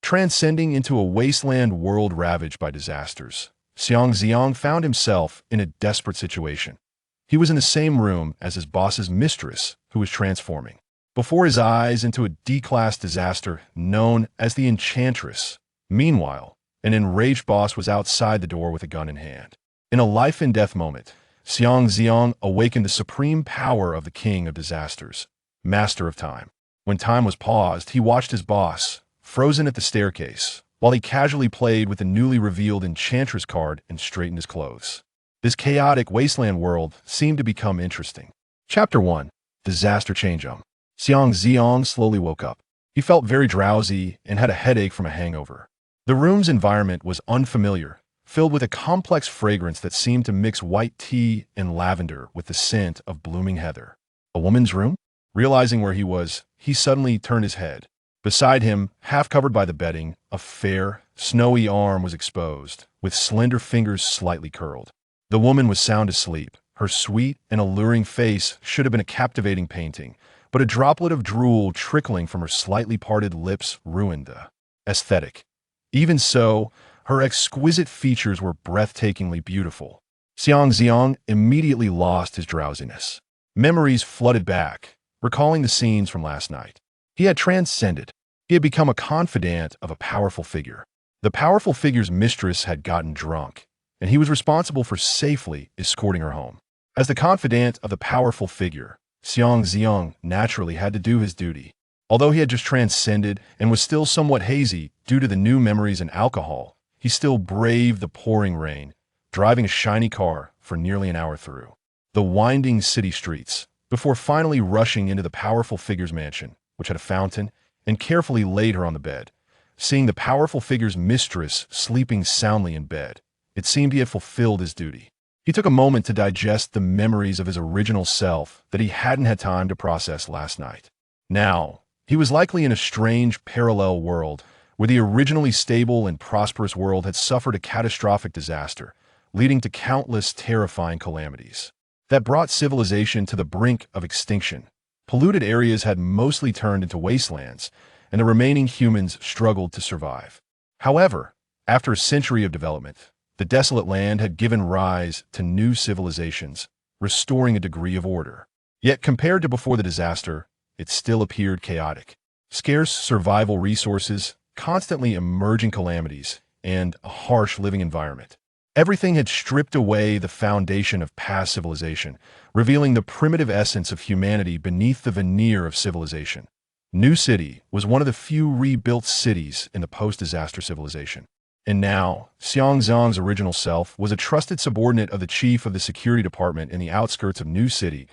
Transcending into a wasteland world ravaged by disasters, Xiang Zi'ang found himself in a desperate situation. He was in the same room as his boss's mistress, who was transforming before his eyes into a D-class disaster known as the Enchantress. Meanwhile, an enraged boss was outside the door with a gun in hand. In a life-and-death moment, Xiang Zi'ang awakened the supreme power of the king of disasters, master of time. When time was paused, he watched his boss, frozen at the staircase, while he casually played with the newly revealed Enchantress card and straightened his clothes. This chaotic wasteland world seemed to become interesting. Chapter 1. Disaster Change-Up. Xiang Zi'ang slowly woke up. He felt very drowsy and had a headache from a hangover. The room's environment was unfamiliar, filled with a complex fragrance that seemed to mix white tea and lavender with the scent of blooming heather. A woman's room? Realizing where he was, he suddenly turned his head. Beside him, half covered by the bedding, a fair, snowy arm was exposed, with slender fingers slightly curled. The woman was sound asleep. Her sweet and alluring face should have been a captivating painting, but a droplet of drool trickling from her slightly parted lips ruined the aesthetic. Even so, her exquisite features were breathtakingly beautiful. Xiang Zi'ang immediately lost his drowsiness. Memories flooded back, recalling the scenes from last night. He had transcended. He had become a confidant of a powerful figure. The powerful figure's mistress had gotten drunk, and he was responsible for safely escorting her home. As the confidant of the powerful figure, Xiang Zi'ang naturally had to do his duty. Although he had just transcended and was still somewhat hazy due to the new memories and alcohol, he still braved the pouring rain, driving a shiny car for nearly an hour through the winding city streets, before finally rushing into the powerful figure's mansion, which had a fountain, and carefully laid her on the bed. Seeing the powerful figure's mistress sleeping soundly in bed, it seemed he had fulfilled his duty. He took a moment to digest the memories of his original self that he hadn't had time to process last night. Now, he was likely in a strange parallel world where the originally stable and prosperous world had suffered a catastrophic disaster, leading to countless terrifying calamities that brought civilization to the brink of extinction. Polluted areas had mostly turned into wastelands, and the remaining humans struggled to survive. However, after a century of development, the desolate land had given rise to new civilizations, restoring a degree of order. Yet compared to before the disaster, it still appeared chaotic. Scarce survival resources, constantly emerging calamities, and a harsh living environment. Everything had stripped away the foundation of past civilization, revealing the primitive essence of humanity beneath the veneer of civilization. New City was one of the few rebuilt cities in the post-disaster civilization. And now, Xiang Zi'ang's original self was a trusted subordinate of the chief of the security department in the outskirts of New City.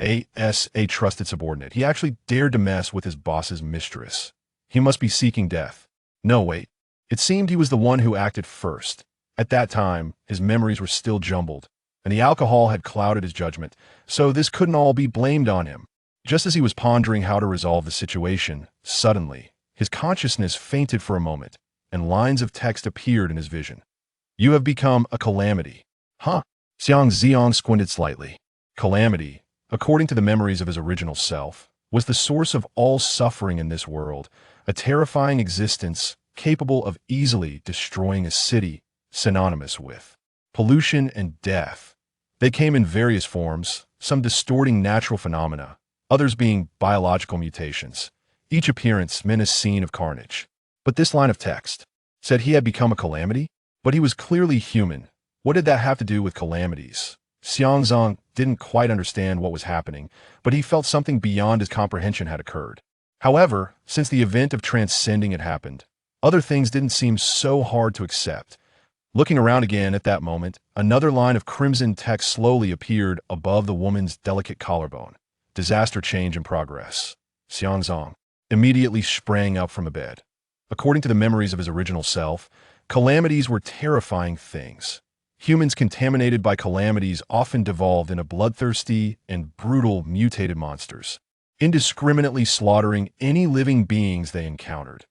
A trusted subordinate. He actually dared to mess with his boss's mistress. He must be seeking death. No, wait. It seemed he was the one who acted first. At that time, his memories were still jumbled, and the alcohol had clouded his judgment, so this couldn't all be blamed on him. Just as he was pondering how to resolve the situation, suddenly, his consciousness fainted for a moment, and lines of text appeared in his vision. You have become a calamity. Huh? Xiang Zi'ang squinted slightly. Calamity, according to the memories of his original self, was the source of all suffering in this world, a terrifying existence capable of easily destroying a city, synonymous with pollution and death. They came in various forms, some distorting natural phenomena, others being biological mutations. Each appearance meant a scene of carnage. But this line of text said he had become a calamity? But he was clearly human. What did that have to do with calamities? Xiang Zi'ang didn't quite understand what was happening, but he felt something beyond his comprehension had occurred. However, since the event of transcending had happened, other things didn't seem so hard to accept. Looking around again at that moment, another line of crimson text slowly appeared above the woman's delicate collarbone. Disaster change in progress. Xiang Zi'ang immediately sprang up from the bed. According to the memories of his original self, calamities were terrifying things. Humans contaminated by calamities often devolved into bloodthirsty and brutal mutated monsters, indiscriminately slaughtering any living beings they encountered.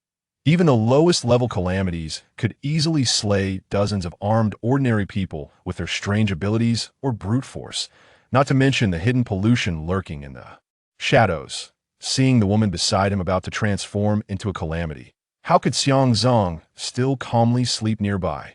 Even the lowest level calamities could easily slay dozens of armed ordinary people with their strange abilities or brute force, not to mention the hidden pollution lurking in the shadows. Seeing the woman beside him about to transform into a calamity, How could Xiang Zi'ang still calmly sleep nearby?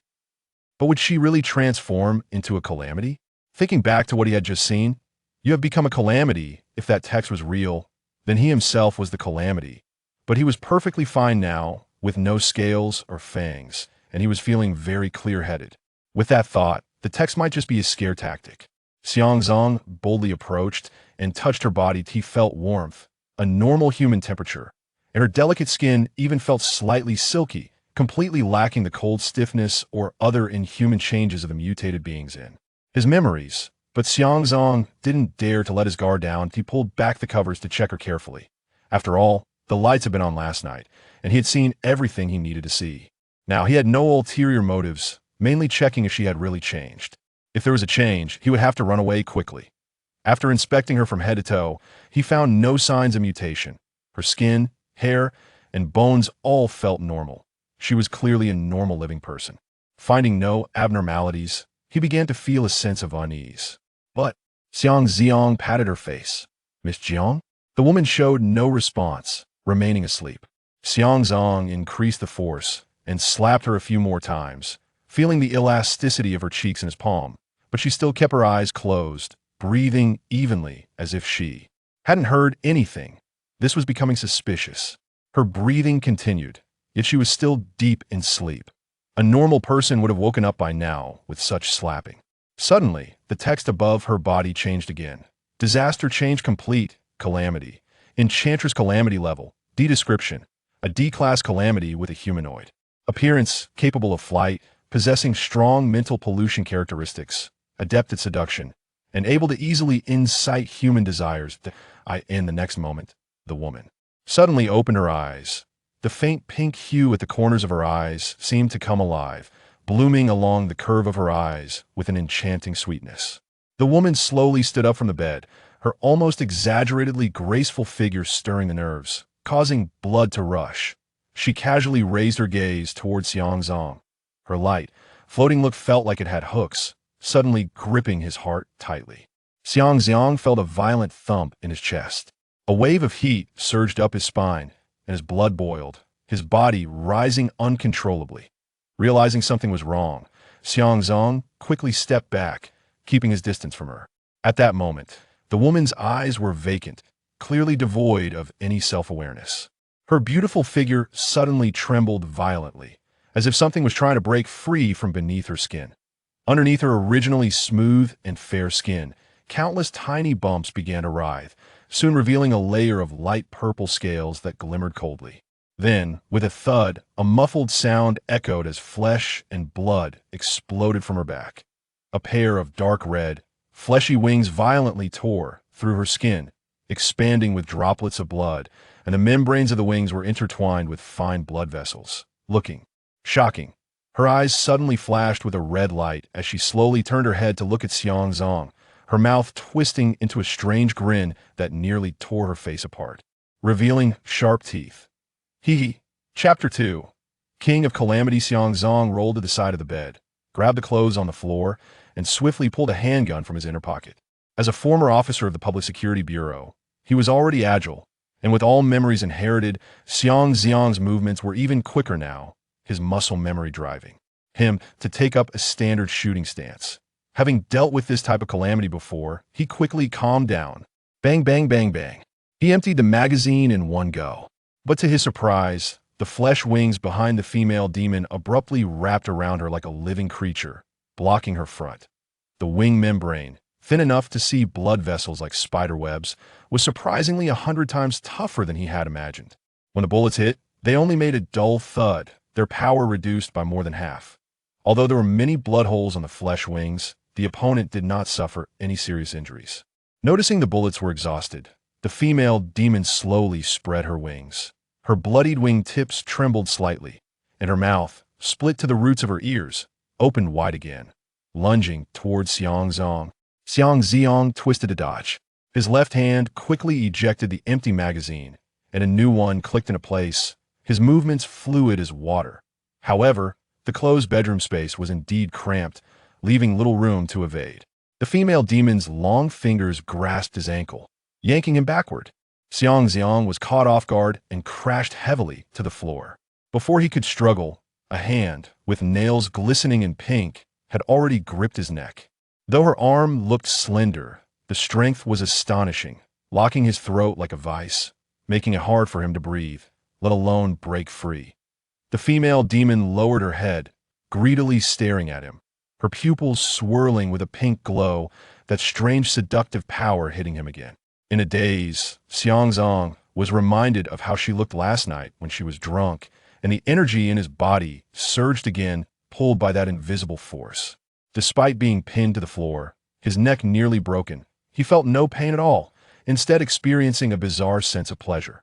But would she really transform into a calamity? Thinking back to what he had just seen, you have become a calamity. If that text was real, then he himself was the calamity. But he was perfectly fine now, with no scales or fangs, and he was feeling very clear-headed. With that thought, the text might just be a scare tactic. Xiang Zi'ang boldly approached and touched her body. He felt warmth, a normal human temperature, and her delicate skin even felt slightly silky, completely lacking the cold stiffness or other inhuman changes of the mutated beings in his memories. But Xiang Zi'ang didn't dare to let his guard down. He pulled back the covers to check her carefully. After all, the lights had been on last night, and he had seen everything he needed to see. Now, he had no ulterior motives, mainly checking if she had really changed. If there was a change, he would have to run away quickly. After inspecting her from head to toe, he found no signs of mutation. Her skin, hair, and bones all felt normal. She was clearly a normal living person. Finding no abnormalities, he began to feel a sense of unease. But Xiang Zi'ang patted her face. "Miss Jiang?" The woman showed no response, remaining asleep. Xiang Zi'ang increased the force and slapped her a few more times, feeling the elasticity of her cheeks in his palm, but she still kept her eyes closed, breathing evenly as if she hadn't heard anything. This was becoming suspicious. Her breathing continued, yet she was still deep in sleep. A normal person would have woken up by now with such slapping. Suddenly, the text above her body changed again. Disaster change complete, calamity. Enchantress calamity level, D description. A D-class calamity with a humanoid appearance, capable of flight, possessing strong mental pollution characteristics, adept at seduction, and able to easily incite human desires. In the next moment, the woman suddenly opened her eyes. The faint pink hue at the corners of her eyes seemed to come alive, blooming along the curve of her eyes with an enchanting sweetness. The woman slowly stood up from the bed, her almost exaggeratedly graceful figure stirring the nerves, causing blood to rush. She casually raised her gaze towards Xiang Zi'ang. Her light, floating look felt like it had hooks, suddenly gripping his heart tightly. Xiang Zi'ang felt a violent thump in his chest. A wave of heat surged up his spine, and his blood boiled, his body rising uncontrollably. Realizing something was wrong, Xiang Zi'ang quickly stepped back, keeping his distance from her. At that moment, the woman's eyes were vacant, clearly devoid of any self-awareness. Her beautiful figure suddenly trembled violently, as if something was trying to break free from beneath her skin. Underneath her originally smooth and fair skin, countless tiny bumps began to writhe, soon revealing a layer of light purple scales that glimmered coldly. Then, with a thud, a muffled sound echoed as flesh and blood exploded from her back. A pair of dark red, fleshy wings violently tore through her skin, expanding with droplets of blood, and the membranes of the wings were intertwined with fine blood vessels. Looking shocking, her eyes suddenly flashed with a red light as she slowly turned her head to look at Xiang Zi'ang, her mouth twisting into a strange grin that nearly tore her face apart, revealing sharp teeth. Chapter 2. King of Calamity. Xiang Zi'ang rolled to the side of the bed, grabbed the clothes on the floor, and swiftly pulled a handgun from his inner pocket. As a former officer of the Public Security Bureau, he was already agile, and with all memories inherited, Xiang Zi'ang's movements were even quicker now, his muscle memory driving him to take up a standard shooting stance. Having dealt with this type of calamity before, he quickly calmed down. Bang, bang, bang, bang. He emptied the magazine in one go. But to his surprise, the flesh wings behind the female demon abruptly wrapped around her like a living creature, blocking her front. The wing membrane, thin enough to see blood vessels like spider webs, was surprisingly 100 times tougher than he had imagined. When the bullets hit, they only made a dull thud, their power reduced by more than half. Although there were many blood holes on the flesh wings, the opponent did not suffer any serious injuries. Noticing the bullets were exhausted, the female demon slowly spread her wings. Her bloodied wing tips trembled slightly, and her mouth, split to the roots of her ears, opened wide again, lunging towards Xiang Zi'ang. Xiang Zi'ang twisted to dodge. His left hand quickly ejected the empty magazine, and a new one clicked into place, his movements fluid as water. However, the closed bedroom space was indeed cramped, leaving little room to evade. The female demon's long fingers grasped his ankle, yanking him backward. Xiang Zi'ang was caught off guard and crashed heavily to the floor. Before he could struggle, a hand, with nails glistening in pink, had already gripped his neck. Though her arm looked slender, the strength was astonishing, locking his throat like a vice, making it hard for him to breathe, let alone break free. The female demon lowered her head, greedily staring at him, her pupils swirling with a pink glow, that strange seductive power hitting him again. In a daze, Xiang Zi'ang was reminded of how she looked last night when she was drunk, and the energy in his body surged again, pulled by that invisible force. Despite being pinned to the floor, his neck nearly broken, he felt no pain at all, instead experiencing a bizarre sense of pleasure.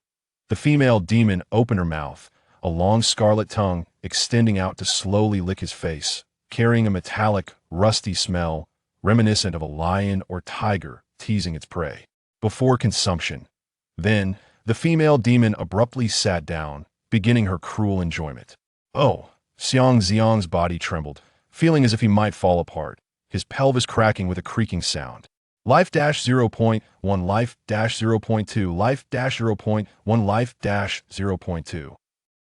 The female demon opened her mouth, a long scarlet tongue extending out to slowly lick his face, carrying a metallic, rusty smell reminiscent of a lion or tiger teasing its prey. Before consumption. Then, the female demon abruptly sat down, beginning her cruel enjoyment. Oh! Xiang Zi'ang's body trembled, feeling as if he might fall apart, his pelvis cracking with a creaking sound. Life-0.1, life-0.2, life-0.1, life-0.2.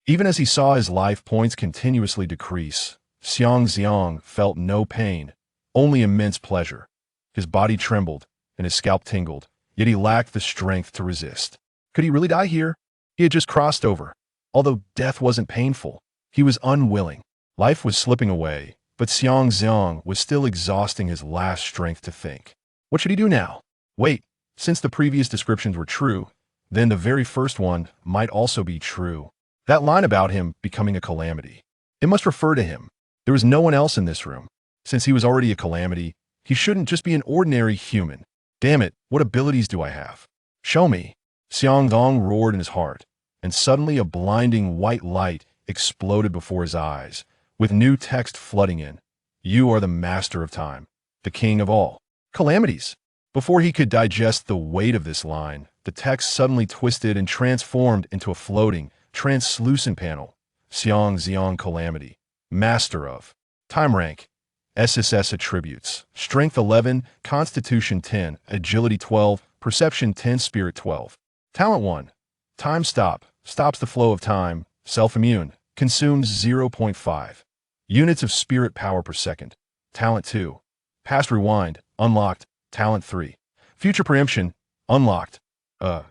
Even as he saw his life points continuously decrease, Xiang Zi'ang felt no pain, only immense pleasure. His body trembled, and his scalp tingled, yet he lacked the strength to resist. Could he really die here? He had just crossed over. Although death wasn't painful, he was unwilling. Life was slipping away, but Xiang Zi'ang was still exhausting his last strength to think. What should he do now? Wait, since the previous descriptions were true, then the very first one might also be true. That line about him becoming a calamity. It must refer to him. There was no one else in this room. Since he was already a calamity, he shouldn't just be an ordinary human. Damn it, what abilities do I have? Show me. Xiang Zi'ang roared in his heart, and suddenly a blinding white light exploded before his eyes, with new text flooding in. You are the master of time, the king of all calamities. Before he could digest the weight of this line, the text suddenly twisted and transformed into a floating, translucent panel. Xiang Zi'ang calamity, master of time rank, SSS attributes, strength 11, constitution 10, agility 12, perception 10, spirit 12. Talent 1, time stop, stops the flow of time, self-immune, consumes 0.5 units of spirit power per second. Talent 2, past rewind, unlocked. Talent 3, future preemption, unlocked.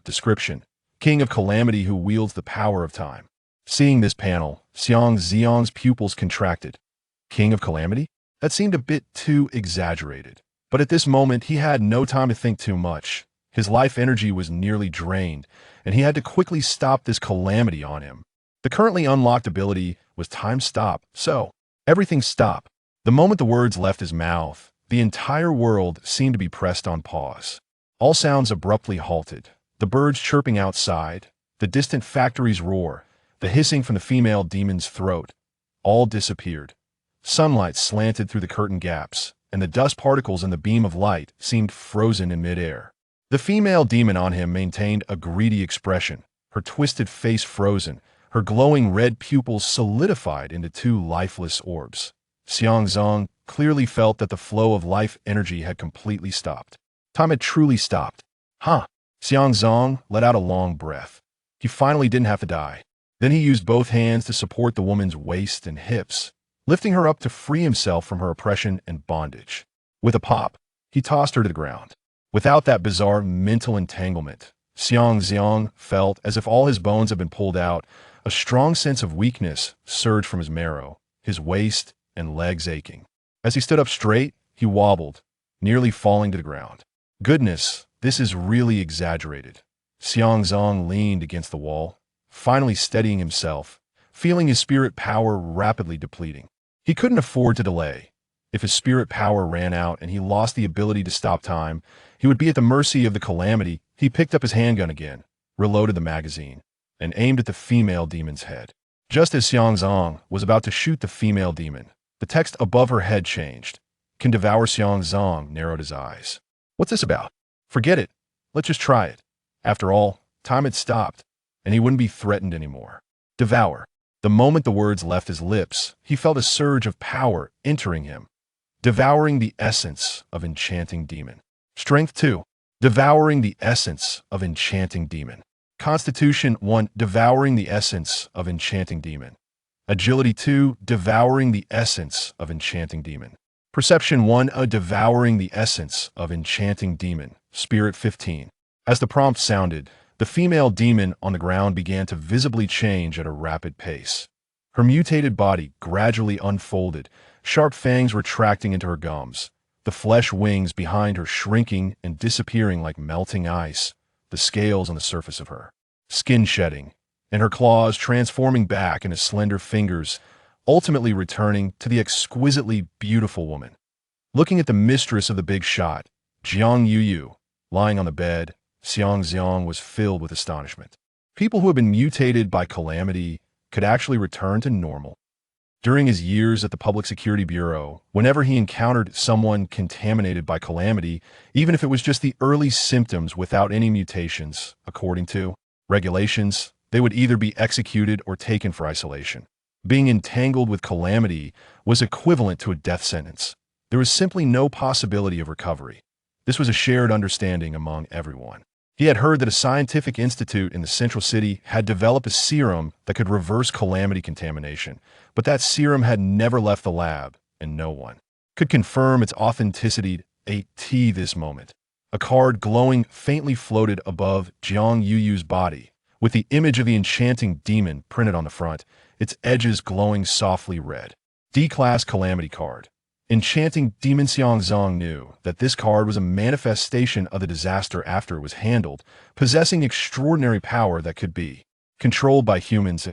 Description, king of calamity who wields the power of time. Seeing this panel, Xiang Zi'ang's pupils contracted. King of calamity? That seemed a bit too exaggerated. But at this moment, he had no time to think too much. His life energy was nearly drained, and he had to quickly stop this calamity on him. The currently unlocked ability was time stop, so everything stopped. The moment the words left his mouth, the entire world seemed to be pressed on pause. All sounds abruptly halted. The birds chirping outside, the distant factory's roar, the hissing from the female demon's throat, all disappeared. Sunlight slanted through the curtain gaps, and the dust particles in the beam of light seemed frozen in midair. The female demon on him maintained a greedy expression, her twisted face frozen, her glowing red pupils solidified into two lifeless orbs. Xiang Zi'ang clearly felt that the flow of life energy had completely stopped. Time had truly stopped. Huh. Xiang Zi'ang let out a long breath. He finally didn't have to die. Then he used both hands to support the woman's waist and hips, lifting her up to free himself from her oppression and bondage. With a pop, he tossed her to the ground. Without that bizarre mental entanglement, Xiang Zi'ang felt as if all his bones had been pulled out. A strong sense of weakness surged from his marrow, his waist and legs aching. As he stood up straight, he wobbled, nearly falling to the ground. Goodness, this is really exaggerated. Xiang Zi'ang leaned against the wall, finally steadying himself, feeling his spirit power rapidly depleting. He couldn't afford to delay. If his spirit power ran out and he lost the ability to stop time, he would be at the mercy of the calamity. He picked up his handgun again, reloaded the magazine, and aimed at the female demon's head. Just as Xiang Zi'ang was about to shoot the female demon, the text above her head changed. Can devour. Xiang Zi'ang narrowed his eyes. What's this about? Forget it. Let's just try it. After all, time had stopped, and he wouldn't be threatened anymore. Devour. The moment the words left his lips, he felt a surge of power entering him. Devouring the essence of enchanting demon. Strength 2. Devouring the essence of enchanting demon. Constitution 1. Devouring the essence of enchanting demon. Agility 2, devouring the essence of enchanting demon. Perception 1, devouring the essence of enchanting demon. Spirit 15. As the prompt sounded, the female demon on the ground began to visibly change at a rapid pace. Her mutated body gradually unfolded, sharp fangs retracting into her gums, the flesh wings behind her shrinking and disappearing like melting ice, the scales on the surface of her skin shedding, and her claws transforming back into slender fingers, ultimately returning to the exquisitely beautiful woman. Looking at the mistress of the big shot, Jiang Yuyu, lying on the bed, Xiang Zi'ang was filled with astonishment. People who had been mutated by calamity could actually return to normal. During his years at the Public Security Bureau, whenever he encountered someone contaminated by calamity, even if it was just the early symptoms without any mutations, according to regulations, they would either be executed or taken for isolation. Being entangled with calamity was equivalent to a death sentence. There was simply no possibility of recovery. This was a shared understanding among everyone. He had heard that a scientific institute in the central city had developed a serum that could reverse calamity contamination, but that serum had never left the lab, and no one could confirm its authenticity at this moment. A card glowing faintly floated above Jiang Yuyu's body, with the image of the enchanting demon printed on the front, its edges glowing softly red. D-Class Calamity Card. Enchanting Demon. Xiang Zi'ang knew that this card was a manifestation of the disaster after it was handled, possessing extraordinary power that could be controlled by humans.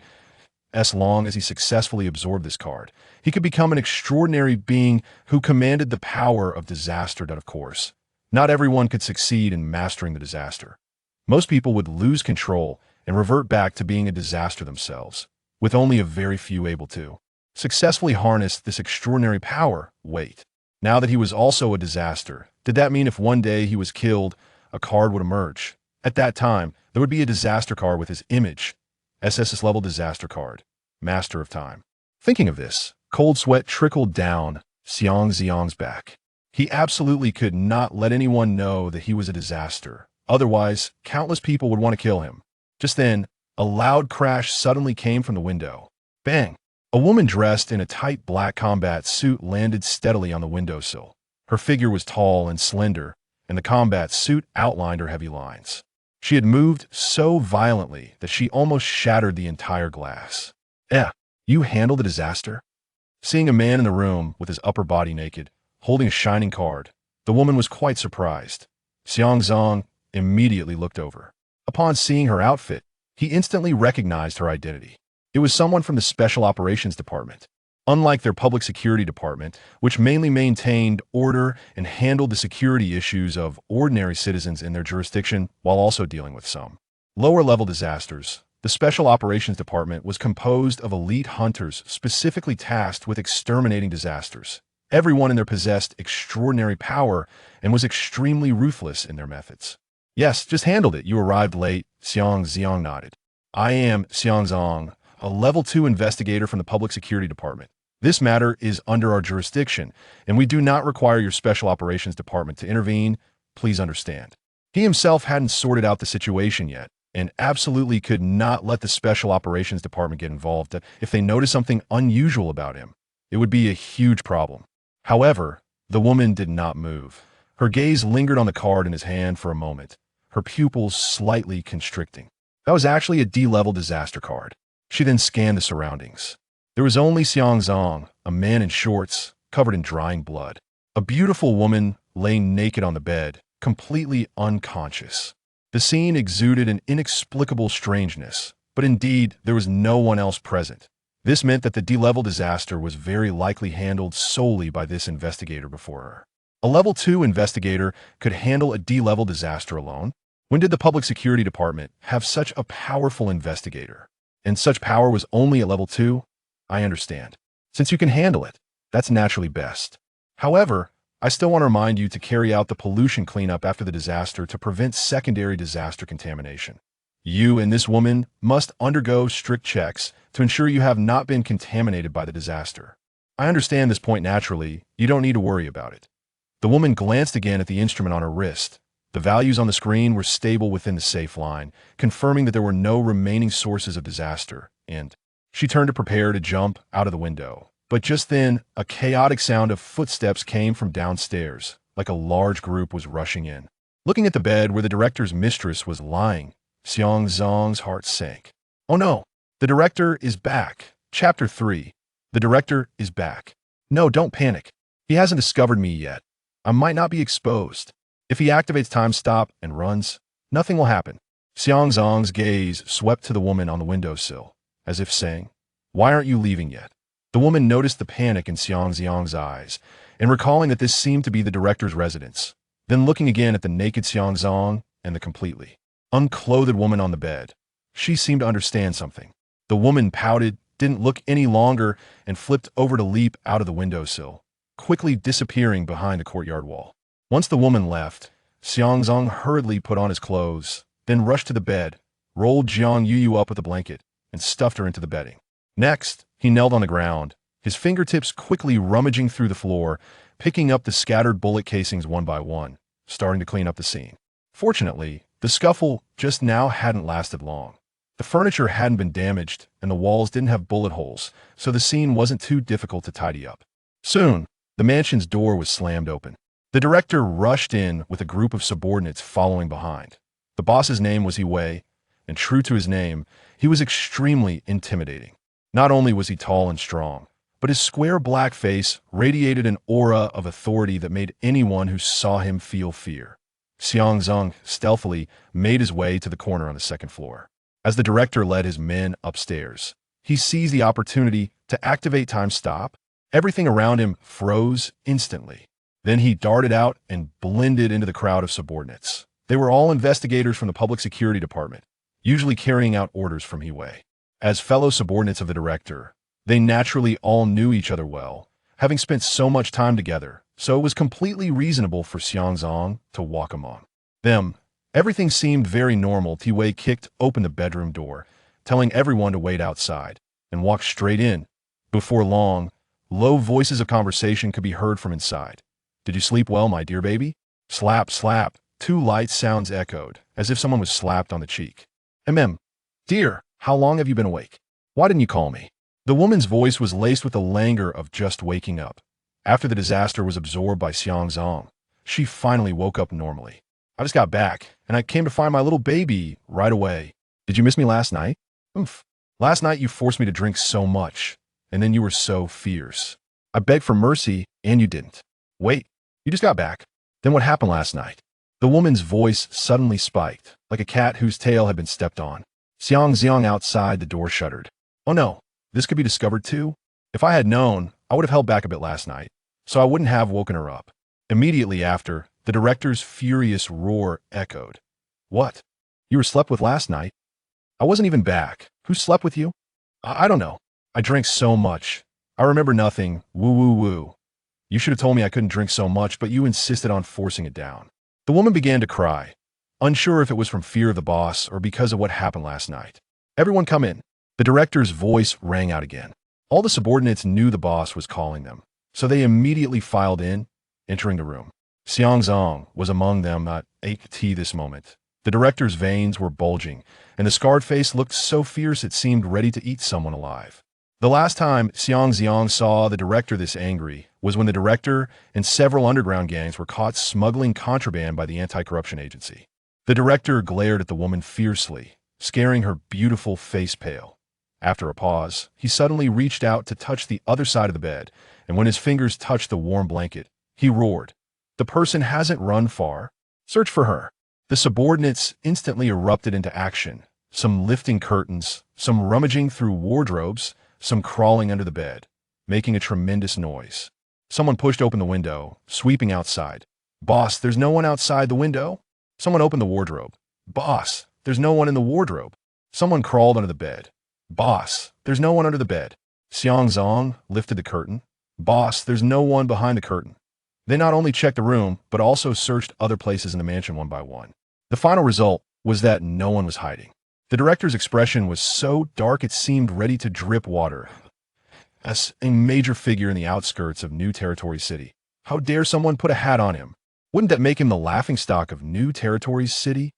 As long as he successfully absorbed this card, he could become an extraordinary being who commanded the power of disaster. Of course, not everyone could succeed in mastering the disaster. Most people would lose control and revert back to being a disaster themselves, with only a very few able to successfully harness this extraordinary power. Wait. Now that he was also a disaster, did that mean if one day he was killed, a card would emerge? At that time, there would be a disaster card with his image. SS level disaster card. Master of Time. Thinking of this, cold sweat trickled down Xiang Zi'ang's back. He absolutely could not let anyone know that he was a disaster. Otherwise, countless people would want to kill him. Just then, a loud crash suddenly came from the window. Bang! A woman dressed in a tight black combat suit landed steadily on the windowsill. Her figure was tall and slender, and the combat suit outlined her heavy lines. She had moved so violently that she almost shattered the entire glass. You handled the disaster? Seeing a man in the room with his upper body naked, holding a shining card, the woman was quite surprised. Xiang Zi'ang immediately looked over. Upon seeing her outfit, he instantly recognized her identity. It was someone from the Special Operations Department. Unlike their Public Security Department, which mainly maintained order and handled the security issues of ordinary citizens in their jurisdiction while also dealing with some lower-level disasters, the Special Operations Department was composed of elite hunters specifically tasked with exterminating disasters. Everyone in there possessed extraordinary power and was extremely ruthless in their methods. Yes, just handled it. You arrived late. Xiang Zi'ang nodded. I am Xiang Zi'ang, a Level 2 investigator from the Public Security Department. This matter is under our jurisdiction, and we do not require your Special Operations Department to intervene. Please understand. He himself hadn't sorted out the situation yet, and absolutely could not let the Special Operations Department get involved. If they noticed something unusual about him, it would be a huge problem. However, the woman did not move. Her gaze lingered on the card in his hand for a moment, her pupils slightly constricting. That was actually a D-level disaster card. She then scanned the surroundings. There was only Xiang Zi'ang, a man in shorts, covered in drying blood. A beautiful woman laying naked on the bed, completely unconscious. The scene exuded an inexplicable strangeness, but indeed there was no one else present. This meant that the D-level disaster was very likely handled solely by this investigator before her. A Level 2 investigator could handle a D-level disaster alone? When did the Public Security Department have such a powerful investigator? And such power was only at Level 2? I understand. Since you can handle it, that's naturally best. However, I still want to remind you to carry out the pollution cleanup after the disaster to prevent secondary disaster contamination. You and this woman must undergo strict checks to ensure you have not been contaminated by the disaster. I understand this point naturally. You don't need to worry about it. The woman glanced again at the instrument on her wrist. The values on the screen were stable within the safe line, confirming that there were no remaining sources of disaster, and She turned to prepare to jump out of the window. But just then, a chaotic sound of footsteps came from downstairs, like a large group was rushing in. Looking at the bed where the director's mistress was lying, Xiang Zi'ang's heart sank. Oh no! The director is back. Chapter 3. The director is back. No, don't panic. He hasn't discovered me yet. I might not be exposed. If he activates time stop and runs, nothing will happen. Xiang Zi'ang's gaze swept to the woman on the windowsill, as if saying, "Why aren't you leaving yet?" The woman noticed the panic in Xiang Zi'ang's eyes, and recalling that this seemed to be the director's residence, then looking again at the naked Xiang Zi'ang and the completely unclothed woman on the bed. She seemed to understand something. The woman pouted, didn't look any longer, and flipped over to leap out of the windowsill, quickly disappearing behind the courtyard wall. Once the woman left, Xiang Zi'ang hurriedly put on his clothes, then rushed to the bed, rolled Jiang Yu up with a blanket, and stuffed her into the bedding. Next, he knelt on the ground, his fingertips quickly rummaging through the floor, picking up the scattered bullet casings one by one, starting to clean up the scene. Fortunately, the scuffle just now hadn't lasted long. The furniture hadn't been damaged, and the walls didn't have bullet holes, so the scene wasn't too difficult to tidy up. Soon, the mansion's door was slammed open. The director rushed in with a group of subordinates following behind. The boss's name was Wei, and true to his name, he was extremely intimidating. Not only was he tall and strong, but his square black face radiated an aura of authority that made anyone who saw him feel fear. Xiang Zi'ang stealthily made his way to the corner on the second floor. As the director led his men upstairs, he seized the opportunity to activate time stop. Everything around him froze instantly. Then he darted out and blended into the crowd of subordinates. They were all investigators from the public security department, usually carrying out orders from Wei. As fellow subordinates of the director, they naturally all knew each other well, having spent so much time together, so it was completely reasonable for Xiang Zi'ang to walk among them. Everything seemed very normal. Wei kicked open the bedroom door, telling everyone to wait outside, and walked straight in. Before long, low voices of conversation could be heard from inside. "Did you sleep well, my dear baby?" Slap, slap. Two light sounds echoed, as if someone was slapped on the cheek. Dear, how long have you been awake? Why didn't you call me?" The woman's voice was laced with the languor of just waking up. After the disaster was absorbed by Xiang Zi'ang, she finally woke up normally. "I just got back, and I came to find my little baby right away. Did you miss me last night?" "Oof. Last night you forced me to drink so much, and then you were so fierce. I begged for mercy, and you didn't. Wait, you just got back. Then what happened last night?" The woman's voice suddenly spiked, like a cat whose tail had been stepped on. Xiang Zi'ang outside the door shuddered. "Oh no, this could be discovered too? If I had known, I would have held back a bit last night, so I wouldn't have woken her up." Immediately after, the director's furious roar echoed. "What? You were slept with last night? I wasn't even back. Who slept with you?" I don't know. I drank so much. I remember nothing. Woo woo woo. You should have told me I couldn't drink so much, but you insisted on forcing it down." The woman began to cry, unsure if it was from fear of the boss or because of what happened last night. "Everyone come in." The director's voice rang out again. All the subordinates knew the boss was calling them, so they immediately filed in, entering the room. Xiang Zi'ang was among them at this moment. The director's veins were bulging, and the scarred face looked so fierce it seemed ready to eat someone alive. The last time Xiang Zi'ang saw the director this angry was when the director and several underground gangs were caught smuggling contraband by the anti-corruption agency. The director glared at the woman fiercely, scaring her beautiful face pale. After a pause, he suddenly reached out to touch the other side of the bed, and when his fingers touched the warm blanket, he roared, "The person hasn't run far. Search for her." The subordinates instantly erupted into action, some lifting curtains, some rummaging through wardrobes, some crawling under the bed, making a tremendous noise. Someone pushed open the window, sweeping outside. "Boss, there's no one outside the window." Someone opened the wardrobe. "Boss, there's no one in the wardrobe." Someone crawled under the bed. "Boss, there's no one under the bed." Xiang Zi'ang lifted the curtain. "Boss, there's no one behind the curtain." They not only checked the room, but also searched other places in the mansion one by one. The final result was that no one was hiding. The director's expression was so dark it seemed ready to drip water. As a major figure in the outskirts of New Territory City, how dare someone put a hat on him? Wouldn't that make him the laughingstock of New Territory City?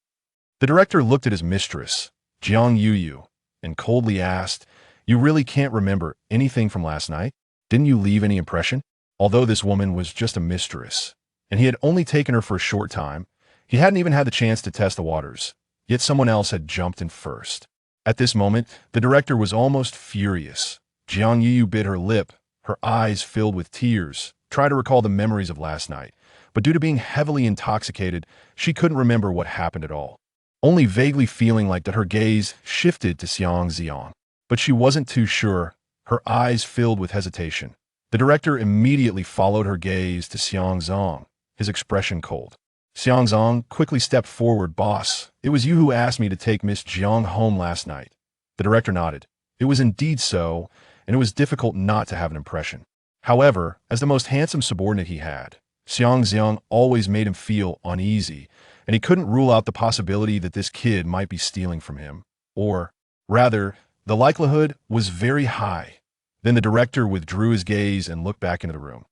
The director looked at his mistress, Jiang Yu, and coldly asked, You really can't remember anything from last night? Didn't you leave any impression? Although this woman was just a mistress, and he had only taken her for a short time, he hadn't even had the chance to test the waters, yet someone else had jumped in first. At this moment, the director was almost furious. Jiang Yu bit her lip, her eyes filled with tears, trying to recall the memories of last night, but due to being heavily intoxicated, she couldn't remember what happened at all, only vaguely feeling like that her gaze shifted to Xiang Zi'ang. But she wasn't too sure, her eyes filled with hesitation. The director immediately followed her gaze to Xiang Zi'ang, his expression cold. Xiang Zi'ang quickly stepped forward. Boss, it was you who asked me to take Miss Jiang home last night. The director nodded. It was indeed so, and it was difficult not to have an impression. However, as the most handsome subordinate he had, Xiang Zi'ang always made him feel uneasy, and he couldn't rule out the possibility that this kid might be stealing from him. Or, rather, the likelihood was very high. Then the director withdrew his gaze and looked back into the room.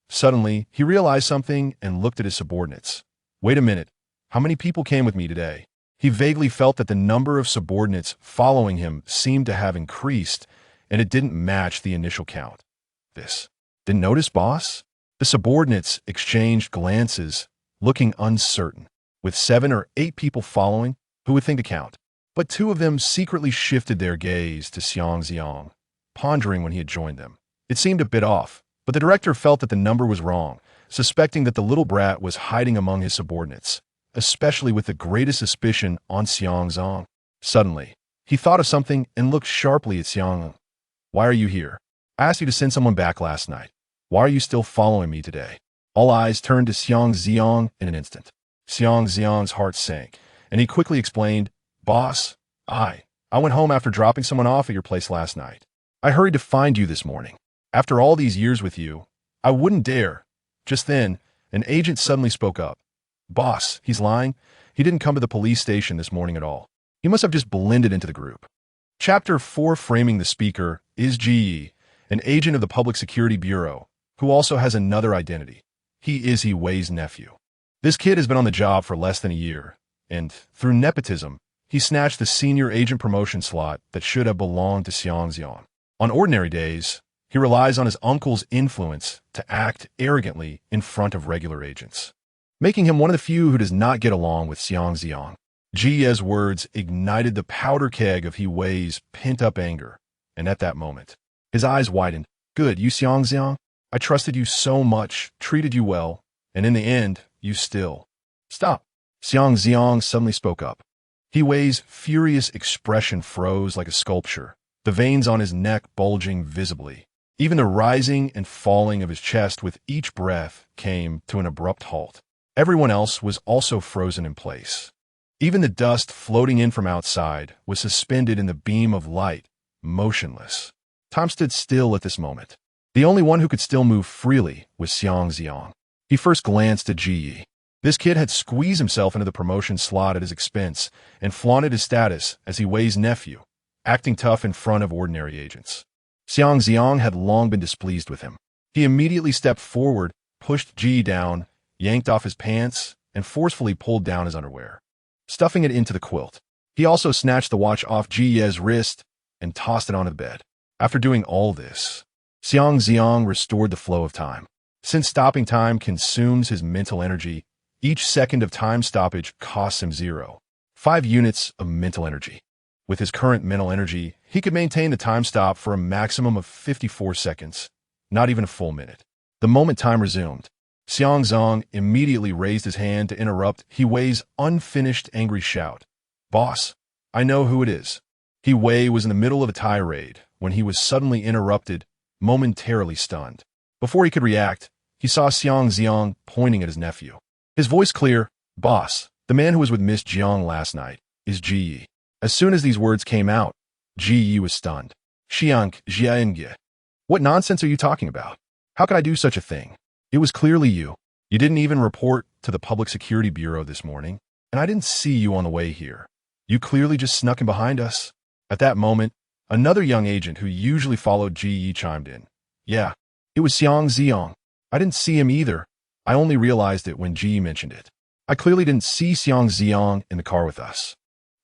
Suddenly, he realized something and looked at his subordinates. Wait a minute, how many people came with me today? He vaguely felt that the number of subordinates following him seemed to have increased, and it didn't match the initial count. This. Didn't notice, boss? The subordinates exchanged glances, looking uncertain. With 7 or 8 people following, who would think to count? But 2 of them secretly shifted their gaze to Xiang Zi'ang, pondering when he had joined them. It seemed a bit off, but the director felt that the number was wrong, suspecting that the little brat was hiding among his subordinates, especially with the greatest suspicion on Xiang Zi'ang. Suddenly, he thought of something and looked sharply at Xiang. Why are you here? I asked you to send someone back last night. Why are you still following me today? All eyes turned to Xiang Zi'ang in an instant. Xiang Zi'ang's heart sank, and he quickly explained, Boss, I went home after dropping someone off at your place last night. I hurried to find you this morning. After all these years with you, I wouldn't dare. Just then, an agent suddenly spoke up. Boss, he's lying. He didn't come to the police station this morning at all. He must have just blended into the group. Chapter 4 Framing the speaker is Ji, an agent of the Public Security Bureau, who also has another identity. He is He Wei's nephew. This kid has been on the job for less than a year, and, through nepotism, he snatched the senior agent promotion slot that should have belonged to Xiang Zi'ang. On ordinary days, he relies on his uncle's influence to act arrogantly in front of regular agents, making him one of the few who does not get along with Xiang Zi'ang. Ji's words ignited the powder keg of He Wei's pent-up anger, and at that moment, his eyes widened. Good, you Xiang Zi'ang? I trusted you so much, treated you well, and in the end, you still. Stop. Xiang Zi'ang suddenly spoke up. He Wei's furious expression froze like a sculpture, the veins on his neck bulging visibly. Even the rising and falling of his chest with each breath came to an abrupt halt. Everyone else was also frozen in place. Even the dust floating in from outside was suspended in the beam of light, motionless. Time stood still at this moment. The only one who could still move freely was Xiang Zi'ang. He first glanced at Ji. This kid had squeezed himself into the promotion slot at his expense and flaunted his status as He Wei's nephew, acting tough in front of ordinary agents. Xiang Zi'ang had long been displeased with him. He immediately stepped forward, pushed Ji down, yanked off his pants, and forcefully pulled down his underwear, stuffing it into the quilt. He also snatched the watch off Ji's wrist and tossed it onto the bed. After doing all this, Xiang Zi'ang restored the flow of time. Since stopping time consumes his mental energy, each second of time stoppage costs him 0.5 units of mental energy. With his current mental energy, he could maintain the time stop for a maximum of 54 seconds, not even a full minute. The moment time resumed, Xiang Zi'ang immediately raised his hand to interrupt He Wei's unfinished angry shout. Boss, I know who it is. He Wei was in the middle of a tirade when he was suddenly interrupted, momentarily stunned. Before he could react, he saw Xiang Zi'ang pointing at his nephew. His voice clear, Boss, the man who was with Miss Jiang last night is Ji. As soon as these words came out, Ji was stunned. Xiang Zi'ang. What nonsense are you talking about? How could I do such a thing? It was clearly you. You didn't even report to the Public Security Bureau this morning, and I didn't see you on the way here. You clearly just snuck in behind us. At that moment, another young agent who usually followed Ji chimed in. Yeah, it was Xiang Zi'ang. I didn't see him either. I only realized it when Ji mentioned it. I clearly didn't see Xiang Zi'ang in the car with us.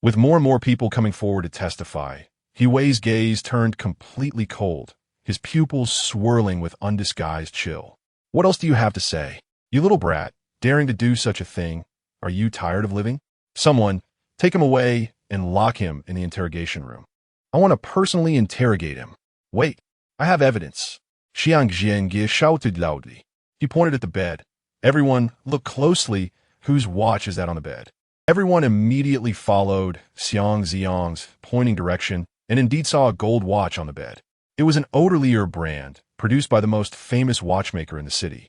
With more and more people coming forward to testify, He Wei's gaze turned completely cold, his pupils swirling with undisguised chill. What else do you have to say? You little brat, daring to do such a thing. Are you tired of living? Someone, take him away and lock him in the interrogation room. I want to personally interrogate him. Wait, I have evidence. Xiang Zi'ang shouted loudly. He pointed at the bed. Everyone, look closely. Whose watch is that on the bed? Everyone immediately followed Xiang Zi'ang's pointing direction and indeed saw a gold watch on the bed. It was an Odorlier brand, produced by the most famous watchmaker in the city,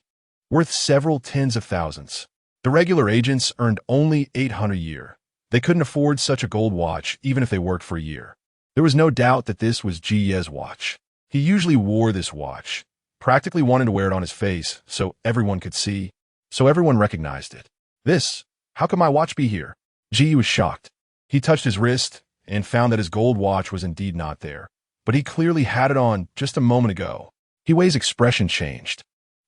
worth several tens of thousands. The regular agents earned only 800 a year. They couldn't afford such a gold watch even if they worked for a year. There was no doubt that this was Ji Ye's watch. He usually wore this watch, practically wanted to wear it on his face so everyone could see, so everyone recognized it. How could my watch be here? Ji was shocked. He touched his wrist and found that his gold watch was indeed not there, but he clearly had it on just a moment ago. He Wei's expression changed.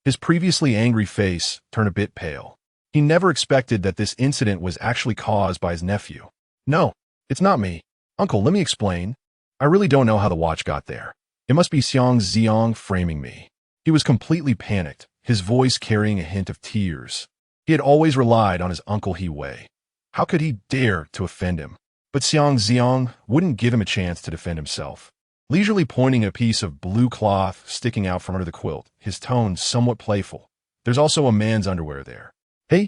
His previously angry face turned a bit pale. He never expected that this incident was actually caused by his nephew. No, it's not me. Uncle, let me explain. I really don't know how the watch got there. It must be Xiang Zi'ang framing me. He was completely panicked, his voice carrying a hint of tears. He had always relied on his uncle He Wei. How could he dare to offend him? But Xiang Zi'ang wouldn't give him a chance to defend himself. Leisurely pointing a piece of blue cloth sticking out from under the quilt, his tone somewhat playful. There's also a man's underwear there. Hey,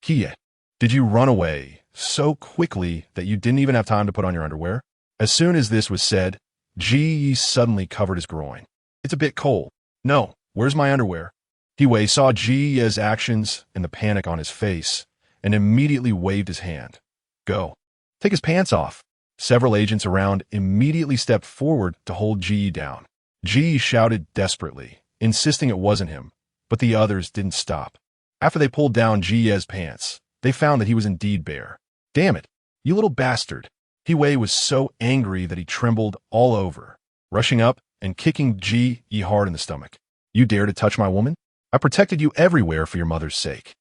Kie, did you run away so quickly that you didn't even have time to put on your underwear? As soon as this was said, Ji suddenly covered his groin. It's a bit cold. No, where's my underwear? He Wei saw Ji Ye's actions and the panic on his face, and immediately waved his hand. Go. Take his pants off. Several agents around immediately stepped forward to hold Ji down. Ji shouted desperately, insisting it wasn't him, but the others didn't stop. After they pulled down Ji Ye's pants, they found that he was indeed bare. Damn it, you little bastard. He Wei was so angry that he trembled all over, rushing up and kicking Ji Ye hard in the stomach. You dare to touch my woman? I protected you everywhere for your mother's sake.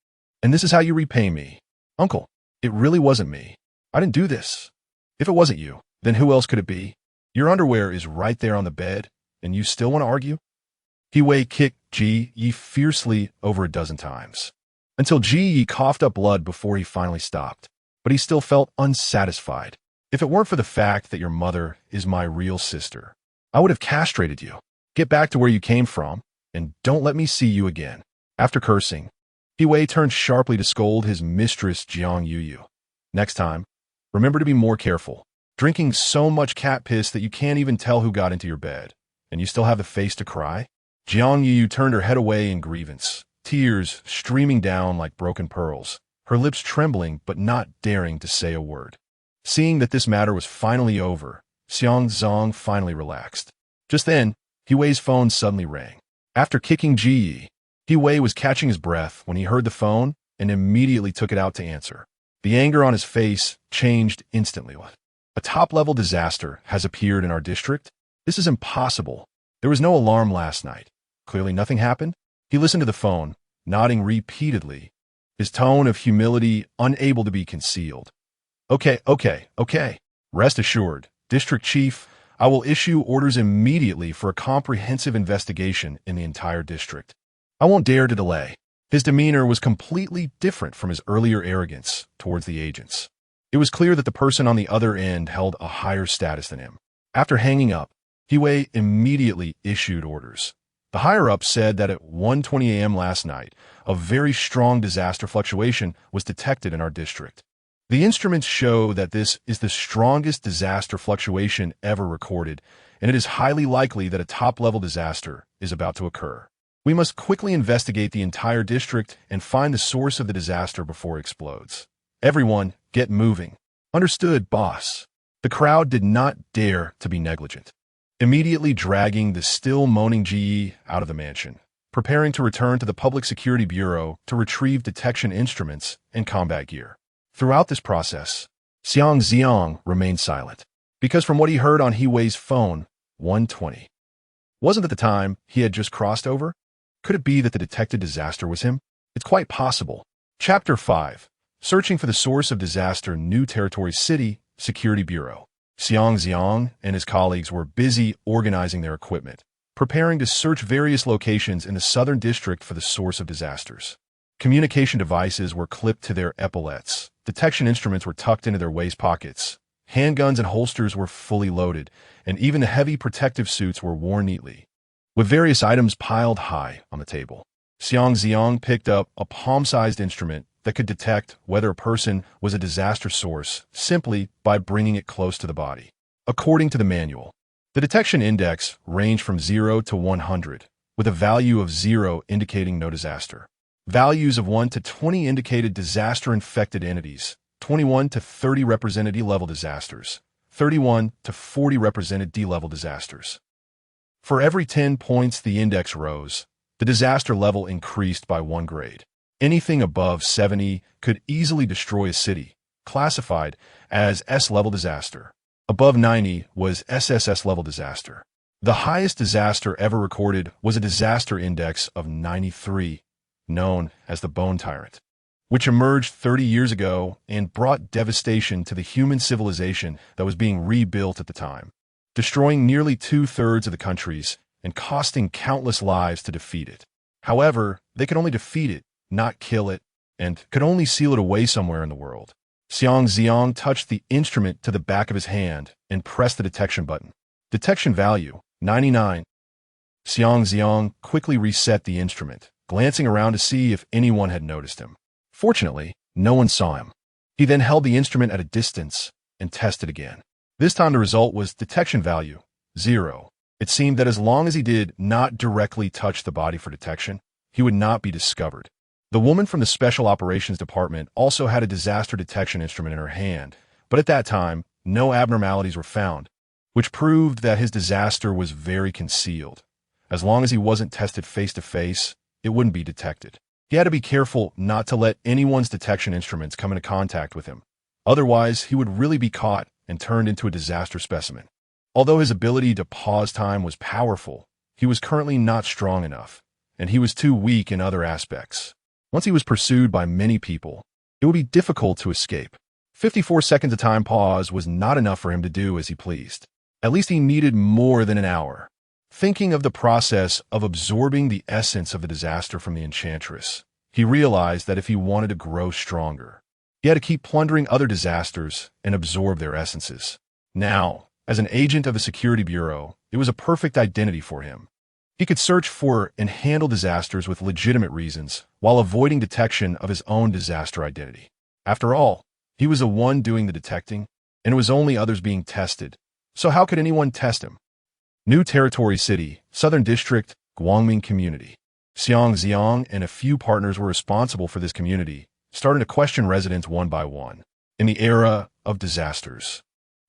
And this is how you repay me. Uncle, it really wasn't me. I didn't do this. If it wasn't you, then who else could it be? Your underwear is right there on the bed, and you still want to argue? He Wei kicked Ji Ye fiercely over a dozen times, until Ji Ye coughed up blood before he finally stopped. But he still felt unsatisfied. If it weren't for the fact that your mother is my real sister, I would have castrated you. Get back to where you came from, and don't let me see you again. After cursing, He Wei turned sharply to scold his mistress Jiang Yuyu. Next time, remember to be more careful. Drinking so much cat piss that you can't even tell who got into your bed, and you still have the face to cry? Jiang Yuyu turned her head away in grievance, tears streaming down like broken pearls, her lips trembling but not daring to say a word. Seeing that this matter was finally over, Xiang Zi'ang finally relaxed. Just then, He Wei's phone suddenly rang. After kicking Ji Ye, He Wei was catching his breath when he heard the phone and immediately took it out to answer. The anger on his face changed instantly. A top-level disaster has appeared in our district? This is impossible. There was no alarm last night. Clearly nothing happened. He listened to the phone, nodding repeatedly, his tone of humility unable to be concealed. Okay. Rest assured, District Chief, I will issue orders immediately for a comprehensive investigation in the entire district. I won't dare to delay. His demeanor was completely different from his earlier arrogance towards the agents. It was clear that the person on the other end held a higher status than him. After hanging up, He Wei immediately issued orders. The higher-ups said that at 1:20 a.m. last night, a very strong disaster fluctuation was detected in our district. The instruments show that this is the strongest disaster fluctuation ever recorded, and it is highly likely that a top-level disaster is about to occur. We must quickly investigate the entire district and find the source of the disaster before it explodes. Everyone, get moving. Understood, boss. The crowd did not dare to be negligent, immediately dragging the still moaning Ji Ye out of the mansion, preparing to return to the Public Security Bureau to retrieve detection instruments and combat gear. Throughout this process, Xiang Zi'ang remained silent, because from what he heard on He Wei's phone, 1:20, wasn't at the time he had just crossed over? Could it be that the detected disaster was him? It's quite possible. Chapter 5. Searching for the source of disaster, New Territory City, Security Bureau. Xiang Zi'ang and his colleagues were busy organizing their equipment, preparing to search various locations in the southern district for the source of disasters. Communication devices were clipped to their epaulets, detection instruments were tucked into their waist pockets, handguns and holsters were fully loaded, and even the heavy protective suits were worn neatly, with various items piled high on the table. Xiang Zi'ang picked up a palm-sized instrument that could detect whether a person was a disaster source simply by bringing it close to the body. According to the manual, the detection index ranged from 0 to 100, with a value of 0 indicating no disaster. Values of 1 to 20 indicated disaster-infected entities, 21 to 30 represented E-level disasters, 31 to 40 represented D-level disasters. For every 10 points the index rose, the disaster level increased by 1 grade. Anything above 70 could easily destroy a city, classified as S-level disaster. Above 90 was SSS-level disaster. The highest disaster ever recorded was a disaster index of 93, known as the Bone Tyrant, which emerged 30 years ago and brought devastation to the human civilization that was being rebuilt at the time, destroying nearly 2/3 of the countries and costing countless lives to defeat it. However, they could only defeat it, not kill it, and could only seal it away somewhere in the world. Xiang Zi'ang touched the instrument to the back of his hand and pressed the detection button. Detection value, 99. Xiang Zi'ang quickly reset the instrument, glancing around to see if anyone had noticed him. Fortunately, no one saw him. He then held the instrument at a distance and tested again. This time the result was detection value, 0. It seemed that as long as he did not directly touch the body for detection, he would not be discovered. The woman from the Special Operations Department also had a disaster detection instrument in her hand, but at that time, no abnormalities were found, which proved that his disaster was very concealed. As long as he wasn't tested face-to-face, it wouldn't be detected. He had to be careful not to let anyone's detection instruments come into contact with him. Otherwise, he would really be caught and turned into a disaster specimen. Although his ability to pause time was powerful, he was currently not strong enough, and he was too weak in other aspects. Once he was pursued by many people, it would be difficult to escape. 54 seconds of time pause was not enough for him to do as he pleased. At least he needed more than an hour. Thinking of the process of absorbing the essence of the disaster from the Enchantress, he realized that if he wanted to grow stronger, he had to keep plundering other disasters and absorb their essences. Now, as an agent of the Security Bureau, it was a perfect identity for him. He could search for and handle disasters with legitimate reasons while avoiding detection of his own disaster identity. After all, he was the one doing the detecting, and it was only others being tested. So how could anyone test him? New Territory City, Southern District, Guangming Community. Xiang Zi'ang and a few partners were responsible for this community, starting to question residents one by one. In the era of disasters,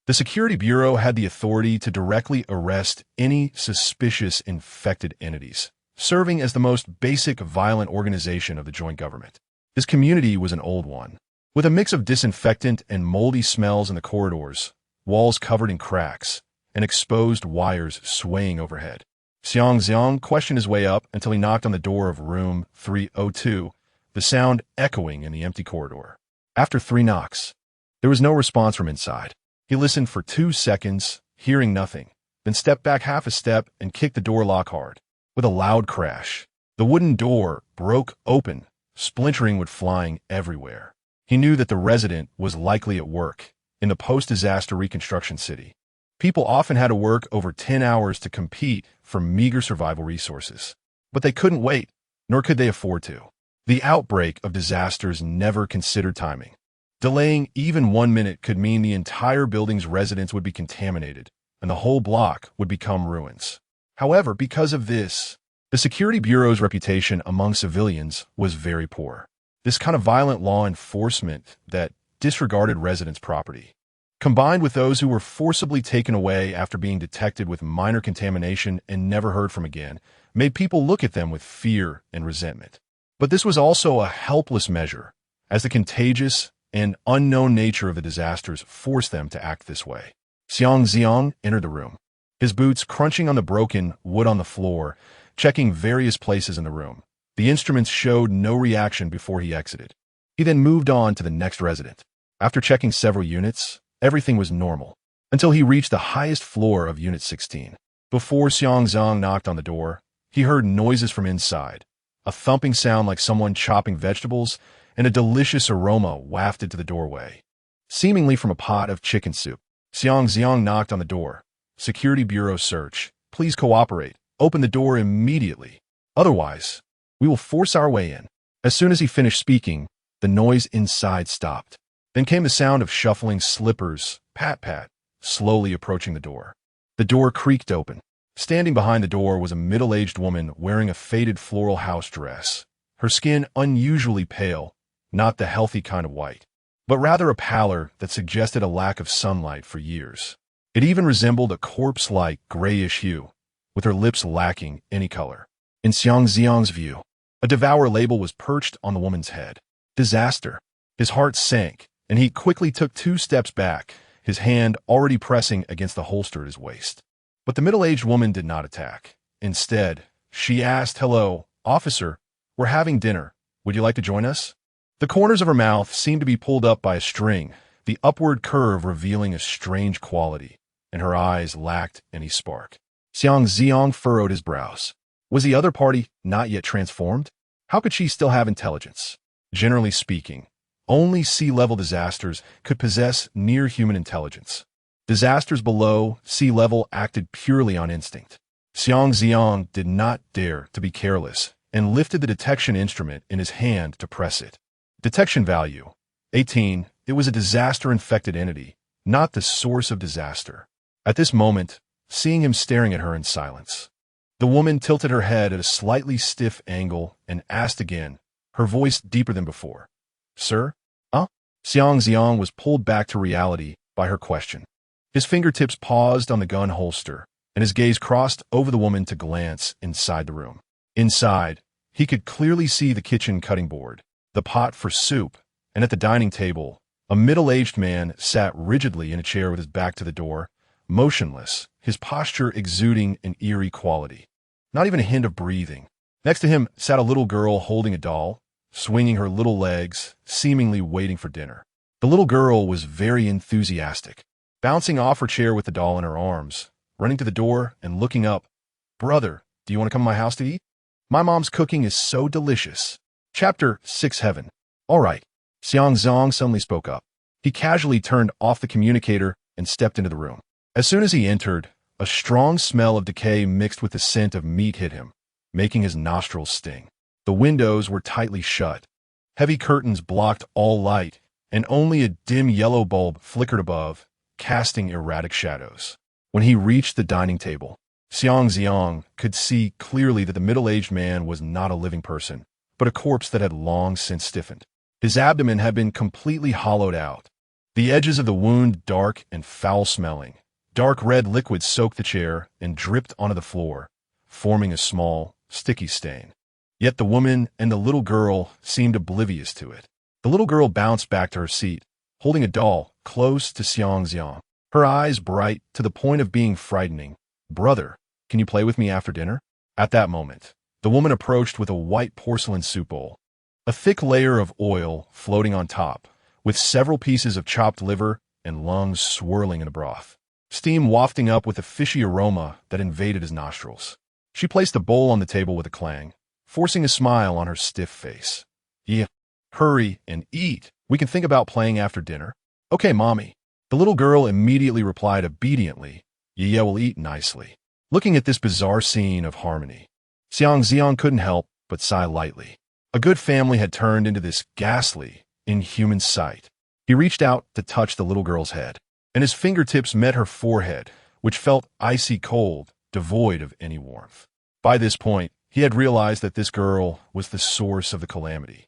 the Security Bureau had the authority to directly arrest any suspicious infected entities, serving as the most basic violent organization of the joint government. This community was an old one, with a mix of disinfectant and moldy smells in the corridors, walls covered in cracks, and exposed wires swaying overhead. Xiang Zi'ang questioned his way up until he knocked on the door of room 302, the sound echoing in the empty corridor. After 3 knocks, there was no response from inside. He listened for 2 seconds, hearing nothing, then stepped back half a step and kicked the door lock hard. With a loud crash, the wooden door broke open, splintering wood flying everywhere. He knew that the resident was likely at work in the post-disaster reconstruction city. People often had to work over 10 hours to compete for meager survival resources. But they couldn't wait, nor could they afford to. The outbreak of disasters never considered timing. Delaying even 1 minute could mean the entire building's residents would be contaminated, and the whole block would become ruins. However, because of this, the Security Bureau's reputation among civilians was very poor. This kind of violent law enforcement that disregarded residents' property, combined with those who were forcibly taken away after being detected with minor contamination and never heard from again, made people look at them with fear and resentment. But this was also a helpless measure, as the contagious and unknown nature of the disasters forced them to act this way. Xiang Zi'ang entered the room, his boots crunching on the broken wood on the floor, checking various places in the room. The instruments showed no reaction before he exited. He then moved on to the next resident. After checking several units, everything was normal. until he reached the highest floor of Unit 16. Before Xiang Zi'ang knocked on the door, he heard noises from inside, a thumping sound like someone chopping vegetables, and a delicious aroma wafted to the doorway, seemingly from a pot of chicken soup. Xiang Zi'ang knocked on the door. Security Bureau search. Please cooperate. Open the door immediately. Otherwise, we will force our way in. As soon as he finished speaking, the noise inside stopped. Then came the sound of shuffling slippers, pat-pat, slowly approaching the door. The door creaked open. Standing behind the door was a middle-aged woman wearing a faded floral house dress. Her skin unusually pale, not the healthy kind of white, but rather a pallor that suggested a lack of sunlight for years. It even resembled a corpse-like grayish hue, with her lips lacking any color. In Xiang Zi'ang's view, a devour label was perched on the woman's head. Disaster. His heart sank, and he quickly took 2 steps back, his hand already pressing against the holster at his waist. But the middle-aged woman did not attack. Instead, she asked, "Hello, officer, we're having dinner. Would you like to join us?" The corners of her mouth seemed to be pulled up by a string, the upward curve revealing a strange quality, and her eyes lacked any spark. Xiang Zi'ang furrowed his brows. Was the other party not yet transformed? How could she still have intelligence? Generally speaking, only sea-level disasters could possess near-human intelligence. Disasters below sea level acted purely on instinct. Xiang Zi'ang did not dare to be careless and lifted the detection instrument in his hand to press it. Detection value, 18. It was a disaster-infected entity, not the source of disaster. At this moment, seeing him staring at her in silence, the woman tilted her head at a slightly stiff angle and asked again, her voice deeper than before. "Sir? Huh?" Xiang Zi'ang was pulled back to reality by her question. His fingertips paused on the gun holster, and his gaze crossed over the woman to glance inside the room. Inside, he could clearly see the kitchen cutting board, the pot for soup, and at the dining table, a middle-aged man sat rigidly in a chair with his back to the door, motionless, his posture exuding an eerie quality. Not even a hint of breathing. Next to him sat a little girl holding a doll, swinging her little legs, seemingly waiting for dinner. The little girl was very enthusiastic, bouncing off her chair with the doll in her arms, running to the door and looking up. "Brother, do you want to come to my house to eat? My mom's cooking is so delicious." Chapter 6 Heaven. "All right." Xiang Zi'ang suddenly spoke up. He casually turned off the communicator and stepped into the room. As soon as he entered, a strong smell of decay mixed with the scent of meat hit him, making his nostrils sting. The windows were tightly shut. Heavy curtains blocked all light, and only a dim yellow bulb flickered above, casting erratic shadows. When he reached the dining table, Xiang Zi'ang could see clearly that the middle-aged man was not a living person, but a corpse that had long since stiffened. His abdomen had been completely hollowed out, the edges of the wound dark and foul-smelling. Dark red liquid soaked the chair and dripped onto the floor, forming a small, sticky stain. Yet the woman and the little girl seemed oblivious to it. The little girl bounced back to her seat, holding a doll close to Xiang Zi'ang, her eyes bright to the point of being frightening. "Brother, can you play with me after dinner?" At that moment, the woman approached with a white porcelain soup bowl, a thick layer of oil floating on top, with several pieces of chopped liver and lungs swirling in a broth, steam wafting up with a fishy aroma that invaded his nostrils. She placed the bowl on the table with a clang, forcing a smile on her stiff face. "Yeah, hurry and eat. We can think about playing after dinner." "Okay, Mommy." The little girl immediately replied obediently, "Yeah, we'll eat nicely." Looking at this bizarre scene of harmony, Xiang Zi'ang couldn't help but sigh lightly. A good family had turned into this ghastly, inhuman sight. He reached out to touch the little girl's head, and his fingertips met her forehead, which felt icy cold, devoid of any warmth. By this point, he had realized that this girl was the source of the calamity.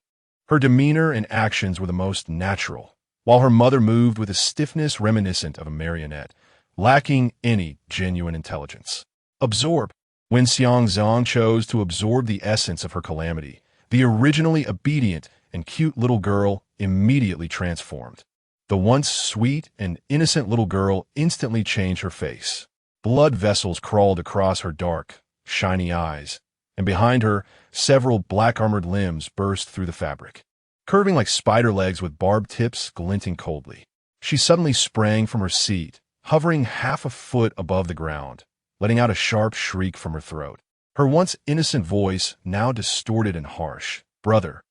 Her demeanor and actions were the most natural, while her mother moved with a stiffness reminiscent of a marionette, lacking any genuine intelligence. Absorb. When Xiang Zi'ang chose to absorb the essence of her calamity, the originally obedient and cute little girl immediately transformed. The once sweet and innocent little girl instantly changed her face. Blood vessels crawled across her dark, shiny eyes, and behind her, several black-armored limbs burst through the fabric, curving like spider legs with barbed tips glinting coldly. She suddenly sprang from her seat hovering half a foot above the ground, letting out a sharp shriek from her throat. Her once innocent voice now distorted and harsh. "Brother,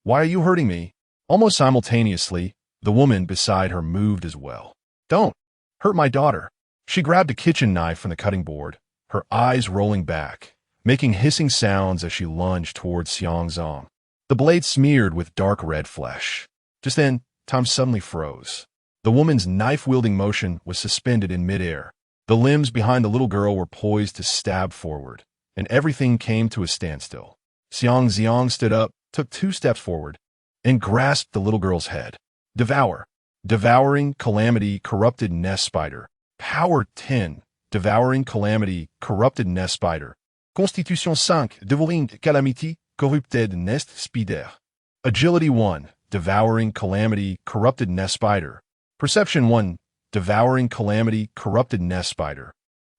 why are you hurting me?" Almost simultaneously, the woman beside her moved as well. "Don't hurt my daughter." She grabbed a kitchen knife from the cutting board, her eyes rolling back, making hissing sounds as she lunged towards Xiang Zi'ang. The blade smeared with dark red flesh. Just then, time suddenly froze. The woman's knife-wielding motion was suspended in midair. The limbs behind the little girl were poised to stab forward, and everything came to a standstill. Xiang Zi'ang stood up, took 2 steps forward, and grasped the little girl's head. Devour. Devouring Calamity, Corrupted Nest Spider. Power 10. Devouring Calamity, Corrupted Nest Spider. Constitution 5. Devouring Calamity, Corrupted Nest Spider. Agility 1. Devouring Calamity, Corrupted Nest Spider. Perception 1. Devouring Calamity, Corrupted Nest Spider.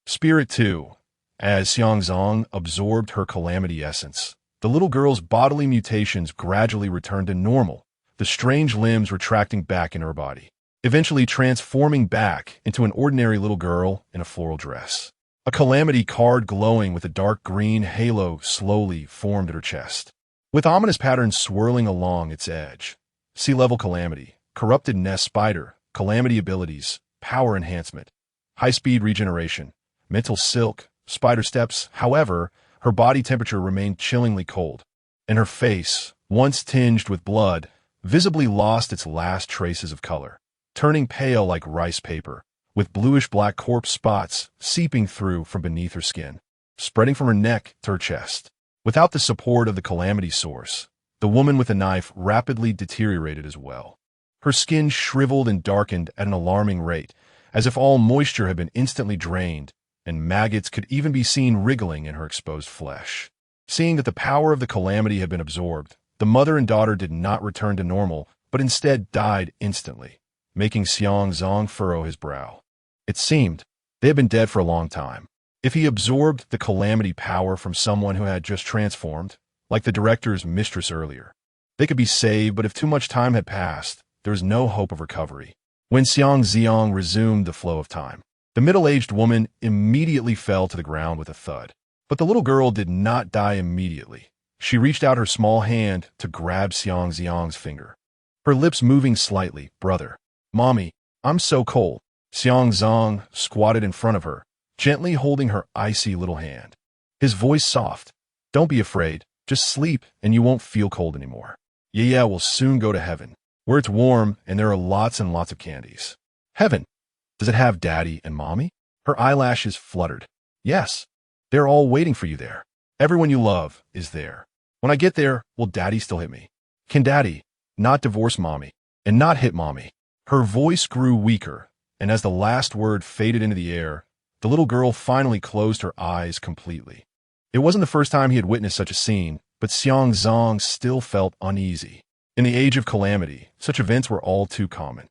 Spirit 2. As Xiang Zi'ang absorbed her Calamity essence, the little girl's bodily mutations gradually returned to normal, the strange limbs retracting back into her body, eventually transforming back into an ordinary little girl in a floral dress. A Calamity card glowing with a dark green halo slowly formed at her chest, with ominous patterns swirling along its edge. Sea-level Calamity, Corrupted Nest Spider, Calamity abilities, Power Enhancement, High-Speed Regeneration, Mental Silk, Spider Steps. However, her body temperature remained chillingly cold, and her face, once tinged with blood, visibly lost its last traces of color, turning pale like rice paper, with bluish-black corpse spots seeping through from beneath her skin, spreading from her neck to her chest. Without the support of the Calamity source, the woman with the knife rapidly deteriorated as well. Her skin shriveled and darkened at an alarming rate, as if all moisture had been instantly drained, and maggots could even be seen wriggling in her exposed flesh. Seeing that the power of the Calamity had been absorbed, the mother and daughter did not return to normal, but instead died instantly, making Xiang Zi'ang furrow his brow. It seemed they had been dead for a long time. If he absorbed the Calamity power from someone who had just transformed, like the director's mistress earlier, they could be saved, but if too much time had passed, there was no hope of recovery. When Xiang Zi'ang resumed the flow of time, the middle-aged woman immediately fell to the ground with a thud. But the little girl did not die immediately. She reached out her small hand to grab Xiang Zi'ang's finger, her lips moving slightly. "Brother, Mommy, I'm so cold." Xiang Zi'ang squatted in front of her, gently holding her icy little hand. His voice soft. "Don't be afraid. Just sleep and you won't feel cold anymore. Yeah, we'll soon go to heaven, where it's warm and there are lots and lots of candies." "Heaven? Does it have Daddy and Mommy?" Her eyelashes fluttered. "Yes. They're all waiting for you there. Everyone you love is there. When I get there, will Daddy still hit me? Can Daddy not divorce Mommy and not hit Mommy?" Her voice grew weaker, and as the last word faded into the air, the little girl finally closed her eyes completely. It wasn't the first time he had witnessed such a scene, but Xiang Zi'ang still felt uneasy. In the age of Calamity, such events were all too common.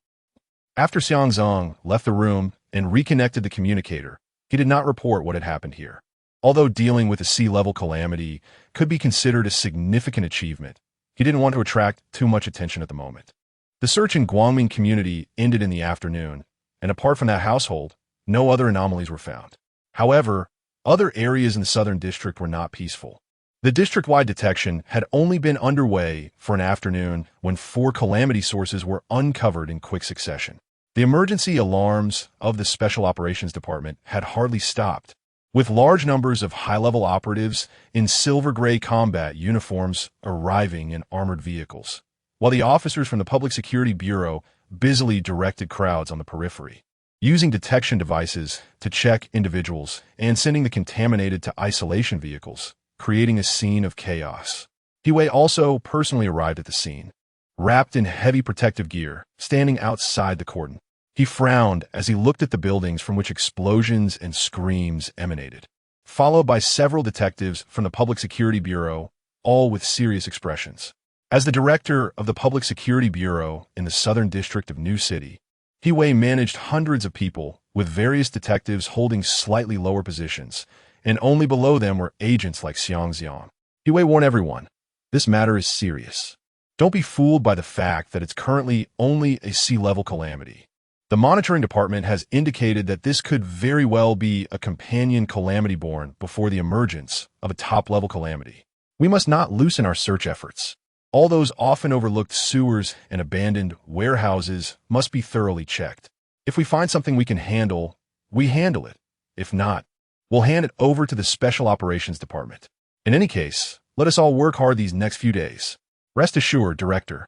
After Xiang Zi'ang left the room and reconnected the communicator, he did not report what had happened here. Although dealing with a sea-level Calamity could be considered a significant achievement, he didn't want to attract too much attention at the moment. The search in Guangming community ended in the afternoon, and apart from that household, no other anomalies were found. However, other areas in the Southern District were not peaceful. The district-wide detection had only been underway for an afternoon when 4 Calamity sources were uncovered in quick succession. The emergency alarms of the Special Operations Department had hardly stopped, with large numbers of high-level operatives in silver-gray combat uniforms arriving in armored vehicles, while the officers from the Public Security Bureau busily directed crowds on the periphery, using detection devices to check individuals and sending the contaminated to isolation vehicles, creating a scene of chaos. Hiwei also personally arrived at the scene, wrapped in heavy protective gear, standing outside the cordon. He frowned as he looked at the buildings from which explosions and screams emanated, followed by several detectives from the Public Security Bureau, all with serious expressions. As the director of the Public Security Bureau in the Southern District of New City, Hiwei managed hundreds of people, with various detectives holding slightly lower positions, and only below them were agents like Xiang Zi'ang. Hiwei warned everyone, "This matter is serious. Don't be fooled by the fact that it's currently only a sea-level Calamity. The monitoring department has indicated that this could very well be a companion calamity born before the emergence of a top-level calamity. We must not loosen our search efforts. All those often overlooked sewers and abandoned warehouses must be thoroughly checked. If we find something we can handle, we handle it. If not, we'll hand it over to the Special Operations Department. In any case, let us all work hard these next few days. Rest assured, Director,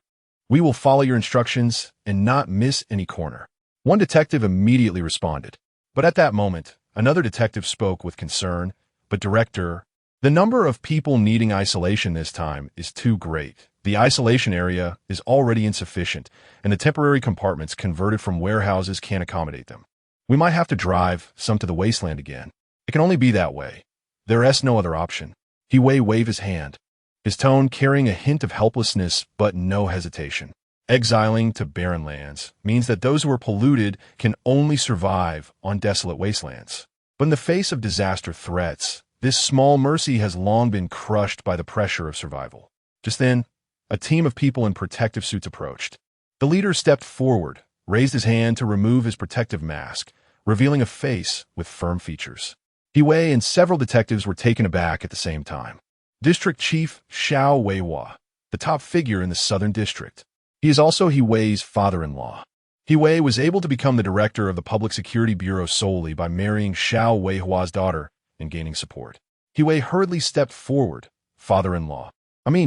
we will follow your instructions and not miss any corner. One detective immediately responded. But at that moment, another detective spoke with concern. But Director, the number of people needing isolation this time is too great. The isolation area is already insufficient, and the temporary compartments converted from warehouses can't accommodate them. We might have to drive some to the wasteland again. It can only be that way. There is no other option. He waved his hand, his tone carrying a hint of helplessness but no hesitation. Exiling to barren lands means that those who are polluted can only survive on desolate wastelands. But in the face of disaster threats, this small mercy has long been crushed by the pressure of survival. Just then, a team of people in protective suits approached. The leader stepped forward, raised his hand to remove his protective mask, revealing a face with firm features. Wei and several detectives were taken aback at the same time. District Chief Xiao Weihua, the top figure in the Southern District. He is also Wei's father-in-law. Wei was able to become the director of the Public Security Bureau solely by marrying Xiao Weihua's daughter and gaining support. Wei hurriedly stepped forward. Father-in-law.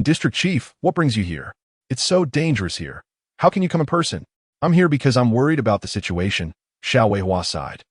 District Chief, what brings you here? It's so dangerous here. How can you come in person? I'm here because I'm worried about the situation, Xiao Weihua sighed.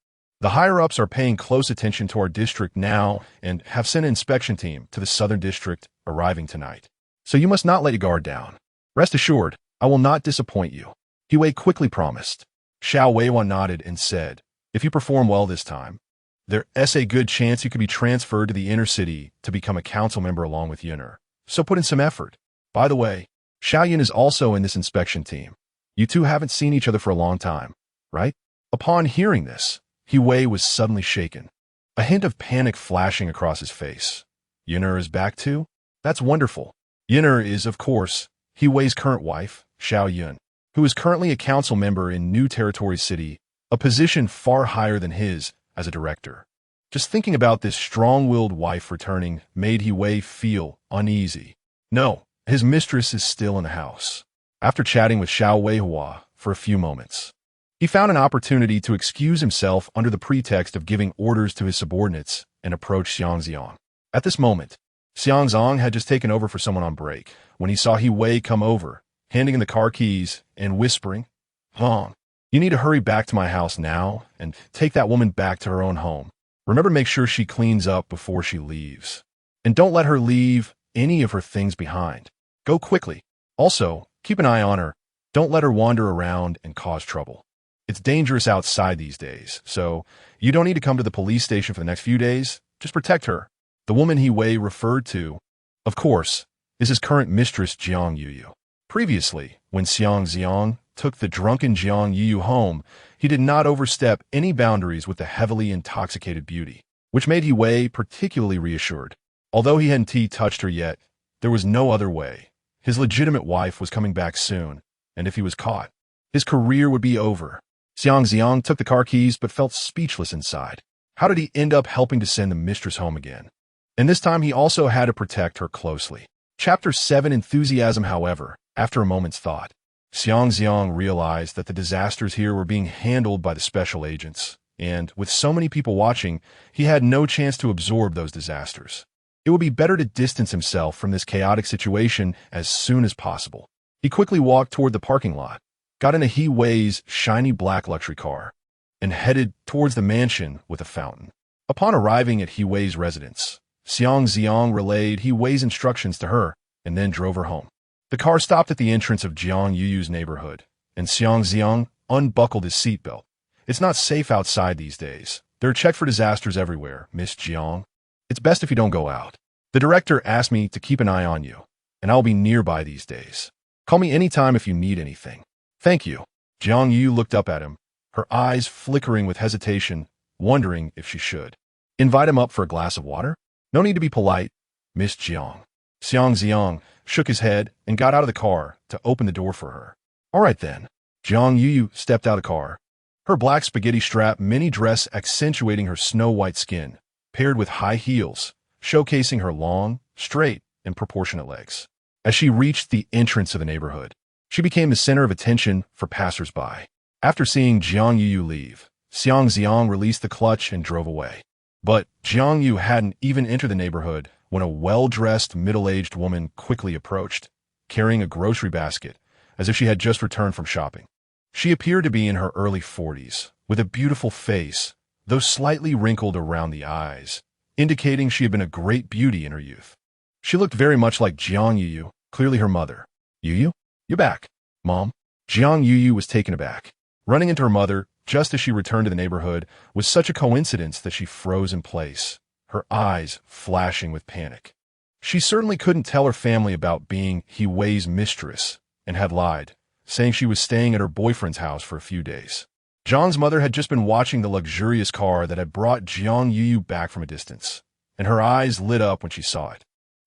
The higher-ups are paying close attention to our district now and have sent an inspection team to the Southern District, arriving tonight. So you must not let your guard down. Rest assured, I will not disappoint you, Wei quickly promised. Xiao Weihua nodded and said, if you perform well this time, there's a good chance you could be transferred to the inner city to become a council member along with Yun'er. So put in some effort. By the way, Xiaoyun is also in this inspection team. You two haven't seen each other for a long time, right? Upon hearing this, Wei was suddenly shaken, a hint of panic flashing across his face. Yun'er is back too? That's wonderful. Yun'er is, of course, Wei's current wife, Xiaoyun, who is currently a council member in New Territory City, a position far higher than his as a director. Just thinking about this strong-willed wife returning made Wei feel uneasy. No, his mistress is still in the house. After chatting with Xiao Weihua for a few moments, he found an opportunity to excuse himself under the pretext of giving orders to his subordinates and approached Xiang Zi'ang. At this moment, Xiang Zi'ang had just taken over for someone on break when he saw Wei come over, handing in the car keys and whispering, "Hong, you need to hurry back to my house now and take that woman back to her own home. Remember to make sure she cleans up before she leaves. And don't let her leave any of her things behind. Go quickly. Also, keep an eye on her. Don't let her wander around and cause trouble. It's dangerous outside these days, so you don't need to come to the police station for the next few days. Just protect her." The woman Wei referred to, of course, is his current mistress Jiang Yuyu. Previously, when Xiang Zi'ang took the drunken Jiang Yuyu home, he did not overstep any boundaries with the heavily intoxicated beauty, which made Wei particularly reassured. Although he hadn't touched her yet, there was no other way. His legitimate wife was coming back soon, and if he was caught, his career would be over. Xiang Zi'ang took the car keys but felt speechless inside. How did he end up helping to send the mistress home again? And this time he also had to protect her closely. Chapter 7 Enthusiasm. However, after a moment's thought, Xiang Zi'ang realized that the disasters here were being handled by the special agents, and with so many people watching, he had no chance to absorb those disasters. It would be better to distance himself from this chaotic situation as soon as possible. He quickly walked toward the parking lot, got into Wei's shiny black luxury car, and headed towards the mansion with a fountain. Upon arriving at Wei's residence, Xiang Zi'ang relayed Wei's instructions to her and then drove her home. The car stopped at the entrance of Jiang Yuyu's neighborhood, and Xiang Zi'ang unbuckled his seatbelt. It's not safe outside these days. There are checks for disasters everywhere, Miss Jiang. It's best if you don't go out. The director asked me to keep an eye on you, and I'll be nearby these days. Call me anytime if you need anything. Thank you. Jiang Yuyu looked up at him, her eyes flickering with hesitation, wondering if she should invite him up for a glass of water. No need to be polite, Miss Jiang. Xiang Zi'ang shook his head and got out of the car to open the door for her. All right then. Jiang Yuyu stepped out of the car, Her black spaghetti strap mini dress accentuating her snow-white skin, paired with high heels, showcasing her long, straight, and proportionate legs. As she reached the entrance of the neighborhood, she became the center of attention for passers-by. After seeing Jiang Yu leave, Xiang Zi'ang released the clutch and drove away. But Jiang Yu hadn't even entered the neighborhood when a well-dressed, middle-aged woman quickly approached, carrying a grocery basket, as if she had just returned from shopping. She appeared to be in her early 40s, with a beautiful face, though slightly wrinkled around the eyes, indicating she had been a great beauty in her youth. She looked very much like Jiang Yu, clearly her mother. Yu? You're back, Mom. Jiang Yu was taken aback. Running into her mother, just as she returned to the neighborhood, was such a coincidence that she froze in place, her eyes flashing with panic. She certainly couldn't tell her family about being He Wei's mistress, and had lied, saying she was staying at her boyfriend's house for a few days. Zhang's mother had just been watching the luxurious car that had brought Jiang Yu back from a distance, and her eyes lit up when she saw it.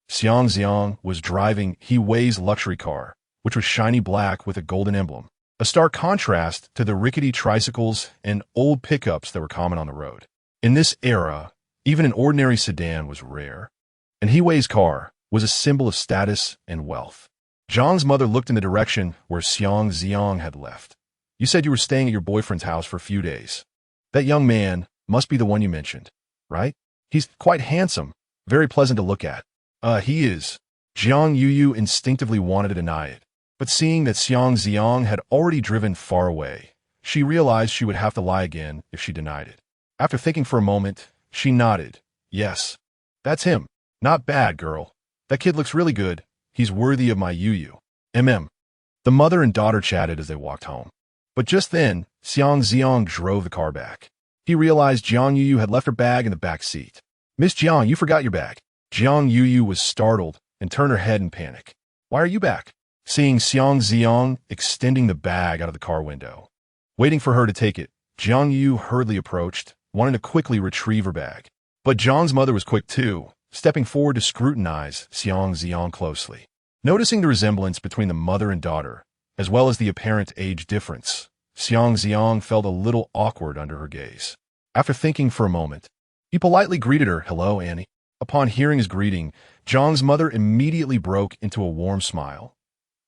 Xiang Zi'ang was driving He Wei's luxury car, which was shiny black with a golden emblem, a stark contrast to the rickety tricycles and old pickups that were common on the road. In this era, even an ordinary sedan was rare, and He Wei's car was a symbol of status and wealth. Zhang's mother looked in the direction where Xiang Zi'ang had left. You said you were staying at your boyfriend's house for a few days. That young man must be the one you mentioned, right? He's quite handsome, very pleasant to look at. He is. Jiang Yu instinctively wanted to deny it, but seeing that Xiang Zi'ang had already driven far away, she realized she would have to lie again if she denied it. After thinking for a moment, she nodded. Yes, that's him. Not bad, girl. That kid looks really good. He's worthy of my Yu. The mother and daughter chatted as they walked home. But just then, Xiang Zi'ang drove the car back. He realized Jiang Yu had left her bag in the back seat. Miss Jiang, you forgot your bag. Jiang Yu was startled and turned her head in panic. Why are you back? Seeing Xiang Zi'ang extending the bag out of the car window. Waiting for her to take it, Jiang Yu hurriedly approached, wanting to quickly retrieve her bag. But Zhang's mother was quick too, stepping forward to scrutinize Xiang Zi'ang closely. Noticing the resemblance between the mother and daughter, as well as the apparent age difference, Xiang Zi'ang felt a little awkward under her gaze. After thinking for a moment, he politely greeted her, "Hello, Annie." Upon hearing his greeting, Zhang's mother immediately broke into a warm smile.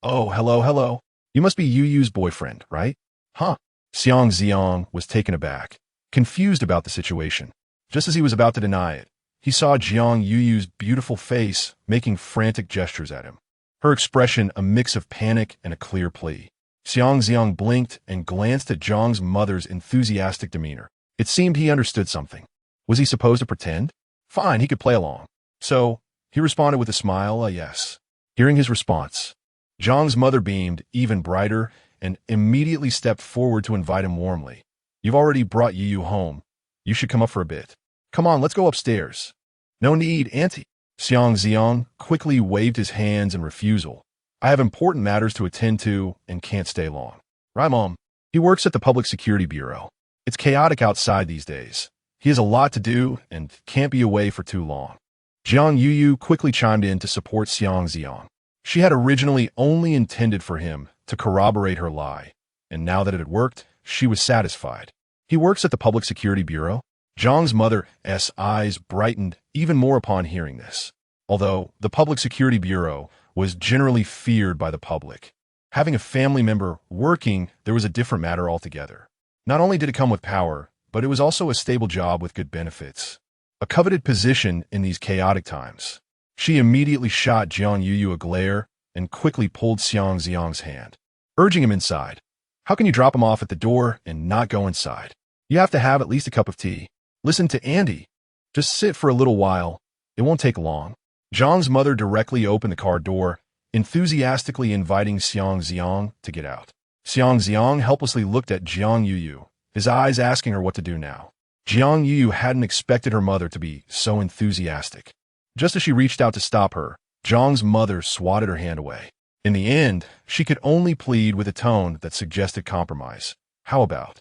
"Oh, hello. You must be Yu's boyfriend, right?" "Huh?" Xiang Zi'ang was taken aback, confused about the situation. Just as he was about to deny it, he saw Jiang Yu's beautiful face making frantic gestures at him. Her expression a mix of panic and a clear plea. Xiang Zi'ang blinked and glanced at Zhang's mother's enthusiastic demeanor. It seemed he understood something. Was he supposed to pretend? Fine, he could play along. So, he responded with a smile, yes. Hearing his response, Zhang's mother beamed even brighter and immediately stepped forward to invite him warmly. "You've already brought Yu home. You should come up for a bit. Come on, let's go upstairs." "No need, Auntie." Xiang Zi'ang quickly waved his hands in refusal. "I have important matters to attend to and can't stay long." "Right, Mom." He works at the Public Security Bureau. It's chaotic outside these days. He has a lot to do and can't be away for too long. Jiang Yu quickly chimed in to support Xiang Zi'ang. She had originally only intended for him to corroborate her lie, and now that it had worked, she was satisfied. He works at the Public Security Bureau. Zhang's mother's eyes brightened even more upon hearing this. Although the Public Security Bureau was generally feared by the public, having a family member working there was a different matter altogether. Not only did it come with power, but it was also a stable job with good benefits. A coveted position in these chaotic times. She immediately shot Jiang Yu a glare and quickly pulled Xiang Zi'ang's hand, urging him inside. "How can you drop him off at the door and not go inside? You have to have at least a cup of tea. Listen to Andy. Just sit for a little while. It won't take long." Zhang's mother directly opened the car door, enthusiastically inviting Xiang Zi'ang to get out. Xiang Zi'ang helplessly looked at Jiang Yu, his eyes asking her what to do now. Jiang Yu hadn't expected her mother to be so enthusiastic. Just as she reached out to stop her, Zhang's mother swatted her hand away. In the end, she could only plead with a tone that suggested compromise. "How about?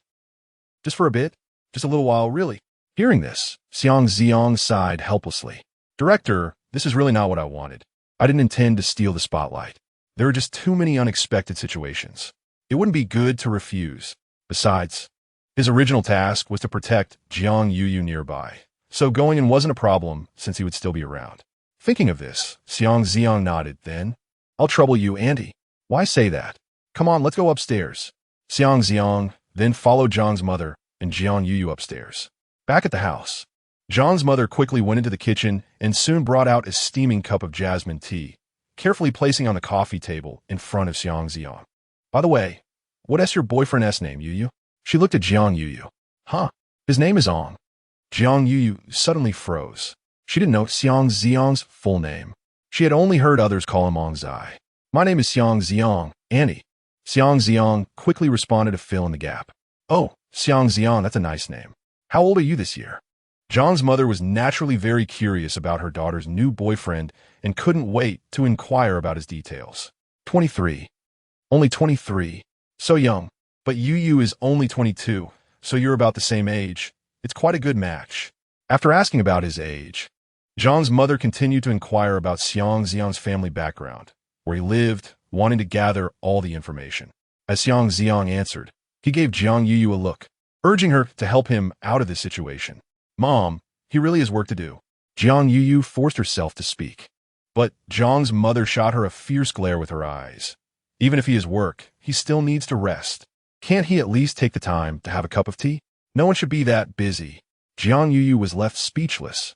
Just for a bit? Just a little while, really?" Hearing this, Xiang Zi'ang sighed helplessly. "Director, this is really not what I wanted. I didn't intend to steal the spotlight. There are just too many unexpected situations. It wouldn't be good to refuse. Besides, His original task was to protect Jiang Yuyu nearby, so going in wasn't a problem since he would still be around. Thinking of this, Xiang Zi'ang nodded. Then, I'll trouble you, Auntie. Why say that? Come on, let's go upstairs. Xiang Zi'ang then followed Zhang's mother and Jiang Yuyu upstairs. Back at the house, Zhang's mother quickly went into the kitchen and soon brought out a steaming cup of jasmine tea, carefully placing on the coffee table in front of Xiang Zi'ang. By the way, what's your boyfriend's name, Yuyu? She looked at Jiang Yuyu. Huh, his name is Ong. Jiang Yuyu suddenly froze. She didn't know Xiang Zi'ang's full name. She had only heard others call him Ong Zai. My name is Xiang Zi'ang, Annie. Xiang Zi'ang quickly responded to fill in the gap. Oh, Xiang Zi'ang, that's a nice name. How old are you this year? Zhang's mother was naturally very curious about her daughter's new boyfriend and couldn't wait to inquire about his details. 23. Only 23. So young. But Yuyu is only 22, so you're about the same age. It's quite a good match. After asking about his age, Zhang's mother continued to inquire about Xiang Zi'ang's family background, where he lived, wanting to gather all the information. As Xiang Zi'ang answered, he gave Jiang Yuyu a look, urging her to help him out of this situation. Mom, he really has work to do. Jiang Yuyu forced herself to speak. But Zhang's mother shot her a fierce glare with her eyes. Even if he has work, he still needs to rest. Can't he at least take the time to have a cup of tea? No one should be that busy. Jiang Yuyu was left speechless,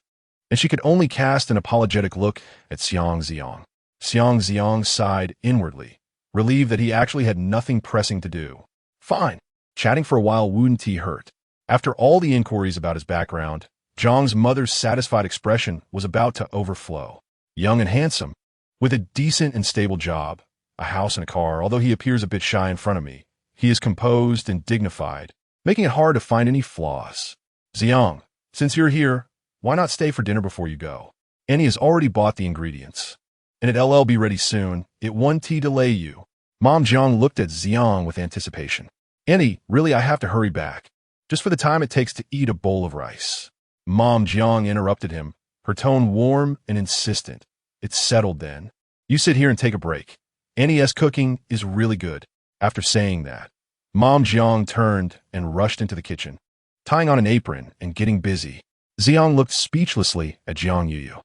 and she could only cast an apologetic look at Xiang Zi'ang. Xiang Zi'ang sighed inwardly, relieved that he actually had nothing pressing to do. Fine. Chatting for a while wouldn't hurt. After all the inquiries about his background, Zhang's mother's satisfied expression was about to overflow. Young and handsome, with a decent and stable job, a house and a car, although he appears a bit shy in front of me. He is composed and dignified, making it hard to find any flaws. Zi'ang, since you're here, why not stay for dinner before you go? Annie has already bought the ingredients, and it'll be ready soon. It won't delay you. Mom Jiang looked at Zi'ang with anticipation. Annie, really, I have to hurry back, just for the time it takes to eat a bowl of rice. Mom Jiang interrupted him, her tone warm and insistent. It's settled then. You sit here and take a break. Annie's cooking is really good. After saying that, Mom Jiang turned and rushed into the kitchen, tying on an apron and getting busy. Zi'ang looked speechlessly at Jiang Yuyu.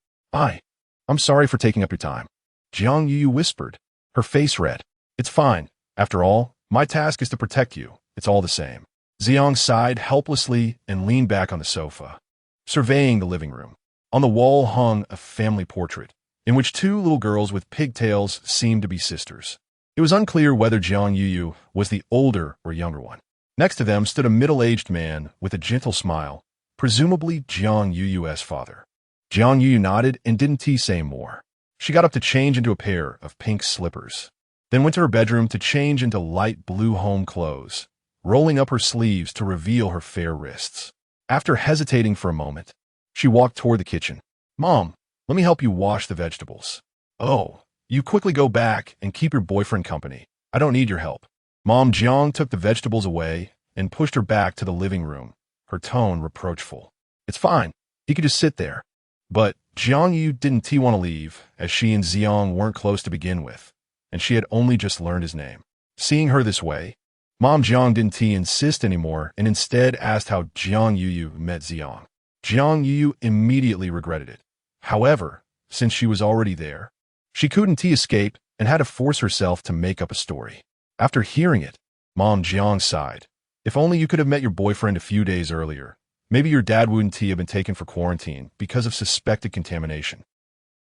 I'm sorry for taking up your time. Jiang Yuyu whispered, her face red. It's fine. After all, my task is to protect you. It's all the same. Zi'ang sighed helplessly and leaned back on the sofa, surveying the living room. On the wall hung a family portrait, in which two little girls with pigtails seemed to be sisters. It was unclear whether Jiang Yuyu was the older or younger one. Next to them stood a middle-aged man with a gentle smile, presumably Jiang Yuyu's father. Jiang Yuyu nodded and didn't say more. She got up to change into a pair of pink slippers, then went to her bedroom to change into light blue home clothes, rolling up her sleeves to reveal her fair wrists. After hesitating for a moment, she walked toward the kitchen. Mom, let me help you wash the vegetables. Oh. You quickly go back and keep your boyfriend company. I don't need your help. Mom Jiang took the vegetables away and pushed her back to the living room, her tone reproachful. It's fine. He could just sit there. But Jiang Yu didn't want to leave, as she and Zi'ang weren't close to begin with, and she had only just learned his name. Seeing her this way, Mom Jiang didn't insist anymore and instead asked how Jiang Yuyu met Zi'ang. Jiang Yuyu immediately regretted it. However, since she was already there, she couldn't escape and had to force herself to make up a story. After hearing it, Mom Jiang sighed. If only you could have met your boyfriend a few days earlier. Maybe your dad wouldn't have been taken for quarantine because of suspected contamination.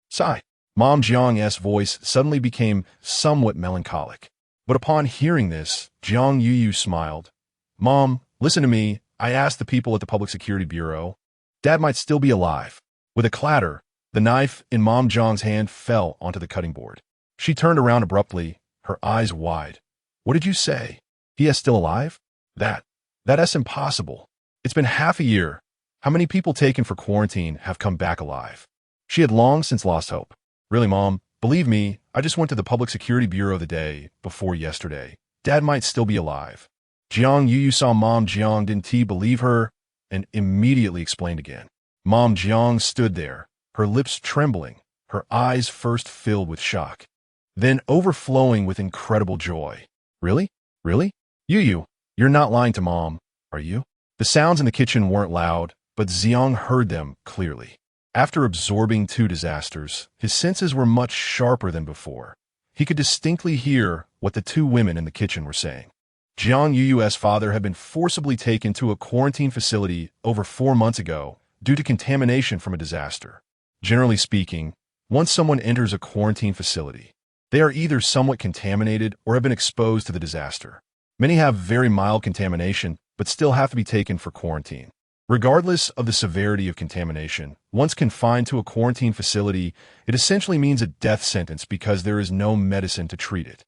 Sigh. Mom Jiang's voice suddenly became somewhat melancholic. But upon hearing this, Jiang Yuyu smiled. Mom, listen to me. I asked the people at the Public Security Bureau. Dad might still be alive. With a clatter, the knife in Mom Jiang's hand fell onto the cutting board. She turned around abruptly, her eyes wide. What did you say? He is still alive? That's impossible. It's been half a year. How many people taken for quarantine have come back alive? She had long since lost hope. Really, Mom, believe me, I just went to the Public Security Bureau the day before yesterday. Dad might still be alive. Jiang Yuyu saw Mom Jiang didn't believe her and immediately explained again. Mom Jiang stood there, her lips trembling, her eyes first filled with shock, then overflowing with incredible joy. Really? Really? Yuyu, you're not lying to Mom. Are you? The sounds in the kitchen weren't loud, but Xiang heard them clearly. After absorbing 2 disasters, his senses were much sharper than before. He could distinctly hear what the 2 women in the kitchen were saying. Jiang Yuyu's father had been forcibly taken to a quarantine facility over 4 months ago due to contamination from a disaster. Generally speaking, once someone enters a quarantine facility, they are either somewhat contaminated or have been exposed to the disaster. Many have very mild contamination, but still have to be taken for quarantine. Regardless of the severity of contamination, once confined to a quarantine facility, it essentially means a death sentence because there is no medicine to treat it.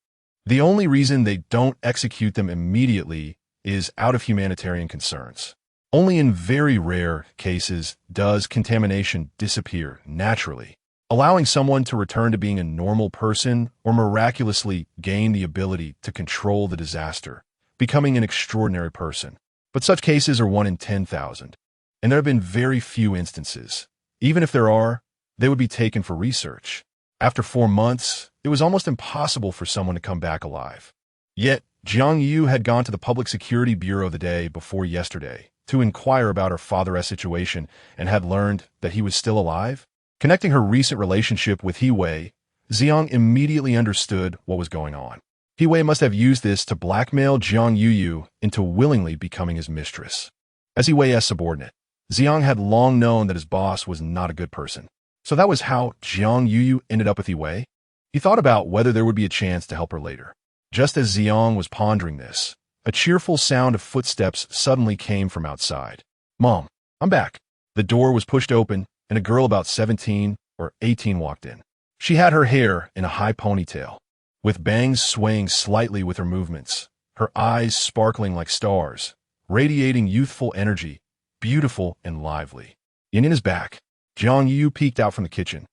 The only reason they don't execute them immediately is out of humanitarian concerns. Only in very rare cases does contamination disappear naturally, allowing someone to return to being a normal person or miraculously gain the ability to control the disaster, becoming an extraordinary person. But such cases are 1 in 10,000, and there have been very few instances. Even if there are, they would be taken for research. After 4 months, it was almost impossible for someone to come back alive. Yet, Jiang Yu had gone to the Public Security Bureau the day before yesterday to inquire about her father's situation and had learned that he was still alive. Connecting her recent relationship with He Wei, Xiang immediately understood what was going on. He Wei must have used this to blackmail Jiang Yu into willingly becoming his mistress. As He Wei's subordinate, Xiang had long known that his boss was not a good person. So that was how Jiang Yu ended up with He Wei? He thought about whether there would be a chance to help her later. Just as Xiang was pondering this, a cheerful sound of footsteps suddenly came from outside. "Mom, I'm back." The door was pushed open, and a girl about 17 or 18 walked in. She had her hair in a high ponytail, with bangs swaying slightly with her movements, her eyes sparkling like stars, radiating youthful energy, beautiful and lively. Yin is back. Jiang Yu peeked out from the kitchen,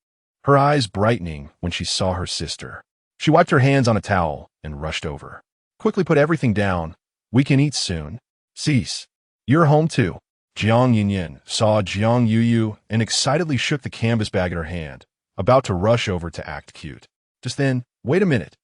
her eyes brightening when she saw her sister. She wiped her hands on a towel and rushed over. "Quickly put everything down. We can eat soon." "Cease. You're home too." Jiang Yin saw Jiang Yu and excitedly shook the canvas bag in her hand, about to rush over to act cute. Just then, "Wait a minute."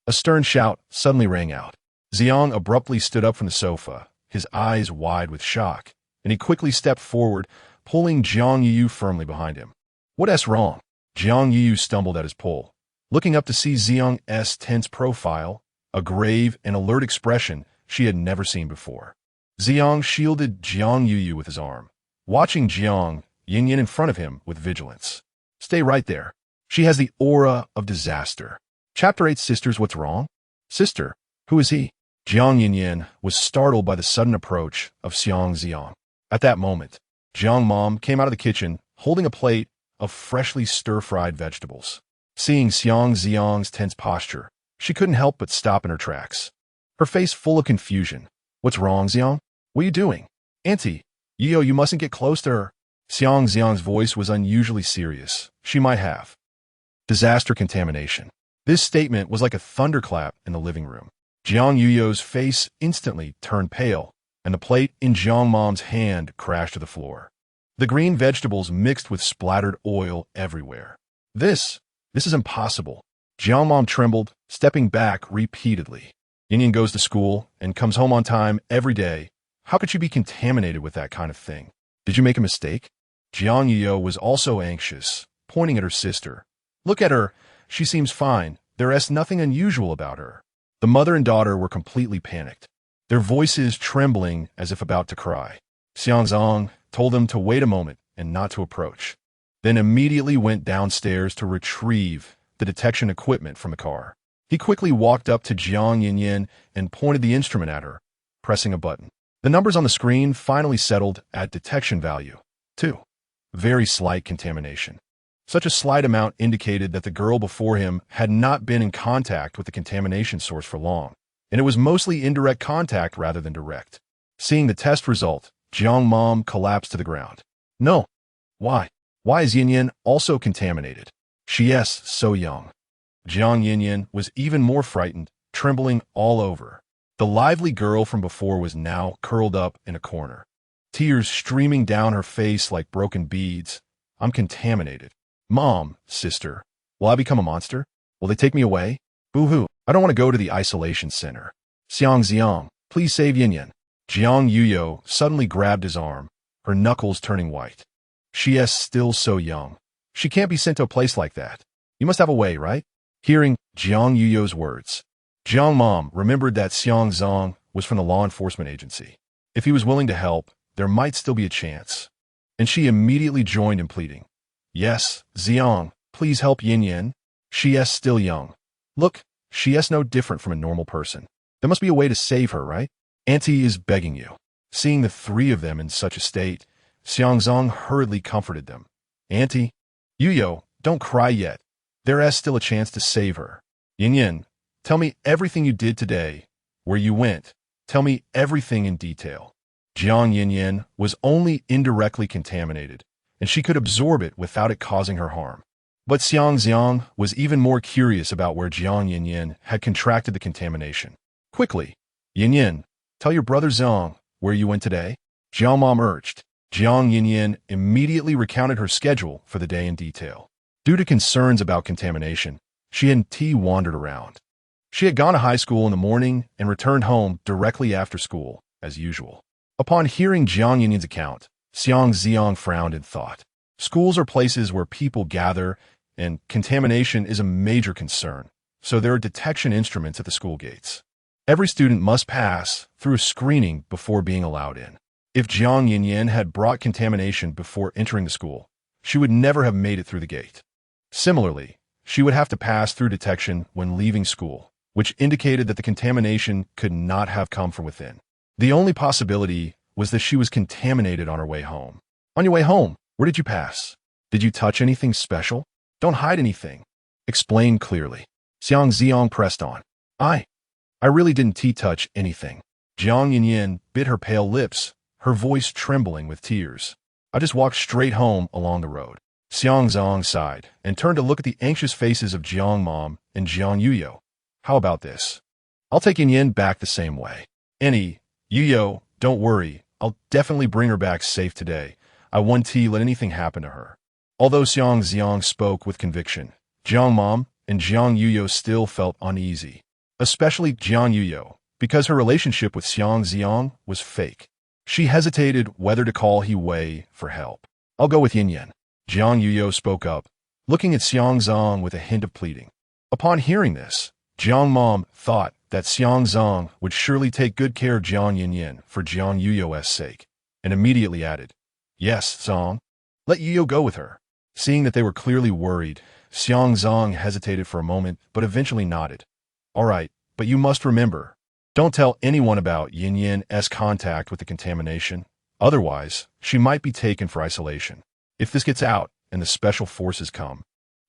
A stern shout suddenly rang out. Xiang abruptly stood up from the sofa, his eyes wide with shock, and he quickly stepped forward, pulling Jiang Yu firmly behind him. "What's wrong?" Jiang Yu stumbled at his pull, looking up to see Xiang's tense profile, a grave and alert expression she had never seen before. Xiang shielded Jiang Yu with his arm, watching Jiang Yin in front of him with vigilance. "Stay right there. She has the aura of disaster." Chapter 8 Sisters, what's wrong? Sister, who is he? Jiang Yin was startled by the sudden approach of Xiang Zi'ang. At that moment, Jiang Mom came out of the kitchen holding a plate of freshly stir-fried vegetables. Seeing Xiang Zi'ang's tense posture, she couldn't help but stop in her tracks, her face full of confusion. "What's wrong, Xiang? What are you doing?" "Auntie, you mustn't get close to her." Xiang Zi'ang's voice was unusually serious. She might have disaster contamination. This statement was like a thunderclap in the living room. Jiang Yu's face instantly turned pale, and the plate in Jiang Mom's hand crashed to the floor. The green vegetables mixed with splattered oil everywhere. This is impossible." Jiang Mom trembled, stepping back repeatedly. "Yin goes to school and comes home on time every day. How could she be contaminated with that kind of thing? Did you make a mistake?" Jiang Yu was also anxious, pointing at her sister. "Look at her. She seems fine. There is nothing unusual about her." The mother and daughter were completely panicked, their voices trembling as if about to cry. Xiang Zi'ang told them to wait a moment and not to approach, then immediately went downstairs to retrieve the detection equipment from the car. He quickly walked up to Jiang Yin and pointed the instrument at her, pressing a button. The numbers on the screen finally settled at detection value 2. Very slight contamination. Such a slight amount indicated that the girl before him had not been in contact with the contamination source for long, and it was mostly indirect contact rather than direct. Seeing the test result, Jiang Mom collapsed to the ground. "No. Why? Why is Yin also contaminated? She is so young." Jiang Yin was even more frightened, trembling all over. The lively girl from before was now curled up in a corner, tears streaming down her face like broken beads. "I'm contaminated. Mom, sister, will I become a monster? Will they take me away? Boo-hoo, I don't want to go to the isolation center. Xiang Zi'ang, please save Yin." Jiang Yuyo suddenly grabbed his arm, her knuckles turning white. She is still so young. She can't be sent to a place like that. You must have a way, right? Hearing Jiang Yuyo's words, Jiang Mom remembered that Xiang Zi'ang was from the law enforcement agency. If he was willing to help, there might still be a chance. And she immediately joined in pleading. Yes, Zi'ang, please help Yin Yin. She is still young. Look, she is no different from a normal person. There must be a way to save her, right? Auntie is begging you. Seeing the three of them in such a state, Xiang Zi'ang hurriedly comforted them. Auntie, Yuyo, don't cry yet. There is still a chance to save her. Yin Yin, tell me everything you did today, where you went. Tell me everything in detail. Jiang Yin Yin was only indirectly contaminated, and she could absorb it without it causing her harm. But Xiang Zi'ang was even more curious about where Jiang Yin Yin had contracted the contamination. Quickly, Yin Yin, tell your brother Zi'ang where you went today. Jiang Mom urged. Jiang Yin Yin immediately recounted her schedule for the day in detail. Due to concerns about contamination, she and T wandered around. She had gone to high school in the morning and returned home directly after school, as usual. Upon hearing Jiang Yin Yin's account, Xiang Zi'ang frowned and thought. Schools are places where people gather, and contamination is a major concern, so there are detection instruments at the school gates. Every student must pass through a screening before being allowed in. If Jiang Yin Yin had brought contamination before entering the school, she would never have made it through the gate. Similarly, she would have to pass through detection when leaving school, which indicated that the contamination could not have come from within. The only possibility was that she was contaminated on her way home. On your way home, where did you pass? Did you touch anything special? Don't hide anything. Explain clearly. Xiang Zi'ang pressed on. I really didn't touch anything. Jiang Yin Yin bit her pale lips, her voice trembling with tears. I just walked straight home along the road. Xiang Zi'ang sighed and turned to look at the anxious faces of Jiang Mom and Jiang Yuyo. How about this? I'll take Yin Yin back the same way. Yuyo, don't worry. I'll definitely bring her back safe today. I won't let anything happen to her. Although Xiang Zi'ang spoke with conviction, Jiang Mom and Jiang Yuyo still felt uneasy. Especially Jiang Yuyo, because her relationship with Xiang Zi'ang was fake. She hesitated whether to call He Wei for help. I'll go with Yin Yin. Jiang Yuyo spoke up, looking at Xiang Zi'ang with a hint of pleading. Upon hearing this, Jiang Mom thought that Xiang Zi'ang would surely take good care of Jiang Yin Yin for Jiang Yuyo's sake, and immediately added, Yes, Zi'ang. Let Yuyo go with her. Seeing that they were clearly worried, Xiang Zi'ang hesitated for a moment but eventually nodded. All right, but you must remember, don't tell anyone about Yin Yin's contact with the contamination. Otherwise, she might be taken for isolation. If this gets out and the special forces come,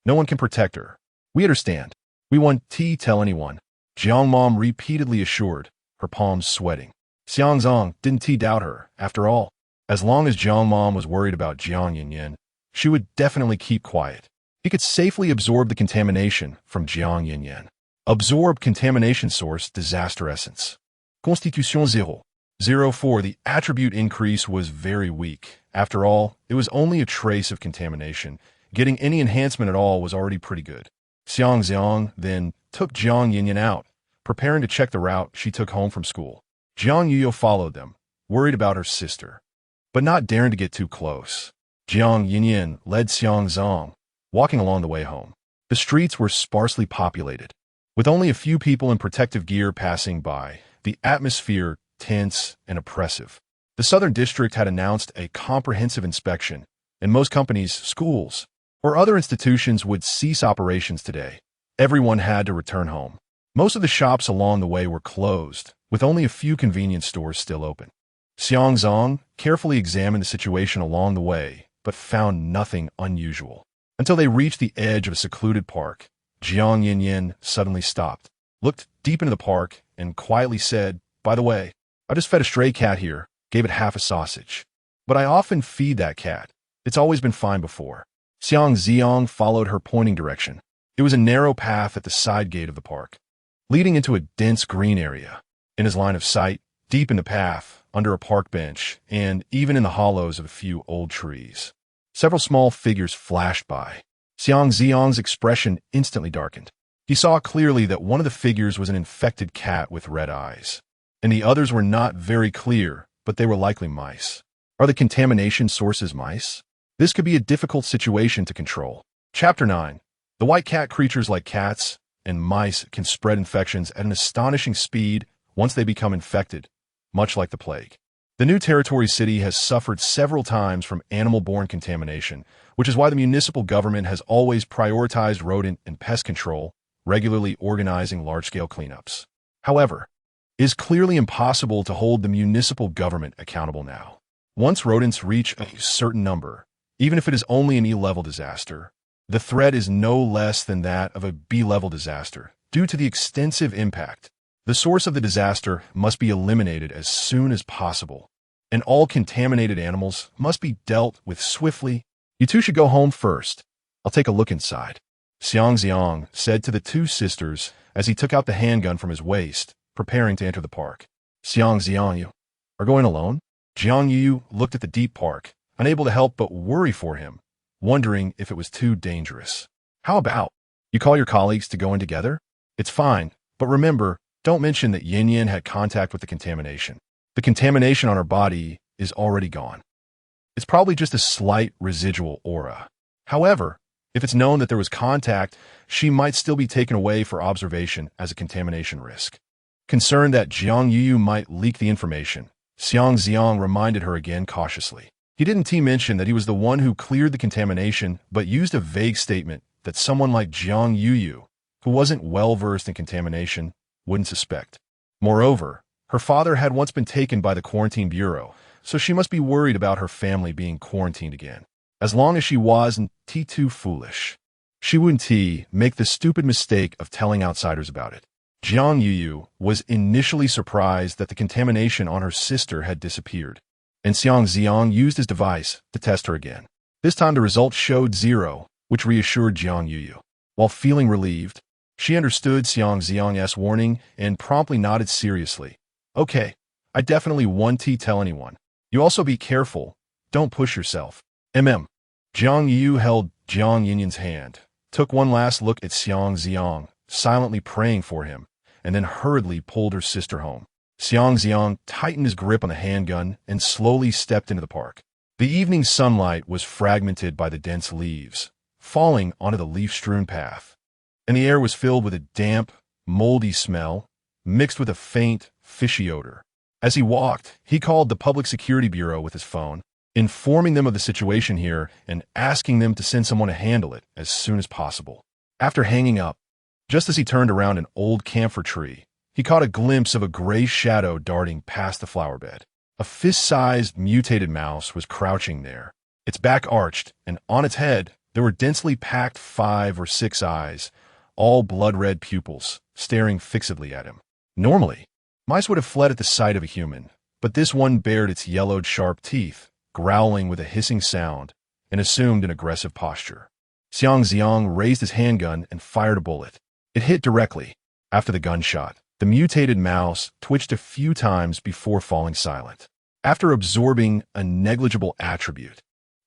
no one can protect her. We understand. We won't tell anyone. Jiang Mom repeatedly assured, her palms sweating. Xiang Zi'ang didn't doubt her. After all, as long as Jiang Mom was worried about Jiang Yin Yin, she would definitely keep quiet. He could safely absorb the contamination from Jiang Yin Yin. Absorb contamination source disaster essence. Constitution 0.04. The attribute increase was very weak. After all, it was only a trace of contamination. Getting any enhancement at all was already pretty good. Xiang Zi'ang then took Jiang Yin Yin out, preparing to check the route she took home from school. Jiang Yuyo followed them, worried about her sister, but not daring to get too close. Jiang Yin Yin led Xiang Zi'ang, walking along the way home. The streets were sparsely populated, with only a few people in protective gear passing by, the atmosphere tense and oppressive. The Southern District had announced a comprehensive inspection, and most companies, schools, or other institutions would cease operations today. Everyone had to return home. Most of the shops along the way were closed, with only a few convenience stores still open. Xiang Zi'ang carefully examined the situation along the way, but found nothing unusual. Until they reached the edge of a secluded park, Jiang Yin Yin suddenly stopped, looked deep into the park, and quietly said, By the way, I just fed a stray cat here, gave it half a sausage. But I often feed that cat. It's always been fine before. Xiang Zi'ang followed her pointing direction. It was a narrow path at the side gate of the park, leading into a dense green area. In his line of sight, deep in the path, under a park bench, and even in the hollows of a few old trees, several small figures flashed by. Xiang Zi'ang's expression instantly darkened. He saw clearly that one of the figures was an infected cat with red eyes. and the others were not very clear, but they were likely mice. Are the contamination sources mice? This could be a difficult situation to control. Chapter 9. The white cat creatures like cats and mice can spread infections at an astonishing speed once they become infected, much like the plague. The new territory city has suffered several times from animal-borne contamination, which is why the municipal government has always prioritized rodent and pest control, regularly organizing large-scale cleanups. However, it is clearly impossible to hold the municipal government accountable now. Once rodents reach a certain number, even if it is only an E-level disaster, the threat is no less than that of a B-level disaster due to the extensive impact. The source of the disaster must be eliminated as soon as possible, and all contaminated animals must be dealt with swiftly. You two should go home first. I'll take a look inside, Xiang Zi'ang said to the two sisters as he took out the handgun from his waist, preparing to enter the park. Xiang Zi'ang, you are going alone? Jiang Yu looked at the deep park, unable to help but worry for him, wondering if it was too dangerous. How about you call your colleagues to go in together? It's fine, but remember, don't mention that Yin Yin had contact with the contamination. The contamination on her body is already gone. It's probably just a slight residual aura. However, if it's known that there was contact, she might still be taken away for observation as a contamination risk. Concerned that Jiang Yu might leak the information, Xiang Zi'ang reminded her again cautiously. He didn't mention that he was the one who cleared the contamination, but used a vague statement that someone like Jiang Yu, who wasn't well-versed in contamination, wouldn't suspect. Moreover, her father had once been taken by the quarantine bureau, so she must be worried about her family being quarantined again. As long as she wasn't too foolish, she wouldn't make the stupid mistake of telling outsiders about it. Jiang Yu was initially surprised that the contamination on her sister had disappeared, and Xiang Zi'ang used his device to test her again. This time the result showed 0, which reassured Jiang Yu. While feeling relieved, she understood Xiang Zi'ang's warning and promptly nodded seriously. Okay, I definitely won't tell anyone. You also be careful. Don't push yourself. Jiang Yu held Jiang Yinyan's hand, took one last look at Xiang Zi'ang, silently praying for him, and then hurriedly pulled her sister home. Xiang Zi'ang tightened his grip on the handgun and slowly stepped into the park. The evening sunlight was fragmented by the dense leaves, falling onto the leaf-strewn path, and the air was filled with a damp, moldy smell, mixed with a faint, fishy odor. As he walked, he called the Public Security Bureau with his phone, informing them of the situation here and asking them to send someone to handle it as soon as possible. After hanging up, just as he turned around an old camphor tree, he caught a glimpse of a gray shadow darting past the flower bed. A fist-sized, mutated mouse was crouching there, its back arched, and on its head there were densely packed 5 or 6 eyes, all blood-red pupils, staring fixedly at him. Normally, mice would have fled at the sight of a human, but this one bared its yellowed, sharp teeth, growling with a hissing sound, and assumed an aggressive posture. Xiang Zi'ang raised his handgun and fired a bullet. It hit directly. After the gunshot, the mutated mouse twitched a few times before falling silent. After absorbing a negligible attribute,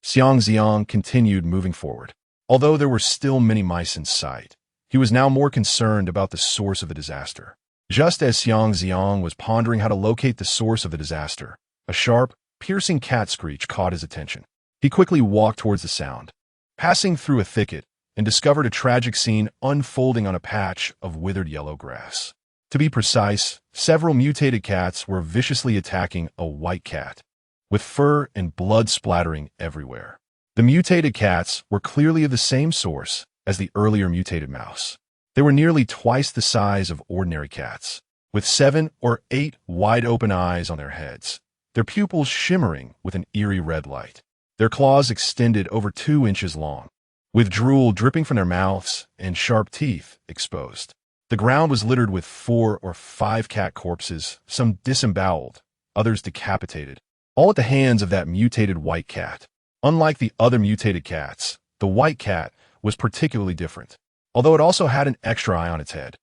Xiang Zi'ang continued moving forward. Although there were still many mice in sight, he was now more concerned about the source of the disaster. Just as Xiang Zi'ang was pondering how to locate the source of the disaster, a sharp, piercing cat screech caught his attention. He quickly walked towards the sound, passing through a thicket, and discovered a tragic scene unfolding on a patch of withered yellow grass. To be precise, several mutated cats were viciously attacking a white cat, with fur and blood splattering everywhere. The mutated cats were clearly of the same source as the earlier mutated mouse. They were nearly twice the size of ordinary cats, with 7 or 8 wide-open eyes on their heads, their pupils shimmering with an eerie red light. Their claws extended over 2 inches long, with drool dripping from their mouths and sharp teeth exposed. The ground was littered with 4 or 5 cat corpses, some disemboweled, others decapitated, all at the hands of that mutated white cat. Unlike the other mutated cats, the white cat was particularly different, although it also had an extra eye on its head.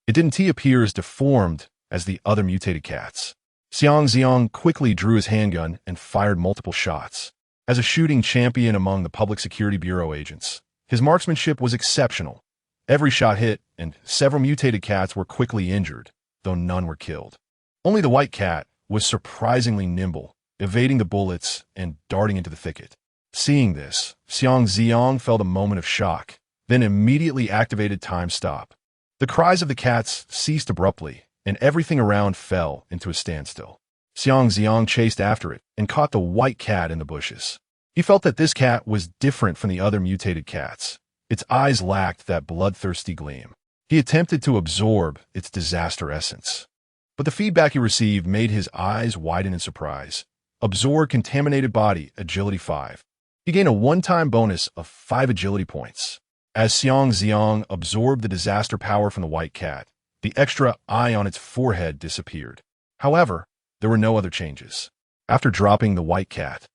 It didn't appear as deformed as the other mutated cats. Xiang Zi'ang quickly drew his handgun and fired multiple shots. As a shooting champion among the Public Security Bureau agents, his marksmanship was exceptional. Every shot hit, and several mutated cats were quickly injured, though none were killed. Only the white cat was surprisingly nimble, evading the bullets and darting into the thicket. Seeing this, Xiang Zi'ang felt a moment of shock, then immediately activated Time Stop. The cries of the cats ceased abruptly, and everything around fell into a standstill. Xiang Zi'ang chased after it and caught the white cat in the bushes. He felt that this cat was different from the other mutated cats. Its eyes lacked that bloodthirsty gleam. He attempted to absorb its disaster essence. But the feedback he received made his eyes widen in surprise. Absorb contaminated body, agility 5. He gained a one-time bonus of 5 agility points. As Xiang Zi'ang absorbed the disaster power from the white cat, the extra eye on its forehead disappeared. However, there were no other changes. After dropping the white cat,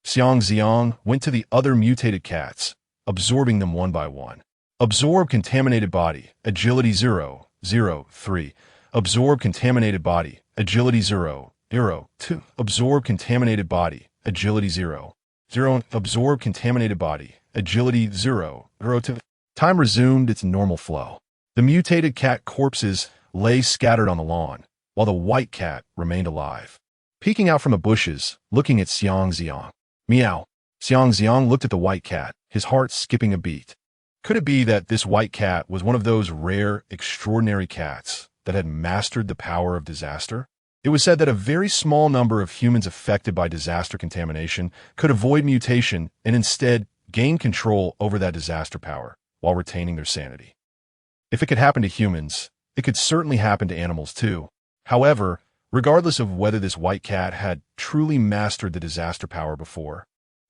Xiang Zi'ang went to the other mutated cats, absorbing them one by one. Absorb contaminated body, agility 0, 0, 3. Absorb contaminated body, agility 0, 0, 2. Absorb contaminated body, agility 0, 0. Absorb contaminated body, agility 0, 0, 2. Time resumed its normal flow. The mutated cat corpses lay scattered on the lawn, while the white cat remained alive. Peeking out from the bushes, looking at Xiang Zi'ang. Meow. Xiang Zi'ang looked at the white cat, his heart skipping a beat. Could it be that this white cat was one of those rare, extraordinary cats that had mastered the power of disaster? It was said that a very small number of humans affected by disaster contamination could avoid mutation and instead gain control over that disaster power while retaining their sanity. If it could happen to humans, it could certainly happen to animals too. However, regardless of whether this white cat had truly mastered the disaster power before,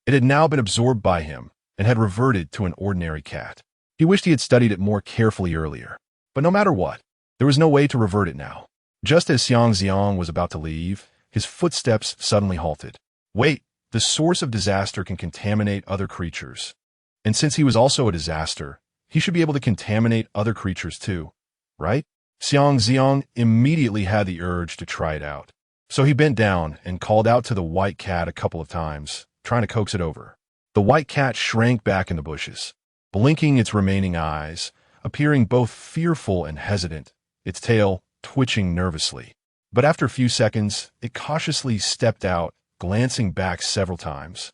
it had now been absorbed by him and had reverted to an ordinary cat. He wished he had studied it more carefully earlier. But no matter what, there was no way to revert it now. Just as Xiang Zi'ang was about to leave, his footsteps suddenly halted. Wait, the source of disaster can contaminate other creatures. And since he was also a disaster, he should be able to contaminate other creatures too, right? Xiang Zi'ang immediately had the urge to try it out. So he bent down and called out to the white cat a couple of times, trying to coax it over. The white cat shrank back in the bushes, blinking its remaining eyes, appearing both fearful and hesitant, its tail twitching nervously. But after a few seconds, it cautiously stepped out, glancing back several times,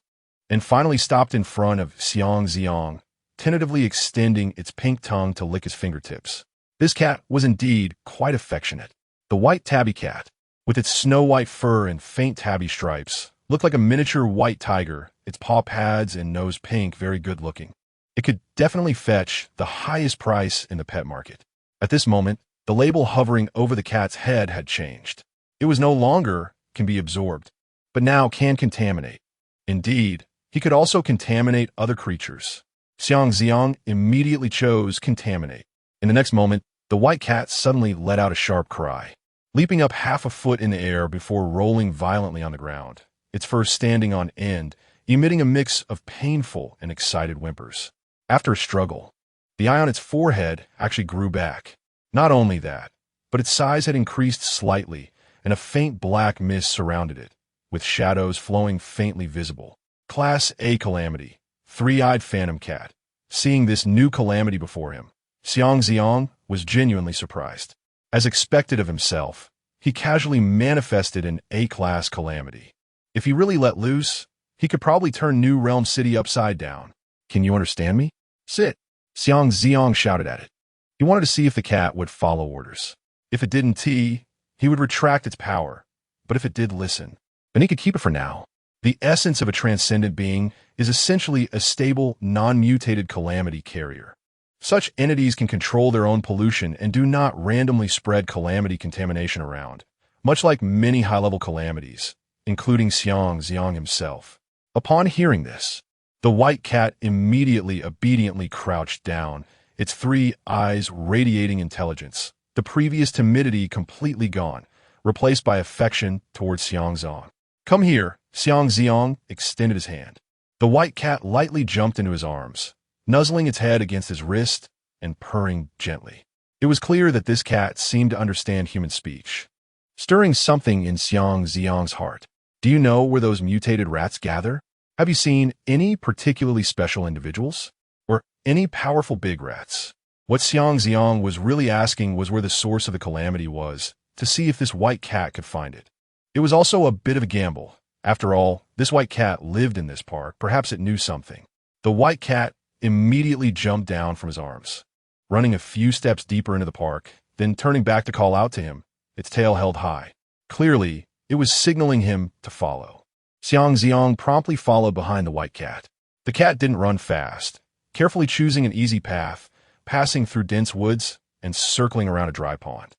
and finally stopped in front of Xiang Zi'ang, tentatively extending its pink tongue to lick his fingertips. This cat was indeed quite affectionate. The white tabby cat, with its snow-white fur and faint tabby stripes, looked like a miniature white tiger, its paw pads and nose pink, very good-looking. It could definitely fetch the highest price in the pet market. At this moment, the label hovering over the cat's head had changed. It was no longer can be absorbed, but now can contaminate. Indeed, he could also contaminate other creatures. Xiang Zi'ang immediately chose contaminate. In the next moment, the white cat suddenly let out a sharp cry, leaping up half a foot in the air before rolling violently on the ground, its fur standing on end, emitting a mix of painful and excited whimpers. After a struggle, the eye on its forehead actually grew back. Not only that, but its size had increased slightly, and a faint black mist surrounded it, with shadows flowing faintly visible. Class A Calamity, Three-Eyed Phantom Cat. Seeing this new calamity before him, Xiang Zi'ang was genuinely surprised. As expected of himself, he casually manifested an A-class calamity. If he really let loose, he could probably turn New Realm City upside down. Can you understand me? Sit. Xiang Zi'ang shouted at it. He wanted to see if the cat would follow orders. If it didn't he would retract its power. But if it did listen, then he could keep it for now. The essence of a transcendent being is essentially a stable, non-mutated calamity carrier. Such entities can control their own pollution and do not randomly spread calamity contamination around, much like many high-level calamities, including Xiang Zi'ang himself. Upon hearing this, the white cat immediately obediently crouched down, its 3 eyes radiating intelligence, the previous timidity completely gone, replaced by affection towards Xiang Zi'ang. Come here, Xiang Zi'ang extended his hand. The white cat lightly jumped into his arms, nuzzling its head against his wrist and purring gently. It was clear that this cat seemed to understand human speech, stirring something in Xiang Zi'ang's heart. Do you know where those mutated rats gather? Have you seen any particularly special individuals? Or any powerful big rats? What Xiang Zi'ang was really asking was where the source of the calamity was, to see if this white cat could find it. It was also a bit of a gamble. After all, this white cat lived in this park. Perhaps it knew something. The white cat immediately jumped down from his arms, running a few steps deeper into the park, then turning back to call out to him, its tail held high. Clearly, it was signaling him to follow. Xiang Zi'ang promptly followed behind the white cat. The cat didn't run fast, carefully choosing an easy path, passing through dense woods and circling around a dry pond.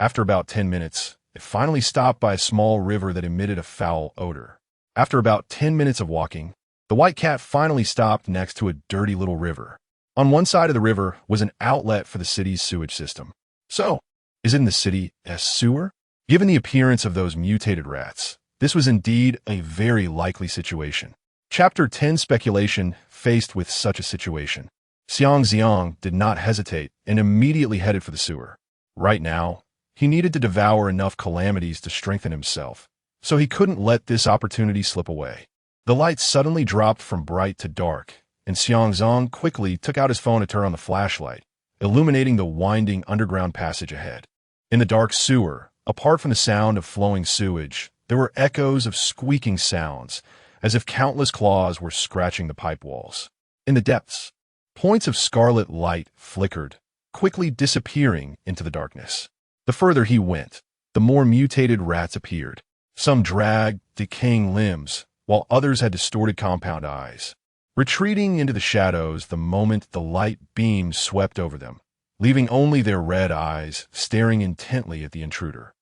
After about 10 minutes, it finally stopped by a small river that emitted a foul odor. After about 10 minutes of walking, the white cat finally stopped next to a dirty little river. On one side of the river was an outlet for the city's sewage system. So, is it in the city's sewer? Given the appearance of those mutated rats, this was indeed a very likely situation. Chapter 10 Speculation. Faced with such a situation, Xiang Zi'ang did not hesitate and immediately headed for the sewer. Right now, he needed to devour enough calamities to strengthen himself, so he couldn't let this opportunity slip away. The light suddenly dropped from bright to dark, and Xiang Zi'ang quickly took out his phone to turn on the flashlight, illuminating the winding underground passage ahead. In the dark sewer, apart from the sound of flowing sewage, there were echoes of squeaking sounds, as if countless claws were scratching the pipe walls. In the depths, points of scarlet light flickered, quickly disappearing into the darkness. The further he went, the more mutated rats appeared. Some dragged, decaying limbs, while others had distorted compound eyes, retreating into the shadows the moment the light beam swept over them, leaving only their red eyes staring intently at the intruder.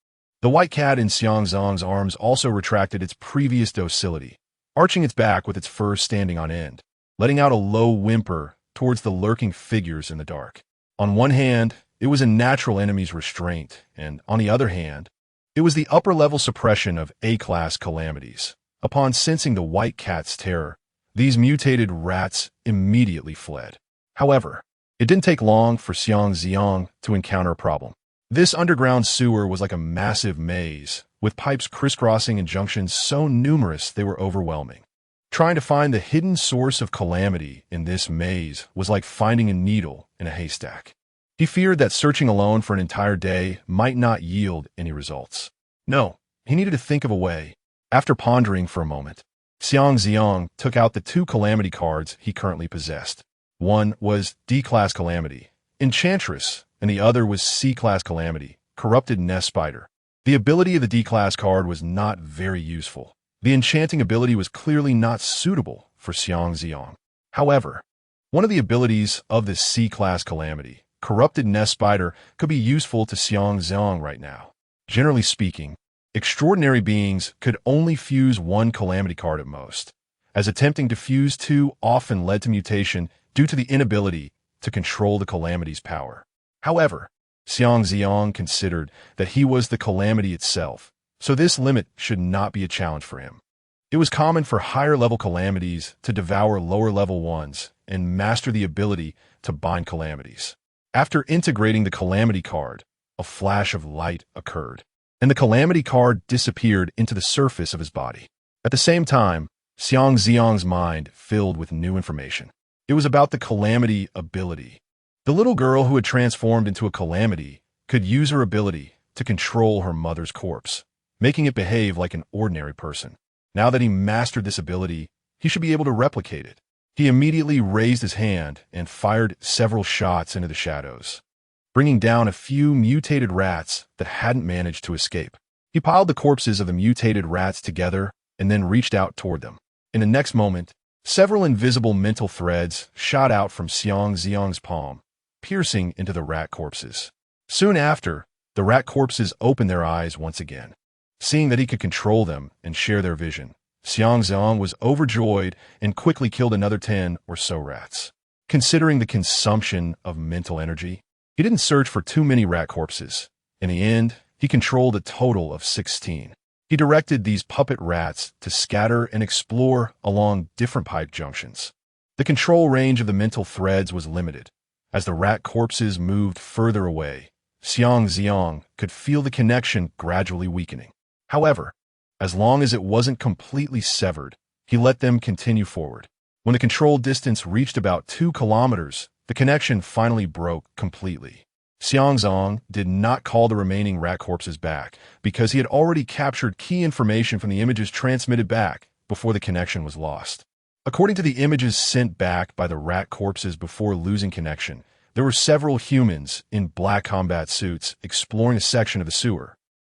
The white cat in Xiang Zi'ang's arms also retracted its previous docility, arching its back with its fur standing on end, letting out a low whimper towards the lurking figures in the dark. On one hand, it was a natural enemy's restraint, and on the other hand, it was the upper-level suppression of A-class calamities. Upon sensing the white cat's terror, these mutated rats immediately fled. However, it didn't take long for Xiang Zi'ang to encounter a problem. This underground sewer was like a massive maze, with pipes crisscrossing and junctions so numerous they were overwhelming. Trying to find the hidden source of calamity in this maze was like finding a needle in a haystack. He feared that searching alone for an entire day might not yield any results. No, he needed to think of a way. After pondering for a moment, Xiang Zi'ang took out the 2 calamity cards he currently possessed. One was D-class calamity, Enchantress, and the other was C-class calamity, corrupted nest spider. The ability of the D-class card was not very useful. The enchanting ability was clearly not suitable for Xiang Zi'ang. However, one of the abilities of this C-class calamity, corrupted nest spider, could be useful to Xiang Zi'ang right now. Generally speaking, extraordinary beings could only fuse 1 calamity card at most, as attempting to fuse 2 often led to mutation due to the inability to control the calamity's power. However, Xiang Zi'ang considered that he was the calamity itself, so this limit should not be a challenge for him. It was common for higher-level calamities to devour lower-level ones and master the ability to bind calamities. After integrating the calamity card, a flash of light occurred, and the calamity card disappeared into the surface of his body. At the same time, Xiang Zi'ang's mind filled with new information. It was about the calamity ability. The little girl who had transformed into a calamity could use her ability to control her mother's corpse, making it behave like an ordinary person. Now that he mastered this ability, he should be able to replicate it. He immediately raised his hand and fired several shots into the shadows, bringing down a few mutated rats that hadn't managed to escape. He piled the corpses of the mutated rats together and then reached out toward them. In the next moment, several invisible mental threads shot out from Xiang Zi'ang's palm, piercing into the rat corpses. Soon after, the rat corpses opened their eyes once again. Seeing that he could control them and share their vision, Xiang Zi'ang was overjoyed and quickly killed another 10 or so rats. Considering the consumption of mental energy, he didn't search for too many rat corpses. In the end, he controlled a total of 16. He directed these puppet rats to scatter and explore along different pipe junctions. The control range of the mental threads was limited. As the rat corpses moved further away, Xiang Zi'ang could feel the connection gradually weakening. However, as long as it wasn't completely severed, he let them continue forward. When the control distance reached about 2 kilometers, the connection finally broke completely. Xiang Zi'ang did not call the remaining rat corpses back because he had already captured key information from the images transmitted back before the connection was lost. According to the images sent back by the rat corpses before losing connection, there were several humans in black combat suits exploring a section of the sewer,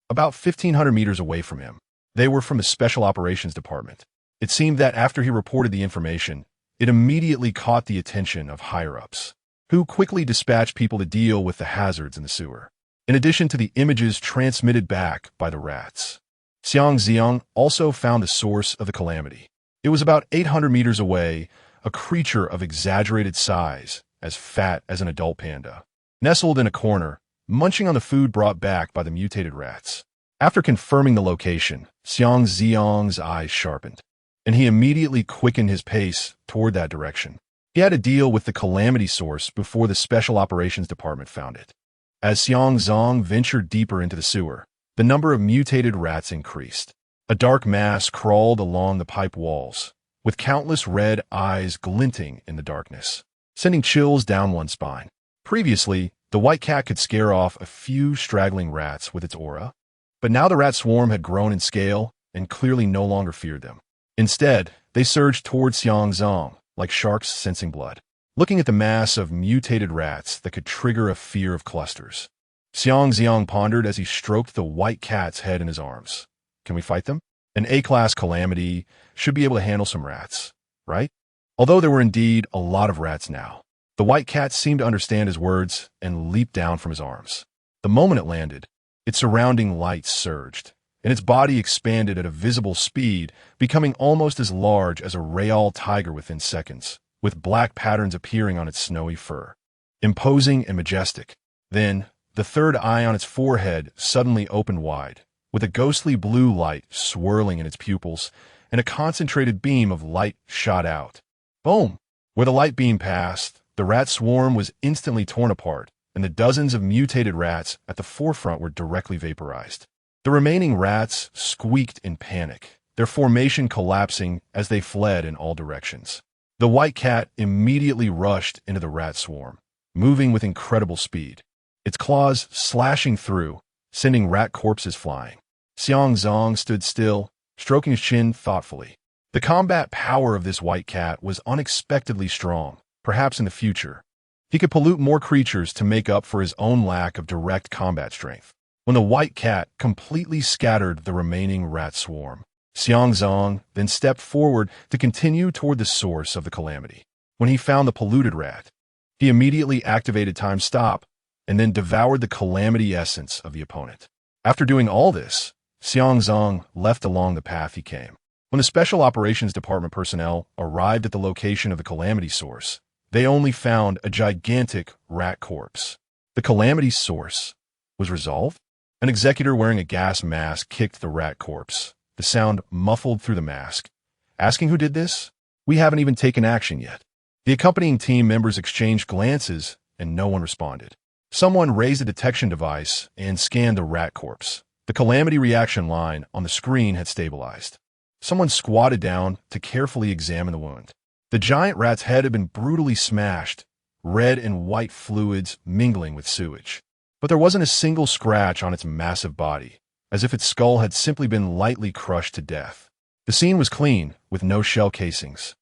about 1,500 meters away from him. They were from the Special Operations Department. It seemed that after he reported the information, it immediately caught the attention of higher-ups, who quickly dispatched people to deal with the hazards in the sewer. In addition to the images transmitted back by the rats, Xiang Zi'ang also found the source of the calamity. It was about 800 meters away, a creature of exaggerated size, as fat as an adult panda, nestled in a corner, munching on the food brought back by the mutated rats. After confirming the location, Xiang Zi'ang's eyes sharpened, and he immediately quickened his pace toward that direction. He had to deal with the calamity source before the Special Operations Department found it. As Xiang Zi'ang ventured deeper into the sewer, the number of mutated rats increased. A dark mass crawled along the pipe walls, with countless red eyes glinting in the darkness, sending chills down one's spine. Previously, the white cat could scare off a few straggling rats with its aura, but now the rat swarm had grown in scale and clearly no longer feared them. Instead, they surged towards Xiang Zi'ang, like sharks sensing blood, looking at the mass of mutated rats that could trigger a fear of clusters. Xiang Zi'ang pondered as he stroked the white cat's head in his arms. Can we fight them? An A-class calamity should be able to handle some rats, right? Although there were indeed a lot of rats now, the white cat seemed to understand his words and leaped down from his arms. The moment it landed, its surrounding light surged, and its body expanded at a visible speed, becoming almost as large as a real tiger within seconds, with black patterns appearing on its snowy fur. Imposing and majestic. Then, the third eye on its forehead suddenly opened wide, with a ghostly blue light swirling in its pupils, and a concentrated beam of light shot out. Boom! Where the light beam passed, the rat swarm was instantly torn apart, and the dozens of mutated rats at the forefront were directly vaporized. The remaining rats squeaked in panic, their formation collapsing as they fled in all directions. The white cat immediately rushed into the rat swarm, moving with incredible speed, its claws slashing through, sending rat corpses flying. Xiang Zi'ang stood still, stroking his chin thoughtfully. The combat power of this white cat was unexpectedly strong. Perhaps in the future, he could pollute more creatures to make up for his own lack of direct combat strength. When the white cat completely scattered the remaining rat swarm, Xiang Zi'ang then stepped forward to continue toward the source of the calamity. When he found the polluted rat, he immediately activated Time Stop and then devoured the calamity essence of the opponent. After doing all this, Xiang Zi'ang left along the path he came. When the Special Operations Department personnel arrived at the location of the calamity source, they only found a gigantic rat corpse. The calamity source was resolved? An executor wearing a gas mask kicked the rat corpse, the sound muffled through the mask. Asking who did this? We haven't even taken action yet. The accompanying team members exchanged glances, and no one responded. Someone raised a detection device and scanned the rat corpse. The calamity reaction line on the screen had stabilized. Someone squatted down to carefully examine the wound. The giant rat's head had been brutally smashed, red and white fluids mingling with sewage. But there wasn't a single scratch on its massive body, as if its skull had simply been lightly crushed to death. The scene was clean, with no shell casings,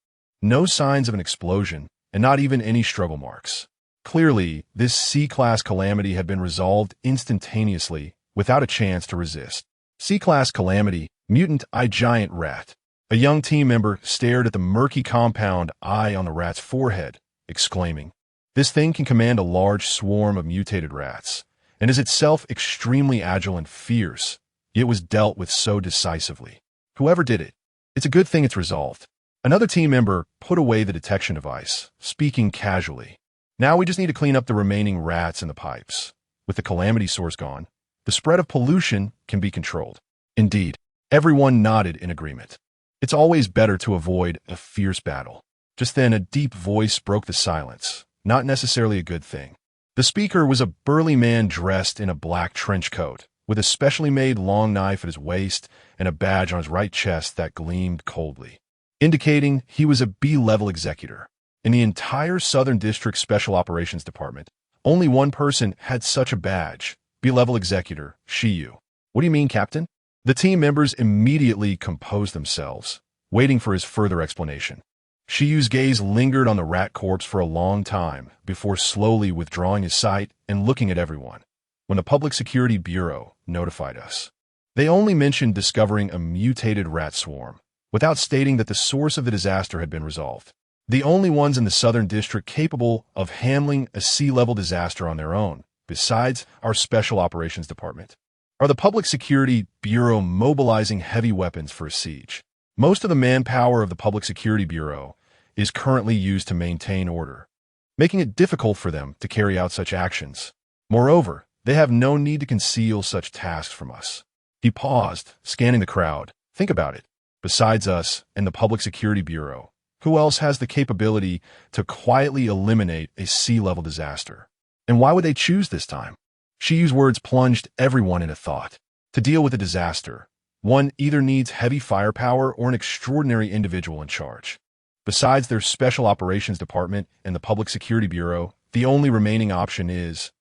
no signs of an explosion, and not even any struggle marks. Clearly, this C-class calamity had been resolved instantaneously, without a chance to resist. C-class calamity, mutant eye giant rat. A young team member stared at the murky compound eye on the rat's forehead, exclaiming, "This thing can command a large swarm of mutated rats, and is itself extremely agile and fierce. It was dealt with so decisively. Whoever did it, it's a good thing it's resolved." Another team member put away the detection device, speaking casually. "Now we just need to clean up the remaining rats in the pipes. With the calamity source gone, the spread of pollution can be controlled." Indeed, everyone nodded in agreement. It's always better to avoid a fierce battle. Just then, a deep voice broke the silence, not necessarily a good thing. The speaker was a burly man dressed in a black trench coat, with a specially made long knife at his waist and a badge on his right chest that gleamed coldly, indicating he was a B-level executor. In the entire Southern District Special Operations Department, Only one person had such a badge, B-level executor, Xiyu. What do you mean, Captain? The team members immediately composed themselves, waiting for his further explanation. Shiyu's gaze lingered on the rat corpse for a long time before slowly withdrawing his sight and looking at everyone. When the Public Security Bureau notified us, they only mentioned discovering a mutated rat swarm, without stating that the source of the disaster had been resolved. The only ones in the Southern District capable of handling a sea-level disaster on their own, besides our Special Operations Department, are the Public Security Bureau mobilizing heavy weapons for a siege. Most of the manpower of the Public Security Bureau is currently used to maintain order, making it difficult for them to carry out such actions. Moreover, they have no need to conceal such tasks from us. He paused, scanning the crowd. Think about it. Besides us and the Public Security Bureau, who else has the capability to quietly eliminate a sea-level disaster? And why would they choose this time? Shiyu's words plunged everyone into thought. To deal with a disaster, one either needs heavy firepower or an extraordinary individual in charge. Besides their Special Operations Department and the Public Security Bureau, the only remaining option is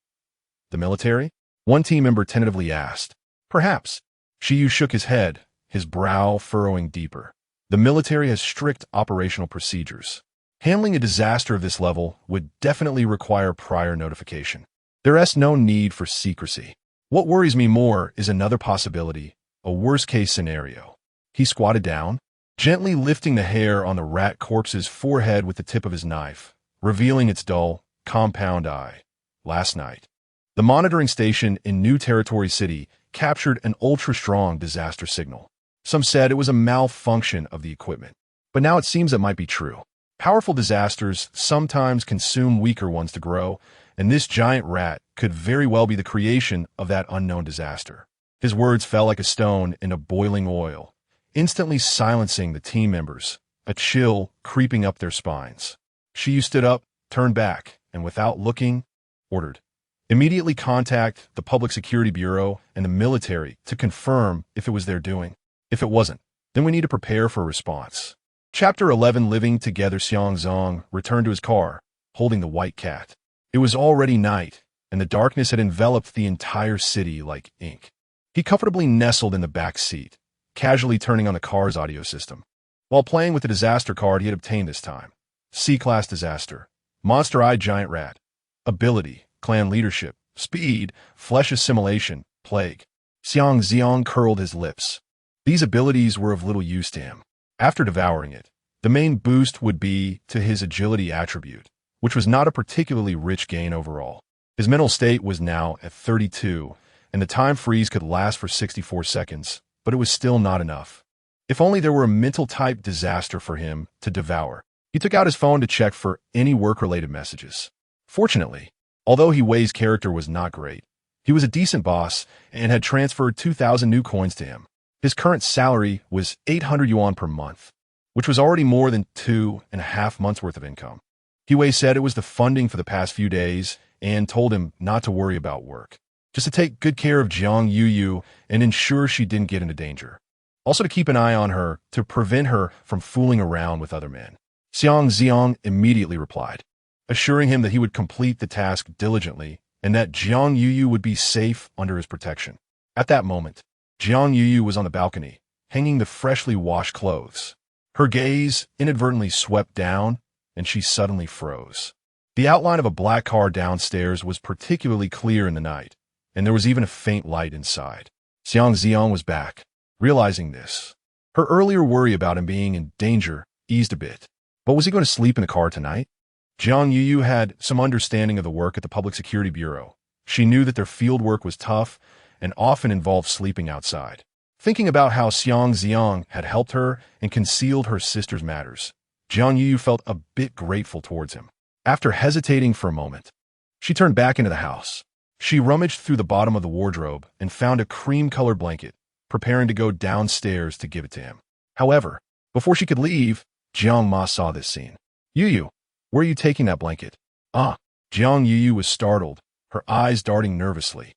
the military? One team member tentatively asked. Perhaps. Xiyu shook his head, his brow furrowing deeper. The military has strict operational procedures. Handling a disaster of this level would definitely require prior notification. There is no need for secrecy. What worries me more is another possibility, a worst-case scenario. He squatted down, gently lifting the hair on the rat corpse's forehead with the tip of his knife, revealing its dull, compound eye. Last night, the monitoring station in New Territory City captured an ultra-strong disaster signal. Some said it was a malfunction of the equipment, but now it seems it might be true. Powerful disasters sometimes consume weaker ones to grow, and this giant rat could very well be the creation of that unknown disaster. His words fell like a stone into boiling oil, instantly silencing the team members, a chill creeping up their spines. Xiyu stood up, turned back, and without looking, ordered, immediately contact the Public Security Bureau and the military to confirm if it was their doing. If it wasn't, then we need to prepare for a response. Chapter 11. Living together. Xiang Zi'ang returned to his car, holding the white cat. It was already night, and the darkness had enveloped the entire city like ink. He comfortably nestled in the back seat, casually turning on the car's audio system. While playing with the disaster card he had obtained this time. C-Class Disaster. Monster-Eyed Giant Rat. Ability, Clan Leadership, Speed, Flesh Assimilation, Plague. Xiang Zi'ang curled his lips. These abilities were of little use to him. After devouring it, the main boost would be to his agility attribute, which was not a particularly rich gain overall. His mental state was now at 32, and the time freeze could last for 64 seconds, but it was still not enough. If only there were a mental-type disaster for him to devour. He took out his phone to check for any work-related messages. Fortunately, although Wei's character was not great, he was a decent boss and had transferred 2,000 new coins to him. His current salary was 800 yuan per month, which was already more than 2.5 months' worth of income. Wei said it was the funding for the past few days and told him not to worry about work, just to take good care of Jiang Yuyu and ensure she didn't get into danger. Also to keep an eye on her to prevent her from fooling around with other men. Xiang Zi'ang immediately replied, assuring him that he would complete the task diligently and that Jiang Yuyu would be safe under his protection. At that moment, Jiang Yuyu was on the balcony, hanging the freshly washed clothes. Her gaze inadvertently swept down, and she suddenly froze. The outline of a black car downstairs was particularly clear in the night, and there was even a faint light inside. Xiang Zi'ang was back. Realizing this, her earlier worry about him being in danger eased a bit. But was he going to sleep in the car tonight? Jiang Yuyu had some understanding of the work at the Public Security Bureau. She knew that their field work was tough and often involved sleeping outside. Thinking about how Xiang Zi'ang had helped her and concealed her sister's matters, Jiang Yuyu felt a bit grateful towards him. After hesitating for a moment, she turned back into the house. She rummaged through the bottom of the wardrobe and found a cream-colored blanket, preparing to go downstairs to give it to him. However, before she could leave, Jiang Ma saw this scene. Yuyu, where are you taking that blanket? Jiang Yuyu was startled, her eyes darting nervously.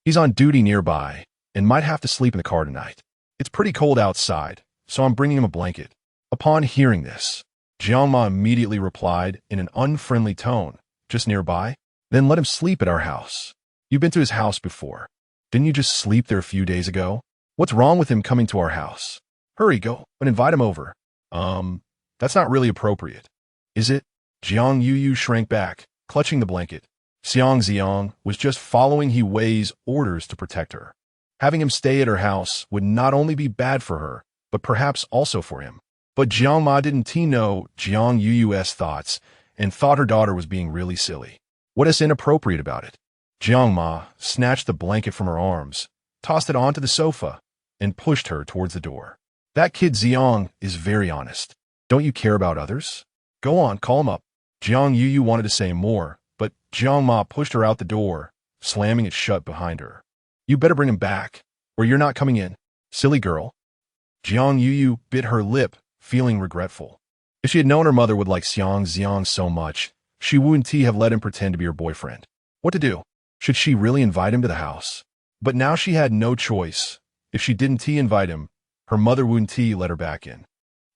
He's on duty nearby and might have to sleep in the car tonight. It's pretty cold outside, so I'm bringing him a blanket. Upon hearing this, Jiang Ma immediately replied in an unfriendly tone, just nearby? Then let him sleep at our house. You've been to his house before. Didn't you just sleep there a few days ago? What's wrong with him coming to our house? Hurry, go and invite him over. That's not really appropriate. Is it? Jiang Yuyu shrank back, clutching the blanket. Xiang Zi'ang was just following He Wei's orders to protect her. Having him stay at her house would not only be bad for her, but perhaps also for him. But Jiang Ma didn't know Jiang Yuyu's thoughts and thought her daughter was being really silly. What is inappropriate about it? Jiang Ma snatched the blanket from her arms, tossed it onto the sofa, and pushed her towards the door. That kid Zi'ang is very honest. Don't you care about others? Go on, call him up. Jiang Yuyu wanted to say more, but Jiang Ma pushed her out the door, slamming it shut behind her. You better bring him back, or you're not coming in. Silly girl. Jiang Yuyu bit her lip, feeling regretful. If she had known her mother would like Xiang Zi'ang so much, she wouldn't have let him pretend to be her boyfriend. What to do? Should she really invite him to the house? But now she had no choice. If she didn't invite him, her mother wouldn't let her back in.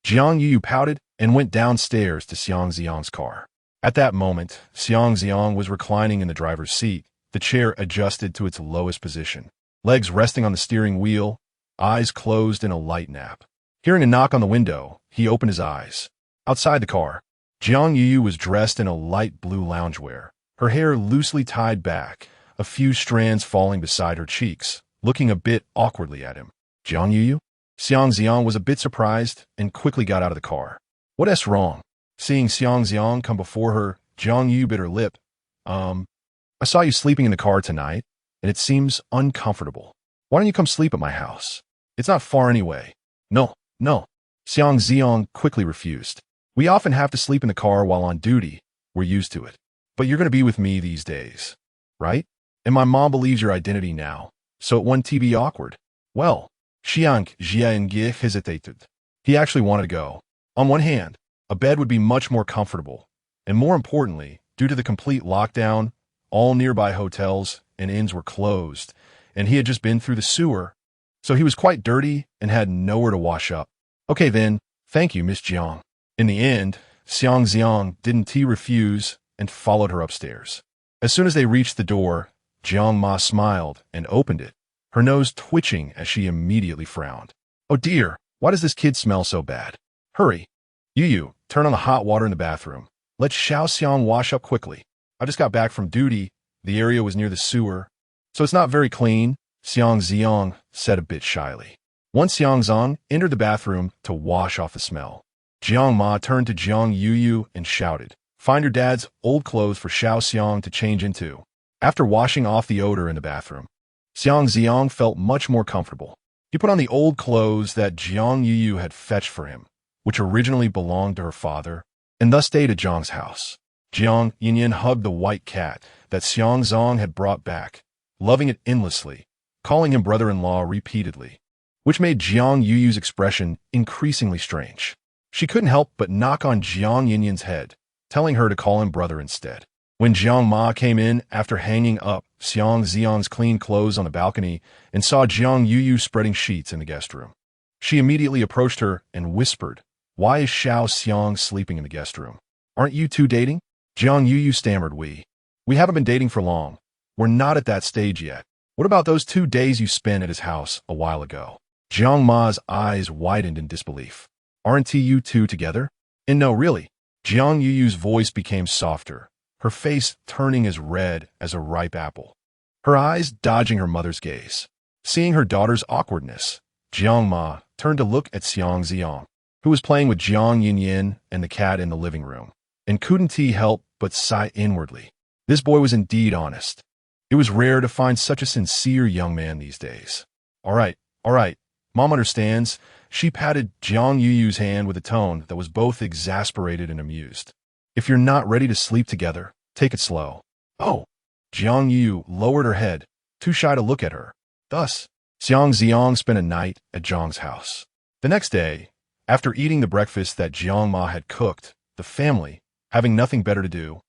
Jiang Yuyu pouted and went downstairs to Xiang Zi'ang's car. At that moment, Xiang Zi'ang was reclining in the driver's seat, the chair adjusted to its lowest position, legs resting on the steering wheel, eyes closed in a light nap. Hearing a knock on the window, he opened his eyes. Outside the car, Jiang Yuyu was dressed in a light blue loungewear, her hair loosely tied back, a few strands falling beside her cheeks, looking a bit awkwardly at him. Jiang Yuyu? Xiang Zi'ang was a bit surprised and quickly got out of the car. What's wrong? Seeing Xiang Zi'ang come before her, Jiang Yuyu bit her lip. I saw you sleeping in the car tonight, and it seems uncomfortable. Why don't you come sleep at my house? It's not far anyway. No. Xiang Zi'ang quickly refused. We often have to sleep in the car while on duty. We're used to it. But you're going to be with me these days, right? And my mom believes your identity now, so it wouldn't be awkward. Well, Xiang Zi'ang hesitated. He actually wanted to go. On one hand, a bed would be much more comfortable, and more importantly, due to the complete lockdown, all nearby hotels and inns were closed, and he had just been through the sewer, so he was quite dirty and had nowhere to wash up. Okay then, thank you, Miss Jiang. In the end, Xiang Zi'ang didn't refuse and followed her upstairs. As soon as they reached the door, Jiang Ma smiled and opened it, her nose twitching as she immediately frowned. Oh dear, why does this kid smell so bad? Hurry. Yuyu, turn on the hot water in the bathroom. Let Xiao Xiang wash up quickly. I just got back from duty. The area was near the sewer, so it's not very clean, Xiang Zi'ang said a bit shyly. Once Xiang Zi'ang entered the bathroom to wash off the smell, Jiang Ma turned to Jiang Yuyu and shouted, Find your dad's old clothes for Xiao Xiang to change into. After washing off the odor in the bathroom, Xiang Zi'ang felt much more comfortable. He put on the old clothes that Jiang Yuyu had fetched for him, which originally belonged to her father, and thus stayed at Jiang's house. Jiang Yinyan hugged the white cat that Xiang Zi'ang had brought back, loving it endlessly, calling him brother-in-law repeatedly, which made Jiang Yuyu's expression increasingly strange. She couldn't help but knock on Jiang Yinyan's head, telling her to call him brother instead. When Jiang Ma came in after hanging up Xiang Zi'ang's clean clothes on the balcony and saw Jiang Yuyu spreading sheets in the guest room, she immediately approached her and whispered, Why is Xiao Xiang sleeping in the guest room? Aren't you two dating? Jiang Yuyu stammered, We haven't been dating for long. We're not at that stage yet. What about those 2 days you spent at his house a while ago? Jiang Ma's eyes widened in disbelief. Aren't you two together? And no, really. Jiang Yuyu's voice became softer, her face turning as red as a ripe apple, her eyes dodging her mother's gaze. Seeing her daughter's awkwardness, Jiang Ma turned to look at Xiang Zi'ang, who was playing with Jiang Yinyan and the cat in the living room, and couldn't help but sigh inwardly. This boy was indeed honest. It was rare to find such a sincere young man these days. All right, Mom understands. She patted Jiang Yuyu's hand with a tone that was both exasperated and amused. If you're not ready to sleep together, take it slow. Oh. Jiang Yuyu lowered her head, too shy to look at her. Thus, Xiang Zi'ang spent a night at Jiang's house. The next day, after eating the breakfast that Jiang Ma had cooked, the family, having nothing better to do,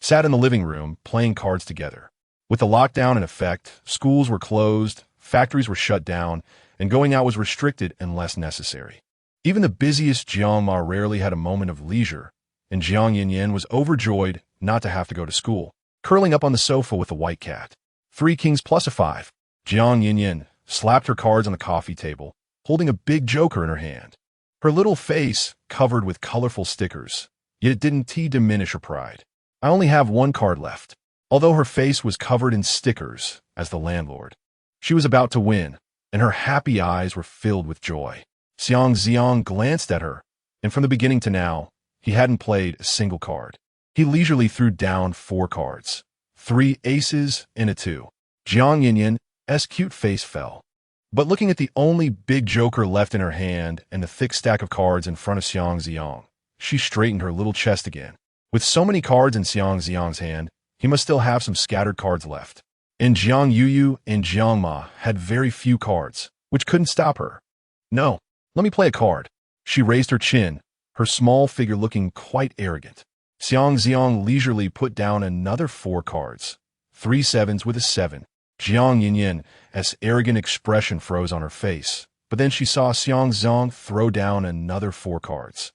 sat in the living room playing cards together. With the lockdown in effect, schools were closed, factories were shut down, and going out was restricted unless necessary. Even the busiest Jiang Ma rarely had a moment of leisure, and Jiang Yinyan was overjoyed not to have to go to school. curling up on the sofa with the white cat. 3 kings plus a 5. Jiang Yinyin slapped her cards on the coffee table, holding a big joker in her hand. Her little face covered with colorful stickers, yet it didn't diminish her pride. I only have 1 card left. Although her face was covered in stickers as the landlord, she was about to win, and her happy eyes were filled with joy. Xiang Zi'ang glanced at her, and from the beginning to now, he hadn't played a single card. He leisurely threw down 4 cards, 3 aces and a 2. Jiang Yinyin's cute face fell. But looking at the only big joker left in her hand and the thick stack of cards in front of Xiang Zi'ang, she straightened her little chest again. With so many cards in Xiang Zi'ang's hand, he must still have some scattered cards left. And Jiang Yuyu and Jiang Ma had very few cards, which couldn't stop her. No, let me play a card. She raised her chin, her small figure looking quite arrogant. Xiang Zi'ang leisurely put down another 4 cards, 3 sevens with a 7. Jiang Yinyin's arrogant expression froze on her face, but then she saw Xiang Zi'ang throw down another 4 cards.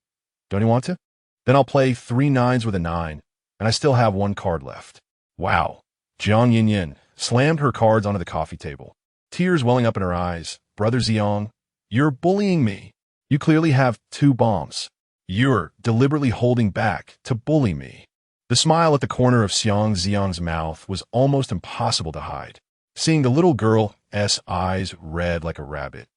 Don't you want to? Then I'll play 3 nines with a 9, and I still have 1 card left. Wow. Jiang Yinyin slammed her cards onto the coffee table, tears welling up in her eyes. Brother Zi'ang, you're bullying me. You clearly have 2 bombs. You're deliberately holding back to bully me. The smile at the corner of Xiang Zi'ang's mouth was almost impossible to hide. Seeing the little girl's eyes red like a rabbit,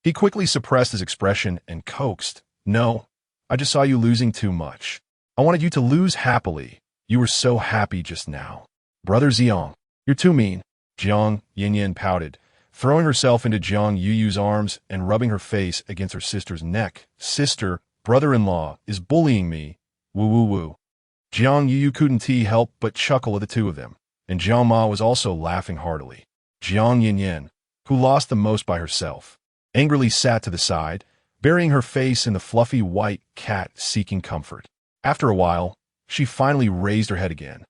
he quickly suppressed his expression and coaxed, No, I just saw you losing too much. I wanted you to lose happily. You were so happy just now. Brother Zi'ang, you're too mean. Jiang Yinyin pouted, throwing herself into Jiang Yuyu's arms and rubbing her face against her sister's neck. Sister, brother-in-law, is bullying me. Woo woo woo. Jiang Yuyu couldn't help but chuckle at the 2 of them, and Jiang Ma was also laughing heartily. Jiang Yinyin, who lost the most by herself, angrily sat to the side, burying her face in the fluffy white cat seeking comfort. After a while, she finally raised her head again,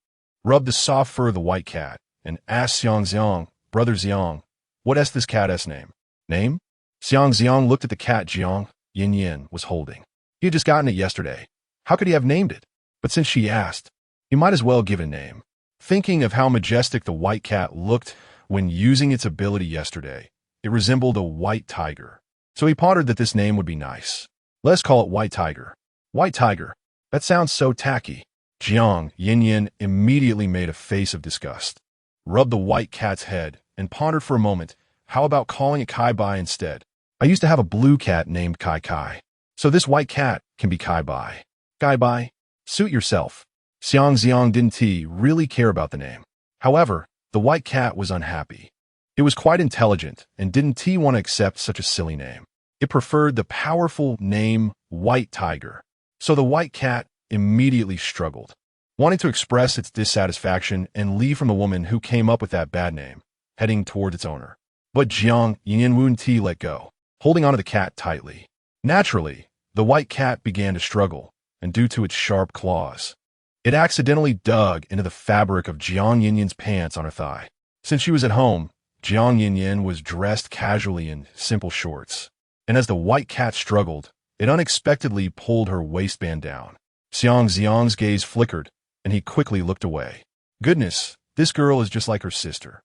rubbed the soft fur of the white cat, and asked Xiang Zi'ang, Brother Zi'ang, what's this cat's name? Name? Xiang Zi'ang looked at the cat Jiang Yinyin was holding. He had just gotten it yesterday. How could he have named it? But since she asked, he might as well give it a name. Thinking of how majestic the white cat looked when using its ability yesterday, it resembled a white tiger. So he pondered that this name would be nice. Let's call it White Tiger. White Tiger. That sounds so tacky. Jiang Yinyin immediately made a face of disgust, rubbed the white cat's head, and pondered for a moment. How about calling it Kai Bai instead? I used to have a blue cat named Kai Kai, so this white cat can be Kai Bai. Kai Bai, suit yourself. Xiang Zi'ang didn't really care about the name. However, the white cat was unhappy. It was quite intelligent and didn't want to accept such a silly name. It preferred the powerful name White Tiger. So the white cat immediately struggled, wanting to express its dissatisfaction and leave from the woman who came up with that bad name, heading toward its owner. But Jiang Yinyin wouldn't let go, holding onto the cat tightly. Naturally, the white cat began to struggle, and due to its sharp claws, it accidentally dug into the fabric of Jiang Yinyin's pants on her thigh. Since she was at home, Jiang Yinyin was dressed casually in simple shorts, and as the white cat struggled, it unexpectedly pulled her waistband down. Xiang Zi'ang's gaze flickered, and he quickly looked away. Goodness, this girl is just like her sister.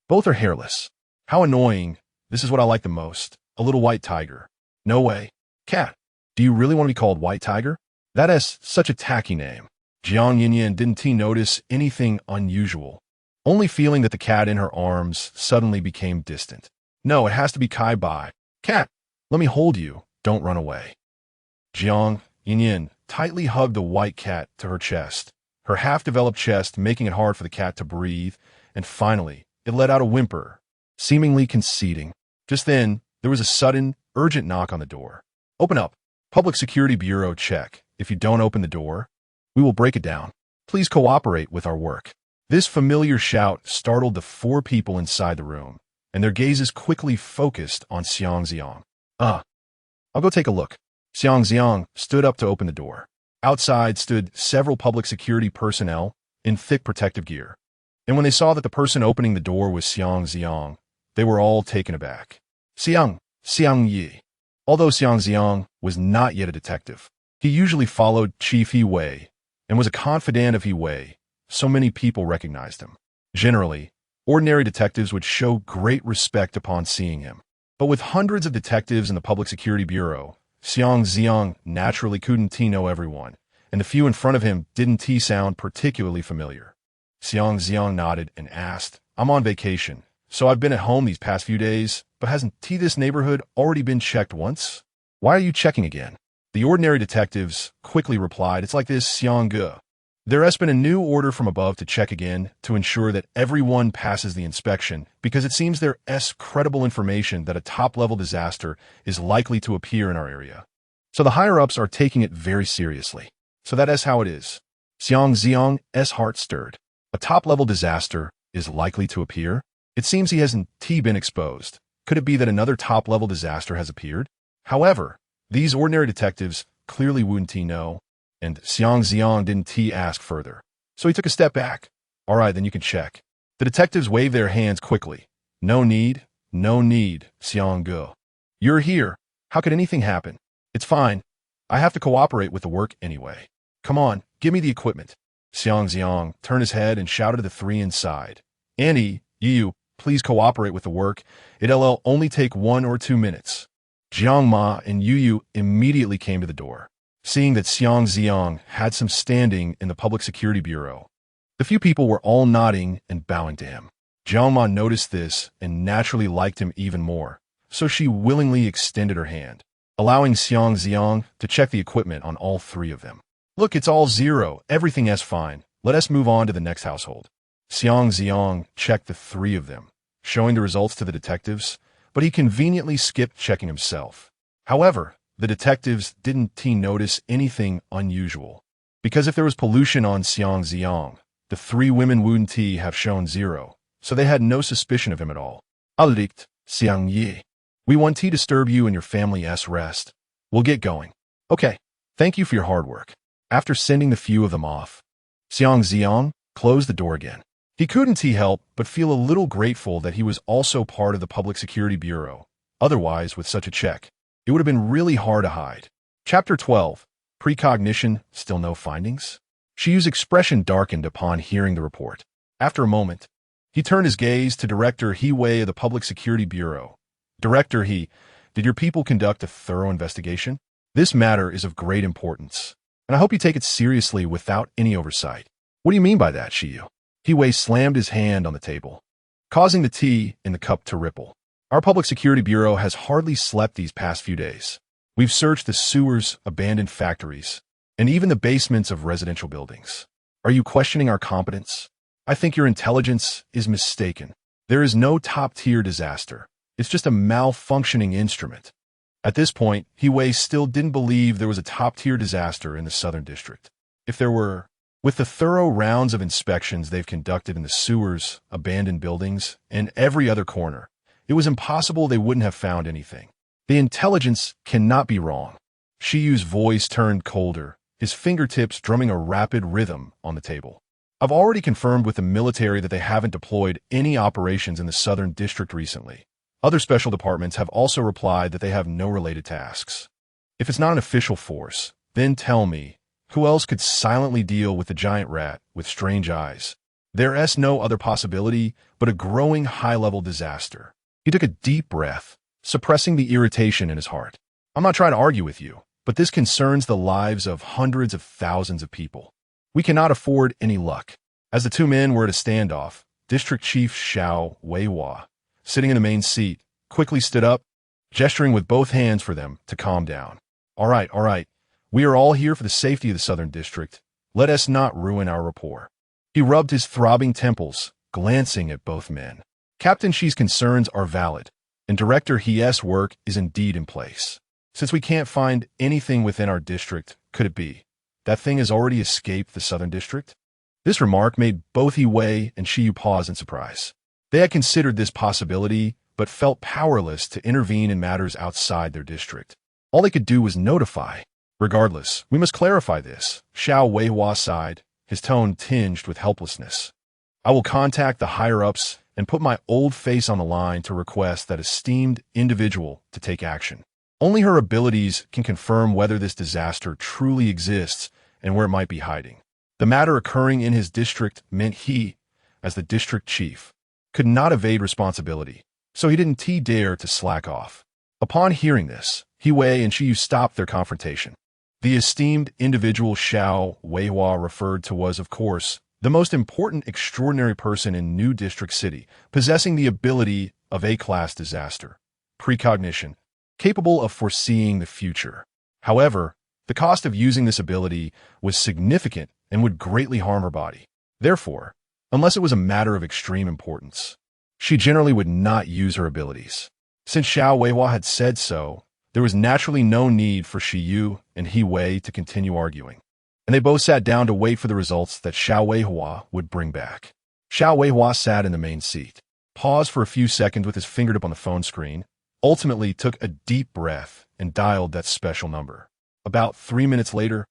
Both are hairless. How annoying. This is what I like the most. A little white tiger. No way. Cat, do you really want to be called White Tiger? That is such a tacky name. Jiang Yinyin didn't notice anything unusual, only feeling that the cat in her arms suddenly became distant. No, it has to be Kai Bai. Cat, let me hold you. Don't run away. Jiang Yinyin tightly hugged the white cat to her chest, her half-developed chest making it hard for the cat to breathe, and finally, it let out a whimper, seemingly conceding. Just then, there was a sudden, urgent knock on the door. Open up. Public Security Bureau check. If you don't open the door, we will break it down. Please cooperate with our work. This familiar shout startled the 4 people inside the room, and their gazes quickly focused on Xiang Zi'ang. I'll go take a look. Xiang Zi'ang stood up to open the door. Outside stood several public security personnel in thick protective gear. And when they saw that the person opening the door was Xiang Zi'ang, they were all taken aback. Xiang Yi. Although Xiang Zi'ang was not yet a detective, he usually followed Chief He Wei and was a confidant of He Wei, so many people recognized him. Generally, ordinary detectives would show great respect upon seeing him. But with hundreds of detectives in the Public Security Bureau, Xiang Zi'ang naturally couldn't know everyone, and the few in front of him didn't sound particularly familiar. Xiang Zi'ang nodded and asked, "I'm on vacation, so I've been at home these past few days, but hasn't this neighborhood already been checked once? Why are you checking again?" The ordinary detectives quickly replied, "It's like this, Xiang Ge. There has been a new order from above to check again to ensure that everyone passes the inspection because it seems there's credible information that a top-level disaster is likely to appear in our area. So the higher-ups are taking it very seriously. So that is how it is." Xiang Zi'ang's heart stirred. A top-level disaster is likely to appear? It seems he hasn't been exposed. Could it be that another top-level disaster has appeared? However, these ordinary detectives clearly wouldn't know, and Xiang Zi'ang didn't ask further. So he took a step back. "All right, then you can check." The detectives waved their hands quickly. No need, Xiang Ge. "You're here. How could anything happen? It's fine. I have to cooperate with the work anyway. Come on, give me the equipment." Xiang Zi'ang turned his head and shouted to the three inside. "Annie, you, please cooperate with the work. It'll only take 1 or 2 minutes." Jiang Ma and Yu immediately came to the door. Seeing that Xiang Zi'ang had some standing in the Public Security Bureau, the few people were all nodding and bowing to him. Jiang Ma noticed this and naturally liked him even more, so she willingly extended her hand, allowing Xiang Zi'ang to check the equipment on all three of them. "Look, it's all zero. Everything is fine. Let us move on to the next household." Xiang Zi'ang checked the three of them, showing the results to the detectives, but he conveniently skipped checking himself. However, the detectives didn't notice anything unusual, because if there was pollution on Xiang Zi'ang, the three women wouldn't have shown zero, so they had no suspicion of him at all. "Alright, Xiang Yi. We won't disturb you and your family's rest. We'll get going." "Okay, thank you for your hard work." After sending the few of them off, Xiang Zi'ang closed the door again. He couldn't help but feel a little grateful that he was also part of the Public Security Bureau. Otherwise, with such a check, it would have been really hard to hide. Chapter 12. Precognition, still no findings? Shiyu's expression darkened upon hearing the report. After a moment, he turned his gaze to Director He Wei of the Public Security Bureau. "Director He, did your people conduct a thorough investigation? This matter is of great importance, and I hope you take it seriously without any oversight." "What do you mean by that, Xiyu?" He Wei slammed his hand on the table, causing the tea in the cup to ripple. "Our Public Security Bureau has hardly slept these past few days. We've searched the sewers, abandoned factories, and even the basements of residential buildings. Are you questioning our competence? I think your intelligence is mistaken. There is no top-tier disaster. It's just a malfunctioning instrument." At this point, He Wei still didn't believe there was a top-tier disaster in the Southern District. If there were, with the thorough rounds of inspections they've conducted in the sewers, abandoned buildings, and every other corner, it was impossible they wouldn't have found anything. The intelligence cannot be wrong. Shiyu's voice turned colder, his fingertips drumming a rapid rhythm on the table. "I've already confirmed with the military that they haven't deployed any operations in the Southern District recently. Other special departments have also replied that they have no related tasks. If it's not an official force, then tell me, who else could silently deal with the giant rat with strange eyes? There's no other possibility but a growing high-level disaster." He took a deep breath, suppressing the irritation in his heart. "I'm not trying to argue with you, but this concerns the lives of hundreds of thousands of people. We cannot afford any luck." As the two men were at a standoff, District Chief Xiao Weiwa, sitting in the main seat, quickly stood up, gesturing with both hands for them to calm down. All right. We are all here for the safety of the Southern District. Let us not ruin our rapport." He rubbed his throbbing temples, glancing at both men. "Captain Shi's concerns are valid, and Director He's work is indeed in place. Since we can't find anything within our district, could it be that thing has already escaped the Southern District?" This remark made both He Wei and Shiyu pause in surprise. They had considered this possibility, but felt powerless to intervene in matters outside their district. All they could do was notify. "Regardless, we must clarify this," Xiao Weihua sighed, his tone tinged with helplessness. "I will contact the higher-ups and put my old face on the line to request that esteemed individual to take action. Only her abilities can confirm whether this disaster truly exists and where it might be hiding." The matter occurring in his district meant he, as the district chief, could not evade responsibility, so he didn't dare to slack off. Upon hearing this, He Wei and Xiyu stopped their confrontation. The esteemed individual Xiao Weihua referred to was, of course, the most important extraordinary person in New District City, possessing the ability of A-class disaster, precognition, capable of foreseeing the future. However, the cost of using this ability was significant and would greatly harm her body. Therefore, unless it was a matter of extreme importance, she generally would not use her abilities. Since Xiao Weihua had said so, there was naturally no need for Xiyu and He Wei to continue arguing, and they both sat down to wait for the results that Xiao Weihua would bring back. Xiao Weihua sat in the main seat, paused for a few seconds with his fingertip on the phone screen, ultimately took a deep breath and dialed that special number. About 3 minutes later,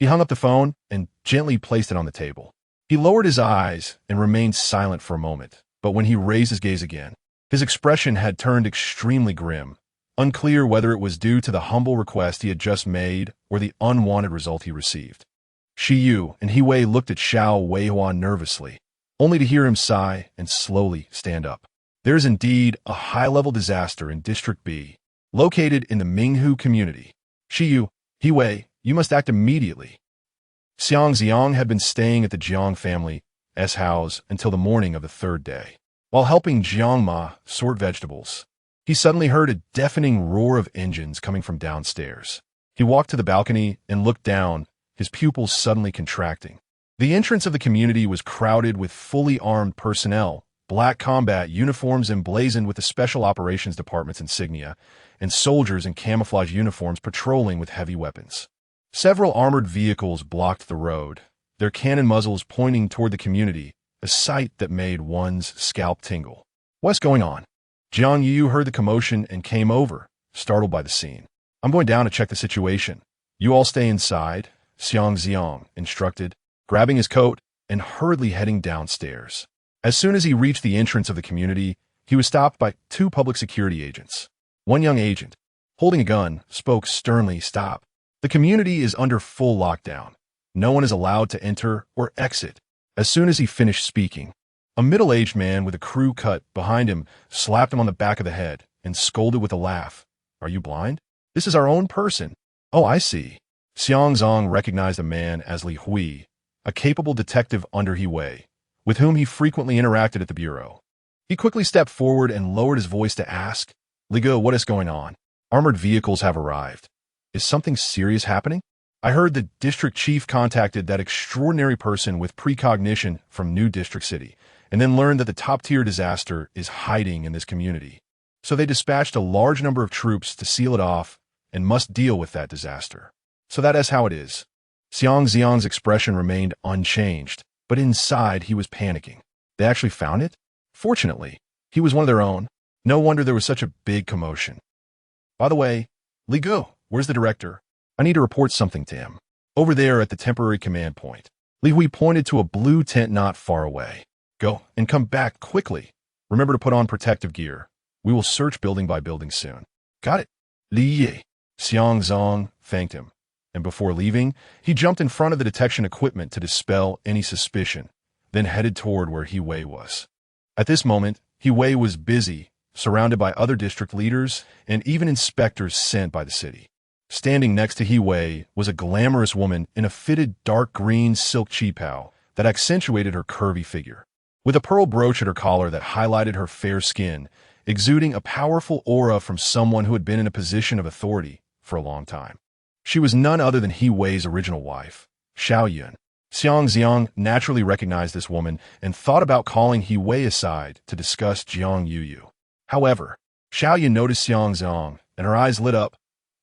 he hung up the phone and gently placed it on the table. He lowered his eyes and remained silent for a moment, but when he raised his gaze again, his expression had turned extremely grim, unclear whether it was due to the humble request he had just made or the unwanted result he received. Xiyu and He Wei looked at Xiao Weihua nervously, only to hear him sigh and slowly stand up. There is indeed a high-level disaster in District B, located in the Minghu community. Xiyu, He Wei, you must act immediately. Xiang Zi'ang had been staying at the Jiang family's house until the morning of the third day. While helping Jiang Ma sort vegetables, he suddenly heard a deafening roar of engines coming from downstairs. He walked to the balcony and looked down, his pupils suddenly contracting. The entrance of the community was crowded with fully armed personnel, black combat uniforms emblazoned with the Special Operations Department's insignia, and soldiers in camouflage uniforms patrolling with heavy weapons. Several armored vehicles blocked the road, their cannon muzzles pointing toward the community, a sight that made one's scalp tingle. What's going on? Jiang Yu heard the commotion and came over, startled by the scene. I'm going down to check the situation. You all stay inside, Xiang Zi'ang instructed, grabbing his coat and hurriedly heading downstairs. As soon as he reached the entrance of the community, he was stopped by 2 public security agents. One young agent, holding a gun, spoke sternly, "Stop. The community is under full lockdown. No one is allowed to enter or exit." As soon as he finished speaking, a middle-aged man with a crew cut behind him slapped him on the back of the head and scolded with a laugh. "Are you blind? This is our own person." "Oh, I see." Xiang Zi'ang recognized the man as Li Hui, a capable detective under He Wei, with whom he frequently interacted at the bureau. He quickly stepped forward and lowered his voice to ask, "Li Ge, what is going on? Armored vehicles have arrived. Is something serious happening? I heard the district chief contacted that extraordinary person with precognition from New District City, and then learned that the top-tier disaster is hiding in this community. So they dispatched a large number of troops to seal it off and must deal with that disaster. So that is how it is." Xiang Zi'ang's expression remained unchanged, but inside he was panicking. They actually found it? Fortunately, he was one of their own. No wonder there was such a big commotion. By the way, Li Ge, where's the director? I need to report something to him. Over there at the temporary command point. Li Hui pointed to a blue tent not far away. Go and come back quickly. Remember to put on protective gear. We will search building by building soon. Got it. Li Ye. Xiang Zi'ang thanked him, and before leaving, he jumped in front of the detection equipment to dispel any suspicion, then headed toward where He Wei was. At this moment, He Wei was busy, surrounded by other district leaders and even inspectors sent by the city. Standing next to He Wei was a glamorous woman in a fitted dark green silk qipao that accentuated her curvy figure, with a pearl brooch at her collar that highlighted her fair skin, exuding a powerful aura from someone who had been in a position of authority for a long time. She was none other than He Wei's original wife, Xiao Yun. Xiang Zi'ang naturally recognized this woman and thought about calling He Wei aside to discuss Jiang Yu. However, Xiao Yun noticed Xiang Zi'ang, and her eyes lit up.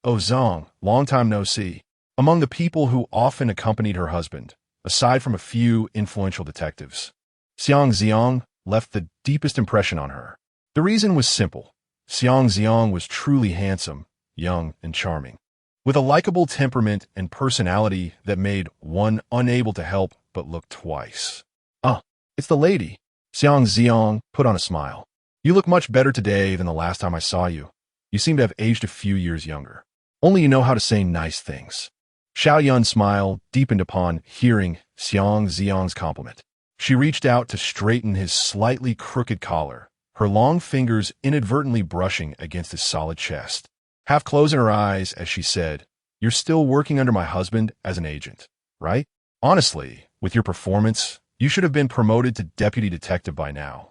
"Oh, Zhang, long time no see." Among the people who often accompanied her husband, aside from a few influential detectives, Xiang Zi'ang left the deepest impression on her. The reason was simple. Xiang Zi'ang was truly handsome, young, and charming, with a likable temperament and personality that made one unable to help but look twice. "Ah, it's the lady." Xiang Zi'ang put on a smile. "You look much better today than the last time I saw you. You seem to have aged a few years younger. Only you know how to say nice things." Xiao Yun's smile deepened upon hearing Xiang Zi'ang's compliment. She reached out to straighten his slightly crooked collar, her long fingers inadvertently brushing against his solid chest. Half closing her eyes as she said, "You're still working under my husband as an agent, right? Honestly, with your performance, you should have been promoted to deputy detective by now.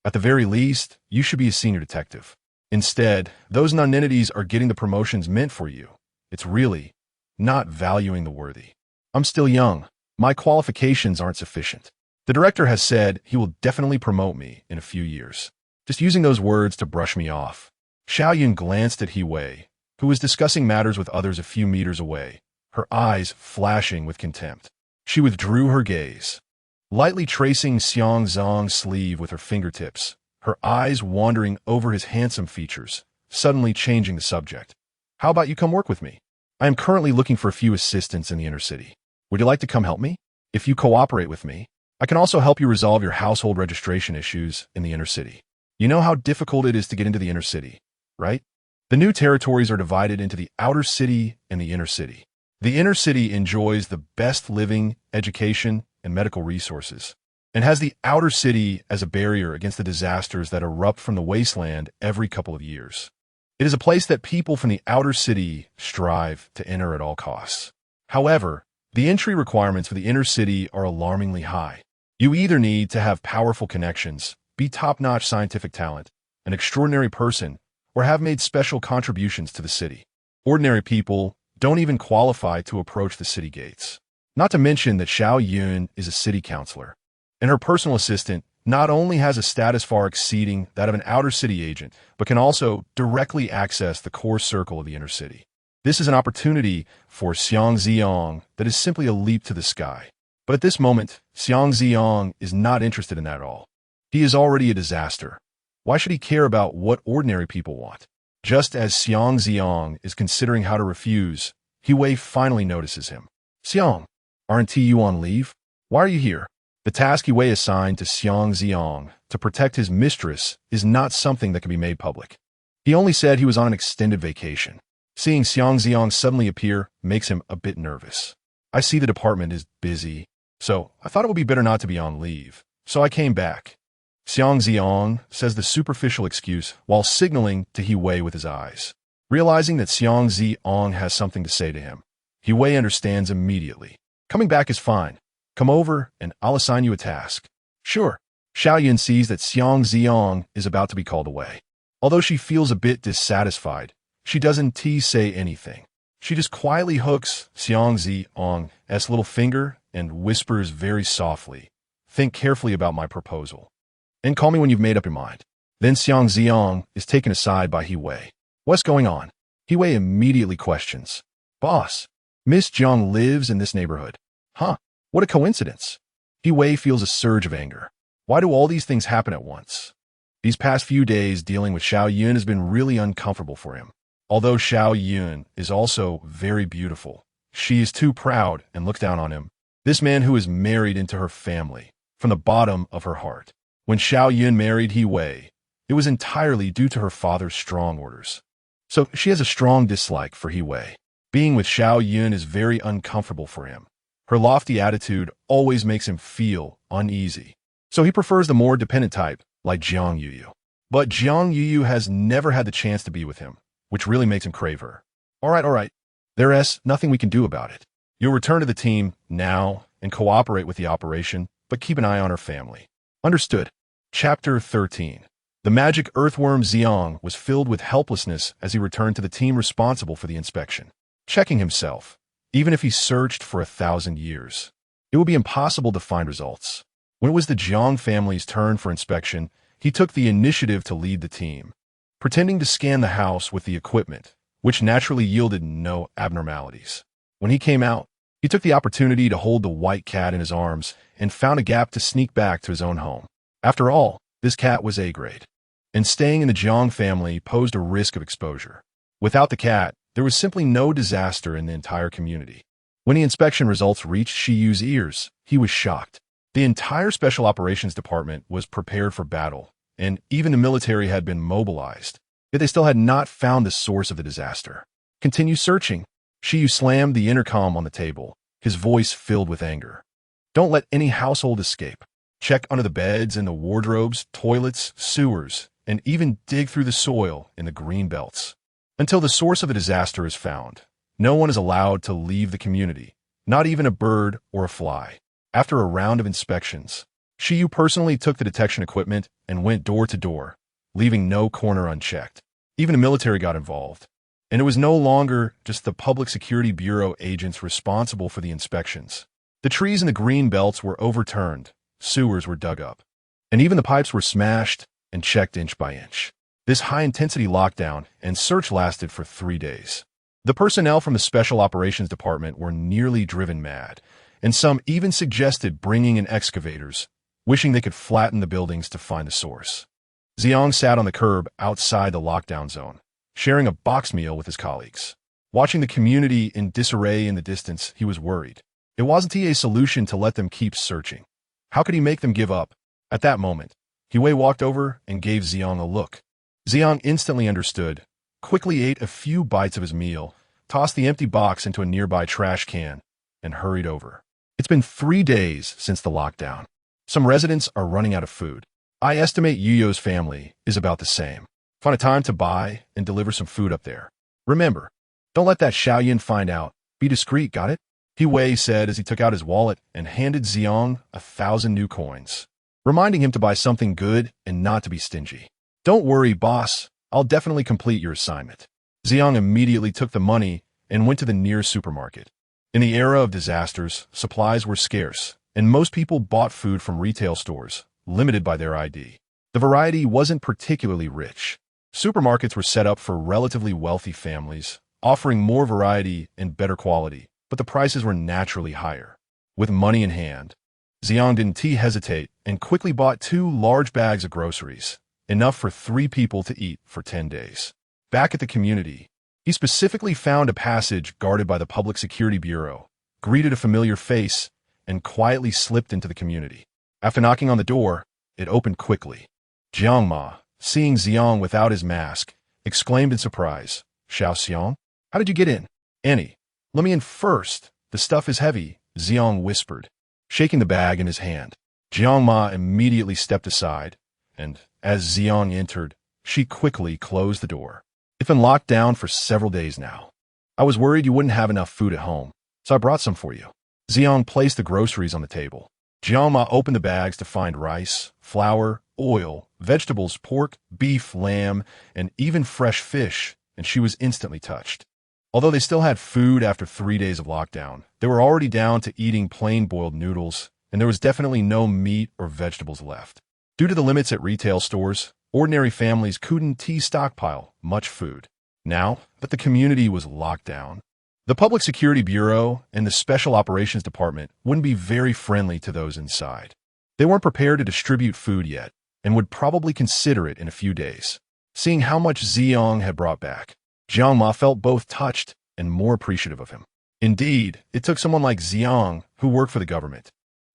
At the very least, you should be a senior detective. Instead, those nonentities are getting the promotions meant for you. It's really not valuing the worthy. I'm still young. My qualifications aren't sufficient. The director has said he will definitely promote me in a few years." Just using those words to brush me off. Xiao Yun glanced at He Wei, who was discussing matters with others a few meters away, her eyes flashing with contempt. She withdrew her gaze, lightly tracing Xiang Zi'ang's sleeve with her fingertips, her eyes wandering over his handsome features, suddenly changing the subject. "How about you come work with me? I am currently looking for a few assistants in the inner city. Would you like to come help me? If you cooperate with me, I can also help you resolve your household registration issues in the inner city. You know how difficult it is to get into the inner city, right? The new territories are divided into the outer city and the inner city. The inner city enjoys the best living, education, and medical resources, and has the outer city as a barrier against the disasters that erupt from the wasteland every couple of years. It is a place that people from the outer city strive to enter at all costs. However, the entry requirements for the inner city are alarmingly high. You either need to have powerful connections, be top-notch scientific talent, an extraordinary person, or have made special contributions to the city. Ordinary people don't even qualify to approach the city gates. Not to mention that Xiao Yun is a city councilor, and her personal assistant not only has a status far exceeding that of an outer city agent, but can also directly access the core circle of the inner city. This is an opportunity for Xiang Zi'ang that is simply a leap to the sky. But at this moment, Xiang Zi'ang is not interested in that at all. He is already a disaster. Why should he care about what ordinary people want? Just as Xiang Zi'ang is considering how to refuse, He Wei finally notices him. "Xiang, aren't you on leave? Why are you here?" The task He Wei assigned to Xiang Zi'ang to protect his mistress is not something that can be made public. He only said he was on an extended vacation. Seeing Xiang Zi'ang suddenly appear makes him a bit nervous. "I see the department is busy, so I thought it would be better not to be on leave. So I came back." Xiang Zi'ang says the superficial excuse while signaling to He Wei with his eyes. Realizing that Xiang Zi'ang has something to say to him, He Wei understands immediately. "Coming back is fine. Come over and I'll assign you a task." "Sure." Xiao Yun sees that Xiang Zi'ang is about to be called away. Although she feels a bit dissatisfied, she doesn't say anything. She just quietly hooks Xiang Zi'ang's little finger and whispers very softly, "Think carefully about my proposal, and call me when you've made up your mind." Then Xiang Zi'ang is taken aside by He Wei. "What's going on?" He Wei immediately questions. "Boss, Miss Jiang lives in this neighborhood." "Huh, what a coincidence." He Wei feels a surge of anger. Why do all these things happen at once? These past few days dealing with Xiao Yun has been really uncomfortable for him. Although Xiao Yun is also very beautiful, she is too proud and looked down on him. This man who is married into her family, from the bottom of her heart. When Xiao Yun married He Wei, it was entirely due to her father's strong orders. So she has a strong dislike for He Wei. Being with Xiao Yun is very uncomfortable for him. Her lofty attitude always makes him feel uneasy. So he prefers the more dependent type, like Jiang Yuyu. But Jiang Yuyu has never had the chance to be with him, which really makes him crave her. All right. There's nothing we can do about it. You'll return to the team now and cooperate with the operation, but keep an eye on her family. Understood. Chapter 13. The magic earthworm Zi'ang was filled with helplessness as he returned to the team responsible for the inspection. Checking himself, even if he searched for 1,000 years, it would be impossible to find results. When it was the Jiang family's turn for inspection, he took the initiative to lead the team, pretending to scan the house with the equipment, which naturally yielded no abnormalities. When he came out, he took the opportunity to hold the white cat in his arms and found a gap to sneak back to his own home. After all, this cat was A-grade, and staying in the Jiang family posed a risk of exposure. Without the cat, there was simply no disaster in the entire community. When the inspection results reached Shiyu's ears, he was shocked. The entire Special Operations Department was prepared for battle, and even the military had been mobilized, yet they still had not found the source of the disaster. "Continue searching." Xiyu slammed the intercom on the table, his voice filled with anger. Don't let any household escape. Check under the beds and the wardrobes, toilets, sewers, and even dig through the soil in the green belts. Until the source of the disaster is found, no one is allowed to leave the community, not even a bird or a fly. After a round of inspections, Xiyu personally took the detection equipment and went door to door, leaving no corner unchecked. Even the military got involved, and it was no longer just the Public Security Bureau agents responsible for the inspections. The trees in the green belts were overturned, sewers were dug up, and even the pipes were smashed and checked inch by inch. This high-intensity lockdown and search lasted for 3 days. The personnel from the Special Operations Department were nearly driven mad, and some even suggested bringing in excavators, wishing they could flatten the buildings to find the source. Zi'ang sat on the curb outside the lockdown zone, sharing a box meal with his colleagues. Watching the community in disarray in the distance, he was worried. It wasn't a solution to let them keep searching. How could he make them give up? At that moment, Huey walked over and gave Zi'ang a look. Zi'ang instantly understood, quickly ate a few bites of his meal, tossed the empty box into a nearby trash can, and hurried over. It's been 3 days since the lockdown. Some residents are running out of food. I estimate Yuyo's family is about the same. Find a time to buy and deliver some food up there. Remember, don't let that Xiaoyan find out. Be discreet, got it? Huey said as he took out his wallet and handed Zi'ang 1,000 new coins, reminding him to buy something good and not to be stingy. Don't worry, boss. I'll definitely complete your assignment. Zi'ang immediately took the money and went to the nearest supermarket. In the era of disasters, supplies were scarce, and most people bought food from retail stores, limited by their ID. The variety wasn't particularly rich. Supermarkets were set up for relatively wealthy families, offering more variety and better quality, but the prices were naturally higher. With money in hand, Zi'ang didn't hesitate and quickly bought 2 large bags of groceries, enough for 3 people to eat for 10 days. Back at the community, he specifically found a passage guarded by the Public Security Bureau, greeted a familiar face, and quietly slipped into the community. After knocking on the door, it opened quickly. Jiang Ma, seeing Zi'ang without his mask, exclaimed in surprise, "Xiao Xiang, how did you get in?" "Annie, let me in first. The stuff is heavy," Zi'ang whispered, shaking the bag in his hand. Jiang Ma immediately stepped aside, and as Zi'ang entered, she quickly closed the door. "It's been locked down for several days now. I was worried you wouldn't have enough food at home, so I brought some for you." Zi'ang placed the groceries on the table. Jiang Ma opened the bags to find rice, flour, oil, vegetables, pork, beef, lamb, and even fresh fish, and she was instantly touched. Although they still had food after 3 days of lockdown, they were already down to eating plain boiled noodles, and there was definitely no meat or vegetables left. Due to the limits at retail stores, ordinary families couldn't stockpile much food. Now that the community was locked down, the Public Security Bureau and the Special Operations Department wouldn't be very friendly to those inside. They weren't prepared to distribute food yet, and would probably consider it in a few days. Seeing how much Zi'ang had brought back, Jiang Ma felt both touched and more appreciative of him. Indeed, it took someone like Zi'ang, who worked for the government,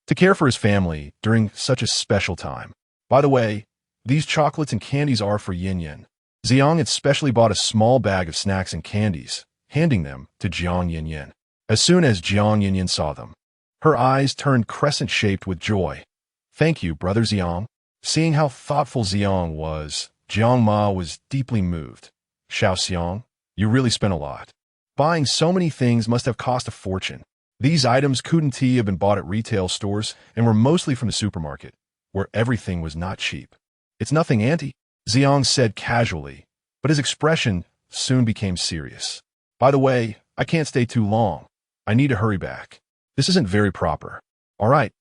to care for his family during such a special time. By the way, these chocolates and candies are for Yin Yin. Zi'ang had specially bought a small bag of snacks and candies, handing them to Jiang Yin Yin. As soon as Jiang Yin Yin saw them, her eyes turned crescent-shaped with joy. "Thank you, brother Zi'ang." Seeing how thoughtful Zi'ang was, Jiang Ma was deeply moved. "Xiao Xiang, you really spent a lot. Buying so many things must have cost a fortune. These items couldn't have been bought at retail stores and were mostly from the supermarket, where everything was not cheap." "It's nothing, Auntie," Zi'ang said casually, but his expression soon became serious. "By the way, I can't stay too long. I need to hurry back. This isn't very proper." All right,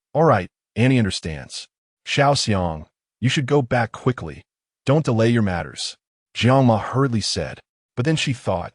Annie understands." "Xiao Xiang, you should go back quickly. Don't delay your matters," Jiang Ma hurriedly said, but then she thought,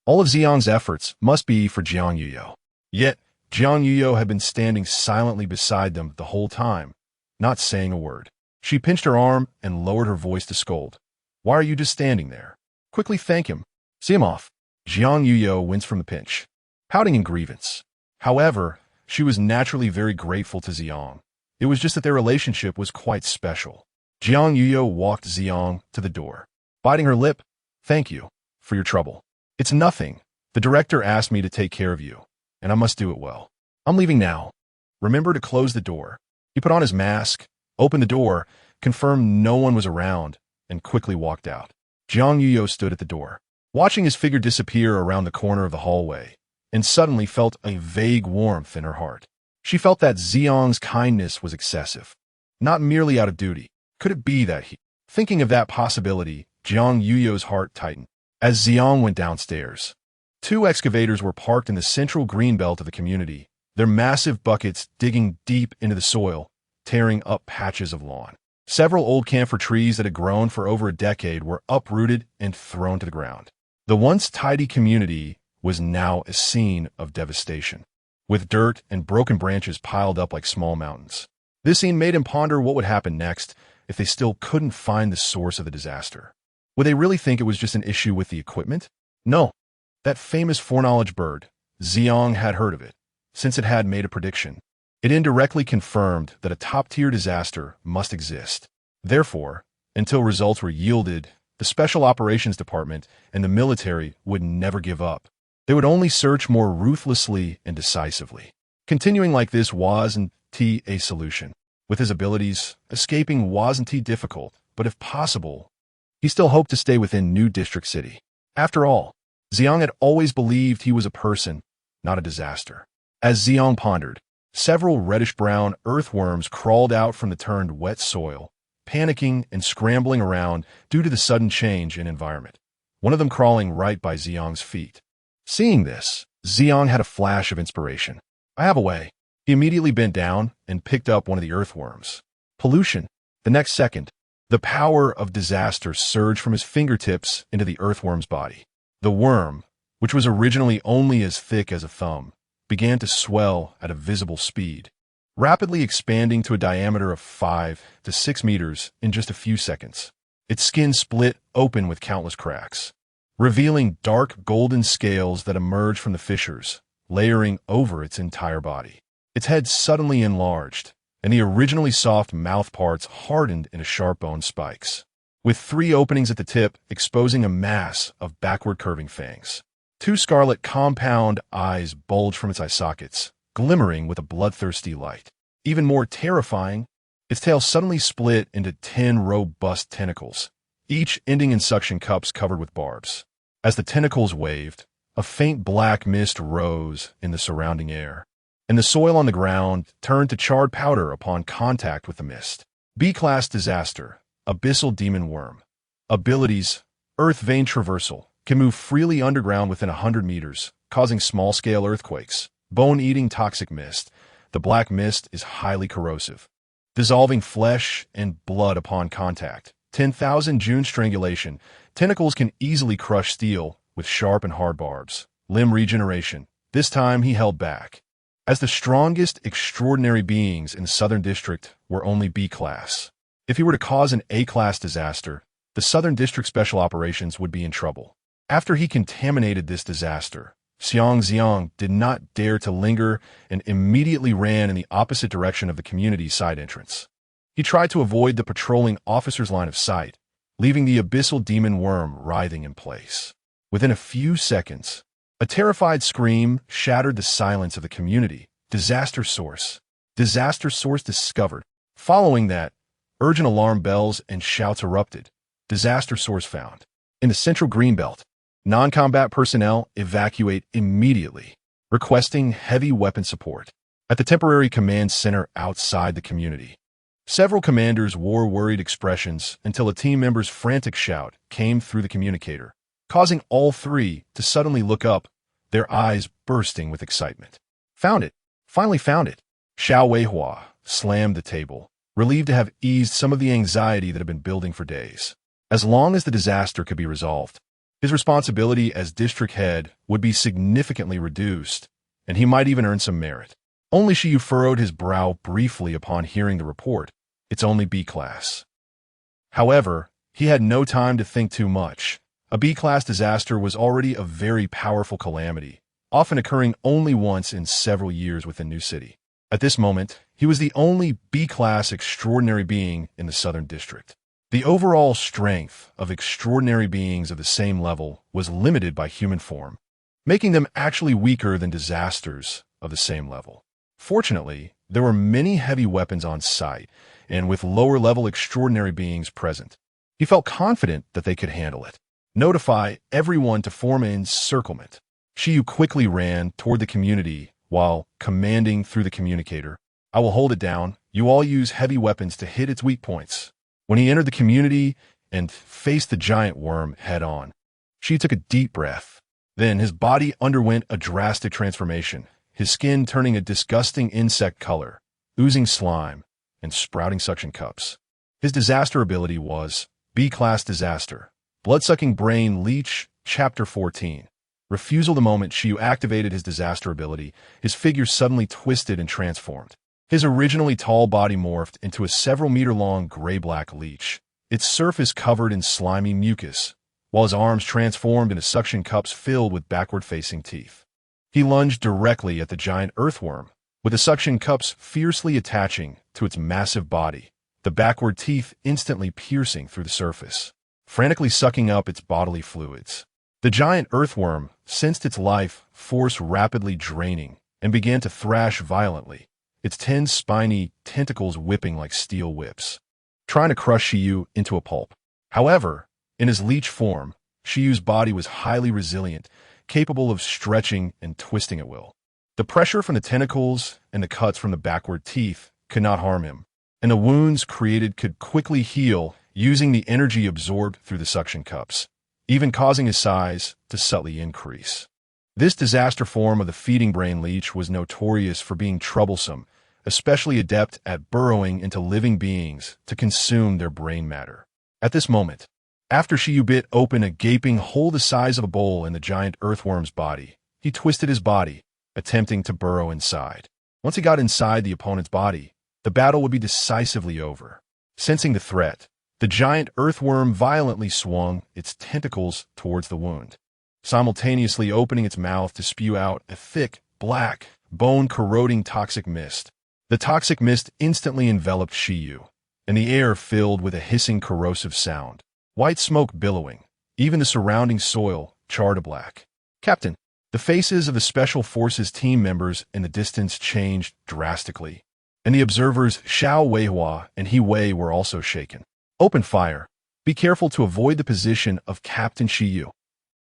all of Zi'ang's efforts must be for Jiang Yuyo. Yet, Jiang Yuyo had been standing silently beside them the whole time, not saying a word. She pinched her arm and lowered her voice to scold. "Why are you just standing there? Quickly thank him. See him off." Jiang Yuyo winced from the pinch, pouting in grievance. However, she was naturally very grateful to Zi'ang. It was just that their relationship was quite special. Jiang Yuyo walked Zi'ang to the door, biting her lip. "Thank you for your trouble." "It's nothing," The director asked me to take care of you, and I must do it well. I'm leaving now. Remember to close the door." He put on his mask, opened the door, confirmed no one was around, and quickly walked out. Jiang Yuyo stood at the door, watching his figure disappear around the corner of the hallway, and suddenly felt a vague warmth in her heart. She felt that Zi'ang's kindness was excessive, not merely out of duty. Could it be that he... Thinking of that possibility, Jiang Yuyo's heart tightened. As Xiang went downstairs, 2 excavators were parked in the central green belt of the community, their massive buckets digging deep into the soil, tearing up patches of lawn. Several old camphor trees that had grown for over a decade were uprooted and thrown to the ground. The once tidy community was now a scene of devastation, with dirt and broken branches piled up like small mountains. This scene made him ponder what would happen next if they still couldn't find the source of the disaster. Would they really think it was just an issue with the equipment? No. That famous foreknowledge bird, Xiang had heard of it, since it had made a prediction. It indirectly confirmed that a top-tier disaster must exist. Therefore, until results were yielded, the Special Operations Department and the military would never give up. They would only search more ruthlessly and decisively. Continuing like this wasn't a solution. With his abilities, escaping wasn't difficult, but if possible, he still hoped to stay within New District City. After all, Xiang had always believed he was a person, not a disaster. As Xiang pondered, several reddish-brown earthworms crawled out from the turned wet soil, panicking and scrambling around due to the sudden change in environment, one of them crawling right by Xiang's feet. Seeing this, Xiang had a flash of inspiration. "I have a way." He immediately bent down and picked up one of the earthworms. Pollution. The next second, the power of disaster surged from his fingertips into the earthworm's body. The worm, which was originally only as thick as a thumb, began to swell at a visible speed, rapidly expanding to a diameter of 5 to 6 meters in just a few seconds. Its skin split open with countless cracks, revealing dark golden scales that emerged from the fissures, layering over its entire body. Its head suddenly enlarged, and the originally soft mouth parts hardened into sharp-boned spikes, with 3 openings at the tip exposing a mass of backward-curving fangs. 2 scarlet compound eyes bulged from its eye sockets, glimmering with a bloodthirsty light. Even more terrifying, its tail suddenly split into 10 robust tentacles, each ending in suction cups covered with barbs. As the tentacles waved, a faint black mist rose in the surrounding air, and the soil on the ground turned to charred powder upon contact with the mist. B-Class Disaster, Abyssal Demon Worm. Abilities, Earth Vein Traversal, can move freely underground within 100 meters, causing small-scale earthquakes. Bone-eating toxic mist. The black mist is highly corrosive, dissolving flesh and blood upon contact. 10,000 June Strangulation. Tentacles can easily crush steel with sharp and hard barbs. Limb Regeneration. This time he held back, as the strongest extraordinary beings in the Southern District were only B-Class. If he were to cause an A-Class disaster, the Southern District Special Operations would be in trouble. After he contaminated this disaster, Xiang Zi'ang did not dare to linger and immediately ran in the opposite direction of the community's side entrance. He tried to avoid the patrolling officer's line of sight, leaving the abyssal demon worm writhing in place. Within a few seconds, a terrified scream shattered the silence of the community. Disaster source. Disaster source discovered. Following that, urgent alarm bells and shouts erupted. Disaster source found. In the central greenbelt, non-combat personnel evacuate immediately, requesting heavy weapon support. At the temporary command center outside the community, several commanders wore worried expressions until a team member's frantic shout came through the communicator, causing all 3 to suddenly look up, their eyes bursting with excitement. "Found it! Finally found it!" Xiao Weihua slammed the table, relieved to have eased some of the anxiety that had been building for days. As long as the disaster could be resolved, his responsibility as district head would be significantly reduced, and he might even earn some merit. Only Shiyu furrowed his brow briefly upon hearing the report. It's only B-Class. However, he had no time to think too much. A B-Class disaster was already a very powerful calamity, often occurring only once in several years within New City. At this moment, he was the only B-Class extraordinary being in the Southern District. The overall strength of extraordinary beings of the same level was limited by human form. making them actually weaker than disasters of the same level. Fortunately, there were many heavy weapons on site, and with lower-level extraordinary beings present, he felt confident that they could handle it. Notify everyone to form an encirclement. Shiyu quickly ran toward the community while commanding through the communicator, "I will hold it down. You all use heavy weapons to hit its weak points." When he entered the community and faced the giant worm head-on, Shiyu took a deep breath. Then his body underwent a drastic transformation, his skin turning a disgusting insect color, oozing slime, and sprouting suction cups. His disaster ability was B-Class Disaster, Blood-Sucking Brain Leech, Chapter 14. Refusal. The moment Shiyu activated his disaster ability, his figure suddenly twisted and transformed. His originally tall body morphed into a several-meter-long gray-black leech, its surface covered in slimy mucus, while his arms transformed into suction cups filled with backward-facing teeth. He lunged directly at the giant earthworm, with the suction cups fiercely attaching to its massive body, the backward teeth instantly piercing through the surface, frantically sucking up its bodily fluids. The giant earthworm sensed its life force rapidly draining and began to thrash violently, its 10 spiny tentacles whipping like steel whips, trying to crush Shiyu into a pulp. However, in his leech form, Shiyu's body was highly resilient, capable of stretching and twisting at will. The pressure from the tentacles and the cuts from the backward teeth could not harm him, and the wounds created could quickly heal using the energy absorbed through the suction cups, even causing his size to subtly increase. This disaster form of the feeding brain leech was notorious for being troublesome, especially adept at burrowing into living beings to consume their brain matter. At this moment, after Shiyu bit open a gaping hole the size of a bowl in the giant earthworm's body, he twisted his body, attempting to burrow inside. Once he got inside the opponent's body, the battle would be decisively over. Sensing the threat, the giant earthworm violently swung its tentacles towards the wound, simultaneously opening its mouth to spew out a thick, black, bone-corroding toxic mist. The toxic mist instantly enveloped Shiyu, and the air filled with a hissing corrosive sound. White smoke billowing, even the surrounding soil charred to black. "Captain!" The faces of the Special Forces team members in the distance changed drastically, and the observers Xiao Weihua and He Wei were also shaken. "Open fire. Be careful to avoid the position of Captain Shiyu."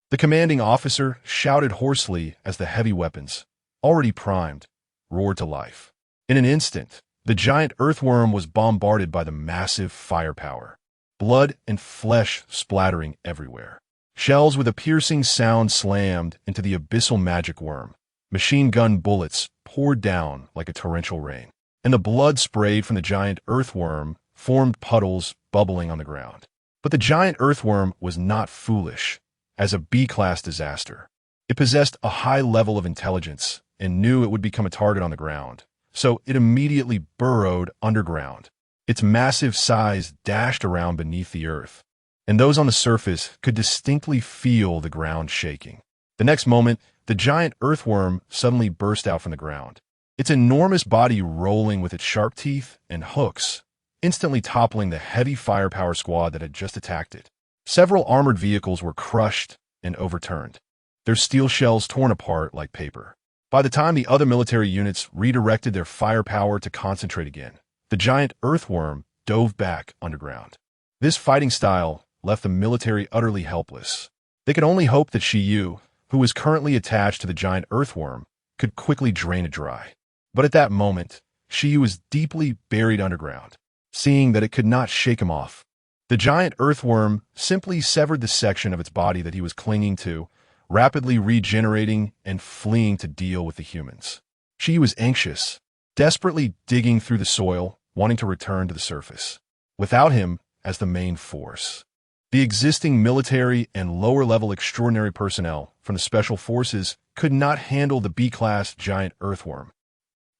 The commanding officer shouted hoarsely as the heavy weapons, already primed, roared to life. In an instant, the giant earthworm was bombarded by the massive firepower, blood and flesh splattering everywhere. Shells with a piercing sound slammed into the abyssal magic worm. Machine gun bullets poured down like a torrential rain, and the blood sprayed from the giant earthworm formed puddles bubbling on the ground. But the giant earthworm was not foolish. As a B-class disaster, it possessed a high level of intelligence and knew it would become a target on the ground, so it immediately burrowed underground. Its massive size dashed around beneath the earth, and those on the surface could distinctly feel the ground shaking. The next moment, the giant earthworm suddenly burst out from the ground, its enormous body rolling with its sharp teeth and hooks, instantly toppling the heavy firepower squad that had just attacked it. Several armored vehicles were crushed and overturned, their steel shells torn apart like paper. By the time the other military units redirected their firepower to concentrate again, the giant earthworm dove back underground. This fighting style left the military utterly helpless. They could only hope that Shiyu, who was currently attached to the giant earthworm, could quickly drain it dry. But at that moment, Shiyu was deeply buried underground, seeing that it could not shake him off. The giant earthworm simply severed the section of its body that he was clinging to, rapidly regenerating and fleeing to deal with the humans. Shiyu was anxious, desperately digging through the soil, wanting to return to the surface. Without him as the main force, the existing military and lower-level extraordinary personnel from the Special Forces could not handle the B-class giant earthworm.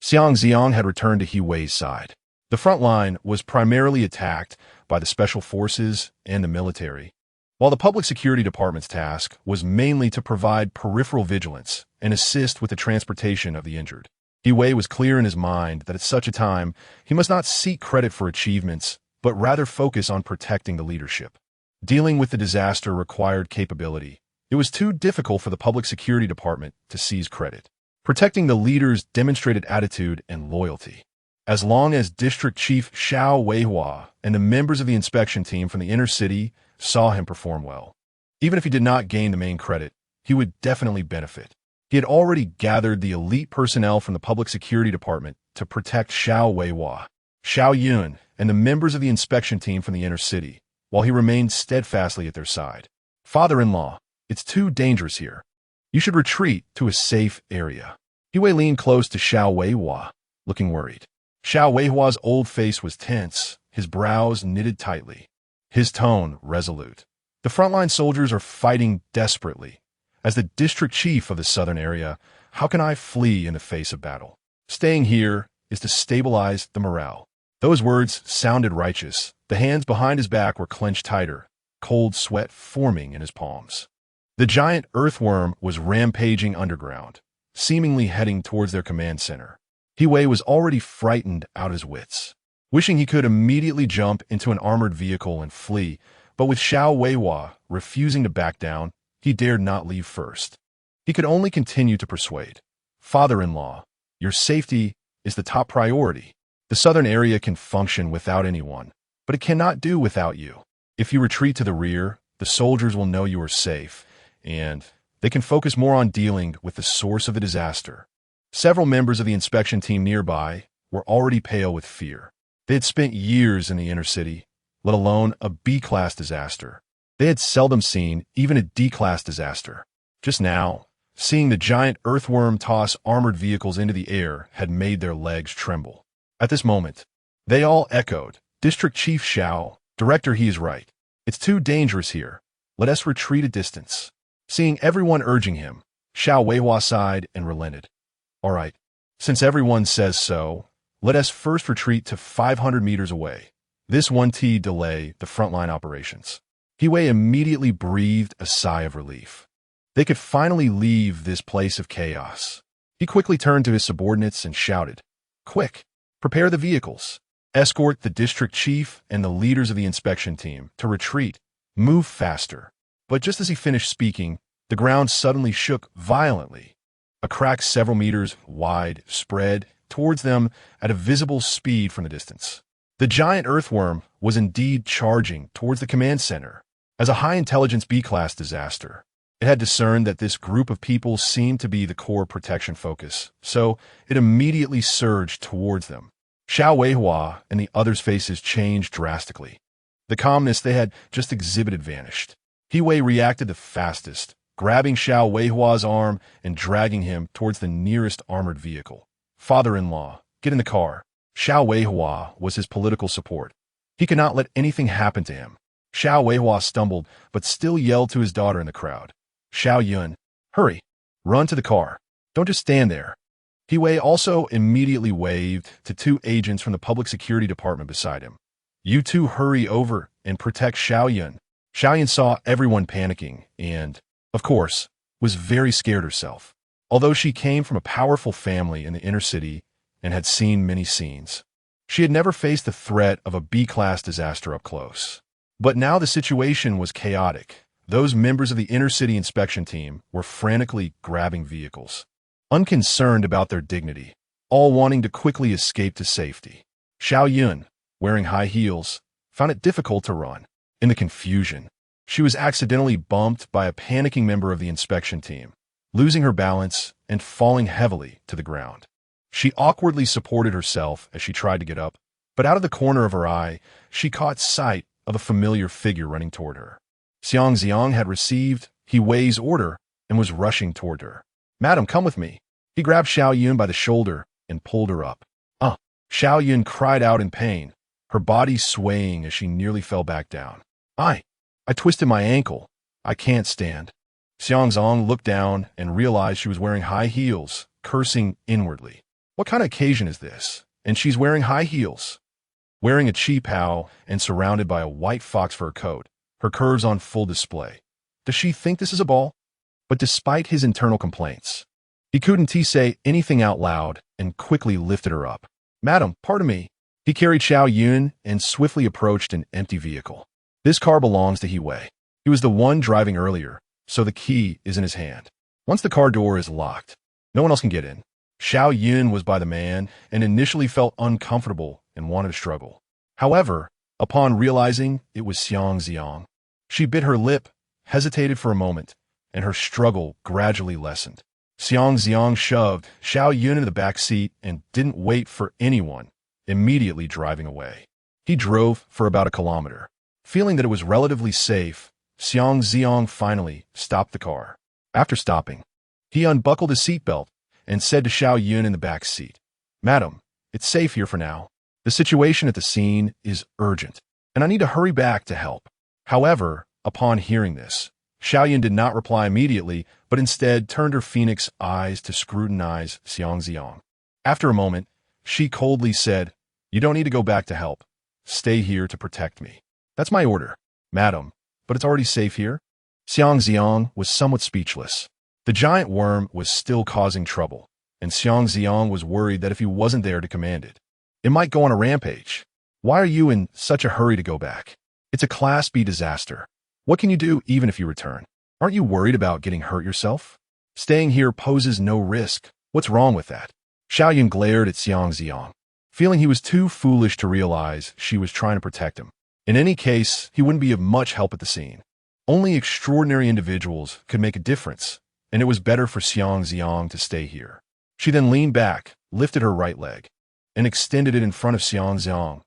Xiang Zi'ang had returned to He Wei's side. The front line was primarily attacked by the Special Forces and the military, while the Public Security Department's task was mainly to provide peripheral vigilance and assist with the transportation of the injured. He Wei was clear in his mind that at such a time, he must not seek credit for achievements, but rather focus on protecting the leadership. Dealing with the disaster required capability, It was too difficult for the public security department to seize credit. Protecting the leader's demonstrated attitude and loyalty. As long as District Chief Xiao Weihua and the members of the inspection team from the inner city saw him perform well. Even if he did not gain the main credit, he would definitely benefit. He had already gathered the elite personnel from the public security department to protect Xiao Weihua, Xiao Yun, and the members of the inspection team from the inner city, while he remained steadfastly at their side. Father-in-law, it's too dangerous here. You should retreat to a safe area. Yue leaned close to Xiao Weihua, looking worried. Xiao Weihua's old face was tense, his brows knitted tightly, his tone resolute. The frontline soldiers are fighting desperately. As the district chief of the southern area, how can I flee in the face of battle? Staying here is to stabilize the morale. Those words sounded righteous. The hands behind his back were clenched tighter, cold sweat forming in his palms. The giant earthworm was rampaging underground, seemingly heading towards their command center. Yue was already frightened out his wits, wishing he could immediately jump into an armored vehicle and flee, but with Xiao Weihua refusing to back down, he dared not leave first. He could only continue to persuade. Father-in-law, your safety is the top priority. The southern area can function without anyone, but it cannot do without you. If you retreat to the rear, the soldiers will know you are safe, and they can focus more on dealing with the source of the disaster. Several members of the inspection team nearby were already pale with fear. They had spent years in the inner city, let alone a B-class disaster. They had seldom seen even a D-class disaster. Just now, seeing the giant earthworm toss armored vehicles into the air had made their legs tremble. At this moment, they all echoed, District Chief Xiao, Director, he is right. It's too dangerous here. Let us retreat a distance. Seeing everyone urging him, Xiao Weihua sighed and relented. All right, since everyone says so, let us first retreat to 500 meters away. This won't delay the frontline operations. Yue immediately breathed a sigh of relief. They could finally leave this place of chaos. He quickly turned to his subordinates and shouted, Quick, prepare the vehicles. Escort the district chief and the leaders of the inspection team to retreat. Move faster. But just as he finished speaking, the ground suddenly shook violently. A crack several meters wide spread towards them at a visible speed from the distance. The giant earthworm was indeed charging towards the command center. As a high-intelligence B-class disaster, it had discerned that this group of people seemed to be the core protection focus, so it immediately surged towards them. Xiao Weihua and the others' faces changed drastically. The calmness they had just exhibited vanished. Yue reacted the fastest, grabbing Xiao Weihua's arm and dragging him towards the nearest armored vehicle. Father-in-law, get in the car. Xiao Weihua was his political support. He could not let anything happen to him. Xiao Weihua stumbled, but still yelled to his daughter in the crowd. Xiao Yun, hurry, run to the car. Don't just stand there. Yue also immediately waved to two agents from the public security department beside him. You two hurry over and protect Xiao Yun. Xiao Yun saw everyone panicking and, of course, was very scared herself. Although she came from a powerful family in the inner city and had seen many scenes, she had never faced the threat of a B-class disaster up close. But now the situation was chaotic. Those members of the inner city inspection team were frantically grabbing vehicles, unconcerned about their dignity, all wanting to quickly escape to safety. Xiao Yun, wearing high heels, found it difficult to run. In the confusion, she was accidentally bumped by a panicking member of the inspection team, losing her balance and falling heavily to the ground. She awkwardly supported herself as she tried to get up, but out of the corner of her eye, she caught sight of a familiar figure running toward her. Xiang Zi'ang had received Yue's order and was rushing toward her. Madam, come with me. He grabbed Xiao Yun by the shoulder and pulled her up. Xiao Yun cried out in pain, her body swaying as she nearly fell back down. I twisted my ankle. I can't stand. Xiang Zi'ang looked down and realized she was wearing high heels, cursing inwardly. What kind of occasion is this? And she's wearing high heels. Wearing a qipao and surrounded by a white fox fur coat, her curves on full display. Does she think this is a ball? But despite his internal complaints, he couldn't say anything out loud and quickly lifted her up. Madam, pardon me. He carried Xiao Yun and swiftly approached an empty vehicle. This car belongs to Yue. He was the one driving earlier, so the key is in his hand. Once the car door is locked, no one else can get in. Xiao Yun was by the man and initially felt uncomfortable and wanted to struggle. However, upon realizing it was Xiang Zi'ang, she bit her lip, hesitated for a moment, and her struggle gradually lessened. Xiang Zi'ang shoved Xiao Yun into the back seat and didn't wait for anyone, immediately driving away. He drove for about a kilometer. Feeling that it was relatively safe, Xiang Zi'ang finally stopped the car. After stopping, he unbuckled his seatbelt and said to Xiao Yun in the back seat, "Madam, it's safe here for now. The situation at the scene is urgent, and I need to hurry back to help." However, upon hearing this, Xiao Yun did not reply immediately, but instead turned her phoenix eyes to scrutinize Xiang Zi'ang. After a moment, she coldly said, "You don't need to go back to help. Stay here to protect me." "That's my order, madam, but it's already safe here." Xiang Zi'ang was somewhat speechless. The giant worm was still causing trouble, and Xiang Zi'ang was worried that if he wasn't there to command it, it might go on a rampage. "Why are you in such a hurry to go back? It's a Class B disaster. What can you do even if you return? Aren't you worried about getting hurt yourself? Staying here poses no risk. What's wrong with that?" Xiao Yun glared at Xiang Zi'ang, feeling he was too foolish to realize she was trying to protect him. In any case, he wouldn't be of much help at the scene. Only extraordinary individuals could make a difference, and it was better for Xiang Zi'ang to stay here. She then leaned back, lifted her right leg, and extended it in front of Xiang Zi'ang.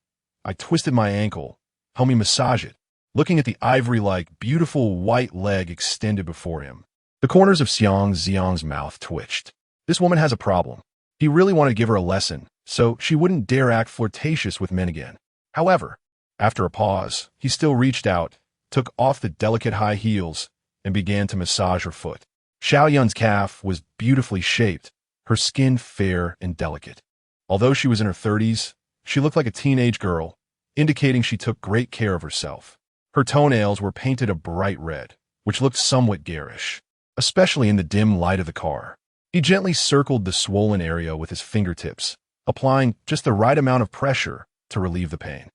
"I twisted my ankle. Help me massage it." Looking at the ivory-like, beautiful white leg extended before him, the corners of Xiang Zi'ang's mouth twitched. This woman has a problem. He really wanted to give her a lesson, so she wouldn't dare act flirtatious with men again. However, after a pause, he still reached out, took off the delicate high heels, and began to massage her foot. Xiao Yun's calf was beautifully shaped, her skin fair and delicate. Although she was in her 30s, she looked like a teenage girl, indicating she took great care of herself. Her toenails were painted a bright red, which looked somewhat garish, especially in the dim light of the car. He gently circled the swollen area with his fingertips, applying just the right amount of pressure to relieve the pain.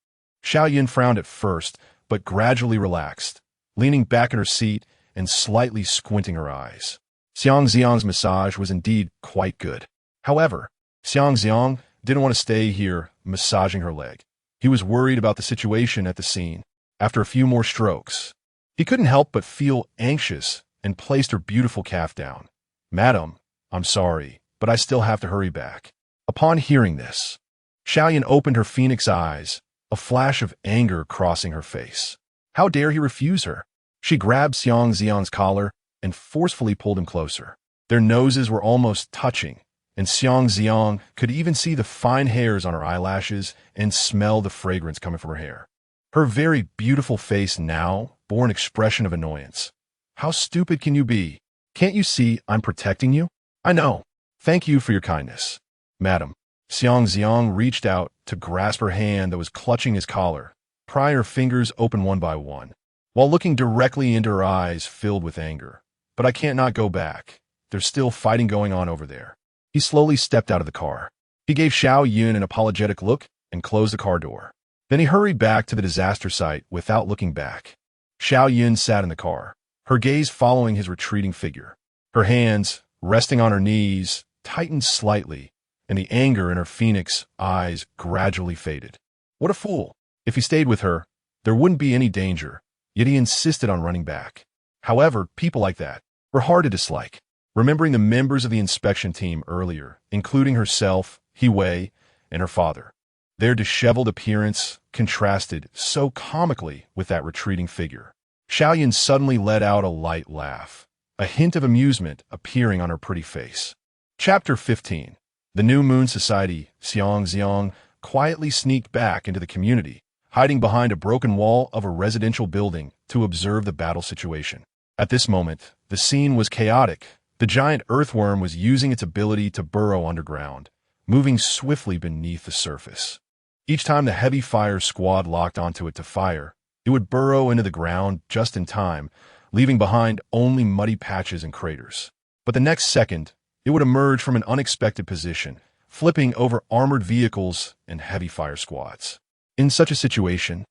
Xiao Yun frowned at first, but gradually relaxed, leaning back in her seat and slightly squinting her eyes. Xiang Zi'ang's massage was indeed quite good. However, Xiang Zi'ang didn't want to stay here massaging her leg. He was worried about the situation at the scene. After a few more strokes, he couldn't help but feel anxious and placed her beautiful calf down. "Madam, I'm sorry, but I still have to hurry back." Upon hearing this, Xiao Yun opened her phoenix eyes, a flash of anger crossing her face. How dare he refuse her? She grabbed Xiang Zi'ang's collar and forcefully pulled him closer. Their noses were almost touching, and Xiang Zi'ang could even see the fine hairs on her eyelashes and smell the fragrance coming from her hair. Her very beautiful face now bore an expression of annoyance. "How stupid can you be? Can't you see I'm protecting you?" "I know. Thank you for your kindness, madam." Xiang Zi'ang reached out to grasp her hand that was clutching his collar, prying her fingers open one by one, while looking directly into her eyes filled with anger. "But I can't not go back. There's still fighting going on over there." He slowly stepped out of the car. He gave Xiao Yun an apologetic look and closed the car door. Then he hurried back to the disaster site without looking back. Xiao Yun sat in the car, her gaze following his retreating figure. Her hands, resting on her knees, tightened slightly, and the anger in her phoenix eyes gradually faded. What a fool! If he stayed with her, there wouldn't be any danger, yet he insisted on running back. However, people like that were hard to dislike. Remembering the members of the inspection team earlier, including herself, He Wei, and her father, their disheveled appearance contrasted so comically with that retreating figure. Xiao Yun suddenly let out a light laugh, a hint of amusement appearing on her pretty face. Chapter 15. The New Moon Society. Xiang Zi'ang quietly sneaked back into the community, hiding behind a broken wall of a residential building to observe the battle situation. At this moment, the scene was chaotic. The giant earthworm was using its ability to burrow underground, moving swiftly beneath the surface. Each time the heavy fire squad locked onto it to fire, it would burrow into the ground just in time, leaving behind only muddy patches and craters. But the next second, it would emerge from an unexpected position, flipping over armored vehicles and heavy fire squads. In such a situation,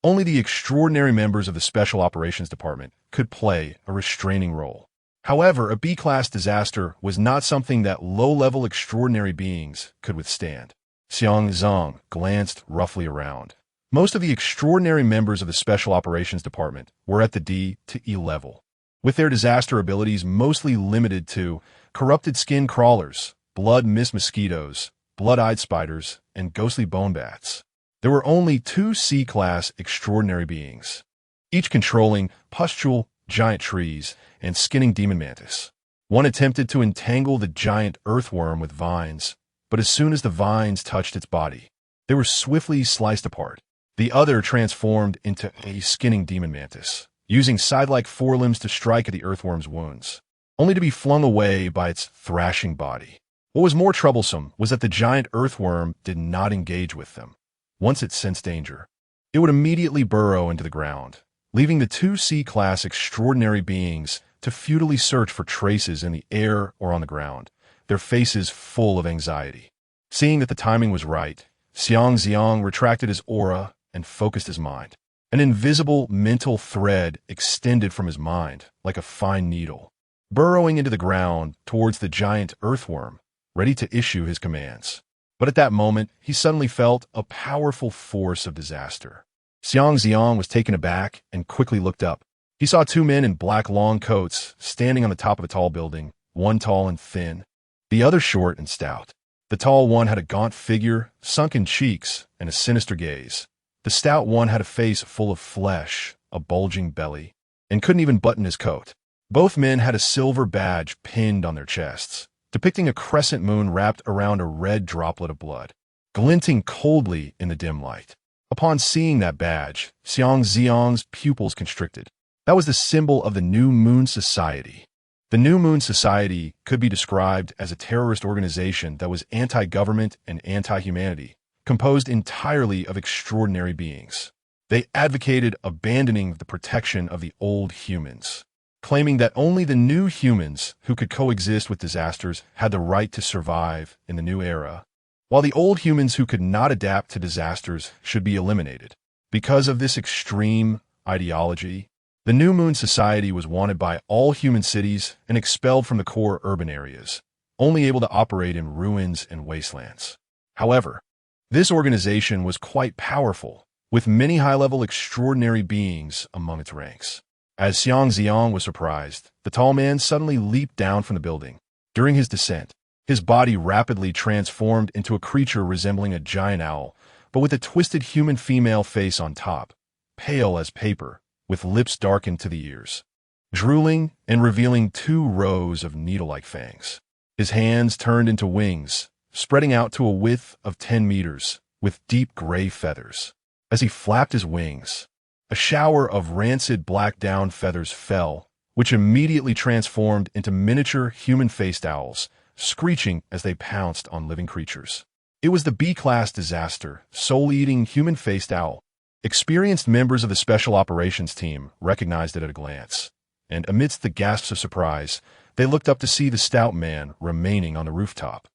Only the extraordinary members of the Special Operations Department could play a restraining role. However, a B-class disaster was not something that low-level extraordinary beings could withstand. Xiang Zi'ang glanced roughly around. Most of the extraordinary members of the Special Operations Department were at the D to E level, with their disaster abilities mostly limited to corrupted skin crawlers, blood mist mosquitoes, blood-eyed spiders, and ghostly bone bats. There were only 2 C-class extraordinary beings, each controlling pustule, giant trees, and skinning demon mantis. One attempted to entangle the giant earthworm with vines, but as soon as the vines touched its body, they were swiftly sliced apart. The other transformed into a skinning demon mantis, using side-like forelimbs to strike at the earthworm's wounds, only to be flung away by its thrashing body. What was more troublesome was that the giant earthworm did not engage with them. Once it sensed danger, it would immediately burrow into the ground, leaving the 2 C-class extraordinary beings to futilely search for traces in the air or on the ground, their faces full of anxiety. Seeing that the timing was right, Xiang Zi'ang retracted his aura and focused his mind. An invisible mental thread extended from his mind like a fine needle, burrowing into the ground towards the giant earthworm, ready to issue his commands. But at that moment, he suddenly felt a powerful force of disaster. Xiang Zi'ang was taken aback and quickly looked up. He saw 2 men in black long coats standing on the top of a tall building, one tall and thin, the other short and stout. The tall one had a gaunt figure, sunken cheeks, and a sinister gaze. The stout one had a face full of flesh, a bulging belly, and couldn't even button his coat. Both men had a silver badge pinned on their chests, depicting a crescent moon wrapped around a red droplet of blood, glinting coldly in the dim light. Upon seeing that badge, Xiang Zi'ang's pupils constricted. That was the symbol of the New Moon Society. The New Moon Society could be described as a terrorist organization that was anti-government and anti-humanity, composed entirely of extraordinary beings. They advocated abandoning the protection of the old humans, claiming that only the new humans who could coexist with disasters had the right to survive in the new era, while the old humans who could not adapt to disasters should be eliminated. Because of this extreme ideology, the New Moon Society was wanted by all human cities and expelled from the core urban areas, only able to operate in ruins and wastelands. However, this organization was quite powerful, with many high-level extraordinary beings among its ranks. As Xiang Zi'ang was surprised, the tall man suddenly leaped down from the building. During his descent, his body rapidly transformed into a creature resembling a giant owl, but with a twisted human female face on top, pale as paper, with lips darkened to the ears, drooling and revealing 2 rows of needle-like fangs. His hands turned into wings, spreading out to a width of 10 meters, with deep gray feathers. As he flapped his wings, a shower of rancid black down feathers fell, which immediately transformed into miniature human-faced owls, screeching as they pounced on living creatures. It was the B-class disaster, soul-eating human-faced owl. Experienced members of the Special Operations team recognized it at a glance, and amidst the gasps of surprise, they looked up to see the stout man remaining on the rooftop,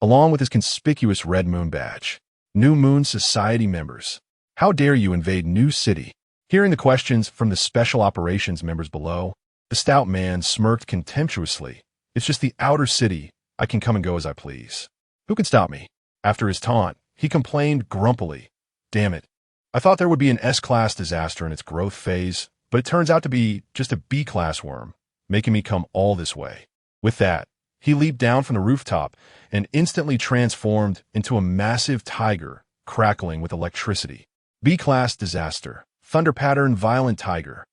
along with his conspicuous red moon badge. New Moon Society members, how dare you invade New City? Hearing the questions from the Special Operations members below, the stout man smirked contemptuously. It's just the outer city. I can come and go as I please. Who can stop me? After his taunt, he complained grumpily. Damn it. I thought there would be an S-class disaster in its growth phase, but it turns out to be just a B-class worm, making me come all this way. With that, he leaped down from the rooftop and instantly transformed into a massive tiger, crackling with electricity. B-class disaster, thunder pattern violent tiger.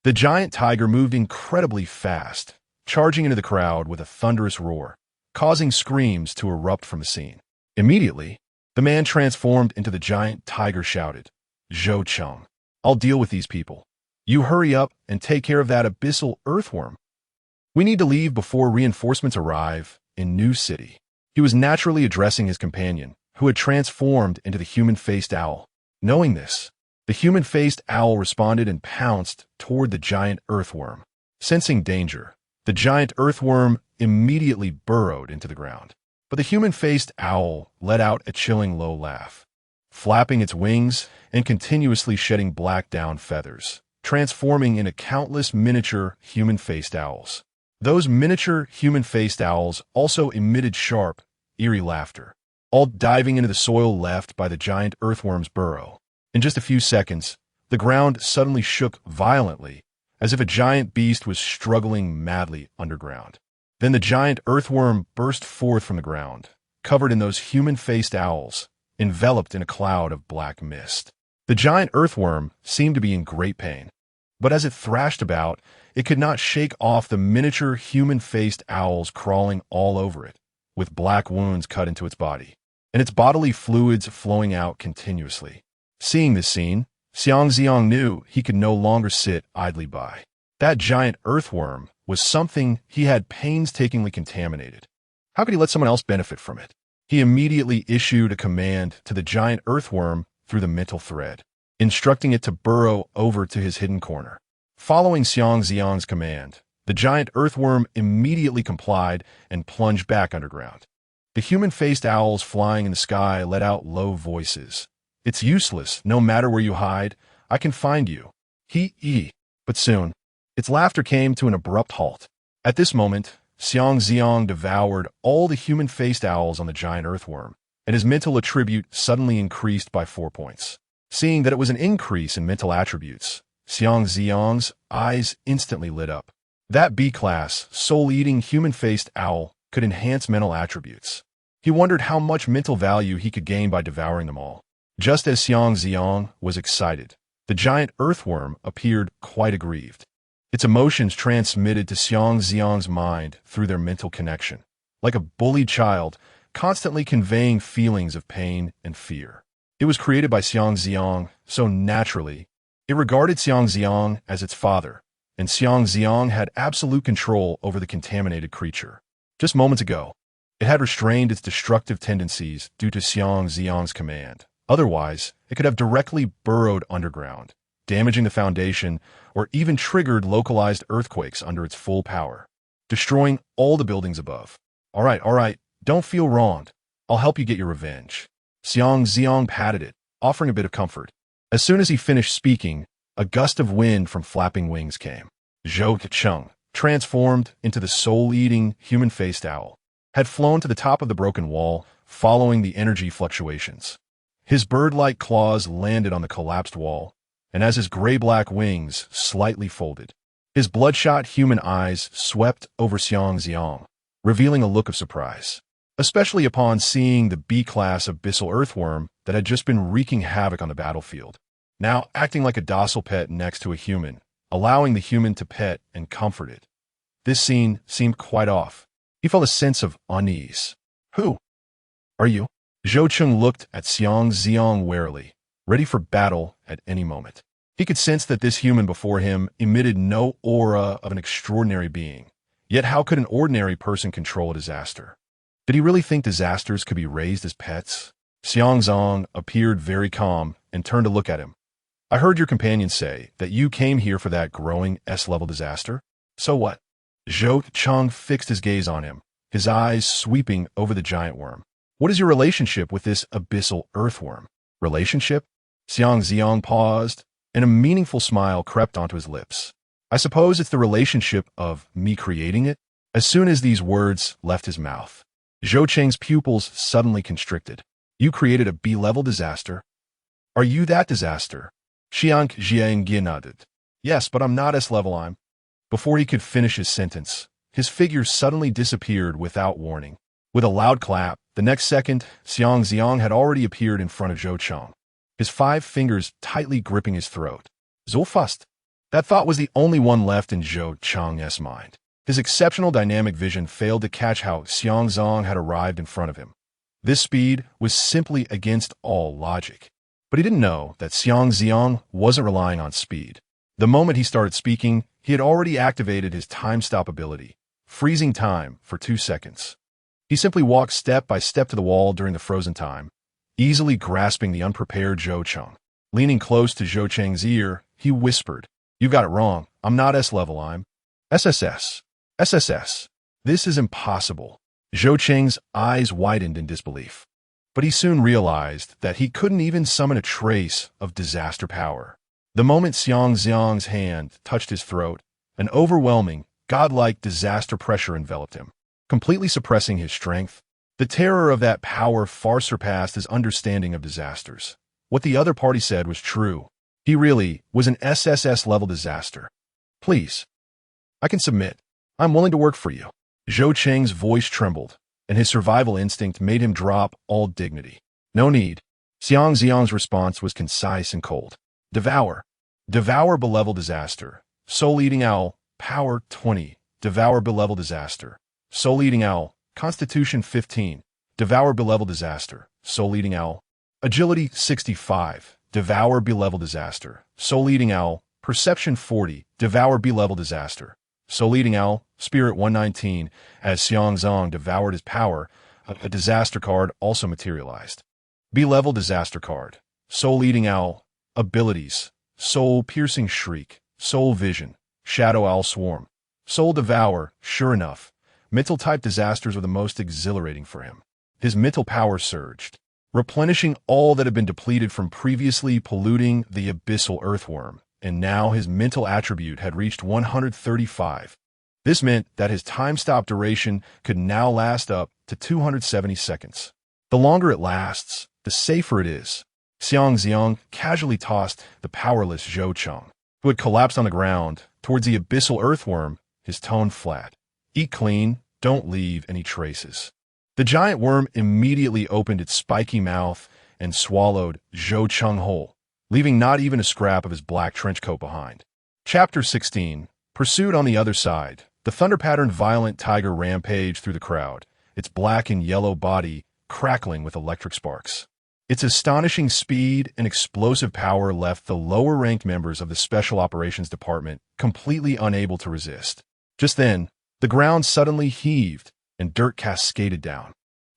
The giant tiger moved incredibly fast, charging into the crowd with a thunderous roar, causing screams to erupt from the scene. Immediately, the man transformed into the giant tiger shouted, Zhou Cheng, I'll deal with these people. You hurry up and take care of that abyssal earthworm. We need to leave before reinforcements arrive in New City. He was naturally addressing his companion, who had transformed into the human-faced owl. Knowing this, the human-faced owl responded and pounced toward the giant earthworm. Sensing danger, the giant earthworm immediately burrowed into the ground. But the human-faced owl let out a chilling low laugh. flapping its wings and continuously shedding black down feathers, transforming into countless miniature human-faced owls. Those miniature human-faced owls also emitted sharp, eerie laughter, all diving into the soil left by the giant earthworm's burrow. In just a few seconds, the ground suddenly shook violently, as if a giant beast was struggling madly underground. Then the giant earthworm burst forth from the ground, covered in those human-faced owls, enveloped in a cloud of black mist. The giant earthworm seemed to be in great pain, but as it thrashed about, it could not shake off the miniature human-faced owls crawling all over it, with black wounds cut into its body, and its bodily fluids flowing out continuously. Seeing this scene, Xiang Zi'ang knew he could no longer sit idly by. That giant earthworm was something he had painstakingly contaminated. How could he let someone else benefit from it? He immediately issued a command to the giant earthworm through the mental thread, instructing it to burrow over to his hidden corner. Following Xiang Zi'ang's command, the giant earthworm immediately complied and plunged back underground. The human-faced owls flying in the sky let out low voices. "It's useless, no matter where you hide, I can find you. He. But soon, its laughter came to an abrupt halt. At this moment, Xiang Zi'ang devoured all the human-faced owls on the giant earthworm, and his mental attribute suddenly increased by 4 points. Seeing that it was an increase in mental attributes, Xiang Zi'ang's eyes instantly lit up. That B-class, soul-eating human-faced owl could enhance mental attributes. He wondered how much mental value he could gain by devouring them all. Just as Xiang Zi'ang was excited, the giant earthworm appeared quite aggrieved. Its emotions transmitted to Xiang Zi'ang's mind through their mental connection, like a bullied child, constantly conveying feelings of pain and fear. It was created by Xiang Zi'ang, so naturally, it regarded Xiang Zi'ang as its father, and Xiang Zi'ang had absolute control over the contaminated creature. Just moments ago, it had restrained its destructive tendencies due to Xiang Zi'ang's command. Otherwise, it could have directly burrowed underground, damaging the foundation, or even triggered localized earthquakes under its full power, destroying all the buildings above. All right, don't feel wronged. I'll help you get your revenge. Xiang Zi'ang patted it, offering a bit of comfort. As soon as he finished speaking, a gust of wind from flapping wings came. Zhou Cheng, transformed into the soul-eating, human-faced owl, had flown to the top of the broken wall, following the energy fluctuations. His bird-like claws landed on the collapsed wall, and as his gray-black wings slightly folded, his bloodshot human eyes swept over Xiang Zi'ang, revealing a look of surprise, especially upon seeing the B-class abyssal earthworm that had just been wreaking havoc on the battlefield, now acting like a docile pet next to a human, allowing the human to pet and comfort it. This scene seemed quite off. He felt a sense of unease. "Who are you?" Zhou Cheng looked at Xiang Zi'ang warily, ready for battle at any moment. He could sense that this human before him emitted no aura of an extraordinary being. Yet how could an ordinary person control a disaster? Did he really think disasters could be raised as pets? Xiang Zi'ang appeared very calm and turned to look at him. "I heard your companion say that you came here for that growing S-level disaster. So what?" Zhou Cheng fixed his gaze on him, his eyes sweeping over the giant worm. "What is your relationship with this abyssal earthworm?" "Relationship?" Xiang Zi'ang paused, and a meaningful smile crept onto his lips. "I suppose it's the relationship of me creating it?" As soon as these words left his mouth, Zhou Cheng's pupils suddenly constricted. "You created a B-level disaster? Are you that disaster?" Xiang Zi'ang nodded. "Yes, but I'm not S-level, I'm..." Before he could finish his sentence, his figure suddenly disappeared without warning. With a loud clap, the next second, Xiang Zi'ang had already appeared in front of Zhou Cheng, his 5 fingers tightly gripping his throat. "So fast." That thought was the only one left in Zhou Cheng's mind. His exceptional dynamic vision failed to catch how Xiang Zi'ang had arrived in front of him. This speed was simply against all logic. But he didn't know that Xiang Zi'ang wasn't relying on speed. The moment he started speaking, he had already activated his time stop ability, freezing time for 2 seconds. He simply walked step by step to the wall during the frozen time, easily grasping the unprepared Zhou Cheng. Leaning close to Zhou Cheng's ear, he whispered, "You got it wrong. I'm not S-level, I'm SSS. SSS. This is impossible." Zhou Cheng's eyes widened in disbelief. But he soon realized that he couldn't even summon a trace of disaster power. The moment Xiang Zi'ang's hand touched his throat, an overwhelming, godlike disaster pressure enveloped him, completely suppressing his strength. The terror of that power far surpassed his understanding of disasters. What the other party said was true. He really was an SSS-level disaster. Please. I can submit. I'm willing to work for you. Zhou Cheng's voice trembled, and his survival instinct made him drop all dignity. No need. Xiang Zi'ang's response was concise and cold. Devour. Devour Belevel Disaster. Soul-Eating Owl. Power 20. Devour Belevel Disaster. Soul-Eating Owl. Constitution 15. Devour Belevel Disaster. Soul-Eating Owl. Agility 65. Devour Belevel Disaster. Soul-Eating Owl. Perception 40. Devour Belevel Disaster. Soul-Eating Owl. Spirit 119. As Xiang Zi'ang devoured his power, a disaster card also materialized. B-Level Disaster Card. Soul-Eating Owl. Abilities. Soul-Piercing Shriek. Soul Vision. Shadow Owl Swarm. Soul Devour. Sure enough, mental-type disasters were the most exhilarating for him. His mental power surged, replenishing all that had been depleted from previously polluting the abyssal earthworm, and now his mental attribute had reached 135. This meant that his time-stop duration could now last up to 270 seconds. The longer it lasts, the safer it is. Xiang Zi'ang casually tossed the powerless Zhou Cheng, who had collapsed on the ground, towards the abyssal earthworm, his tone flat. Eat clean, don't leave any traces. The giant worm immediately opened its spiky mouth and swallowed Zhou Cheng whole, leaving not even a scrap of his black trench coat behind. Chapter 16. Pursued on the other side, the thunder-patterned violent tiger rampaged through the crowd, its black and yellow body crackling with electric sparks. Its astonishing speed and explosive power left the lower-ranked members of the Special Operations Department completely unable to resist. Just then, the ground suddenly heaved and dirt cascaded down.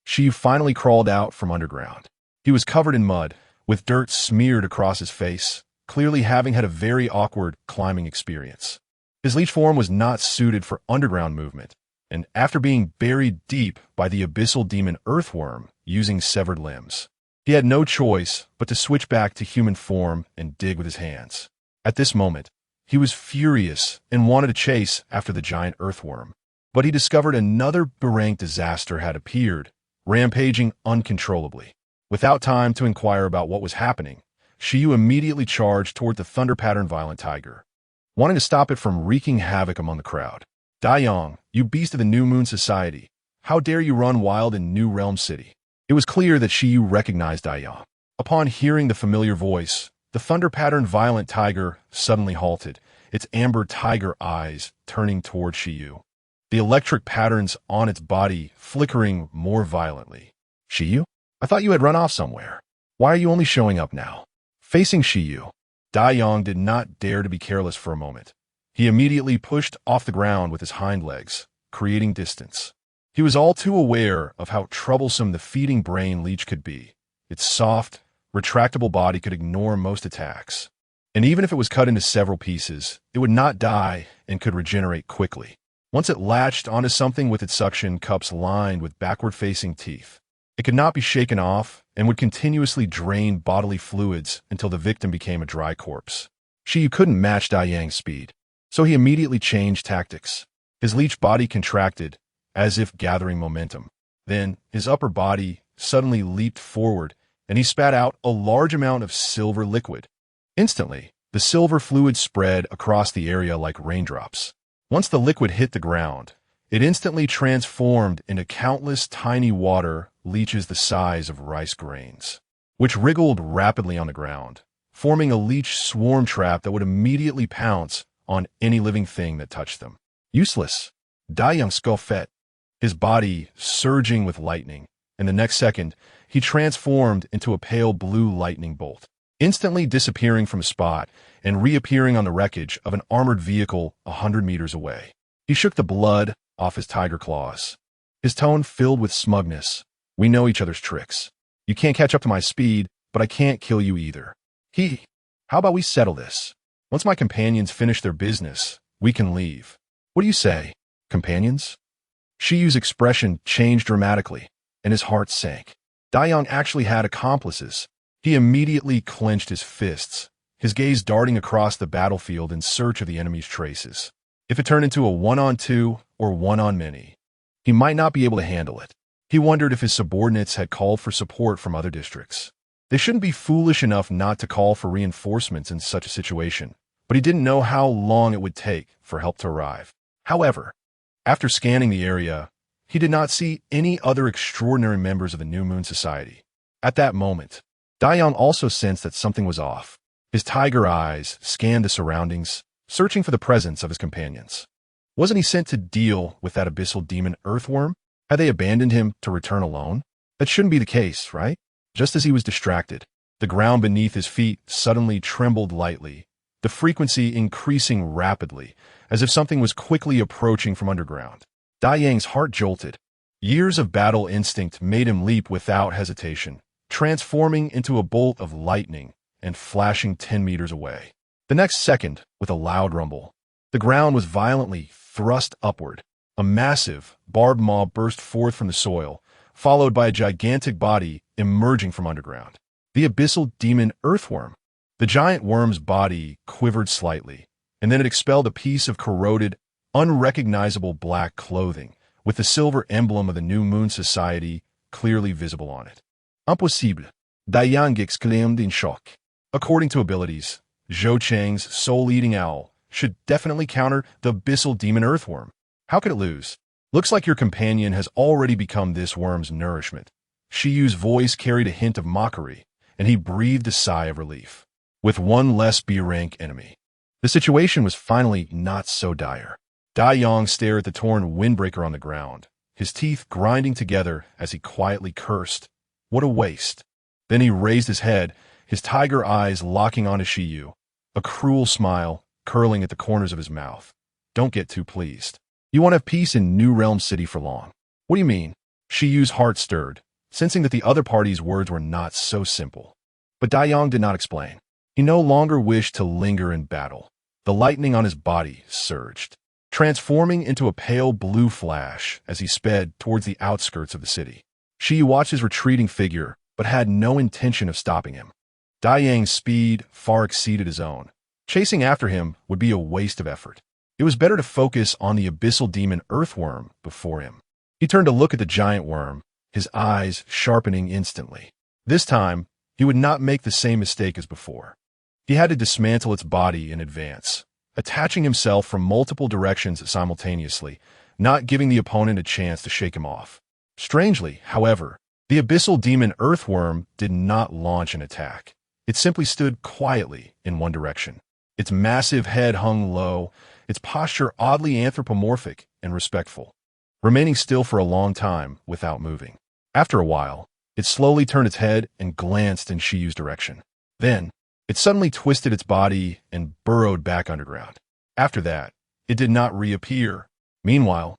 Shi finally crawled out from underground. He was covered in mud, with dirt smeared across his face, clearly having had a very awkward climbing experience. His leech form was not suited for underground movement, and after being buried deep by the abyssal demon earthworm using severed limbs, he had no choice but to switch back to human form and dig with his hands. At this moment, he was furious and wanted to chase after the giant earthworm. But he discovered another beranked disaster had appeared, rampaging uncontrollably. Without time to inquire about what was happening, Shiyu immediately charged toward the thunder-patterned violent tiger, wanting to stop it from wreaking havoc among the crowd. Daiyang, you beast of the New Moon Society, how dare you run wild in New Realm City? It was clear that Shiyu recognized Daiyang. Upon hearing the familiar voice, the thunder-patterned violent tiger suddenly halted, its amber tiger eyes turning toward Shiyu, the electric patterns on its body flickering more violently. Shiyu? I thought you had run off somewhere. Why are you only showing up now? Facing Shiyu, Daiyang did not dare to be careless for a moment. He immediately pushed off the ground with his hind legs, creating distance. He was all too aware of how troublesome the feeding brain leech could be. Its soft, retractable body could ignore most attacks. And even if it was cut into several pieces, it would not die and could regenerate quickly. Once it latched onto something with its suction cups lined with backward-facing teeth, it could not be shaken off and would continuously drain bodily fluids until the victim became a dry corpse. Shiyu couldn't match Daiyang's speed, so he immediately changed tactics. His leech body contracted, as if gathering momentum. Then, his upper body suddenly leaped forward, and he spat out a large amount of silver liquid. Instantly, the silver fluid spread across the area like raindrops. Once the liquid hit the ground, it instantly transformed into countless tiny water leeches the size of rice grains, which wriggled rapidly on the ground, forming a leech swarm trap that would immediately pounce on any living thing that touched them. Useless. Daiyang scoffed, his body surging with lightning, and the next second, he transformed into a pale blue lightning bolt, instantly disappearing from a spot and reappearing on the wreckage of an armored vehicle 100 meters away. He shook the blood off his tiger claws, his tone filled with smugness. We know each other's tricks. You can't catch up to my speed, but I can't kill you either. How about we settle this? Once my companions finish their business, we can leave. What do you say, companions? Shiyu's expression changed dramatically, and his heart sank. Yang actually had accomplices. He immediately clenched his fists, his gaze darting across the battlefield in search of the enemy's traces. If it turned into a one-on-two or one-on-many, he might not be able to handle it. He wondered if his subordinates had called for support from other districts. They shouldn't be foolish enough not to call for reinforcements in such a situation, but he didn't know how long it would take for help to arrive. However, after scanning the area, he did not see any other extraordinary members of the New Moon Society. At that moment, Yang also sensed that something was off. His tiger eyes scanned the surroundings, searching for the presence of his companions. Wasn't he sent to deal with that abyssal demon earthworm? Had they abandoned him to return alone? That shouldn't be the case, right? Just as he was distracted, the ground beneath his feet suddenly trembled lightly, the frequency increasing rapidly, as if something was quickly approaching from underground. Yang's heart jolted. Years of battle instinct made him leap without hesitation, transforming into a bolt of lightning and flashing 10 meters away. The next second, with a loud rumble, the ground was violently thrust upward. A massive, barbed maw burst forth from the soil, followed by a gigantic body emerging from underground. The abyssal demon earthworm. The giant worm's body quivered slightly, and then it expelled a piece of corroded, unrecognizable black clothing, with the silver emblem of the New Moon Society clearly visible on it. Impossible! Yang exclaimed in shock. According to abilities, Zhou Cheng's soul-eating owl should definitely counter the abyssal demon earthworm. How could it lose? Looks like your companion has already become this worm's nourishment. Shiyu's voice carried a hint of mockery, and he breathed a sigh of relief. With one less B-rank enemy, the situation was finally not so dire. Yang stared at the torn windbreaker on the ground, his teeth grinding together as he quietly cursed. What a waste. Then he raised his head, his tiger eyes locking onto Shiyu, a cruel smile curling at the corners of his mouth. Don't get too pleased. You won't have peace in New Realm City for long. What do you mean? Shiyu's heart stirred, sensing that the other party's words were not so simple. But Yang did not explain. He no longer wished to linger in battle. The lightning on his body surged, transforming into a pale blue flash as he sped towards the outskirts of the city. Shiyu watched his retreating figure, but had no intention of stopping him. Yang's speed far exceeded his own. Chasing after him would be a waste of effort. It was better to focus on the abyssal demon earthworm before him. He turned to look at the giant worm, his eyes sharpening instantly. This time, he would not make the same mistake as before. He had to dismantle its body in advance, attaching himself from multiple directions simultaneously, not giving the opponent a chance to shake him off. Strangely, however, the abyssal demon earthworm did not launch an attack. It simply stood quietly in one direction. Its massive head hung low, its posture oddly anthropomorphic and respectful, remaining still for a long time without moving. After a while, it slowly turned its head and glanced in Shiyu's direction. Then, it suddenly twisted its body and burrowed back underground. After that, it did not reappear. Meanwhile,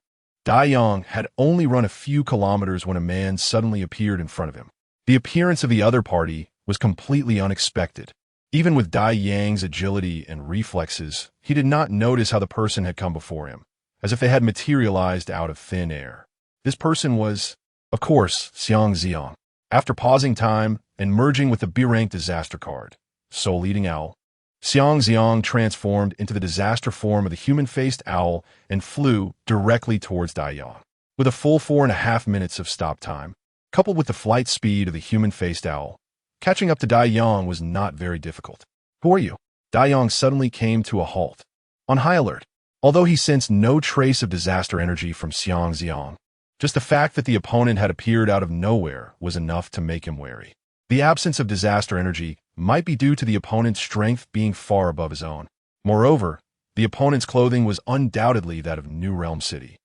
Yang had only run a few kilometers when a man suddenly appeared in front of him. The appearance of the other party was completely unexpected. Even with Yang's agility and reflexes, he did not notice how the person had come before him, as if they had materialized out of thin air. This person was, of course, Xiang Zi'ang. After pausing time and merging with the B-rank disaster card, soul-eating owl, Xiang Zi'ang transformed into the disaster form of the human-faced owl and flew directly towards Yang. With a full 4.5 minutes of stop time, coupled with the flight speed of the human-faced owl, catching up to Yang was not very difficult. Who are you? Yang suddenly came to a halt, on high alert. Although he sensed no trace of disaster energy from Xiang Zi'ang, just the fact that the opponent had appeared out of nowhere was enough to make him wary. The absence of disaster energy might be due to the opponent's strength being far above his own. Moreover, the opponent's clothing was undoubtedly that of New Realm City,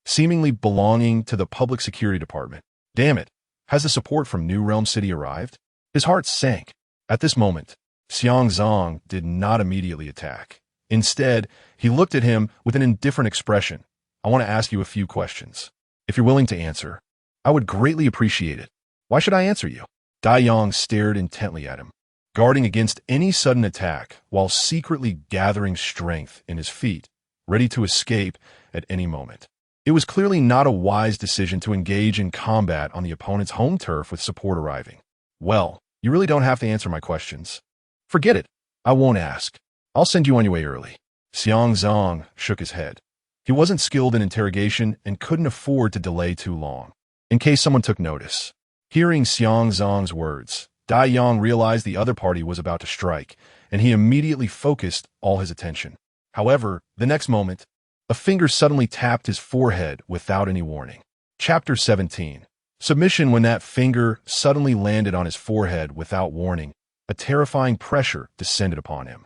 seemingly belonging to the public security department. Damn it, has the support from New Realm City arrived? His heart sank. At this moment, Xiang Zi'ang did not immediately attack. Instead, he looked at him with an indifferent expression. I want to ask you a few questions. If you're willing to answer, I would greatly appreciate it. Why should I answer you? Yang stared intently at him, guarding against any sudden attack while secretly gathering strength in his feet, ready to escape at any moment. It was clearly not a wise decision to engage in combat on the opponent's home turf with support arriving. Well, you really don't have to answer my questions. Forget it. I won't ask. I'll send you on your way early. Xiang Zi'ang shook his head. He wasn't skilled in interrogation and couldn't afford to delay too long, in case someone took notice. Hearing Xiang Zi'ang's words, Dai Yang realized the other party was about to strike, and he immediately focused all his attention. However, the next moment, a finger suddenly tapped his forehead without any warning. Chapter 17. Submission. When that finger suddenly landed on his forehead without warning, a terrifying pressure descended upon him.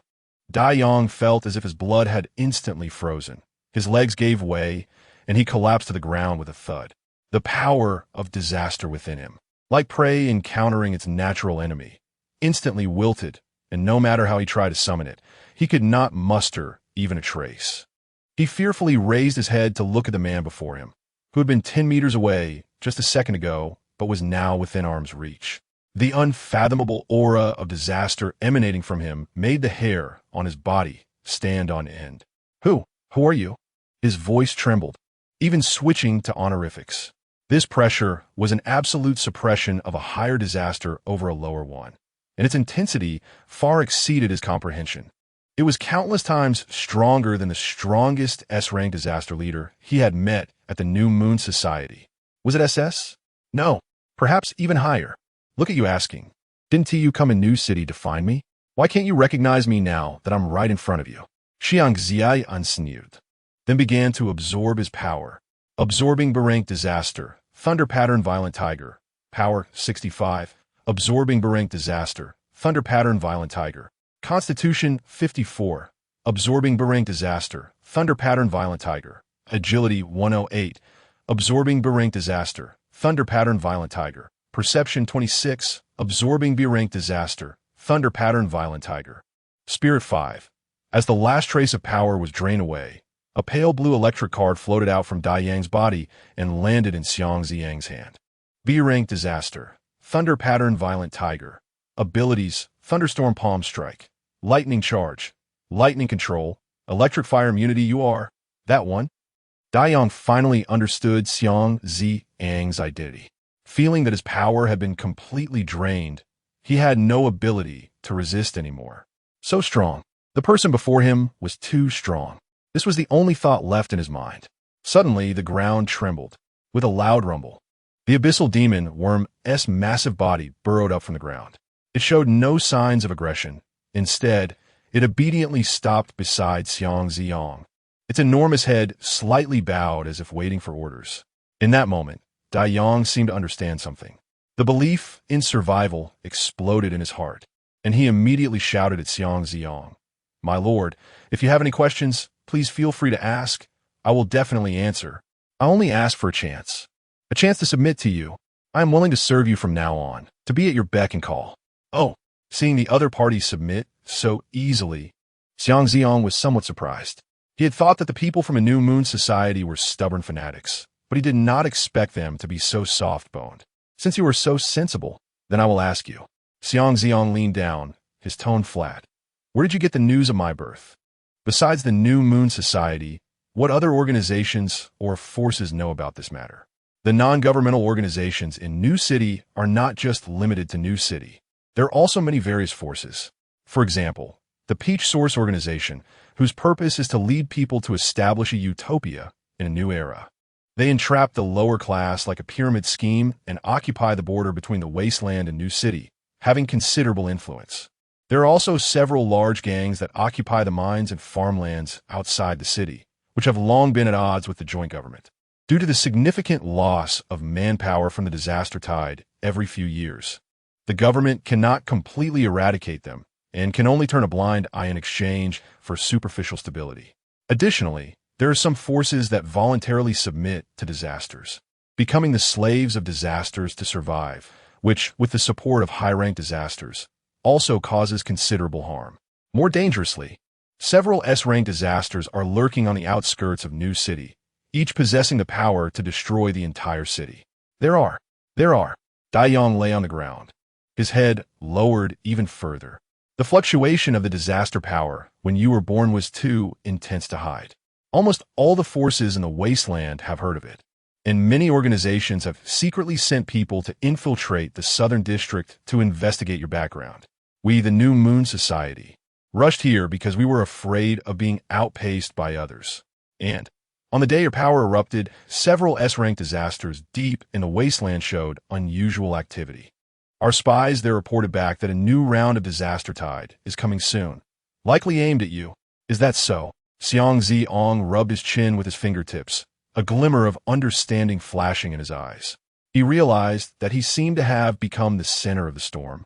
Dai Yang felt as if his blood had instantly frozen. His legs gave way, and he collapsed to the ground with a thud. The power of disaster within him, like prey encountering its natural enemy, instantly wilted, and no matter how he tried to summon it, he could not muster even a trace. He fearfully raised his head to look at the man before him, who had been 10 meters away just a second ago, but was now within arm's reach. The unfathomable aura of disaster emanating from him made the hair on his body stand on end. Who are you? His voice trembled, even switching to honorifics. This pressure was an absolute suppression of a higher disaster over a lower one, and its intensity far exceeded his comprehension. It was countless times stronger than the strongest S-rank disaster leader he had met at the New Moon Society. Was it SS? No, perhaps even higher. Look at you asking. Didn't you come in New City to find me? Why can't you recognize me now that I'm right in front of you? Xiang Zi'ang sneered, then began to absorb his power. Absorbing Barank Disaster, Thunder Pattern Violent Tiger, Power 65. Absorbing Barank Disaster, Thunder Pattern Violent Tiger. Constitution 54. Absorbing Barank Disaster, Thunder Pattern Violent Tiger. Agility 108. Absorbing Barank Disaster, Thunder Pattern Violent Tiger. Perception 26. Absorbing Barank Disaster, Thunder Pattern Violent Tiger. Spirit 5. As the last trace of power was drained away, a pale blue electric card floated out from Dai Yang's body and landed in Xiang Zi'ang's hand. B-Rank Disaster, Thunder Pattern Violent Tiger. Abilities: Thunderstorm Palm Strike, Lightning Charge, Lightning Control, Electric Fire Immunity. You are that one? Dai Yang finally understood Xiang Zi'ang's identity. Feeling that his power had been completely drained, he had no ability to resist anymore. So strong. The person before him was too strong. This was the only thought left in his mind. Suddenly, the ground trembled. With a loud rumble, the abyssal demon worm's massive body burrowed up from the ground. It showed no signs of aggression. Instead, it obediently stopped beside Xiang Zi'ang, its enormous head slightly bowed as if waiting for orders. In that moment, Dai Yang seemed to understand something. The belief in survival exploded in his heart, and he immediately shouted at Xiang Zi'ang, "My lord, if you have any questions, please feel free to ask. I will definitely answer. I only ask for a chance to submit to you. I am willing to serve you from now on, to be at your beck and call." Oh, seeing the other party submit so easily, Xiang Zi'ang was somewhat surprised. He had thought that the people from a New Moon Society were stubborn fanatics, but he did not expect them to be so soft-boned. "Since you are so sensible, then I will ask you." Xiang Zi'ang leaned down, his tone flat. "Where did you get the news of my birth? Besides the New Moon Society, what other organizations or forces know about this matter?" The non-governmental organizations in New City are not just limited to New City. There are also many various forces. For example, the Peach Source Organization, whose purpose is to lead people to establish a utopia in a new era. They entrap the lower class like a pyramid scheme and occupy the border between the wasteland and New City, having considerable influence. There are also several large gangs that occupy the mines and farmlands outside the city, which have long been at odds with the joint government. Due to the significant loss of manpower from the disaster tide every few years, the government cannot completely eradicate them and can only turn a blind eye in exchange for superficial stability. Additionally, there are some forces that voluntarily submit to disasters, becoming the slaves of disasters to survive, which, with the support of high-ranked disasters, also causes considerable harm. More dangerously, several S-rank disasters are lurking on the outskirts of New City, each possessing the power to destroy the entire city. There are. Dai Yang lay on the ground, his head lowered even further. The fluctuation of the disaster power when you were born was too intense to hide. Almost all the forces in the wasteland have heard of it, and many organizations have secretly sent people to infiltrate the Southern District to investigate your background. We, the New Moon Society, rushed here because we were afraid of being outpaced by others. And on the day your power erupted, several S-rank disasters deep in the wasteland showed unusual activity. Our spies there reported back that a new round of disaster tide is coming soon, likely aimed at you. Is that so? Xiang Zi'ang rubbed his chin with his fingertips, a glimmer of understanding flashing in his eyes. He realized that he seemed to have become the center of the storm,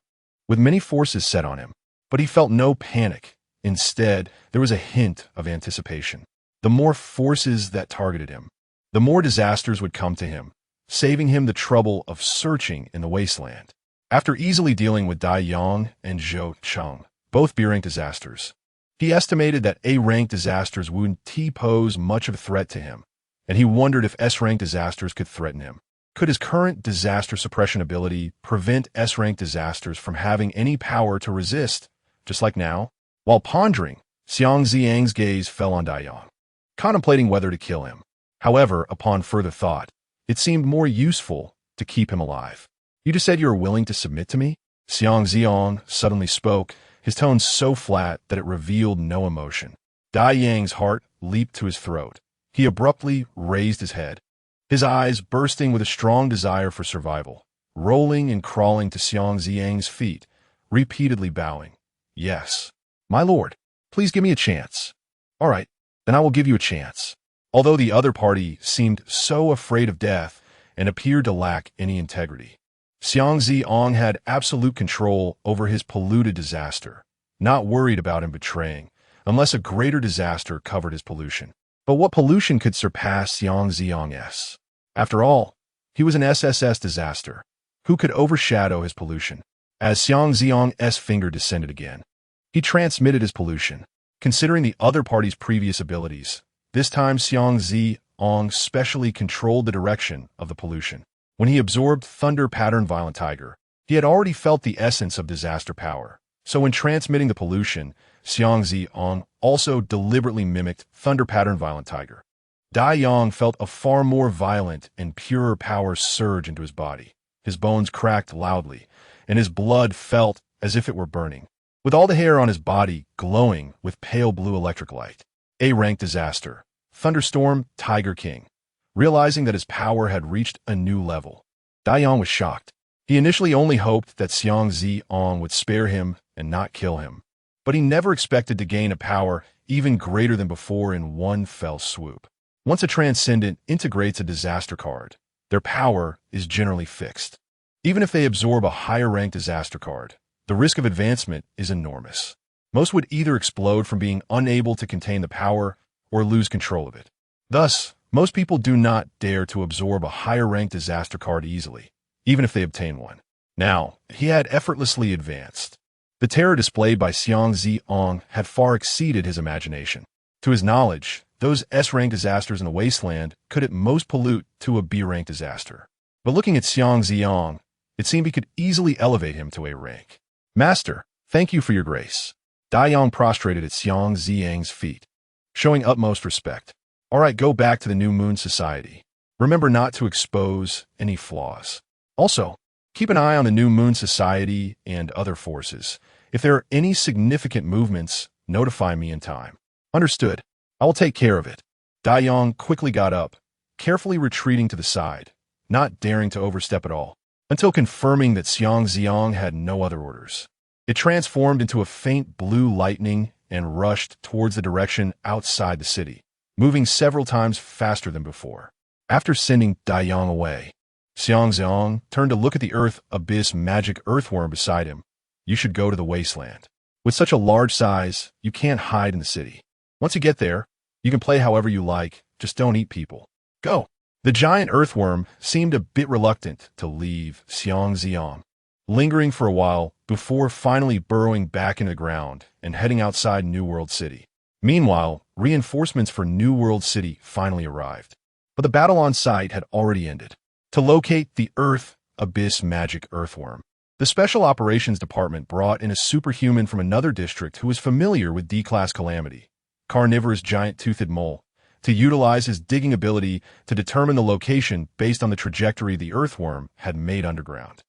with many forces set on him. But he felt no panic. Instead, there was a hint of anticipation. The more forces that targeted him, the more disasters would come to him, saving him the trouble of searching in the wasteland. After easily dealing with Dai Yang and Zhou Cheng, both B-rank disasters, he estimated that A-rank disasters wouldn't pose much of a threat to him, and he wondered if S-rank disasters could threaten him. Could his current disaster suppression ability prevent S-rank disasters from having any power to resist, just like now? While pondering, Xiang Zi'ang's gaze fell on Dai Yang, contemplating whether to kill him. However, upon further thought, it seemed more useful to keep him alive. You just said you were willing to submit to me? Xiang Zi'ang suddenly spoke, his tone so flat that it revealed no emotion. Dai Yang's heart leaped to his throat. He abruptly raised his head, his eyes bursting with a strong desire for survival, rolling and crawling to Xiang Zi'ang's feet, repeatedly bowing. Yes, my lord, please give me a chance. All right, then I will give you a chance. Although the other party seemed so afraid of death and appeared to lack any integrity, Xiang Zi'ang had absolute control over his polluted disaster, not worried about him betraying, unless a greater disaster covered his pollution. But what pollution could surpass Xiang Zi'ang's? After all, he was an SSS disaster. Who could overshadow his pollution? As Xiang Zi'ang's finger descended again, he transmitted his pollution. Considering the other party's previous abilities, this time Xiang Zi'ang specially controlled the direction of the pollution. When he absorbed Thunder Pattern Violent Tiger, he had already felt the essence of disaster power. So when transmitting the pollution, Xiang Zi'ang also deliberately mimicked Thunder Pattern Violent Tiger. Dai Yang felt a far more violent and purer power surge into his body. His bones cracked loudly, and his blood felt as if it were burning, with all the hair on his body glowing with pale blue electric light. A-rank disaster. Thunderstorm Tiger King. Realizing that his power had reached a new level, Dai Yang was shocked. He initially only hoped that Xiang Zi'ang would spare him and not kill him, but he never expected to gain a power even greater than before in one fell swoop. Once a transcendent integrates a disaster card, their power is generally fixed. Even if they absorb a higher-ranked disaster card, the risk of advancement is enormous. Most would either explode from being unable to contain the power or lose control of it. Thus, most people do not dare to absorb a higher-ranked disaster card easily, even if they obtain one. Now, he had effortlessly advanced. The terror displayed by Xiang Zi'ang had far exceeded his imagination. To his knowledge, those S-rank disasters in the wasteland could at most pollute to a B-rank disaster. But looking at Xiang Zi'ang, it seemed he could easily elevate him to A rank. Master, thank you for your grace. Dai Yang prostrated at Xiang Zi'ang's feet, showing utmost respect. All right, go back to the New Moon Society. Remember not to expose any flaws. Also, keep an eye on the New Moon Society and other forces. If there are any significant movements, notify me in time. Understood. I will take care of it. Dai Yang quickly got up, carefully retreating to the side, not daring to overstep at all, until confirming that Xiang Zi'ang had no other orders. It transformed into a faint blue lightning and rushed towards the direction outside the city, moving several times faster than before. After sending Dai Yang away, Xiang Zi'ang turned to look at the Earth Abyss magic earthworm beside him. You should go to the wasteland. With such a large size, you can't hide in the city. Once you get there, you can play however you like, just don't eat people. Go! The giant earthworm seemed a bit reluctant to leave Xiang Zi'ang, lingering for a while before finally burrowing back into the ground and heading outside New World City. Meanwhile, reinforcements for New World City finally arrived, but the battle on site had already ended. To locate the Earth Abyss magic earthworm, the Special Operations Department brought in a superhuman from another district who was familiar with D-Class Calamity, carnivorous giant-toothed mole, to utilize his digging ability to determine the location based on the trajectory the earthworm had made underground.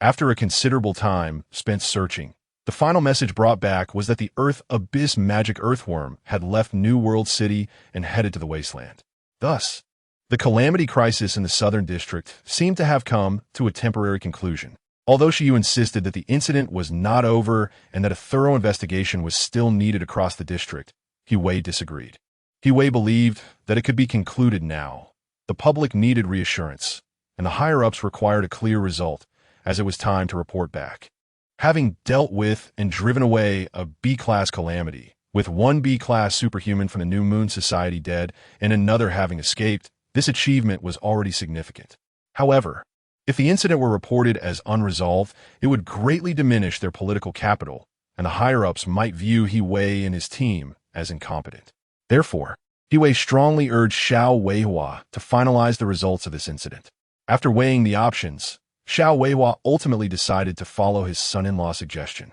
After a considerable time spent searching, the final message brought back was that the Earth Abyss magic earthworm had left New World City and headed to the wasteland. Thus, the calamity crisis in the Southern District seemed to have come to a temporary conclusion. Although Xiyu insisted that the incident was not over and that a thorough investigation was still needed across the district, He Wei disagreed. He Wei believed that it could be concluded now. The public needed reassurance, and the higher-ups required a clear result, as it was time to report back. Having dealt with and driven away a B-class calamity, with one B-class superhuman from the New Moon Society dead and another having escaped, this achievement was already significant. However, if the incident were reported as unresolved, it would greatly diminish their political capital, and the higher-ups might view He Wei and his team as incompetent. Therefore, He Wei strongly urged Xiao Weihua to finalize the results of this incident. After weighing the options, Xiao Weihua ultimately decided to follow his son-in-law's suggestion.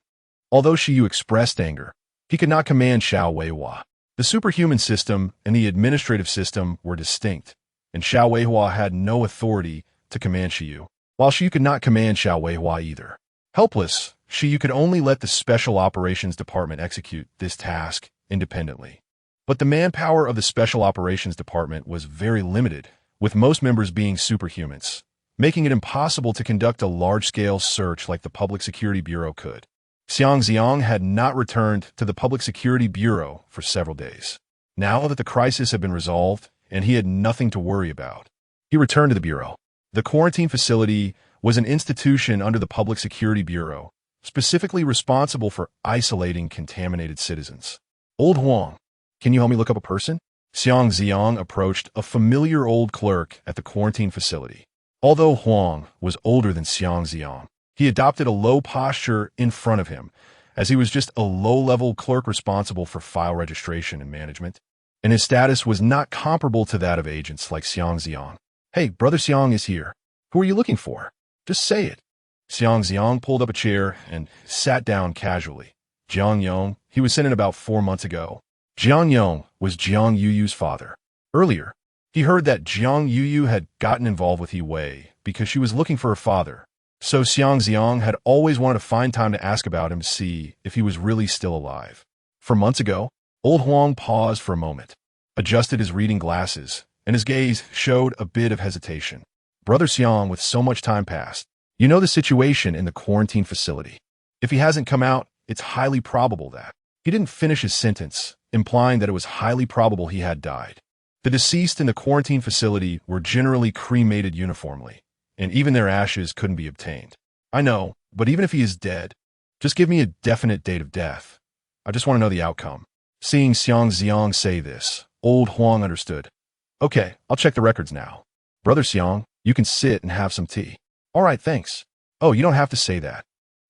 Although Xiyu expressed anger, he could not command Xiao Weihua. The superhuman system and the administrative system were distinct, and Xiao Weihua had no authority to command Xiyu, while Xiyu could not command Xiao Weihua either. Helpless, Xiyu could only let the Special Operations Department execute this task independently. But the manpower of the Special Operations Department was very limited, with most members being superhumans, making it impossible to conduct a large-scale search like the Public Security Bureau could. Xiang Zi'ang had not returned to the Public Security Bureau for several days. Now that the crisis had been resolved and he had nothing to worry about, he returned to the Bureau. The quarantine facility was an institution under the Public Security Bureau, specifically responsible for isolating contaminated citizens. Old Huang, can you help me look up a person? Xiang Zi'ang approached a familiar old clerk at the quarantine facility. Although Huang was older than Xiang Zi'ang, he adopted a low posture in front of him, as he was just a low-level clerk responsible for file registration and management, and his status was not comparable to that of agents like Xiang Zi'ang. Hey, Brother Xiang is here. Who are you looking for? Just say it. Xiang Zi'ang pulled up a chair and sat down casually. Jiang Yong, he was sent in about 4 months ago. Jiang Yong was Jiang Yuyu's father. Earlier, he heard that Jiang Yuyu had gotten involved with He Wei because she was looking for her father. So Xiang Zi'ang had always wanted to find time to ask about him to see if he was really still alive. 4 months ago, old Huang paused for a moment, adjusted his reading glasses, and his gaze showed a bit of hesitation. Brother Xiang, with so much time passed, you know the situation in the quarantine facility. If he hasn't come out, it's highly probable that. He didn't finish his sentence, implying that it was highly probable he had died. The deceased in the quarantine facility were generally cremated uniformly, and even their ashes couldn't be obtained. I know, but even if he is dead, just give me a definite date of death. I just want to know the outcome. Seeing Xiang Zi'ang say this, old Huang understood. Okay, I'll check the records now. Brother Xiang, you can sit and have some tea. All right, thanks. Oh, you don't have to say that.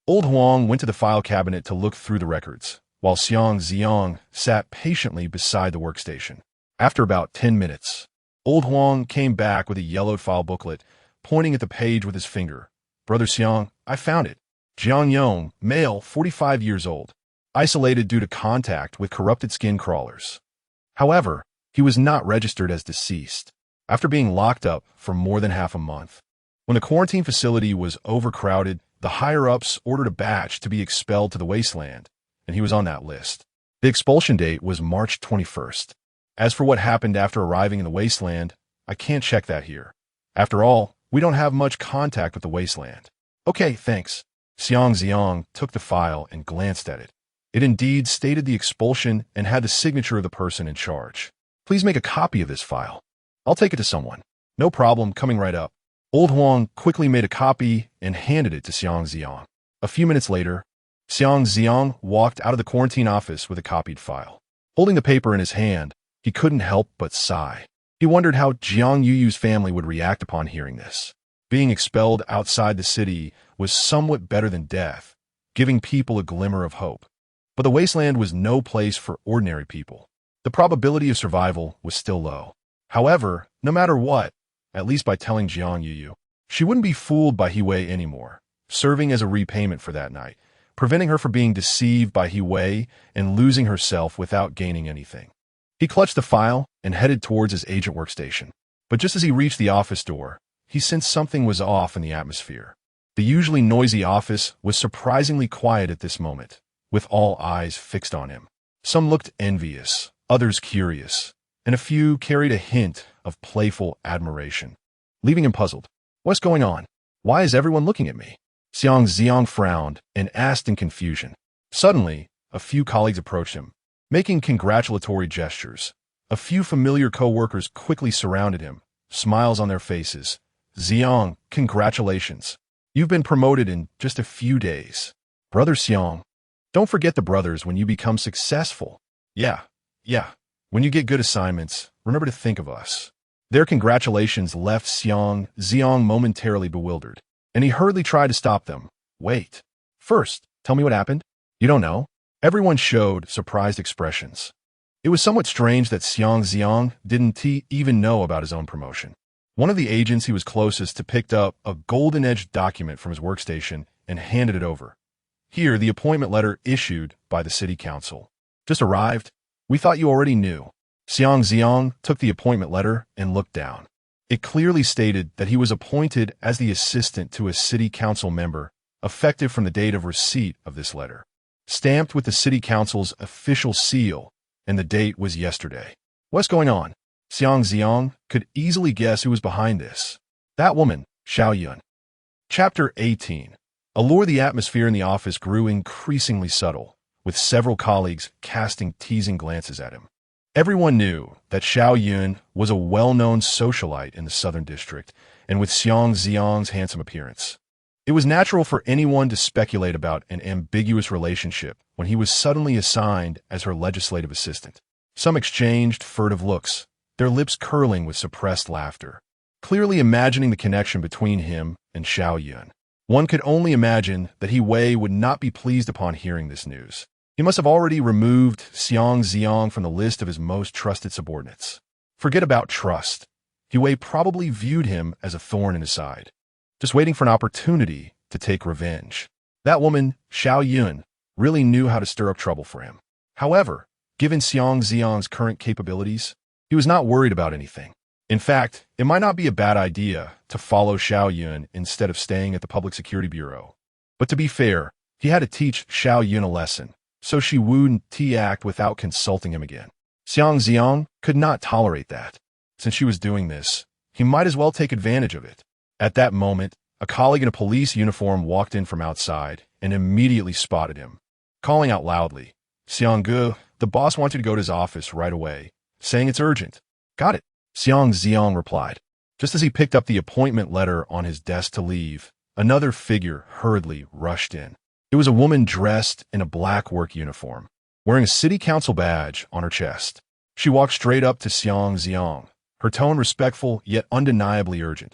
Old Huang went to the file cabinet to look through the records, while Xiang Zi'ang sat patiently beside the workstation. After about 10 minutes, old Huang came back with a yellowed file booklet, pointing at the page with his finger. Brother Xiang, I found it. Jiang Yong, male, 45 years old, isolated due to contact with corrupted skin crawlers. However, he was not registered as deceased, after being locked up for more than half a month. When the quarantine facility was overcrowded, the higher-ups ordered a batch to be expelled to the wasteland, and he was on that list. The expulsion date was March 21st. As for what happened after arriving in the wasteland, I can't check that here. After all, we don't have much contact with the wasteland. Okay, thanks. Xiang Zi'ang took the file and glanced at it. It indeed stated the expulsion and had the signature of the person in charge. Please make a copy of this file. I'll take it to someone. No problem, coming right up. Old Huang quickly made a copy and handed it to Xiang Zi'ang. A few minutes later, Xiang Zi'ang walked out of the quarantine office with a copied file. Holding the paper in his hand, he couldn't help but sigh. He wondered how Jiang Yuyu's family would react upon hearing this. Being expelled outside the city was somewhat better than death, giving people a glimmer of hope. But the wasteland was no place for ordinary people. The probability of survival was still low. However, no matter what, at least by telling Jiang Yuyu, she wouldn't be fooled by He Wei anymore, serving as a repayment for that night, preventing her from being deceived by He Wei and losing herself without gaining anything. He clutched the file and headed towards his agent workstation. But just as he reached the office door, he sensed something was off in the atmosphere. The usually noisy office was surprisingly quiet at this moment, with all eyes fixed on him. Some looked envious, others curious, and a few carried a hint of playful admiration, leaving him puzzled. What's going on? Why is everyone looking at me? Xiang Zi'ang frowned and asked in confusion. Suddenly, a few colleagues approached him, making congratulatory gestures. A few familiar co-workers quickly surrounded him, smiles on their faces. Zi'ang, congratulations. You've been promoted in just a few days. Brother Xiang. Don't forget the brothers when you become successful. Yeah. When you get good assignments, remember to think of us. Their congratulations left Xiang Zi'ang momentarily bewildered, and he hurriedly tried to stop them. Wait. First, tell me what happened. You don't know? Everyone showed surprised expressions. It was somewhat strange that Xiang Zi'ang didn't even know about his own promotion. One of the agents he was closest to picked up a golden-edged document from his workstation and handed it over. Here, the appointment letter issued by the city council. Just arrived? We thought you already knew. Xiang Zi'ang took the appointment letter and looked down. It clearly stated that he was appointed as the assistant to a city council member, effective from the date of receipt of this letter. Stamped with the city council's official seal, and the date was yesterday. What's going on? Xiang Zi'ang could easily guess who was behind this. That woman, Xiao Yun. Chapter 18. Allure. The atmosphere in the office grew increasingly subtle, with several colleagues casting teasing glances at him. Everyone knew that Xiao Yun was a well-known socialite in the Southern District, and with Xiang Zi'ang's handsome appearance, it was natural for anyone to speculate about an ambiguous relationship when he was suddenly assigned as her legislative assistant. Some exchanged furtive looks, their lips curling with suppressed laughter, clearly imagining the connection between him and Xiao Yun. One could only imagine that He Wei would not be pleased upon hearing this news. He must have already removed Xiang Zi'ang from the list of his most trusted subordinates. Forget about trust. He Wei probably viewed him as a thorn in his side, just waiting for an opportunity to take revenge. That woman, Xiao Yun, really knew how to stir up trouble for him. However, given Xiang Zi'ang's current capabilities, he was not worried about anything. In fact, it might not be a bad idea to follow Xiao Yun instead of staying at the Public Security Bureau. But to be fair, he had to teach Xiao Yun a lesson, so she wouldn't act without consulting him again. Xiang Zi'ang could not tolerate that. Since she was doing this, he might as well take advantage of it. At that moment, a colleague in a police uniform walked in from outside and immediately spotted him, calling out loudly, "Xiang Gu, the boss wants you to go to his office right away, saying it's urgent." "Got it," Xiang Zi'ang replied. Just as he picked up the appointment letter on his desk to leave, another figure hurriedly rushed in. It was a woman dressed in a black work uniform, wearing a city council badge on her chest. She walked straight up to Xiang Zi'ang, her tone respectful yet undeniably urgent.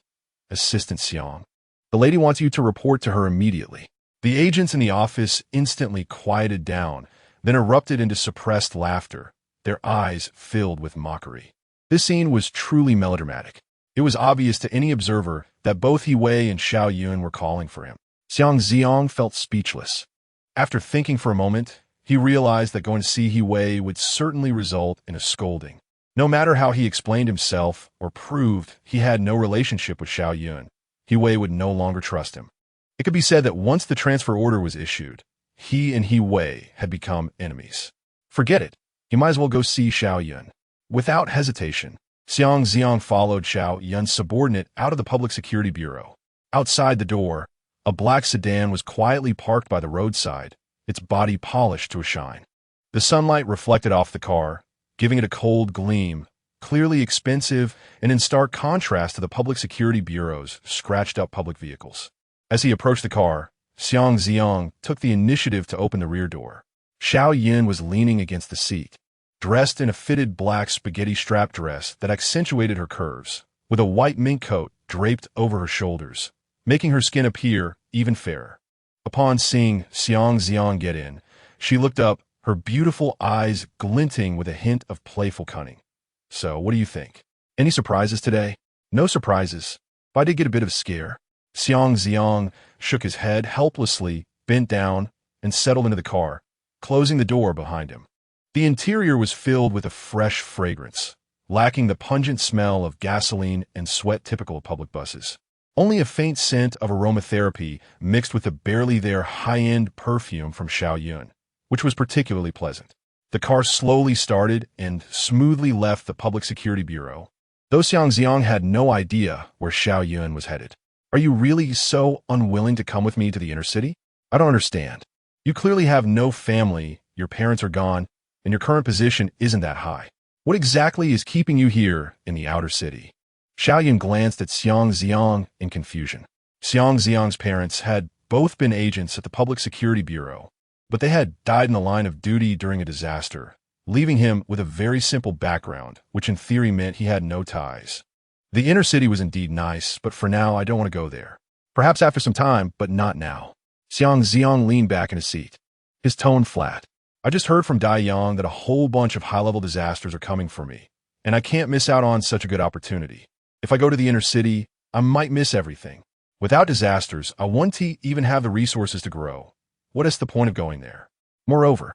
"Assistant Xiang, the lady wants you to report to her immediately." The agents in the office instantly quieted down, then erupted into suppressed laughter, their eyes filled with mockery. This scene was truly melodramatic. It was obvious to any observer that both He Wei and Xiao Yun were calling for him. Xiang Zi'ang felt speechless. After thinking for a moment, he realized that going to see He Wei would certainly result in a scolding. No matter how he explained himself or proved he had no relationship with Xiao Yun, He Wei would no longer trust him. It could be said that once the transfer order was issued, he and He Wei had become enemies. Forget it. He might as well go see Xiao Yun. Without hesitation, Xiang Zi'ang followed Xiao Yun's subordinate out of the Public Security Bureau. Outside the door, a black sedan was quietly parked by the roadside, its body polished to a shine. The sunlight reflected off the car, giving it a cold gleam, clearly expensive and in stark contrast to the Public Security Bureau's scratched-up public vehicles. As he approached the car, Xiang Zi'ang took the initiative to open the rear door. Xiao Yun was leaning against the seat, dressed in a fitted black spaghetti strap dress that accentuated her curves, with a white mink coat draped over her shoulders, making her skin appear even fairer. Upon seeing Xiang Zi'ang get in, she looked up, her beautiful eyes glinting with a hint of playful cunning. "So, what do you think? Any surprises today?" "No surprises, but I did get a bit of a scare." Xiang Zi'ang shook his head helplessly, bent down, and settled into the car, closing the door behind him. The interior was filled with a fresh fragrance, lacking the pungent smell of gasoline and sweat typical of public buses. Only a faint scent of aromatherapy mixed with the barely there high-end perfume from Xiaoyun, which was particularly pleasant. The car slowly started and smoothly left the Public Security Bureau, though Xiang Zi'ang had no idea where Xiaoyun was headed. Are you really so unwilling to come with me to the inner city? I don't understand. You clearly have no family, your parents are gone, and your current position isn't that high. What exactly is keeping you here in the outer city? Xiaoyun glanced at Xiang Zi'ang in confusion. Xiang Zi'ang's parents had both been agents at the Public Security Bureau, but they had died in the line of duty during a disaster, leaving him with a very simple background, which in theory meant he had no ties. The inner city was indeed nice, but for now I don't want to go there. Perhaps after some time, but not now. Xiang Zi'ang leaned back in his seat, his tone flat. I just heard from Dai Yang that a whole bunch of high-level disasters are coming for me, and I can't miss out on such a good opportunity. If I go to the inner city, I might miss everything. Without disasters, I won't even have the resources to grow. What is the point of going there? Moreover,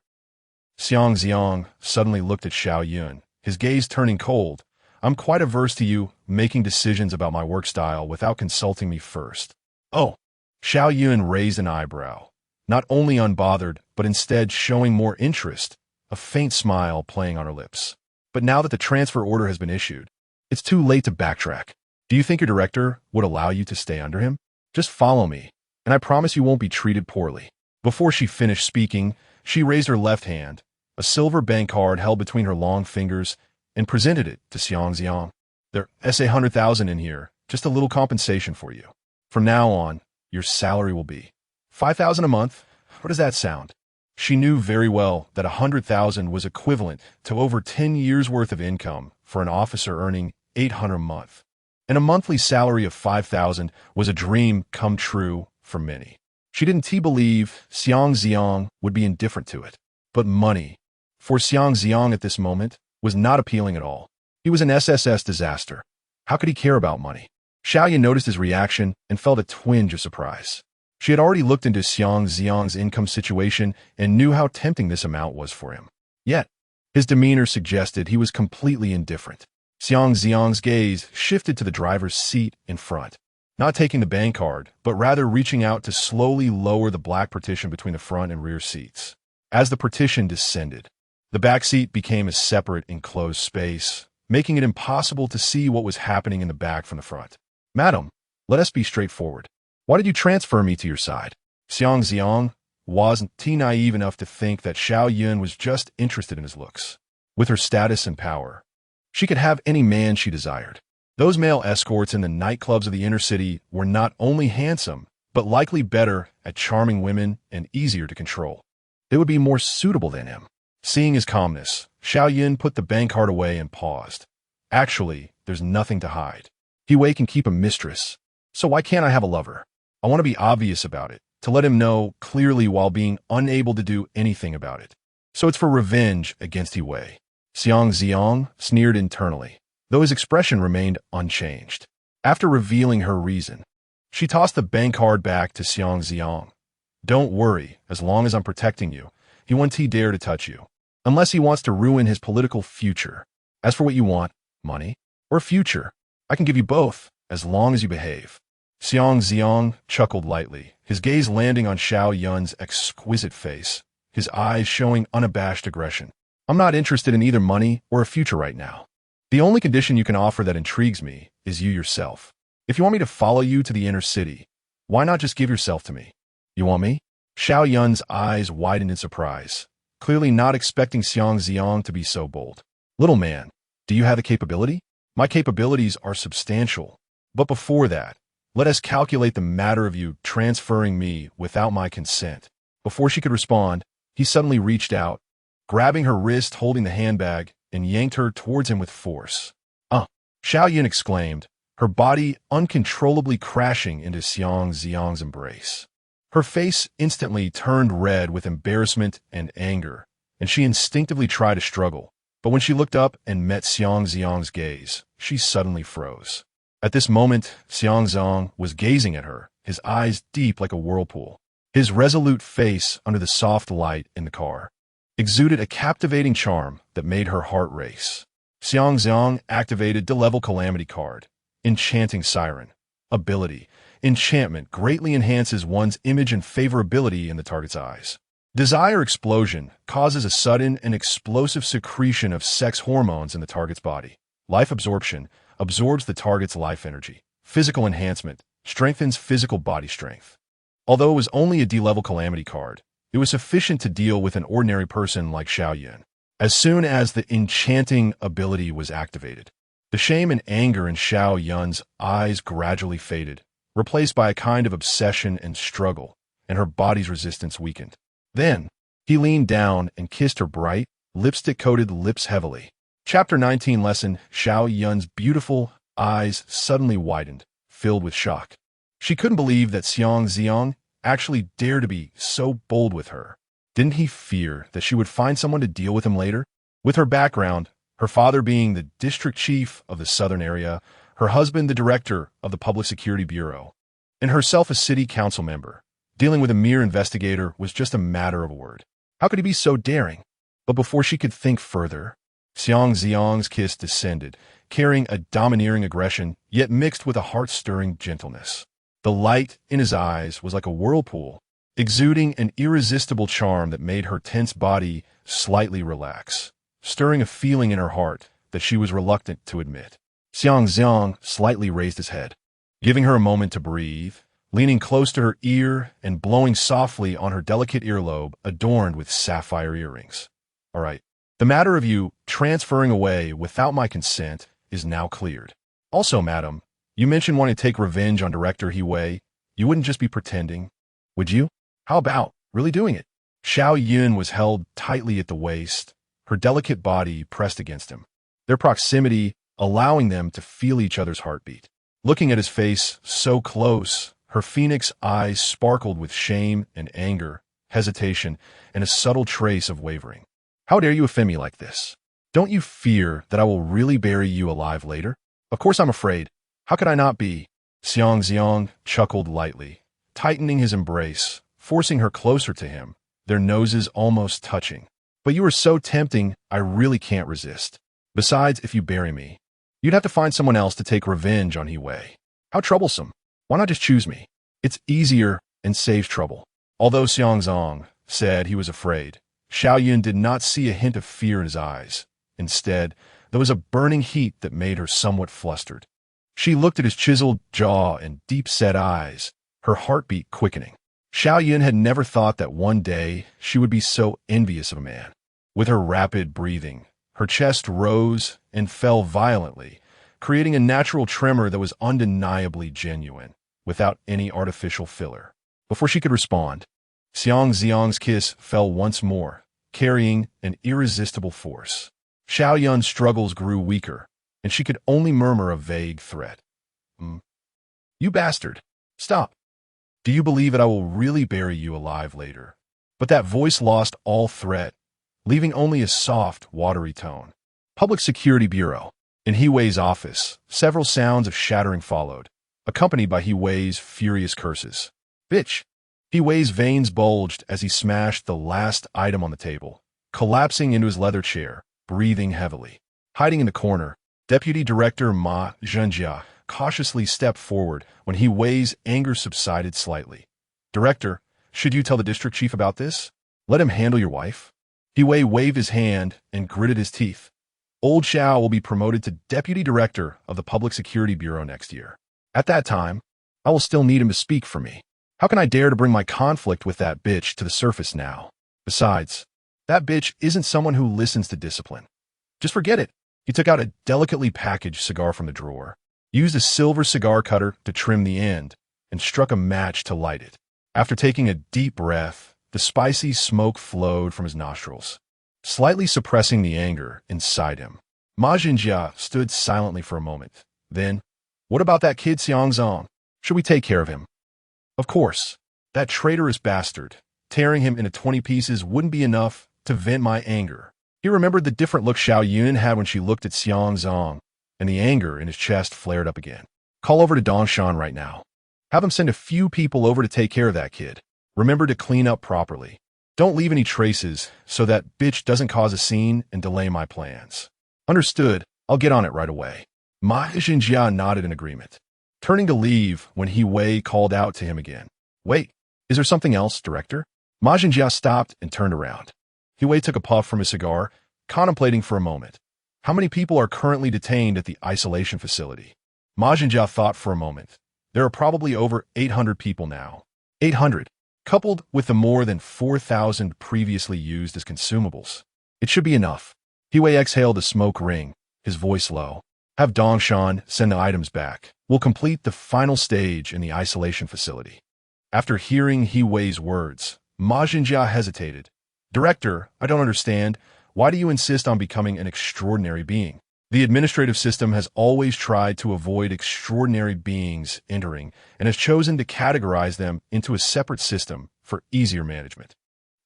Xiang Zi'ang suddenly looked at Xiaoyun, his gaze turning cold. I'm quite averse to you making decisions about my work style without consulting me first. Oh, Xiaoyun raised an eyebrow, not only unbothered, but instead showing more interest, a faint smile playing on her lips. But now that the transfer order has been issued, it's too late to backtrack. Do you think your director would allow you to stay under him? Just follow me, and I promise you won't be treated poorly. Before she finished speaking, she raised her left hand, a silver bank card held between her long fingers, and presented it to Xiang Zi'ang. There's 100,000 in here, just a little compensation for you. From now on, your salary will be 5,000 a month. What does that sound? She knew very well that 100,000 was equivalent to over 10 years' worth of income for an officer earning 800 a month. And a monthly salary of 5,000 was a dream come true for many. She didn't believe Xiang Zi'ang would be indifferent to it. But money, for Xiang Zi'ang at this moment, was not appealing at all. He was an SSS disaster. How could he care about money? Xiaoyun noticed his reaction and felt a twinge of surprise. She had already looked into Xiang Zi'ang's income situation and knew how tempting this amount was for him. Yet, his demeanor suggested he was completely indifferent. Xiang Zi'ang's gaze shifted to the driver's seat in front, not taking the bank card, but rather reaching out to slowly lower the black partition between the front and rear seats. As the partition descended, the back seat became a separate enclosed space, making it impossible to see what was happening in the back from the front. Madam, let us be straightforward. Why did you transfer me to your side? Xiang Zi'ang wasn't naive enough to think that Xiaoyun was just interested in his looks. With her status and power, she could have any man she desired. Those male escorts in the nightclubs of the inner city were not only handsome, but likely better at charming women and easier to control. They would be more suitable than him. Seeing his calmness, Xiaoyun put the bank card away and paused. Actually, there's nothing to hide. He can keep a mistress. So why can't I have a lover? I want to be obvious about it, to let him know clearly while being unable to do anything about it. So it's for revenge against Wei. Xiang Zi'ang sneered internally, though his expression remained unchanged. After revealing her reason, she tossed the bank card back to Xiang Zi'ang. Don't worry, as long as I'm protecting you, he won't dare to touch you, unless he wants to ruin his political future. As for what you want, money or future, I can give you both, as long as you behave. Xiang Zi'ang chuckled lightly, his gaze landing on Xiaoyun's exquisite face, his eyes showing unabashed aggression. I'm not interested in either money or a future right now. The only condition you can offer that intrigues me is you yourself. If you want me to follow you to the inner city, why not just give yourself to me? You want me? Xiaoyun's eyes widened in surprise, clearly not expecting Xiang Zi'ang to be so bold. Little man, do you have the capability? My capabilities are substantial. But before that, let us calculate the matter of you transferring me without my consent. Before she could respond, he suddenly reached out, grabbing her wrist holding the handbag, and yanked her towards him with force. Xiaoyun exclaimed, her body uncontrollably crashing into Xiang Zi'ang's embrace. Her face instantly turned red with embarrassment and anger, and she instinctively tried to struggle. But when she looked up and met Xiang Zi'ang's gaze, she suddenly froze. At this moment, Xiang Zi'ang was gazing at her, his eyes deep like a whirlpool, his resolute face under the soft light in the car. exuded a captivating charm that made her heart race. Xiang Zi'ang activated the level calamity card. Enchanting Siren. Ability. Enchantment greatly enhances one's image and favorability in the target's eyes. Desire Explosion causes a sudden and explosive secretion of sex hormones in the target's body. Life Absorption absorbs the target's life energy. Physical Enhancement strengthens physical body strength. Although it was only a D-level calamity card, it was sufficient to deal with an ordinary person like Xiao Yun. As soon as the enchanting ability was activated, the shame and anger in Xiao Yun's eyes gradually faded, replaced by a kind of obsession and struggle, and her body's resistance weakened. Then, he leaned down and kissed her bright, lipstick-coated lips heavily. Chapter 19 Lesson. Xiao Yun's beautiful eyes suddenly widened, filled with shock. She couldn't believe that Xiang Zi'ang actually dared to be so bold with her. Didn't he fear that she would find someone to deal with him later? With her background, her father being the district chief of the southern area, her husband the director of the Public Security Bureau, and herself a city council member, dealing with a mere investigator was just a matter of a word. How could he be so daring? But before she could think further, Xiang Zi'ang's kiss descended, carrying a domineering aggression, yet mixed with a heart-stirring gentleness. The light in his eyes was like a whirlpool, exuding an irresistible charm that made her tense body slightly relax, stirring a feeling in her heart that she was reluctant to admit. Xiang Zi'ang slightly raised his head, giving her a moment to breathe, leaning close to her ear and blowing softly on her delicate earlobe adorned with sapphire earrings. All right, the matter of you transferring away without my consent is now cleared. Also, madam, you mentioned wanting to take revenge on Director He Wei. You wouldn't just be pretending, would you? How about really doing it? Xiao Yun was held tightly at the waist, her delicate body pressed against him, their proximity allowing them to feel each other's heartbeat. Looking at his face so close, her phoenix eyes sparkled with shame and anger, hesitation, and a subtle trace of wavering. How dare you offend me like this? Don't you fear that I will really bury you alive later? Of course I'm afraid. How could I not be? Xiang Zi'ang chuckled lightly, tightening his embrace, forcing her closer to him, their noses almost touching. But you are so tempting, I really can't resist. Besides, if you bury me, you'd have to find someone else to take revenge on He Wei. How troublesome. Why not just choose me? It's easier and saves trouble. Although Xiang Zi'ang said he was afraid, Xiao Yun did not see a hint of fear in his eyes. Instead, there was a burning heat that made her somewhat flustered. She looked at his chiseled jaw and deep-set eyes, her heartbeat quickening. Xiao Yun had never thought that one day she would be so envious of a man. With her rapid breathing, her chest rose and fell violently, creating a natural tremor that was undeniably genuine, without any artificial filler. Before she could respond, Xiang Zi'ang's kiss fell once more, carrying an irresistible force. Xiao Yun's struggles grew weaker, and she could only murmur a vague threat. You bastard! Stop! Do you believe that I will really bury you alive later? But that voice lost all threat, leaving only a soft, watery tone. Public Security Bureau. In He Wei's office, several sounds of shattering followed, accompanied by He Wei's furious curses. Bitch! He Wei's veins bulged as he smashed the last item on the table, collapsing into his leather chair, breathing heavily. Hiding in the corner, Deputy Director Ma Zhenjia cautiously stepped forward when He Wei's anger subsided slightly. Director, should you tell the district chief about this? Let him handle your wife? He Wei waved his hand and gritted his teeth. Old Xiao will be promoted to Deputy Director of the Public Security Bureau next year. At that time, I will still need him to speak for me. How can I dare to bring my conflict with that bitch to the surface now? Besides, that bitch isn't someone who listens to discipline. Just forget it. He took out a delicately packaged cigar from the drawer, used a silver cigar cutter to trim the end, and struck a match to light it. After taking a deep breath, the spicy smoke flowed from his nostrils, slightly suppressing the anger inside him. Ma Zhenjia stood silently for a moment. Then, what about that kid Xiang Zi'ang? Should we take care of him? Of course. That traitorous bastard. Tearing him into 20 pieces wouldn't be enough to vent my anger. He remembered the different look Xiao Yun had when she looked at Xiang Zi'ang, and the anger in his chest flared up again. Call over to Dongshan right now. Have him send a few people over to take care of that kid. Remember to clean up properly. Don't leave any traces so that bitch doesn't cause a scene and delay my plans. Understood. I'll get on it right away. Ma Xinjia nodded in agreement. Turning to leave when He Wei called out to him again. Wait, is there something else, Director? Ma Xinjia stopped and turned around. He Wei took a puff from his cigar, contemplating for a moment. How many people are currently detained at the isolation facility? Ma Xinjia thought for a moment. There are probably over 800 people now. 800, coupled with the more than 4,000 previously used as consumables. It should be enough. He Wei exhaled a smoke ring, his voice low. Have Dongshan send the items back. We'll complete the final stage in the isolation facility. After hearing He Wei's words, Ma Xinjia hesitated. Director, I don't understand. Why do you insist on becoming an extraordinary being? The administrative system has always tried to avoid extraordinary beings entering and has chosen to categorize them into a separate system for easier management.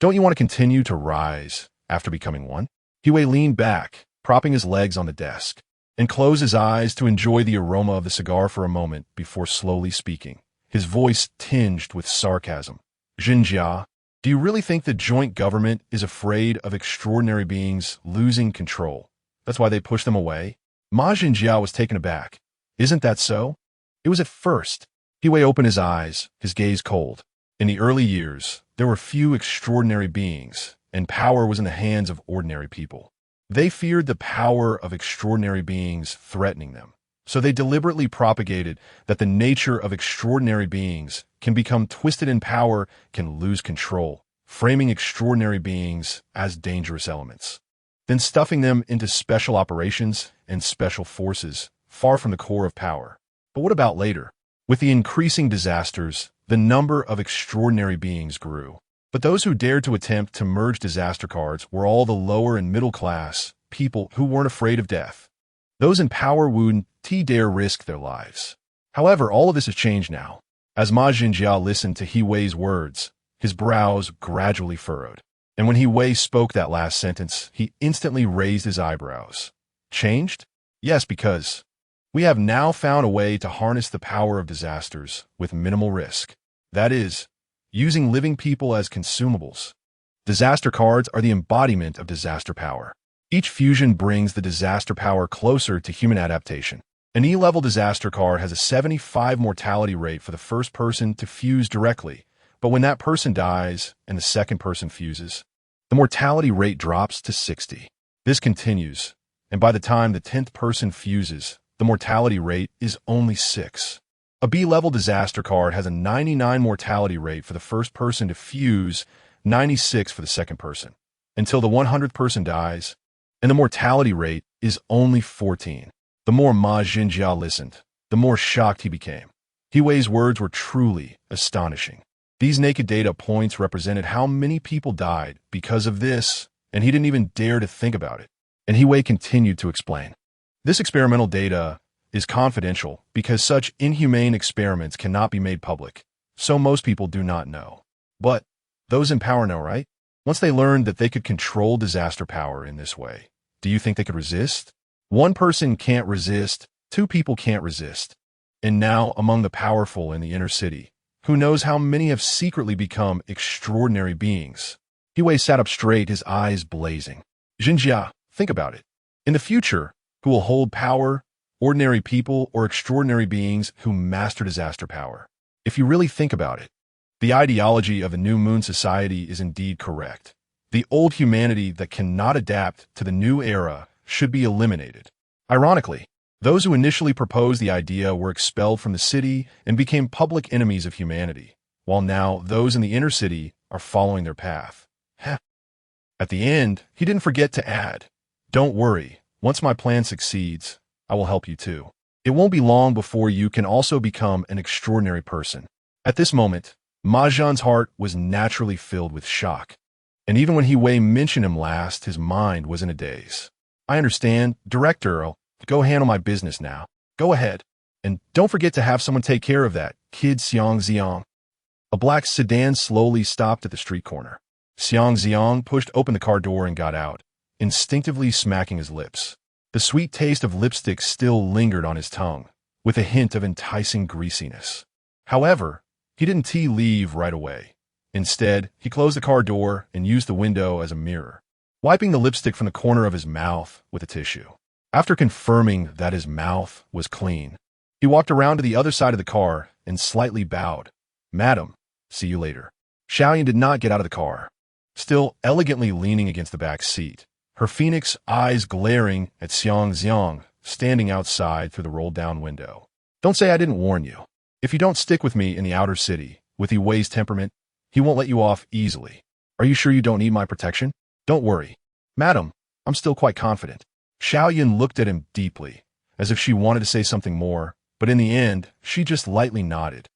Don't you want to continue to rise after becoming one? He Wei leaned back, propping his legs on the desk, and closed his eyes to enjoy the aroma of the cigar for a moment before slowly speaking, his voice tinged with sarcasm. Xinjia, do you really think the joint government is afraid of extraordinary beings losing control? That's why they push them away? Ma Xinjia was taken aback. Isn't that so? It was at first. He Wei opened his eyes, his gaze cold. In the early years, there were few extraordinary beings, and power was in the hands of ordinary people. They feared the power of extraordinary beings threatening them, so they deliberately propagated that the nature of extraordinary beings can become twisted in power, can lose control, framing extraordinary beings as dangerous elements, then stuffing them into special operations and special forces, far from the core of power. But what about later? With the increasing disasters, the number of extraordinary beings grew. But those who dared to attempt to merge disaster cards were all the lower and middle class people who weren't afraid of death. Those in power wouldn't dare risk their lives. However, all of this has changed now. As Ma Xinjia listened to He Wei's words, his brows gradually furrowed. And when He Wei spoke that last sentence, he instantly raised his eyebrows. Changed? Yes, because we have now found a way to harness the power of disasters with minimal risk. That is, using living people as consumables. Disaster cards are the embodiment of disaster power. Each fusion brings the disaster power closer to human adaptation. An E-level disaster card has a 75 mortality rate for the first person to fuse directly, but when that person dies and the second person fuses, the mortality rate drops to 60. This continues, and by the time the 10th person fuses, the mortality rate is only 6. A B-level disaster card has a 99 mortality rate for the first person to fuse, 96 for the second person, until the 100th person dies, and the mortality rate is only 14. The more Ma Xinjia listened, the more shocked he became. He Wei's words were truly astonishing. These naked data points represented how many people died because of this, and he didn't even dare to think about it. And He Wei continued to explain. This experimental data is confidential because such inhumane experiments cannot be made public, so most people do not know. But those in power know, right? Once they learned that they could control disaster power in this way, do you think they could resist? One person can't resist, two people can't resist. And now, among the powerful in the inner city, who knows how many have secretly become extraordinary beings? He Wei sat up straight, his eyes blazing. Xinjia, think about it. In the future, who will hold power? Ordinary people or extraordinary beings who master disaster power? If you really think about it, the ideology of a new moon society is indeed correct. The old humanity that cannot adapt to the new era should be eliminated. Ironically, those who initially proposed the idea were expelled from the city and became public enemies of humanity, while now those in the inner city are following their path. Heh. At the end, he didn't forget to add, "Don't worry, once my plan succeeds, I will help you too. It won't be long before you can also become an extraordinary person." At this moment, Ma Zhan's heart was naturally filled with shock. And even when He Wei mentioned him last, his mind was in a daze. "I understand, Director. I'll go handle my business now. Go ahead. And don't forget to have someone take care of that kid Xiang Zi'ang." A black sedan slowly stopped at the street corner. Xiang Zi'ang pushed open the car door and got out, instinctively smacking his lips. The sweet taste of lipstick still lingered on his tongue, with a hint of enticing greasiness. However, he didn't leave right away. Instead, he closed the car door and used the window as a mirror, wiping the lipstick from the corner of his mouth with a tissue. After confirming that his mouth was clean, he walked around to the other side of the car and slightly bowed. "Madam, see you later." Xiaoyan did not get out of the car, still elegantly leaning against the back seat, her phoenix eyes glaring at Xiang Zi'ang, standing outside through the rolled-down window. "Don't say I didn't warn you. If you don't stick with me in the outer city, with Yi Wei's temperament, he won't let you off easily. Are you sure you don't need my protection?" "Don't worry, madam, I'm still quite confident." Xiaoyan looked at him deeply, as if she wanted to say something more, but in the end, she just lightly nodded,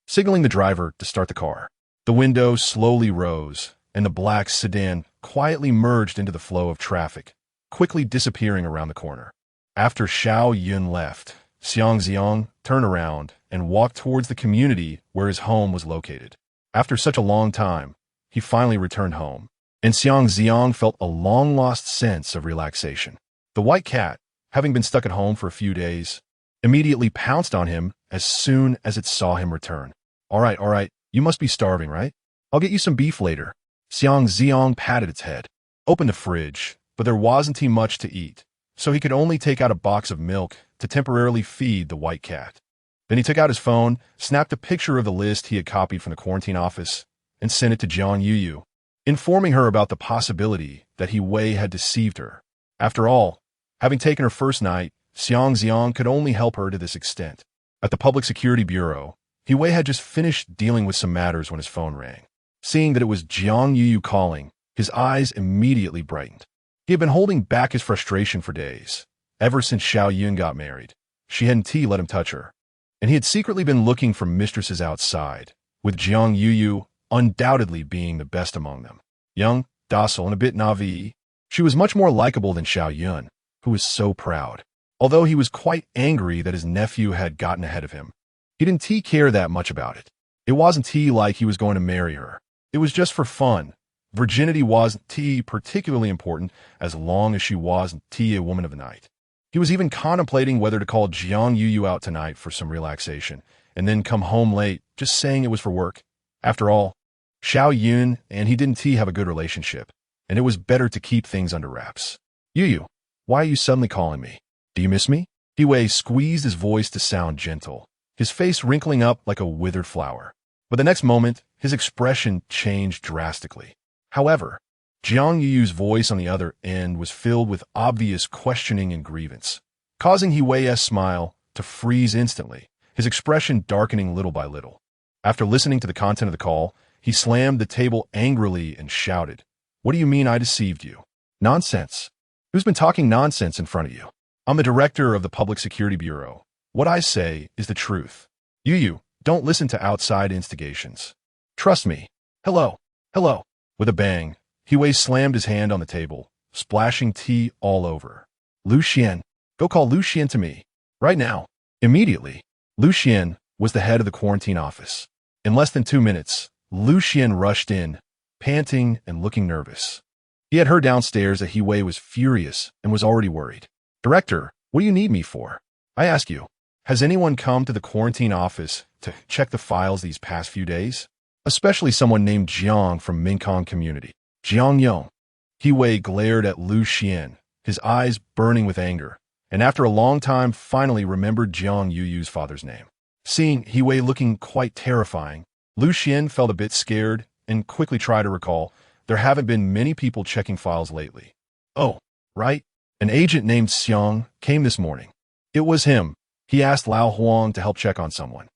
signaling the driver to start the car. The window slowly rose, and the black sedan quietly merged into the flow of traffic, quickly disappearing around the corner. After Xiaoyan left, Xiang Zi'ang turned around and walked towards the community where his home was located. After such a long time, he finally returned home, and Xiang Zi'ang felt a long-lost sense of relaxation. The white cat, having been stuck at home for a few days, immediately pounced on him as soon as it saw him return. All right, you must be starving, right? I'll get you some beef later." Xiang Zi'ang patted its head, opened the fridge, but there wasn't much to eat, so he could only take out a box of milk to temporarily feed the white cat. Then he took out his phone, snapped a picture of the list he had copied from the quarantine office, and sent it to Jiang Yuyu, informing her about the possibility that Yi Wei had deceived her. After all, having taken her first night, Xiang Zi'ang could only help her to this extent. At the Public Security Bureau, Yi Wei had just finished dealing with some matters when his phone rang. Seeing that it was Jiang Yuyu calling, his eyes immediately brightened. He had been holding back his frustration for days, ever since Xiaoyan got married. She hadn't let him touch her, and he had secretly been looking for mistresses outside, with Jiang Yuyu undoubtedly being the best among them. Young, docile, and a bit naive, she was much more likable than Xiaoyan, who was so proud. Although he was quite angry that his nephew had gotten ahead of him, he didn't care that much about it. It wasn't like he was going to marry her. It was just for fun. Virginity wasn't particularly important as long as she wasn't a woman of the night. He was even contemplating whether to call Jiang Yuyu out tonight for some relaxation, and then come home late, just saying it was for work. After all, Xiaoyan and he didn't have a good relationship, and it was better to keep things under wraps. "Yuyu, why are you suddenly calling me? Do you miss me?" Yi Wei squeezed his voice to sound gentle, his face wrinkling up like a withered flower. But the next moment, his expression changed drastically. However, Jiang Yuyu's voice on the other end was filled with obvious questioning and grievance, causing Yi Wei's smile to freeze instantly, his expression darkening little by little. After listening to the content of the call, he slammed the table angrily and shouted, "What do you mean I deceived you? Nonsense. Who's been talking nonsense in front of you? I'm the director of the Public Security Bureau. What I say is the truth. Yuyu, don't listen to outside instigations. Trust me. Hello. With a bang, Yi Wei slammed his hand on the table, splashing tea all over. "Lucien, go call Lucien to me. Right now." Immediately, Lucien was the head of the quarantine office. In less than 2 minutes, Lucien rushed in, panting and looking nervous. He had heard downstairs that Yi Wei was furious and was already worried. "Director, what do you need me for? I ask you, has anyone come to the quarantine office to check the files these past few days? Especially someone named Jiang from Minkong community." "Jiang Yong." Yi Wei glared at Lucien, his eyes burning with anger, and after a long time finally remembered Jiang Yuyu's father's name. Seeing Yi Wei looking quite terrifying, Lucien felt a bit scared and quickly tried to recall, there haven't been many people checking files lately. "Oh, right. An agent named Xiang came this morning. It was him. He asked Lao Huang to help check on someone.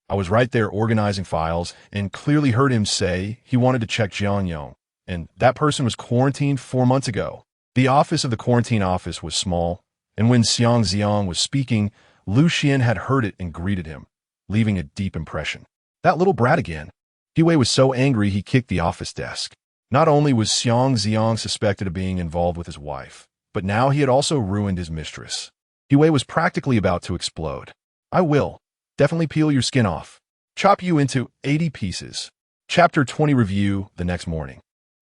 I was right there organizing files and clearly heard him say he wanted to check Jiang Yong, and that person was quarantined 4 months ago." The office of the quarantine office was small, and when Xiang Zi'ang was speaking, Lucien had heard it and greeted him, leaving a deep impression. That little brat again. Yi Wei was so angry he kicked the office desk. Not only was Xiang Zi'ang suspected of being involved with his wife, but now he had also ruined his mistress. Yi Wei was practically about to explode. "I will. Definitely peel your skin off. Chop you into 80 pieces." Chapter 20 review the next morning.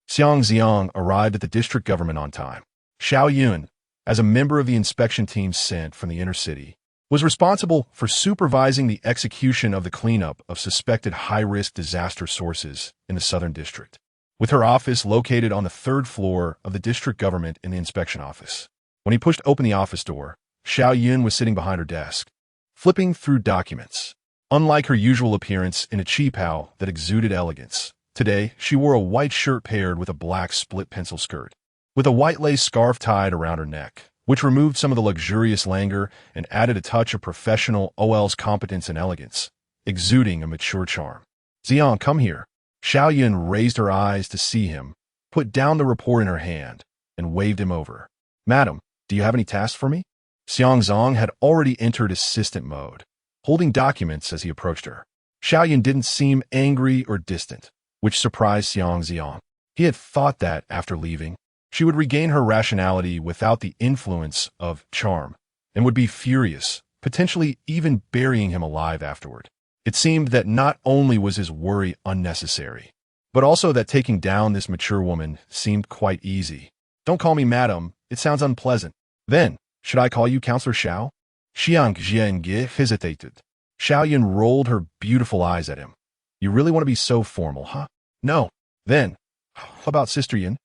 Xiang Zi'ang arrived at the district government on time. Xiaoyan, as a member of the inspection team sent from the inner city, was responsible for supervising the execution of the cleanup of suspected high-risk disaster sources in the Southern District, with her office located on the third floor of the district government in the inspection office. When he pushed open the office door, Xiao Yun was sitting behind her desk, flipping through documents. Unlike her usual appearance in a cheapao that exuded elegance, today she wore a white shirt paired with a black split pencil skirt, with a white lace scarf tied around her neck, which removed some of the luxurious languor and added a touch of professional OL's competence and elegance, exuding a mature charm. Zi'ang, come here. Xiao Yun raised her eyes to see him, put down the report in her hand, and waved him over. Madam, do you have any tasks for me? Xiang Zi'ang had already entered assistant mode, holding documents as he approached her. Xiao Yun didn't seem angry or distant, which surprised Xiang Zi'ang. He had thought that, after leaving, she would regain her rationality without the influence of charm, and would be furious, potentially even burying him alive afterward. It seemed that not only was his worry unnecessary, but also that taking down this mature woman seemed quite easy. Don't call me madam, it sounds unpleasant. Then, should I call you Counselor Xiao? Xiang Zi'ang hesitated. Xiao Yun rolled her beautiful eyes at him. You really want to be so formal, huh? No. Then, how about Sister Yun?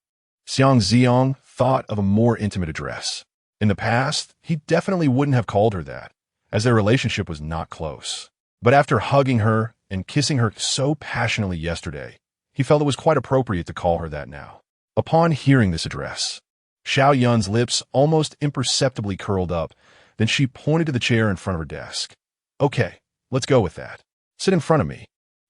Xiang Zi'ang thought of a more intimate address. In the past, he definitely wouldn't have called her that, as their relationship was not close. But after hugging her and kissing her so passionately yesterday, he felt it was quite appropriate to call her that now. Upon hearing this address, Xiao Yun's lips almost imperceptibly curled up, then she pointed to the chair in front of her desk. Okay, let's go with that. Sit in front of me.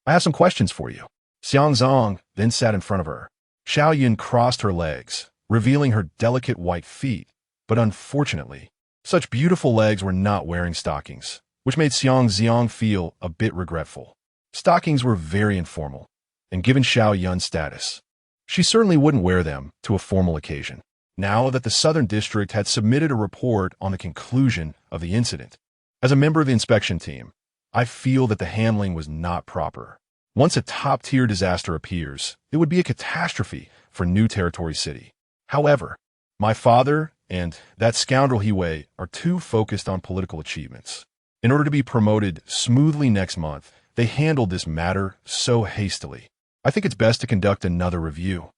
I have some questions for you. Xiang Zi'ang then sat in front of her. Xiao Yun crossed her legs, revealing her delicate white feet, but unfortunately, such beautiful legs were not wearing stockings, which made Xiang Zi'ang feel a bit regretful. Stockings were very informal, and given Xiao Yun's status, she certainly wouldn't wear them to a formal occasion. Now that the Southern District had submitted a report on the conclusion of the incident, as a member of the inspection team, I feel that the handling was not proper. Once a top-tier disaster appears, it would be a catastrophe for New Territory City. However, my father and that scoundrel Hiwei are too focused on political achievements. In order to be promoted smoothly next month, they handled this matter so hastily. I think it's best to conduct another review.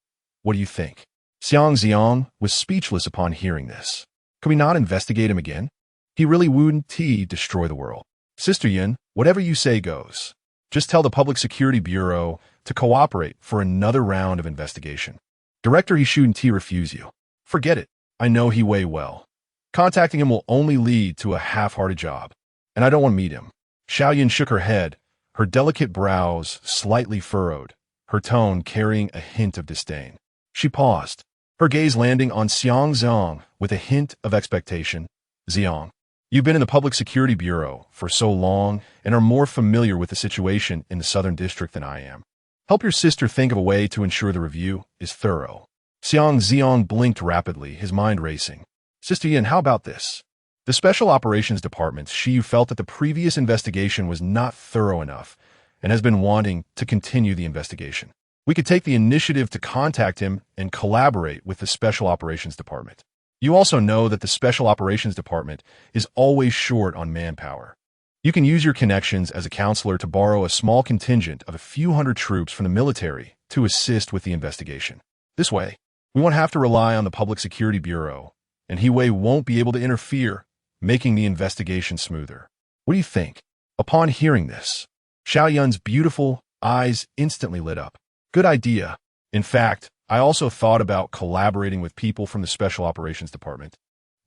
What do you think? Xiang Zi'ang was speechless upon hearing this. Could we not investigate him again? He really wouldn't destroy the world. Sister Yun, whatever you say goes. Just tell the Public Security Bureau to cooperate for another round of investigation. Director, he shouldn't refuse you. Forget it. I know Hiwei well. Contacting him will only lead to a half-hearted job, and I don't want to meet him. Xiao Yun shook her head, her delicate brows slightly furrowed, her tone carrying a hint of disdain. She paused, her gaze landing on Xiang Zi'ang with a hint of expectation. Zi'ang, you've been in the Public Security Bureau for so long and are more familiar with the situation in the Southern District than I am. Help your sister think of a way to ensure the review is thorough. Xiang Zi'ang blinked rapidly, his mind racing. Sister Yin, how about this? The Special Operations Department, she felt that the previous investigation was not thorough enough and has been wanting to continue the investigation. We could take the initiative to contact him and collaborate with the Special Operations Department. You also know that the Special Operations Department is always short on manpower. You can use your connections as a counselor to borrow a small contingent of a few hundred troops from the military to assist with the investigation. This way, we won't have to rely on the Public Security Bureau, and Hiwei won't be able to interfere, making the investigation smoother. What do you think? Upon hearing this, Xiao Yun's beautiful eyes instantly lit up. Good idea. In fact, I also thought about collaborating with people from the Special Operations Department,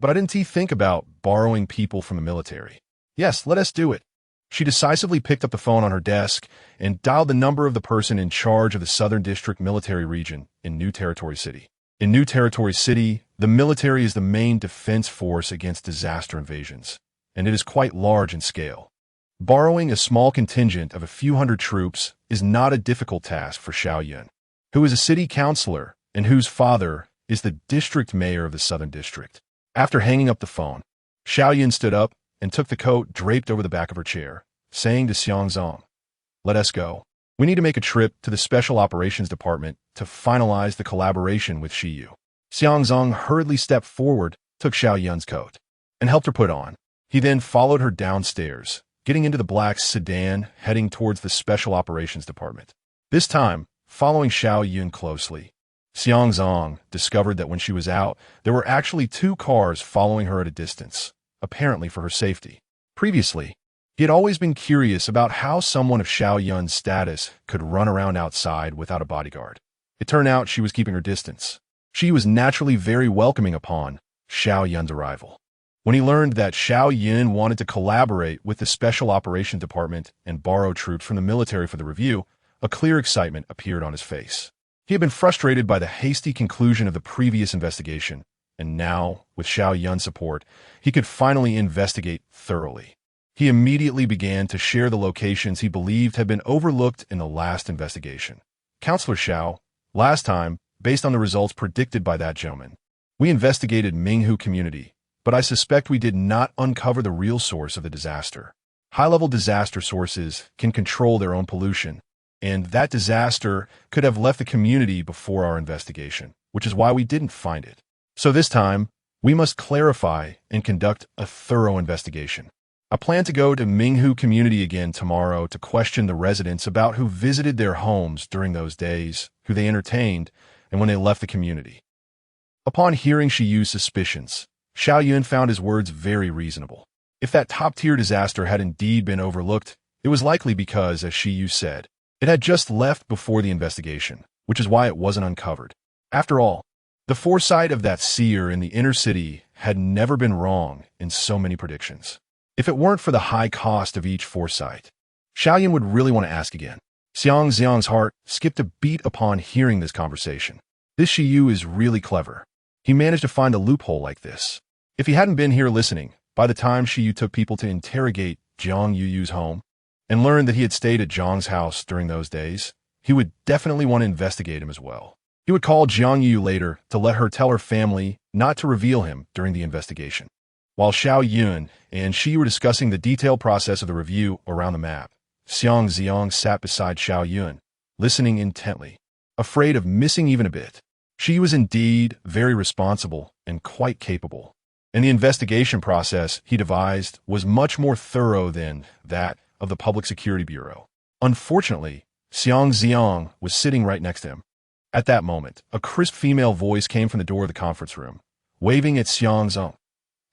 but I didn't think about borrowing people from the military. Yes, let us do it. She decisively picked up the phone on her desk and dialed the number of the person in charge of the Southern District Military Region in New Territory City. In New Territory City, the military is the main defense force against disaster invasions, and it is quite large in scale. Borrowing a small contingent of a few hundred troops is not a difficult task for Xiao Yun, who is a city councilor and whose father is the district mayor of the Southern District. After hanging up the phone, Xiao Yun stood up and took the coat draped over the back of her chair, saying to Xiang Zi'ang, "Let us go. We need to make a trip to the Special Operations Department to finalize the collaboration with Shiyu." Xiang Zi'ang hurriedly stepped forward, took Xiao Yun's coat, and helped her put on. He then followed her downstairs, getting into the black sedan heading towards the Special Operations Department. This time, following Xiao Yun closely, Xiang Zi'ang discovered that when she was out, there were actually 2 cars following her at a distance, apparently for her safety. Previously, he had always been curious about how someone of Xiao Yun's status could run around outside without a bodyguard. It turned out she was keeping her distance. She was naturally very welcoming upon Xiao Yun's arrival. When he learned that Xiao Yun wanted to collaborate with the Special Operations Department and borrow troops from the military for the review, a clear excitement appeared on his face. He had been frustrated by the hasty conclusion of the previous investigation, and now, with Xiao Yun's support, he could finally investigate thoroughly. He immediately began to share the locations he believed had been overlooked in the last investigation. Counselor Xiao, last time, based on the results predicted by that gentleman, we investigated Minghu community, but I suspect we did not uncover the real source of the disaster. High-level disaster sources can control their own pollution, and that disaster could have left the community before our investigation, which is why we didn't find it. So this time, we must clarify and conduct a thorough investigation. I plan to go to Minghu community again tomorrow to question the residents about who visited their homes during those days, who they entertained, and when they left the community. Upon hearing Shiyu's suspicions, Xiao Yun found his words very reasonable. If that top-tier disaster had indeed been overlooked, it was likely because, as Shiyu said, it had just left before the investigation, which is why it wasn't uncovered. After all, the foresight of that seer in the inner city had never been wrong in so many predictions. If it weren't for the high cost of each foresight, Xiao Yun would really want to ask again. Xiang Zi'ang's heart skipped a beat upon hearing this conversation. This Shiyu is really clever. He managed to find a loophole like this. If he hadn't been here listening, by the time Shiyu took people to interrogate Zhang Yuyu's home and learned that he had stayed at Zhang's house during those days, he would definitely want to investigate him as well. He would call Zhang Yuyu later to let her tell her family not to reveal him during the investigation. While Xiao Yun and Shi were discussing the detailed process of the review around the map, Xiang Zi'ang sat beside Xiao Yun, listening intently, afraid of missing even a bit. She was indeed very responsible and quite capable, and the investigation process he devised was much more thorough than that of the Public Security Bureau. Unfortunately, Xiang Zi'ang was sitting right next to him. At that moment, a crisp female voice came from the door of the conference room, waving at Xiang Zi'ang.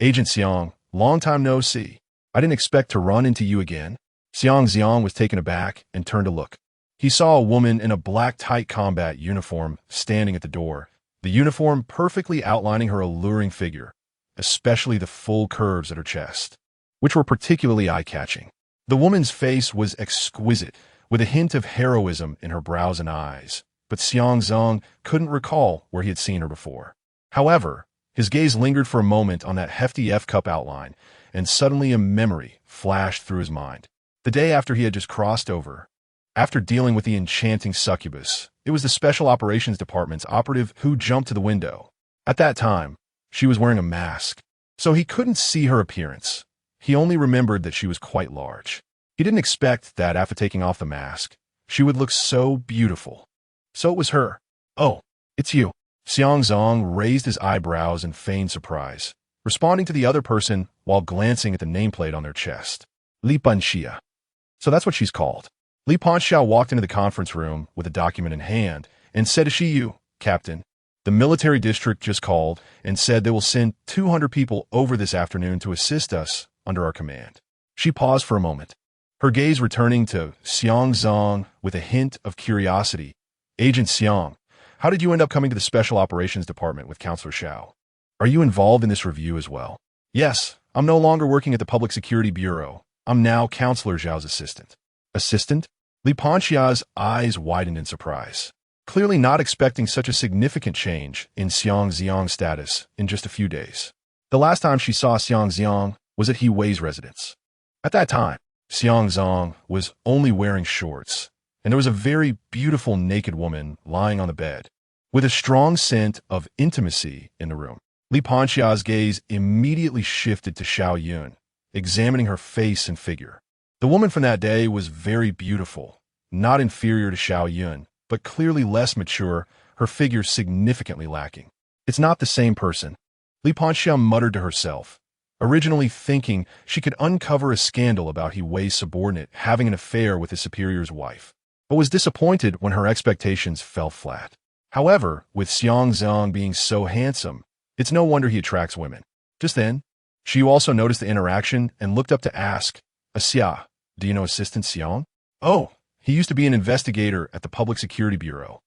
"Agent Xiang, long time no see. I didn't expect to run into you again." Xiang Zi'ang was taken aback and turned to look. He saw a woman in a black tight combat uniform standing at the door, the uniform perfectly outlining her alluring figure, especially the full curves at her chest, which were particularly eye-catching. The woman's face was exquisite, with a hint of heroism in her brows and eyes, but Xiang Zi'ang couldn't recall where he had seen her before. However, his gaze lingered for a moment on that hefty F-cup outline, and suddenly a memory flashed through his mind. The day after he had just crossed over, after dealing with the enchanting Succubus, it was the Special Operations Department's operative who jumped to the window. At that time, she was wearing a mask, so he couldn't see her appearance. He only remembered that she was quite large. He didn't expect that after taking off the mask, she would look so beautiful. So it was her. "Oh, it's you." Xiang Zi'ang raised his eyebrows in feigned surprise, responding to the other person while glancing at the nameplate on their chest. Li Panxia. So that's what she's called. Li Panxia walked into the conference room with a document in hand and said to Shiyu, "Captain, the military district just called and said they will send 200 people over this afternoon to assist us under our command." She paused for a moment, her gaze returning to Xiang Zi'ang with a hint of curiosity. "Agent Xiang, how did you end up coming to the Special Operations Department with Counselor Xiao? Are you involved in this review as well?" "Yes, I'm no longer working at the Public Security Bureau. I'm now Counselor Xiao's assistant." "Assistant?" Li Panxia's eyes widened in surprise, clearly not expecting such a significant change in Xiang Zi'ang's status in just a few days. The last time she saw Xiang Zi'ang was at He Wei's residence. At that time, Xiang Zi'ang was only wearing shorts, and there was a very beautiful naked woman lying on the bed, with a strong scent of intimacy in the room. Li Panxia's gaze immediately shifted to Xiao Yun, examining her face and figure. The woman from that day was very beautiful, not inferior to Xiao Yun, but clearly less mature, her figure significantly lacking. "It's not the same person," Li Panxia muttered to herself, originally thinking she could uncover a scandal about He Wei's subordinate having an affair with his superior's wife, but was disappointed when her expectations fell flat. However, with Xiang Zi'ang being so handsome, it's no wonder he attracts women. Just then, Xiu also noticed the interaction and looked up to ask, "Xia, do you know Assistant Xiang?" "Oh, he used to be an investigator at the Public Security Bureau.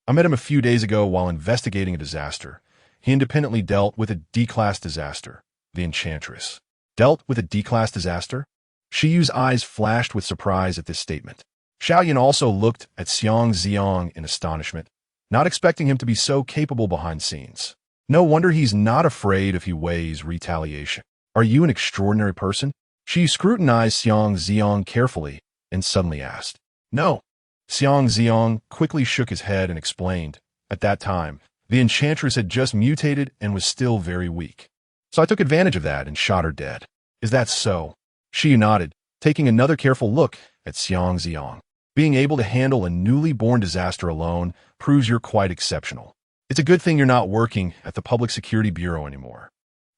I met him a few days ago while investigating a disaster. He independently dealt with a D-class disaster, the Enchantress." "Dealt with a D-class disaster?" Shiyu's eyes flashed with surprise at this statement. Xiaoyan also looked at Xiang Zi'ang in astonishment, not expecting him to be so capable behind scenes. No wonder he's not afraid of He Wei's retaliation. "Are you an extraordinary person?" She scrutinized Xiang Zi'ang carefully and suddenly asked. "No." Xiang Zi'ang quickly shook his head and explained, "At that time, the Enchantress had just mutated and was still very weak. So I took advantage of that and shot her dead." "Is that so?" She nodded, taking another careful look at Xiang Zi'ang. "Being able to handle a newly born disaster alone proves you're quite exceptional. It's a good thing you're not working at the Public Security Bureau anymore.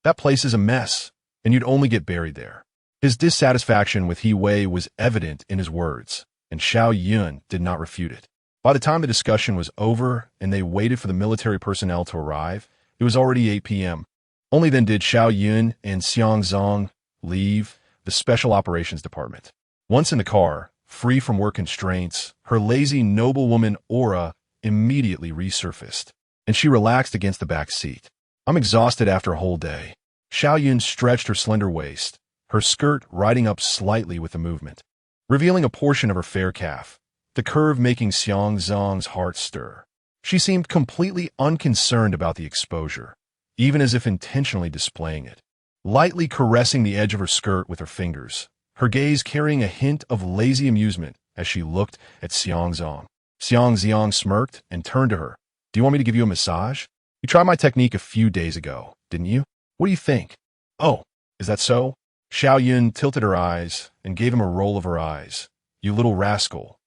That place is a mess, and you'd only get buried there." His dissatisfaction with He Wei was evident in his words, and Xiao Yun did not refute it. By the time the discussion was over and they waited for the military personnel to arrive, it was already 8 p.m. Only then did Xiao Yun and Xiang Zi'ang leave the Special Operations Department. Once in the car, free from work constraints, her lazy noblewoman aura immediately resurfaced, and she relaxed against the back seat. "I'm exhausted after a whole day." Xiao Yun stretched her slender waist, her skirt riding up slightly with the movement, revealing a portion of her fair calf, the curve making Xiang Zi'ang's heart stir. She seemed completely unconcerned about the exposure, even as if intentionally displaying it, lightly caressing the edge of her skirt with her fingers, her gaze carrying a hint of lazy amusement as she looked at Xiang Zi'ang. Xiang Zi'ang smirked and turned to her. "Do you want me to give you a massage? You tried my technique a few days ago, didn't you? What do you think?" "Oh, is that so?" Xiao Yun tilted her eyes and gave him a roll of her eyes. "You little rascal.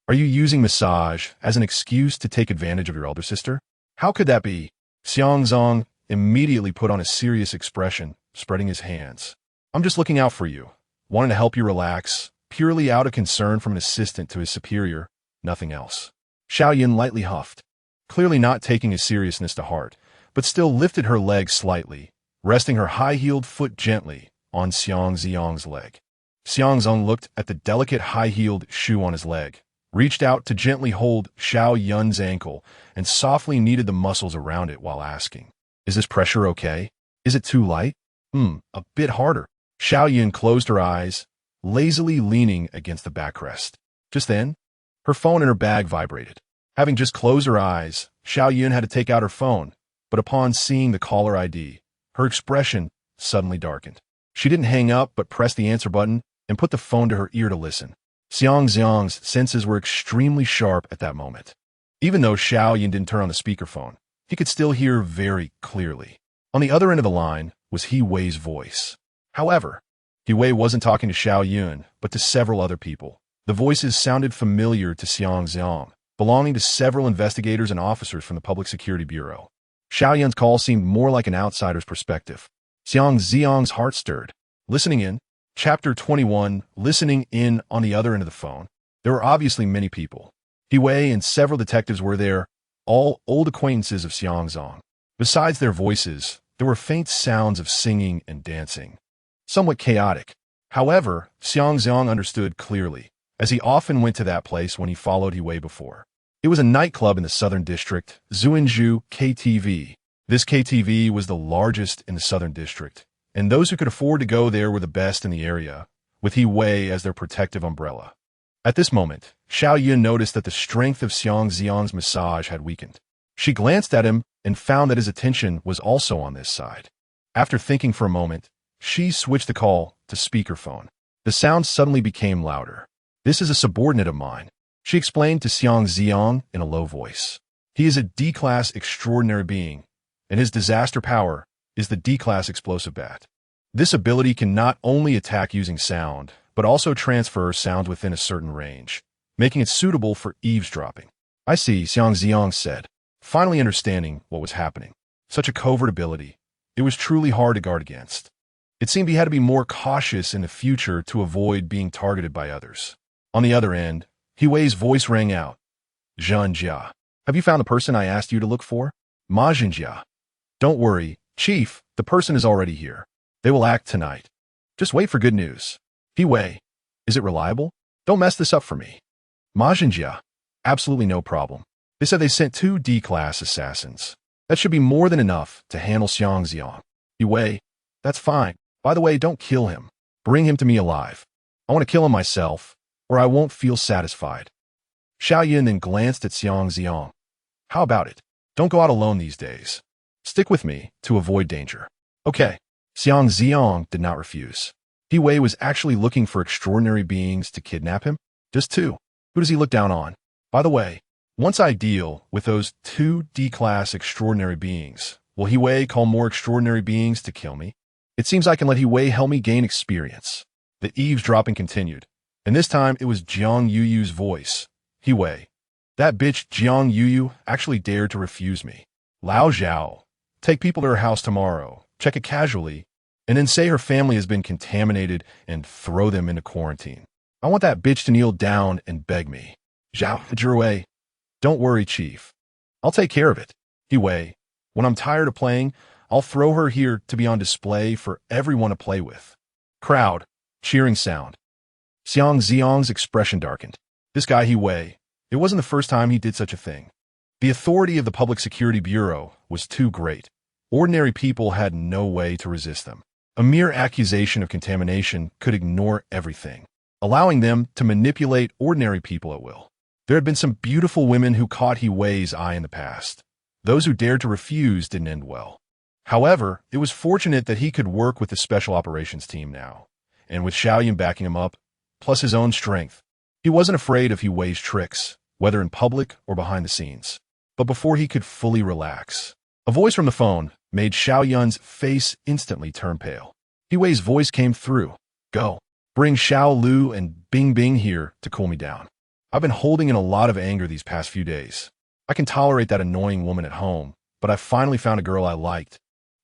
Are you using massage as an excuse to take advantage of your elder sister?" "How could that be?" Xiang Zi'ang immediately put on a serious expression, spreading his hands. "I'm just looking out for you, wanting to help you relax, purely out of concern from an assistant to his superior, nothing else." Xiao Yun lightly huffed, clearly not taking his seriousness to heart, but still lifted her leg slightly, resting her high-heeled foot gently on Xiang Zi'ang's leg. Xiang Zi'ang looked at the delicate high-heeled shoe on his leg, reached out to gently hold Xiao Yun's ankle, and softly kneaded the muscles around it while asking, "Is this pressure okay? Is it too light?" A bit harder." Xiao Yun closed her eyes, lazily leaning against the backrest. Just then, her phone in her bag vibrated. Having just closed her eyes, Xiao Yun had to take out her phone, but upon seeing the caller ID, her expression suddenly darkened. She didn't hang up but pressed the answer button and put the phone to her ear to listen. Xiang Zi'ang's senses were extremely sharp at that moment. Even though Xiao Yun didn't turn on the speakerphone, he could still hear very clearly. On the other end of the line was He Wei's voice. However, He Wei wasn't talking to Xiao Yun, but to several other people. The voices sounded familiar to Xiang Zi'ang, belonging to several investigators and officers from the Public Security Bureau. Xiao Yun's call seemed more like an outsider's perspective. Xiang Zi'ang's heart stirred. Listening in. Chapter 21, Listening in on the other end of the phone. There were obviously many people. He Wei and several detectives were there, all old acquaintances of Xiang Zi'ang. Besides their voices, there were faint sounds of singing and dancing. Somewhat chaotic. However, Xiang Zi'ang understood clearly, as he often went to that place when he followed He Wei before. It was a nightclub in the Southern District, Zuinju KTV. This KTV was the largest in the Southern District, and those who could afford to go there were the best in the area, with He Wei as their protective umbrella. At this moment, Xiao Yun noticed that the strength of Xiang Zi'ang's massage had weakened. She glanced at him and found that his attention was also on this side. After thinking for a moment, she switched the call to speakerphone. The sound suddenly became louder. "This is a subordinate of mine," she explained to Xiang Zi'ang in a low voice. "He is a D-class extraordinary being, and his disaster power is the D-class explosive bat. This ability can not only attack using sound, but also transfer sounds within a certain range, making it suitable for eavesdropping." "I see," Xiang Zi'ang said, finally understanding what was happening. Such a covert ability. It was truly hard to guard against. It seemed he had to be more cautious in the future to avoid being targeted by others. On the other end, Wei's voice rang out. Zhanjia. Have you found the person I asked you to look for? Ma Zhanjia. Don't worry, Chief, the person is already here. They will act tonight. Just wait for good news. Wei. Is it reliable? Don't mess this up for me. Ma Zhanjia. Absolutely no problem. They said they sent 2 D-class assassins. That should be more than enough to handle Xiang Zi'ang. Wei. That's fine. By the way, don't kill him. Bring him to me alive. I want to kill him myself, or I won't feel satisfied. Xiao Yun then glanced at Xiang Zi'ang. How about it? Don't go out alone these days. Stick with me to avoid danger. Okay. Xiang Zi'ang did not refuse. Wei was actually looking for extraordinary beings to kidnap him? Just 2. Who does he look down on? By the way, once I deal with those 2 D-class extraordinary beings, will Wei call more extraordinary beings to kill me? It seems I can let Wei help me gain experience. The eavesdropping continued, and this time it was Jiang Yuyu's voice. Wei. That bitch Jiang Yuyu actually dared to refuse me. Lao Zhao. Take people to her house tomorrow, check it casually, and then say her family has been contaminated and throw them into quarantine. I want that bitch to kneel down and beg me. Zhao Zhiwei. Don't worry, Chief. I'll take care of it. Wei. When I'm tired of playing, I'll throw her here to be on display for everyone to play with. Crowd. Cheering sound. Xiang Zi'ang's expression darkened. This guy Wei. It wasn't the first time he did such a thing. The authority of the Public Security Bureau was too great. Ordinary people had no way to resist them. A mere accusation of contamination could ignore everything, allowing them to manipulate ordinary people at will. There had been some beautiful women who caught Wei's eye in the past. Those who dared to refuse didn't end well. However, it was fortunate that he could work with the Special Operations team now, and with Xiaoyan backing him up, plus his own strength, he wasn't afraid of Wei's tricks, whether in public or behind the scenes. But before he could fully relax, a voice from the phone made Xiaoyan's face instantly turn pale. Wei's voice came through. Go. Bring Xiao Lu and Bing Bing here to cool me down. I've been holding in a lot of anger these past few days. I can tolerate that annoying woman at home, but I finally found a girl I liked.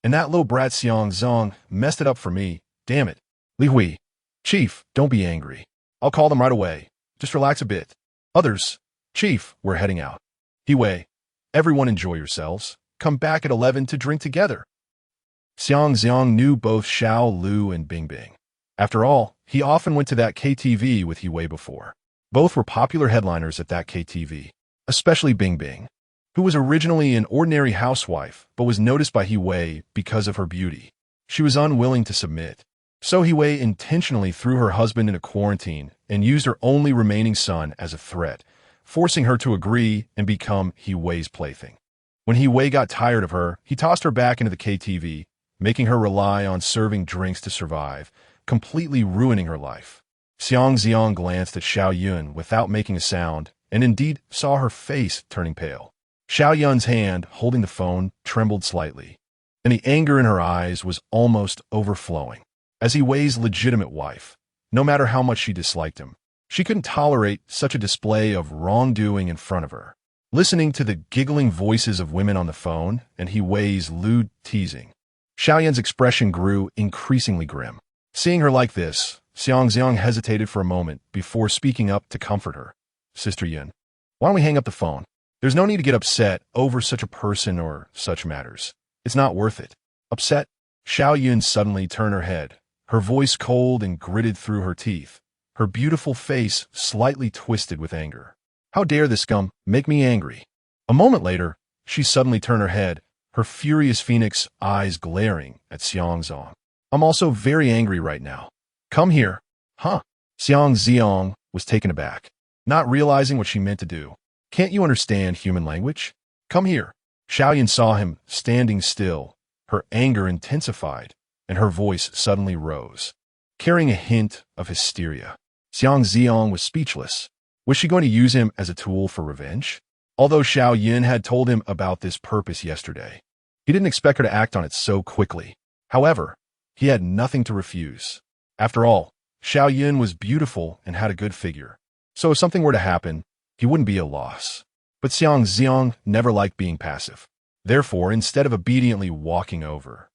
And that little brat Xiang Zi'ang messed it up for me. Damn it. Li Hui. Chief, don't be angry. I'll call them right away. Just relax a bit. Others. Chief, we're heading out. Wei. Everyone enjoy yourselves. Come back at 11 to drink together. Xiang Zi'ang knew both Xiao Lu and Bing Bing. After all, he often went to that KTV with Wei before. Both were popular headliners at that KTV, especially Bing Bing, who was originally an ordinary housewife but was noticed by Wei because of her beauty. She was unwilling to submit. So Wei intentionally threw her husband into quarantine and used her only remaining son as a threat, forcing her to agree and become Wei's plaything. When Wei got tired of her, he tossed her back into the KTV, making her rely on serving drinks to survive, completely ruining her life. Xiang Zi'ang glanced at Xiao Yun without making a sound, and indeed saw her face turning pale. Xiao Yun's hand, holding the phone, trembled slightly, and the anger in her eyes was almost overflowing. As Wei's legitimate wife, no matter how much she disliked him, she couldn't tolerate such a display of wrongdoing in front of her. Listening to the giggling voices of women on the phone and Wei's lewd teasing, Xiaoyan's expression grew increasingly grim. Seeing her like this, Xiang Zi'ang hesitated for a moment before speaking up to comfort her. Sister Yun, why don't we hang up the phone? There's no need to get upset over such a person or such matters. It's not worth it. Upset? Xiao Yun suddenly turned her head, her voice cold and gritted through her teeth, her beautiful face slightly twisted with anger. How dare this scum make me angry? A moment later, she suddenly turned her head, her furious phoenix eyes glaring at Xiang Zi'ang. I'm also very angry right now. Come here. Huh? Xiang Zi'ang was taken aback, not realizing what she meant to do. Can't you understand human language? Come here. Xiaoyan saw him standing still. Her anger intensified, and her voice suddenly rose, carrying a hint of hysteria. Xiang Zi'ang was speechless. Was she going to use him as a tool for revenge? Although Xiao Yun had told him about this purpose yesterday, he didn't expect her to act on it so quickly. However, he had nothing to refuse. After all, Xiao Yun was beautiful and had a good figure, so if something were to happen, he wouldn't be a loss. But Xiang Zi'ang never liked being passive. Therefore, instead of obediently walking over,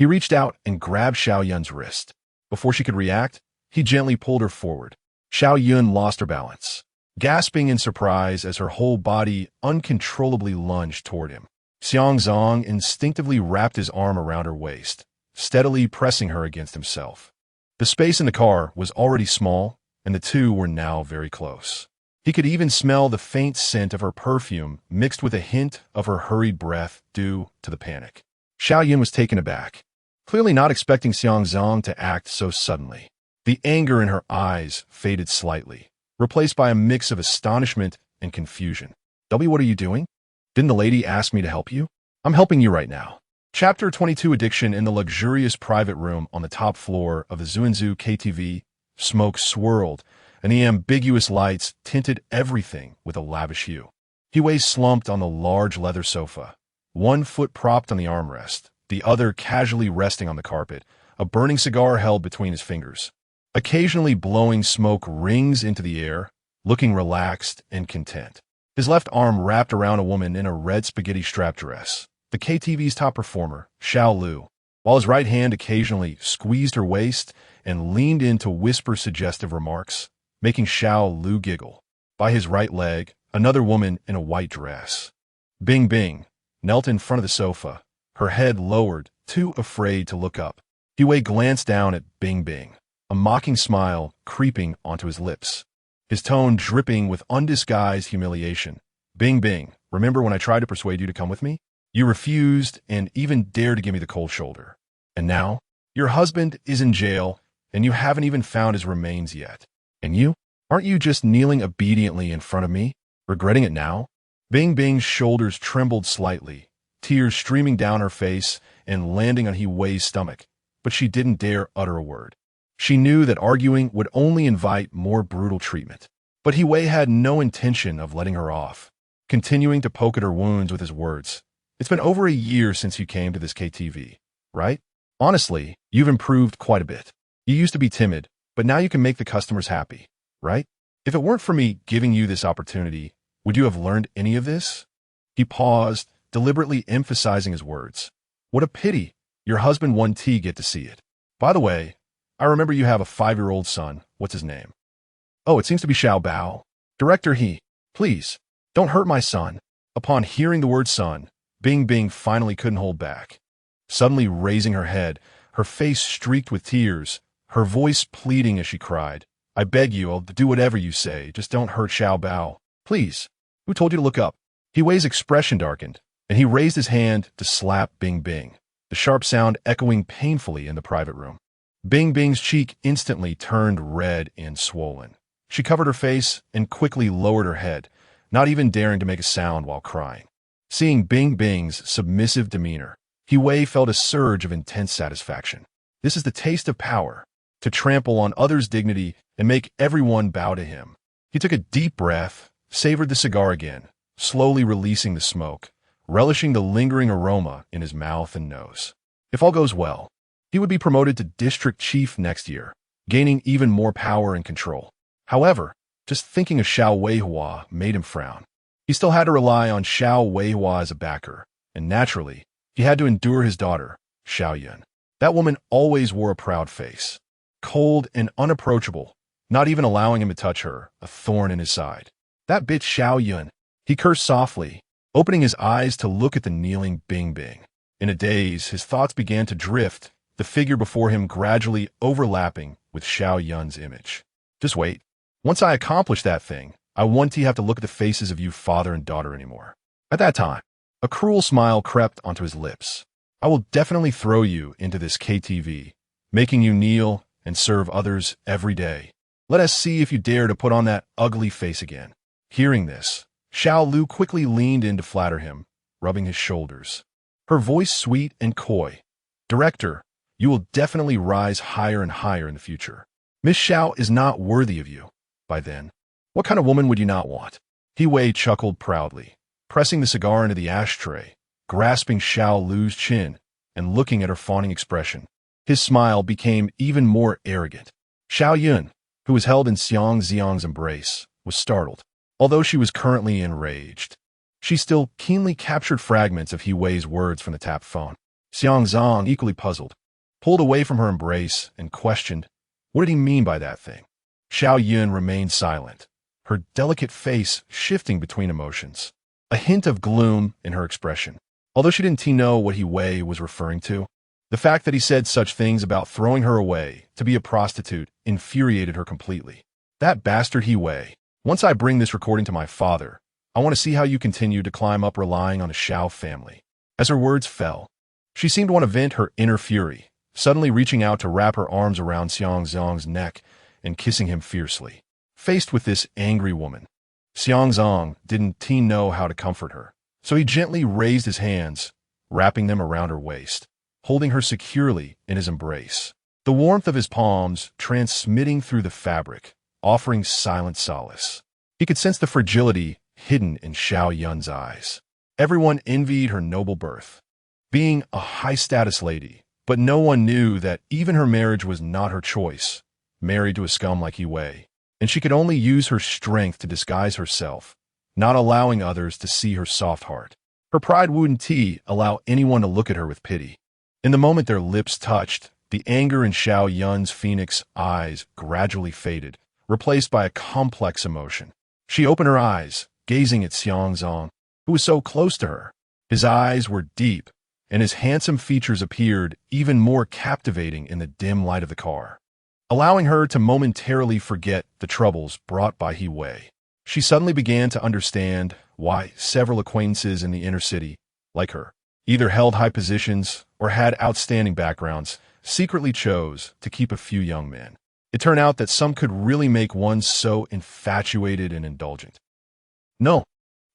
He reached out and grabbed Xiao Yun's wrist. Before she could react, he gently pulled her forward. Xiao Yun lost her balance, gasping in surprise as her whole body uncontrollably lunged toward him. Xiang Zi'ang instinctively wrapped his arm around her waist, steadily pressing her against himself. The space in the car was already small, and the two were now very close. He could even smell the faint scent of her perfume mixed with a hint of her hurried breath due to the panic. Xiao Yun was taken aback, clearly not expecting Xiang Zi'ang to act so suddenly. The anger in her eyes faded slightly, replaced by a mix of astonishment and confusion. "W, what are you doing? Didn't the lady ask me to help you? I'm helping you right now." Chapter 22 Addiction. In the luxurious private room on the top floor of the Zhuanzhou KTV, smoke swirled, and the ambiguous lights tinted everything with a lavish hue. He Wei slumped on the large leather sofa, one foot propped on the armrest, the other casually resting on the carpet, a burning cigar held between his fingers. Occasionally blowing smoke rings into the air, looking relaxed and content. His left arm wrapped around a woman in a red spaghetti-strap dress, the KTV's top performer, Xiao Lu, while his right hand occasionally squeezed her waist and leaned in to whisper suggestive remarks, making Xiao Lu giggle. By his right leg, another woman in a white dress, Bing Bing, knelt in front of the sofa, her head lowered, too afraid to look up. He Wei glanced down at Bing Bing, a mocking smile creeping onto his lips, his tone dripping with undisguised humiliation. "Bing Bing, remember when I tried to persuade you to come with me? You refused and even dared to give me the cold shoulder. And now, your husband is in jail, and you haven't even found his remains yet. And you? Aren't you just kneeling obediently in front of me, regretting it now?" Bing Bing's shoulders trembled slightly, tears streaming down her face and landing on He Wei's stomach, but she didn't dare utter a word. She knew that arguing would only invite more brutal treatment. But He Wei had no intention of letting her off, continuing to poke at her wounds with his words. "It's been over a year since you came to this KTV, right? Honestly, you've improved quite a bit. You used to be timid, but now you can make the customers happy, right? If it weren't for me giving you this opportunity, would you have learned any of this?" He paused, deliberately emphasizing his words. "What a pity. Your husband won't get to see it. By the way, I remember you have a 5-year-old son. What's his name?" "Oh, it seems to be Xiao Bao. Director He. Please, don't hurt my son." Upon hearing the word son, Bing Bing finally couldn't hold back. Suddenly raising her head, her face streaked with tears, her voice pleading as she cried, "I beg you, I'll do whatever you say. Just don't hurt Xiao Bao. Please. Who told you to look up?" He Wei's expression darkened, and he raised his hand to slap Bing Bing, the sharp sound echoing painfully in the private room. Bing Bing's cheek instantly turned red and swollen. She covered her face and quickly lowered her head, not even daring to make a sound while crying. Seeing Bing Bing's submissive demeanor, He Wei felt a surge of intense satisfaction. This is the taste of power, to trample on others' dignity and make everyone bow to him. He took a deep breath, savored the cigar again, slowly releasing the smoke, relishing the lingering aroma in his mouth and nose. If all goes well, he would be promoted to district chief next year, gaining even more power and control. However, just thinking of Xiao Weihua made him frown. He still had to rely on Xiao Weihua as a backer, and naturally, he had to endure his daughter, Xiao Yun. That woman always wore a proud face, cold and unapproachable, not even allowing him to touch her, a thorn in his side. That bitch Xiao Yun. He cursed softly, opening his eyes to look at the kneeling Bing Bing. In a daze, his thoughts began to drift, the figure before him gradually overlapping with Xiao Yun's image. "Just wait. Once I accomplish that thing, I won't have to look at the faces of you father and daughter anymore. At that time," a cruel smile crept onto his lips, "I will definitely throw you into this KTV, making you kneel and serve others every day. Let us see if you dare to put on that ugly face again." Hearing this, Xiao Lu quickly leaned in to flatter him, rubbing his shoulders. Her voice sweet and coy. "Director, you will definitely rise higher and higher in the future. Miss Xiao is not worthy of you. By then, what kind of woman would you not want?" He Wei chuckled proudly, pressing the cigar into the ashtray, grasping Xiao Lu's chin, and looking at her fawning expression. His smile became even more arrogant. Xiao Yun, who was held in Xiang Zi'ang's embrace, was startled. Although she was currently enraged, she still keenly captured fragments of He Wei's words from the tapped phone. Xiang Zi'ang, equally puzzled, pulled away from her embrace and questioned, what did he mean by that thing? Xiao Yun remained silent, her delicate face shifting between emotions, a hint of gloom in her expression. Although she didn't know what He Wei was referring to, the fact that he said such things about throwing her away to be a prostitute infuriated her completely. That bastard He Wei. Once I bring this recording to my father, I want to see how you continue to climb up relying on a Xiao family. As her words fell, she seemed to want to vent her inner fury, suddenly reaching out to wrap her arms around Xiang Zi'ang's neck and kissing him fiercely. Faced with this angry woman, Xiang Zi'ang didn't know how to comfort her, so he gently raised his hands, wrapping them around her waist, holding her securely in his embrace. The warmth of his palms transmitting through the fabric, offering silent solace. He could sense the fragility hidden in Xiao Yun's eyes. Everyone envied her noble birth, being a high-status lady, but no one knew that even her marriage was not her choice, married to a scum like He Wei, and she could only use her strength to disguise herself, not allowing others to see her soft heart. Her pride wouldn't allow anyone to look at her with pity. In the moment their lips touched, the anger in Xiao Yun's phoenix eyes gradually faded, replaced by a complex emotion. She opened her eyes, gazing at Xiang Zi'ang, who was so close to her. His eyes were deep, and his handsome features appeared even more captivating in the dim light of the car, allowing her to momentarily forget the troubles brought by He Wei. She suddenly began to understand why several acquaintances in the inner city, like her, either held high positions or had outstanding backgrounds, secretly chose to keep a few young men. It turned out that some could really make one so infatuated and indulgent. No,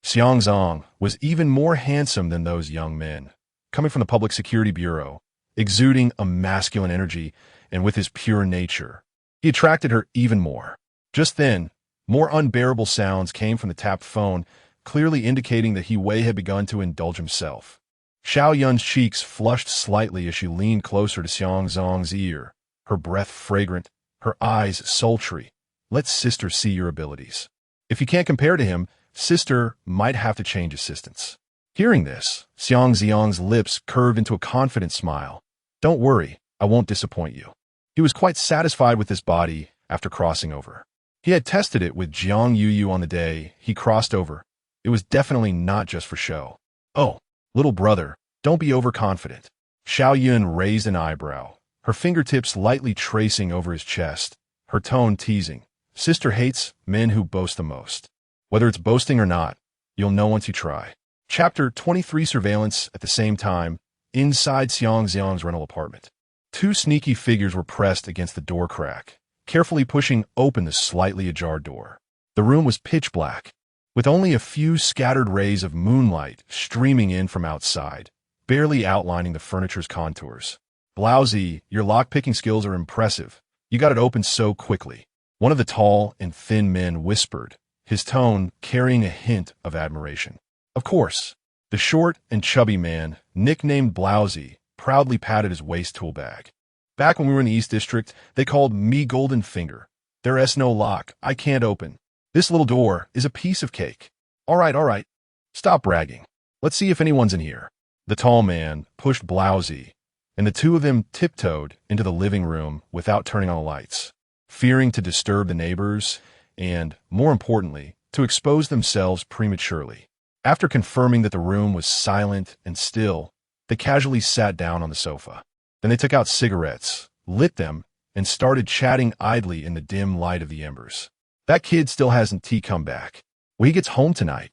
Xiang Zi'ang was even more handsome than those young men, coming from the Public Security Bureau, exuding a masculine energy, and with his pure nature. He attracted her even more. Just then, more unbearable sounds came from the tapped phone, clearly indicating that He Wei had begun to indulge himself. Xiao Yun's cheeks flushed slightly as she leaned closer to Xiang Zi'ang's ear, her breath fragrant, her eyes sultry. Let sister see your abilities. If you can't compare to him, sister might have to change assistants. Hearing this, Xiang Zi'ang's lips curved into a confident smile. Don't worry, I won't disappoint you. He was quite satisfied with his body after crossing over. He had tested it with Jiang Yuyu on the day he crossed over. It was definitely not just for show. Oh, little brother, don't be overconfident. Xiao Yun raised an eyebrow, her fingertips lightly tracing over his chest, her tone teasing. Sister hates men who boast the most. Whether it's boasting or not, you'll know once you try. Chapter 23 Surveillance. At the same time, inside Xiang Zi'ang's rental apartment, two sneaky figures were pressed against the door crack, carefully pushing open the slightly ajar door. The room was pitch black, with only a few scattered rays of moonlight streaming in from outside, barely outlining the furniture's contours. Blousy, your lock-picking skills are impressive. You got it open so quickly. One of the tall and thin men whispered, his tone carrying a hint of admiration. Of course, the short and chubby man, nicknamed Blousy, proudly patted his waist tool bag. Back when we were in the East District, they called me Golden Finger. There's no lock. I can't open. This little door is a piece of cake. All right. Stop bragging. Let's see if anyone's in here. The tall man pushed Blousy, and the two of them tiptoed into the living room without turning on the lights, fearing to disturb the neighbors and, more importantly, to expose themselves prematurely. After confirming that the room was silent and still, they casually sat down on the sofa. Then they took out cigarettes, lit them, and started chatting idly in the dim light of the embers. That kid still hasn't come back. Well, he gets home tonight.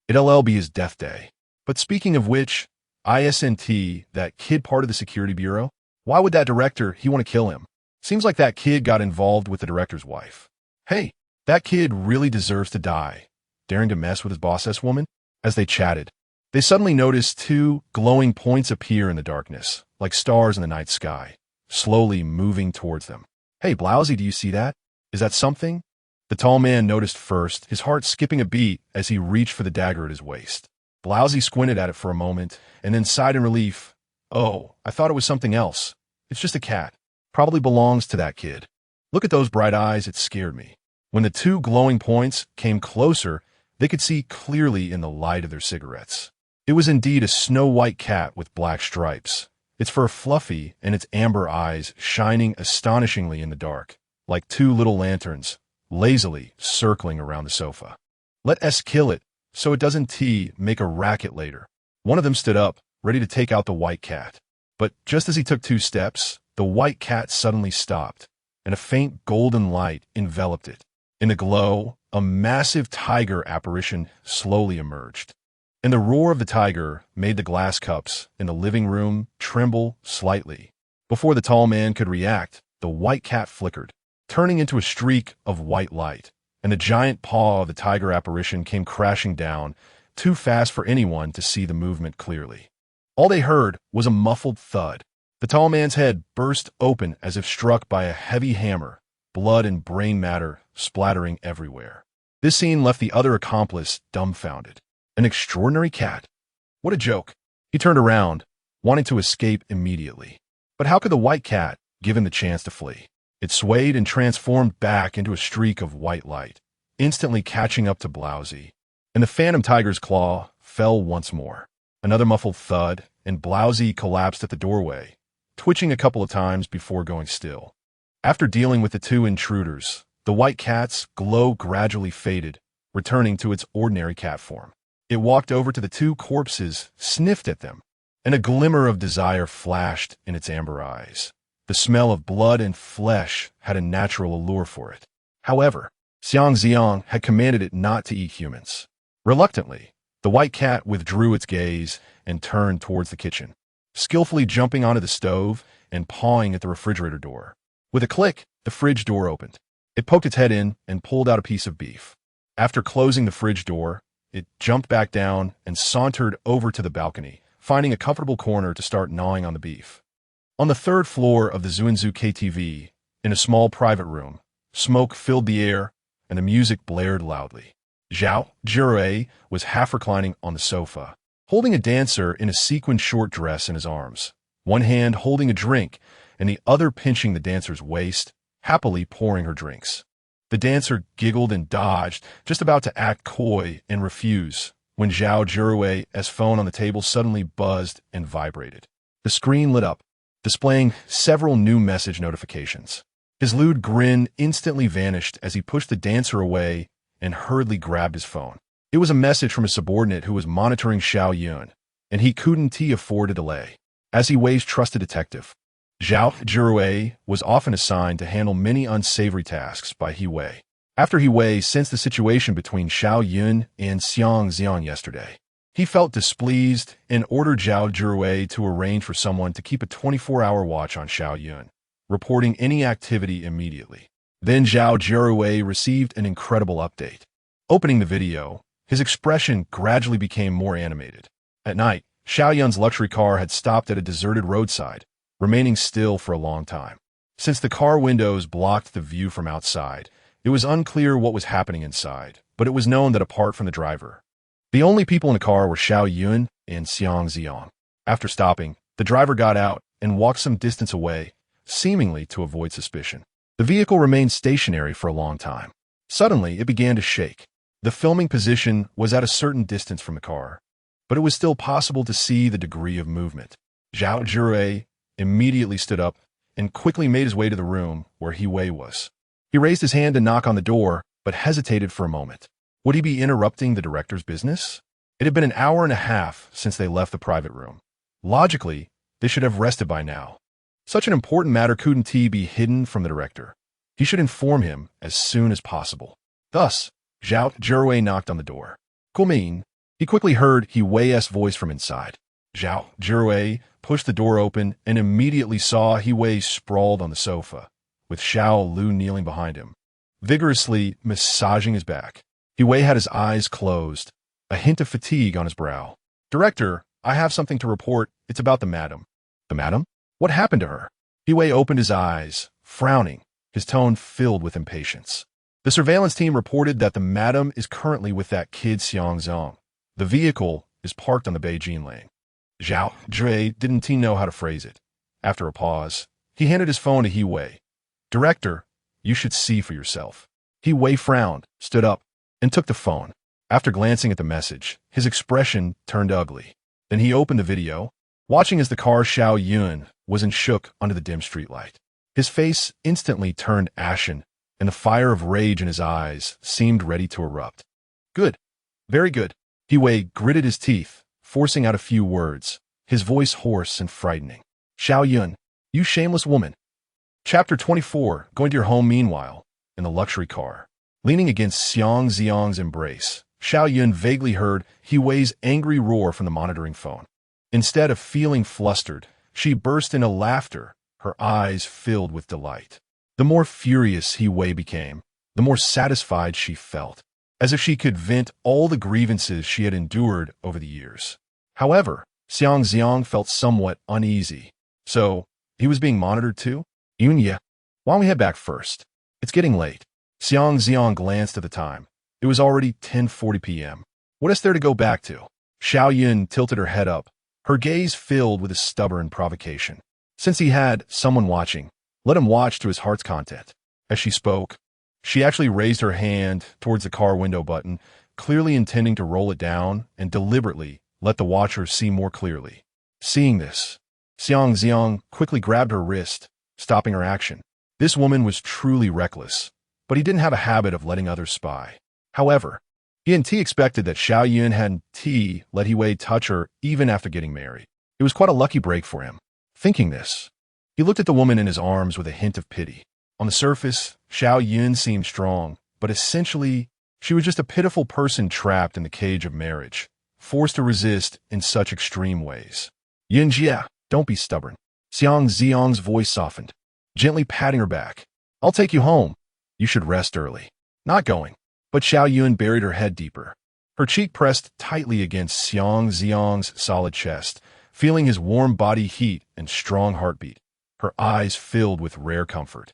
It'll be his death day. But speaking of which, ISNT, that kid part of the Security Bureau? Why would that director, he want to kill him? Seems like that kid got involved with the director's wife. Hey, that kid really deserves to die, daring to mess with his boss-ass woman? As they chatted, they suddenly noticed two glowing points appear in the darkness, like stars in the night sky, slowly moving towards them. Hey, Blousy, do you see that? Is that something? The tall man noticed first, his heart skipping a beat as he reached for the dagger at his waist. Blousy squinted at it for a moment, and then sighed in relief. Oh, I thought it was something else. It's just a cat. Probably belongs to that kid. Look at those bright eyes, it scared me. When the two glowing points came closer, they could see clearly in the light of their cigarettes. It was indeed a snow-white cat with black stripes, its fur fluffy and its amber eyes shining astonishingly in the dark, like two little lanterns, lazily circling around the sofa. "Let us kill it, so it doesn't make a racket later." One of them stood up, ready to take out the white cat. But just as he took 2 steps, the white cat suddenly stopped, and a faint golden light enveloped it. In the glow, a massive tiger apparition slowly emerged, and the roar of the tiger made the glass cups in the living room tremble slightly. Before the tall man could react, the white cat flickered, turning into a streak of white light, and the giant paw of the tiger apparition came crashing down, too fast for anyone to see the movement clearly. All they heard was a muffled thud. The tall man's head burst open as if struck by a heavy hammer, blood and brain matter splattering everywhere. This scene left the other accomplice dumbfounded. An extraordinary cat? What a joke. He turned around, wanting to escape immediately. But how could the white cat give him the chance to flee? It swayed and transformed back into a streak of white light, instantly catching up to Blousy. And the phantom tiger's claw fell once more. Another muffled thud, and Blousy collapsed at the doorway, twitching a couple of times before going still. After dealing with the 2 intruders, the white cat's glow gradually faded, returning to its ordinary cat form. It walked over to the 2 corpses, sniffed at them, and a glimmer of desire flashed in its amber eyes. The smell of blood and flesh had a natural allure for it. However, Xiang Zi'ang had commanded it not to eat humans. Reluctantly, the white cat withdrew its gaze and turned towards the kitchen, skillfully jumping onto the stove and pawing at the refrigerator door. With a click, the fridge door opened. It poked its head in and pulled out a piece of beef. After closing the fridge door, it jumped back down and sauntered over to the balcony, finding a comfortable corner to start gnawing on the beef. On the 3rd floor of the Zhuanzhou KTV, in a small private room, smoke filled the air and the music blared loudly. Xiang Zi'ang was half reclining on the sofa, holding a dancer in a sequined short dress in his arms, one hand holding a drink and the other pinching the dancer's waist, happily pouring her drinks. The dancer giggled and dodged, just about to act coy and refuse, when Xiang Zi'ang's phone on the table suddenly buzzed and vibrated. The screen lit up, displaying several new message notifications. His lewd grin instantly vanished as he pushed the dancer away and hurriedly grabbed his phone. It was a message from a subordinate who was monitoring Xiao Yun, and he couldn't afford a delay. As he Wei's trusted detective, Xiang Zi'ang was often assigned to handle many unsavory tasks by He Wei. After He Wei sensed the situation between Xiao Yun and Xiang Zi'ang yesterday, he felt displeased and ordered Xiang Zi'ang to arrange for someone to keep a 24-hour watch on Xiao Yun, reporting any activity immediately. Then Xiang Zi'ang received an incredible update. Opening the video, his expression gradually became more animated. At night, Xiao Yun's luxury car had stopped at a deserted roadside, remaining still for a long time. Since the car windows blocked the view from outside, it was unclear what was happening inside, but it was known that apart from the driver, the only people in the car were Xiao Yun and Xiang Zi'ang. After stopping, the driver got out and walked some distance away, seemingly to avoid suspicion. The vehicle remained stationary for a long time. Suddenly, it began to shake. The filming position was at a certain distance from the car, but it was still possible to see the degree of movement. Xiang Zi'ang immediately stood up and quickly made his way to the room where He Wei was. He raised his hand to knock on the door, but hesitated for a moment. Would he be interrupting the director's business? It had been an hour and a half since they left the private room. Logically, they should have rested by now. Such an important matter couldn't be hidden from the director. He should inform him as soon as possible. Thus, Xiang Zi'ang knocked on the door. "Come in." He quickly heard He Wei's voice from inside. Xiang Zi'ang pushed the door open and immediately saw He Wei sprawled on the sofa, with Xiao Lu kneeling behind him, vigorously massaging his back. He Wei had his eyes closed, a hint of fatigue on his brow. "Director, I have something to report. It's about the madam." "The madam? What happened to her?" He Wei opened his eyes, frowning, his tone filled with impatience. "The surveillance team reported that the madam is currently with that kid Xiang Zi'ang. The vehicle is parked on the Beijing lane." Xiao Zi'ang didn't know how to phrase it. After a pause, he handed his phone to He Wei. "Director, you should see for yourself." He Wei frowned, stood up, and took the phone. After glancing at the message, his expression turned ugly. Then he opened the video, watching as the car Xiao Yun was and shook under the dim streetlight. His face instantly turned ashen, and the fire of rage in his eyes seemed ready to erupt. Good. Very good. He Wei gritted his teeth, forcing out a few words, his voice hoarse and frightening. Xiao Yun, you shameless woman. Chapter 24, going to your home meanwhile, in the luxury car. Leaning against Xiang Zi'ang's embrace, Xiao Yun vaguely heard He Wei's angry roar from the monitoring phone. Instead of feeling flustered, she burst into laughter, her eyes filled with delight. The more furious He Wei became, the more satisfied she felt, as if she could vent all the grievances she had endured over the years. However, Xiang Zi'ang felt somewhat uneasy. So, he was being monitored too? Yunya, why don't we head back first? It's getting late. Xiang Zi'ang glanced at the time. It was already 10:40 p.m. What is there to go back to? Xiao Yun tilted her head up, her gaze filled with a stubborn provocation. Since he had someone watching, let him watch to his heart's content. As she spoke, she actually raised her hand towards the car window button, clearly intending to roll it down and deliberately let the watcher see more clearly. Seeing this, Xiang Zi'ang quickly grabbed her wrist, stopping her action. This woman was truly reckless, but he didn't have a habit of letting others spy. However, he and T expected that Xiao Yun hadn't let He Wei touch her even after getting married. It was quite a lucky break for him. Thinking this, he looked at the woman in his arms with a hint of pity. On the surface, Xiao Yun seemed strong, but essentially, she was just a pitiful person trapped in the cage of marriage, forced to resist in such extreme ways. Yin Jia, don't be stubborn. Xiang Zi'ang's voice softened, gently patting her back. I'll take you home. You should rest early. Not going. But Xiao Yun buried her head deeper. Her cheek pressed tightly against Xiang Zi'ang's solid chest, feeling his warm body heat and strong heartbeat. Her eyes filled with rare comfort.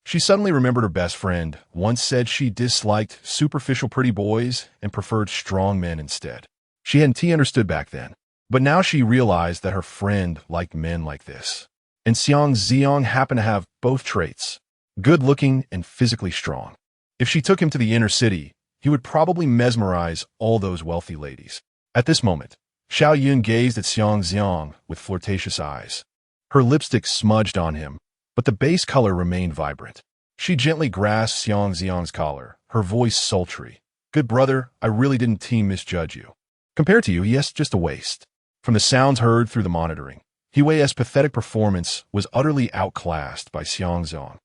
She suddenly remembered her best friend once said she disliked superficial pretty boys and preferred strong men instead. She hadn't understood back then, but now she realized that her friend liked men like this. And Xiang Zi'ang happened to have both traits, good-looking and physically strong. If she took him to the inner city, he would probably mesmerize all those wealthy ladies. At this moment, Xiao Yun gazed at Xiang Zi'ang with flirtatious eyes. Her lipstick smudged on him, but the base color remained vibrant. She gently grasped Xiang Zi'ang's collar, her voice sultry. Good brother, I really didn't misjudge you. Compared to you, yes, just a waste. From the sounds heard through the monitoring, He Wei's pathetic performance was utterly outclassed by Xiang Zi'ang.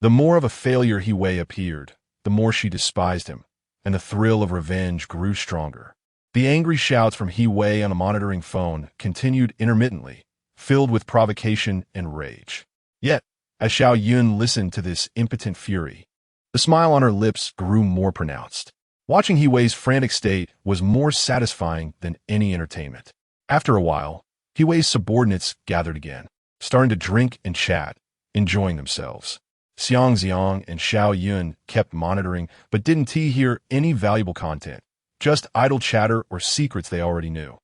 The more of a failure He Wei appeared, the more she despised him, and the thrill of revenge grew stronger. The angry shouts from He Wei on a monitoring phone continued intermittently, filled with provocation and rage. Yet, as Xiao Yun listened to this impotent fury, the smile on her lips grew more pronounced. Watching He Wei's frantic state was more satisfying than any entertainment. After a while, He Wei's subordinates gathered again, starting to drink and chat, enjoying themselves. Xiang Zi'ang and Xiao Yun kept monitoring, but didn't hear any valuable content, just idle chatter or secrets they already knew.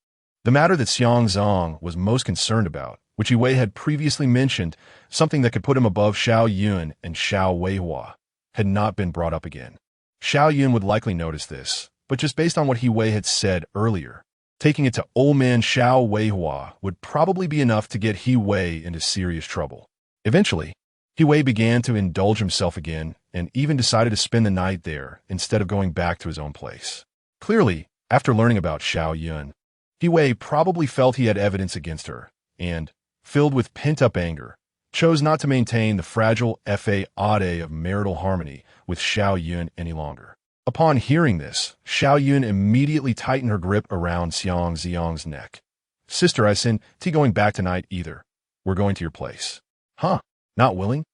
The matter that Xiang Zi'ang was most concerned about, which He Wei had previously mentioned, something that could put him above Xiao Yun and Xiao Weihua, had not been brought up again. Xiao Yun would likely notice this, but just based on what He Wei had said earlier, taking it to old man Xiao Weihua would probably be enough to get He Wei into serious trouble. Eventually, He Wei began to indulge himself again and even decided to spend the night there instead of going back to his own place. Clearly, after learning about Xiao Yun, He Wei probably felt he had evidence against her and, filled with pent-up anger, chose not to maintain the fragile fade of marital harmony with Xiao Yun any longer. Upon hearing this, Xiao Yun immediately tightened her grip around Xiang Zi'ang's neck. Sister, I sent going back tonight either. We're going to your place. Huh? Not willing?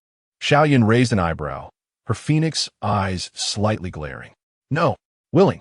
Xiao Yun raised an eyebrow, her phoenix eyes slightly glaring. No, willing.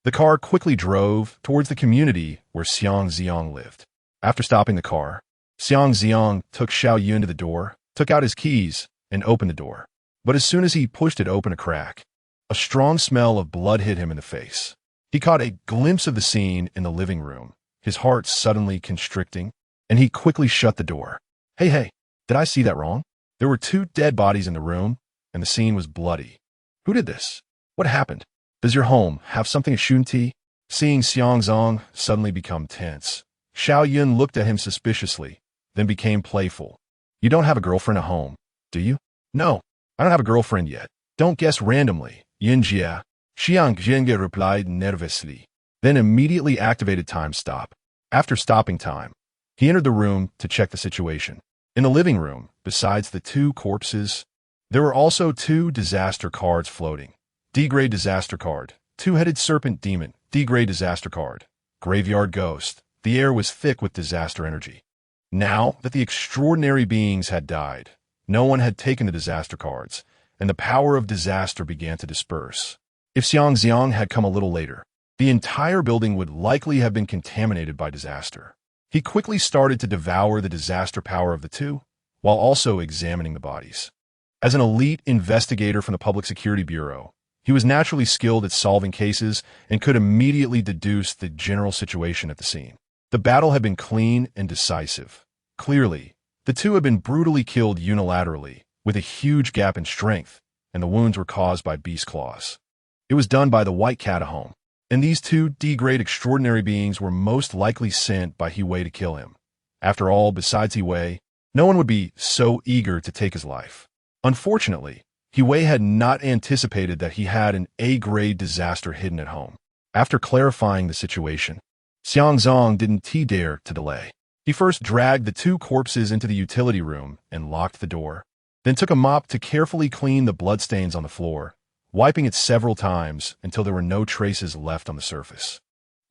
The car quickly drove towards the community where Xiang Zi'ang lived. After stopping the car, Xiang Zi'ang took Xiao Yun to the door, took out his keys, and opened the door. But as soon as he pushed it open a crack, a strong smell of blood hit him in the face. He caught a glimpse of the scene in the living room, his heart suddenly constricting, and he quickly shut the door. Hey, did I see that wrong? There were 2 dead bodies in the room, and the scene was bloody. Who did this? What happened? Does your home have something at Shunti? Seeing Xiang Zi'ang suddenly become tense, Xiao Yun looked at him suspiciously, then became playful. You don't have a girlfriend at home, do you? No, I don't have a girlfriend yet. Don't guess randomly. Yunjia. Xiang Zi'ang replied nervously, then immediately activated time stop. After stopping time, he entered the room to check the situation. In the living room, besides the two corpses, there were also two disaster cards floating. D-grade disaster card, two-headed serpent demon, D-grade disaster card, graveyard ghost. The air was thick with disaster energy. Now that the extraordinary beings had died, no one had taken the disaster cards, and the power of disaster began to disperse. If Xiang Zi'ang had come a little later, the entire building would likely have been contaminated by disaster. He quickly started to devour the disaster power of the two, while also examining the bodies. As an elite investigator from the Public Security Bureau, he was naturally skilled at solving cases and could immediately deduce the general situation at the scene. The battle had been clean and decisive. Clearly, the two had been brutally killed unilaterally, with a huge gap in strength, and the wounds were caused by beast claws. It was done by the White Catahome, and these two D-grade extraordinary beings were most likely sent by He-Wei to kill him. After all, besides He-Wei, no one would be so eager to take his life. Unfortunately, He-Wei had not anticipated that he had an A-grade disaster hidden at home. After clarifying the situation, Xiang Zi'ang didn't dare to delay. He first dragged the two corpses into the utility room and locked the door, then took a mop to carefully clean the bloodstains on the floor, wiping it several times until there were no traces left on the surface.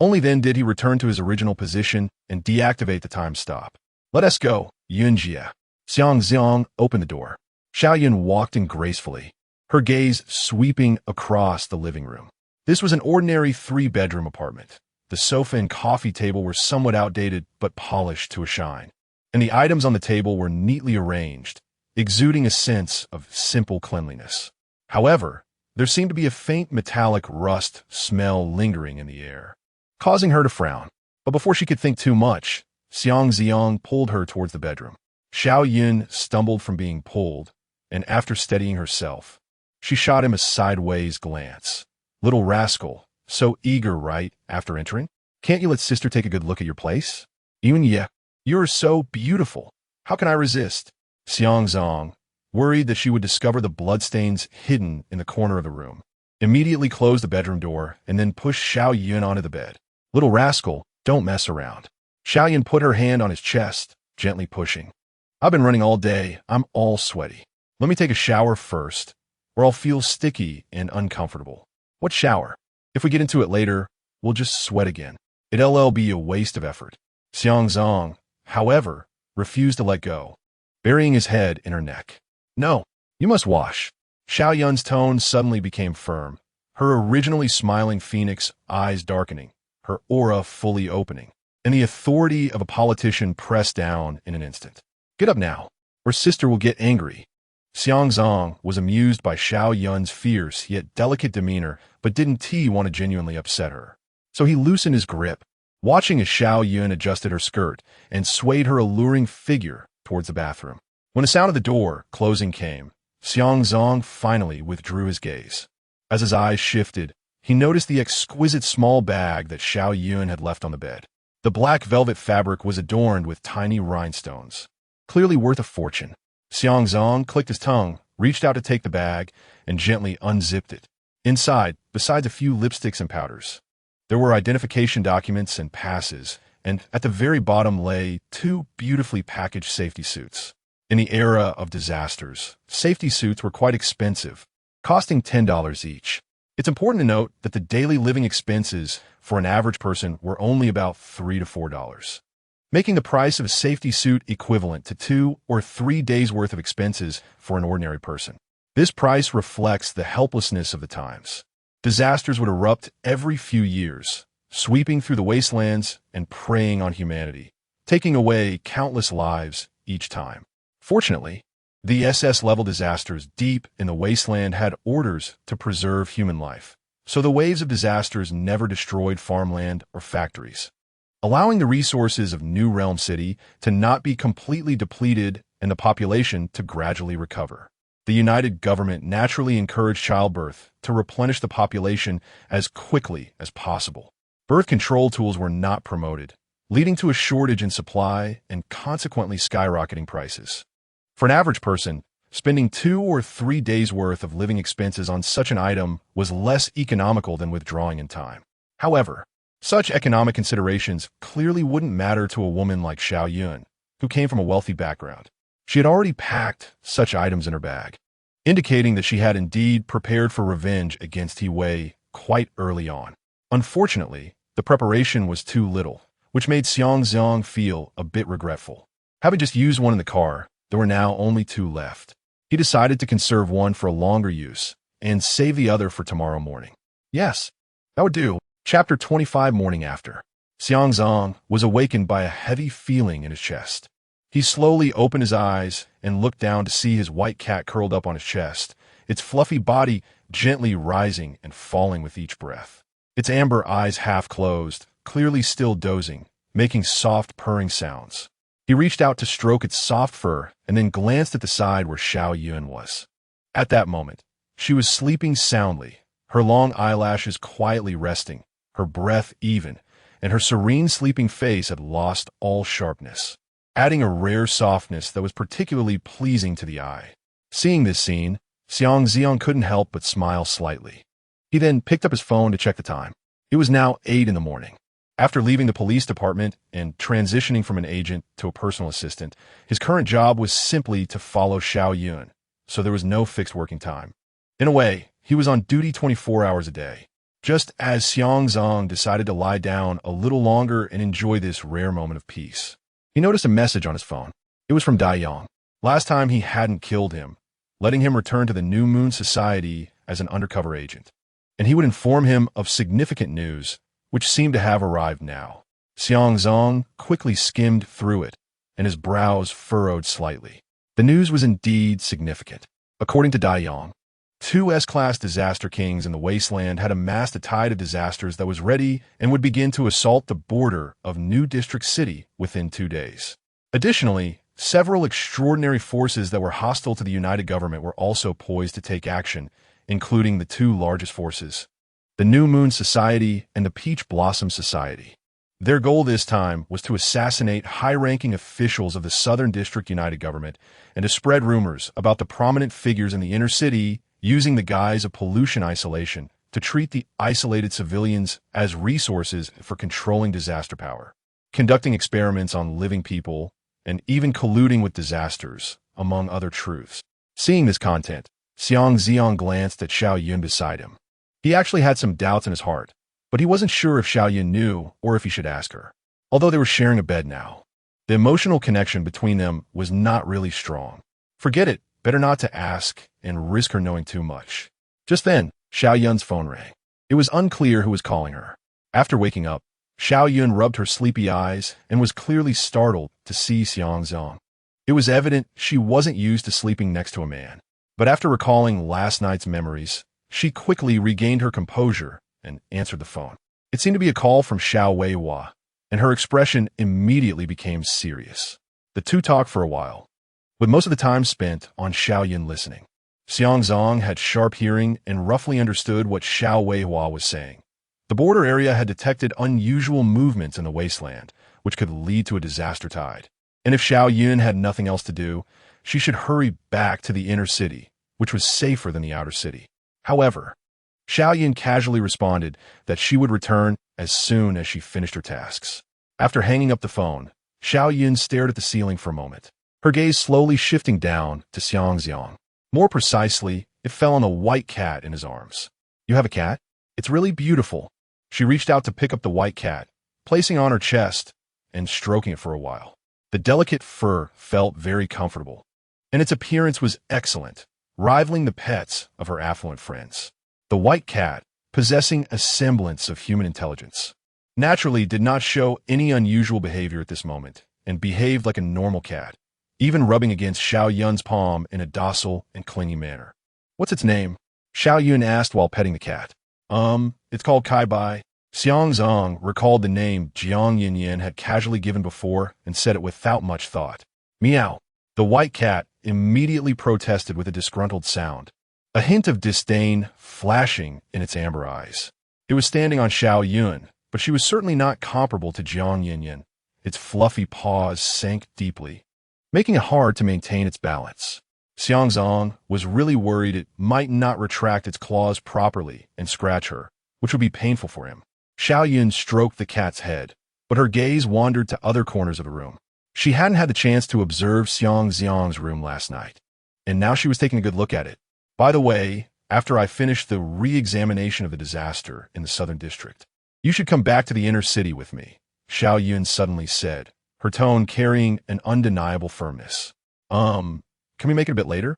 Only then did he return to his original position and deactivate the time stop. Let us go, Yunjia. Xiang Zi'ang opened the door. Xiao Yun walked in gracefully, her gaze sweeping across the living room. This was an ordinary three-bedroom apartment. The sofa and coffee table were somewhat outdated but polished to a shine, and the items on the table were neatly arranged, exuding a sense of simple cleanliness. However, there seemed to be a faint metallic rust smell lingering in the air, causing her to frown. But before she could think too much, Xiang Zi'ang pulled her towards the bedroom. Xiao Yun stumbled from being pulled, and after steadying herself, she shot him a sideways glance. Little rascal. So eager, right, after entering? Can't you let sister take a good look at your place? Even you're so beautiful. How can I resist? Xiang Zi'ang, worried that she would discover the bloodstains hidden in the corner of the room, immediately closed the bedroom door and then pushed Xiao Yun onto the bed. Little rascal, don't mess around. Xiao Yun put her hand on his chest, gently pushing. I've been running all day. I'm all sweaty. Let me take a shower first, or I'll feel sticky and uncomfortable. What shower? If we get into it later, we'll just sweat again. It'll be a waste of effort. Xiang Zi'ang, however, refused to let go, burying his head in her neck. No, you must wash. Xiao Yun's tone suddenly became firm, her originally smiling phoenix eyes darkening, her aura fully opening, and the authority of a politician pressed down in an instant. Get up now, or sister will get angry. Xiang Zi'ang was amused by Xiao Yun's fierce yet delicate demeanor, but didn't want to genuinely upset her. So he loosened his grip, watching as Xiao Yun adjusted her skirt and swayed her alluring figure towards the bathroom. When the sound of the door closing came, Xiang Zi'ang finally withdrew his gaze. As his eyes shifted, he noticed the exquisite small bag that Xiao Yun had left on the bed. The black velvet fabric was adorned with tiny rhinestones, clearly worth a fortune. Xiang Zi'ang clicked his tongue, reached out to take the bag, and gently unzipped it. Inside, besides a few lipsticks and powders, there were identification documents and passes, and at the very bottom lay two beautifully packaged safety suits. In the era of disasters, safety suits were quite expensive, costing $10 each. It's important to note that the daily living expenses for an average person were only about $3 to $4. Making the price of a safety suit equivalent to 2 or 3 days' worth of expenses for an ordinary person. This price reflects the helplessness of the times. Disasters would erupt every few years, sweeping through the wastelands and preying on humanity, taking away countless lives each time. Fortunately, the SS-level disasters deep in the wasteland had orders to preserve human life, so the waves of disasters never destroyed farmland or factories, allowing the resources of New Realm City to not be completely depleted and the population to gradually recover. The United Government naturally encouraged childbirth to replenish the population as quickly as possible. Birth control tools were not promoted, leading to a shortage in supply and consequently skyrocketing prices. For an average person, spending 2 or 3 days' worth of living expenses on such an item was less economical than withdrawing in time. However, such economic considerations clearly wouldn't matter to a woman like Xiao Yun, who came from a wealthy background. She had already packed such items in her bag, indicating that she had indeed prepared for revenge against He Wei quite early on. Unfortunately, the preparation was too little, which made Xiang Zi'ang feel a bit regretful. Having just used one in the car, there were now only 2 left. He decided to conserve one for a longer use and save the other for tomorrow morning. Yes, that would do. Chapter 25. Morning after. Xiang Zi'ang was awakened by a heavy feeling in his chest. He slowly opened his eyes and looked down to see his white cat curled up on his chest, its fluffy body gently rising and falling with each breath. Its amber eyes half closed, clearly still dozing, making soft purring sounds. He reached out to stroke its soft fur and then glanced at the side where Xiao Yun was. At that moment, she was sleeping soundly, her long eyelashes quietly resting, her breath even, and her serene sleeping face had lost all sharpness, adding a rare softness that was particularly pleasing to the eye. Seeing this scene, Xiang Zi'ang couldn't help but smile slightly. He then picked up his phone to check the time. It was now 8 in the morning. After leaving the police department and transitioning from an agent to a personal assistant, his current job was simply to follow Xiao Yun, so there was no fixed working time. In a way, he was on duty 24 hours a day. Just as Xiang Zi'ang decided to lie down a little longer and enjoy this rare moment of peace, he noticed a message on his phone. It was from Dai Yang. Last time he hadn't killed him, letting him return to the New Moon Society as an undercover agent. And he would inform him of significant news, which seemed to have arrived now. Xiang Zi'ang quickly skimmed through it, and his brows furrowed slightly. The news was indeed significant. According to Dai Yang, 2 S-class disaster kings in the wasteland had amassed a tide of disasters that was ready and would begin to assault the border of New District City within 2 days. Additionally, several extraordinary forces that were hostile to the United Government were also poised to take action, including the 2 largest forces, the New Moon Society and the Peach Blossom Society. Their goal this time was to assassinate high-ranking officials of the Southern District United Government and to spread rumors about the prominent figures in the inner city using the guise of pollution isolation to treat the isolated civilians as resources for controlling disaster power, conducting experiments on living people, and even colluding with disasters, among other truths. Seeing this content, Xiang Zi'ang glanced at Xiao Yun beside him. He actually had some doubts in his heart, but he wasn't sure if Xiao Yun knew or if he should ask her. Although they were sharing a bed now, the emotional connection between them was not really strong. Forget it. Better not to ask and risk her knowing too much. Just then, Xiao Yun's phone rang. It was unclear who was calling her. After waking up, Xiao Yun rubbed her sleepy eyes and was clearly startled to see Xiang Zi'ang. It was evident she wasn't used to sleeping next to a man. But after recalling last night's memories, she quickly regained her composure and answered the phone. It seemed to be a call from Xiao Weiwa, and her expression immediately became serious. The 2 talked for a while, with most of the time spent on Xiao Yun listening. Xiang Zi'ang had sharp hearing and roughly understood what Xiao Weiwa was saying. The border area had detected unusual movements in the wasteland, which could lead to a disaster tide. And if Xiao Yun had nothing else to do, she should hurry back to the inner city, which was safer than the outer city. However, Xiao Yun casually responded that she would return as soon as she finished her tasks. After hanging up the phone, Xiao Yun stared at the ceiling for a moment, her gaze slowly shifting down to Xiang Zi'ang. More precisely, it fell on a white cat in his arms. You have a cat? It's really beautiful. She reached out to pick up the white cat, placing it on her chest and stroking it for a while. The delicate fur felt very comfortable, and its appearance was excellent, rivaling the pets of her affluent friends. The white cat, possessing a semblance of human intelligence, naturally did not show any unusual behavior at this moment and behaved like a normal cat, even rubbing against Xiao Yun's palm in a docile and clingy manner. What's its name? Xiao Yun asked while petting the cat. It's called Kai Bai. Xiang Zi'ang recalled the name Jiang Yin had casually given before and said it without much thought. Meow. The white cat immediately protested with a disgruntled sound, a hint of disdain flashing in its amber eyes. It was standing on Xiao Yun, but she was certainly not comparable to Jiang Yin, Its fluffy paws sank deeply, making it hard to maintain its balance. Xiang Zi'ang was really worried it might not retract its claws properly and scratch her, which would be painful for him. Xiao Yun stroked the cat's head, but her gaze wandered to other corners of the room. She hadn't had the chance to observe Xiang Zi'ang's room last night, and now she was taking a good look at it. By the way, after I finish the re-examination of the disaster in the Southern District, you should come back to the inner city with me, Xiao Yun suddenly said, her tone carrying an undeniable firmness. Can we make it a bit later?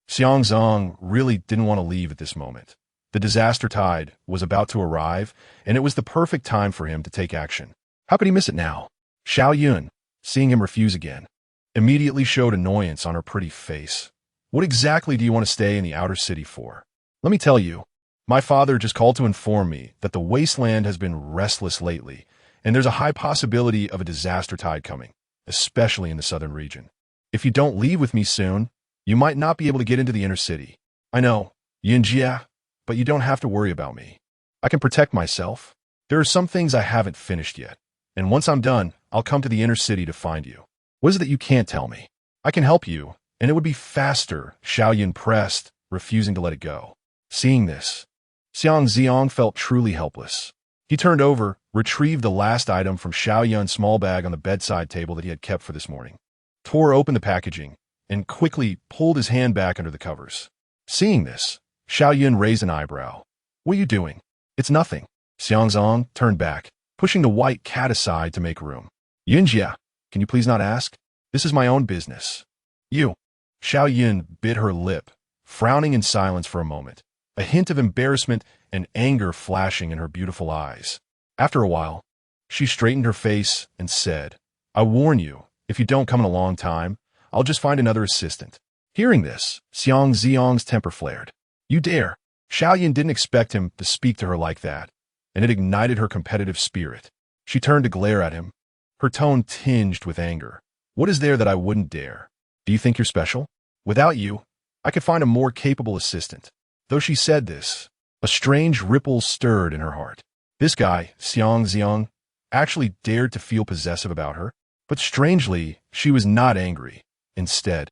Xiang Zi'ang really didn't want to leave at this moment. The disaster tide was about to arrive, and it was the perfect time for him to take action. How could he miss it now? Xiao Yun, seeing him refuse again, immediately showed annoyance on her pretty face. What exactly do you want to stay in the outer city for? Let me tell you, my father just called to inform me that the wasteland has been restless lately, and there's a high possibility of a disaster tide coming, especially in the southern region. If you don't leave with me soon, you might not be able to get into the inner city. I know, Yinjia, but you don't have to worry about me. I can protect myself. There are some things I haven't finished yet, and once I'm done, I'll come to the inner city to find you. What is it that you can't tell me? I can help you, and it would be faster, Xiao Yun pressed, refusing to let it go. Seeing this, Xiang Zi'ang felt truly helpless. He turned over, retrieved the last item from Xiao Yun's small bag on the bedside table that he had kept for this morning, tore open the packaging, and quickly pulled his hand back under the covers. Seeing this, Xiao Yun raised an eyebrow. What are you doing? It's nothing. Xiang Zi'ang turned back, pushing the white cat aside to make room. Yunjia, can you please not ask? This is my own business. You. Xiao Yun bit her lip, frowning in silence for a moment, a hint of embarrassment and anger flashing in her beautiful eyes. After a while, she straightened her face and said, I warn you, if you don't come in a long time, I'll just find another assistant. Hearing this, Xiang Zi'ang's temper flared. You dare. Xiao Yun didn't expect him to speak to her like that, and it ignited her competitive spirit. She turned to glare at him, her tone tinged with anger. What is there that I wouldn't dare? Do you think you're special? Without you, I could find a more capable assistant. Though she said this, a strange ripple stirred in her heart. This guy, Xiang Zi'ang, actually dared to feel possessive about her, but strangely, she was not angry. Instead,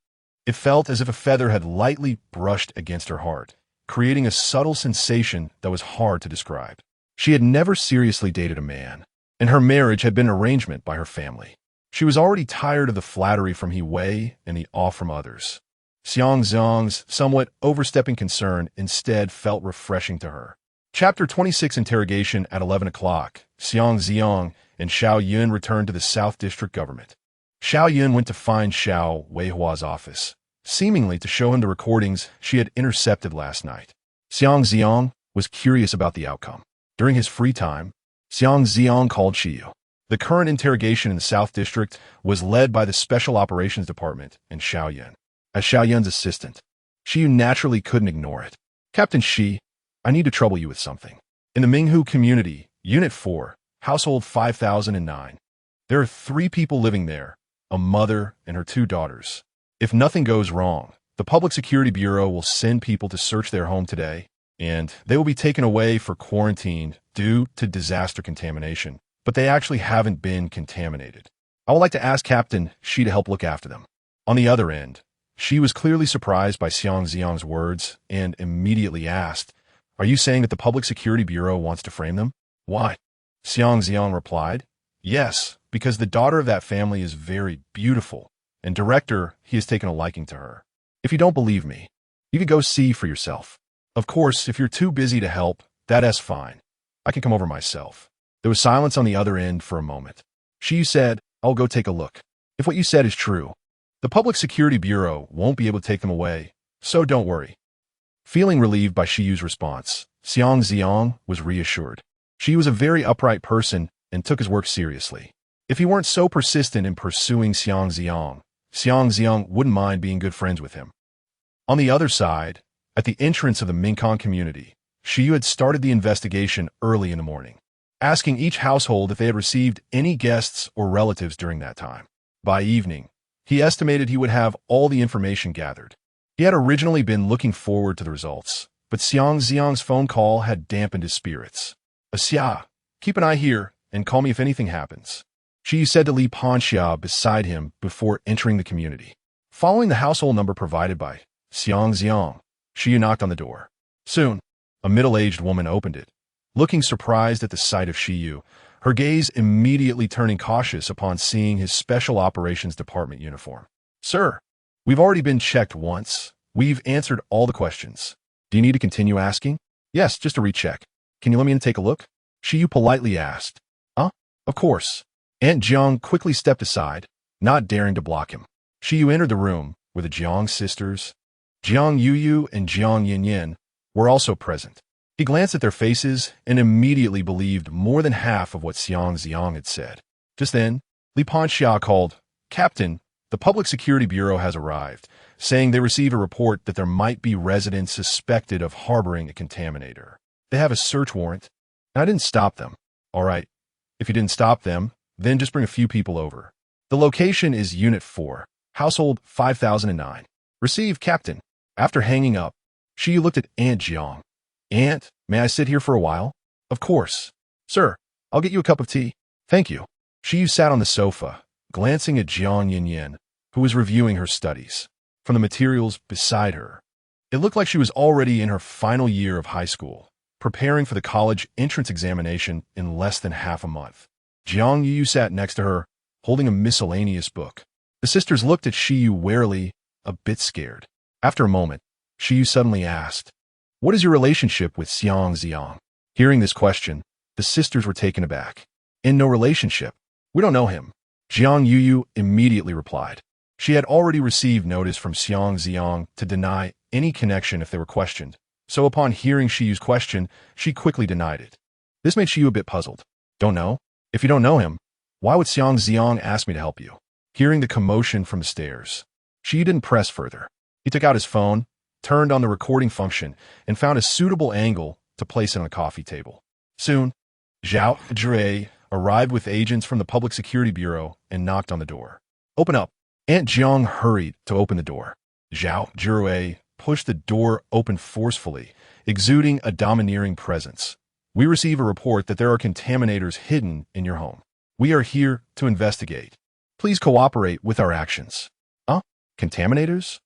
it felt as if a feather had lightly brushed against her heart, creating a subtle sensation that was hard to describe. She had never seriously dated a man, and her marriage had been an arrangement by her family. She was already tired of the flattery from He Wei and the awe from others. Xiang Zi'ang's somewhat overstepping concern instead felt refreshing to her. Chapter 26 Interrogation at 11 o'clock. Xiang Zi'ang and Xiao Yun returned to the South District government. Xiao Yun went to find Xiao Weihua's office, seemingly to show him the recordings she had intercepted last night. Xiang Zi'ang was curious about the outcome. During his free time, Xiang Zi'ang called Xiyu. The current interrogation in the South District was led by the Special Operations Department and Xiao Yun. As Xiao Yun's assistant, Xiyu naturally couldn't ignore it. Captain Shi, I need to trouble you with something. In the Minghu community, Unit 4, Household 5009, there are 3 people living there, a mother and her 2 daughters. If nothing goes wrong, the Public Security Bureau will send people to search their home today, and they will be taken away for quarantine due to disaster contamination, but they actually haven't been contaminated. I would like to ask Captain Shi to help look after them. On the other end, Shi was clearly surprised by Xiang Zi'ang's words and immediately asked, Are you saying that the Public Security Bureau wants to frame them? Why? Xiang Zi'ang replied, Yes, because the daughter of that family is very beautiful, and Director, he has taken a liking to her. If you don't believe me, you could go see for yourself. Of course, if you're too busy to help, that's fine. I can come over myself. There was silence on the other end for a moment. Shi said, I'll go take a look. If what you said is true, the Public Security Bureau won't be able to take them away, so don't worry. Feeling relieved by Shiyu's response, Xiang Zi'ang was reassured. Shi was a very upright person and took his work seriously. If he weren't so persistent in pursuing Xiang Zi'ang wouldn't mind being good friends with him. On the other side, at the entrance of the Mingkong community, Shiyu had started the investigation early in the morning, asking each household if they had received any guests or relatives during that time. By evening, he estimated he would have all the information gathered. He had originally been looking forward to the results, but Xiang Zi'ang's phone call had dampened his spirits. Xia, keep an eye here and call me if anything happens. Shi Yu said to Li Panxia beside him before entering the community. Following the household number provided by Xiang Zi'ang, Shi Yu knocked on the door. Soon, a middle-aged woman opened it. Looking surprised at the sight of Shi Yu, her gaze immediately turning cautious upon seeing his Special Operations Department uniform. Sir, we've already been checked once. We've answered all the questions. Do you need to continue asking? Yes, just a recheck. Can you let me in and take a look? Shi Yu politely asked. Of course. Aunt Jiang quickly stepped aside, not daring to block him. Shi Yu entered the room where the Jiang sisters, Jiang Yuyu and Jiang Yinyin, were also present. He glanced at their faces and immediately believed more than half of what Xiang Zi'ang had said. Just then, Li Panxia called, Captain, the Public Security Bureau has arrived, saying they received a report that there might be residents suspected of harboring a contaminator. They have a search warrant, and I didn't stop them. All right, if you didn't stop them, then just bring a few people over. The location is Unit 4, Household 5009. Receive, Captain. After hanging up, Shi Yu looked at Aunt Jiang. Aunt, may I sit here for a while? Of course. Sir, I'll get you a cup of tea. Thank you. Shi Yu sat on the sofa, glancing at Jiang Yinyin, who was reviewing her studies. From the materials beside her, it looked like she was already in her final year of high school, preparing for the college entrance examination in less than half a month. Jiang Yu sat next to her, holding a miscellaneous book. The sisters looked at Shi Yu warily, a bit scared. After a moment, Shi Yu suddenly asked, What is your relationship with Xiang Zi'ang? Hearing this question, the sisters were taken aback. In no relationship. We don't know him. Jiang Yuyu immediately replied. She had already received notice from Xiang Zi'ang to deny any connection if they were questioned, so upon hearing Shi Yu's question, she quickly denied it. This made Shi Yu a bit puzzled. Don't know? If you don't know him, why would Xiang Zi'ang ask me to help you? Hearing the commotion from the stairs, Shi Yu didn't press further. He took out his phone, turned on the recording function, and found a suitable angle to place it on a coffee table. Soon, Zhao Zhi arrived with agents from the Public Security Bureau and knocked on the door. Open up. Aunt Jiang hurried to open the door. Zhao Zhi pushed the door open forcefully, exuding a domineering presence. We receive a report that there are contaminators hidden in your home. We are here to investigate. Please cooperate with our actions. Contaminators?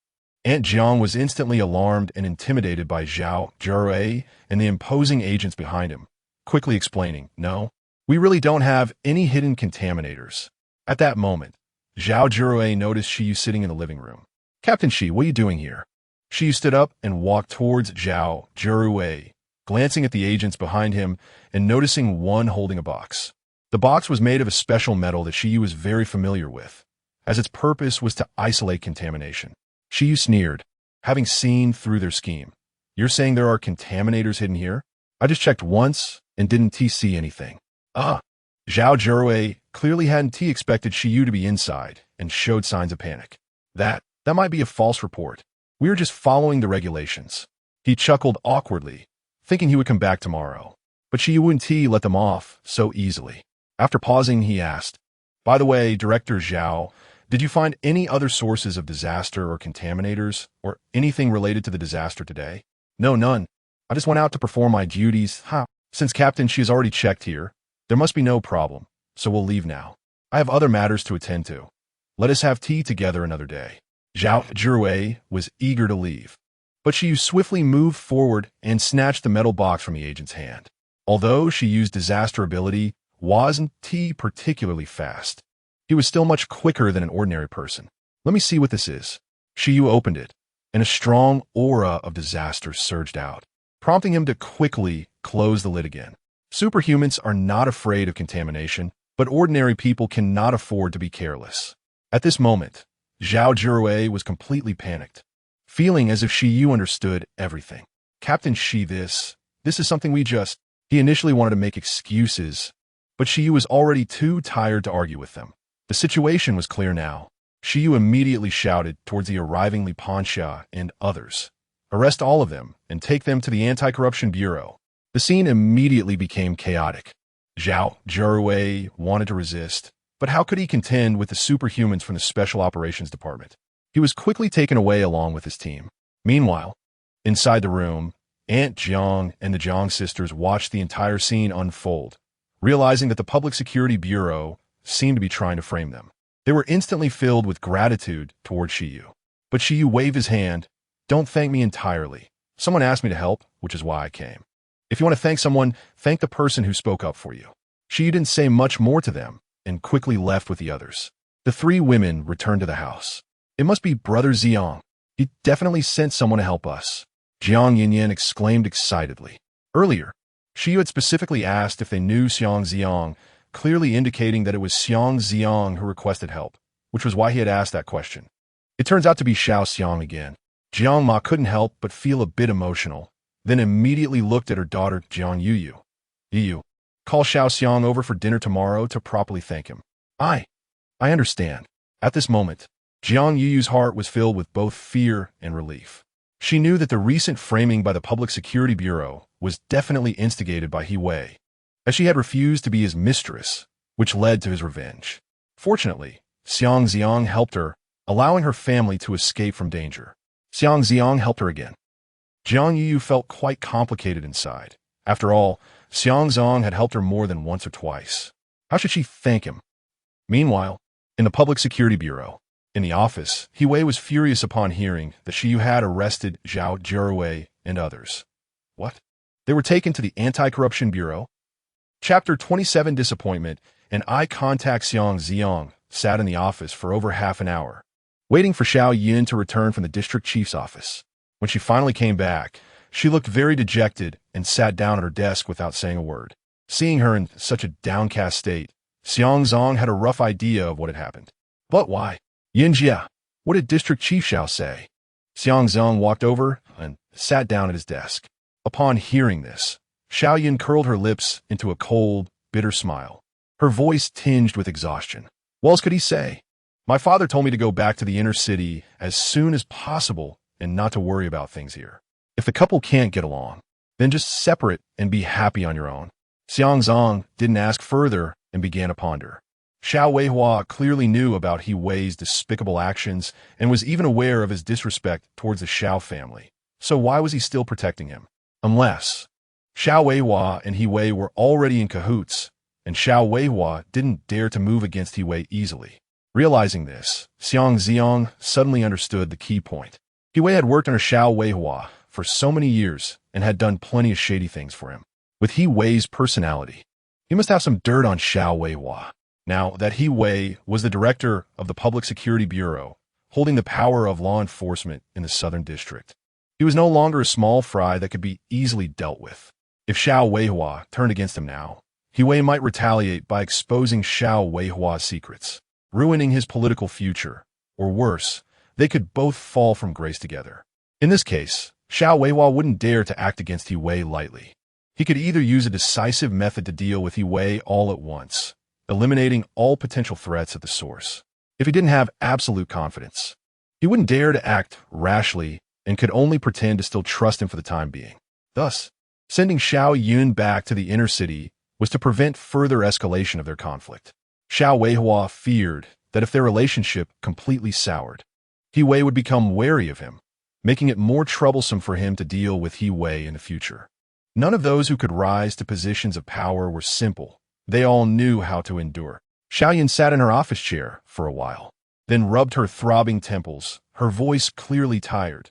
Aunt Jiang was instantly alarmed and intimidated by Zhao Zhi and the imposing agents behind him, quickly explaining, No, we really don't have any hidden contaminators. At that moment, Zhao Zhi noticed Shi Yu sitting in the living room. Captain Shi, what are you doing here? Shi Yu stood up and walked towards Zhao Zhi, glancing at the agents behind him and noticing one holding a box. The box was made of a special metal that Shi Yu was very familiar with, as its purpose was to isolate contamination. Shi Yu sneered, having seen through their scheme. You're saying there are contaminators hidden here? I just checked once and didn't see anything. Zhao Zhi clearly hadn't expected Shi Yu to be inside and showed signs of panic. That might be a false report. We were just following the regulations. He chuckled awkwardly, thinking he would come back tomorrow. But Shi Yu wouldn't let them off so easily. After pausing, he asked, By the way, Director Zhao, did you find any other sources of disaster or contaminators or anything related to the disaster today? No, none. I just went out to perform my duties. Since Captain Shi has already checked here, there must be no problem, so we'll leave now. I have other matters to attend to. Let us have tea together another day. Zhao Zhi was eager to leave, but Shi Yu swiftly moved forward and snatched the metal box from the agent's hand. Although Shi Yu's disaster ability wasn't particularly fast, he was still much quicker than an ordinary person. Let me see what this is. Shi Yu opened it, and a strong aura of disaster surged out, prompting him to quickly close the lid again. Superhumans are not afraid of contamination, but ordinary people cannot afford to be careless. At this moment, Zhao Zhi was completely panicked, feeling as if Shi Yu understood everything. Captain Shi, this is something we just... He initially wanted to make excuses, but Shi Yu was already too tired to argue with them. The situation was clear now. Shi Yu immediately shouted towards the arriving Li Panxia and others. Arrest all of them and take them to the Anti-Corruption Bureau. The scene immediately became chaotic. Zhao Zhi wanted to resist, but how could he contend with the superhumans from the Special Operations Department? He was quickly taken away along with his team. Meanwhile, inside the room, Aunt Jiang and the Jiang sisters watched the entire scene unfold, realizing that the Public Security Bureau seemed to be trying to frame them. They were instantly filled with gratitude toward Shiyu. But Shiyu waved his hand. Don't thank me entirely. Someone asked me to help, which is why I came. If you want to thank someone, thank the person who spoke up for you. Shiyu didn't say much more to them and quickly left with the others. The three women returned to the house. It must be Brother Zi'ang. He definitely sent someone to help us. Jiang Yinyan exclaimed excitedly. Earlier, Shiyu had specifically asked if they knew Xiang Zi'ang, clearly indicating that it was Xiang Zi'ang who requested help, which was why he had asked that question. It turns out to be Xiao Xiang again. Jiang Ma couldn't help but feel a bit emotional, then immediately looked at her daughter Jiang Yuyu. Yuyu, call Xiao Xiang over for dinner tomorrow to properly thank him. I understand. At this moment, Jiang Yuyu's heart was filled with both fear and relief. She knew that the recent framing by the Public Security Bureau was definitely instigated by He Wei, as she had refused to be his mistress, which led to his revenge. Fortunately, Xiang Zi'ang helped her, allowing her family to escape from danger. Xiang Zi'ang helped her again. Jiang Yuyu felt quite complicated inside. After all, Xiang Zi'ang had helped her more than once or twice. How should she thank him? Meanwhile, in the Public Security Bureau, in the office, He Wei was furious upon hearing that Shiyu had arrested Zhao Jiruwei and others. What? They were taken to the Anti-Corruption Bureau? Chapter 27 Disappointment and eye contact. Xiang Zi'ang sat in the office for over half an hour, waiting for Xiao Yin to return from the district chief's office. When she finally came back, she looked very dejected and sat down at her desk without saying a word. Seeing her in such a downcast state, Xiang Zi'ang had a rough idea of what had happened. But why? Yin Jia, what did District Chief Xiao say? Xiang Zi'ang walked over and sat down at his desk. Upon hearing this, Xiao Yin curled her lips into a cold, bitter smile. Her voice tinged with exhaustion. What else could he say? My father told me to go back to the inner city as soon as possible and not to worry about things here. If the couple can't get along, then just separate and be happy on your own. Xiang Zi'ang didn't ask further and began to ponder. Xiao Weihua clearly knew about He Wei's despicable actions and was even aware of his disrespect towards the Xiao family. So why was he still protecting him? Unless Xiao Weihua and He Wei were already in cahoots, and Xiao Weihua didn't dare to move against He Wei easily. Realizing this, Xiang Zi'ang suddenly understood the key point. He Wei had worked under Xiao Weihua for so many years and had done plenty of shady things for him. With He Wei's personality, he must have some dirt on Xiao Weihua. Now that He Wei was the director of the Public Security Bureau, holding the power of law enforcement in the Southern District, he was no longer a small fry that could be easily dealt with. If Xiao Weihua turned against him now, He Wei might retaliate by exposing Xiao Weihua's secrets, ruining his political future, or worse, they could both fall from grace together. In this case, Xiao Weihua wouldn't dare to act against He Wei lightly. He could either use a decisive method to deal with He Wei all at once, eliminating all potential threats at the source. If he didn't have absolute confidence, he wouldn't dare to act rashly and could only pretend to still trust him for the time being. Thus, sending Xiao Yun back to the inner city was to prevent further escalation of their conflict. Xiao Weihua feared that if their relationship completely soured, He Wei would become wary of him, making it more troublesome for him to deal with He Wei in the future. None of those who could rise to positions of power were simple. They all knew how to endure. Xiao Yin sat in her office chair for a while, then rubbed her throbbing temples, her voice clearly tired.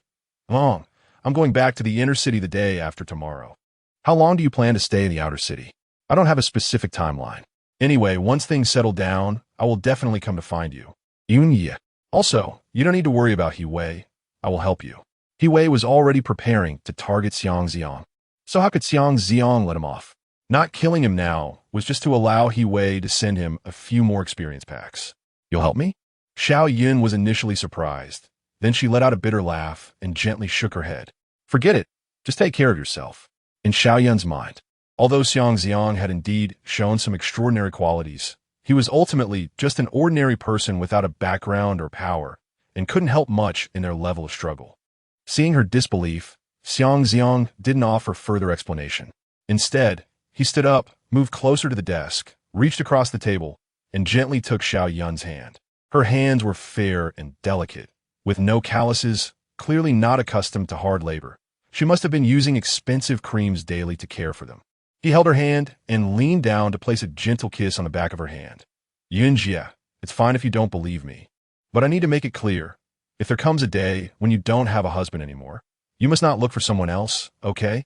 I'm going back to the inner city the day after tomorrow. How long do you plan to stay in the outer city? I don't have a specific timeline. Anyway, once things settle down, I will definitely come to find you. Yun. Also, you don't need to worry about He Wei. I will help you. He Wei was already preparing to target Xiang Zi'ang. So how could Xiang Zi'ang let him off? Not killing him now was just to allow He Wei to send him a few more experience packs. You'll help me? Xiao Yin was initially surprised. Then she let out a bitter laugh and gently shook her head. Forget it. Just take care of yourself. In Xiao Yun's mind, although Xiang Zi'ang had indeed shown some extraordinary qualities, he was ultimately just an ordinary person without a background or power and couldn't help much in their level of struggle. Seeing her disbelief, Xiang Zi'ang didn't offer further explanation. Instead, he stood up, moved closer to the desk, reached across the table, and gently took Xiao Yun's hand. Her hands were fair and delicate, with no calluses, clearly not accustomed to hard labor. She must have been using expensive creams daily to care for them. He held her hand and leaned down to place a gentle kiss on the back of her hand. Yunjia, it's fine if you don't believe me. But I need to make it clear. If there comes a day when you don't have a husband anymore, you must not look for someone else, okay?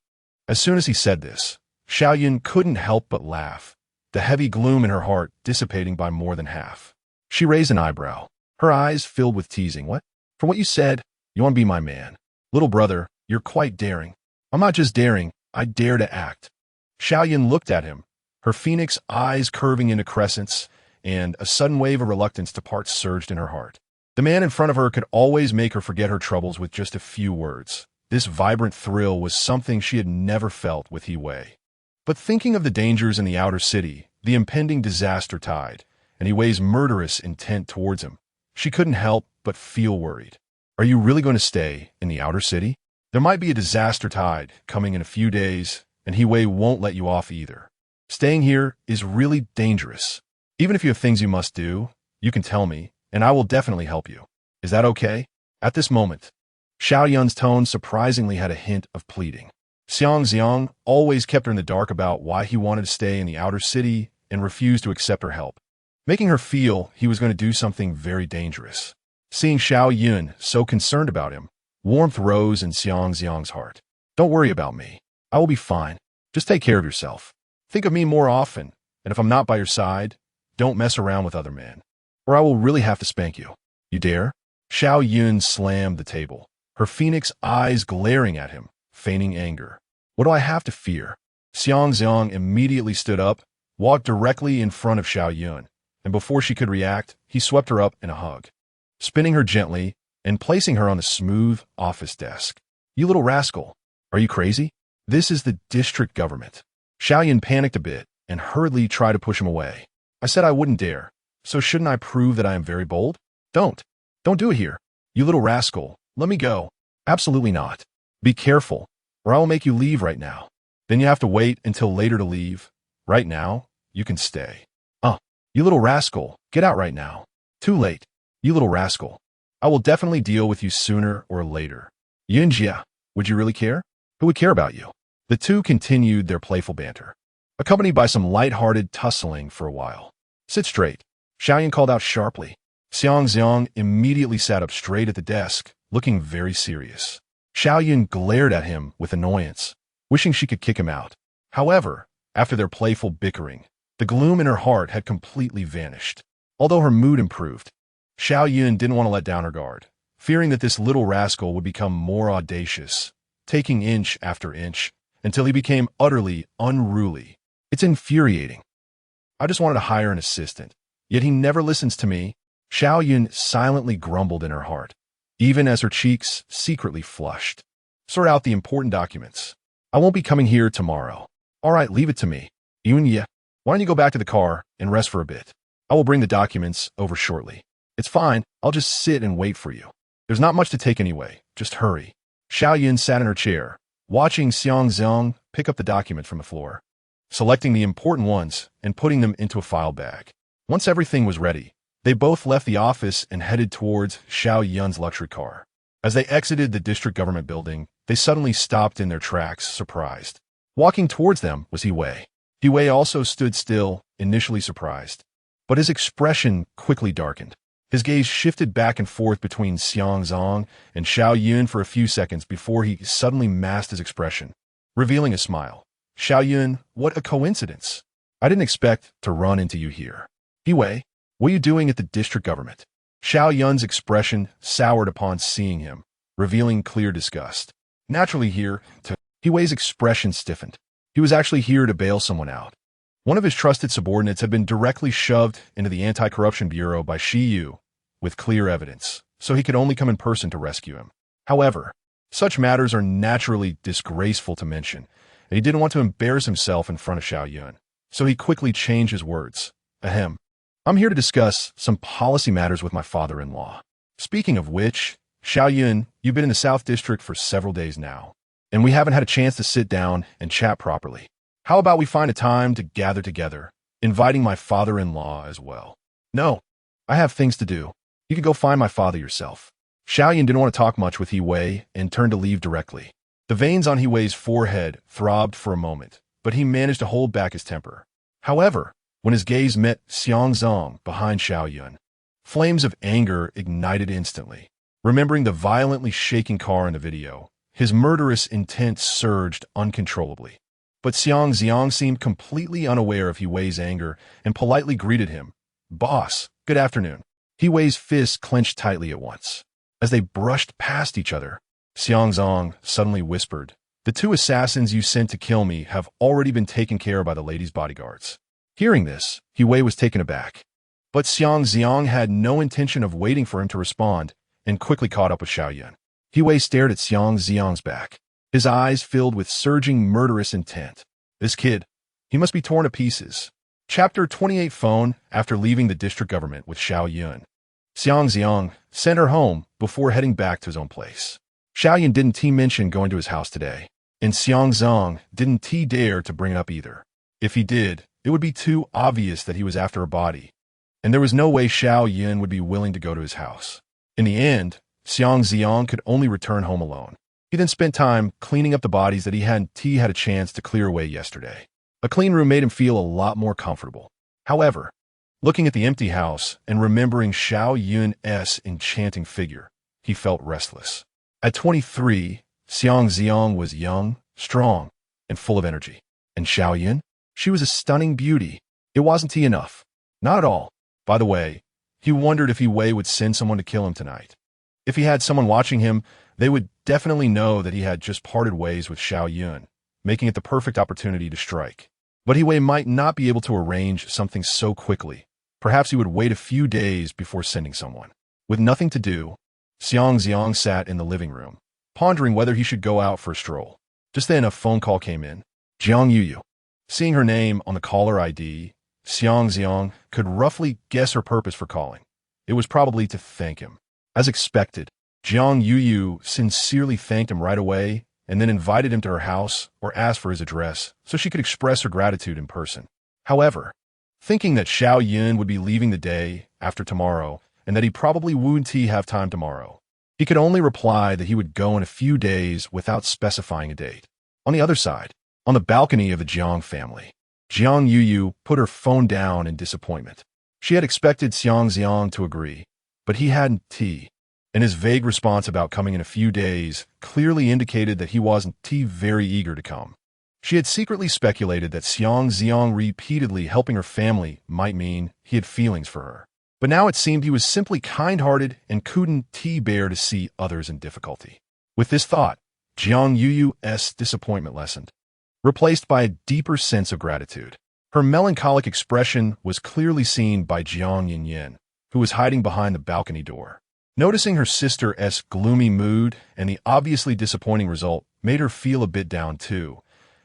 As soon as he said this, Xiao Yun couldn't help but laugh, the heavy gloom in her heart dissipating by more than half. She raised an eyebrow, her eyes filled with teasing. What? For what you said, you want to be my man. Little brother, you're quite daring. I'm not just daring, I dare to act. Xiao Yun looked at him, her phoenix eyes curving into crescents, and a sudden wave of reluctance to part surged in her heart. The man in front of her could always make her forget her troubles with just a few words. This vibrant thrill was something she had never felt with He Wei. But thinking of the dangers in the outer city, the impending disaster tide, and He Wei's murderous intent towards him, she couldn't help but feel worried. Are you really going to stay in the outer city? There might be a disaster tide coming in a few days, and He Wei won't let you off either. Staying here is really dangerous. Even if you have things you must do, you can tell me, and I will definitely help you. Is that okay? At this moment, Xiao Yun's tone surprisingly had a hint of pleading. Xiang Zi'ang always kept her in the dark about why he wanted to stay in the outer city and refused to accept her help, making her feel he was going to do something very dangerous. Seeing Xiao Yun so concerned about him, warmth rose in Xiang Zi'ang's heart. Don't worry about me. I will be fine. Just take care of yourself. Think of me more often, and if I'm not by your side, don't mess around with other men, or I will really have to spank you. You dare? Xiao Yun slammed the table, her phoenix eyes glaring at him, feigning anger. What do I have to fear? Xiang Zi'ang immediately stood up, walked directly in front of Xiao Yun, and before she could react, he swept her up in a hug, spinning her gently and placing her on the smooth office desk. You little rascal, are you crazy? This is the district government. Xiao Yun panicked a bit and hurriedly tried to push him away. I said I wouldn't dare, so shouldn't I prove that I am very bold? Don't do it here. You little rascal, let me go. Absolutely not. Be careful, or I will make you leave right now. Then you have to wait until later to leave. Right now, you can stay. You little rascal, get out right now. Too late. You little rascal. I will definitely deal with you sooner or later. Yunjia, would you really care? Who would care about you? The two continued their playful banter, accompanied by some light-hearted tussling for a while. Sit straight, Xiao Yun called out sharply. Xiang Zi'ang immediately sat up straight at the desk, looking very serious. Xiao Yun glared at him with annoyance, wishing she could kick him out. However, after their playful bickering, the gloom in her heart had completely vanished. Although her mood improved, Xiao Yun didn't want to let down her guard, fearing that this little rascal would become more audacious, taking inch after inch, until he became utterly unruly. It's infuriating. I just wanted to hire an assistant, yet he never listens to me. Xiao Yun silently grumbled in her heart, even as her cheeks secretly flushed. Sort out the important documents. I won't be coming here tomorrow. All right, leave it to me. Yunjia, why don't you go back to the car and rest for a bit? I will bring the documents over shortly. It's fine, I'll just sit and wait for you. There's not much to take anyway, just hurry. Xiao Yun sat in her chair, watching Xiang Zi'ang pick up the document from the floor, selecting the important ones and putting them into a file bag. Once everything was ready, they both left the office and headed towards Xiao Yun's luxury car. As they exited the district government building, they suddenly stopped in their tracks, surprised. Walking towards them was He Wei. He Wei also stood still, initially surprised, but his expression quickly darkened. His gaze shifted back and forth between Xiang Zi'ang and Xiao Yun for a few seconds before he suddenly masked his expression, revealing a smile. Xiao Yun, what a coincidence. I didn't expect to run into you here. He Wei, what are you doing at the district government? Xiao Yun's expression soured upon seeing him, revealing clear disgust. Naturally here, He Wei's expression stiffened. He was actually here to bail someone out. One of his trusted subordinates had been directly shoved into the Anti-Corruption Bureau by Shi Yu, with clear evidence, so he could only come in person to rescue him. However, such matters are naturally disgraceful to mention, and he didn't want to embarrass himself in front of Xiao Yun, so he quickly changed his words. Ahem. I'm here to discuss some policy matters with my father-in-law. Speaking of which, Xiao Yun, you've been in the South District for several days now, and we haven't had a chance to sit down and chat properly. How about we find a time to gather together, inviting my father-in-law as well? No, I have things to do. You could go find my father yourself. Xiao Yun didn't want to talk much with He Wei and turned to leave directly. The veins on He Wei's forehead throbbed for a moment, but he managed to hold back his temper. However, when his gaze met Xiang Zi'ang behind Xiao Yun. Flames of anger ignited instantly. Remembering the violently shaking car in the video, his murderous intent surged uncontrollably. But Xiang Zi'ang seemed completely unaware of He Wei's anger and politely greeted him. "Boss, good afternoon." He Wei's fists clenched tightly at once. As they brushed past each other, Xiang Zi'ang suddenly whispered, "The two assassins you sent to kill me have already been taken care of by the lady's bodyguards." Hearing this, He Wei was taken aback. But Xiang Zi'ang had no intention of waiting for him to respond and quickly caught up with Xiao Yun. He Wei stared at Xiang Zi'ang's back, his eyes filled with surging murderous intent. This kid, he must be torn to pieces. Chapter 28. Phone. After leaving the district government with Xiao Yun, Xiang Zi'ang sent her home before heading back to his own place. Xiao Yun didn't mention going to his house today, and Xiang Zi'ang didn't dare to bring it up either. If he did, it would be too obvious that he was after her body, and there was no way Xiao Yun would be willing to go to his house. In the end, Xiang Zi'ang could only return home alone. He then spent time cleaning up the bodies that he hadn't had a chance to clear away yesterday. A clean room made him feel a lot more comfortable. However, looking at the empty house and remembering Xiao Yun's enchanting figure, he felt restless. At 23, Xiang Zi'ang was young, strong, and full of energy. And Xiao Yun? She was a stunning beauty. It wasn't enough. Not at all. By the way, he wondered if He Wei would send someone to kill him tonight. If he had someone watching him, they would definitely know that he had just parted ways with Xiao Yun, making it the perfect opportunity to strike. But He Wei might not be able to arrange something so quickly. Perhaps he would wait a few days before sending someone. With nothing to do, Xiang Zi'ang sat in the living room, pondering whether he should go out for a stroll. Just then a phone call came in. Jiang Yuyu. Seeing her name on the caller ID, Xiang Zi'ang could roughly guess her purpose for calling. It was probably to thank him. As expected, Jiang Yuyu sincerely thanked him right away and then invited him to her house or asked for his address so she could express her gratitude in person. However, thinking that Xiao Yun would be leaving the day after tomorrow and that he probably wouldn't have time tomorrow, he could only reply that he would go in a few days without specifying a date. On the other side, on the balcony of the Jiang family, Jiang Yuyu put her phone down in disappointment. She had expected Xiang Zi'ang to agree, but he hadn't, and his vague response about coming in a few days clearly indicated that he wasn't very eager to come. She had secretly speculated that Xiang Zi'ang repeatedly helping her family might mean he had feelings for her. But now it seemed he was simply kind-hearted and couldn't bear to see others in difficulty. With this thought, Jiang Yuyu's disappointment lessened, replaced by a deeper sense of gratitude. Her melancholic expression was clearly seen by Jiang Yinyin, who was hiding behind the balcony door. Noticing her sister's gloomy mood and the obviously disappointing result made her feel a bit down too,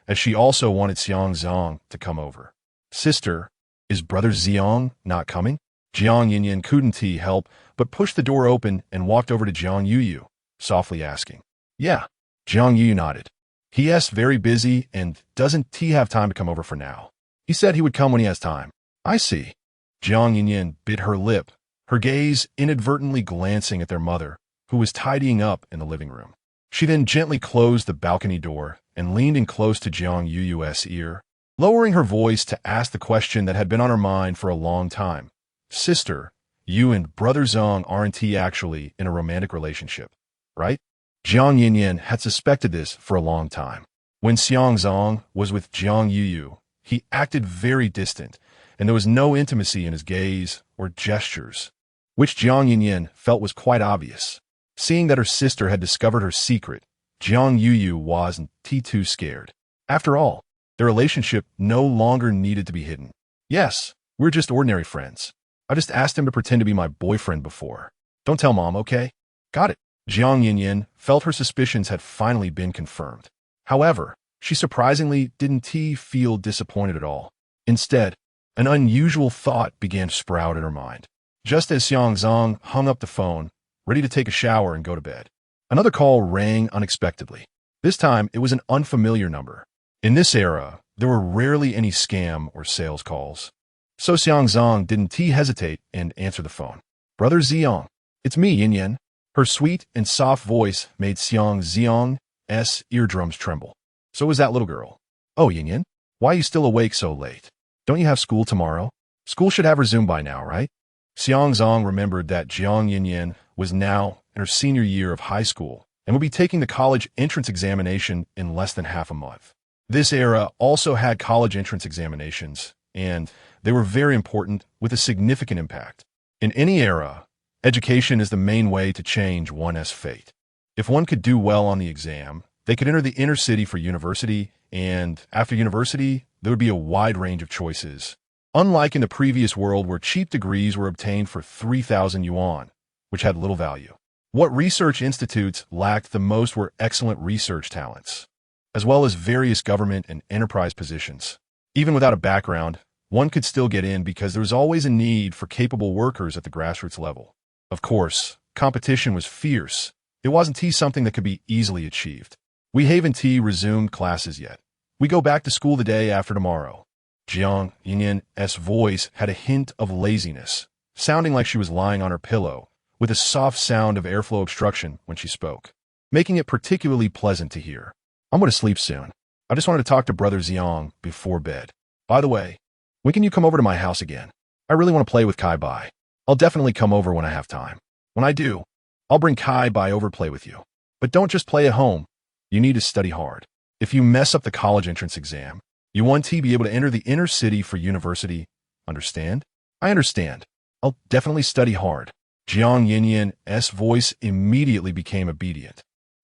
as she also wanted Xiang Zi'ang to come over. "Sister, is Brother Zi'ang not coming?" Jiang Yinyin couldn't help but pushed the door open and walked over to Jiang Yuyu, softly asking. "Yeah." Jiang Yuyu nodded. "He's very busy and doesn't have time to come over for now. He said he would come when he has time." "I see." Jiang Yinyin bit her lip, her gaze inadvertently glancing at their mother, who was tidying up in the living room. She then gently closed the balcony door and leaned in close to Jiang Yuyu's ear, lowering her voice to ask the question that had been on her mind for a long time. "Sister, you and Brother Zi'ang aren't actually in a romantic relationship, right?" Jiang Yinyin had suspected this for a long time. When Xiang Zi'ang was with Jiang Yuyu, he acted very distant, and there was no intimacy in his gaze or gestures, which Jiang Yinyin felt was quite obvious. Seeing that her sister had discovered her secret, Jiang Yuyu wasn't too scared. After all, their relationship no longer needed to be hidden. "Yes, we're just ordinary friends. I just asked him to pretend to be my boyfriend before. Don't tell Mom, okay?" "Got it." Jiang Yinyin felt her suspicions had finally been confirmed. However, she surprisingly didn't feel disappointed at all. Instead, an unusual thought began to sprout in her mind. Just as Xiang Zi'ang hung up the phone, ready to take a shower and go to bed, another call rang unexpectedly. This time, it was an unfamiliar number. In this era, there were rarely any scam or sales calls. So Xiang Zi'ang didn't hesitate and answer the phone. "Brother Zi'ang, it's me, Yinyin." Her sweet and soft voice made Xiang Zi'ang's eardrums tremble. "So is that little girl." "Oh, Yinyin, why are you still awake so late?" Don't you have school tomorrow? School should have resumed by now, right? Xiang Zi'ang remembered that Jiang Yinyan was now in her senior year of high school and would be taking the college entrance examination in less than half a month. This era also had college entrance examinations, and they were very important with a significant impact. In any era, education is the main way to change one's fate. If one could do well on the exam, they could enter the inner city for university, and after university, there would be a wide range of choices. Unlike in the previous world where cheap degrees were obtained for 3,000 yuan, which had little value. What research institutes lacked the most were excellent research talents, as well as various government and enterprise positions. Even without a background, one could still get in because there was always a need for capable workers at the grassroots level. Of course, competition was fierce. It wasn't something that could be easily achieved. We haven't resumed classes yet. We go back to school the day after tomorrow. Jiang Yinyan's voice had a hint of laziness, sounding like she was lying on her pillow, with a soft sound of airflow obstruction when she spoke, making it particularly pleasant to hear. I'm going to sleep soon. I just wanted to talk to Brother Xiang before bed. By the way, when can you come over to my house again? I really want to play with Kai Bai. I'll definitely come over when I have time. When I do, I'll bring Kai Bai over to play with you. But don't just play at home. You need to study hard. If you mess up the college entrance exam, you want to be able to enter the inner city for university. Understand? I understand. I'll definitely study hard. Jiang Yinyan's voice immediately became obedient,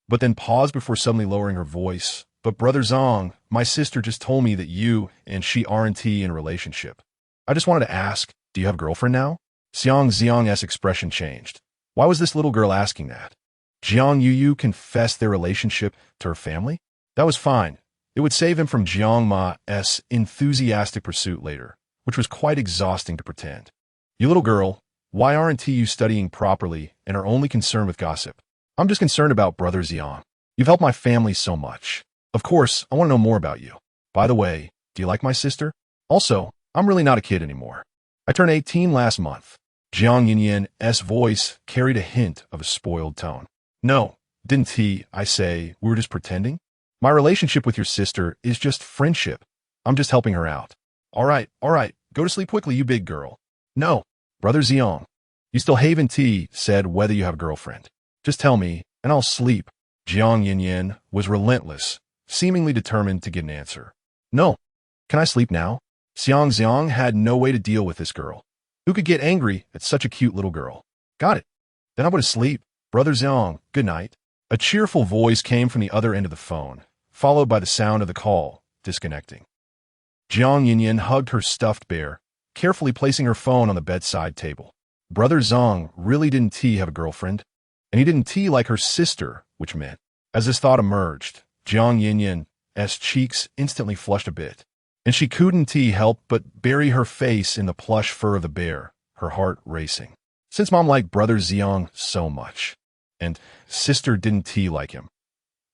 but then paused before suddenly lowering her voice. But Brother Zong, my sister just told me that you and she aren't in a relationship. I just wanted to ask, do you have a girlfriend now? Xiang Zi'ang's expression changed. Why was this little girl asking that? Jiang Yu confessed their relationship to her family? That was fine. It would save him from Jiang Ma's enthusiastic pursuit later, which was quite exhausting to pretend. You little girl, why aren't you studying properly and are only concerned with gossip? I'm just concerned about Brother Xiang. You've helped my family so much. Of course, I want to know more about you. By the way, do you like my sister? Also, I'm really not a kid anymore. I turned 18 last month. Jiang Yinyan's voice carried a hint of a spoiled tone. No, didn't I say we were just pretending? My relationship with your sister is just friendship. I'm just helping her out. All right, go to sleep quickly, you big girl. No, Brother Xiang, you still haven't said whether you have a girlfriend. Just tell me, and I'll sleep. Jiang Yinyan was relentless, seemingly determined to get an answer. No. Can I sleep now? Xiang Zi'ang had no way to deal with this girl. Who could get angry at such a cute little girl? Got it. Then I'm going to sleep. Brother Xiang, good night. A cheerful voice came from the other end of the phone, followed by the sound of the call disconnecting. Jiang Yinyan hugged her stuffed bear, carefully placing her phone on the bedside table. Brother Zong really didn't have a girlfriend, and he didn't like her sister, which meant, as this thought emerged, Jiang Yinyan's cheeks instantly flushed a bit, and she couldn't help but bury her face in the plush fur of the bear, her heart racing. Since Mom liked Brother Xiang so much, and sister didn't like him,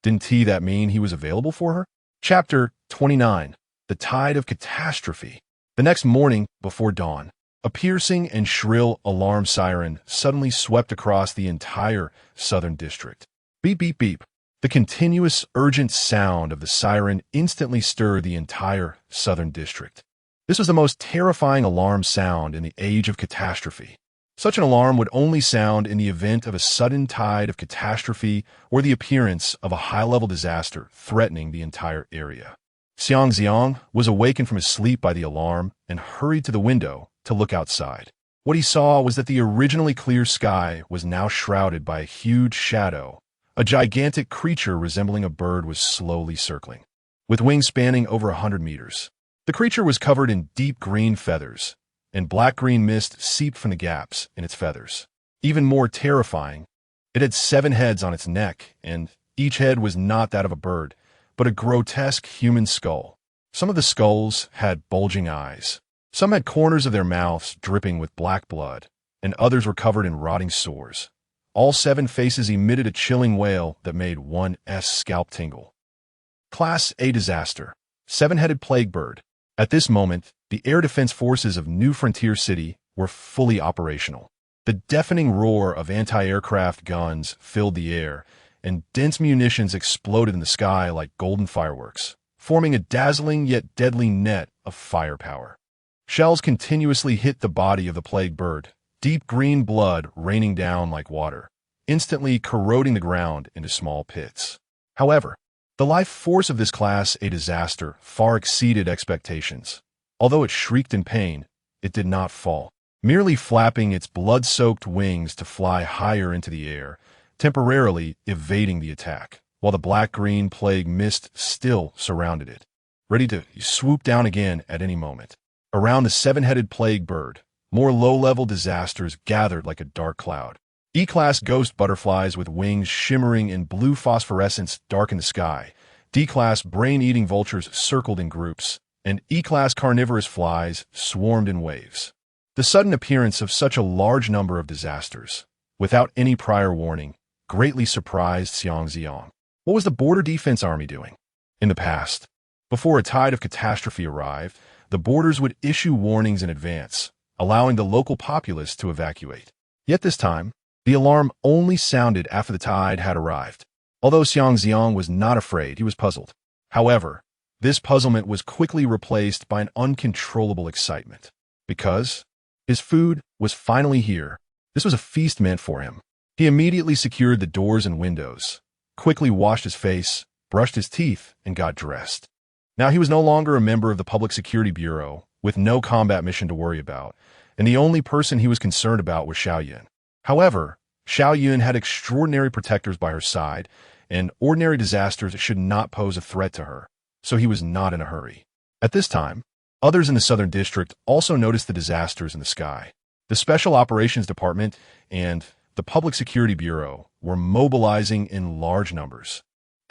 didn't that mean he was available for her? Chapter 29, The Tide of Catastrophe. The next morning, before dawn, a piercing and shrill alarm siren suddenly swept across the entire southern district. Beep, beep, beep. The continuous, urgent sound of the siren instantly stirred the entire southern district. This was the most terrifying alarm sound in the age of catastrophe. Such an alarm would only sound in the event of a sudden tide of catastrophe or the appearance of a high-level disaster threatening the entire area. Xiang Zi'ang was awakened from his sleep by the alarm and hurried to the window to look outside. What he saw was that the originally clear sky was now shrouded by a huge shadow. A gigantic creature resembling a bird was slowly circling, with wings spanning over 100 meters. The creature was covered in deep green feathers, and black-green mist seeped from the gaps in its feathers. Even more terrifying, it had 7 heads on its neck, and each head was not that of a bird, but a grotesque human skull. Some of the skulls had bulging eyes. Some had corners of their mouths dripping with black blood, and others were covered in rotting sores. All 7 faces emitted a chilling wail that made one's scalp tingle. Class A disaster. 7-headed plague bird. At this moment, the air defense forces of New Frontier City were fully operational. The deafening roar of anti-aircraft guns filled the air, and dense munitions exploded in the sky like golden fireworks, forming a dazzling yet deadly net of firepower. Shells continuously hit the body of the plague bird, deep green blood raining down like water, instantly corroding the ground into small pits. However, the life force of this class A disaster far exceeded expectations. Although it shrieked in pain, it did not fall, merely flapping its blood-soaked wings to fly higher into the air, temporarily evading the attack, while the black-green plague mist still surrounded it, ready to swoop down again at any moment. Around the seven-headed plague bird, more low-level disasters gathered like a dark cloud. E-class ghost butterflies with wings shimmering in blue phosphorescence darkened the sky. D-class brain-eating vultures circled in groups, and E-class carnivorous flies swarmed in waves. The sudden appearance of such a large number of disasters, without any prior warning, greatly surprised Xiang Zi'ang. What was the Border Defense Army doing? In the past, before a tide of catastrophe arrived, the borders would issue warnings in advance, allowing the local populace to evacuate. Yet this time, the alarm only sounded after the tide had arrived. Although Xiang Zi'ang was not afraid, he was puzzled. However, this puzzlement was quickly replaced by an uncontrollable excitement. Because his food was finally here. This was a feast meant for him. He immediately secured the doors and windows, quickly washed his face, brushed his teeth, and got dressed. Now he was no longer a member of the Public Security Bureau, with no combat mission to worry about, and the only person he was concerned about was Xiao Yun. However, Xiao Yun had extraordinary protectors by her side, and ordinary disasters should not pose a threat to her, so he was not in a hurry. At this time, others in the Southern District also noticed the disasters in the sky. The Special Operations Department and the Public Security Bureau were mobilizing in large numbers,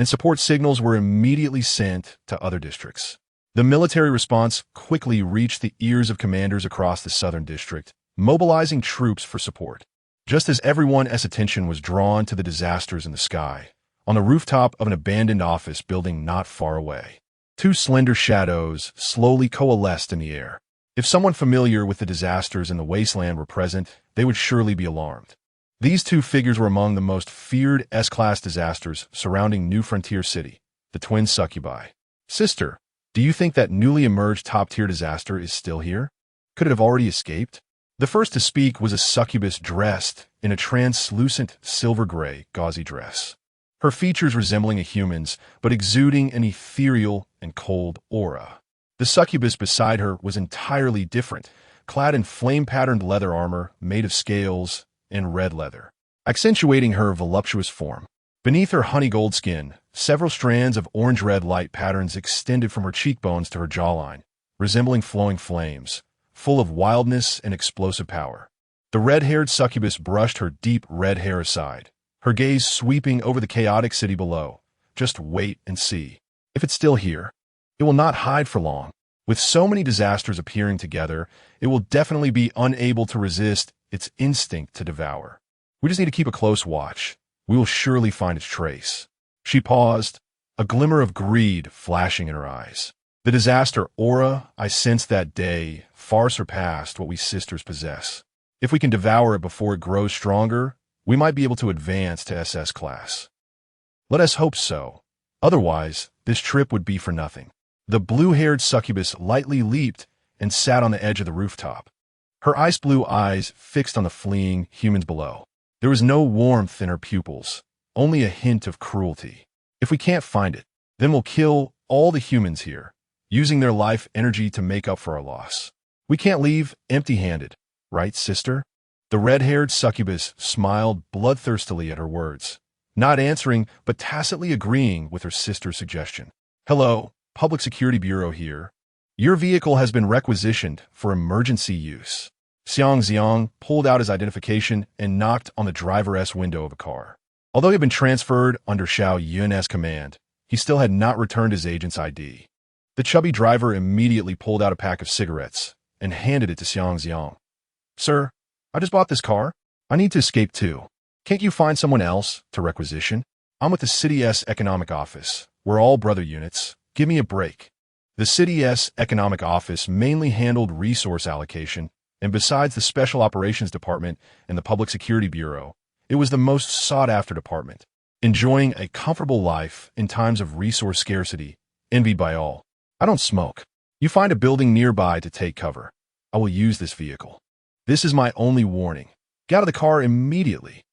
and support signals were immediately sent to other districts. The military response quickly reached the ears of commanders across the Southern District, mobilizing troops for support. Just as everyone's attention was drawn to the disasters in the sky, on the rooftop of an abandoned office building not far away, two slender shadows slowly coalesced in the air. If someone familiar with the disasters in the wasteland were present, they would surely be alarmed. These two figures were among the most feared S-class disasters surrounding New Frontier City, the twin succubi. Sister, do you think that newly emerged top-tier disaster is still here? Could it have already escaped? The first to speak was a succubus dressed in a translucent silver-gray gauzy dress, her features resembling a human's, but exuding an ethereal and cold aura. The succubus beside her was entirely different, clad in flame-patterned leather armor made of scales and red leather, accentuating her voluptuous form. Beneath her honey gold skin, several strands of orange-red light patterns extended from her cheekbones to her jawline, resembling flowing flames, full of wildness and explosive power. The red-haired succubus brushed her deep red hair aside, her gaze sweeping over the chaotic city below. Just wait and see. If it's still here, it will not hide for long. With so many disasters appearing together, it will definitely be unable to resist its instinct to devour. We just need to keep a close watch. We will surely find its trace. She paused, a glimmer of greed flashing in her eyes. The disaster aura I sensed that day far surpassed what we sisters possess. If we can devour it before it grows stronger, we might be able to advance to SS class. Let us hope so. Otherwise, this trip would be for nothing. The blue-haired succubus lightly leaped and sat on the edge of the rooftop, her ice-blue eyes fixed on the fleeing humans below. There was no warmth in her pupils, only a hint of cruelty. If we can't find it, then we'll kill all the humans here, using their life energy to make up for our loss. We can't leave empty-handed, right, sister? The red-haired succubus smiled bloodthirstily at her words, not answering but tacitly agreeing with her sister's suggestion. Hello, Public Security Bureau here. Your vehicle has been requisitioned for emergency use. Xiang Zi'ang pulled out his identification and knocked on the driver's window of a car. Although he had been transferred under Xiao Yun's command, he still had not returned his agent's ID. The chubby driver immediately pulled out a pack of cigarettes and handed it to Xiang Zi'ang. Sir, I just bought this car. I need to escape too. Can't you find someone else to requisition? I'm with the city's economic office. We're all brother units. Give me a break. The city's economic office mainly handled resource allocation, and besides the Special Operations Department and the Public Security Bureau, it was the most sought-after department, enjoying a comfortable life in times of resource scarcity, envied by all. I don't smoke. You find a building nearby to take cover. I will use this vehicle. This is my only warning. Get out of the car immediately.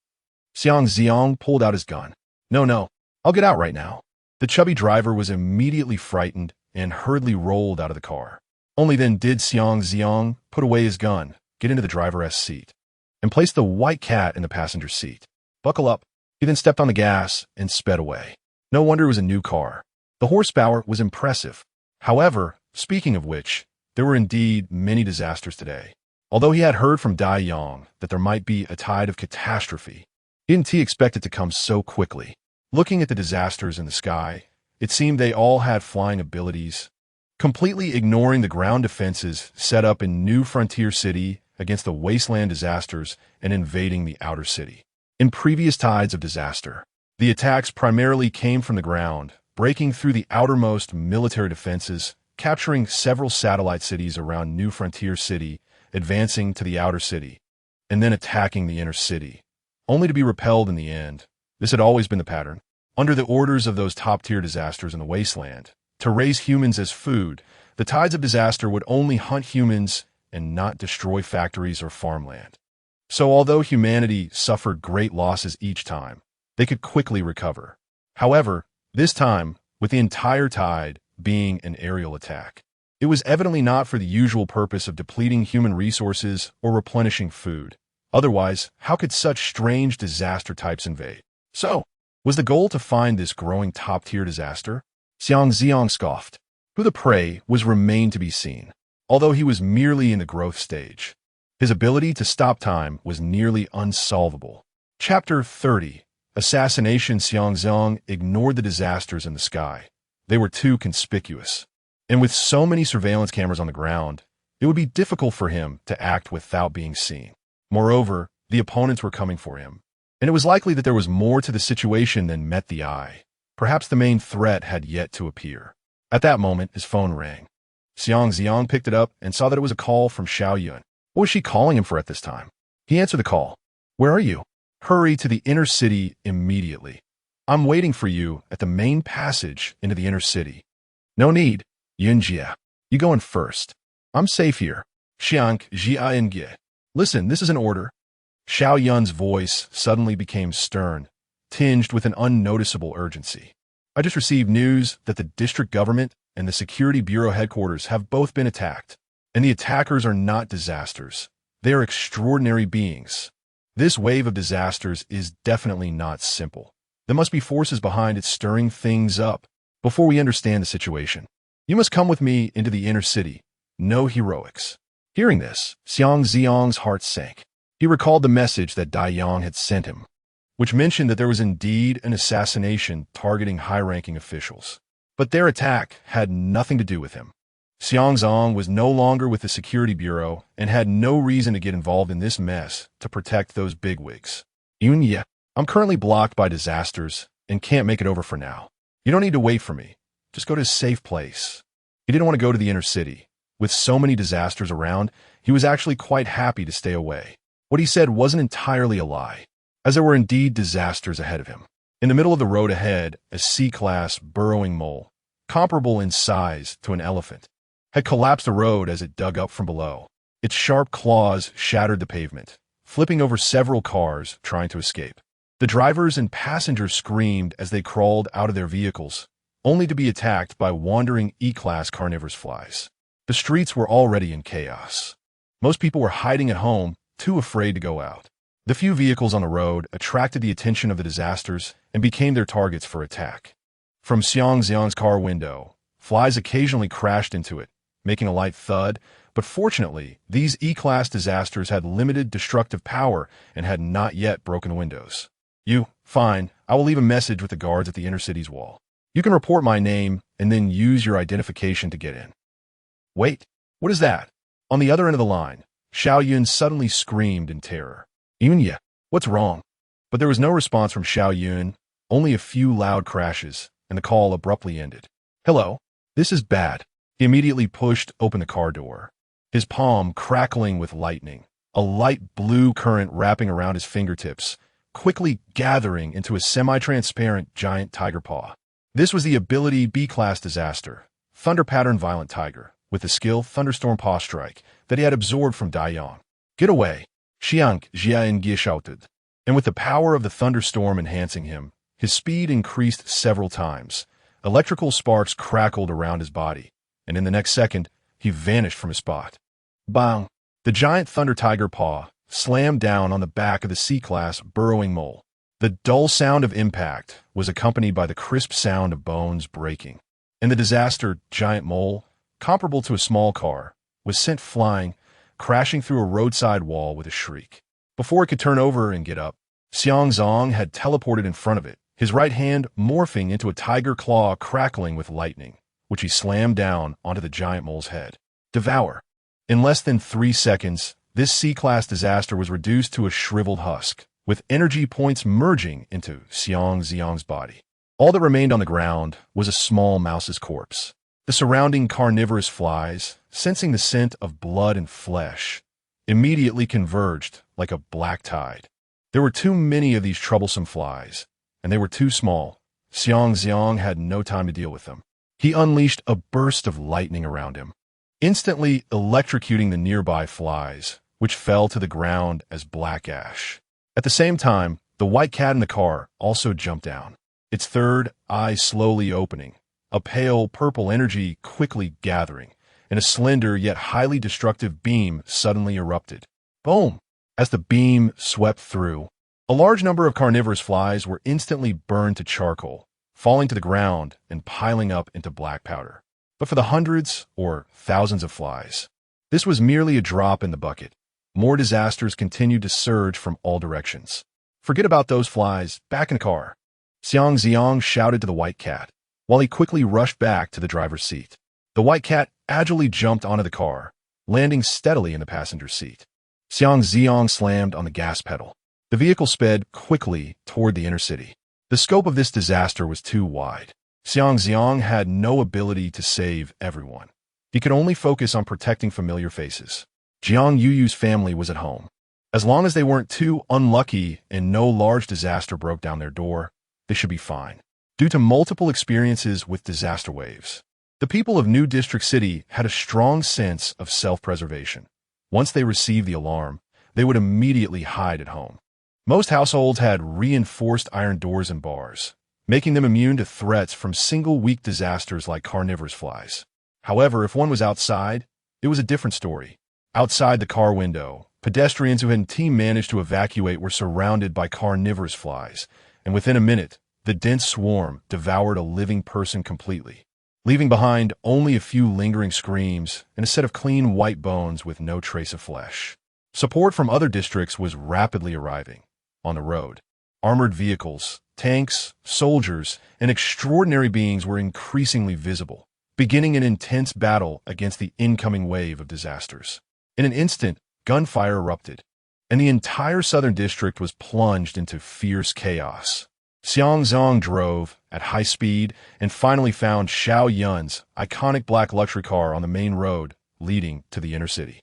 Xiang Zi'ang pulled out his gun. No, I'll get out right now. The chubby driver was immediately frightened and hurriedly rolled out of the car. Only then did Xiang Zi'ang put away his gun, get into the driver's seat, and place the white cat in the passenger seat. Buckle up. He then stepped on the gas and sped away. No wonder it was a new car. The horsepower was impressive. However, speaking of which, there were indeed many disasters today. Although he had heard from Dai Yang that there might be a tide of catastrophe, he didn't expect it to come so quickly. Looking at the disasters in the sky, it seemed they all had flying abilities, completely ignoring the ground defenses set up in New Frontier City against the wasteland disasters and invading the outer city. In previous tides of disaster, the attacks primarily came from the ground, breaking through the outermost military defenses, capturing several satellite cities around New Frontier City, advancing to the outer city, and then attacking the inner city, only to be repelled in the end. This had always been the pattern. Under the orders of those top-tier disasters in the wasteland, to raise humans as food, the tides of disaster would only hunt humans and not destroy factories or farmland. So although humanity suffered great losses each time, they could quickly recover. However, this time, with the entire tide being an aerial attack, it was evidently not for the usual purpose of depleting human resources or replenishing food. Otherwise, how could such strange disaster types invade? So, was the goal to find this growing top-tier disaster? Xiang Zi'ang scoffed. Who the prey was remained to be seen, although he was merely in the growth stage. His ability to stop time was nearly unsolvable. Chapter 30. Assassination. Xiang Zi'ang ignored the disasters in the sky. They were too conspicuous. And with so many surveillance cameras on the ground, it would be difficult for him to act without being seen. Moreover, the opponents were coming for him, and it was likely that there was more to the situation than met the eye. Perhaps the main threat had yet to appear. At that moment, his phone rang. Xiang Zi'ang picked it up and saw that it was a call from Xiaoyun. What was she calling him for at this time? He answered the call. Where are you? Hurry to the inner city immediately. I'm waiting for you at the main passage into the inner city. No need. Yunjie. You go in first. I'm safe here. Xiang Zi'ang. Listen, this is an order. Xiao Yun's voice suddenly became stern, tinged with an unnoticeable urgency. I just received news that the district government and the security bureau headquarters have both been attacked, and the attackers are not disasters. They are extraordinary beings. This wave of disasters is definitely not simple. There must be forces behind it stirring things up. Before we understand the situation, you must come with me into the inner city. No heroics. Hearing this, Xiang Zi'ang's heart sank. He recalled the message that Dai Yang had sent him, which mentioned that there was indeed an assassination targeting high-ranking officials. But their attack had nothing to do with him. Xiang Zi'ang was no longer with the Security Bureau and had no reason to get involved in this mess to protect those bigwigs. Yunye, I'm currently blocked by disasters and can't make it over for now. You don't need to wait for me. Just go to a safe place. He didn't want to go to the inner city. With so many disasters around, he was actually quite happy to stay away. What he said wasn't entirely a lie, as there were indeed disasters ahead of him. In the middle of the road ahead, a C-class burrowing mole, comparable in size to an elephant, had collapsed the road as it dug up from below. Its sharp claws shattered the pavement, flipping over several cars trying to escape. The drivers and passengers screamed as they crawled out of their vehicles, only to be attacked by wandering E-class carnivorous flies. The streets were already in chaos. Most people were hiding at home, too afraid to go out. The few vehicles on the road attracted the attention of the disasters and became their targets for attack. From Xiang Zi'ang's car window, flies occasionally crashed into it, making a light thud, but fortunately, these E-class disasters had limited destructive power and had not yet broken windows. Fine, I will leave a message with the guards at the inner city's wall. You can report my name and then use your identification to get in. Wait, what is that? On the other end of the line, Xiaoyun suddenly screamed in terror. Yunye, what's wrong? But there was no response from Xiaoyun, only a few loud crashes, and the call abruptly ended. Hello, this is bad. He immediately pushed open the car door, his palm crackling with lightning, a light blue current wrapping around his fingertips, quickly gathering into a semi-transparent giant tiger paw. This was the ability B-class disaster, Thunder Pattern Violent Tiger, with the skill thunderstorm paw strike that he had absorbed from Daiyang. "Get away!" Xiang Zi'ang shouted. And with the power of the thunderstorm enhancing him, his speed increased several times. Electrical sparks crackled around his body, and in the next second, he vanished from his spot. Bang! The giant thunder tiger paw slammed down on the back of the C-class burrowing mole. The dull sound of impact was accompanied by the crisp sound of bones breaking, and the disaster giant mole, comparable to a small car, was sent flying, crashing through a roadside wall with a shriek. Before it could turn over and get up, Xiang Zi'ang had teleported in front of it, his right hand morphing into a tiger claw crackling with lightning, which he slammed down onto the giant mole's head. Devour! In less than 3 seconds, this C-class disaster was reduced to a shriveled husk, with energy points merging into Xiang Zi'ang's body. All that remained on the ground was a small mouse's corpse. The surrounding carnivorous flies, sensing the scent of blood and flesh, immediately converged like a black tide. There were too many of these troublesome flies, and they were too small. Xiang Zi'ang had no time to deal with them. He unleashed a burst of lightning around him, instantly electrocuting the nearby flies, which fell to the ground as black ash. At the same time, the white cat in the car also jumped down, its third eye slowly opening, a pale purple energy quickly gathering, and a slender yet highly destructive beam suddenly erupted. Boom! As the beam swept through, a large number of carnivorous flies were instantly burned to charcoal, falling to the ground and piling up into black powder. But for the hundreds or thousands of flies, this was merely a drop in the bucket. More disasters continued to surge from all directions. "Forget about those flies, back in the car," Xiang Zi'ang shouted to the white cat, while he quickly rushed back to the driver's seat. The white cat agilely jumped onto the car, landing steadily in the passenger seat. Xiang Zi'ang slammed on the gas pedal. The vehicle sped quickly toward the inner city. The scope of this disaster was too wide. Xiang Zi'ang had no ability to save everyone. He could only focus on protecting familiar faces. Jiang Yuyu's family was at home. As long as they weren't too unlucky and no large disaster broke down their door, they should be fine. Due to multiple experiences with disaster waves, the people of New District City had a strong sense of self-preservation. Once they received the alarm, they would immediately hide at home. Most households had reinforced iron doors and bars, making them immune to threats from single weak disasters like carnivorous flies. However, if one was outside, it was a different story. Outside the car window, pedestrians who had team managed to evacuate were surrounded by carnivorous flies, and within a minute, the dense swarm devoured a living person completely, leaving behind only a few lingering screams and a set of clean white bones with no trace of flesh. Support from other districts was rapidly arriving. On the road, armored vehicles, tanks, soldiers, and extraordinary beings were increasingly visible, beginning an intense battle against the incoming wave of disasters. In an instant, gunfire erupted, and the entire southern district was plunged into fierce chaos. Xiang Zi'ang drove at high speed and finally found Xiao Yun's iconic black luxury car on the main road leading to the inner city.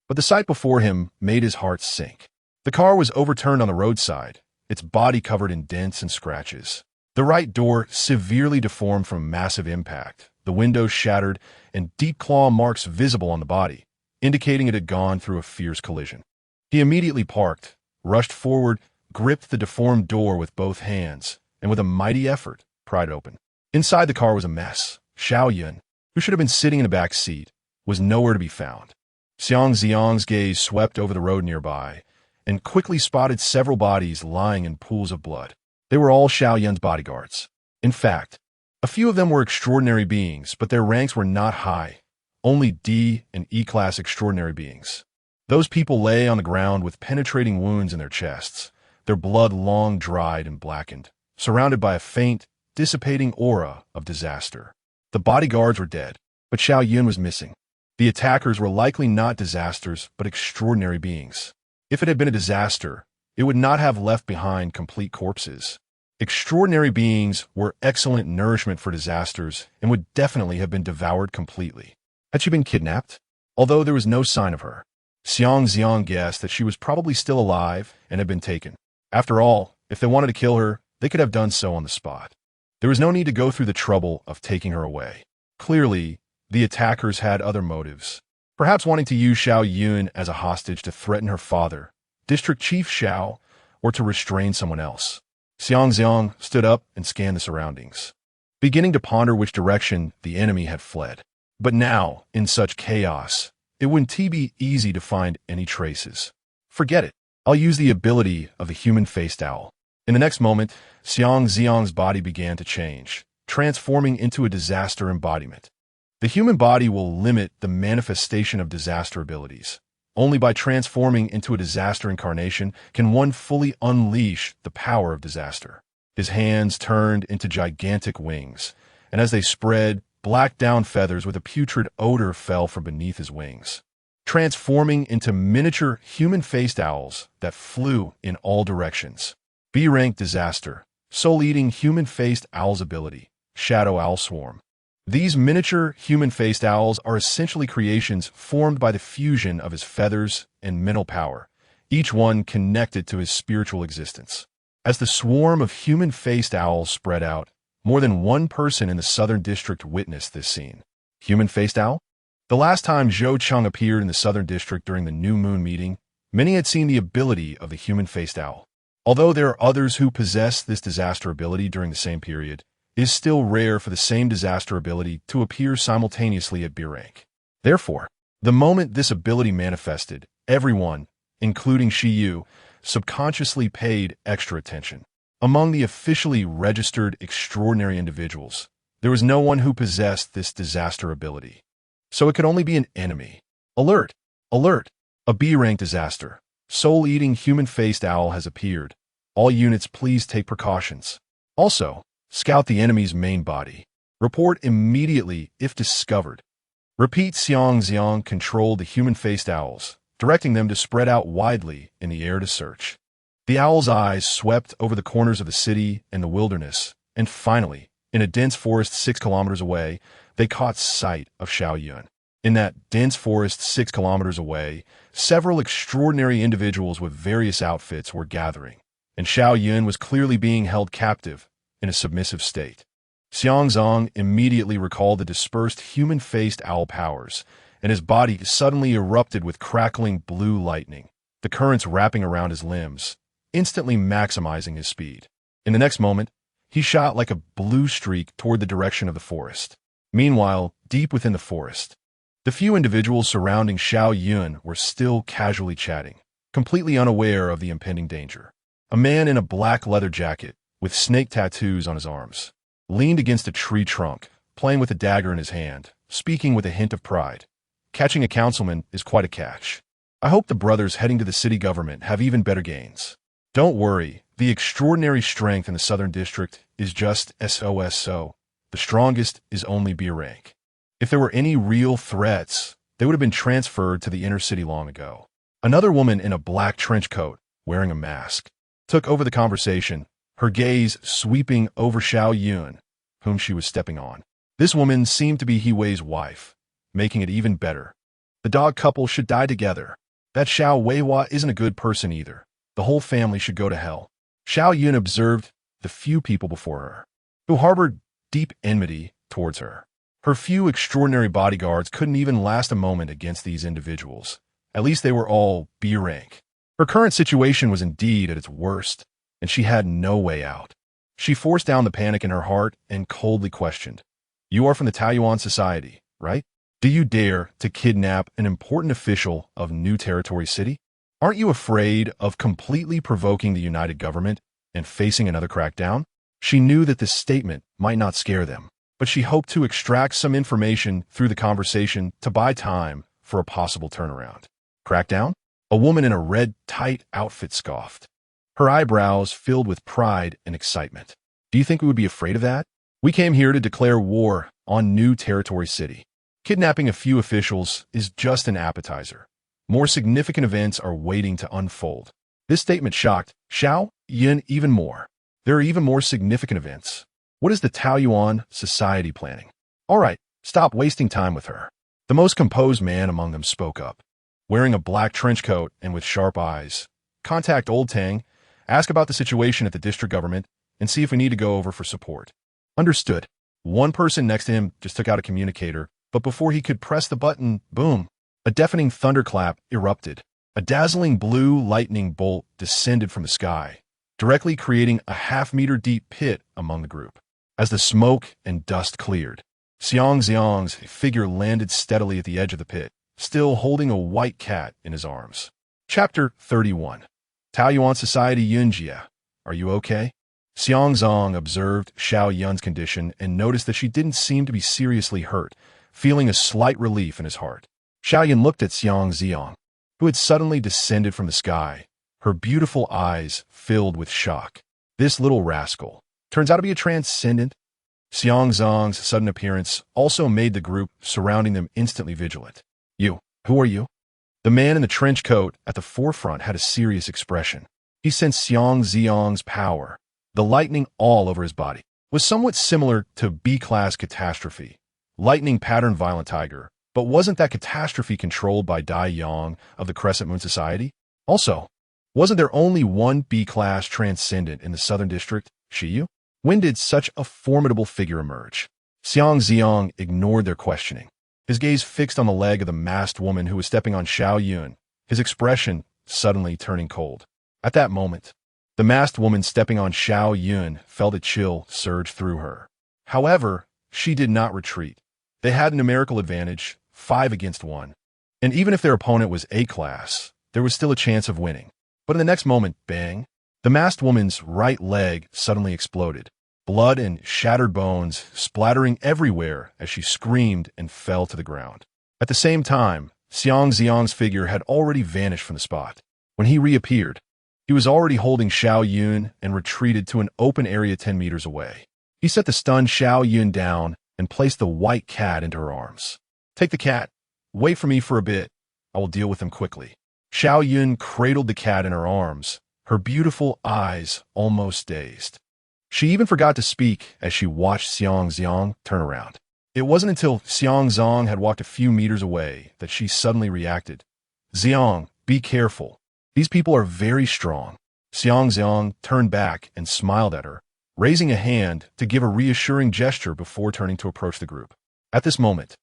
But the sight before him made his heart sink. The car was overturned on the roadside, its body covered in dents and scratches. The right door severely deformed from massive impact, the windows shattered, and deep claw marks visible on the body, indicating it had gone through a fierce collision. He immediately parked, rushed forward, gripped the deformed door with both hands, and with a mighty effort, pried it open. Inside the car was a mess. Xiao Yun, who should have been sitting in the back seat, was nowhere to be found. Xiang Zi'ang's gaze swept over the road nearby, and quickly spotted several bodies lying in pools of blood. They were all Xiao Yun's bodyguards. In fact, a few of them were extraordinary beings, but their ranks were not high, only D and E-class extraordinary beings. Those people lay on the ground with penetrating wounds in their chests, their blood long dried and blackened, surrounded by a faint, dissipating aura of disaster. The bodyguards were dead, but Xiao Yun was missing. The attackers were likely not disasters, but extraordinary beings. If it had been a disaster, it would not have left behind complete corpses. Extraordinary beings were excellent nourishment for disasters and would definitely have been devoured completely. Had she been kidnapped? Although there was no sign of her, Xiang Zi'ang guessed that she was probably still alive and had been taken. After all, if they wanted to kill her, they could have done so on the spot. There was no need to go through the trouble of taking her away. Clearly, The attackers had other motives, perhaps wanting to use Xiao Yun as a hostage to threaten her father, District Chief Xiao, or to restrain someone else. Xiang Zi'ang stood up and scanned the surroundings, beginning to ponder which direction the enemy had fled. But now, in such chaos, it wouldn't be easy to find any traces. Forget it. I'll use the ability of the human-faced owl. In the next moment, Xiang Zi'ang's body began to change, transforming into a disaster embodiment. The human body will limit the manifestation of disaster abilities. Only by transforming into a disaster incarnation can one fully unleash the power of disaster. His hands turned into gigantic wings, and as they spread, black down feathers with a putrid odor fell from beneath his wings, transforming into miniature human-faced owls that flew in all directions. B-rank disaster, soul-eating human-faced owl's ability, Shadow Owl Swarm. These miniature human-faced owls are essentially creations formed by the fusion of his feathers and mental power, each one connected to his spiritual existence. As the swarm of human-faced owls spread out, more than one person in the Southern District witnessed this scene. Human-faced owl? The last time Zhou Cheng appeared in the Southern District during the New Moon meeting, many had seen the ability of the human-faced owl. Although there are others who possess this disaster ability during the same period, it is still rare for the same disaster ability to appear simultaneously at B rank. Therefore, the moment this ability manifested, everyone, including Shi Yu, subconsciously paid extra attention. Among the officially registered extraordinary individuals, there was no one who possessed this disaster ability. So it could only be an enemy. Alert! Alert! A B-rank disaster. Soul-eating human-faced owl has appeared. All units please take precautions. Also, scout the enemy's main body. Report immediately if discovered. Repeat. Xiang Zi'ang controlled the human-faced owls, directing them to spread out widely in the air to search. The owl's eyes swept over the corners of the city and the wilderness, and finally, in a dense forest 6 kilometers away, they caught sight of Xiao Yun. In that dense forest 6 kilometers away, several extraordinary individuals with various outfits were gathering, and Xiao Yun was clearly being held captive in a submissive state. Xiang Zi'ang immediately recalled the dispersed human-faced owl powers, and his body suddenly erupted with crackling blue lightning, the currents wrapping around his limbs, instantly maximizing his speed. In the next moment, he shot like a blue streak toward the direction of the forest. Meanwhile, deep within the forest, the few individuals surrounding Xiao Yun were still casually chatting, completely unaware of the impending danger. A man in a black leather jacket, with snake tattoos on his arms, leaned against a tree trunk, playing with a dagger in his hand, speaking with a hint of pride. Catching a councilman is quite a catch. I hope the brothers heading to the city government have even better gains. Don't worry, the extraordinary strength in the Southern District is just SOSO. The strongest is only B rank. If there were any real threats, they would have been transferred to the inner city long ago. Another woman in a black trench coat, wearing a mask, took over the conversation, her gaze sweeping over Xiao Yun, whom she was stepping on. This woman seemed to be He Wei's wife, making it even better. The dog couple should die together. That Xiao Weiwa isn't a good person either. The whole family should go to hell. Xiao Yun observed the few people before her, who harbored deep enmity towards her. Her few extraordinary bodyguards couldn't even last a moment against these individuals. At least they were all B rank. Her current situation was indeed at its worst, and she had no way out. She forced down the panic in her heart and coldly questioned, "You are from the Taoyuan Society, right? Do you dare to kidnap an important official of New Territory City? Aren't you afraid of completely provoking the United Government and facing another crackdown?" She knew that this statement might not scare them, but she hoped to extract some information through the conversation to buy time for a possible turnaround. Crackdown? A woman in a red, tight outfit scoffed, her eyebrows filled with pride and excitement. Do you think we would be afraid of that? We came here to declare war on New Territory City. Kidnapping a few officials is just an appetizer. More significant events are waiting to unfold. This statement shocked Xiao Yun even more. There are even more significant events. What is the Taoyuan Society planning? All right, stop wasting time with her. The most composed man among them spoke up. Wearing a black trench coat and with sharp eyes, contact Old Tang, ask about the situation at the district government, and see if we need to go over for support. Understood. One person next to him just took out a communicator But before he could press the button, boom, a deafening thunderclap erupted. A dazzling blue lightning bolt descended from the sky, directly creating a half-meter-deep pit among the group. As the smoke and dust cleared, Xiang Zi'ang's figure landed steadily at the edge of the pit, still holding a white cat in his arms. Chapter 31. Taoyuan Society Yunjia. Are you okay? Xiang Zi'ang observed Xiao Yun's condition and noticed that she didn't seem to be seriously hurt, feeling a slight relief in his heart. Xiao Yun looked at Xiang Zi'ang, who had suddenly descended from the sky, her beautiful eyes filled with shock. This little rascal turns out to be a transcendent. Xiang Zi'ang's sudden appearance also made the group surrounding them instantly vigilant. You, who are you? The man in the trench coat at the forefront had a serious expression. He sensed Xiang Zi'ang's power. The lightning all over his body was somewhat similar to B-class catastrophe, lightning pattern violent tiger, but wasn't that catastrophe controlled by Dai Yang of the Crescent Moon Society? Also, wasn't there only one B-class transcendent in the Southern District, Shiyu? When did such a formidable figure emerge? Xiang Zi'ang ignored their questioning, his gaze fixed on the leg of the masked woman who was stepping on Xiao Yun, his expression suddenly turning cold. At that moment, the masked woman stepping on Xiao Yun felt a chill surge through her. However, she did not retreat. They had a numerical advantage, 5 against 1. And even if their opponent was A-class, there was still a chance of winning. But in the next moment, bang, the masked woman's right leg suddenly exploded, blood and shattered bones splattering everywhere as she screamed and fell to the ground. At the same time, Xiang Zi'ang's figure had already vanished from the spot. When he reappeared, he was already holding Xiao Yun and retreated to an open area 10 meters away. He set the stunned Xiao Yun down and placed the white cat into her arms. Take the cat. Wait for me for a bit. I will deal with him quickly. Xiao Yun cradled the cat in her arms, her beautiful eyes almost dazed. She even forgot to speak as she watched Xiang Zi'ang turn around. It wasn't until Xiang Zi'ang had walked a few meters away that she suddenly reacted. Zi'ang, be careful. These people are very strong. Xiang Zi'ang turned back and smiled at her, raising a hand to give a reassuring gesture before turning to approach the group. At this moment,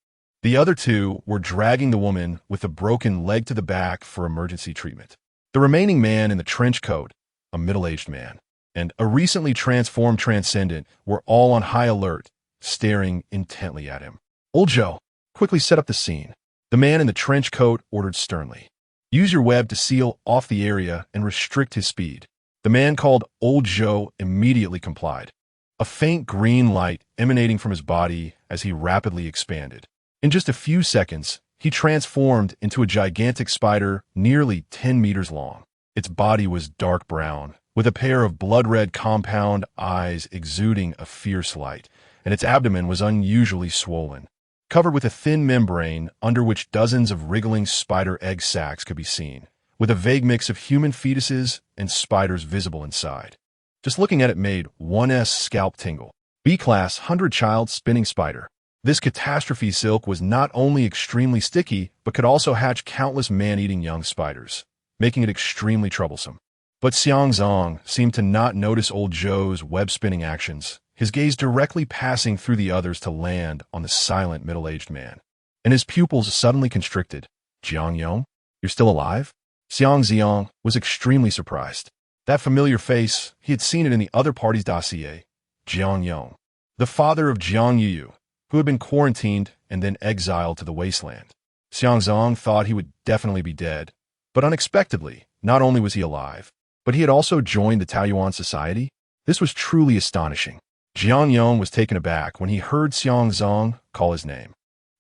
the other two were dragging the woman with a broken leg to the back for emergency treatment. The remaining man in the trench coat, a middle-aged man, and a recently transformed transcendent were all on high alert, staring intently at him. Old Joe, quickly set up the scene. The man in the trench coat ordered sternly. Use your web to seal off the area and restrict his speed. The man called Old Joe immediately complied, a faint green light emanating from his body as he rapidly expanded. In just a few seconds, he transformed into a gigantic spider nearly 10 meters long. Its body was dark brown, with a pair of blood-red compound eyes exuding a fierce light, and its abdomen was unusually swollen, covered with a thin membrane under which dozens of wriggling spider egg sacs could be seen, with a vague mix of human fetuses and spiders visible inside. Just looking at it made one's scalp tingle. B-class 100-child spinning spider. This catastrophe silk was not only extremely sticky, but could also hatch countless man-eating young spiders, making it extremely troublesome. But Xiang Zi'ang seemed to not notice Old Joe's web-spinning actions, his gaze directly passing through the others to land on the silent middle-aged man. And his pupils suddenly constricted. Jiang Yong, you're still alive? Xiang Zi'ang was extremely surprised. That familiar face, he had seen it in the other party's dossier. Jiang Yong, the father of Jiang Yu, who had been quarantined and then exiled to the wasteland. Xiang Zi'ang thought he would definitely be dead, but unexpectedly, not only was he alive, but he had also joined the Taoyuan Society. This was truly astonishing. Jiang Yong was taken aback when he heard Xiang Zi'ang call his name.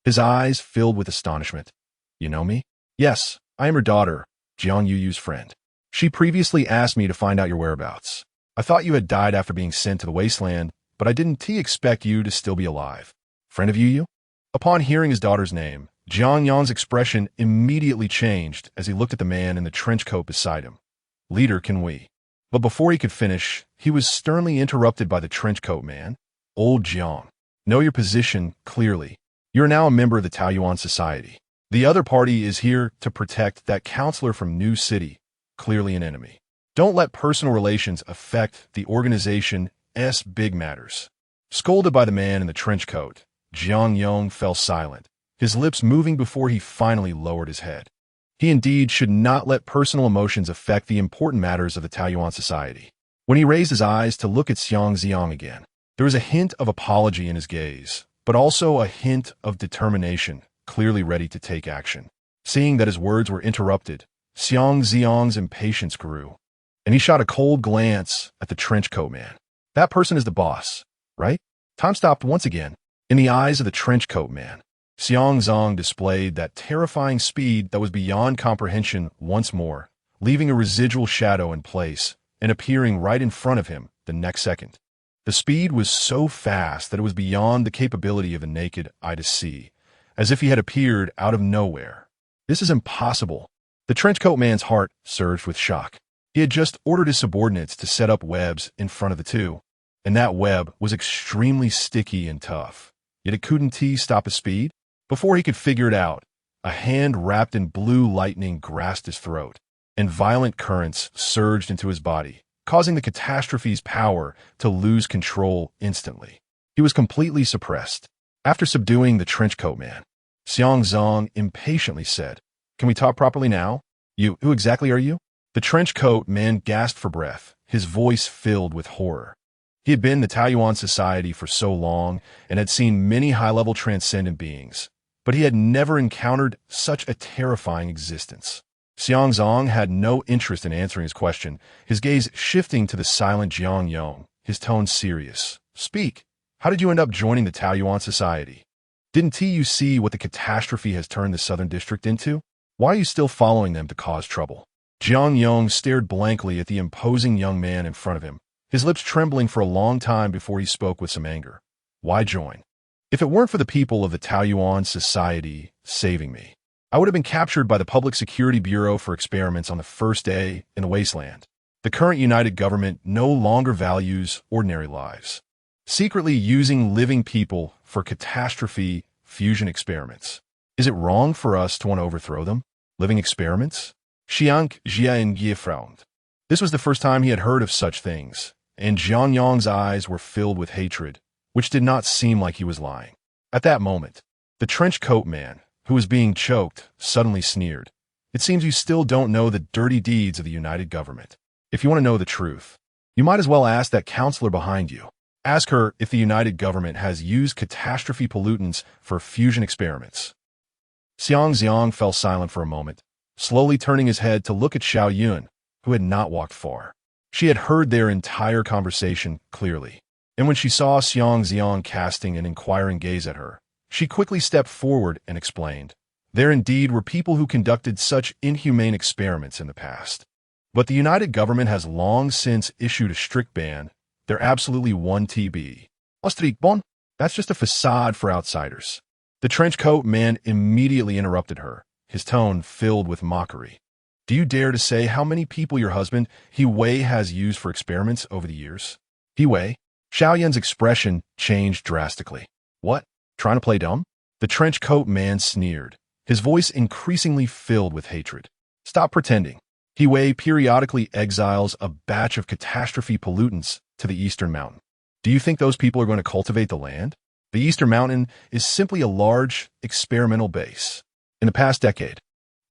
His eyes filled with astonishment. You know me? Yes, I am her daughter, Jiang Yu's friend. She previously asked me to find out your whereabouts. I thought you had died after being sent to the wasteland, but I didn't expect you to still be alive. Friend of Yu? Upon hearing his daughter's name, Jiang Yong's expression immediately changed as he looked at the man in the trench coat beside him. Leader, can we? But before he could finish, he was sternly interrupted by the trench coat man. Old Jiang, know your position clearly. You're now a member of the Taoyuan Society. The other party is here to protect that counselor from New City, clearly an enemy. Don't let personal relations affect the organization's big matters. Scolded by the man in the trench coat, Jiang Yong fell silent, his lips moving before he finally lowered his head. He indeed should not let personal emotions affect the important matters of the Taoyuan society. When he raised his eyes to look at Xiang Zi'ang again, there was a hint of apology in his gaze, but also a hint of determination, clearly ready to take action. Seeing that his words were interrupted, Xiang Zi'ang's impatience grew, and he shot a cold glance at the trenchcoat man. That person is the boss, right? Time stopped once again. In the eyes of the trenchcoat man, Xiang Zi'ang displayed that terrifying speed that was beyond comprehension once more, leaving a residual shadow in place and appearing right in front of him the next second. The speed was so fast that it was beyond the capability of the naked eye to see, as if he had appeared out of nowhere. This is impossible. The trenchcoat man's heart surged with shock. He had just ordered his subordinates to set up webs in front of the two, and that web was extremely sticky and tough. Yet it couldn't stop his speed? Before he could figure it out, a hand wrapped in blue lightning grasped his throat, and violent currents surged into his body, causing the catastrophe's power to lose control instantly. He was completely suppressed. After subduing the trenchcoat man, Xiang Zi'ang impatiently said, "Can we talk properly now? Who exactly are you?" The trenchcoat man gasped for breath, his voice filled with horror. He had been in the Taoyuan society for so long and had seen many high-level transcendent beings, but he had never encountered such a terrifying existence. Xiang Zi'ang had no interest in answering his question, his gaze shifting to the silent Jiang Yong, his tone serious. "Speak. How did you end up joining the Taoyuan society? Didn't you see what the catastrophe has turned the Southern District into? Why are you still following them to cause trouble?" Jiang Yong stared blankly at the imposing young man in front of him, his lips trembling for a long time before he spoke with some anger. "Why join? If it weren't for the people of the Taoyuan society saving me, I would have been captured by the Public Security Bureau for experiments on the first day in the wasteland. The current united government no longer values ordinary lives, secretly using living people for catastrophe fusion experiments. Is it wrong for us to want to overthrow them? Living experiments?" Xiang Zi'ang frowned. This was the first time he had heard of such things, and Jiang Yong's eyes were filled with hatred, which did not seem like he was lying. At that moment, the trenchcoat man, who was being choked, suddenly sneered. "It seems you still don't know the dirty deeds of the united government. If you want to know the truth, you might as well ask that counselor behind you. Ask her if the united government has used catastrophe pollutants for fusion experiments." Xiang Zi'ang fell silent for a moment, slowly turning his head to look at Xiao Yun, who had not walked far. She had heard their entire conversation clearly, and when she saw Xiang Zi'ang casting an inquiring gaze at her, she quickly stepped forward and explained. There indeed were people who conducted such inhumane experiments in the past. But the united government has long since issued a strict ban. They're absolutely 1TB. Bon, that's just a facade for outsiders. The trenchcoat man immediately interrupted her, his tone filled with mockery. "Do you dare to say how many people your husband, He Wei, has used for experiments over the years?" "He Wei?" Xiao Yan's expression changed drastically. "What? Trying to play dumb?" The trenchcoat man sneered, his voice increasingly filled with hatred. "Stop pretending. He Wei periodically exiles a batch of catastrophe pollutants to the Eastern Mountain. Do you think those people are going to cultivate the land? The Eastern Mountain is simply a large experimental base. In the past decade,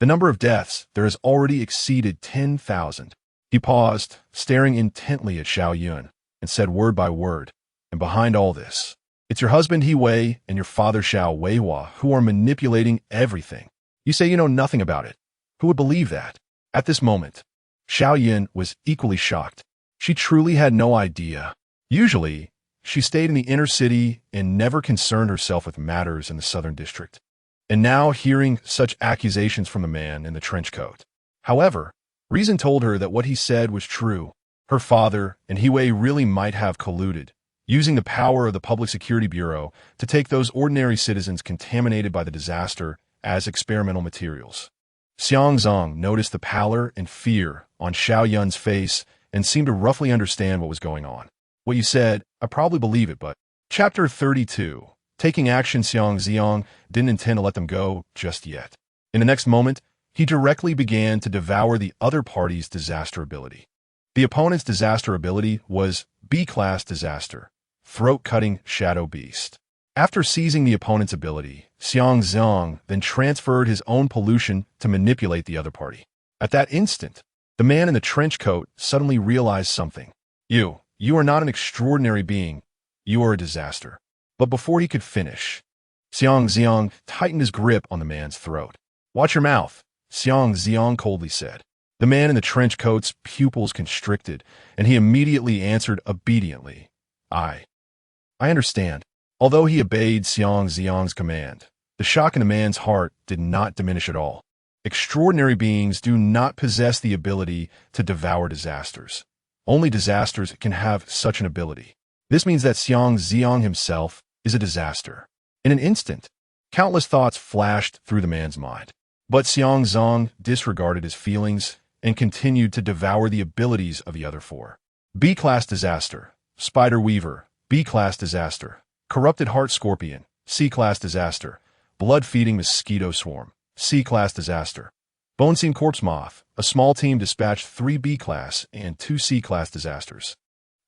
the number of deaths there has already exceeded 10,000. He paused, staring intently at Xiao Yun, and said word by word, "And behind all this, it's your husband He Wei and your father Xiao Weihua who are manipulating everything. You say you know nothing about it. Who would believe that?" At this moment, Xiao Yun was equally shocked. She truly had no idea. Usually, she stayed in the inner city and never concerned herself with matters in the Southern District. And now hearing such accusations from the man in the trench coat. However, reason told her that what he said was true. Her father and He Wei really might have colluded, using the power of the Public Security Bureau to take those ordinary citizens contaminated by the disaster as experimental materials. Xiang Zi'ang noticed the pallor and fear on Xiao Yun's face and seemed to roughly understand what was going on. "What you said, I probably believe it, but..." Chapter 32. Taking action, Xiang Zi'ang didn't intend to let them go just yet. In the next moment, he directly began to devour the other party's disaster ability. The opponent's disaster ability was B-Class Disaster, Throat-Cutting Shadow Beast. After seizing the opponent's ability, Xiang Zi'ang then transferred his own pollution to manipulate the other party. At that instant, the man in the trench coat suddenly realized something. You are not an extraordinary being. You are a disaster. But before he could finish, Xiang Zi'ang tightened his grip on the man's throat. Watch your mouth, Xiang Zi'ang coldly said. The man in the trench coat's pupils constricted, and he immediately answered obediently. I understand. Although he obeyed Xiang Zi'ang's command, the shock in the man's heart did not diminish at all. Extraordinary beings do not possess the ability to devour disasters. Only disasters can have such an ability. This means that Xiang Zi'ang himself is a disaster. In an instant, countless thoughts flashed through the man's mind. But Xiang Zi'ang disregarded his feelings and continued to devour the abilities of the other four. B-class disaster, Spider Weaver, B-class disaster, Corrupted Heart Scorpion, C-class disaster, Blood-feeding Mosquito Swarm, C-class disaster, Bone Seam Corpse Moth. A small team dispatched 3 B-class and 2 C-class disasters.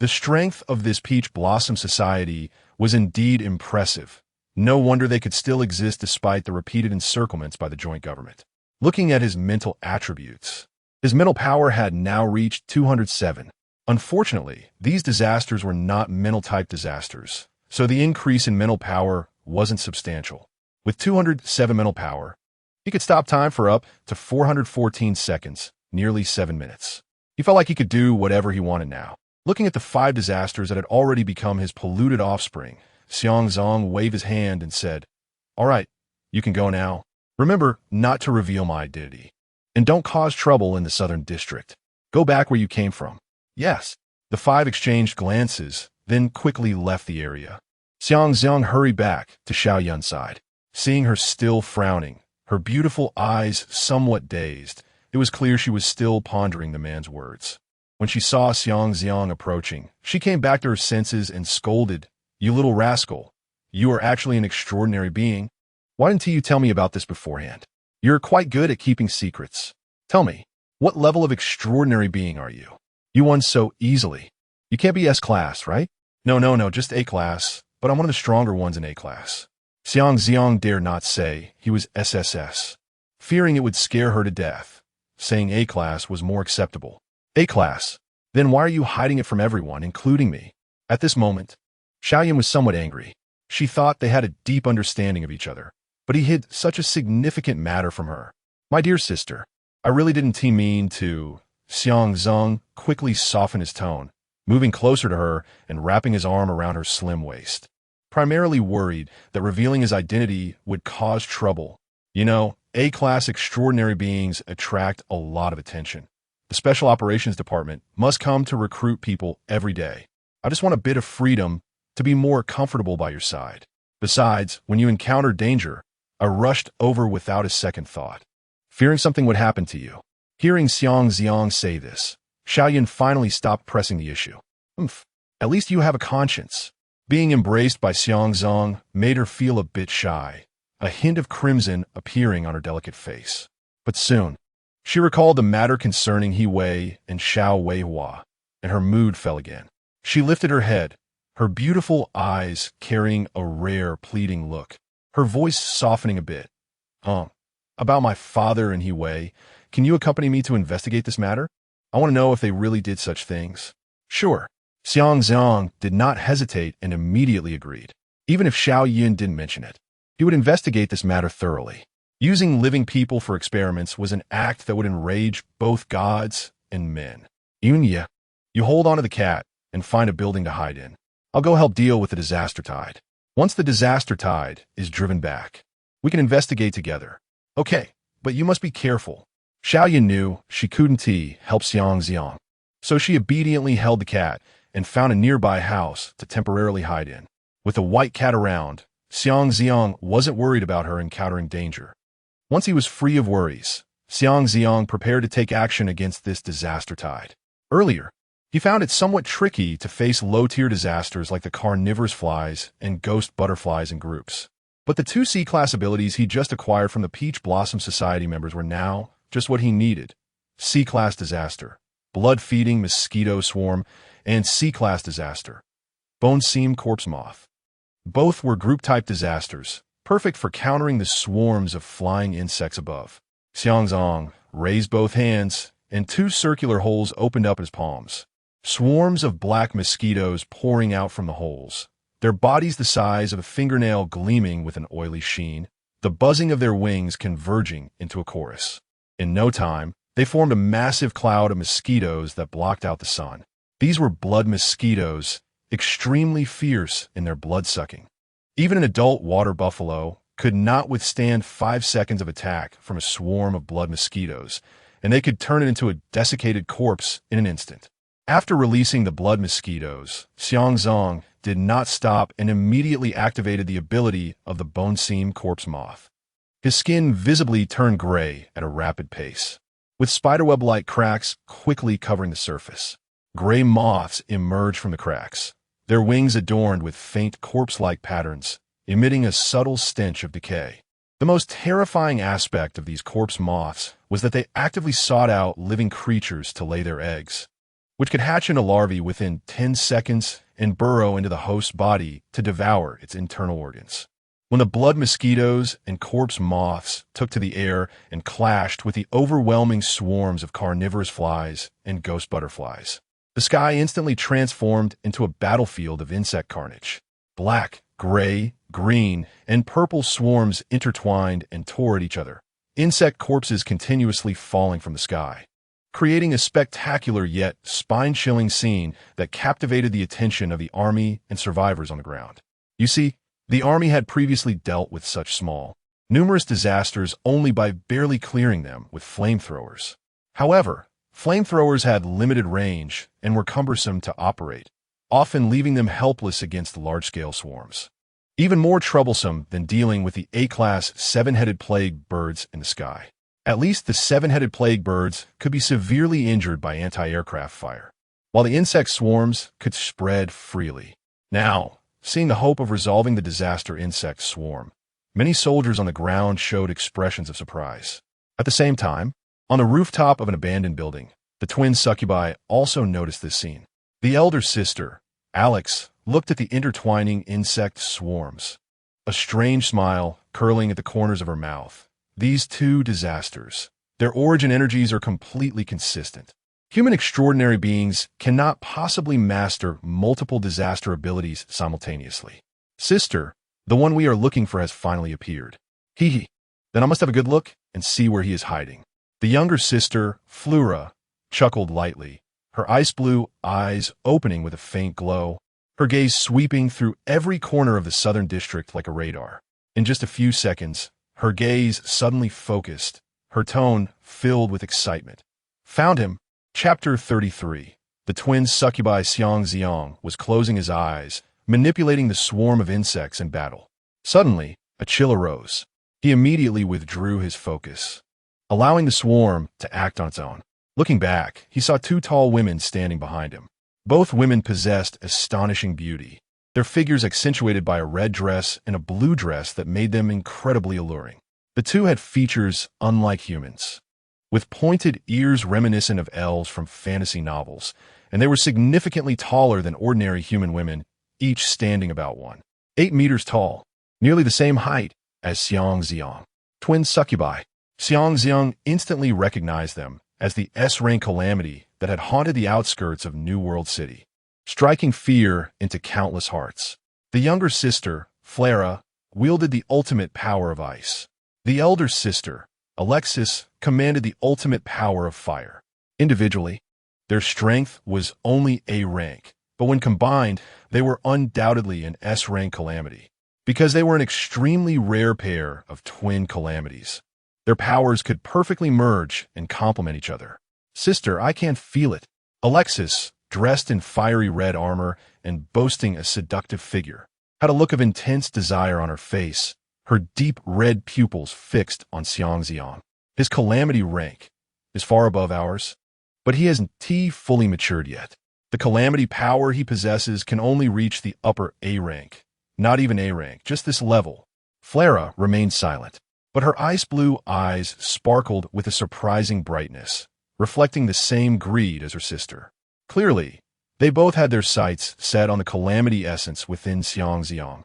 The strength of this Peach Blossom Society was indeed impressive. No wonder they could still exist despite the repeated encirclements by the joint government. Looking at his mental attributes, his mental power had now reached 207. Unfortunately, these disasters were not mental-type disasters, so the increase in mental power wasn't substantial. With 207 mental power, he could stop time for up to 414 seconds, nearly 7 minutes. He felt like he could do whatever he wanted now. Looking at the 5 disasters that had already become his polluted offspring, Xiang Zi'ang waved his hand and said, "All right, you can go now. Remember not to reveal my identity. And don't cause trouble in the southern district. Go back where you came from." "Yes." The 5 exchanged glances, then quickly left the area. Xiang Zi'ang hurried back to Xiaoyun's side. Seeing her still frowning, her beautiful eyes somewhat dazed, it was clear she was still pondering the man's words. When she saw Xiang Zi'ang approaching, she came back to her senses and scolded, "You little rascal, you are actually an extraordinary being. Why didn't you tell me about this beforehand? You're quite good at keeping secrets. Tell me, what level of extraordinary being are you? You won so easily. You can't be S-class, right?" No, just A-class, but I'm one of the stronger ones in A-class." Xiang Zi'ang dared not say he was SSS, fearing it would scare her to death. Saying A-class was more acceptable. "A-class? Then why are you hiding it from everyone, including me?" At this moment, Xiaoyun was somewhat angry. She thought they had a deep understanding of each other, but he hid such a significant matter from her. "My dear sister, I really didn't mean to." Xiang Zi'ang quickly softened his tone, moving closer to her and wrapping his arm around her slim waist. Primarily worried that revealing his identity would cause trouble. You know, A-class extraordinary beings attract a lot of attention. The Special Operations Department must come to recruit people every day. I just want a bit of freedom to be more comfortable by your side. Besides, when you encounter danger, I rushed over without a second thought, fearing something would happen to you. Hearing Xiang Zi'ang say this, Xiaoyun finally stopped pressing the issue. At least you have a conscience." Being embraced by Xiang Zi'ang made her feel a bit shy, a hint of crimson appearing on her delicate face. But soon, she recalled the matter concerning He Wei and Xiao Weihua, and her mood fell again. She lifted her head, her beautiful eyes carrying a rare, pleading look, her voice softening a bit. About my father and He Wei, can you accompany me to investigate this matter? I want to know if they really did such things." "Sure." Xiang Zi'ang did not hesitate and immediately agreed. Even if Xiaoyun didn't mention it, he would investigate this matter thoroughly. Using living people for experiments was an act that would enrage both gods and men. "Yunya, you hold on to the cat and find a building to hide in. I'll go help deal with the disaster tide. Once the disaster tide is driven back, we can investigate together." "Okay, but you must be careful." Xiaoyun knew she couldn't help Xiang Zi'ang, so she obediently held the cat and found a nearby house to temporarily hide in. With the white cat around, Xiang Zi'ang wasn't worried about her encountering danger. Once he was free of worries, Xiang Zi'ang prepared to take action against this disaster tide. Earlier, he found it somewhat tricky to face low-tier disasters like the carnivorous flies and ghost butterflies in groups. But the 2 C-class abilities he just acquired from the Peach Blossom Society members were now just what he needed. C-class disaster, Blood-feeding Mosquito Swarm, and C-class disaster, Bone Seam Corpse Moth. Both were group-type disasters, perfect for countering the swarms of flying insects above. Xiang Zi'ang raised both hands, and two circular holes opened up his palms. Swarms of black mosquitoes pouring out from the holes, their bodies the size of a fingernail gleaming with an oily sheen, the buzzing of their wings converging into a chorus. In no time, they formed a massive cloud of mosquitoes that blocked out the sun. These were blood mosquitoes, extremely fierce in their blood-sucking. Even an adult water buffalo could not withstand 5 seconds of attack from a swarm of blood mosquitoes, and they could turn it into a desiccated corpse in an instant. After releasing the blood mosquitoes, Xiang Zi'ang did not stop and immediately activated the ability of the bone-seam corpse moth. His skin visibly turned gray at a rapid pace, with spiderweb-like cracks quickly covering the surface. Gray moths emerged from the cracks, their wings adorned with faint corpse-like patterns, emitting a subtle stench of decay. The most terrifying aspect of these corpse moths was that they actively sought out living creatures to lay their eggs, which could hatch into larvae within 10 seconds and burrow into the host's body to devour its internal organs. When the blood mosquitoes and corpse moths took to the air and clashed with the overwhelming swarms of carnivorous flies and ghost butterflies, the sky instantly transformed into a battlefield of insect carnage. Black, gray, green, and purple swarms intertwined and tore at each other, insect corpses continuously falling from the sky, creating a spectacular yet spine-chilling scene that captivated the attention of the army and survivors on the ground. You see, the army had previously dealt with such small, numerous disasters only by barely clearing them with flamethrowers. However, flamethrowers had limited range and were cumbersome to operate, often leaving them helpless against large-scale swarms. Even more troublesome than dealing with the A-class seven-headed plague birds in the sky. At least the seven-headed plague birds could be severely injured by anti-aircraft fire, while the insect swarms could spread freely. Now, seeing the hope of resolving the disaster insect swarm, many soldiers on the ground showed expressions of surprise. At the same time, on the rooftop of an abandoned building, the twin succubi also noticed this scene. The elder sister, Alex, looked at the intertwining insect swarms, a strange smile curling at the corners of her mouth. These two disasters, their origin energies are completely consistent. Human extraordinary beings cannot possibly master multiple disaster abilities simultaneously. Sister, the one we are looking for has finally appeared. Hee. Then I must have a good look and see where he is hiding. The younger sister, Flura, chuckled lightly, her ice blue eyes opening with a faint glow, her gaze sweeping through every corner of the southern district like a radar. In just a few seconds, her gaze suddenly focused, her tone filled with excitement. Found him. Chapter 33. The twin succubi Xiang Zi'ang was closing his eyes, manipulating the swarm of insects in battle. Suddenly, a chill arose. He immediately withdrew his focus, allowing the swarm to act on its own. Looking back, he saw two tall women standing behind him. Both women possessed astonishing beauty, their figures accentuated by a red dress and a blue dress that made them incredibly alluring. The two had features unlike humans, with pointed ears reminiscent of elves from fantasy novels, and they were significantly taller than ordinary human women, each standing about 1.8 meters tall, nearly the same height as Xiang Zi'ang. Twin succubi. Xiang Zi'ang instantly recognized them as the S-rank calamity that had haunted the outskirts of New World City, striking fear into countless hearts. The younger sister, Flera, wielded the ultimate power of ice. The elder sister, Alexis, commanded the ultimate power of fire. Individually, their strength was only A rank, but when combined, they were undoubtedly an S-rank calamity, because they were an extremely rare pair of twin calamities. Their powers could perfectly merge and complement each other. Sister, I can't feel it. Alexis, dressed in fiery red armor and boasting a seductive figure, had a look of intense desire on her face, her deep red pupils fixed on Xiang Zi'ang. His calamity rank is far above ours, but he hasn't fully matured yet. The calamity power he possesses can only reach the upper A rank. Not even A rank, just this level. Flera remained silent, but her ice blue eyes sparkled with a surprising brightness, reflecting the same greed as her sister. Clearly, they both had their sights set on the calamity essence within Xiang Zi'ang.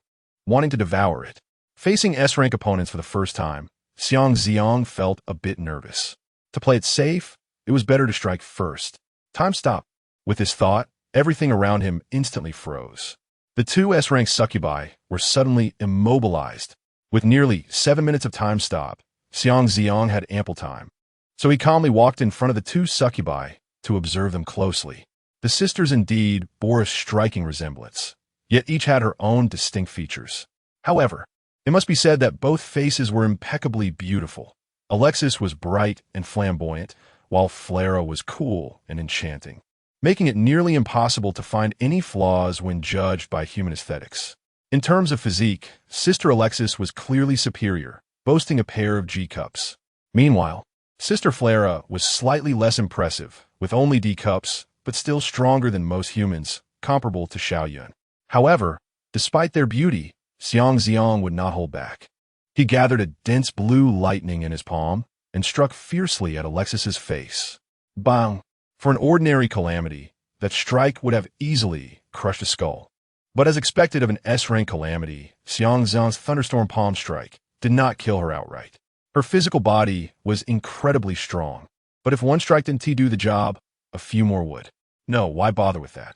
wanting to devour it. Facing S-rank opponents for the first time, Xiang Zi'ang felt a bit nervous. To play it safe, it was better to strike first. Time stopped. With this thought, everything around him instantly froze. The two S-rank succubi were suddenly immobilized. With nearly 7 minutes of time stop, Xiang Zi'ang had ample time. So he calmly walked in front of the two succubi to observe them closely. The sisters indeed bore a striking resemblance, yet each had her own distinct features. However, it must be said that both faces were impeccably beautiful. Alexis was bright and flamboyant, while Flara was cool and enchanting, making it nearly impossible to find any flaws when judged by human aesthetics. In terms of physique, Sister Alexis was clearly superior, boasting a pair of G-cups. Meanwhile, Sister Flara was slightly less impressive, with only D-cups, but still stronger than most humans, comparable to Xiaoyun. However, despite their beauty, Xiang Zi'ang would not hold back. He gathered a dense blue lightning in his palm and struck fiercely at Alexis's face. Bang! For an ordinary calamity, that strike would have easily crushed a skull. But as expected of an S-rank calamity, Xiang Zi'ang's thunderstorm palm strike did not kill her outright. Her physical body was incredibly strong, but if one strike didn't do the job, a few more would. No, why bother with that?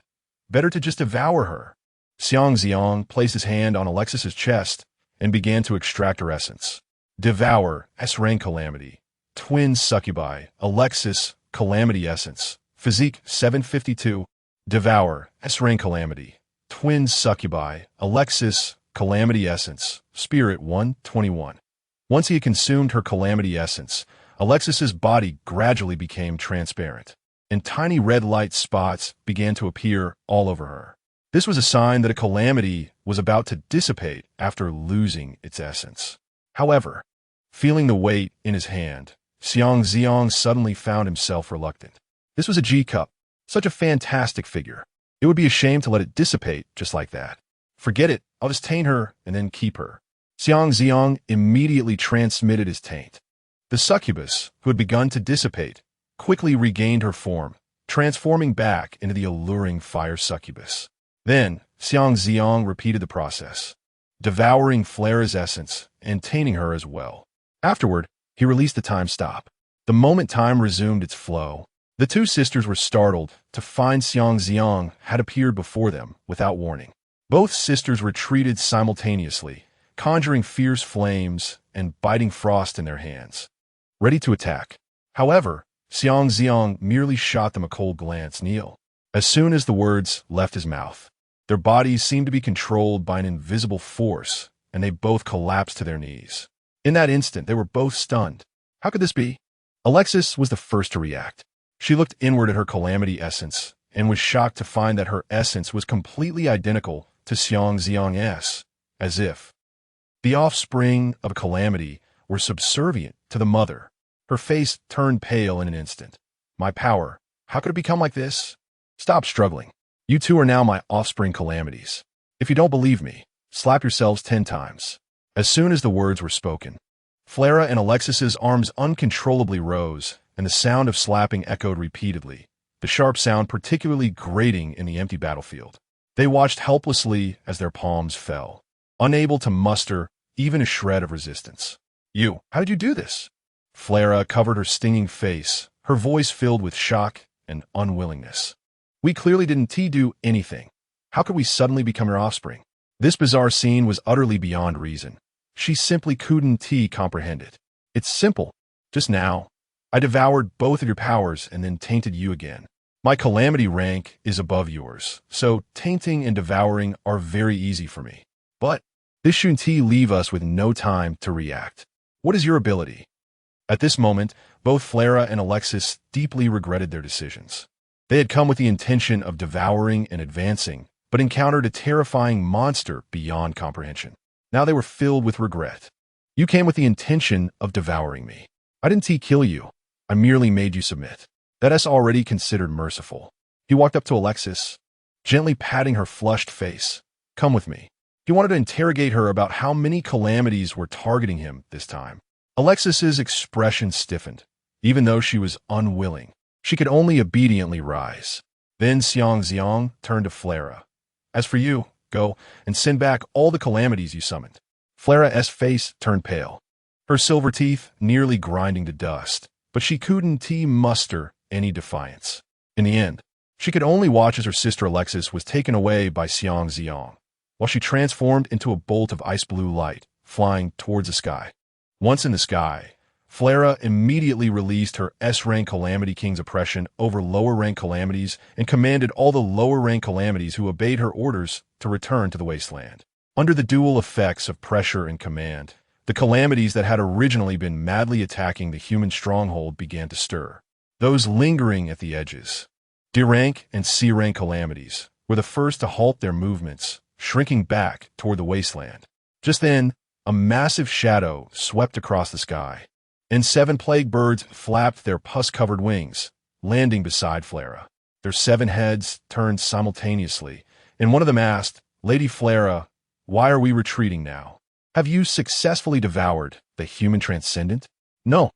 Better to just devour her. Xiang Zi'ang placed his hand on Alexis's chest and began to extract her essence. Devour, S-rank calamity. Twin succubi, Alexis, calamity essence. Physique 752. Devour, S-rank calamity. Twin succubi, Alexis, calamity essence. Spirit 121. Once he had consumed her calamity essence, Alexis's body gradually became transparent, and tiny red light spots began to appear all over her. This was a sign that a calamity was about to dissipate after losing its essence. However, feeling the weight in his hand, Xiang Zi'ang suddenly found himself reluctant. This was a G-cup, such a fantastic figure. It would be a shame to let it dissipate just like that. Forget it, I'll just taint her and then keep her. Xiang Zi'ang immediately transmitted his taint. The succubus, who had begun to dissipate, quickly regained her form, transforming back into the alluring fire succubus. Then, Xiang Zi'ang repeated the process, devouring Flara's essence and tainting her as well. Afterward, he released the time stop. The moment time resumed its flow, the two sisters were startled to find Xiang Zi'ang had appeared before them without warning. Both sisters retreated simultaneously, conjuring fierce flames and biting frost in their hands, ready to attack. However, Xiang Zi'ang merely shot them a cold glance. Kneel. As soon as the words left his mouth, their bodies seemed to be controlled by an invisible force, and they both collapsed to their knees. In that instant, they were both stunned. How could this be? Alexis was the first to react. She looked inward at her calamity essence and was shocked to find that her essence was completely identical to Xiang Zi'ang's, as if the offspring of a calamity were subservient to the mother. Her face turned pale in an instant. My power, how could it become like this? Stop struggling. You two are now my offspring calamities. If you don't believe me, slap yourselves 10 times. As soon as the words were spoken, Flara and Alexis's arms uncontrollably rose, and the sound of slapping echoed repeatedly, the sharp sound particularly grating in the empty battlefield. They watched helplessly as their palms fell, unable to muster even a shred of resistance. How did you do this? Flara covered her stinging face, her voice filled with shock and unwillingness. We clearly didn't do anything. How could we suddenly become your offspring? This bizarre scene was utterly beyond reason. She simply couldn't comprehend it. It's simple. Just now, I devoured both of your powers and then tainted you again. My calamity rank is above yours, so tainting and devouring are very easy for me. But this shouldn't leave us with no time to react. What is your ability? At this moment, both Flara and Alexis deeply regretted their decisions. They had come with the intention of devouring and advancing, but encountered a terrifying monster beyond comprehension. Now they were filled with regret. You came with the intention of devouring me. I didn't kill you. I merely made you submit. That is already considered merciful. He walked up to Alexis, gently patting her flushed face. Come with me. He wanted to interrogate her about how many calamities were targeting him this time. Alexis's expression stiffened. Even though she was unwilling, she could only obediently rise. Then Xiang Zi'ang turned to Flara. As for you, Go and send back all the calamities you summoned. Flara's face turned pale, her silver teeth nearly grinding to dust, but she couldn't muster any defiance. In the end, she could only watch as her sister Alexis was taken away by Xiang Zi'ang, while she transformed into a bolt of ice-blue light, flying towards the sky. Once in the sky, Flara immediately released her S-rank Calamity King's oppression over lower-rank calamities and commanded all the lower-rank calamities who obeyed her orders to return to the wasteland. Under the dual effects of pressure and command, the calamities that had originally been madly attacking the human stronghold began to stir. Those lingering at the edges, D-rank and C-rank calamities, were the first to halt their movements, shrinking back toward the wasteland. Just then, a massive shadow swept across the sky, and 7 plague birds flapped their pus-covered wings, landing beside Flara. Their 7 heads turned simultaneously, and one of them asked, "Lady Flara, why are we retreating now? Have you successfully devoured the human transcendent?" "No,"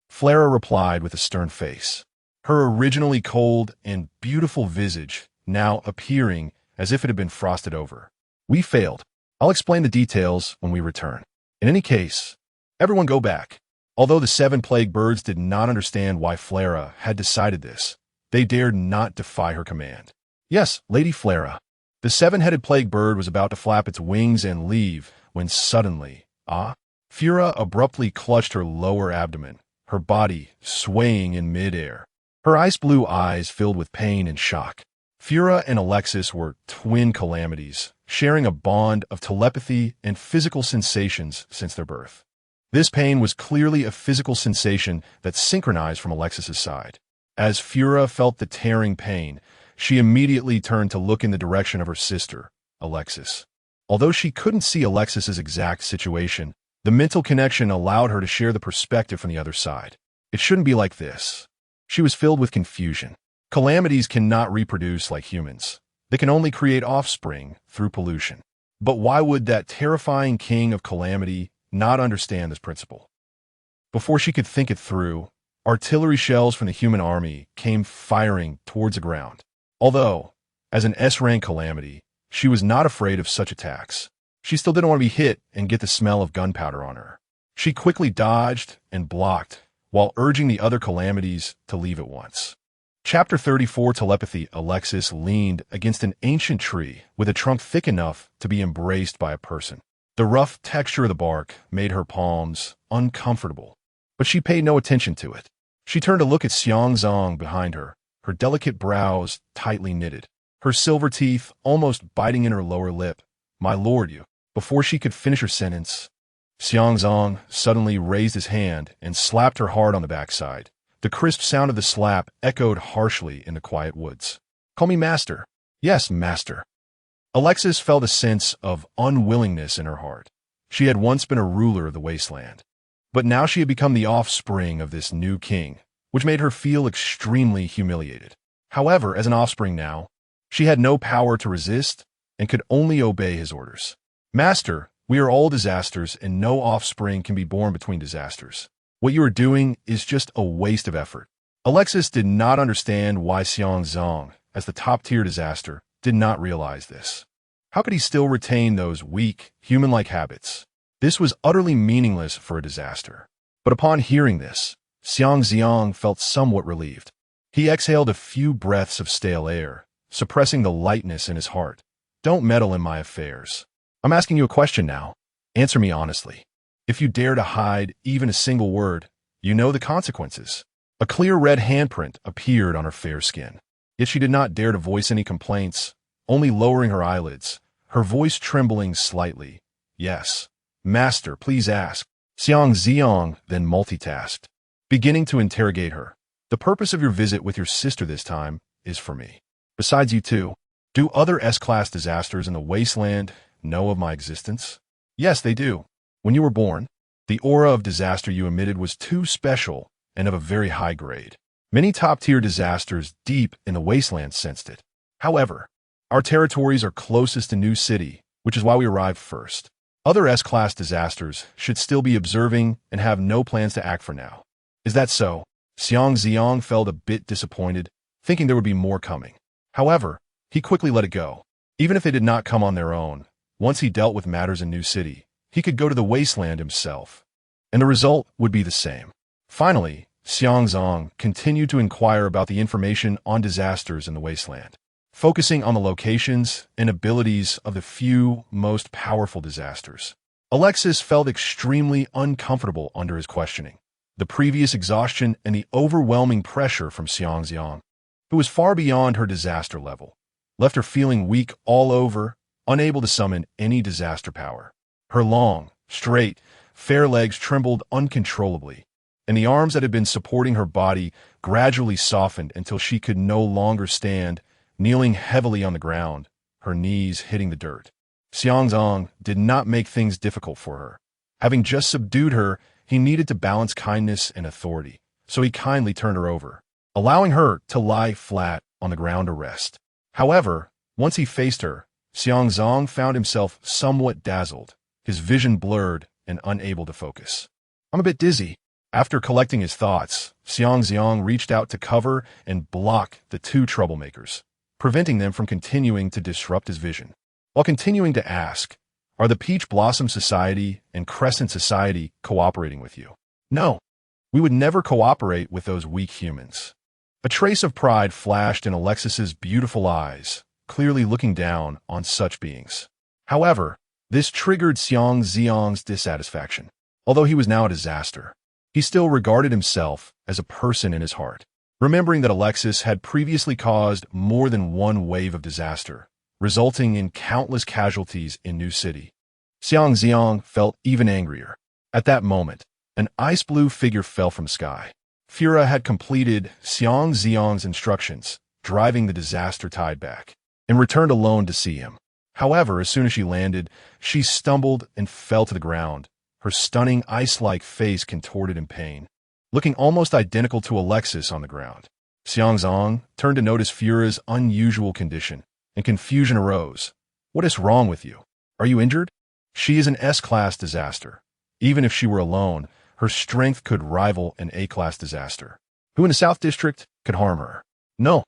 Flara replied with a stern face, her originally cold and beautiful visage now appearing as if it had been frosted over. "We failed. I'll explain the details when we return. In any case, everyone go back." Although the 7 plague birds did not understand why Flara had decided this, they dared not defy her command. "Yes, Lady Flara." The 7-headed plague bird was about to flap its wings and leave when suddenly, Fura abruptly clutched her lower abdomen, her body swaying in midair. Her ice-blue eyes filled with pain and shock. Fura and Alexis were twin calamities, sharing a bond of telepathy and physical sensations since their birth. This pain was clearly a physical sensation that synchronized from Alexis's side. As Fura felt the tearing pain, she immediately turned to look in the direction of her sister, Alexis. Although she couldn't see Alexis's exact situation, the mental connection allowed her to share the perspective from the other side. It shouldn't be like this. She was filled with confusion. Calamities cannot reproduce like humans. They can only create offspring through pollution. But why would that terrifying king of calamity not understand this principle? Before she could think it through, artillery shells from the human army came firing towards the ground. Although, as an S-rank calamity, she was not afraid of such attacks. She still didn't want to be hit and get the smell of gunpowder on her. She quickly dodged and blocked, while urging the other calamities to leave at once. Chapter 34 Telepathy. Alexis leaned against an ancient tree with a trunk thick enough to be embraced by a person. The rough texture of the bark made her palms uncomfortable, but she paid no attention to it. She turned to look at Xiang Zi'ang behind her, her delicate brows tightly knitted, her silver teeth almost biting in her lower lip. "My lord, you." Before she could finish her sentence, Xiang Zi'ang suddenly raised his hand and slapped her hard on the backside. The crisp sound of the slap echoed harshly in the quiet woods. "Call me master." "Yes, master." Alexis felt a sense of unwillingness in her heart. She had once been a ruler of the wasteland, but now she had become the offspring of this new king, which made her feel extremely humiliated. However, as an offspring now, she had no power to resist and could only obey his orders. "Master, we are all disasters and no offspring can be born between disasters. What you are doing is just a waste of effort." Alexis did not understand why Xiang Zi'ang, as the top-tier disaster, did not realize this. How could he still retain those weak, human-like habits? This was utterly meaningless for a disaster. But upon hearing this, Xiang Zi'ang felt somewhat relieved. He exhaled a few breaths of stale air, suppressing the lightness in his heart. "Don't meddle in my affairs. I'm asking you a question now. Answer me honestly. If you dare to hide even a single word, you know the consequences." A clear red handprint appeared on her fair skin. Yet she did not dare to voice any complaints, only lowering her eyelids, her voice trembling slightly. "Yes, master, please ask." Xiang Zi'ang then multitasked, beginning to interrogate her. "The purpose of your visit with your sister this time is for me. Besides you two, do other S-class disasters in the wasteland know of my existence?" "Yes, they do. When you were born, the aura of disaster you emitted was too special and of a very high grade. Many top-tier disasters deep in the wasteland sensed it. However, our territories are closest to New City, which is why we arrived first. Other S-class disasters should still be observing and have no plans to act for now." "Is that so?" Xiang Zi'ang felt a bit disappointed, thinking there would be more coming. However, he quickly let it go. Even if they did not come on their own, once he dealt with matters in New City, he could go to the wasteland himself, and the result would be the same. Finally, Xiang Zi'ang continued to inquire about the information on disasters in the wasteland, focusing on the locations and abilities of the few most powerful disasters. Alexis felt extremely uncomfortable under his questioning. The previous exhaustion and the overwhelming pressure from Xiang Zi'ang, who was far beyond her disaster level, left her feeling weak all over, unable to summon any disaster power. Her long, straight, fair legs trembled uncontrollably, and the arms that had been supporting her body gradually softened until she could no longer stand, kneeling heavily on the ground, her knees hitting the dirt. Xiang Zi'ang did not make things difficult for her. Having just subdued her, he needed to balance kindness and authority, so he kindly turned her over, allowing her to lie flat on the ground to rest. However, once he faced her, Xiang Zi'ang found himself somewhat dazzled, his vision blurred and unable to focus. "I'm a bit dizzy." After collecting his thoughts, Xiang Zi'ang reached out to cover and block the two troublemakers, preventing them from continuing to disrupt his vision, while continuing to ask, "Are the Peach Blossom Society and Crescent Society cooperating with you?" "No, we would never cooperate with those weak humans." A trace of pride flashed in Alexis's beautiful eyes, clearly looking down on such beings. However, this triggered Xiang Zi'ang's dissatisfaction. Although he was now a disaster, he still regarded himself as a person in his heart. Remembering that Alexis had previously caused more than one wave of disaster, resulting in countless casualties in New City, Xiang Zi'ang felt even angrier. At that moment, an ice-blue figure fell from the sky. Fura had completed Xiang Zi'ang's instructions, driving the disaster tide back, and returned alone to see him. However, as soon as she landed, she stumbled and fell to the ground, her stunning ice-like face contorted in pain, looking almost identical to Alexis on the ground. Xiang Zi'ang turned to notice Fura's unusual condition, and confusion arose. "What is wrong with you? Are you injured?" She is an S-class disaster. Even if she were alone, her strength could rival an A-class disaster. Who in the South District could harm her? "No,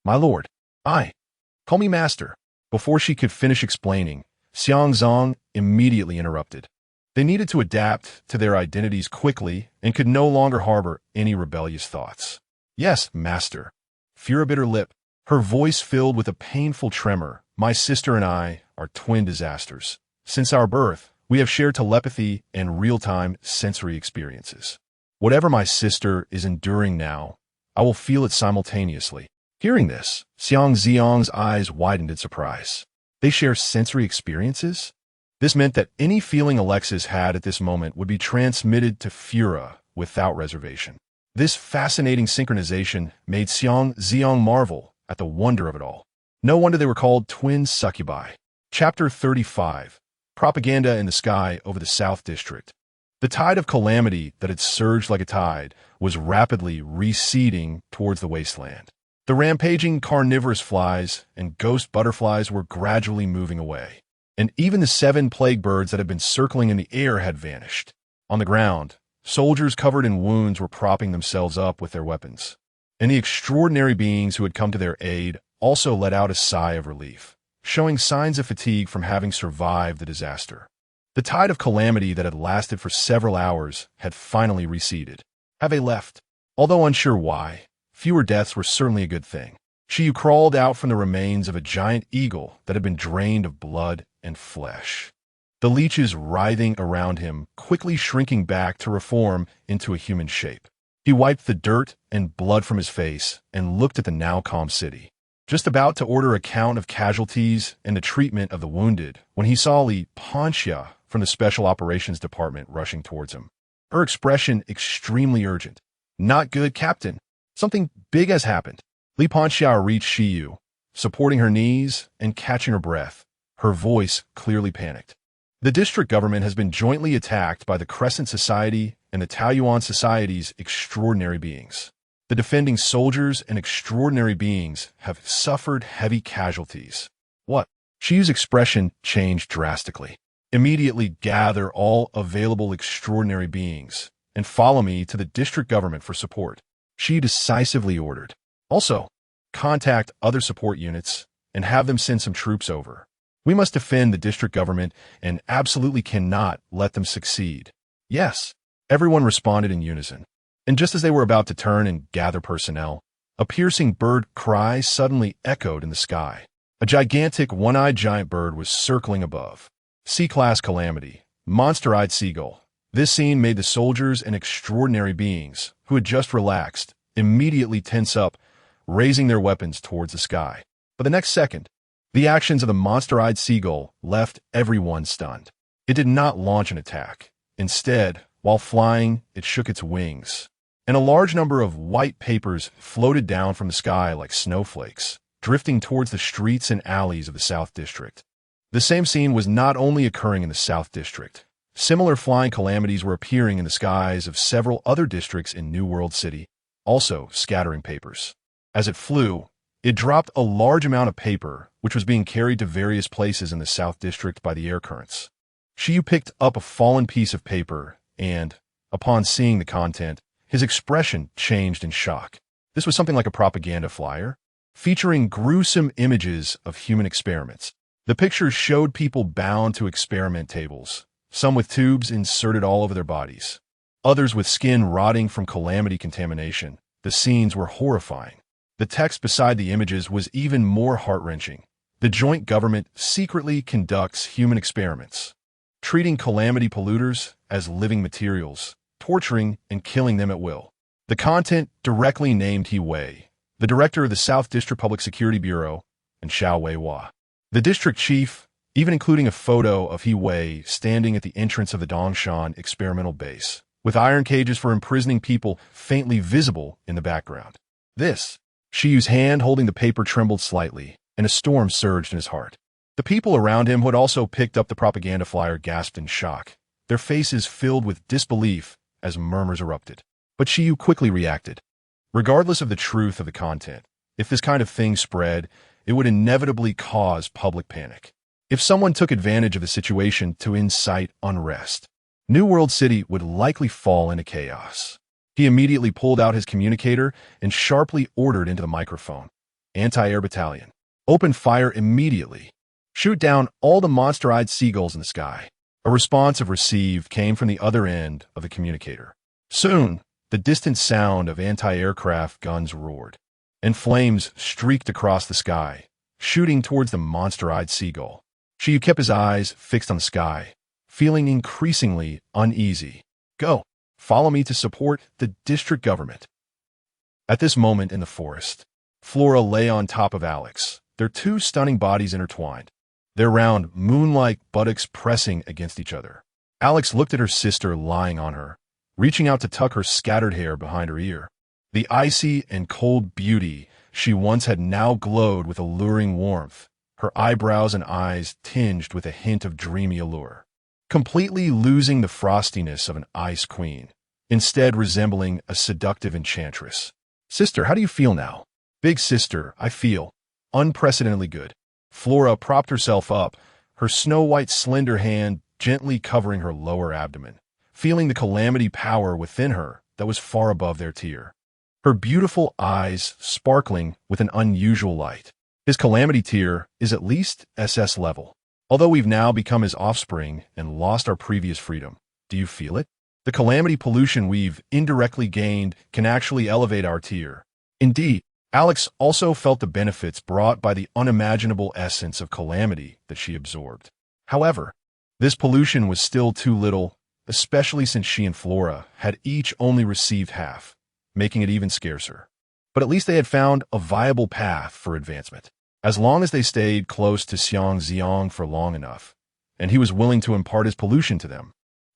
my lord. Call me master." Before she could finish explaining, Xiang Zi'ang immediately interrupted. They needed to adapt to their identities quickly and could no longer harbor any rebellious thoughts. "Yes, master." Fura bit her lip, her voice filled with a painful tremor. "My sister and I are twin disasters. Since our birth, we have shared telepathy and real-time sensory experiences. Whatever my sister is enduring now, I will feel it simultaneously." Hearing this, Xiang Zi'ang's eyes widened in surprise. They share sensory experiences? This meant that any feeling Alexis had at this moment would be transmitted to Fura without reservation. This fascinating synchronization made Xiang Zi'ang marvel at the wonder of it all. No wonder they were called twin succubi. Chapter 35. Propaganda in the Sky over the South District. The tide of calamity that had surged like a tide was rapidly receding towards the wasteland. The rampaging carnivorous flies and ghost butterflies were gradually moving away, and even the 7 plague birds that had been circling in the air had vanished. On the ground, soldiers covered in wounds were propping themselves up with their weapons, and the extraordinary beings who had come to their aid also let out a sigh of relief, showing signs of fatigue from having survived the disaster. The tide of calamity that had lasted for several hours had finally receded. Have they left? Although unsure why, fewer deaths were certainly a good thing. Shiyu crawled out from the remains of a giant eagle that had been drained of blood and flesh, the leeches writhing around him, quickly shrinking back to reform into a human shape. He wiped the dirt and blood from his face and looked at the now calm city, just about to order a count of casualties and the treatment of the wounded, when he saw Li Panxia from the Special Operations Department rushing towards him, her expression extremely urgent. "Not good, Captain. Something big has happened." Li Panxia reached Shiyu, supporting her knees and catching her breath, her voice clearly panicked. "The district government has been jointly attacked by the Crescent Society and the Taoyuan Society's extraordinary beings. The defending soldiers and extraordinary beings have suffered heavy casualties." "What?" Shiyu's expression changed drastically. "Immediately gather all available extraordinary beings and follow me to the district government for support," she decisively ordered. "Also, contact other support units and have them send some troops over. We must defend the district government and absolutely cannot let them succeed. Yes, everyone responded in unison. And just as they were about to turn and gather personnel, a piercing bird cry suddenly echoed in the sky. A gigantic, one-eyed giant bird was circling above. C-class calamity, monster-eyed seagull. This scene made the soldiers and extraordinary beings, who had just relaxed, immediately tense up, raising their weapons towards the sky. But the next second, the actions of the monster-eyed seagull left everyone stunned. It did not launch an attack. Instead, while flying, it shook its wings, and a large number of white papers floated down from the sky like snowflakes, drifting towards the streets and alleys of the South District. The same scene was not only occurring in the South District. Similar flying calamities were appearing in the skies of several other districts in New World City, also scattering papers. As it flew, it dropped a large amount of paper, which was being carried to various places in the South District by the air currents. Shiyu picked up a fallen piece of paper, and, upon seeing the content, his expression changed in shock. This was something like a propaganda flyer, featuring gruesome images of human experiments. The pictures showed people bound to experiment tables, some with tubes inserted all over their bodies, others with skin rotting from calamity contamination. The scenes were horrifying. The text beside the images was even more heart-wrenching. The joint government secretly conducts human experiments, treating calamity polluters as living materials, torturing and killing them at will. The content directly named He Wei, the director of the South District Public Security Bureau, and Xiao Wei-Hua, the district chief, even including a photo of He Wei standing at the entrance of the Dongshan experimental base, with iron cages for imprisoning people faintly visible in the background. Shiyu's hand holding the paper trembled slightly, and a storm surged in his heart. The people around him who had also picked up the propaganda flyer gasped in shock, their faces filled with disbelief as murmurs erupted. But Shiyu quickly reacted. Regardless of the truth of the content, if this kind of thing spread, it would inevitably cause public panic. If someone took advantage of the situation to incite unrest, New World City would likely fall into chaos. He immediately pulled out his communicator and sharply ordered into the microphone. Anti-air battalion. Open fire immediately. Shoot down all the monster-eyed seagulls in the sky. A response of received came from the other end of the communicator. Soon, the distant sound of anti-aircraft guns roared, and flames streaked across the sky, shooting towards the monster-eyed seagull. Shiyu kept his eyes fixed on the sky, feeling increasingly uneasy. Go. Follow me to support the district government. At this moment in the forest, Flora lay on top of Alex, their two stunning bodies intertwined, their round, moon-like buttocks pressing against each other. Alex looked at her sister lying on her, reaching out to tuck her scattered hair behind her ear. The icy and cold beauty she once had now glowed with alluring warmth, her eyebrows and eyes tinged with a hint of dreamy allure, completely losing the frostiness of an ice queen, instead resembling a seductive enchantress. Sister, how do you feel now? Big sister, I feel unprecedentedly good. Flora propped herself up, her snow-white slender hand gently covering her lower abdomen, feeling the calamity power within her that was far above their tier. Her beautiful eyes sparkling with an unusual light. His calamity tier is at least SS level. Although we've now become his offspring and lost our previous freedom, do you feel it? The calamity pollution we've indirectly gained can actually elevate our tier. Indeed, Alex also felt the benefits brought by the unimaginable essence of calamity that she absorbed. However, this pollution was still too little, especially since she and Flora had each only received half, making it even scarcer. But at least they had found a viable path for advancement. As long as they stayed close to Xiang Zi'ang for long enough, and he was willing to impart his pollution to them,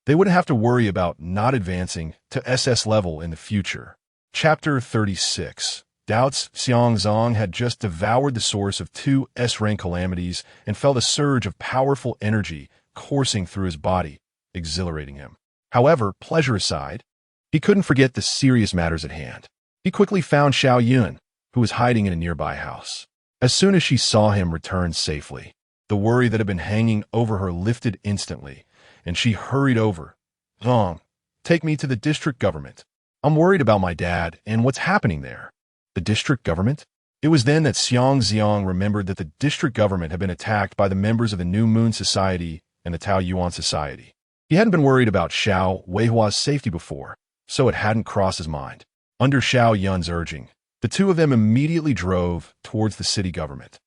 they wouldn't have to worry about not advancing to SS level in the future. Chapter 36. Doubts. Xiang Zi'ang had just devoured the source of two S-rank calamities and felt a surge of powerful energy coursing through his body, exhilarating him. However, pleasure aside, he couldn't forget the serious matters at hand. He quickly found Xiao Yun, who was hiding in a nearby house. As soon as she saw him return safely, the worry that had been hanging over her lifted instantly, and she hurried over. Zong, take me to the district government. I'm worried about my dad and what's happening there. The district government? It was then that Xiang Zi'ang remembered that the district government had been attacked by the members of the New Moon Society and the Tao Yuan Society. He hadn't been worried about Xiao Weihua's safety before, so it hadn't crossed his mind. Under Xiao Yun's urging, the two of them immediately drove towards the city government.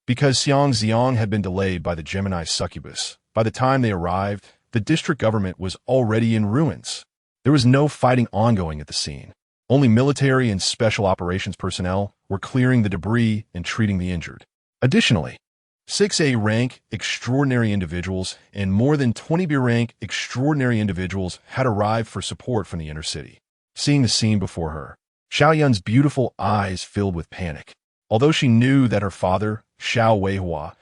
Because Xiang Zi'ang had been delayed by the Gemini Succubus, by the time they arrived, the district government was already in ruins. There was no fighting ongoing at the scene. Only military and special operations personnel were clearing the debris and treating the injured. Additionally, 6A rank extraordinary individuals and more than 20B rank extraordinary individuals had arrived for support from the inner city. Seeing the scene before her, Xiao Yun's beautiful eyes filled with panic. Although she knew that her father, Xiao Weihua,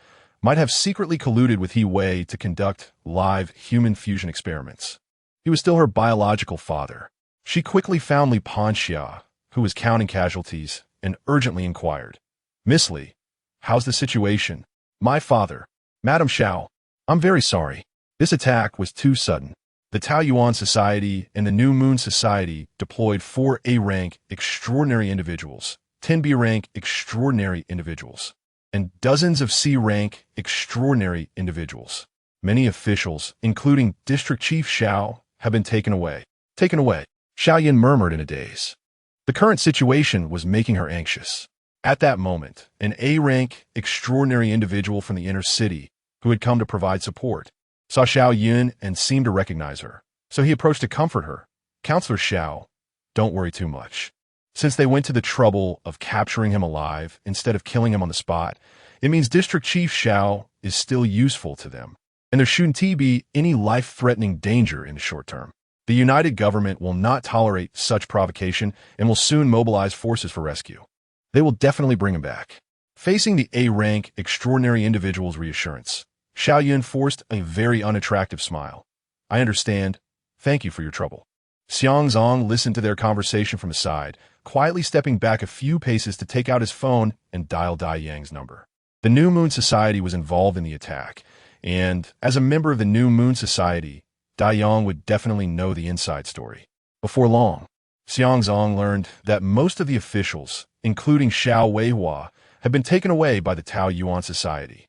might have secretly colluded with He Wei to conduct live human fusion experiments, he was still her biological father. She quickly found Li Panxia, who was counting casualties, and urgently inquired, "Miss Li, how's the situation?" "My father, Madam Xiao, I'm very sorry. This attack was too sudden. The Tao Yuan Society and the New Moon Society deployed 4A rank extraordinary individuals, 10B rank extraordinary individuals, and dozens of C rank extraordinary individuals. Many officials, including District Chief Xiao, have been taken away." "Taken away?" Xiao Yun murmured in a daze. The current situation was making her anxious. At that moment, an A-rank extraordinary individual from the inner city, who had come to provide support, saw Xiao Yun and seemed to recognize her. So he approached to comfort her. "Counselor Xiao, don't worry too much. Since they went to the trouble of capturing him alive instead of killing him on the spot, it means District Chief Xiao is still useful to them, and there shouldn't be any life-threatening danger in the short term. The United Government will not tolerate such provocation and will soon mobilize forces for rescue. They will definitely bring him back." Facing the A-rank extraordinary individual's reassurance, Xiao Yun forced a very unattractive smile. "I understand. Thank you for your trouble." Xiang Zi'ang listened to their conversation from the side, quietly stepping back a few paces to take out his phone and dial Dai Yang's number. The New Moon Society was involved in the attack, and as a member of the New Moon Society, Dai Yang would definitely know the inside story. Before long, Xiang Zi'ang learned that most of the officials, including Xiao Weihua, had been taken away by the Tao Yuan Society.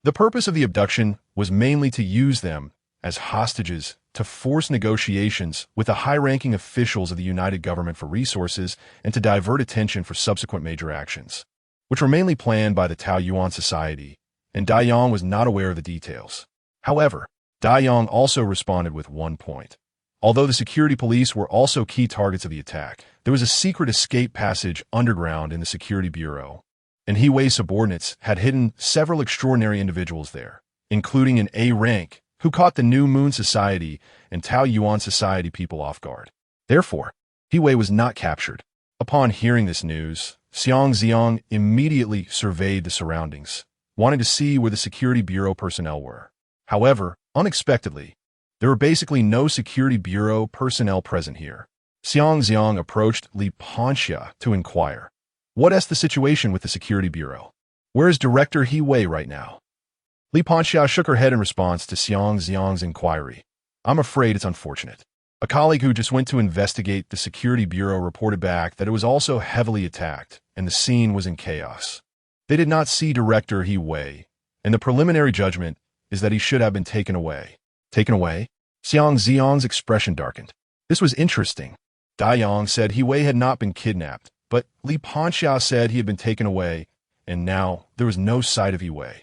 The purpose of the abduction was mainly to use them as hostages to force negotiations with the high-ranking officials of the United Government for resources and to divert attention for subsequent major actions, which were mainly planned by the Tao Yuan Society, and Dai Yang was not aware of the details. However, Dai Yang also responded with one point. Although the security police were also key targets of the attack, there was a secret escape passage underground in the security bureau, and He Wei's subordinates had hidden several extraordinary individuals there, including an A rank, who caught the New Moon Society and Tao Yuan Society people off guard. Therefore, He Wei was not captured. Upon hearing this news, Xiang Zi'ang immediately surveyed the surroundings, wanting to see where the security bureau personnel were. However, unexpectedly, there were basically no security bureau personnel present here. Xiang Zi'ang approached Li Panxia to inquire, "What's the situation with the security bureau? Where is Director He Wei right now?" Li Panxia shook her head in response to Xiang Zi'ang's inquiry. "I'm afraid it's unfortunate. A colleague who just went to investigate the security bureau reported back that it was also heavily attacked, and the scene was in chaos. They did not see Director He Wei, and the preliminary judgment is that he should have been taken away." "Taken away?" Xiang Zi'ang's expression darkened. This was interesting. Dai Yang said He Wei had not been kidnapped, but Li Panxia said he had been taken away, and now there was no sight of He Wei.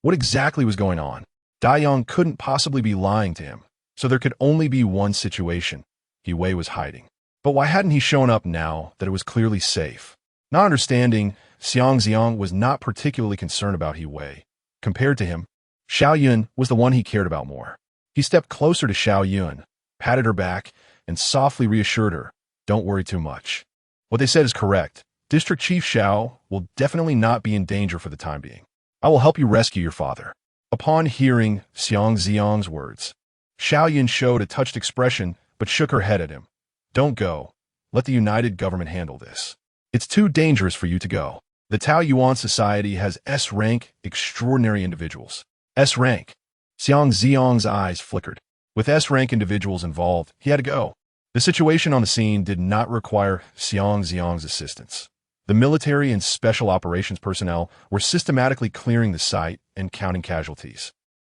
What exactly was going on? Dai Yang couldn't possibly be lying to him, so there could only be one situation. He Wei was hiding. But why hadn't he shown up now that it was clearly safe? Not understanding, Xiang Zi'ang was not particularly concerned about He Wei. Compared to him, Xiao Yun was the one he cared about more. He stepped closer to Xiao Yun, patted her back, and softly reassured her, "Don't worry too much. What they said is correct. District Chief Xiao will definitely not be in danger for the time being. I will help you rescue your father." Upon hearing Xiang Zi'ang's words, Xiao Yun showed a touched expression but shook her head at him. "Don't go. Let the United Government handle this. It's too dangerous for you to go. The Tao Yuan Society has S-rank extraordinary individuals." S-rank. Xiang Zi'ang's eyes flickered. With S-rank individuals involved, he had to go. The situation on the scene did not require Xiang Zi'ang's assistance. The military and special operations personnel were systematically clearing the site and counting casualties,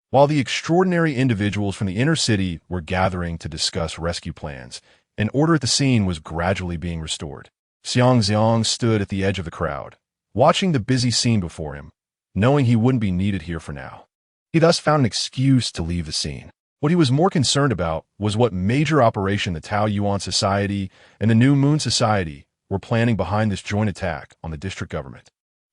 while the extraordinary individuals from the inner city were gathering to discuss rescue plans, and order at the scene was gradually being restored. Xiang Zi'ang stood at the edge of the crowd, watching the busy scene before him, knowing he wouldn't be needed here for now. He thus found an excuse to leave the scene. What he was more concerned about was what major operation the Tao Yuan Society and the New Moon Society were planning behind this joint attack on the district government.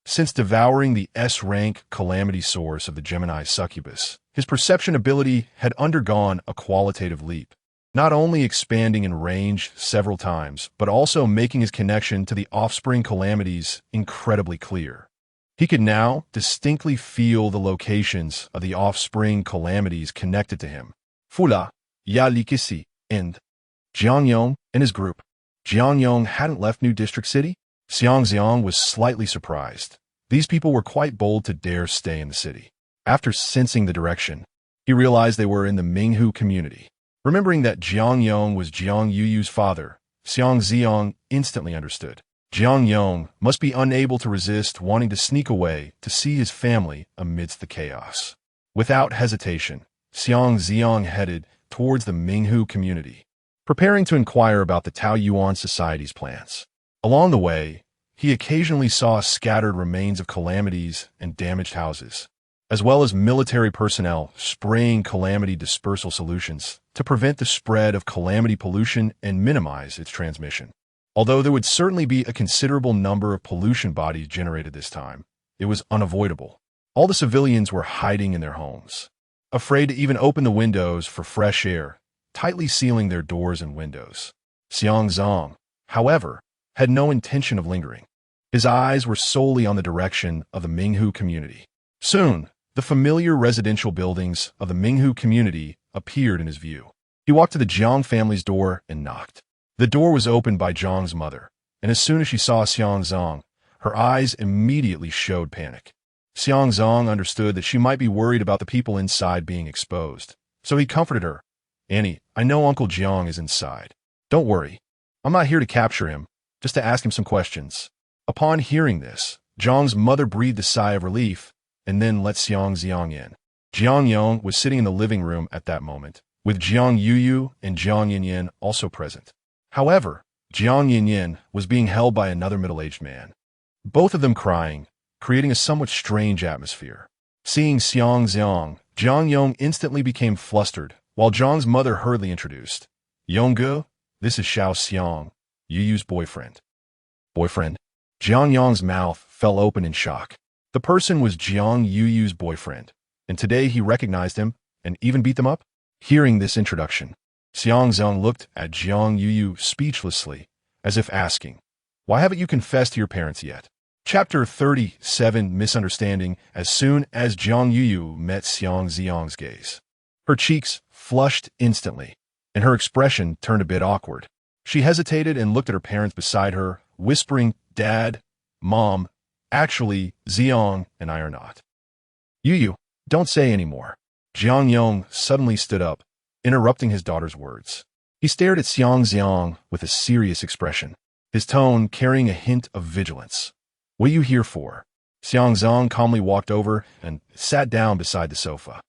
Since devouring the S-rank calamity source of the Gemini Succubus, his perception ability had undergone a qualitative leap, not only expanding in range several times, but also making his connection to the offspring calamities incredibly clear. He could now distinctly feel the locations of the offspring calamities connected to him. Fula, Ya Likisi, and Jiang Yong and his group. Jiang Yong hadn't left New District City? Xiang Zi'ang was slightly surprised. These people were quite bold to dare stay in the city. After sensing the direction, he realized they were in the Minghu community. Remembering that Jiang Yong was Jiang Yuyu's father, Xiang Zi'ang instantly understood. Jiang Yong must be unable to resist wanting to sneak away to see his family amidst the chaos. Without hesitation, Xiang Zi'ang headed towards the Minghu community, preparing to inquire about the Tao Yuan Society's plans. Along the way, he occasionally saw scattered remains of calamities and damaged houses, as well as military personnel spraying calamity dispersal solutions to prevent the spread of calamity pollution and minimize its transmission. Although there would certainly be a considerable number of pollution bodies generated this time, it was unavoidable. All the civilians were hiding in their homes, afraid to even open the windows for fresh air, tightly sealing their doors and windows. Xiang Zi'ang, however, had no intention of lingering. His eyes were solely on the direction of the Minghu community. Soon, the familiar residential buildings of the Minghu community appeared in his view. He walked to the Jiang family's door and knocked. The door was opened by Jiang's mother, and as soon as she saw Xiang Zi'ang, her eyes immediately showed panic. Xiang Zi'ang understood that she might be worried about the people inside being exposed, so he comforted her. "Annie, I know Uncle Jiang is inside. Don't worry. I'm not here to capture him, just to ask him some questions." Upon hearing this, Jiang's mother breathed a sigh of relief and then let Xiang Zi'ang in. Jiang Yong was sitting in the living room at that moment, with Jiang Yuyu and Jiang Yinyin also present. However, Jiang Yinyin was being held by another middle-aged man, both of them crying, creating a somewhat strange atmosphere. Seeing Xiang Zi'ang, Jiang Yong instantly became flustered, while Jiang's mother hurriedly introduced, "Yongge, this is Xiao Xiang, Yuyu's boyfriend." Boyfriend? Jiang Yong's mouth fell open in shock. The person was Jiang Yuyu's boyfriend, and today he recognized him and even beat them up? Hearing this introduction, Xiang Zi'ang looked at Jiang Yuyu speechlessly, as if asking, "Why haven't you confessed to your parents yet?" Chapter 37 Misunderstanding. As soon as Jiang Yuyu met Xiang Zi'ang's gaze, her cheeks flushed instantly, and her expression turned a bit awkward. She hesitated and looked at her parents beside her, whispering, "Dad, Mom, actually, Zi'ang and I are not." "Yuyu, don't say any more." Jiang Yong suddenly stood up, interrupting his daughter's words. He stared at Xiang Zi'ang with a serious expression, his tone carrying a hint of vigilance. "What are you here for?" Xiang Zi'ang calmly walked over and sat down beside the sofa.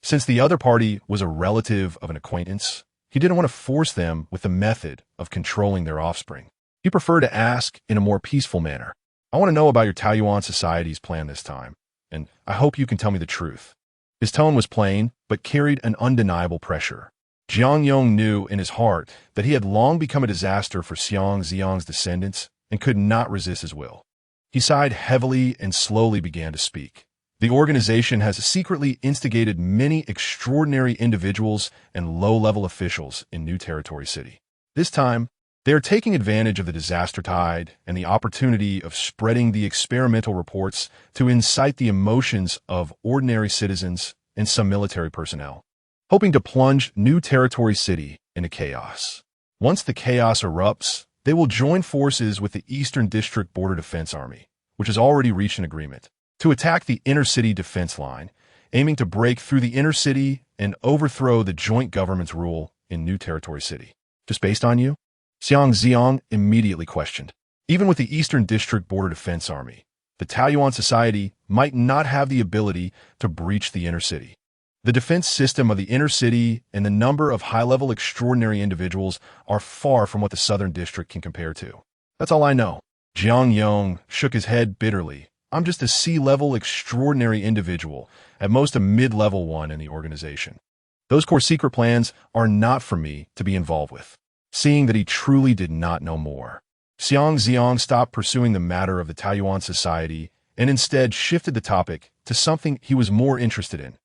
Since the other party was a relative of an acquaintance, he didn't want to force them with the method of controlling their offspring. He preferred to ask in a more peaceful manner. "I want to know about your Tao Yuan Society's plan this time, and I hope you can tell me the truth." His tone was plain, but carried an undeniable pressure. Jiang Yong knew in his heart that he had long become a disaster for Xiang Zi'ang's descendants and could not resist his will. He sighed heavily and slowly began to speak. "The organization has secretly instigated many extraordinary individuals and low-level officials in New Territory City. This time, they are taking advantage of the disaster tide and the opportunity of spreading the experimental reports to incite the emotions of ordinary citizens and some military personnel, hoping to plunge New Territory City into chaos. Once the chaos erupts, they will join forces with the Eastern District Border Defense Army, which has already reached an agreement, to attack the inner city defense line, aiming to break through the inner city and overthrow the joint government's rule in New Territory City. Just based on you?" Xiang Zi'ang immediately questioned. Even with the Eastern District Border Defense Army, the Taoyuan society might not have the ability to breach the inner city. The defense system of the inner city and the number of high-level extraordinary individuals are far from what the Southern District can compare to. That's all I know. Jiang Yong shook his head bitterly. I'm just a C-level extraordinary individual, at most a mid-level one in the organization. Those core secret plans are not for me to be involved with. Seeing that he truly did not know more, Xiang Zi'ang stopped pursuing the matter of the Taoyuan society and instead shifted the topic to something he was more interested in.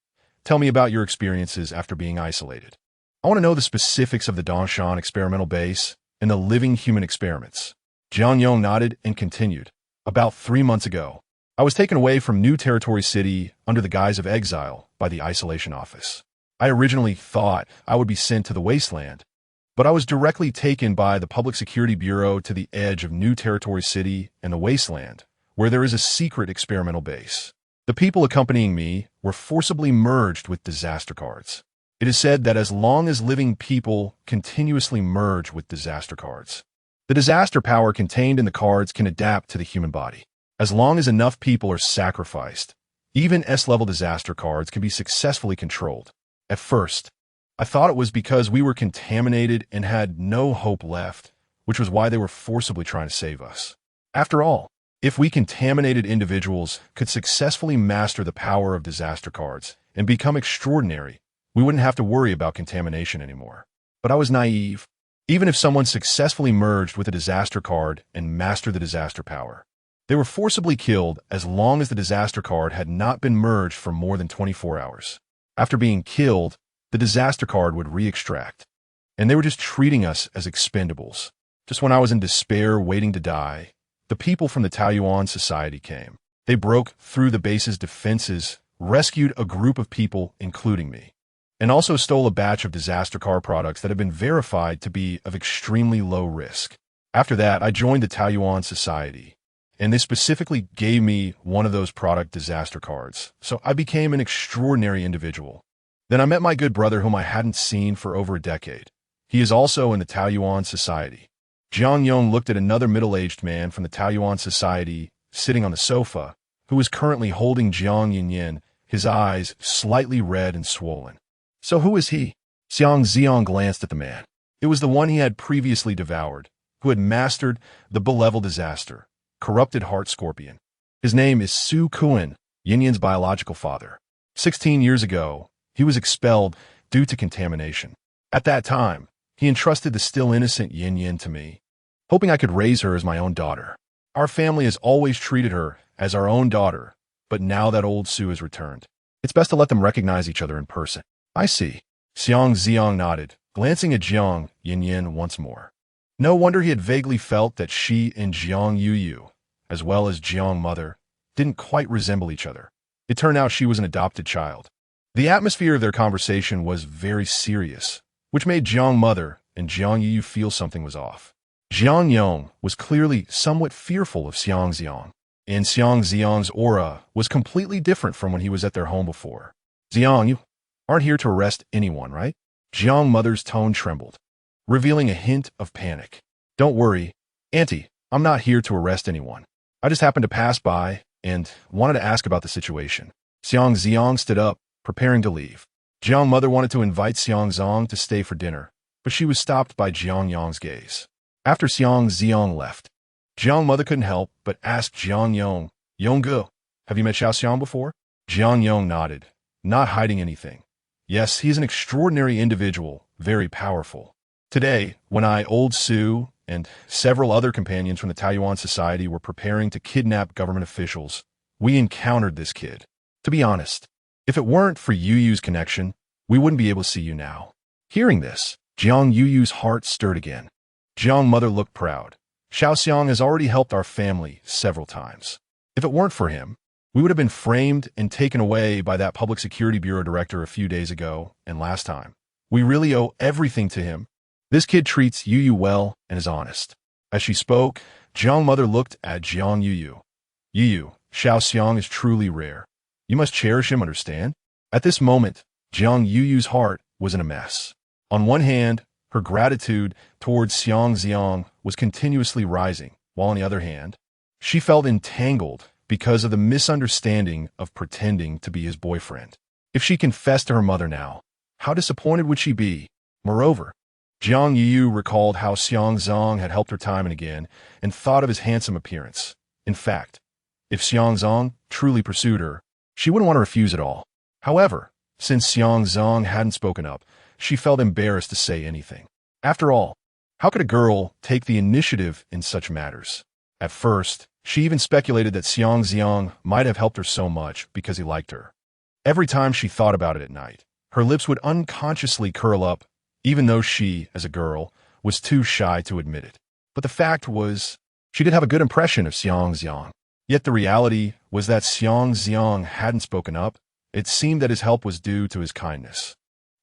Tell me about your experiences after being isolated. I want to know the specifics of the Dongshan experimental base and the living human experiments. Jiang Yong nodded and continued. About 3 months ago, I was taken away from New Territory City under the guise of exile by the isolation office. I originally thought I would be sent to the wasteland, but I was directly taken by the Public Security Bureau to the edge of New Territory City and the wasteland, where there is a secret experimental base. The people accompanying me were forcibly merged with disaster cards. It is said that as long as living people continuously merge with disaster cards, the disaster power contained in the cards can adapt to the human body. As long as enough people are sacrificed, even S-level disaster cards can be successfully controlled. At first, I thought it was because we were contaminated and had no hope left, which was why they were forcibly trying to save us. After all, if we contaminated individuals could successfully master the power of disaster cards and become extraordinary, we wouldn't have to worry about contamination anymore. But I was naive. Even if someone successfully merged with a disaster card and mastered the disaster power, they were forcibly killed as long as the disaster card had not been merged for more than 24 hours. After being killed, the disaster card would re-extract, and they were just treating us as expendables. Just when I was in despair waiting to die, the people from the Taoyuan society came. They broke through the base's defenses, rescued a group of people, including me, and also stole a batch of disaster card products that had been verified to be of extremely low risk. After that, I joined the Taoyuan society, and they specifically gave me one of those product disaster cards, so I became an extraordinary individual. Then I met my good brother whom I hadn't seen for over a decade. He is also in the Taoyuan society. Jiang Yong looked at another middle-aged man from the Taoyuan society sitting on the sofa, who was currently holding Jiang Yinyin, his eyes slightly red and swollen. So who is he? Xiang Zi'ang glanced at the man. It was the one he had previously devoured, who had mastered the B-level disaster, corrupted heart scorpion. His name is Su Kuan, Yinyin's biological father. 16 years ago, he was expelled due to contamination. At that time, he entrusted the still innocent Yinyin to me, hoping I could raise her as my own daughter. Our family has always treated her as our own daughter, but now that old Su has returned, it's best to let them recognize each other in person. I see. Xiang Zi'ang nodded, glancing at Jiang Yinyin once more. No wonder he had vaguely felt that she and Jiang Yuyu, as well as Jiang Mother, didn't quite resemble each other. It turned out she was an adopted child. The atmosphere of their conversation was very serious, which made Jiang Mother and Jiang Yuyu feel something was off. Jiang Yong was clearly somewhat fearful of Xiang Zi'ang, and Xiang Zi'ang's aura was completely different from when he was at their home before. Zi'ang, you aren't here to arrest anyone, right? Jiang Mother's tone trembled, revealing a hint of panic. Don't worry, Auntie, I'm not here to arrest anyone. I just happened to pass by and wanted to ask about the situation. Xiang Zi'ang stood up, preparing to leave. Jiang Mother wanted to invite Xiang Zi'ang to stay for dinner, but she was stopped by Jiang Yong's gaze. After Xiang Zi'ang left, Jiang Mother couldn't help but ask Jiang Yong, Yonggu, have you met Xiao Xiang before? Jiang Yong nodded, not hiding anything. Yes, he is an extraordinary individual, very powerful. Today, when Old Su, and several other companions from the Taoyuan society were preparing to kidnap government officials, we encountered this kid. To be honest, if it weren't for Yuyu's connection, we wouldn't be able to see you now. Hearing this, Jiang Yuyu's heart stirred again. Jiang Mother looked proud. Xiao Xiang has already helped our family several times. If it weren't for him, we would have been framed and taken away by that Public Security Bureau director a few days ago and last time. We really owe everything to him. This kid treats Yuyu well and is honest. As she spoke, Jiang Mother looked at Jiang Yuyu. Yuyu, Xiao Xiang is truly rare. You must cherish him, understand? At this moment, Jiang Yuyu's heart was in a mess. On one hand, her gratitude towards Xiang Zi'ang was continuously rising, while on the other hand, she felt entangled because of the misunderstanding of pretending to be his boyfriend. If she confessed to her mother now, how disappointed would she be? Moreover, Jiang Yu recalled how Xiang Zi'ang had helped her time and again and thought of his handsome appearance. In fact, if Xiang Zi'ang truly pursued her, she wouldn't want to refuse at all. However, since Xiang Zi'ang hadn't spoken up, she felt embarrassed to say anything. After all, how could a girl take the initiative in such matters? At first, she even speculated that Xiang Zi'ang might have helped her so much because he liked her. Every time she thought about it at night, her lips would unconsciously curl up, even though she, as a girl, was too shy to admit it. But the fact was, she did have a good impression of Xiang Zi'ang. Yet the reality was that Xiang Zi'ang hadn't spoken up. It seemed that his help was due to his kindness,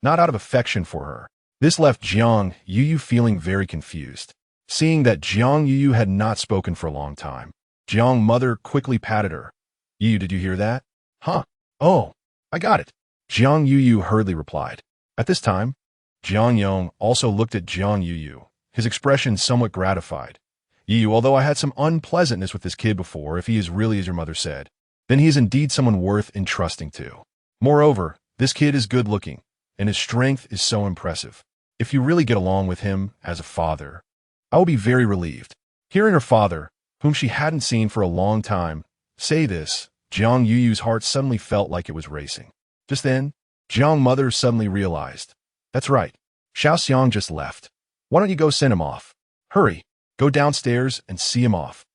not out of affection for her. This left Jiang Yu feeling very confused. Seeing that Jiang Yu had not spoken for a long time, Jiang's mother quickly patted her. "Yu, did you hear that?" "Huh? Oh, I got it," Jiang Yu hurriedly replied. At this time, Jiang Yong also looked at Jiang Yu, his expression somewhat gratified. "Yu, although I had some unpleasantness with this kid before, if he is really as your mother said, then he is indeed someone worth entrusting to. Moreover, this kid is good-looking, and his strength is so impressive. If you really get along with him as a father, I will be very relieved." Hearing her father, whom she hadn't seen for a long time, say this, Jiang Yu's heart suddenly felt like it was racing. Just then, Jiang's mother suddenly realized, "That's right, Xiao Xiang just left. Why don't you go send him off? Hurry, go downstairs and see him off."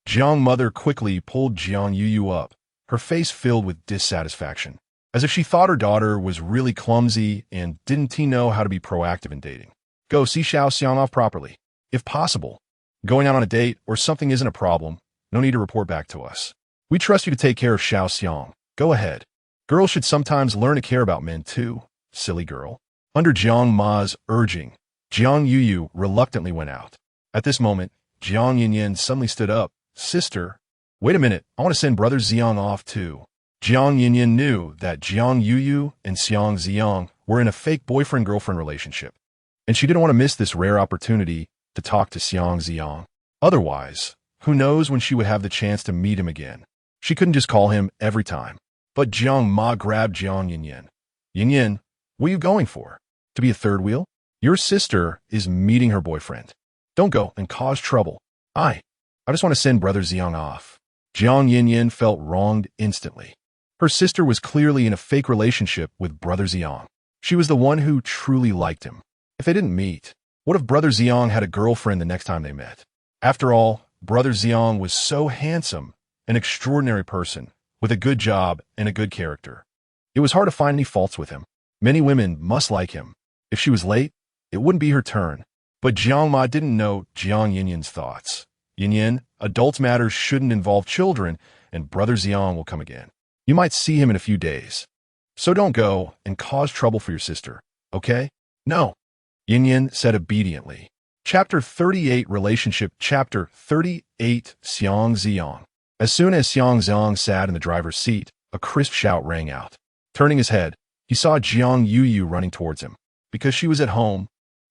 Jiang's mother quickly pulled Jiang Yu up, her face filled with dissatisfaction, as if she thought her daughter was really clumsy and didn't know how to be proactive in dating. "Go see Xiao Xiang off properly. If possible, going out on a date or something isn't a problem, no need to report back to us. We trust you to take care of Xiao Xiang. Go ahead. Girls should sometimes learn to care about men too, silly girl." Under Jiang Ma's urging, Jiang Yu reluctantly went out. At this moment, Jiang Yinyan suddenly stood up. "Sister, wait a minute, I want to send Brother Xiang off too." Jiang Yinyan knew that Jiang Yu and Xiang Zi'ang were in a fake boyfriend-girlfriend relationship, and she didn't want to miss this rare opportunity to talk to Xiang Zi'ang. Otherwise, who knows when she would have the chance to meet him again. She couldn't just call him every time. But Jiang Ma grabbed Jiang Yinyan. "Yinyan, what are you going for? To be a third wheel? Your sister is meeting her boyfriend. Don't go and cause trouble. I just want to send Brother Xiang off." Jiang Yinyan felt wronged instantly. Her sister was clearly in a fake relationship with Brother Xiang. She was the one who truly liked him. If they didn't meet, what if Brother Xiang had a girlfriend the next time they met? After all, Brother Xiang was so handsome, an extraordinary person, with a good job and a good character. It was hard to find any faults with him. Many women must like him. If she was late, it wouldn't be her turn. But Jiang Ma didn't know Jiang Yinyan's thoughts. "Yinyan, adult matters shouldn't involve children, and Brother Xiang will come again. You might see him in a few days. So don't go and cause trouble for your sister, okay?" "No," Yinyan said obediently. Chapter 38 Relationship Chapter 38 Xiang Zi'ang. As soon as Xiang Zi'ang sat in the driver's seat, a crisp shout rang out. Turning his head, he saw Jiang Yu running towards him. Because she was at home,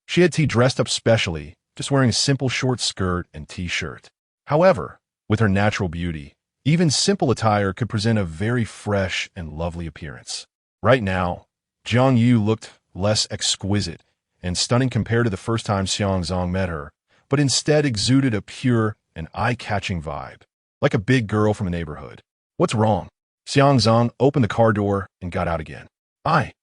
she had dressed up specially, just wearing a simple short skirt and t-shirt. However, with her natural beauty, even simple attire could present a very fresh and lovely appearance. Right now, Jiang Yu looked less exquisite and stunning compared to the first time Xiang Zi'ang met her, but instead exuded a pure and eye-catching vibe, like a big girl from the neighborhood. "What's wrong?" Xiang Zi'ang opened the car door and got out again. I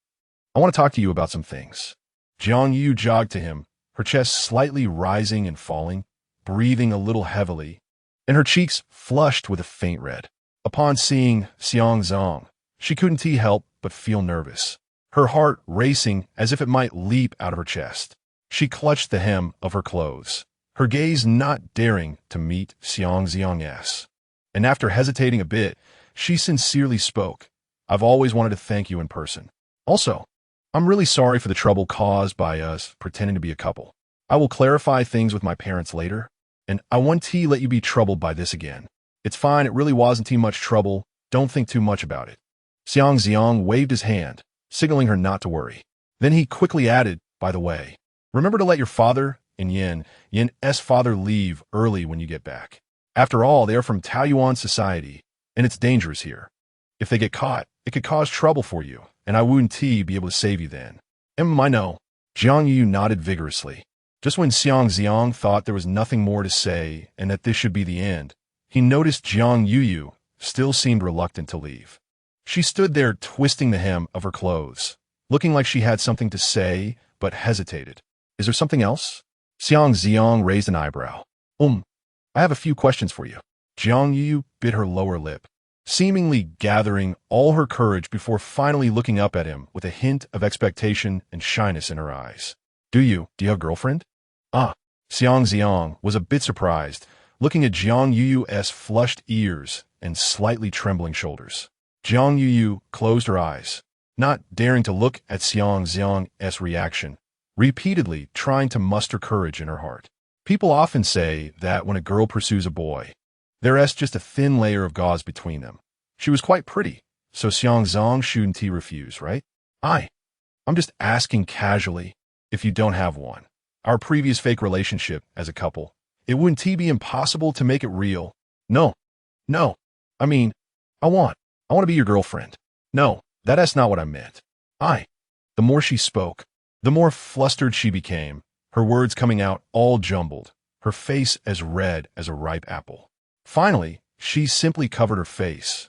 want to talk to you about some things." Jiang Yu jogged to him, her chest slightly rising and falling, breathing a little heavily, and her cheeks flushed with a faint red. Upon seeing Xiang Zi'ang, she couldn't help but feel nervous, her heart racing as if it might leap out of her chest. She clutched the hem of her clothes, her gaze not daring to meet Xiang Zi'ang's. And after hesitating a bit, she sincerely spoke. "I've always wanted to thank you in person. Also, I'm really sorry for the trouble caused by us pretending to be a couple. I will clarify things with my parents later, and I won't let you be troubled by this again. It's fine, it really wasn't too much trouble, don't think too much about it." Xiang Zi'ang waved his hand, signaling her not to worry. Then he quickly added, "By the way, remember to let your father and Yin's father leave early when you get back. After all, they are from Taoyuan society, and it's dangerous here. If they get caught, it could cause trouble for you, and I wouldn't be able to save you then. I know. Jiang Yu nodded vigorously. Just when Xiang Zi'ang thought there was nothing more to say and that this should be the end, he noticed Jiang Yu still seemed reluctant to leave. She stood there twisting the hem of her clothes, looking like she had something to say, but hesitated. Is there something else? Xiang Zi'ang raised an eyebrow. I have a few questions for you. Jiang Yu bit her lower lip, seemingly gathering all her courage before finally looking up at him with a hint of expectation and shyness in her eyes. Do you have a girlfriend? Xiang Zi'ang was a bit surprised, looking at Jiang Yu's flushed ears and slightly trembling shoulders. Jiang Yu closed her eyes, not daring to look at Xiang Zi'ang's reaction, repeatedly trying to muster courage in her heart. People often say that when a girl pursues a boy, there's just a thin layer of gauze between them. She was quite pretty, so Xiang Zi'ang shouldn't refuse, right? I'm just asking casually if you don't have one. Our previous fake relationship as a couple, it wouldn't be impossible to make it real? No. I mean, I want to be your girlfriend. No, that's not what I meant. The more she spoke, the more flustered she became, her words coming out all jumbled, her face as red as a ripe apple. Finally, she simply covered her face,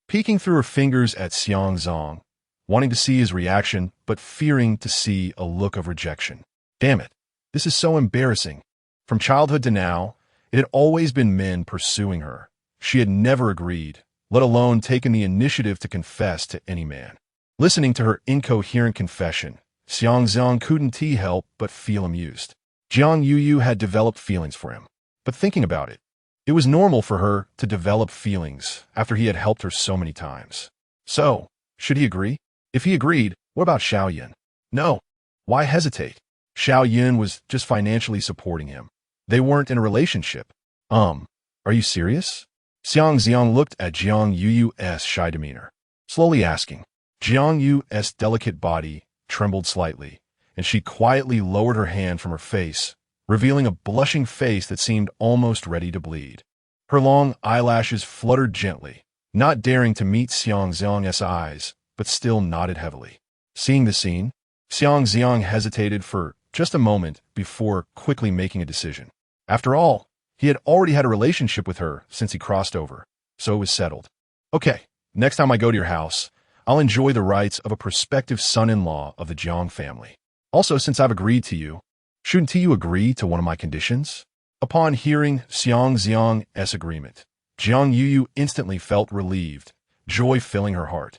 peeking through her fingers at Xiang Zi'ang, wanting to see his reaction, but fearing to see a look of rejection. Damn it, this is so embarrassing. From childhood to now, it had always been men pursuing her. She had never agreed, let alone taken the initiative to confess to any man. Listening to her incoherent confession, Xiang Zi'ang couldn't help but feel amused. Jiang Yu had developed feelings for him, but thinking about it, it was normal for her to develop feelings after he had helped her so many times. So, should he agree? If he agreed, what about Xiao Yin? No. Why hesitate? Xiao Yin was just financially supporting him. They weren't in a relationship. Are you serious? Xiang Zi'ang looked at Jiang Yu's shy demeanor, slowly asking. Jiang Yu's delicate body trembled slightly, and she quietly lowered her hand from her face, revealing a blushing face that seemed almost ready to bleed. Her long eyelashes fluttered gently, not daring to meet Xiang Zi'ang's eyes, but still nodded heavily. Seeing the scene, Xiang Zi'ang hesitated for just a moment before quickly making a decision. After all, he had already had a relationship with her since he crossed over, so it was settled. Okay, next time I go to your house, I'll enjoy the rights of a prospective son-in-law of the Jiang family. Also, since I've agreed to you, shouldn't you agree to one of my conditions? Upon hearing Xiang Zi'ang's agreement, Jiang Yu instantly felt relieved, joy filling her heart.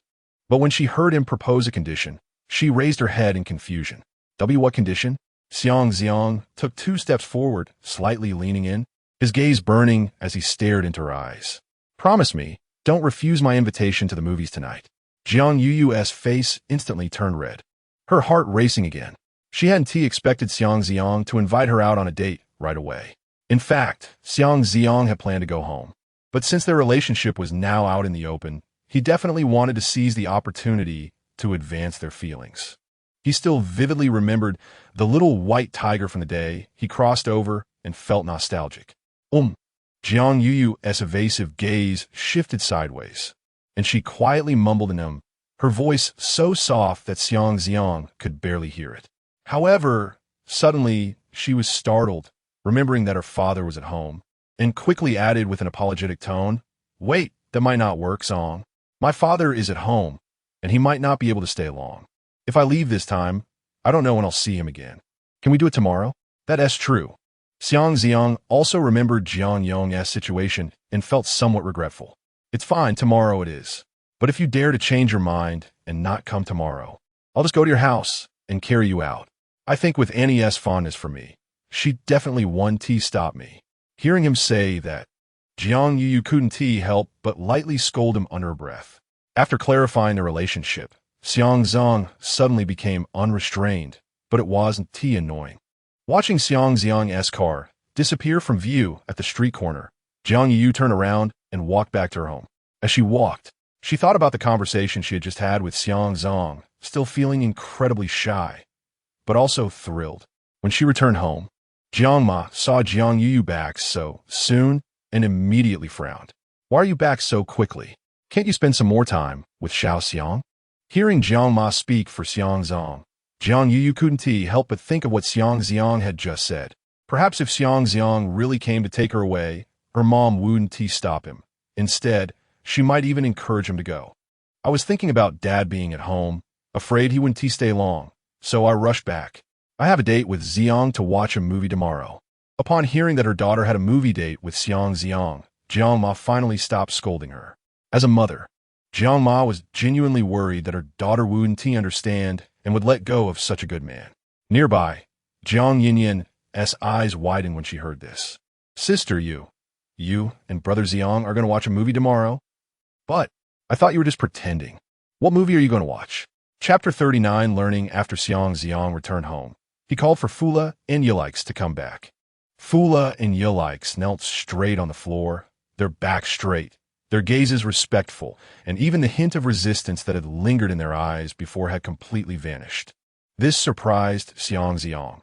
But when she heard him propose a condition, she raised her head in confusion. What condition? Xiang Zi'ang took 2 steps forward, slightly leaning in, his gaze burning as he stared into her eyes. Promise me, don't refuse my invitation to the movies tonight. Jiang Yu's face instantly turned red, her heart racing again. She hadn't expected Xiang Zi'ang to invite her out on a date right away. In fact, Xiang Zi'ang had planned to go home. But since their relationship was now out in the open, he definitely wanted to seize the opportunity to advance their feelings. He still vividly remembered the little white tiger from the day he crossed over and felt nostalgic. Jiang Yu's evasive gaze shifted sideways, and she quietly mumbled in him, her voice so soft that Xiang Zi'ang could barely hear it. However, suddenly she was startled, remembering that her father was at home, and quickly added with an apologetic tone, "Wait, that might not work, Song. My father is at home, and he might not be able to stay long. If I leave this time, I don't know when I'll see him again. Can we do it tomorrow?" That's true. Xiang Zi'ang also remembered Jiang Yong's situation and felt somewhat regretful. It's fine, tomorrow it is. But if you dare to change your mind and not come tomorrow, I'll just go to your house and carry you out. I think with Annie's fondness for me, she definitely won stop me. Hearing him say that, Jiang Yu couldn't help but lightly scold him under her breath. After clarifying the relationship, Xiang Zi'ang suddenly became unrestrained, but it wasn't annoying. Watching Xiang Zi'ang's car disappear from view at the street corner, Jiang Yu turned around and walked back to her home. As she walked, she thought about the conversation she had just had with Xiang Zi'ang, still feeling incredibly shy, but also thrilled. When she returned home, Jiang Ma saw Jiang Yu back so soon and immediately frowned. Why are you back so quickly? Can't you spend some more time with Xiao Xiang? Hearing Jiang Ma speak for Xiang Zi'ang, Jiang Yu couldn't help but think of what Xiang Zi'ang had just said. Perhaps if Xiang Zi'ang really came to take her away, her mom wouldn't stop him. Instead, she might even encourage him to go. I was thinking about Dad being at home, afraid he wouldn't stay long, so I rushed back. I have a date with Zi'ang to watch a movie tomorrow. Upon hearing that her daughter had a movie date with Xiang Zi'ang, Jiang Ma finally stopped scolding her. As a mother, Jiang Ma was genuinely worried that her daughter wouldn't understand and would let go of such a good man. Nearby, Jiang Yinyan's eyes widened when she heard this. Sister, you and Brother Zi'ang are going to watch a movie tomorrow? But I thought you were just pretending. What movie are you going to watch? Chapter 39, learning after Xiang Zi'ang returned home. He called for Fula and Yilix to come back. Fula and Yilix knelt straight on the floor, their backs straight, their gazes respectful, and even the hint of resistance that had lingered in their eyes before had completely vanished. This surprised Xiang Zi'ang.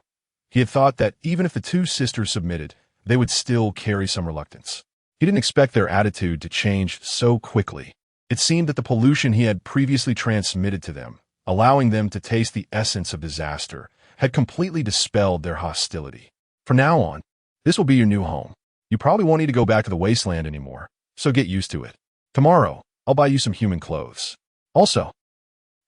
He had thought that even if the two sisters submitted, they would still carry some reluctance. He didn't expect their attitude to change so quickly. It seemed that the pollution he had previously transmitted to them, allowing them to taste the essence of disaster, had completely dispelled their hostility. From now on, this will be your new home. You probably won't need to go back to the wasteland anymore, so get used to it. Tomorrow, I'll buy you some human clothes. Also,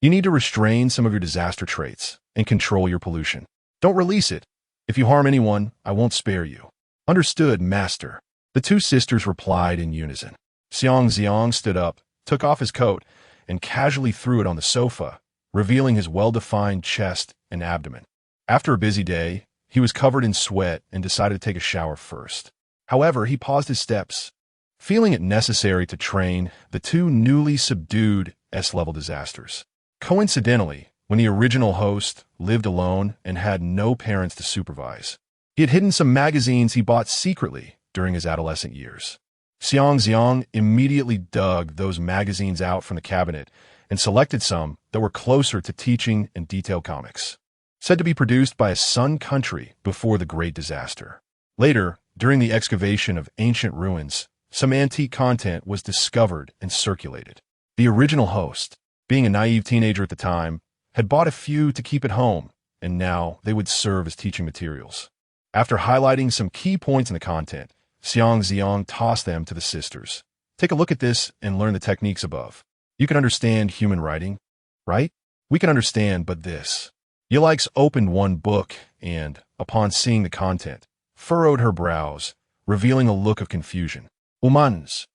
you need to restrain some of your disaster traits and control your pollution. Don't release it. If you harm anyone, I won't spare you. Understood, Master. The two sisters replied in unison. Xiang Zi'ang stood up, took off his coat, and casually threw it on the sofa, revealing his well-defined chest and abdomen. After a busy day, he was covered in sweat and decided to take a shower first. However, he paused his steps, feeling it necessary to train the two newly subdued S-level disasters. Coincidentally, when the original host lived alone and had no parents to supervise, he had hidden some magazines he bought secretly during his adolescent years. Xiang Zi'ang immediately dug those magazines out from the cabinet and selected some that were closer to teaching and detailed comics, said to be produced by a sun country before the Great Disaster. Later, during the excavation of ancient ruins, some antique content was discovered and circulated. The original host, being a naive teenager at the time, had bought a few to keep at home, and now they would serve as teaching materials. After highlighting some key points in the content, Xiang Zi'ang tossed them to the sisters. Take a look at this and learn the techniques above. You can understand human writing, right? We can understand, but this. Yilix opened one book and, upon seeing the content, furrowed her brows, revealing a look of confusion. Humans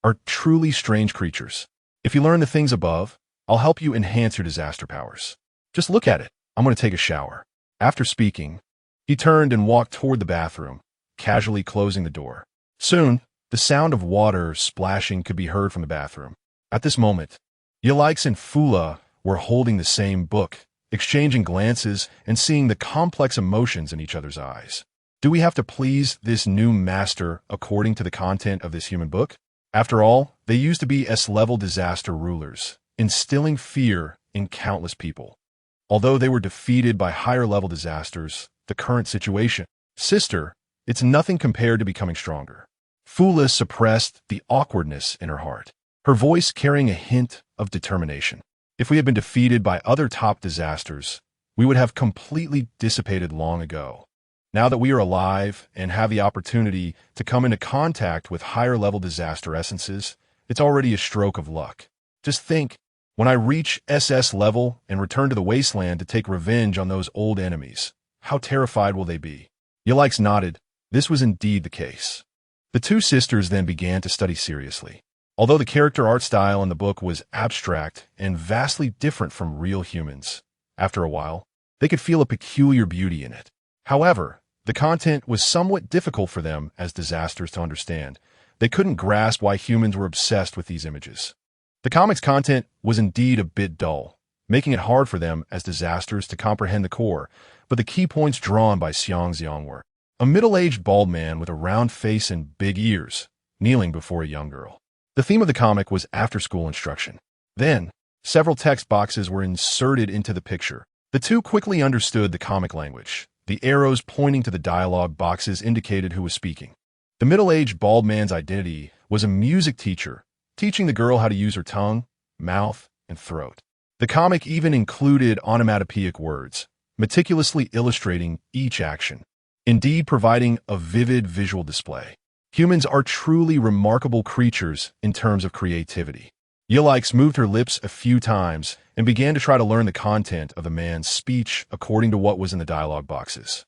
are truly strange creatures. If you learn the things above, I'll help you enhance your disaster powers. Just look at it. I'm going to take a shower. After speaking, he turned and walked toward the bathroom, casually closing the door. Soon, the sound of water splashing could be heard from the bathroom. At this moment, Yilix and Fula were holding the same book, exchanging glances and seeing the complex emotions in each other's eyes. Do we have to please this new master according to the content of this human book? After all, they used to be S-level disaster rulers, instilling fear in countless people. Although they were defeated by higher-level disasters, the current situation, sister, it's nothing compared to becoming stronger. Fula suppressed the awkwardness in her heart, her voice carrying a hint of determination. If we had been defeated by other top disasters, we would have completely dissipated long ago. Now that we are alive and have the opportunity to come into contact with higher-level disaster essences, it's already a stroke of luck. Just think, when I reach SS level and return to the wasteland to take revenge on those old enemies, how terrified will they be? Yilix nodded. This was indeed the case. The two sisters then began to study seriously. Although the character art style in the book was abstract and vastly different from real humans, after a while, they could feel a peculiar beauty in it. However, the content was somewhat difficult for them as disasters to understand. They couldn't grasp why humans were obsessed with these images. The comic's content was indeed a bit dull, making it hard for them as disasters to comprehend the core, but the key points drawn by Xiang Zi'ang were a middle-aged bald man with a round face and big ears, kneeling before a young girl. The theme of the comic was after-school instruction. Then, several text boxes were inserted into the picture. The two quickly understood the comic language, The arrows pointing to the dialogue boxes indicated who was speaking. The middle-aged bald man's identity was a music teacher, teaching the girl how to use her tongue, mouth, and throat. The comic even included onomatopoeic words, meticulously illustrating each action, indeed providing a vivid visual display. Humans are truly remarkable creatures in terms of creativity. Yilix moved her lips a few times and began to try to learn the content of the man's speech according to what was in the dialogue boxes.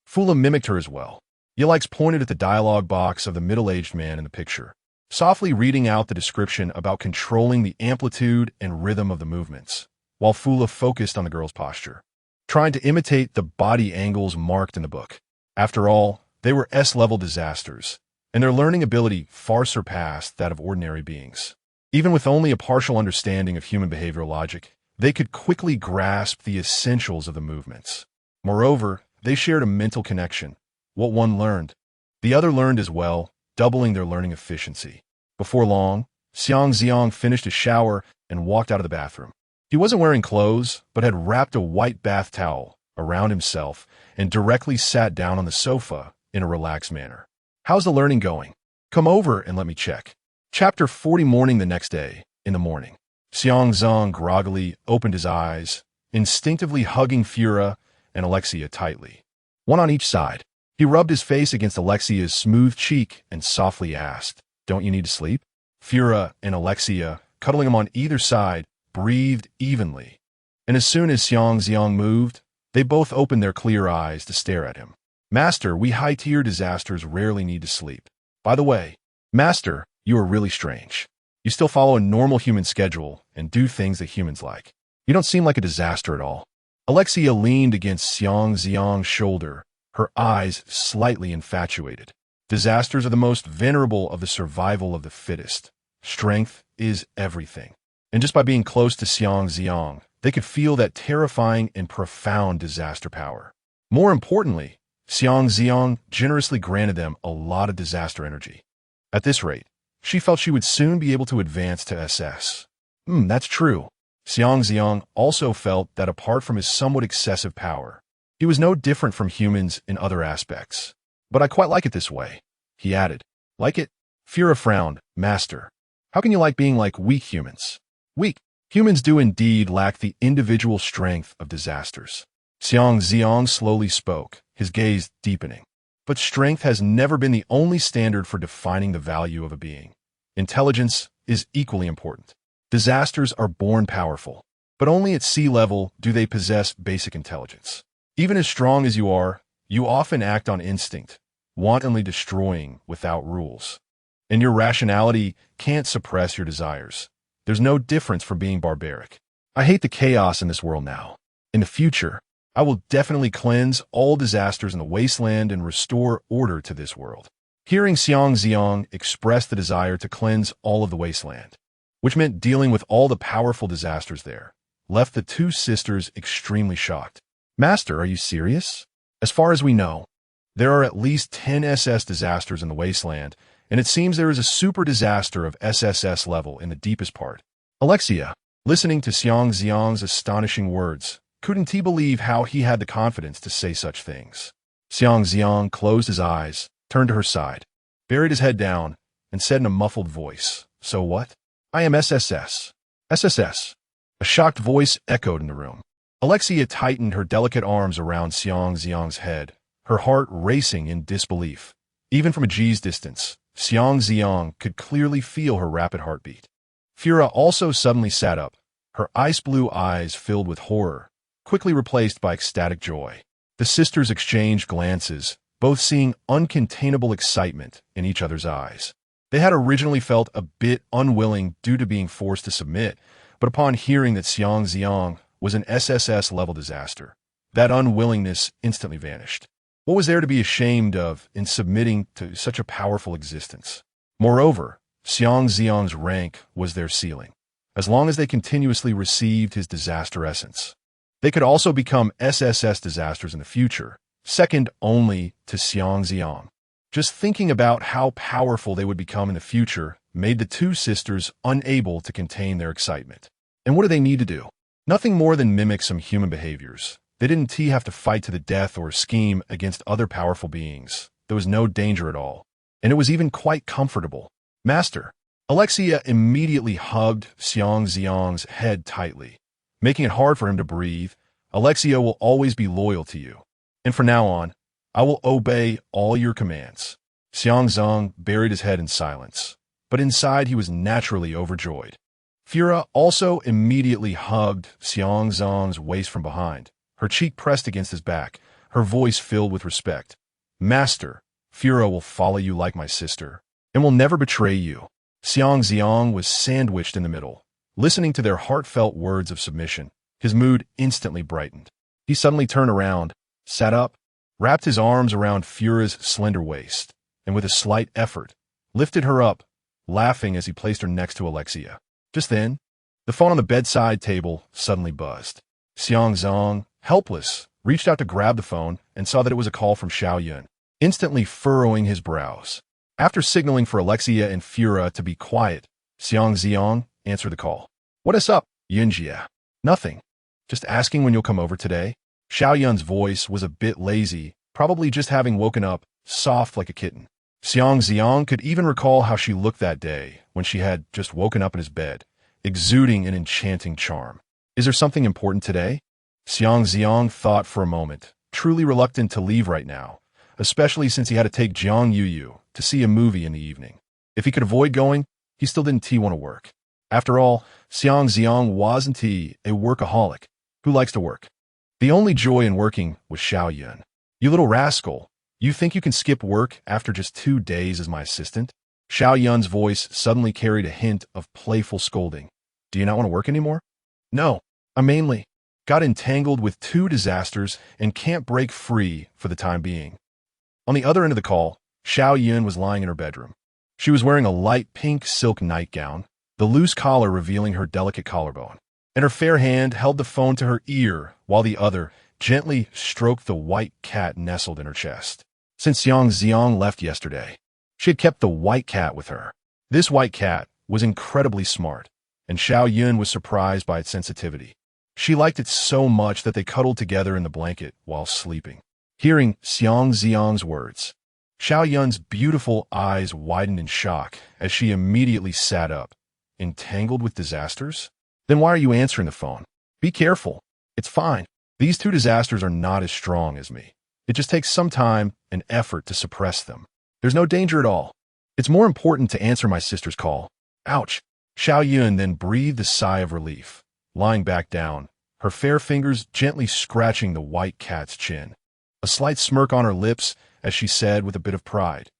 Fula mimicked her as well. Yilix pointed at the dialogue box of the middle-aged man in the picture, softly reading out the description about controlling the amplitude and rhythm of the movements, while Fula focused on the girl's posture, trying to imitate the body angles marked in the book. After all, they were S-level disasters, and their learning ability far surpassed that of ordinary beings. Even with only a partial understanding of human behavioral logic, they could quickly grasp the essentials of the movements. Moreover, they shared a mental connection. What one learned, the other learned as well, doubling their learning efficiency. Before long, Xiang Zi'ang finished his shower and walked out of the bathroom. He wasn't wearing clothes, but had wrapped a white bath towel around himself and directly sat down on the sofa in a relaxed manner. "How's the learning going? Come over and let me check." Chapter 40. Morning. The next day, in the morning, Xiang Zi'ang groggily opened his eyes, instinctively hugging Fura and Alexia tightly, one on each side. He rubbed his face against Alexia's smooth cheek and softly asked, "Don't you need to sleep?" Fura and Alexia, cuddling him on either side, breathed evenly, and as soon as Xiang Zi'ang moved, they both opened their clear eyes to stare at him. "Master, we high-tier disasters rarely need to sleep. By the way, Master, you are really strange. You still follow a normal human schedule and do things that humans like. You don't seem like a disaster at all." Alexia leaned against Xiang Zi'ang's shoulder, her eyes slightly infatuated. Disasters are the most venerable of the survival of the fittest. Strength is everything. And just by being close to Xiang Zi'ang, they could feel that terrifying and profound disaster power. More importantly, Xiang Zi'ang generously granted them a lot of disaster energy. At this rate, she felt she would soon be able to advance to SS. That's true. Xiang Zi'ang also felt that apart from his somewhat excessive power, he was no different from humans in other aspects. "But I quite like it this way," he added. "Like it?" Fura frowned. "Master, how can you like being like weak humans?" "Weak humans do indeed lack the individual strength of disasters." Xiang Zi'ang slowly spoke, his gaze deepening. "But strength has never been the only standard for defining the value of a being. Intelligence is equally important. Disasters are born powerful, but only at sea level do they possess basic intelligence. Even as strong as you are, you often act on instinct, wantonly destroying without rules. And your rationality can't suppress your desires. There's no difference from being barbaric. I hate the chaos in this world now. In the future, I will definitely cleanse all disasters in the wasteland and restore order to this world." Hearing Xiang Zi'ang express the desire to cleanse all of the wasteland, which meant dealing with all the powerful disasters there, left the two sisters extremely shocked. "Master, are you serious? As far as we know, there are at least 10 SS disasters in the wasteland, and it seems there is a super disaster of SSS level in the deepest part." Alexia, listening to Xiang Zi'ang's astonishing words, couldn't he believe how he had the confidence to say such things. Xiang Zi'ang closed his eyes, turned to her side, buried his head down, and said in a muffled voice, "So what? I am SSS. SSS. A shocked voice echoed in the room. Alexia tightened her delicate arms around Xiang Zi'ang's head, her heart racing in disbelief. Even from a G's distance, Xiang Zi'ang could clearly feel her rapid heartbeat. Fura also suddenly sat up, her ice-blue eyes filled with horror, quickly replaced by ecstatic joy. The sisters exchanged glances, both seeing uncontainable excitement in each other's eyes. They had originally felt a bit unwilling due to being forced to submit, but upon hearing that Xiang Zi'ang was an SSS-level disaster, that unwillingness instantly vanished. What was there to be ashamed of in submitting to such a powerful existence? Moreover, Xiang Zi'ang's rank was their ceiling, as long as they continuously received his disaster essence. They could also become SSS disasters in the future, second only to Xiang Zi'ang. Just thinking about how powerful they would become in the future made the two sisters unable to contain their excitement. And what do they need to do? Nothing more than mimic some human behaviors. They didn't have to fight to the death or scheme against other powerful beings. There was no danger at all. And it was even quite comfortable. Master. Alexia immediately hugged Xiang Zi'ang's head tightly, making it hard for him to breathe. Alexia will always be loyal to you. And from now on, I will obey all your commands. Xiang Zi'ang buried his head in silence, but inside he was naturally overjoyed. Fura also immediately hugged Xiang Zi'ang's waist from behind, her cheek pressed against his back, her voice filled with respect. Master, Fura will follow you like my sister, and will never betray you. Xiang Zi'ang was sandwiched in the middle, listening to their heartfelt words of submission. His mood instantly brightened. He suddenly turned around, sat up, wrapped his arms around Fura's slender waist, and with a slight effort, lifted her up, laughing as he placed her next to Alexia. Just then, the phone on the bedside table suddenly buzzed. Xiang Zi'ang, helpless, reached out to grab the phone and saw that it was a call from Xiaoyun, instantly furrowing his brows. After signaling for Alexia and Fura to be quiet, Xiang Zi'ang answered the call. What is up, Yunjia? Nothing. Just asking when you'll come over today. Xiaoyun's voice was a bit lazy, probably just having woken up, soft like a kitten. Xiang Zi'ang could even recall how she looked that day when she had just woken up in his bed, exuding an enchanting charm. Is there something important today? Xiang Zi'ang thought for a moment, truly reluctant to leave right now, especially since he had to take Jiang Yuyu to see a movie in the evening. If he could avoid going, he still didn't want to work. After all, Xiang Zi'ang wasn't a workaholic who likes to work. The only joy in working was Xiaoyun. You little rascal, you think you can skip work after just 2 days as my assistant? Xiaoyun's voice suddenly carried a hint of playful scolding. Do you not want to work anymore? No, I mainly got entangled with 2 disasters and can't break free for the time being. On the other end of the call, Xiaoyun was lying in her bedroom. She was wearing a light pink silk nightgown, the loose collar revealing her delicate collarbone, and her fair hand held the phone to her ear while the other gently stroked the white cat nestled in her chest. Since Xiang Zi'ang left yesterday, she had kept the white cat with her. This white cat was incredibly smart, and Xiaoyun was surprised by its sensitivity. She liked it so much that they cuddled together in the blanket while sleeping. Hearing Xiang Zi'ang's words, Xiaoyun's beautiful eyes widened in shock as she immediately sat up. Entangled with disasters? Then why are you answering the phone? Be careful. It's fine. These 2 disasters are not as strong as me. It just takes some time and effort to suppress them. There's no danger at all. It's more important to answer my sister's call. Ouch. Xiaoyun then breathed a sigh of relief, lying back down, her fair fingers gently scratching the white cat's chin. A slight smirk on her lips as she said with a bit of pride,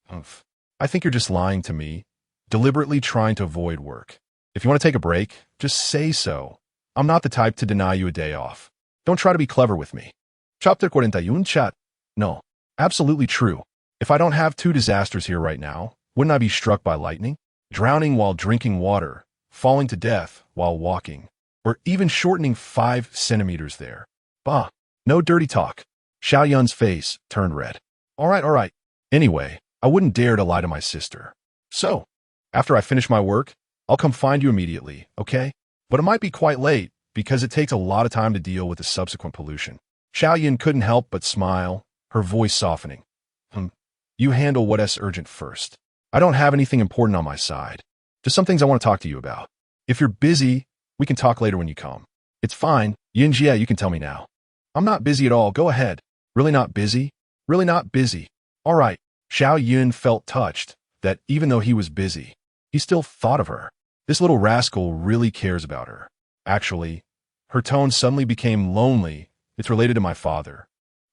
"Umph, I think you're just lying to me, deliberately trying to avoid work. If you want to take a break, just say so. I'm not the type to deny you a day off. Don't try to be clever with me." Chapter 41 chat. No, absolutely true. If I don't have 2 disasters here right now, wouldn't I be struck by lightning? Drowning while drinking water, falling to death while walking, or even shortening 5 centimeters there. Bah, no dirty talk. Xiaoyun's face turned red. All right. Anyway, I wouldn't dare to lie to my sister. So, after I finish my work, I'll come find you immediately, okay? But it might be quite late, because it takes a lot of time to deal with the subsequent pollution. Xiaoyun couldn't help but smile, her voice softening. You handle what's urgent first. I don't have anything important on my side. Just some things I want to talk to you about. If you're busy, we can talk later when you come. It's fine. Yunjia, you can tell me now. I'm not busy at all. Go ahead. Really not busy? Really not busy. All right. Xiaoyun felt touched that even though he was busy, he still thought of her. This little rascal really cares about her. Actually, her tone suddenly became lonely. It's related to my father.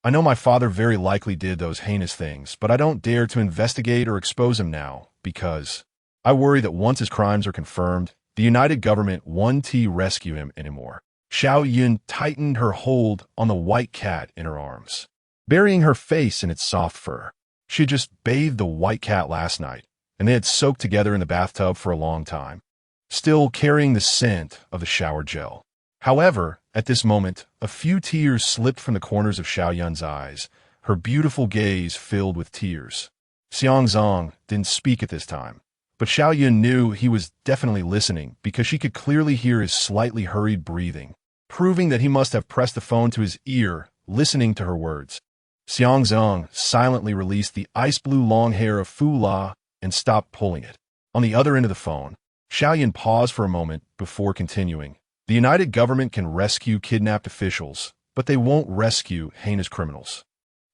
I know my father very likely did those heinous things, but I don't dare to investigate or expose him now because I worry that once his crimes are confirmed, the United Government won't rescue him anymore. Xiaoyun tightened her hold on the white cat in her arms, burying her face in its soft fur. She had just bathed the white cat last night, and they had soaked together in the bathtub for a long time, still carrying the scent of the shower gel. However, at this moment, a few tears slipped from the corners of Xiaoyun's eyes, her beautiful gaze filled with tears. Xiang Zi'ang didn't speak at this time, but Xiaoyun knew he was definitely listening because she could clearly hear his slightly hurried breathing. proving that he must have pressed the phone to his ear, listening to her words. Xiang Zi'ang silently released the ice-blue long hair of Fu La and stopped pulling it. On the other end of the phone, Xiaoyan paused for a moment before continuing. The United Government can rescue kidnapped officials, but they won't rescue heinous criminals.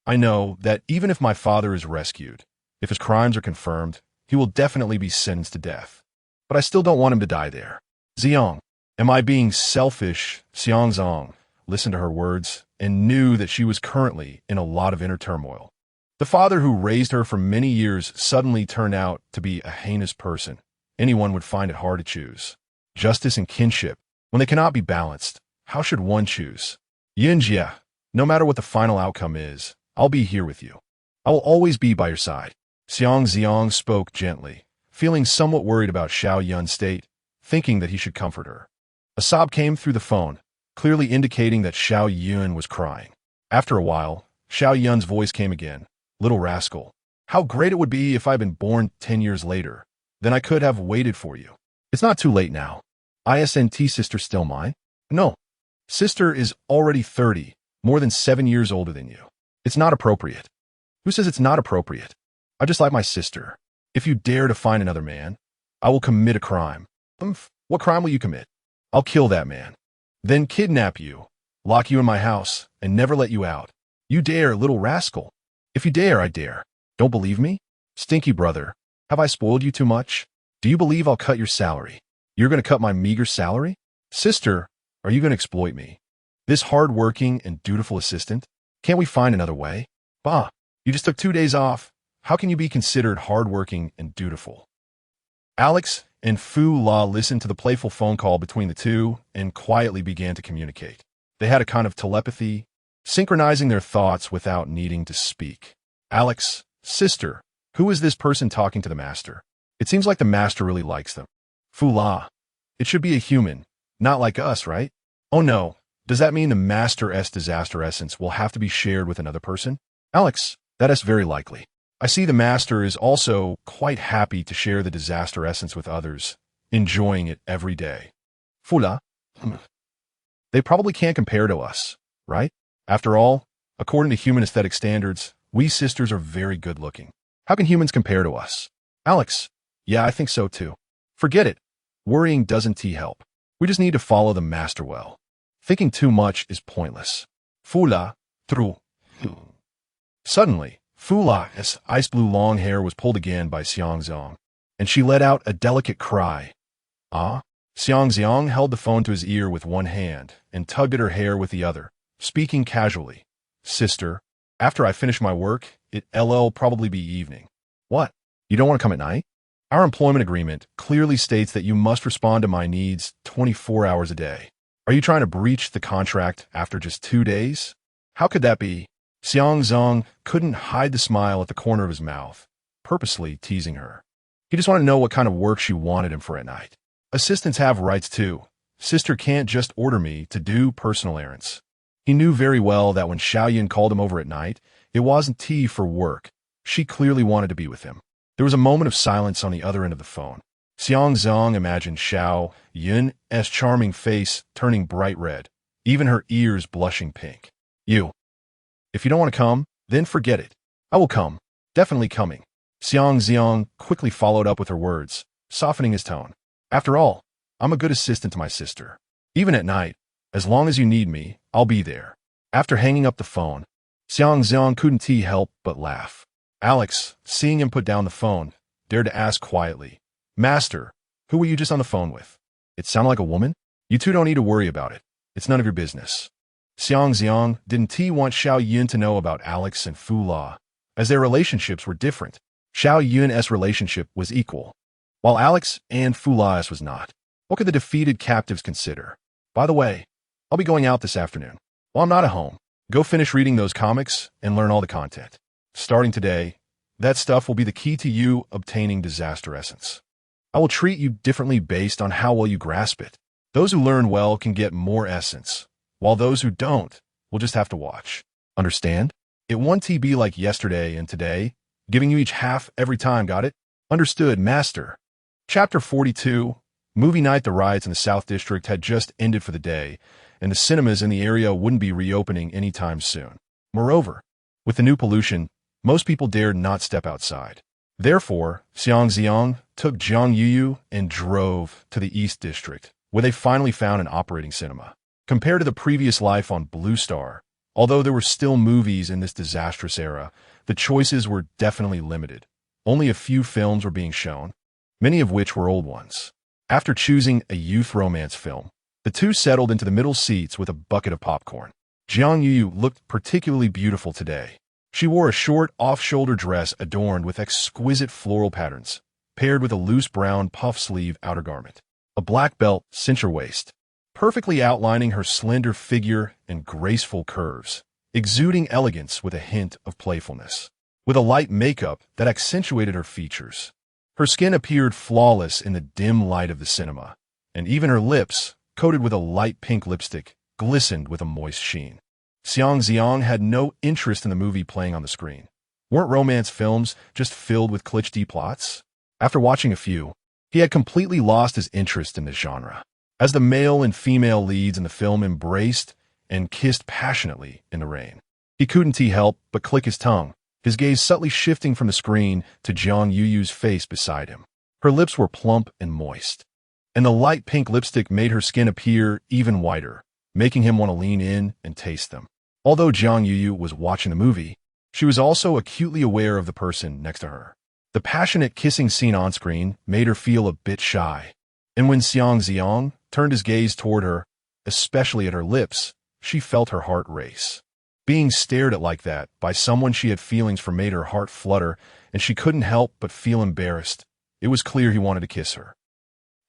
I know that even if my father is rescued, if his crimes are confirmed, he will definitely be sentenced to death. But I still don't want him to die there. Zi'ang, am I being selfish? Xiang Zi'ang listened to her words and knew that she was currently in a lot of inner turmoil. The father who raised her for many years suddenly turned out to be a heinous person. Anyone would find it hard to choose. Justice and kinship, when they cannot be balanced, how should one choose? Yinjia, no matter what the final outcome is, I'll be here with you. I will always be by your side. Xiang Zi'ang spoke gently, feeling somewhat worried about Xiao Yun's state, thinking that he should comfort her. A sob came through the phone, clearly indicating that Xiao Yun was crying. After a while, Xiao Yun's voice came again. Little rascal, how great it would be if I'd been born 10 years later. Then I could have waited for you. It's not too late now. Isn't sister still mine? No. Sister is already 30, more than 7 years older than you. It's not appropriate. Who says it's not appropriate? I just like my sister. If you dare to find another man, I will commit a crime. What crime will you commit? I'll kill that man. Then kidnap you, lock you in my house, and never let you out. You dare, little rascal. If you dare, I dare. Don't believe me? Stinky brother, have I spoiled you too much? Do you believe I'll cut your salary? You're going to cut my meager salary? Sister, are you going to exploit me? This hard-working and dutiful assistant? Can't we find another way? Bah, you just took 2 days off. How can you be considered hard-working and dutiful? Alex and Fu La listened to the playful phone call between the two and quietly began to communicate. They had a kind of telepathy, synchronizing their thoughts without needing to speak. Alex, sister, who is this person talking to the master? It seems like the master really likes them. Fu La, it should be a human, not like us, right? Oh no, does that mean the master's disaster essence will have to be shared with another person? Alex, that is very likely. I see the master is also quite happy to share the disaster essence with others, enjoying it every day. Fu La, they probably can't compare to us, right? After all, according to human aesthetic standards, we sisters are very good looking. How can humans compare to us? Alex, yeah, I think so too. Forget it. Worrying doesn't help. We just need to follow the master well. Thinking too much is pointless. Fu La, true. Suddenly, Fu La's ice-blue long hair was pulled again by Xiang Zi'ang, and she let out a delicate cry. Ah? Xiang Zi'ang held the phone to his ear with one hand and tugged at her hair with the other, speaking casually. Sister, after I finish my work, it'll probably be evening. What? You don't want to come at night? Our employment agreement clearly states that you must respond to my needs 24 hours a day. Are you trying to breach the contract after just 2 days? How could that be? Xiang Zi'ang couldn't hide the smile at the corner of his mouth, purposely teasing her. He just wanted to know what kind of work she wanted him for at night. Assistants have rights too. Sister can't just order me to do personal errands. He knew very well that when Xiaoyan called him over at night, it wasn't tea for work. She clearly wanted to be with him. There was a moment of silence on the other end of the phone. Xiang Zi'ang imagined Xiao Yun's charming face turning bright red, even her ears blushing pink. If you don't want to come, then forget it. I will come. Definitely coming. Xiang Zi'ang quickly followed up with her words, softening his tone. After all, I'm a good assistant to my sister. Even at night, as long as you need me, I'll be there. After hanging up the phone, Xiang Zi'ang couldn't help but laugh. Alex, seeing him put down the phone, dared to ask quietly, Master, who were you just on the phone with? It sounded like a woman? You two don't need to worry about it. It's none of your business. Xiang Zi'ang didn't want Xiao Yun to know about Alex and Fu La, as their relationships were different. Xiao Yun's relationship was equal, while Alex and Fu La's was not. What could the defeated captives consider? By the way, I'll be going out this afternoon. While I'm not at home, go finish reading those comics and learn all the content. Starting today, that stuff will be the key to you obtaining disaster essence. I will treat you differently based on how well you grasp it. Those who learn well can get more essence, while those who don't will just have to watch. Understand? It won't be like yesterday and today, giving you each half every time, got it? Understood, Master. Chapter 42. Movie night. The riots in the South District had just ended for the day, and the cinemas in the area wouldn't be reopening anytime soon. Moreover, with the new pollution, most people dared not step outside. Therefore, Xiang Zi'ang took Jiang Yuyu and drove to the East District, where they finally found an operating cinema. Compared to the previous life on Blue Star, although there were still movies in this disastrous era, the choices were definitely limited. Only a few films were being shown, many of which were old ones. After choosing a youth romance film, the two settled into the middle seats with a bucket of popcorn. Jiang Yuyu looked particularly beautiful today. She wore a short, off-shoulder dress adorned with exquisite floral patterns, paired with a loose brown puff-sleeve outer garment. A black belt cinched her waist, perfectly outlining her slender figure and graceful curves, exuding elegance with a hint of playfulness. With a light makeup that accentuated her features, her skin appeared flawless in the dim light of the cinema, and even her lips, coated with a light pink lipstick, glistened with a moist sheen. Xiang Zi'ang had no interest in the movie playing on the screen. Weren't romance films just filled with cliché plots? After watching a few, he had completely lost his interest in this genre. As the male and female leads in the film embraced and kissed passionately in the rain, he couldn't help but click his tongue, his gaze subtly shifting from the screen to Jiang Yuyu's face beside him. Her lips were plump and moist, and the light pink lipstick made her skin appear even whiter, making him want to lean in and taste them. Although Jiang Yuyu was watching the movie, she was also acutely aware of the person next to her. The passionate kissing scene on screen made her feel a bit shy, and when Xiang Zi'ang turned his gaze toward her, especially at her lips, she felt her heart race. Being stared at like that by someone she had feelings for made her heart flutter, and she couldn't help but feel embarrassed. It was clear he wanted to kiss her.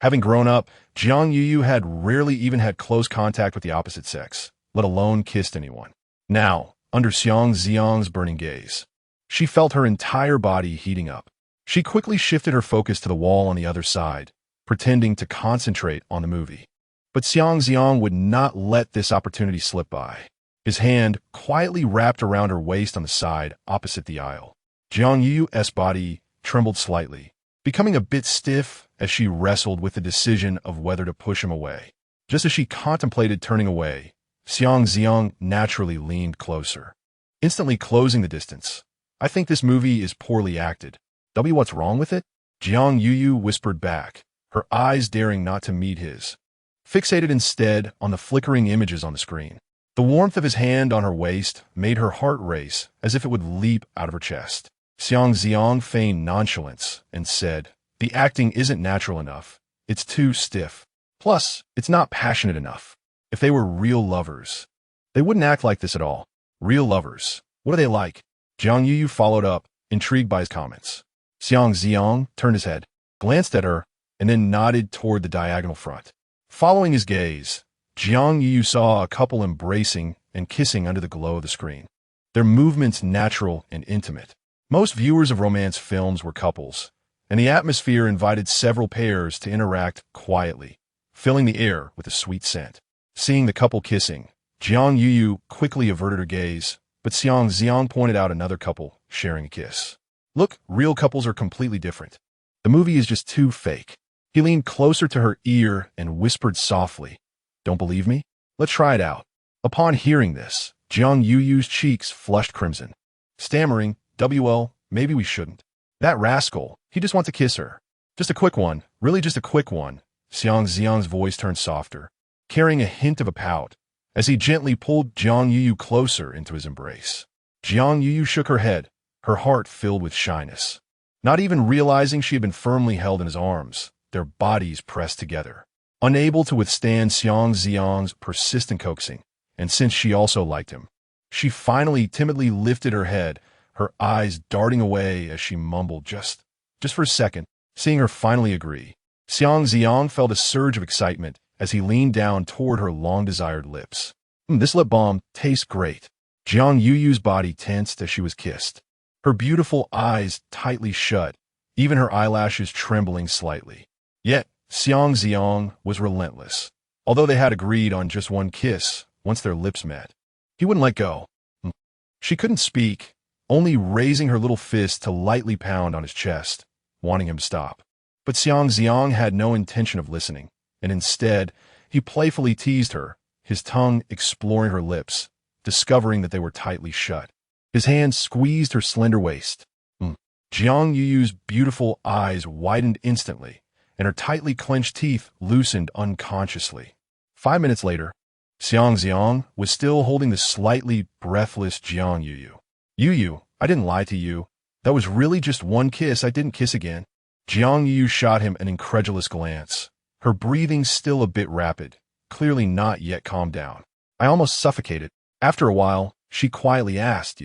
Having grown up, Jiang Yuyu had rarely even had close contact with the opposite sex, let alone kissed anyone. Now, under Xiang Zi'ang's burning gaze, she felt her entire body heating up. She quickly shifted her focus to the wall on the other side, pretending to concentrate on the movie. But Xiang Zi'ang would not let this opportunity slip by. His hand quietly wrapped around her waist on the side opposite the aisle. Jiang Yuyu's body trembled slightly, becoming a bit stiff as she wrestled with the decision of whether to push him away. Just as she contemplated turning away, Xiang Zi'ang naturally leaned closer, instantly closing the distance. "I think this movie is poorly acted. What's wrong with it?" Jiang Yuyu whispered back, her eyes daring not to meet his, fixated instead on the flickering images on the screen. The warmth of his hand on her waist made her heart race as if it would leap out of her chest. Xiang Zi'ang feigned nonchalance and said, "The acting isn't natural enough. It's too stiff. Plus, it's not passionate enough. If they were real lovers, they wouldn't act like this at all. Real lovers, what are they like?" Jiang Yuyu followed up, intrigued by his comments. Xiang Zi'ang turned his head, glanced at her, and then nodded toward the diagonal front. Following his gaze, Jiang Yuyu saw a couple embracing and kissing under the glow of the screen, their movements natural and intimate. Most viewers of romance films were couples, and the atmosphere invited several pairs to interact quietly, filling the air with a sweet scent. Seeing the couple kissing, Jiang Yuyu quickly averted her gaze, but Xiang Zi'ang pointed out another couple sharing a kiss. "Look, real couples are completely different. The movie is just too fake." He leaned closer to her ear and whispered softly, "Don't believe me? Let's try it out." Upon hearing this, Jiang Yuyu's cheeks flushed crimson. Stammering, "Well, maybe we shouldn't. That rascal, he just wants to kiss her. Just a quick one, really just a quick one." Xiang Zi'ang's voice turned softer, carrying a hint of a pout, as he gently pulled Jiang Yuyu closer into his embrace. Jiang Yuyu shook her head, her heart filled with shyness. Not even realizing she had been firmly held in his arms, their bodies pressed together. Unable to withstand Xiang Zi'ang's persistent coaxing, and since she also liked him, she finally timidly lifted her head, her eyes darting away as she mumbled, just for a second." Seeing her finally agree, Xiang Zi'ang felt a surge of excitement as he leaned down toward her long-desired lips. This lip balm tastes great." Jiang Yuyu's body tensed as she was kissed, her beautiful eyes tightly shut, even her eyelashes trembling slightly. Yet, Xiang Zi'ang was relentless. Although they had agreed on just one kiss once their lips met, he wouldn't let go. She couldn't speak, only raising her little fist to lightly pound on his chest, wanting him to stop. But Xiang Zi'ang had no intention of listening, and instead, he playfully teased her, his tongue exploring her lips, discovering that they were tightly shut. His hand squeezed her slender waist. Xiang Yuyu's beautiful eyes widened instantly, and her tightly clenched teeth loosened unconsciously. 5 minutes later, Xiang Zi'ang was still holding the slightly breathless Xiang Yuyu. Yuyu, I didn't lie to you. That was really just one kiss. I didn't kiss again. Xiang Yuyu shot him an incredulous glance, her breathing still a bit rapid, clearly not yet calmed down. I almost suffocated. After a while, she quietly asked,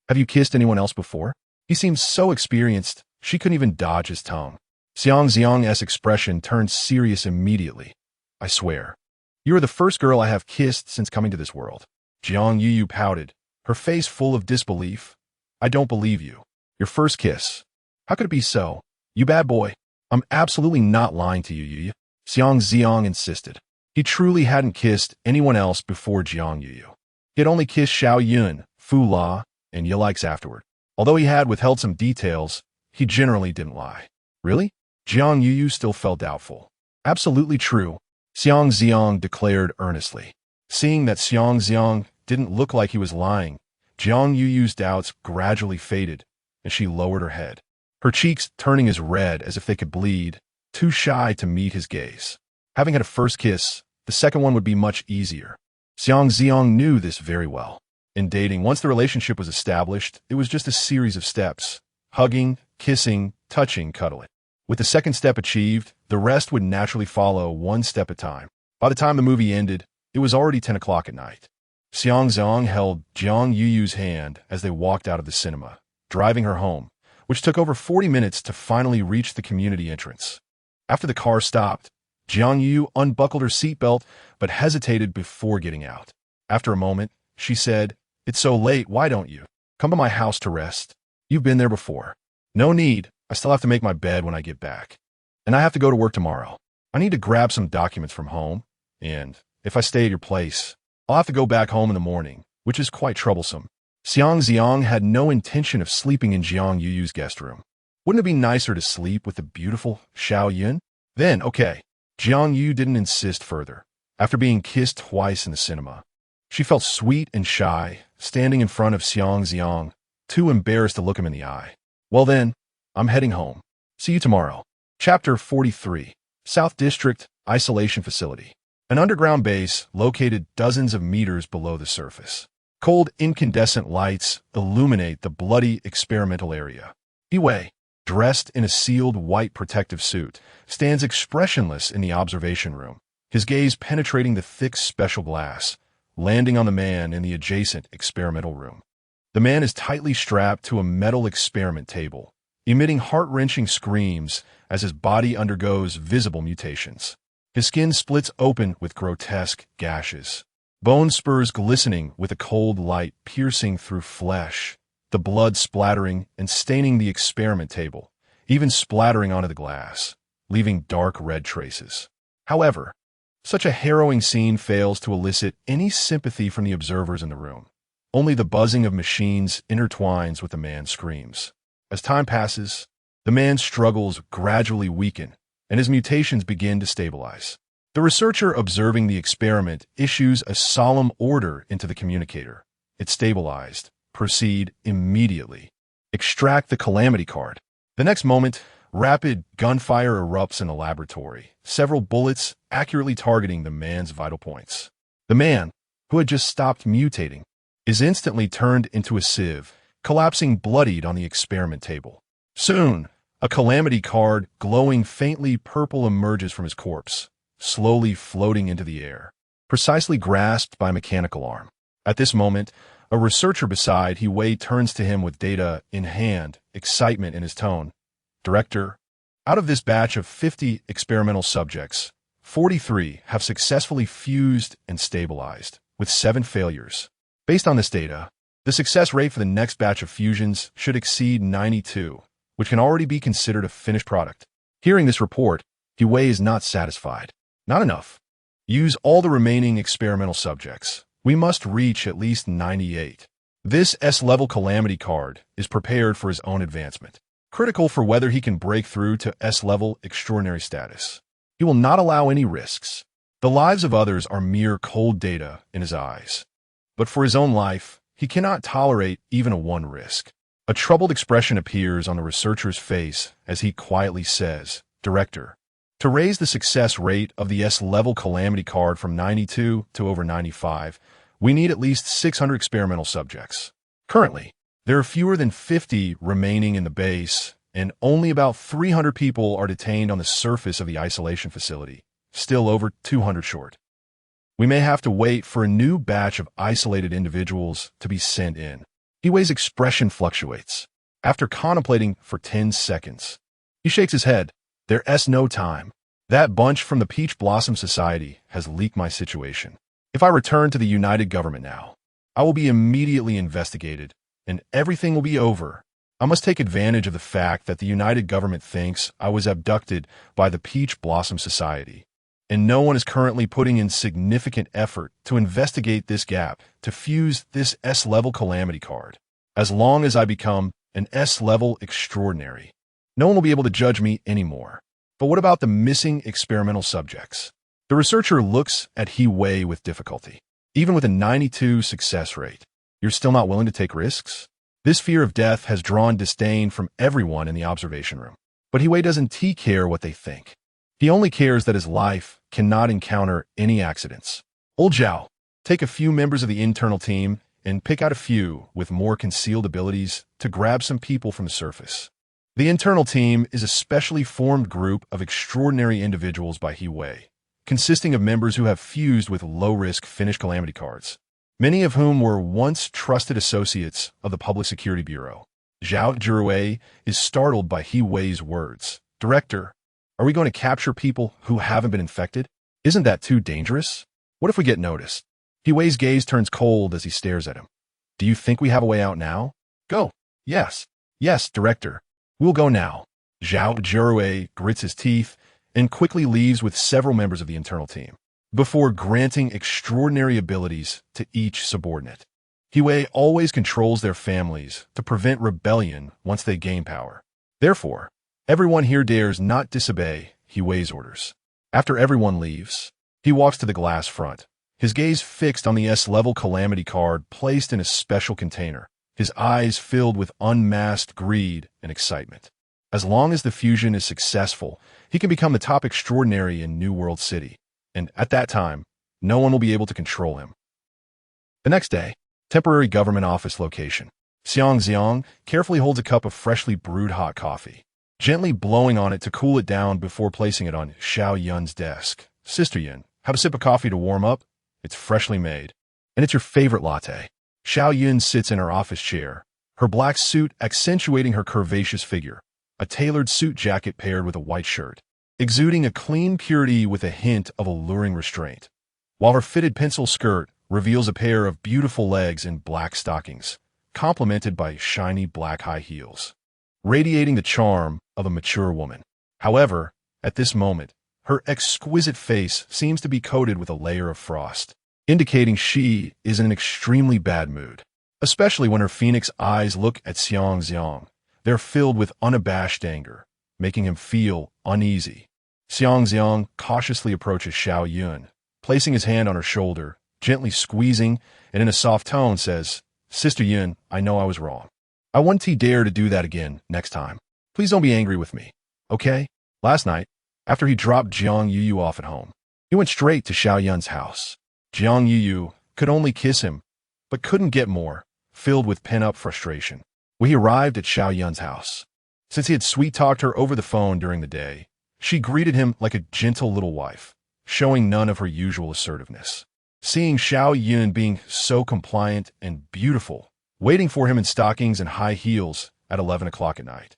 have you kissed anyone else before? He seemed so experienced, she couldn't even dodge his tongue. Xiang Zi'ang's expression turned serious immediately. I swear. You are the first girl I have kissed since coming to this world. Xiang Yuyu pouted, her face full of disbelief. I don't believe you. Your first kiss. How could it be so? You bad boy. I'm absolutely not lying to you, Yuyu. Xiang Zi'ang insisted. He truly hadn't kissed anyone else before Xiang Yuyu. He had only kissed Xiao Yun, Fu La, and Yilix afterward. Although he had withheld some details, he generally didn't lie. Really? Xiang Yuyu still felt doubtful. Absolutely true, Xiang Zi'ang declared earnestly. Seeing that Xiang Zi'ang didn't look like he was lying, Xiang Yuyu's doubts gradually faded, and she lowered her head, her cheeks turning as red as if they could bleed, too shy to meet his gaze. Having had a first kiss, the second one would be much easier. Xiang Zi'ang knew this very well. In dating, once the relationship was established, it was just a series of steps. Hugging, kissing, touching, cuddling. With the second step achieved, the rest would naturally follow one step at a time. By the time the movie ended, it was already 10 o'clock at night. Xiang Zi'ang held Xiang Yuyu's hand as they walked out of the cinema, driving her home, which took over 40 minutes to finally reach the community entrance. After the car stopped, Xiang Yuyu unbuckled her seatbelt but hesitated before getting out. After a moment, she said, "It's so late, why don't you come to my house to rest? You've been there before." "No need, I still have to make my bed when I get back. And I have to go to work tomorrow. I need to grab some documents from home, and if I stay at your place, I'll have to go back home in the morning, which is quite troublesome." Xiang Zi'ang had no intention of sleeping in Xiang Yuyu's guest room. Wouldn't it be nicer to sleep with the beautiful Xiao Yun? Then, okay. Xiang Yuyu didn't insist further. After being kissed twice in the cinema, she felt sweet and shy, standing in front of Xiang Zi'ang, too embarrassed to look him in the eye. Well then, I'm heading home. See you tomorrow. Chapter 43. South District Isolation Facility. An underground base located dozens of meters below the surface. Cold incandescent lights illuminate the bloody experimental area. Iwei, dressed in a sealed white protective suit, stands expressionless in the observation room, his gaze penetrating the thick special glass, landing on the man in the adjacent experimental room. The man is tightly strapped to a metal experiment table, emitting heart-wrenching screams as his body undergoes visible mutations. His skin splits open with grotesque gashes, bone spurs glistening with a cold light piercing through flesh, the blood splattering and staining the experiment table, even splattering onto the glass, leaving dark red traces. However, such a harrowing scene fails to elicit any sympathy from the observers in the room. Only the buzzing of machines intertwines with the man's screams. As time passes, the man's struggles gradually weaken, and his mutations begin to stabilize. The researcher observing the experiment issues a solemn order into the communicator. It's stabilized. Proceed immediately. Extract the calamity card. The next moment, rapid gunfire erupts in the laboratory, several bullets accurately targeting the man's vital points. The man, who had just stopped mutating, is instantly turned into a sieve, collapsing bloodied on the experiment table. Soon, a calamity card glowing faintly purple emerges from his corpse, slowly floating into the air, precisely grasped by a mechanical arm. At this moment, a researcher beside Wei turns to him with data in hand, excitement in his tone. "Director, out of this batch of 50 experimental subjects, 43 have successfully fused and stabilized, with 7 failures. Based on this data, the success rate for the next batch of fusions should exceed 92, which can already be considered a finished product." Hearing this report, Wei is not satisfied. "Not enough. Use all the remaining experimental subjects. We must reach at least 98. This S-level calamity card is prepared for his own advancement, critical for whether he can break through to S-level extraordinary status. He will not allow any risks. The lives of others are mere cold data in his eyes. But for his own life, he cannot tolerate even a one risk. A troubled expression appears on the researcher's face as he quietly says, "Director, to raise the success rate of the S-level calamity card from 92 to over 95, we need at least 600 experimental subjects. Currently, there are fewer than 50 remaining in the base, and only about 300 people are detained on the surface of the isolation facility, still over 200 short. We may have to wait for a new batch of isolated individuals to be sent in." Hiwei's expression fluctuates. After contemplating for 10 seconds, he shakes his head. "There's no time. That bunch from the Peach Blossom Society has leaked my situation. If I return to the United Government now, I will be immediately investigated, and everything will be over. I must take advantage of the fact that the United Government thinks I was abducted by the Peach Blossom Society, and no one is currently putting in significant effort to investigate this gap to fuse this S-level calamity card. As long as I become an S-level extraordinary, no one will be able to judge me anymore. But what about the missing experimental subjects?" The researcher looks at Hiwei with difficulty. "Even with a 92 success rate, you're still not willing to take risks?" This fear of death has drawn disdain from everyone in the observation room. But Hiwei doesn't care what they think. He only cares that his life cannot encounter any accidents. "Old Zhao, take a few members of the internal team and pick out a few with more concealed abilities to grab some people from the surface." The internal team is a specially formed group of extraordinary individuals by Hiwei, consisting of members who have fused with low-risk Finnish calamity cards, many of whom were once trusted associates of the Public Security Bureau. Zhao Zhiwei is startled by Hiwei's words. "Director, are we going to capture people who haven't been infected? Isn't that too dangerous? What if we get noticed?" Hiwei's gaze turns cold as he stares at him. "Do you think we have a way out now?" "Go. Yes. Yes, Director. We'll go now." Zhao Zhiwei grits his teeth and quickly leaves with several members of the internal team, before granting extraordinary abilities to each subordinate. Hiwei always controls their families to prevent rebellion once they gain power. Therefore, everyone here dares not disobey Hiwei's orders. After everyone leaves, he walks to the glass front, his gaze fixed on the S-level calamity card placed in a special container, his eyes filled with unmasked greed and excitement. As long as the fusion is successful, he can become the top extraordinary in New World City, and at that time, no one will be able to control him. The next day, temporary government office location. Xiang Zi'ang carefully holds a cup of freshly brewed hot coffee, gently blowing on it to cool it down before placing it on Xiao Yun's desk. "Sister Yun, have a sip of coffee to warm up? It's freshly made. And it's your favorite latte." Xiao Yun sits in her office chair, her black suit accentuating her curvaceous figure, a tailored suit jacket paired with a white shirt, exuding a clean purity with a hint of alluring restraint, while her fitted pencil skirt reveals a pair of beautiful legs in black stockings, complemented by shiny black high heels, radiating the charm of a mature woman. However, at this moment, her exquisite face seems to be coated with a layer of frost, indicating she is in an extremely bad mood, especially when her phoenix eyes look at Xiang Zi'ang. They're filled with unabashed anger, making him feel uneasy. Xiang Zi'ang cautiously approaches Xiao Yun, placing his hand on her shoulder, gently squeezing, and in a soft tone says, "Sister Yun, I know I was wrong. I won't dare to do that again next time. Please don't be angry with me, okay?" Last night, after he dropped Jiang Yuyu off at home, he went straight to Xiao Yun's house. Jiang Yuyu could only kiss him, but couldn't get more, filled with pent-up frustration. When he arrived at Xiao Yun's house, since he had sweet-talked her over the phone during the day, she greeted him like a gentle little wife, showing none of her usual assertiveness. Seeing Xiao Yun being so compliant and beautiful, waiting for him in stockings and high heels at 11 o'clock at night,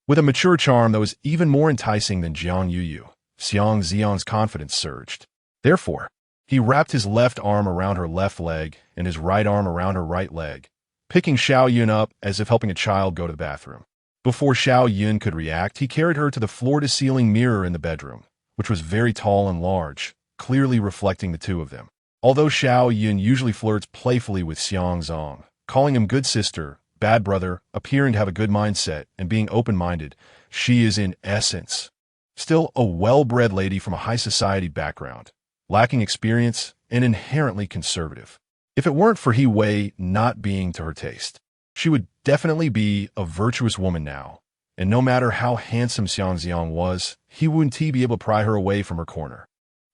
with a mature charm that was even more enticing than Jiang Yuyu, Xiang Zi'ang's confidence surged. Therefore, he wrapped his left arm around her left leg and his right arm around her right leg, picking Xiao Yun up as if helping a child go to the bathroom. Before Xiao Yun could react, he carried her to the floor-to-ceiling mirror in the bedroom, which was very tall and large, clearly reflecting the two of them. Although Xiao Yun usually flirts playfully with Xiang Zi'ang, calling him good sister, bad brother, appearing to have a good mindset, and being open-minded, she is in essence still a well-bred lady from a high society background, lacking experience, and inherently conservative. If it weren't for He Wei not being to her taste, she would definitely be a virtuous woman now, and no matter how handsome Xiang Zi'ang was, he wouldn't be able to pry her away from her corner.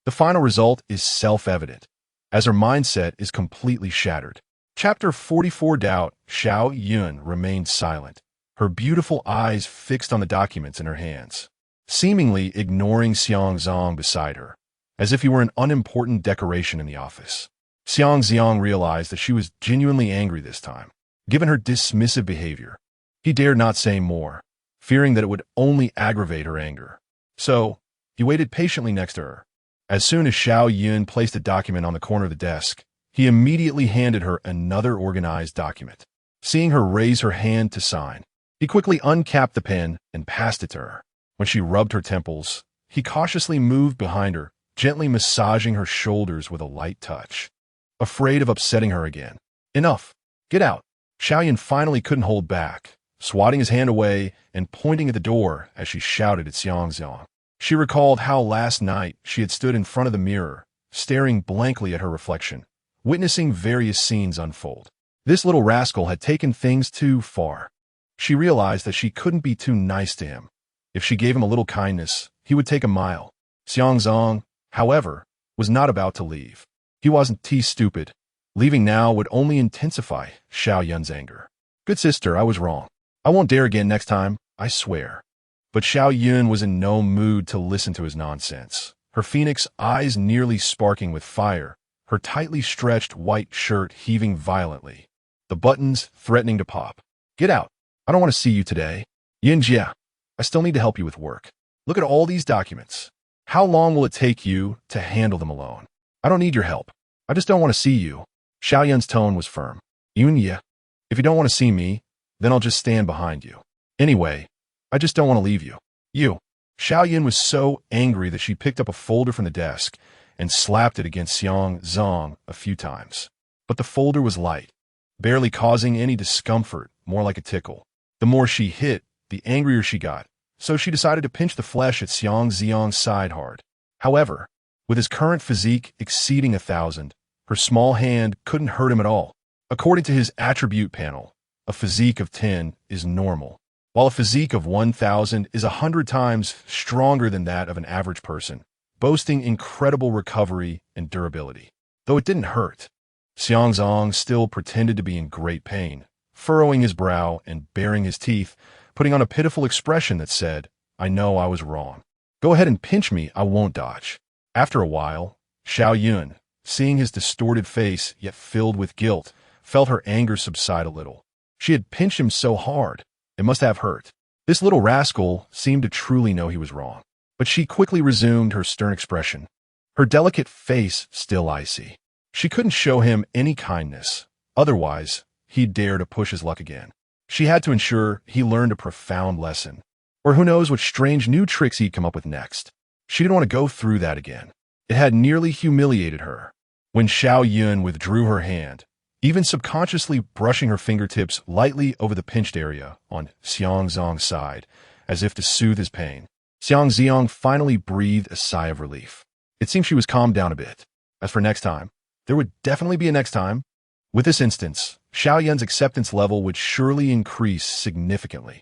The final result is self-evident, as her mindset is completely shattered. Chapter 44 Doubt. Xiao Yun remained silent, her beautiful eyes fixed on the documents in her hands, seemingly ignoring Xiang Zi'ang beside her, as if he were an unimportant decoration in the office. Xiang Zi'ang realized that she was genuinely angry this time, given her dismissive behavior. He dared not say more, fearing that it would only aggravate her anger. So, he waited patiently next to her. As soon as Xiao Yun placed a document on the corner of the desk, he immediately handed her another organized document. Seeing her raise her hand to sign, he quickly uncapped the pen and passed it to her. When she rubbed her temples, he cautiously moved behind her, gently massaging her shoulders with a light touch. Afraid of upsetting her again. Enough. Get out. Xiao Yun finally couldn't hold back, swatting his hand away and pointing at the door as she shouted at Xiang Zi'ang. She recalled how last night she had stood in front of the mirror, staring blankly at her reflection, witnessing various scenes unfold. This little rascal had taken things too far. She realized that she couldn't be too nice to him. If she gave him a little kindness, he would take a mile. Xiang Zi'ang, however, was not about to leave. He wasn't too stupid. Leaving now would only intensify Xiao Yun's anger. Good sister, I was wrong. I won't dare again next time, I swear. But Xiao Yun was in no mood to listen to his nonsense. Her phoenix eyes nearly sparking with fire, her tightly stretched white shirt heaving violently, the buttons threatening to pop. Get out. I don't want to see you today. Yin Jia, I still need to help you with work. Look at all these documents. How long will it take you to handle them alone? I don't need your help. I just don't want to see you. Xiao Yun's tone was firm. Yun Ye, if you don't want to see me, then I'll just stand behind you. Anyway, I just don't want to leave you. You. Xiao Yun was so angry that she picked up a folder from the desk and slapped it against Xiang Zi'ang a few times. But the folder was light, barely causing any discomfort, more like a tickle. The more she hit, the angrier she got, so she decided to pinch the flesh at Xiang Zi'ang's side hard. However, with his current physique exceeding 1,000, her small hand couldn't hurt him at all. According to his attribute panel, a physique of 10 is normal, while a physique of 1,000 is 100 times stronger than that of an average person, boasting incredible recovery and durability. Though it didn't hurt, Xiang Zi'ang still pretended to be in great pain, furrowing his brow and baring his teeth, putting on a pitiful expression that said, I know I was wrong. Go ahead and pinch me, I won't dodge. After a while, Xiao Yun, seeing his distorted face yet filled with guilt, felt her anger subside a little. She had pinched him so hard, it must have hurt. This little rascal seemed to truly know he was wrong. But she quickly resumed her stern expression, her delicate face still icy. She couldn't show him any kindness, otherwise he'd dare to push his luck again. She had to ensure he learned a profound lesson, or who knows what strange new tricks he'd come up with next. She didn't want to go through that again. It had nearly humiliated her. When Xiao Yun withdrew her hand, even subconsciously brushing her fingertips lightly over the pinched area on Xiang Zi'ang's side, as if to soothe his pain, Xiang Zi'ang finally breathed a sigh of relief. It seemed she was calmed down a bit. As for next time, there would definitely be a next time. With this instance, Xiao Yun's acceptance level would surely increase significantly.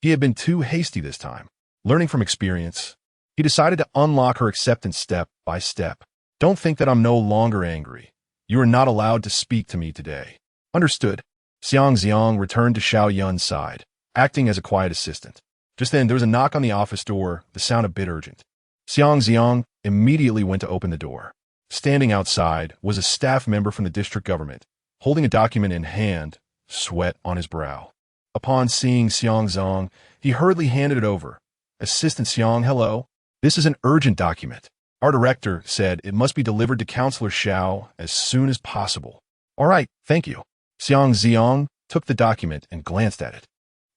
He had been too hasty this time. Learning from experience, he decided to unlock her acceptance step by step. Don't think that I'm no longer angry. You are not allowed to speak to me today. Understood. Xiang Zi'ang returned to Xiao Yun's side, acting as a quiet assistant. Just then, there was a knock on the office door, the sound a bit urgent. Xiang Zi'ang immediately went to open the door. Standing outside was a staff member from the district government, holding a document in hand, sweat on his brow. Upon seeing Xiang Zi'ang, he hurriedly handed it over. Assistant Xiang, hello. This is an urgent document. Our director said it must be delivered to Counselor Xiao as soon as possible. All right, thank you. Xiang Zi'ang took the document and glanced at it.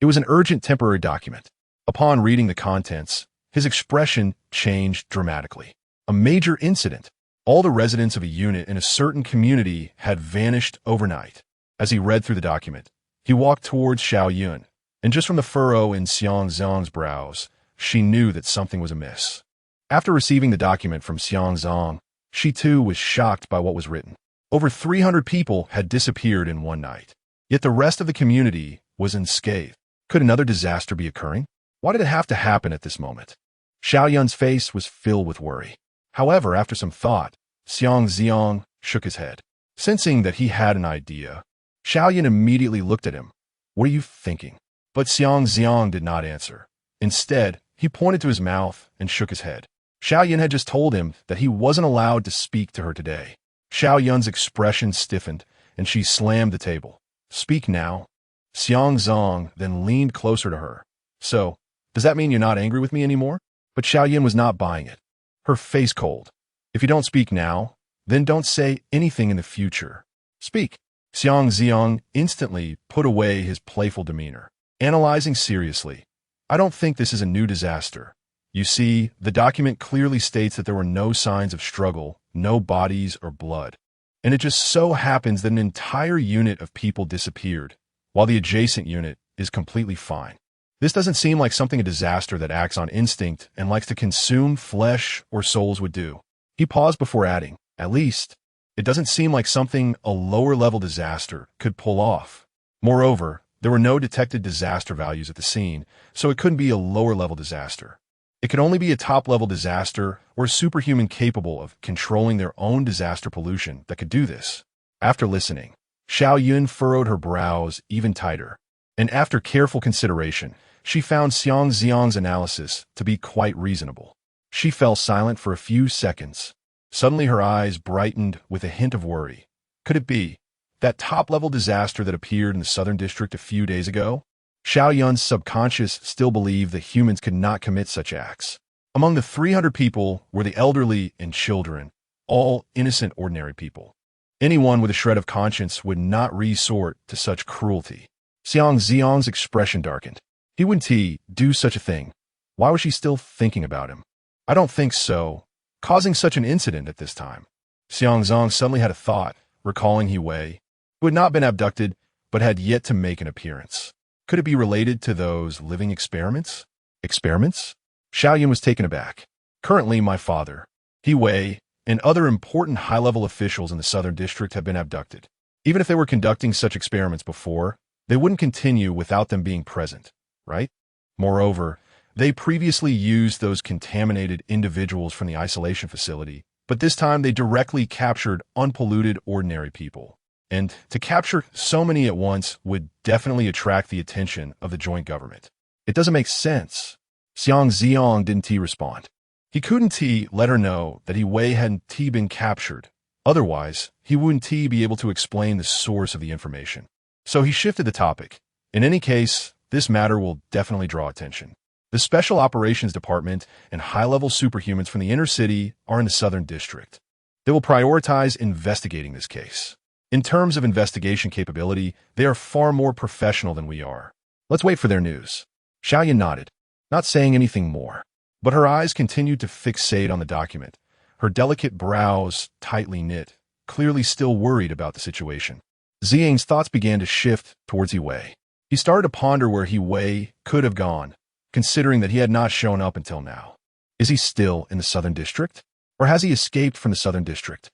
It was an urgent temporary document. Upon reading the contents, his expression changed dramatically. A major incident. All the residents of a unit in a certain community had vanished overnight. As he read through the document, he walked towards Xiao Yun, and just from the furrow in Xiang Zi'ang's brows, she knew that something was amiss. After receiving the document from Xiang Zi'ang, She too was shocked by what was written. Over 300 people had disappeared in one night. Yet the rest of the community was unscathed. Could another disaster be occurring? Why did it have to happen at this moment? Xiao Yun's face was filled with worry. However, after some thought, Xiang Zi'ang shook his head. Sensing that he had an idea, Xiao Yun immediately looked at him. What are you thinking? But Xiang Zi'ang did not answer. Instead, he pointed to his mouth and shook his head. Xiao Yun had just told him that he wasn't allowed to speak to her today. Xiao Yun's expression stiffened, and she slammed the table. Speak now. Xiang Zi'ang then leaned closer to her. So, does that mean you're not angry with me anymore? But Xiao Yun was not buying it. Her face cold. If you don't speak now, then don't say anything in the future. Speak. Xiang Zi'ang instantly put away his playful demeanor. Analyzing seriously. I don't think this is a new disaster. You see, the document clearly states that there were no signs of struggle, no bodies or blood. And it just so happens that an entire unit of people disappeared, while the adjacent unit is completely fine. This doesn't seem like something a disaster that acts on instinct and likes to consume flesh or souls would do. He paused before adding, at least, it doesn't seem like something a lower-level disaster could pull off. Moreover, there were no detected disaster values at the scene, so it couldn't be a lower-level disaster. It could only be a top-level disaster or a superhuman capable of controlling their own disaster pollution that could do this. After listening, Xiao Yun furrowed her brows even tighter, and after careful consideration, she found Xiang Zi'ang's analysis to be quite reasonable. She fell silent for a few seconds. Suddenly her eyes brightened with a hint of worry. Could it be that top-level disaster that appeared in the Southern District a few days ago? Xiao Yun's subconscious still believed that humans could not commit such acts. Among the 300 people were the elderly and children, all innocent ordinary people. Anyone with a shred of conscience would not resort to such cruelty. Xiang Zi'ang's expression darkened. He wouldn't he do such a thing? Why was she still thinking about him? I don't think so. Causing such an incident at this time. Xiang Zi'ang suddenly had a thought, recalling He Wei, who had not been abducted but had yet to make an appearance. Could it be related to those living experiments? Experiments? Xiao Yun was taken aback. Currently, my father, He Wei, and other important high-level officials in the Southern District have been abducted. Even if they were conducting such experiments before, they wouldn't continue without them being present, right? Moreover, they previously used those contaminated individuals from the isolation facility, but this time they directly captured unpolluted ordinary people. And to capture so many at once would definitely attract the attention of the joint government. It doesn't make sense. Xiang Zi'ang didn't respond. He couldn't let her know that He Wei hadn't been captured. Otherwise, he wouldn't be able to explain the source of the information. So he shifted the topic. In any case, this matter will definitely draw attention. The Special Operations Department and high-level superhumans from the inner city are in the Southern District. They will prioritize investigating this case. In terms of investigation capability, they are far more professional than we are. Let's wait for their news. Xiao Yun nodded, not saying anything more. But her eyes continued to fixate on the document, her delicate brows tightly knit, clearly still worried about the situation. Zi'ang's thoughts began to shift towards He Wei. He started to ponder where He Wei could have gone, considering that he had not shown up until now. Is he still in the Southern District? Or has he escaped from the Southern District?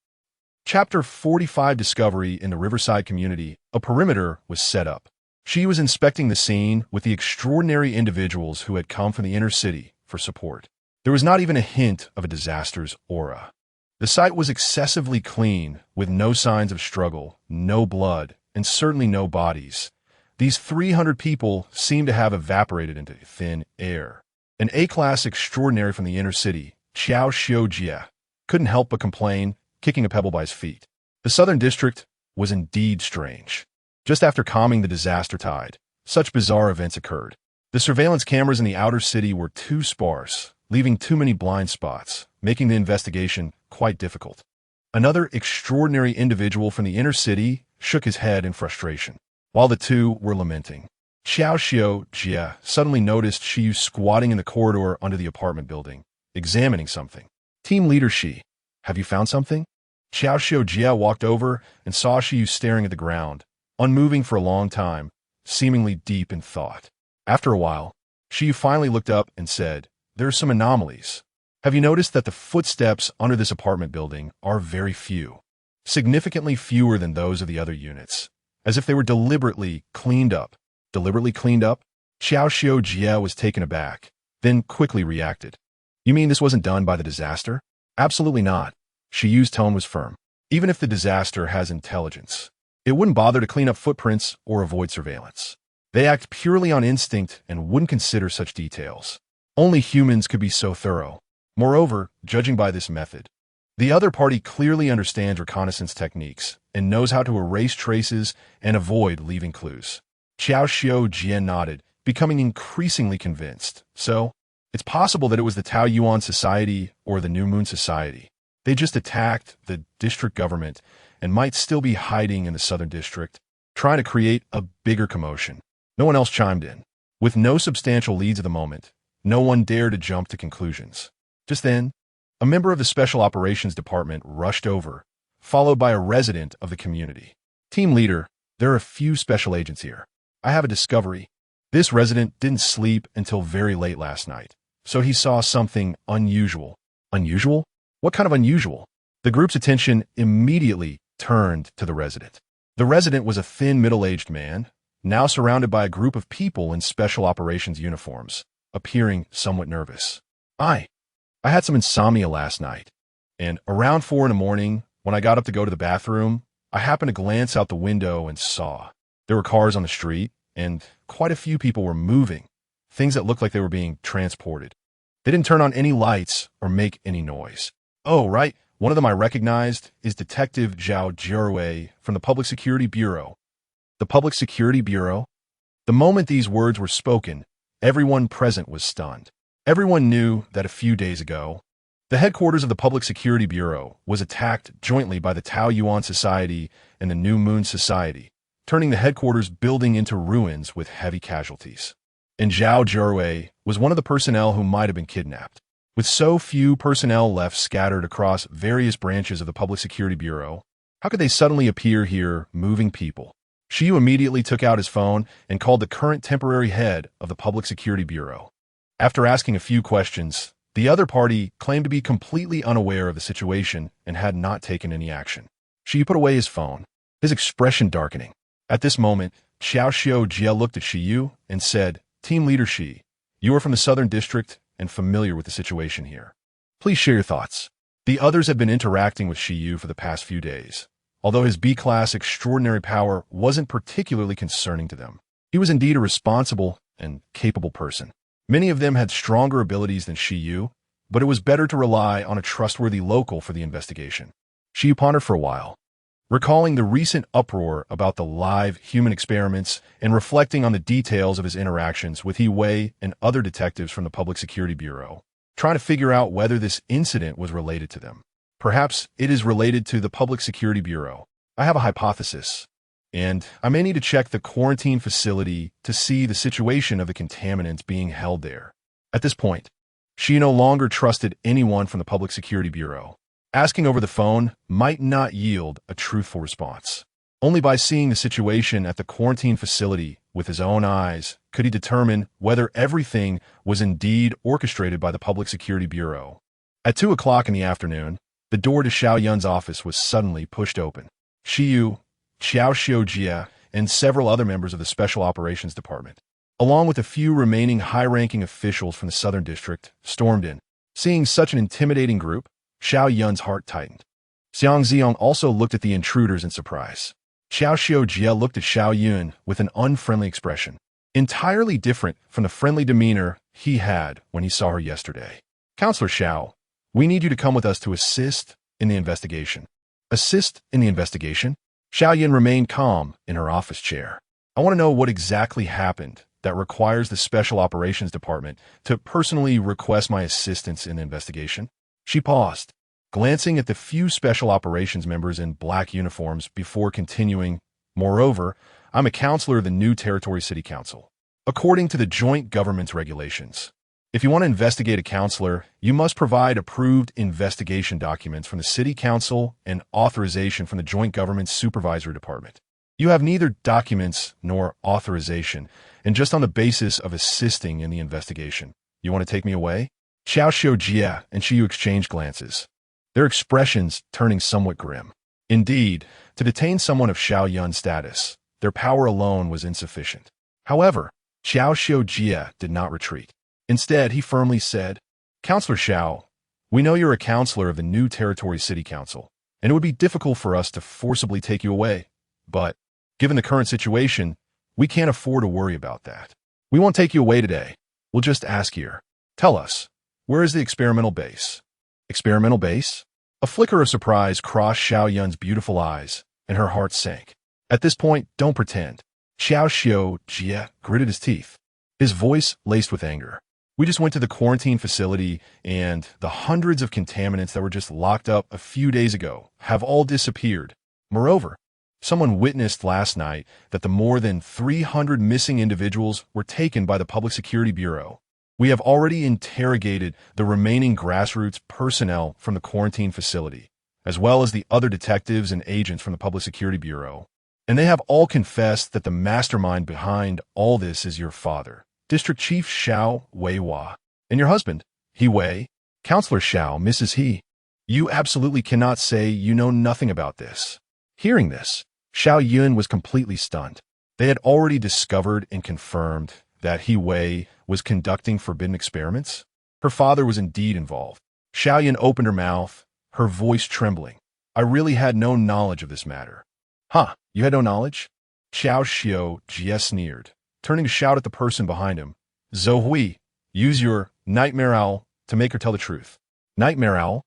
Chapter 45 Discovery in the Riverside Community. A perimeter was set up. She was inspecting the scene with the extraordinary individuals who had come from the inner city for support. There was not even a hint of a disaster's aura. The site was excessively clean, with no signs of struggle, no blood, and certainly no bodies. These 300 people seemed to have evaporated into thin air. An A-class extraordinary from the inner city, Qiao Xiujie, couldn't help but complain, kicking a pebble by his feet. The Southern District was indeed strange. Just after calming the disaster tide, such bizarre events occurred. The surveillance cameras in the outer city were too sparse, leaving too many blind spots, making the investigation quite difficult. Another extraordinary individual from the inner city shook his head in frustration. While the two were lamenting, Xiao Xiujie suddenly noticed Xiu squatting in the corridor under the apartment building, examining something. Team leader Xi, have you found something? Xiao Xiujie walked over and saw Xiu staring at the ground, unmoving for a long time, seemingly deep in thought. After a while, Xiu finally looked up and said, "There are some anomalies." Have you noticed that the footsteps under this apartment building are very few? Significantly fewer than those of the other units, as if they were deliberately cleaned up. Deliberately cleaned up? Xiao was taken aback, then quickly reacted. You mean this wasn't done by the disaster? Absolutely not. Shiyu's tone was firm. Even if the disaster has intelligence, it wouldn't bother to clean up footprints or avoid surveillance. They act purely on instinct and wouldn't consider such details. Only humans could be so thorough. Moreover, judging by this method, the other party clearly understands reconnaissance techniques and knows how to erase traces and avoid leaving clues. Xiao nodded, becoming increasingly convinced. So, it's possible that it was the Tao Yuan Society or the New Moon Society. They just attacked the district government and might still be hiding in the southern district, trying to create a bigger commotion. No one else chimed in. With no substantial leads at the moment, no one dared to jump to conclusions. Just then, a member of the Special Operations Department rushed over, followed by a resident of the community. Team leader, there are a few special agents here. I have a discovery. This resident didn't sleep until very late last night, so he saw something unusual. Unusual? What kind of unusual? The group's attention immediately turned to the resident. The resident was a thin, middle-aged man, now surrounded by a group of people in special operations uniforms, appearing somewhat nervous. I had some insomnia last night, and around 4 in the morning, when I got up to go to the bathroom, I happened to glance out the window and saw there were cars on the street, and quite a few people were moving, things that looked like they were being transported. They didn't turn on any lights or make any noise. Oh, right, one of them I recognized is Detective Zhao Jiawei from the Public Security Bureau. The Public Security Bureau? The moment these words were spoken, everyone present was stunned. Everyone knew that a few days ago, the headquarters of the Public Security Bureau was attacked jointly by the Tao Yuan Society and the New Moon Society, turning the headquarters building into ruins with heavy casualties. And Zhao Jiawei was one of the personnel who might have been kidnapped. With so few personnel left scattered across various branches of the Public Security Bureau, how could they suddenly appear here moving people? Shiyu immediately took out his phone and called the current temporary head of the Public Security Bureau. After asking a few questions, the other party claimed to be completely unaware of the situation and had not taken any action. Shiyu put away his phone, his expression darkening. At this moment, Xiao looked at Shiyu and said, Team Leader Shi, you are from the Southern District and familiar with the situation here. Please share your thoughts. The others had been interacting with Shiyu for the past few days, although his B-class extraordinary power wasn't particularly concerning to them. He was indeed a responsible and capable person. Many of them had stronger abilities than Shiyu, but it was better to rely on a trustworthy local for the investigation. Shiyu pondered for a while, recalling the recent uproar about the live human experiments and reflecting on the details of his interactions with He Wei and other detectives from the Public Security Bureau, trying to figure out whether this incident was related to them. Perhaps it is related to the Public Security Bureau. I have a hypothesis, and I may need to check the quarantine facility to see the situation of the contaminants being held there. At this point, she no longer trusted anyone from the Public Security Bureau. Asking over the phone might not yield a truthful response. Only by seeing the situation at the quarantine facility with his own eyes could he determine whether everything was indeed orchestrated by the Public Security Bureau. At 2 o'clock in the afternoon, the door to Xiao Yun's office was suddenly pushed open. Shiyu, Xiao, and several other members of the Special Operations Department, along with a few remaining high-ranking officials from the Southern District, stormed in. Seeing such an intimidating group, Xiao Yun's heart tightened. Xiang Zi'ang also looked at the intruders in surprise. Xiao looked at Xiao Yun with an unfriendly expression, entirely different from the friendly demeanor he had when he saw her yesterday. Counselor Xiao, we need you to come with us to assist in the investigation. Assist in the investigation? Xiao Yun remained calm in her office chair. I want to know what exactly happened that requires the Special Operations Department to personally request my assistance in the investigation. She paused, glancing at the few Special Operations members in black uniforms before continuing. Moreover, I'm a counselor of the new Territory City Council. According to the joint government's regulations, if you want to investigate a counselor, you must provide approved investigation documents from the City Council and authorization from the Joint Government Supervisory Department. You have neither documents nor authorization, and just on the basis of assisting in the investigation. You want to take me away? Xiao and Xiu exchanged glances, their expressions turning somewhat grim. Indeed, to detain someone of Xiao Yun's status, their power alone was insufficient. However, Xiao did not retreat. Instead, he firmly said, "Counselor Xiao, we know you're a counselor of the new Territory City Council, and it would be difficult for us to forcibly take you away. But, given the current situation, we can't afford to worry about that. We won't take you away today. We'll just ask here. Tell us, where is the experimental base?" Experimental base? A flicker of surprise crossed Xiao Yun's beautiful eyes, and her heart sank. At this point, don't pretend. Xiao gritted his teeth, his voice laced with anger. We just went to the quarantine facility, and the hundreds of contaminants that were just locked up a few days ago have all disappeared. Moreover, someone witnessed last night that the more than 300 missing individuals were taken by the Public Security Bureau. We have already interrogated the remaining grassroots personnel from the quarantine facility, as well as the other detectives and agents from the Public Security Bureau. And they have all confessed that the mastermind behind all this is your father, District Chief Xiao Weihua, and your husband, He Wei, Counselor Xiao, Mrs. He. You absolutely cannot say you know nothing about this. Hearing this, Xiao Yun was completely stunned. They had already discovered and confirmed that He Wei was conducting forbidden experiments. Her father was indeed involved. Xiao Yun opened her mouth, her voice trembling. I really had no knowledge of this matter. Huh, you had no knowledge? Xiao sneered, turning to shout at the person behind him. Zhou Hui, use your nightmare owl to make her tell the truth. Nightmare owl?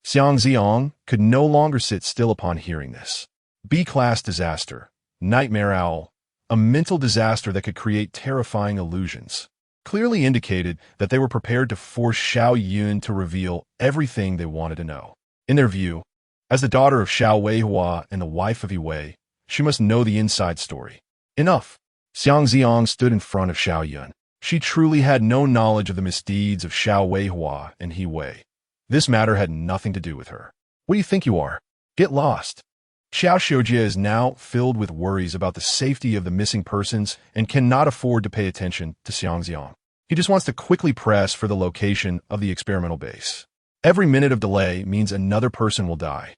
Xiang Zi'ang could no longer sit still upon hearing this. B-class disaster. Nightmare owl. A mental disaster that could create terrifying illusions. Clearly indicated that they were prepared to force Xiao Yun to reveal everything they wanted to know. In their view, as the daughter of Xiao Weihua and the wife of He Wei, she must know the inside story. Enough. Xiang Zi'ang stood in front of Xiao Yun. She truly had no knowledge of the misdeeds of Xiao Weihua and He Wei. This matter had nothing to do with her. What do you think you are? Get lost. Xiao is now filled with worries about the safety of the missing persons and cannot afford to pay attention to Xiang Zi'ang. He just wants to quickly press for the location of the experimental base. Every minute of delay means another person will die.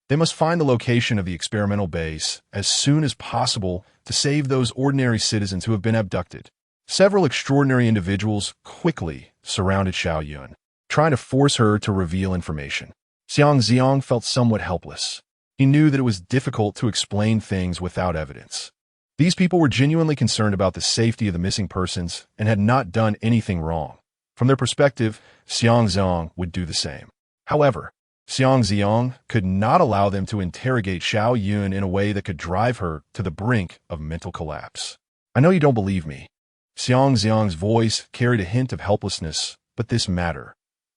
They must find the location of the experimental base as soon as possible to save those ordinary citizens who have been abducted. Several extraordinary individuals quickly surrounded Xiao Yun, trying to force her to reveal information. Xiang Zi'ang felt somewhat helpless. He knew that it was difficult to explain things without evidence. These people were genuinely concerned about the safety of the missing persons and had not done anything wrong. From their perspective, Xiang Zi'ang would do the same. However, Xiang Zi'ang could not allow them to interrogate Xiao Yun in a way that could drive her to the brink of mental collapse. I know you don't believe me. Xiang Zi'ang's voice carried a hint of helplessness, but this matter.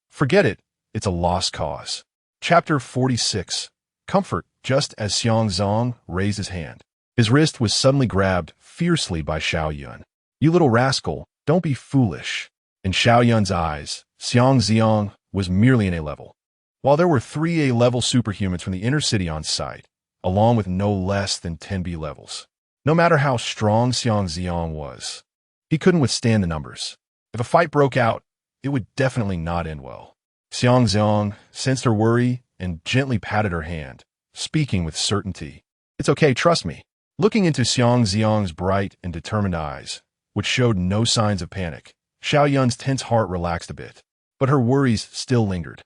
Forget it, it's a lost cause. Chapter 46. Comfort. Just as Xiang Zi'ang raised his hand, his wrist was suddenly grabbed fiercely by Xiao Yun. You little rascal, don't be foolish. In Xiao Yun's eyes, Xiang Zi'ang was merely an A-level. While there were 3 A-level superhumans from the inner city on site, along with no less than 10 B-levels. No matter how strong Xiang Zi'ang was, he couldn't withstand the numbers. If a fight broke out, it would definitely not end well. Xiang Zi'ang sensed her worry and gently patted her hand, speaking with certainty. It's okay, trust me. Looking into Xiang Zi'ang's bright and determined eyes, which showed no signs of panic, Xiao Yun's tense heart relaxed a bit, but her worries still lingered.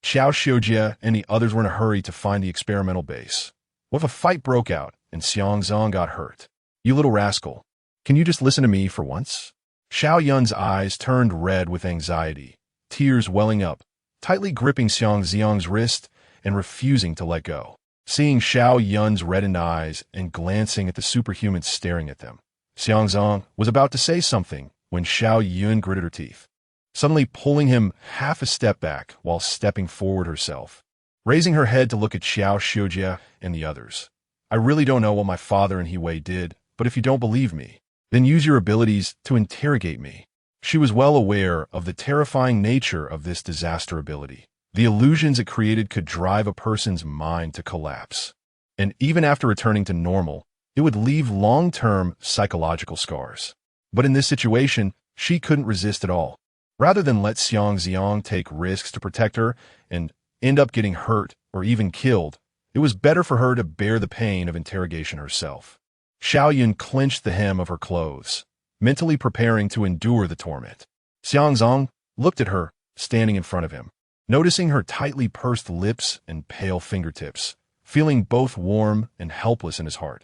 Xiao and the others were in a hurry to find the experimental base. What if a fight broke out and Xiang Zi'ang got hurt? You little rascal, can you just listen to me for once? Xiao Yun's eyes turned red with anxiety, tears welling up, tightly gripping Xiang Zi'ang's wrist and refusing to let go. Seeing Xiao Yun's reddened eyes and glancing at the superhumans staring at them, Xiang Zi'ang was about to say something when Xiao Yun gritted her teeth, suddenly pulling him half a step back while stepping forward herself, raising her head to look at Xiao and the others. I really don't know what my father and He Wei did, but if you don't believe me, then use your abilities to interrogate me. She was well aware of the terrifying nature of this disaster ability. The illusions it created could drive a person's mind to collapse. And even after returning to normal, it would leave long-term psychological scars. But in this situation, she couldn't resist at all. Rather than let Xiang Zi'ang take risks to protect her and end up getting hurt or even killed, it was better for her to bear the pain of interrogation herself. Xiao Yun clenched the hem of her clothes, mentally preparing to endure the torment. Xiang Zi'ang looked at her, standing in front of him, noticing her tightly pursed lips and pale fingertips, feeling both warm and helpless in his heart.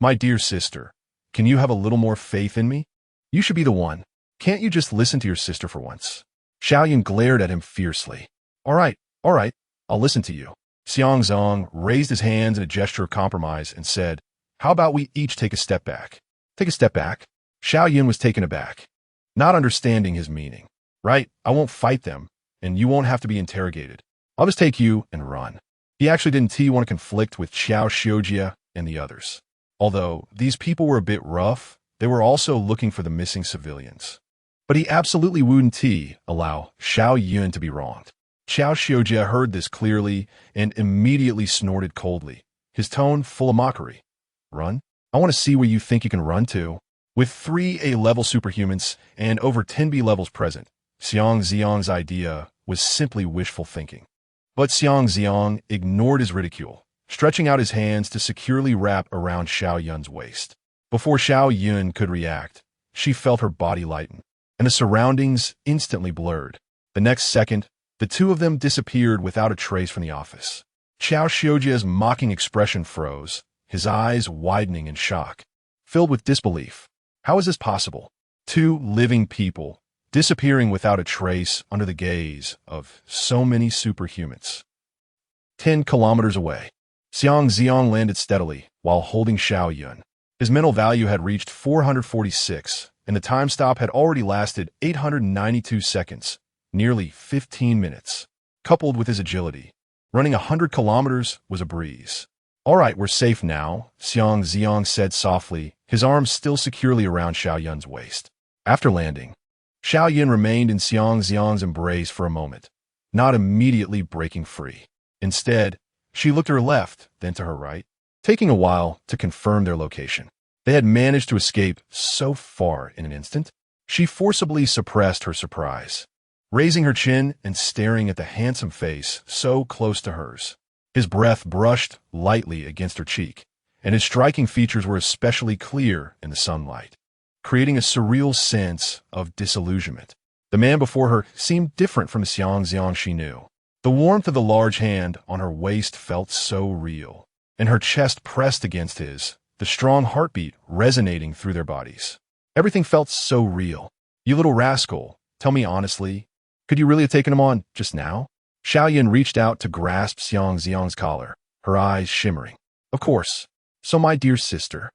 "My dear sister, can you have a little more faith in me? You should be the one. Can't you just listen to your sister for once?" Xiao Yun glared at him fiercely. All right, I'll listen to you." Xiang Zi'ang raised his hands in a gesture of compromise and said, "How about we each take a step back?" "Take a step back?" Xiao Yun was taken aback, not understanding his meaning. "Right, I won't fight them, and you won't have to be interrogated. I'll just take you and run." He actually didn't want to conflict with Xiao Xiujia and the others. Although these people were a bit rough, they were also looking for the missing civilians. But he absolutely wouldn't allow Xiao Yun to be wronged. Xiao Xiujia heard this clearly and immediately snorted coldly, his tone full of mockery. "Run? I want to see where you think you can run to." With 3 A-level superhumans and over 10 B-levels present, Xiang Zi'ang's idea was simply wishful thinking. But Xiang Zi'ang ignored his ridicule, stretching out his hands to securely wrap around Xiao Yun's waist. Before Xiao Yun could react, she felt her body lighten, and the surroundings instantly blurred. The next second, the two of them disappeared without a trace from the office. Xiao Xiujia's mocking expression froze, his eyes widening in shock. Filled with disbelief. How is this possible? 2 living people, disappearing without a trace under the gaze of so many superhumans. 10 kilometers away, Xiang Zi'ang landed steadily while holding Xiao Yun. His mental value had reached 446, and the time stop had already lasted 892 seconds, nearly 15 minutes. Coupled with his agility, running 100 kilometers was a breeze. "All right, we're safe now," Xiang Zi'ang said softly, his arms still securely around Xiao Yun's waist. After landing, Xiao Yun remained in Xiang Zi'ang's embrace for a moment, not immediately breaking free. Instead, she looked to her left, then to her right, taking a while to confirm their location. They had managed to escape so far in an instant. She forcibly suppressed her surprise, raising her chin and staring at the handsome face so close to hers. His breath brushed lightly against her cheek, and his striking features were especially clear in the sunlight, creating a surreal sense of disillusionment. The man before her seemed different from the Xiang Zi'ang she knew. The warmth of the large hand on her waist felt so real, and her chest pressed against his, the strong heartbeat resonating through their bodies. Everything felt so real. "You little rascal, tell me honestly, could you really have taken him on just now?" Xiao Yun reached out to grasp Xiang Zi'ang's collar, her eyes shimmering. "Of course. So my dear sister,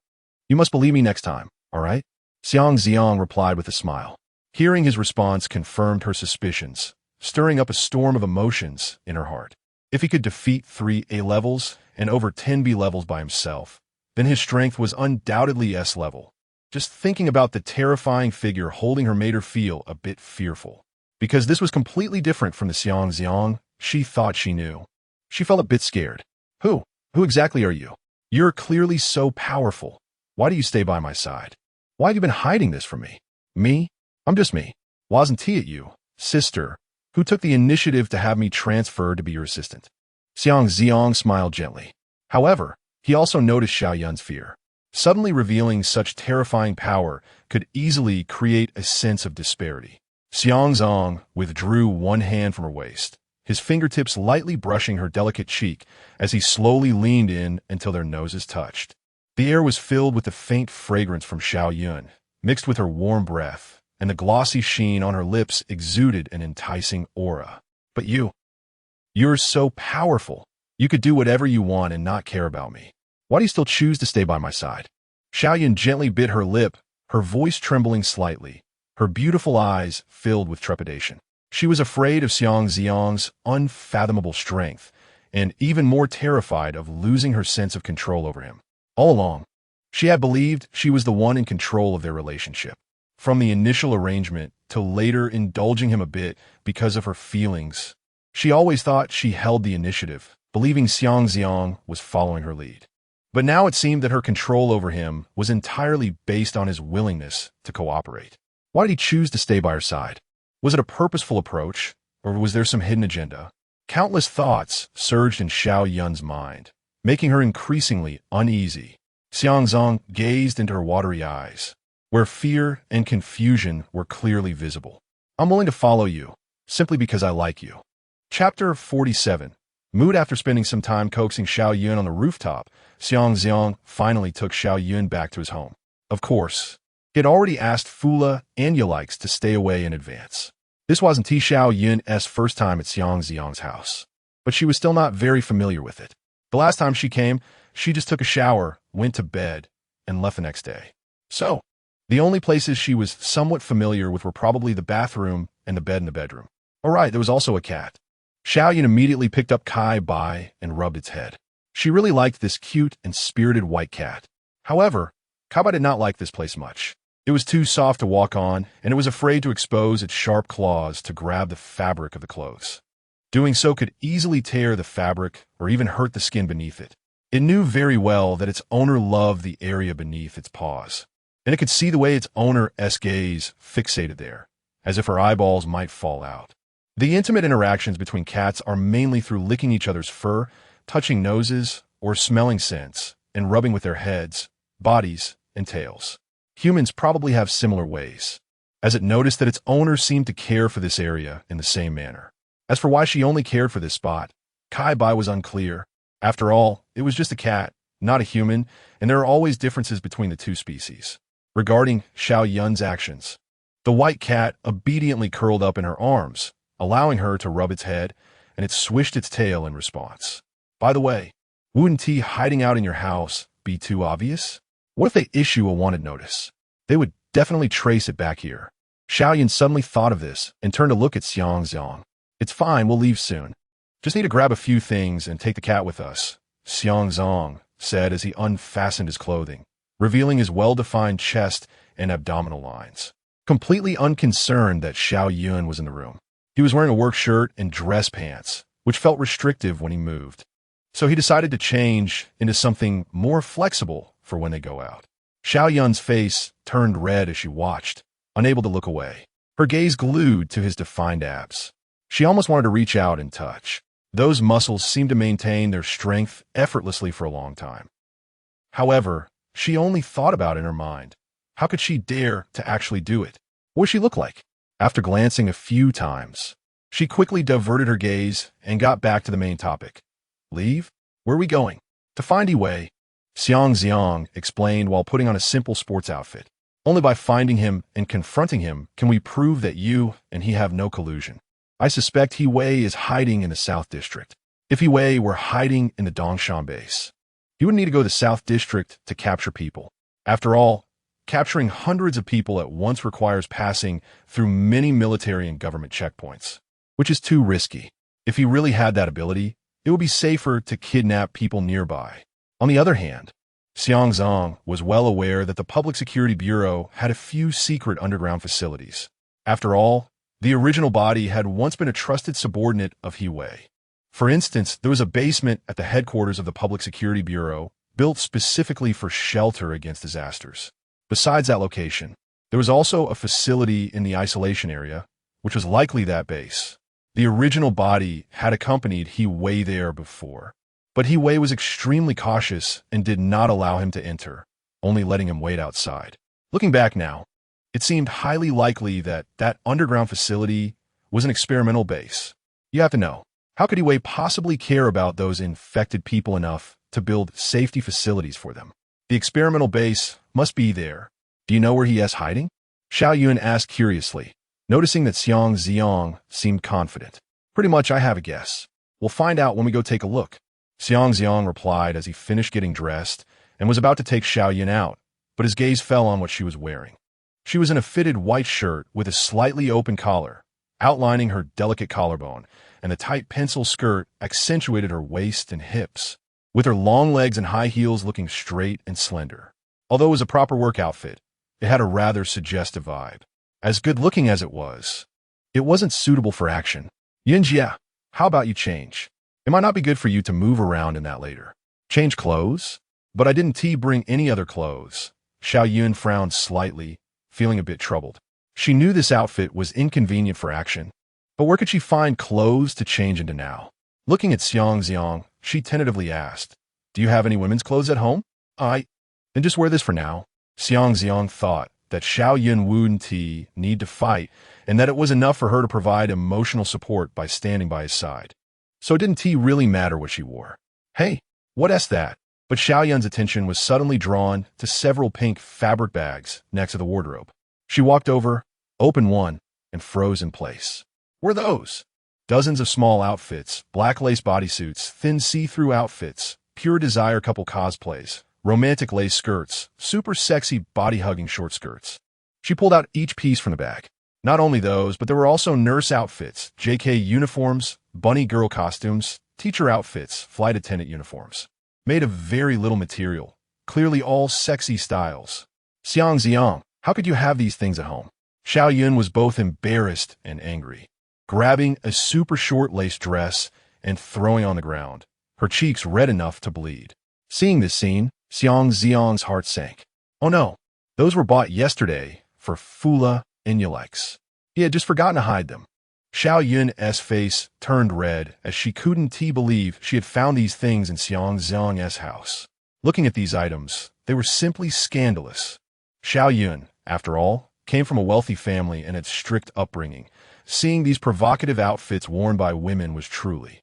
you must believe me next time, all right?" Xiang Zi'ang replied with a smile. Hearing his response confirmed her suspicions, stirring up a storm of emotions in her heart. If he could defeat 3 A-levels and over 10 B-levels by himself, then his strength was undoubtedly S-level. Just thinking about the terrifying figure holding her made her feel a bit fearful. Because this was completely different from the Xiang Zi'ang she thought she knew. She felt a bit scared. Who exactly are you? You're clearly so powerful. Why do you stay by my side? Why have you been hiding this from me? Me? I'm just me. Wasn't it you, sister, who took the initiative to have me transferred to be your assistant?" Xiang Zi'ang smiled gently. However, he also noticed Xiao Yun's fear. Suddenly revealing such terrifying power could easily create a sense of disparity. Xiang Zi'ang withdrew one hand from her waist, his fingertips lightly brushing her delicate cheek as he slowly leaned in until their noses touched. The air was filled with the faint fragrance from Xiao Yun, mixed with her warm breath, and the glossy sheen on her lips exuded an enticing aura. "But you're so powerful. You could do whatever you want and not care about me. Why do you still choose to stay by my side?" Xiao Yun gently bit her lip, her voice trembling slightly, her beautiful eyes filled with trepidation. She was afraid of Xiang Zi'ang's unfathomable strength, and even more terrified of losing her sense of control over him. All along, she had believed she was the one in control of their relationship. From the initial arrangement to later indulging him a bit because of her feelings, she always thought she held the initiative, believing Xiang Zi'ang was following her lead. But now it seemed that her control over him was entirely based on his willingness to cooperate. Why did he choose to stay by her side? Was it a purposeful approach, or was there some hidden agenda? Countless thoughts surged in Xiao Yun's mind, making her increasingly uneasy. Xiang Zi'ang gazed into her watery eyes, where fear and confusion were clearly visible. I'm willing to follow you, simply because I like you. Chapter 47. Mood. After spending some time coaxing Xiao Yun on the rooftop, Xiang Zi'ang finally took Xiao Yun back to his home. Of course, he had already asked Fula and Yulix to stay away in advance. This wasn't Xiao Yun's first time at Xiang Zi'ang's house, but she was still not very familiar with it. The last time she came, she just took a shower, went to bed, and left the next day. So, the only places she was somewhat familiar with were probably the bathroom and the bed in the bedroom. All right, there was also a cat. Xiao Yun immediately picked up Kai Bai and rubbed its head. She really liked this cute and spirited white cat. However, Kai Bai did not like this place much. It was too soft to walk on, and it was afraid to expose its sharp claws to grab the fabric of the clothes. Doing so could easily tear the fabric or even hurt the skin beneath it. It knew very well that its owner loved the area beneath its paws, and it could see the way its owner's gaze fixated there, as if her eyeballs might fall out. The intimate interactions between cats are mainly through licking each other's fur, touching noses, or smelling scents, and rubbing with their heads, bodies, and tails. Humans probably have similar ways, as it noticed that its owner seemed to care for this area in the same manner. As for why she only cared for this spot, Kai Bai was unclear. After all, it was just a cat, not a human, and there are always differences between the two species. Regarding Xiao Yun's actions, the white cat obediently curled up in her arms, allowing her to rub its head, and it swished its tail in response. By the way, wouldn't tea hiding out in your house be too obvious? What if they issue a wanted notice? They would definitely trace it back here. Xiao Yun suddenly thought of this and turned to look at Xiang Zi'ang. It's fine, we'll leave soon. Just need to grab a few things and take the cat with us, Xiang Zi'ang said as he unfastened his clothing, revealing his well-defined chest and abdominal lines. Completely unconcerned that Xiao Yun was in the room. He was wearing a work shirt and dress pants, which felt restrictive when he moved. So he decided to change into something more flexible for when they go out. Xiao Yun's face turned red as she watched, unable to look away, her gaze glued to his defined abs. She almost wanted to reach out and touch. Those muscles seemed to maintain their strength effortlessly for a long time. However, she only thought about it in her mind. How could she dare to actually do it? What would she look like? After glancing a few times, she quickly diverted her gaze and got back to the main topic. Leave? Where are we going? To find Yiwei, Xiang Zi'ang explained while putting on a simple sports outfit. Only by finding him and confronting him can we prove that you and he have no collusion. I suspect Yiwei is hiding in the South District. If Yiwei were hiding in the Dongshan base, he would need to go to the South District to capture people. After all, capturing hundreds of people at once requires passing through many military and government checkpoints, which is too risky. If he really had that ability, it would be safer to kidnap people nearby. On the other hand, Xiang Zi'ang was well aware that the Public Security Bureau had a few secret underground facilities. After all, the original body had once been a trusted subordinate of Yiwei. For instance, there was a basement at the headquarters of the Public Security Bureau built specifically for shelter against disasters. Besides that location, there was also a facility in the isolation area, which was likely that base. The original body had accompanied Yiwei there before, but Yiwei was extremely cautious and did not allow him to enter, only letting him wait outside. Looking back now, it seemed highly likely that that underground facility was an experimental base. You have to know, how could Yiwei possibly care about those infected people enough to build safety facilities for them? The experimental base must be there. Do you know where he is hiding? Xiao Yun asked curiously, noticing that Xiang Zi'ang seemed confident. Pretty much I have a guess. We'll find out when we go take a look. Xiang Zi'ang replied as he finished getting dressed and was about to take Xiao Yun out, but his gaze fell on what she was wearing. She was in a fitted white shirt with a slightly open collar, outlining her delicate collarbone, and the tight pencil skirt accentuated her waist and hips, with her long legs and high heels looking straight and slender. Although it was a proper work outfit, it had a rather suggestive vibe. As good-looking as it wasn't suitable for action. Yinjia, how about you change? It might not be good for you to move around in that later. Change clothes? But I didn't bring any other clothes. Xiao Yun frowned slightly, feeling a bit troubled. She knew this outfit was inconvenient for action, but where could she find clothes to change into now? Looking at Xiang Zi'ang, she tentatively asked, "Do you have any women's clothes at home?" Then just wear this for now." Xiang Zi'ang thought that Xiao Yun wouldn't need to fight and that it was enough for her to provide emotional support by standing by his side. So it didn't really matter what she wore. "Hey, what's that?" But Xiao Yun's attention was suddenly drawn to several pink fabric bags next to the wardrobe. She walked over, opened one, and froze in place. What were those? Dozens of small outfits, black lace bodysuits, thin see-through outfits, pure desire couple cosplays, romantic lace skirts, super sexy body-hugging short skirts. She pulled out each piece from the bag. Not only those, but there were also nurse outfits, JK uniforms, bunny girl costumes, teacher outfits, flight attendant uniforms. Made of very little material, clearly all sexy styles. "Xiang Zi'ang, how could you have these things at home?" Xiao Yun was both embarrassed and angry. Grabbing a super short lace dress and throwing on the ground, her cheeks red enough to bleed. Seeing this scene, Xiang Zi'ang's heart sank. Oh no, those were bought yesterday for Fula Inulex. He had just forgotten to hide them. Xiao Yun's face turned red as she couldn't believe she had found these things in Xiang Zi'ang's house. Looking at these items, they were simply scandalous. Xiao Yun, after all, came from a wealthy family and had strict upbringing. Seeing these provocative outfits worn by women was truly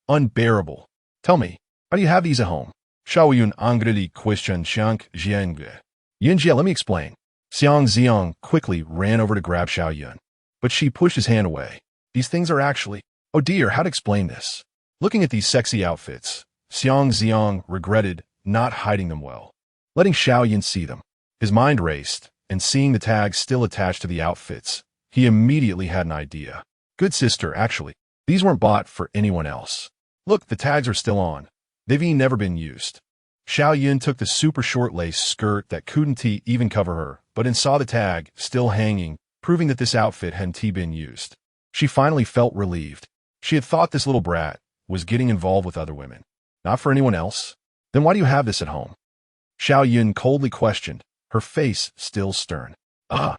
unbearable. "Tell me, how do you have these at home?" Xiao Yun angrily questioned Xiang Zi'ang. "Yunjie, let me explain." Xiang Zi'ang quickly ran over to grab Xiao Yun, but she pushed his hand away. "These things are actually—" "Oh dear, how to explain this?" Looking at these sexy outfits, Xiang Zi'ang regretted not hiding them well, letting Xiao Yun see them. His mind raced, and seeing the tags still attached to the outfits, he immediately had an idea. "Good sister, actually, these weren't bought for anyone else. Look, the tags are still on. They've never been used." Xiao Yun took the super short lace skirt that couldn't even cover her, but then saw the tag still hanging, proving that this outfit hadn't been used. She finally felt relieved. She had thought this little brat was getting involved with other women. Not for anyone else? Then why do you have this at home? Xiao Yun coldly questioned, her face still stern. Xiang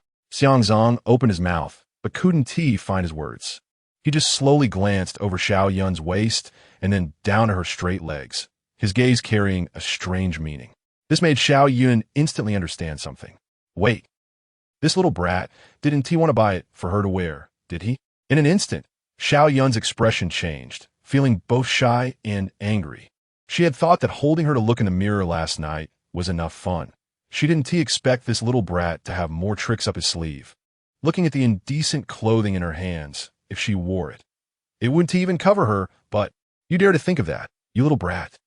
Zi'ang opened his mouth, but couldn't find his words. He just slowly glanced over Xiao Yun's waist and then down to her straight legs, his gaze carrying a strange meaning. This made Xiao Yun instantly understand something. Wait, this little brat didn't want to buy it for her to wear, did he? In an instant, Xiao Yun's expression changed, feeling both shy and angry. She had thought that holding her to look in the mirror last night was enough fun. She didn't expect this little brat to have more tricks up his sleeve. Looking at the indecent clothing in her hands, if she wore it, it wouldn't even cover her, but you dare to think of that, you little brat.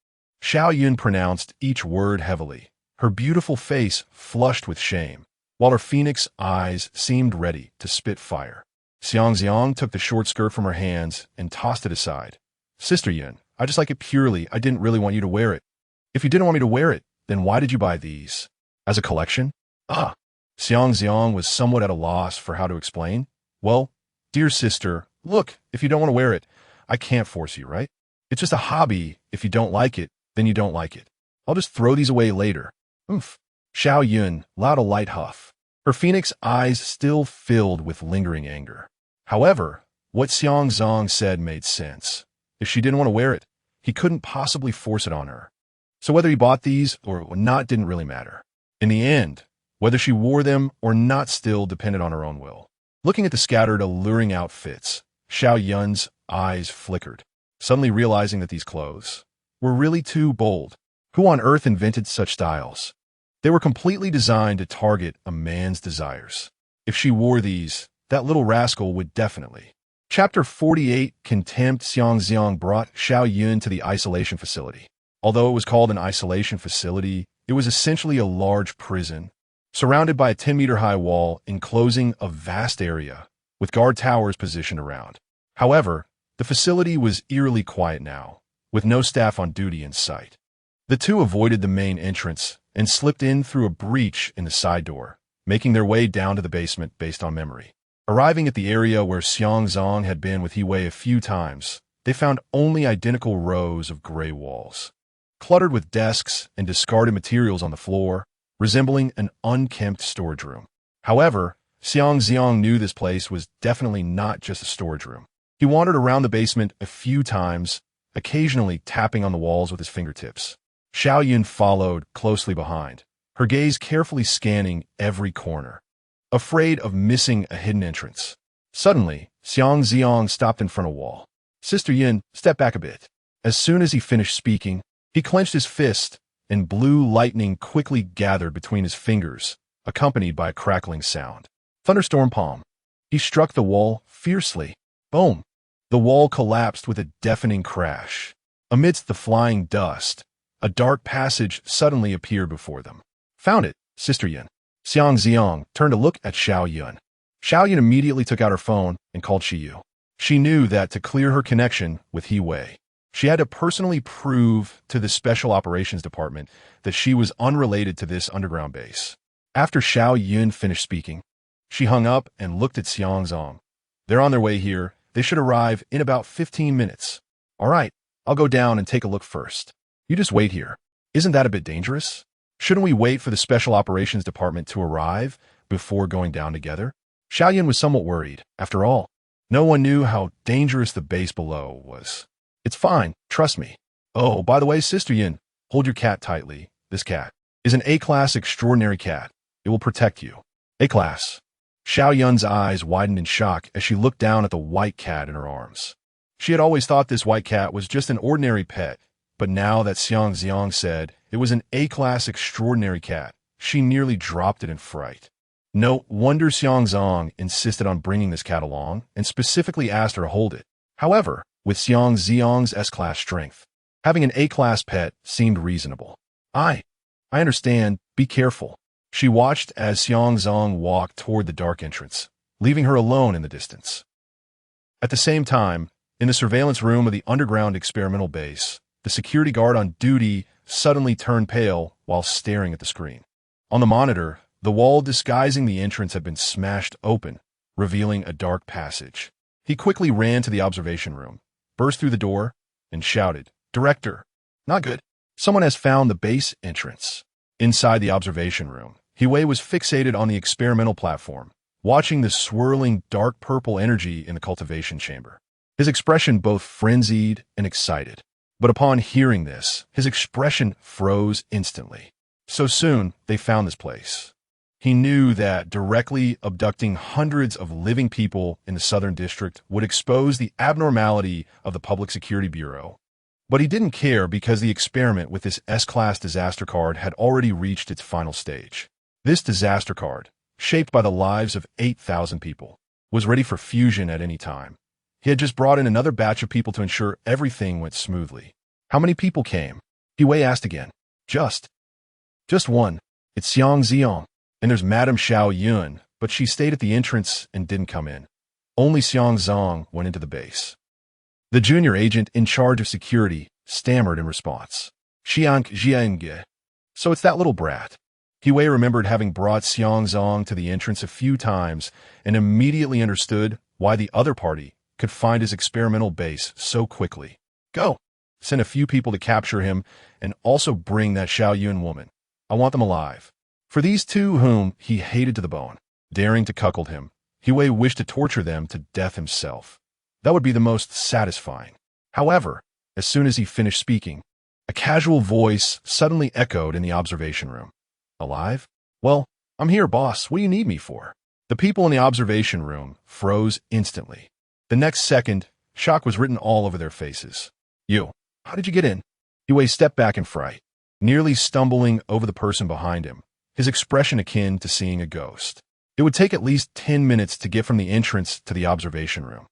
Xiao Yun pronounced each word heavily, her beautiful face flushed with shame, while her phoenix eyes seemed ready to spit fire. Xiang Zi'ang took the short skirt from her hands and tossed it aside. "Sister Yun, I just like it purely. I didn't really want you to wear it. If you didn't want me to wear it, then why did you buy these? As a collection?" Xiang Zi'ang was somewhat at a loss for how to explain. "Well, dear sister, look, if you don't want to wear it, I can't force you, right? It's just a hobby. If you don't like it, then you don't like it. I'll just throw these away later." Oomph. Xiao Yun allowed a light huff, her phoenix eyes still filled with lingering anger. However, what Xiang Zi'ang said made sense. If she didn't want to wear it, he couldn't possibly force it on her. So whether he bought these or not didn't really matter. In the end, whether she wore them or not still depended on her own will. Looking at the scattered, alluring outfits, Xiao Yun's eyes flickered, suddenly realizing that these clothes were really too bold. Who on earth invented such styles? They were completely designed to target a man's desires. If she wore these, that little rascal would definitely. Chapter 48, Contempt. Xiang Zi'ang brought Xiao Yun to the isolation facility. Although it was called an isolation facility, it was essentially a large prison, surrounded by a 10-meter-high wall enclosing a vast area, with guard towers positioned around. However, the facility was eerily quiet now, with no staff on duty in sight. The two avoided the main entrance and slipped in through a breach in the side door, making their way down to the basement based on memory. Arriving at the area where Xiang Zi'ang had been with Wei a few times, they found only identical rows of gray walls, cluttered with desks and discarded materials on the floor, resembling an unkempt storage room. However, Xiang Zi'ang knew this place was definitely not just a storage room. He wandered around the basement a few times, occasionally tapping on the walls with his fingertips. Xiao Yun followed closely behind, her gaze carefully scanning every corner, afraid of missing a hidden entrance. Suddenly, Xiang Zi'ang stopped in front of a wall. Sister Yin, step back a bit. As soon as he finished speaking, he clenched his fist, and blue lightning quickly gathered between his fingers, accompanied by a crackling sound. Thunderstorm palm. He struck the wall fiercely. Boom! The wall collapsed with a deafening crash. Amidst the flying dust, a dark passage suddenly appeared before them. Found it, Sister Yin. Xiang Zi'ang turned to look at Xiao Yun. Xiao Yun immediately took out her phone and called Shiyu. She knew that to clear her connection with He Wei, she had to personally prove to the Special Operations Department that she was unrelated to this underground base. After Xiao Yun finished speaking, she hung up and looked at Xiang Zi'ang. They're on their way here. They should arrive in about 15 minutes. All right, I'll go down and take a look first. You just wait here. Isn't that a bit dangerous? Shouldn't we wait for the Special Operations Department to arrive before going down together? Xiao Yun was somewhat worried. After all, no one knew how dangerous the base below was. It's fine, trust me. Oh, by the way, Sister Yin, hold your cat tightly. This cat is an A-class extraordinary cat. It will protect you. A-class. Xiao Yun's eyes widened in shock as she looked down at the white cat in her arms. She had always thought this white cat was just an ordinary pet, but now that Xiang Zi'ang said it was an A-class extraordinary cat, she nearly dropped it in fright. No wonder Xiang Zi'ang insisted on bringing this cat along and specifically asked her to hold it. However, with Xiang Zi'ang's S-class strength, having an A-class pet seemed reasonable. I understand. Be careful. She watched as Xiang Zi'ang walked toward the dark entrance, leaving her alone in the distance. At the same time, in the surveillance room of the underground experimental base, the security guard on duty suddenly turned pale while staring at the screen. On the monitor, the wall disguising the entrance had been smashed open, revealing a dark passage. He quickly ran to the observation room, burst through the door, and shouted, "Director, not good. Someone has found the base entrance." Inside the observation room, He Wei was fixated on the experimental platform, watching the swirling dark purple energy in the cultivation chamber. His expression both frenzied and excited. But upon hearing this, his expression froze instantly. So soon, they found this place. He knew that directly abducting hundreds of living people in the Southern District would expose the abnormality of the Public Security Bureau. But he didn't care because the experiment with this S-class disaster card had already reached its final stage. This disaster card, shaped by the lives of 8,000 people, was ready for fusion at any time. He had just brought in another batch of people to ensure everything went smoothly. How many people came? He Wei asked again. Just one. It's Xiang Zi'ang. And there's Madame Xiao Yun, but she stayed at the entrance and didn't come in. Only Xiang Zi'ang went into the base. The junior agent in charge of security stammered in response. Xiang Zi'ang. So it's that little brat. He Wei remembered having brought Xiang Zi'ang to the entrance a few times and immediately understood why the other party could find his experimental base so quickly. Go. Send a few people to capture him and also bring that Xiao Yun woman. I want them alive. For these two whom he hated to the bone, daring to cuckold him, He Wei wished to torture them to death himself. That would be the most satisfying. However, as soon as he finished speaking, a casual voice suddenly echoed in the observation room. Alive? Well, I'm here, boss. What do you need me for? The people in the observation room froze instantly. The next second, shock was written all over their faces. You, how did you get in? He Wei stepped back in fright, nearly stumbling over the person behind him, his expression akin to seeing a ghost. It would take at least 10 minutes to get from the entrance to the observation room,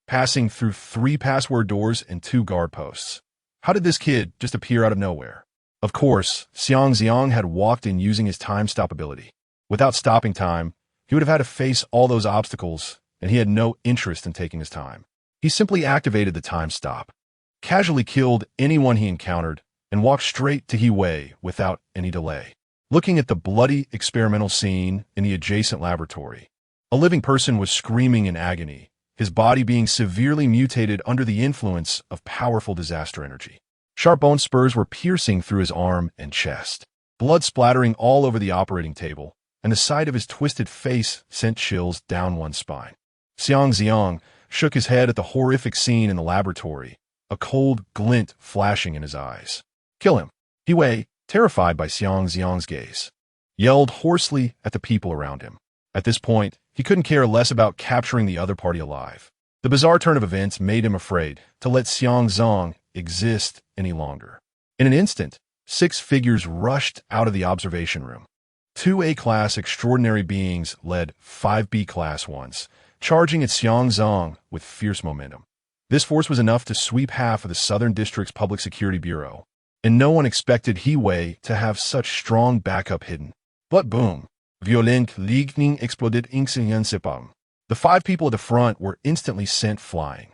passing through 3 password doors and 2 guard posts. How did this kid just appear out of nowhere? Of course, Xiang Zi'ang had walked in using his time stop ability. Without stopping time, he would have had to face all those obstacles, and he had no interest in taking his time. He simply activated the time stop, casually killed anyone he encountered, and walked straight to He Wei without any delay. Looking at the bloody experimental scene in the adjacent laboratory, a living person was screaming in agony, his body being severely mutated under the influence of powerful disaster energy. Sharp bone spurs were piercing through his arm and chest, blood splattering all over the operating table and the sight of his twisted face sent chills down one's spine. Xiang Zi'ang shook his head at the horrific scene in the laboratory, a cold glint flashing in his eyes. "Kill him!" He Wei, terrified by Xiang Zi'ang's gaze, yelled hoarsely at the people around him. At this point, he couldn't care less about capturing the other party alive. The bizarre turn of events made him afraid to let Xiang Zi'ang exist any longer. In an instant, 6 figures rushed out of the observation room. 2 A-class extraordinary beings led 5 B-class ones, charging at Xiang Zi'ang with fierce momentum. This force was enough to sweep half of the Southern District's Public Security Bureau, and no one expected He Wei to have such strong backup hidden. But boom! Violent lightning exploded Invincible. The 5 people at the front were instantly sent flying.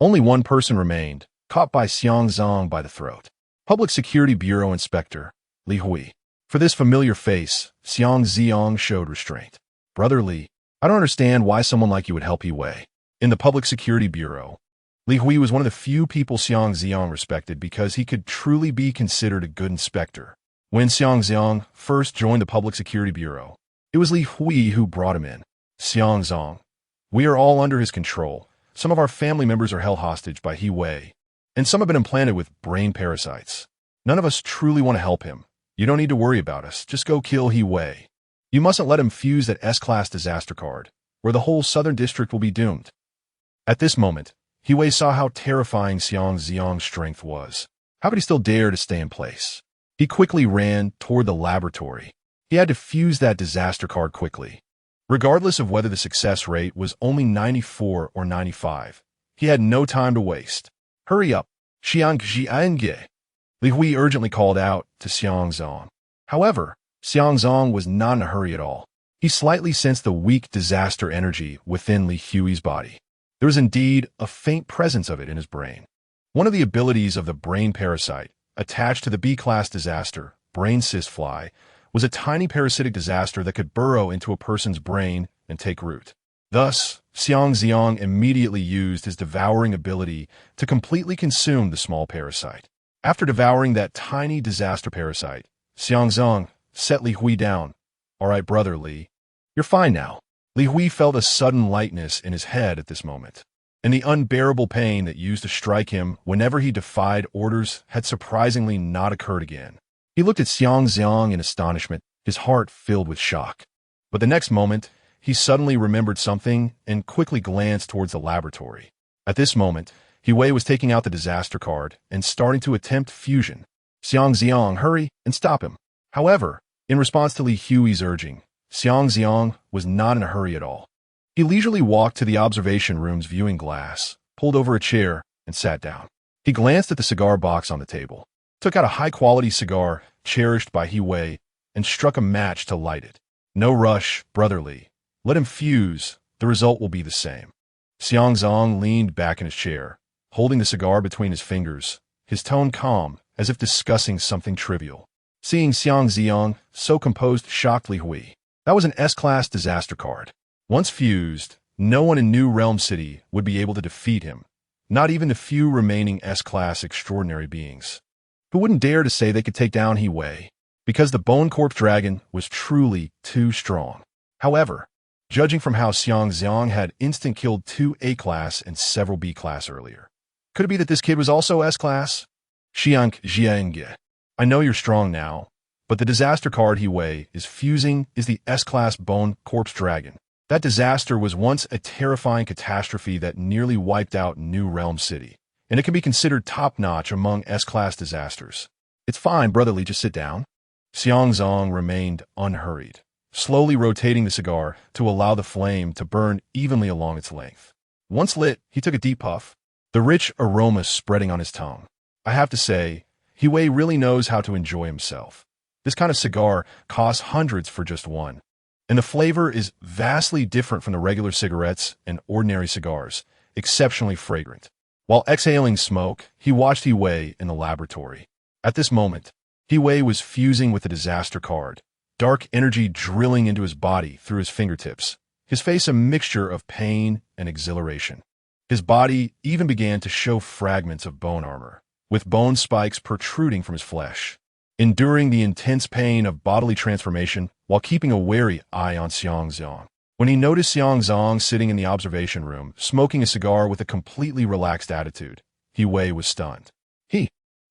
Only one person remained, caught by Xiang Zi'ang by the throat. Public Security Bureau Inspector Li Hui. For this familiar face, Xiang Zi'ang showed restraint. "Brother Li, I don't understand why someone like you would help He Wei." In the Public Security Bureau, Li Hui was one of the few people Xiang Zi'ang respected because he could truly be considered a good inspector. When Xiang Zi'ang first joined the Public Security Bureau, it was Li Hui who brought him in. "Xiang Zi'ang, we are all under his control. Some of our family members are held hostage by He Wei, and some have been implanted with brain parasites. None of us truly want to help him. You don't need to worry about us. Just go kill He Wei. You mustn't let him fuse that S-class disaster card, where the whole Southern District will be doomed." At this moment, He Wei saw how terrifying Xiang Zi'ang's strength was. How could he still dare to stay in place? He quickly ran toward the laboratory. He had to fuse that disaster card quickly. Regardless of whether the success rate was only 94 or 95, he had no time to waste. "Hurry up, Xiang Zi'ang!" Li Hui urgently called out to Xiang Zi'ang. However, Xiang Zi'ang was not in a hurry at all. He slightly sensed the weak disaster energy within Li Hui's body. There was indeed a faint presence of it in his brain. One of the abilities of the brain parasite, attached to the B-class disaster, brain cyst fly, was a tiny parasitic disaster that could burrow into a person's brain and take root. Thus, Xiang Zi'ang immediately used his devouring ability to completely consume the small parasite. After devouring that tiny disaster parasite, Xiang Zi'ang set Li Hui down. "All right, brother Li, you're fine now." Li Hui felt a sudden lightness in his head at this moment, and the unbearable pain that used to strike him whenever he defied orders had surprisingly not occurred again. He looked at Xiang Zi'ang in astonishment, his heart filled with shock. But the next moment, he suddenly remembered something and quickly glanced towards the laboratory. At this moment, He Wei was taking out the disaster card and starting to attempt fusion. "Xiang Zi'ang, hurry and stop him." However, in response to Li Hui's urging, Xiang Zi'ang was not in a hurry at all. He leisurely walked to the observation room's viewing glass, pulled over a chair, and sat down. He glanced at the cigar box on the table, took out a high-quality cigar cherished by He Wei, and struck a match to light it. "No rush, brother Li. Let him fuse. The result will be the same." Xiang Zi'ang leaned back in his chair, holding the cigar between his fingers, his tone calm, as if discussing something trivial. Seeing Xiang Zi'ang so composed shocked Li Hui. That was an S-class disaster card. Once fused, no one in New Realm City would be able to defeat him, not even the few remaining S-class extraordinary beings. Who wouldn't dare to say they could take down He Wei? Because the Bone Corpse Dragon was truly too strong. However, judging from how Xiang Zi'ang had instant-killed 2 A-class and several B-class earlier, could it be that this kid was also S-class? "Xiang Zi'ang, I know you're strong now, but the disaster card He Wei is fusing is the S-class Bone Corpse Dragon. That disaster was once a terrifying catastrophe that nearly wiped out New Realm City, and it can be considered top-notch among S-class disasters." "It's fine, brotherly, just sit down." Xiang Zi'ang remained unhurried, slowly rotating the cigar to allow the flame to burn evenly along its length. Once lit, he took a deep puff, the rich aroma spreading on his tongue. I have to say, He Wei really knows how to enjoy himself. This kind of cigar costs hundreds for just one, and the flavor is vastly different from the regular cigarettes and ordinary cigars, exceptionally fragrant. While exhaling smoke, he watched He Wei in the laboratory. At this moment, He Wei was fusing with the disaster card, dark energy drilling into his body through his fingertips, his face a mixture of pain and exhilaration. His body even began to show fragments of bone armor, with bone spikes protruding from his flesh. enduring the intense pain of bodily transformation while keeping a wary eye on Xiang Zi'ang. When he noticed Xiang Zi'ang sitting in the observation room, smoking a cigar with a completely relaxed attitude, He Wei was stunned. He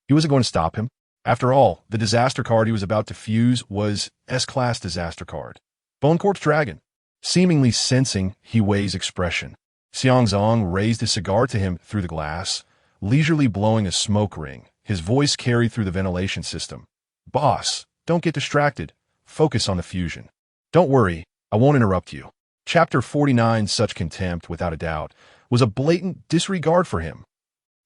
wasn't going to stop him. After all, the disaster card he was about to fuse was S-Class disaster card. Bone Corpse Dragon. Seemingly sensing He Wei's expression, Xiang Zi'ang raised his cigar to him through the glass, leisurely blowing a smoke ring. His voice carried through the ventilation system. Boss, don't get distracted. Focus on the fusion. Don't worry, I won't interrupt you. Chapter 49, such contempt, without a doubt, was a blatant disregard for him.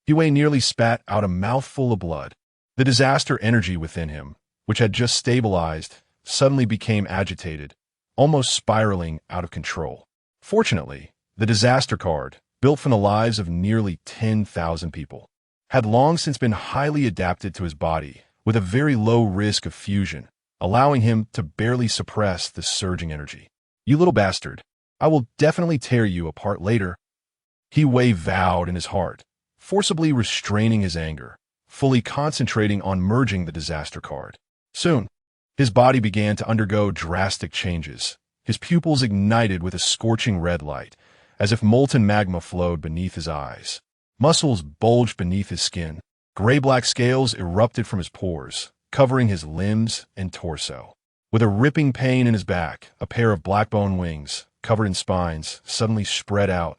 He Wei nearly spat out a mouthful of blood. The disaster energy within him, which had just stabilized, suddenly became agitated, almost spiraling out of control. Fortunately, the disaster card, built from the lives of nearly 10,000 people, had long since been highly adapted to his body, with a very low risk of fusion, allowing him to barely suppress the surging energy. You little bastard, I will definitely tear you apart later. He Wei vowed in his heart, forcibly restraining his anger, fully concentrating on merging the disaster card. Soon, his body began to undergo drastic changes. His pupils ignited with a scorching red light, as if molten magma flowed beneath his eyes. Muscles bulged beneath his skin. Gray-black scales erupted from his pores, covering his limbs and torso. With a ripping pain in his back, a pair of black bone wings, covered in spines, suddenly spread out,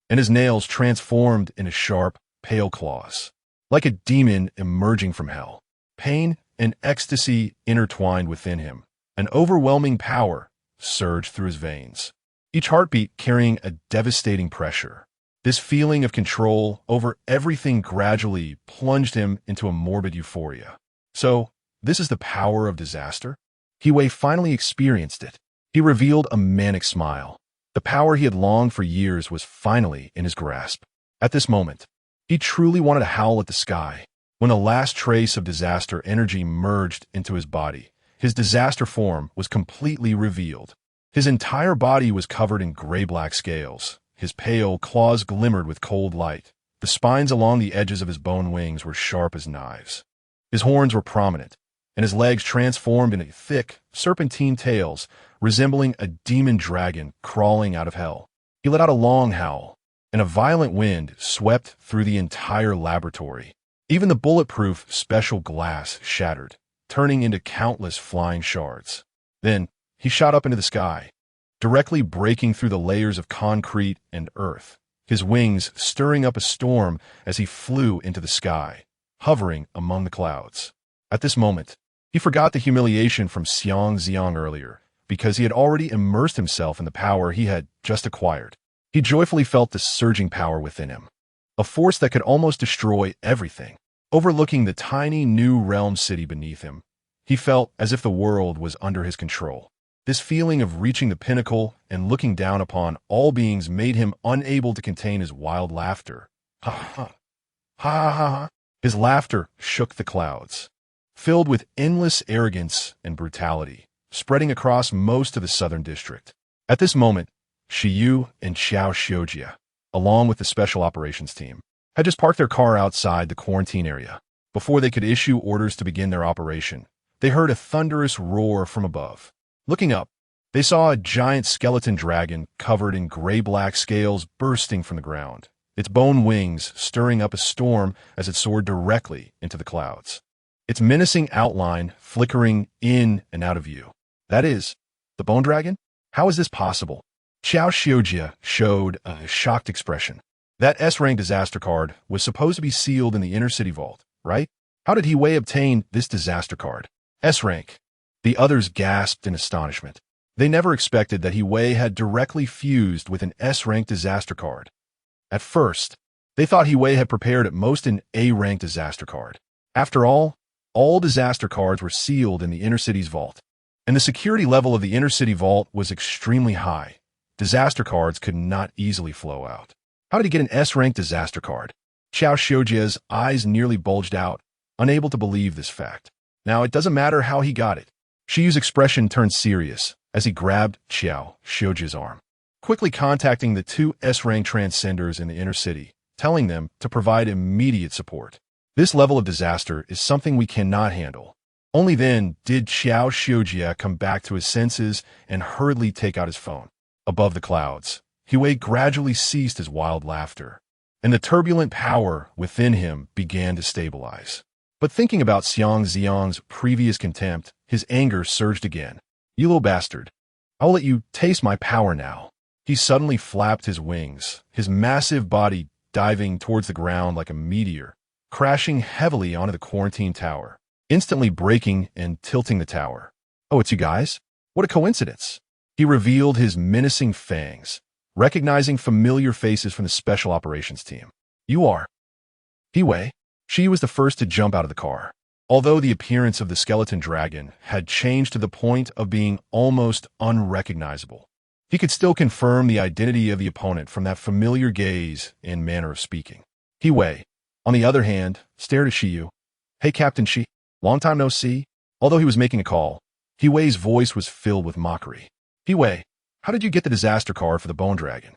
and his nails transformed into sharp, pale claws. Like a demon emerging from hell, pain and ecstasy intertwined within him. An overwhelming power surged through his veins, each heartbeat carrying a devastating pressure. This feeling of control over everything gradually plunged him into a morbid euphoria. So, this is the power of disaster? He Wei finally experienced it. He revealed a manic smile. The power he had longed for years was finally in his grasp. At this moment, he truly wanted to howl at the sky. When the last trace of disaster energy merged into his body, his disaster form was completely revealed. His entire body was covered in gray-black scales. His pale claws glimmered with cold light. The spines along the edges of his bone wings were sharp as knives. His horns were prominent, and his legs transformed into thick, serpentine tails, resembling a demon dragon crawling out of hell. He let out a long howl, and a violent wind swept through the entire laboratory. Even the bulletproof special glass shattered, turning into countless flying shards. Then, he shot up into the sky, directly breaking through the layers of concrete and earth, his wings stirring up a storm as he flew into the sky, hovering among the clouds. At this moment, he forgot the humiliation from Xiang Zi'ang earlier, because he had already immersed himself in the power he had just acquired. He joyfully felt the surging power within him, a force that could almost destroy everything. Overlooking the tiny new realm city beneath him, he felt as if the world was under his control. This feeling of reaching the pinnacle and looking down upon all beings made him unable to contain his wild laughter. Ha ha, ha ha ha. His laughter shook the clouds, filled with endless arrogance and brutality, spreading across most of the southern district. At this moment, Shiyu and Xiao Xiujia, along with the special operations team, had just parked their car outside the quarantine area. Before they could issue orders to begin their operation, they heard a thunderous roar from above. Looking up, they saw a giant skeleton dragon covered in gray-black scales bursting from the ground, its bone wings stirring up a storm as it soared directly into the clouds, its menacing outline flickering in and out of view. That is, the bone dragon? How is this possible? Xiao Xiujia showed a shocked expression. That S-rank disaster card was supposed to be sealed in the inner city vault, right? How did He Wei obtain this disaster card? S-rank. The others gasped in astonishment. They never expected that He Wei had directly fused with an S-rank disaster card. At first, they thought He Wei had prepared at most an A-rank disaster card. After all disaster cards were sealed in the inner city's vault, and the security level of the inner city vault was extremely high. Disaster cards could not easily flow out. How did he get an S-rank disaster card? Xiao Xiujia's eyes nearly bulged out, unable to believe this fact. Now, it doesn't matter how he got it. Shiyu's expression turned serious as he grabbed Xiao Xiujia's arm, quickly contacting the two S-rank transcenders in the inner city, telling them to provide immediate support. This level of disaster is something we cannot handle. Only then did Xiao Xiujia come back to his senses and hurriedly take out his phone. Above the clouds, Hui gradually ceased his wild laughter, and the turbulent power within him began to stabilize. But thinking about Xiang Zi'ang's previous contempt, his anger surged again. "You little bastard. I'll let you taste my power now." He suddenly flapped his wings, his massive body diving towards the ground like a meteor, crashing heavily onto the quarantine tower, instantly breaking and tilting the tower. "Oh, it's you guys? What a coincidence." He revealed his menacing fangs, recognizing familiar faces from the special operations team. "You are Hui." She was the first to jump out of the car. Although the appearance of the skeleton dragon had changed to the point of being almost unrecognizable, he could still confirm the identity of the opponent from that familiar gaze and manner of speaking. Hui, on the other hand, stared at Xiyu. "Hey, Captain Shi, long time no see." Although he was making a call, Hui's voice was filled with mockery. "Hui, how did you get the disaster card for the bone dragon?"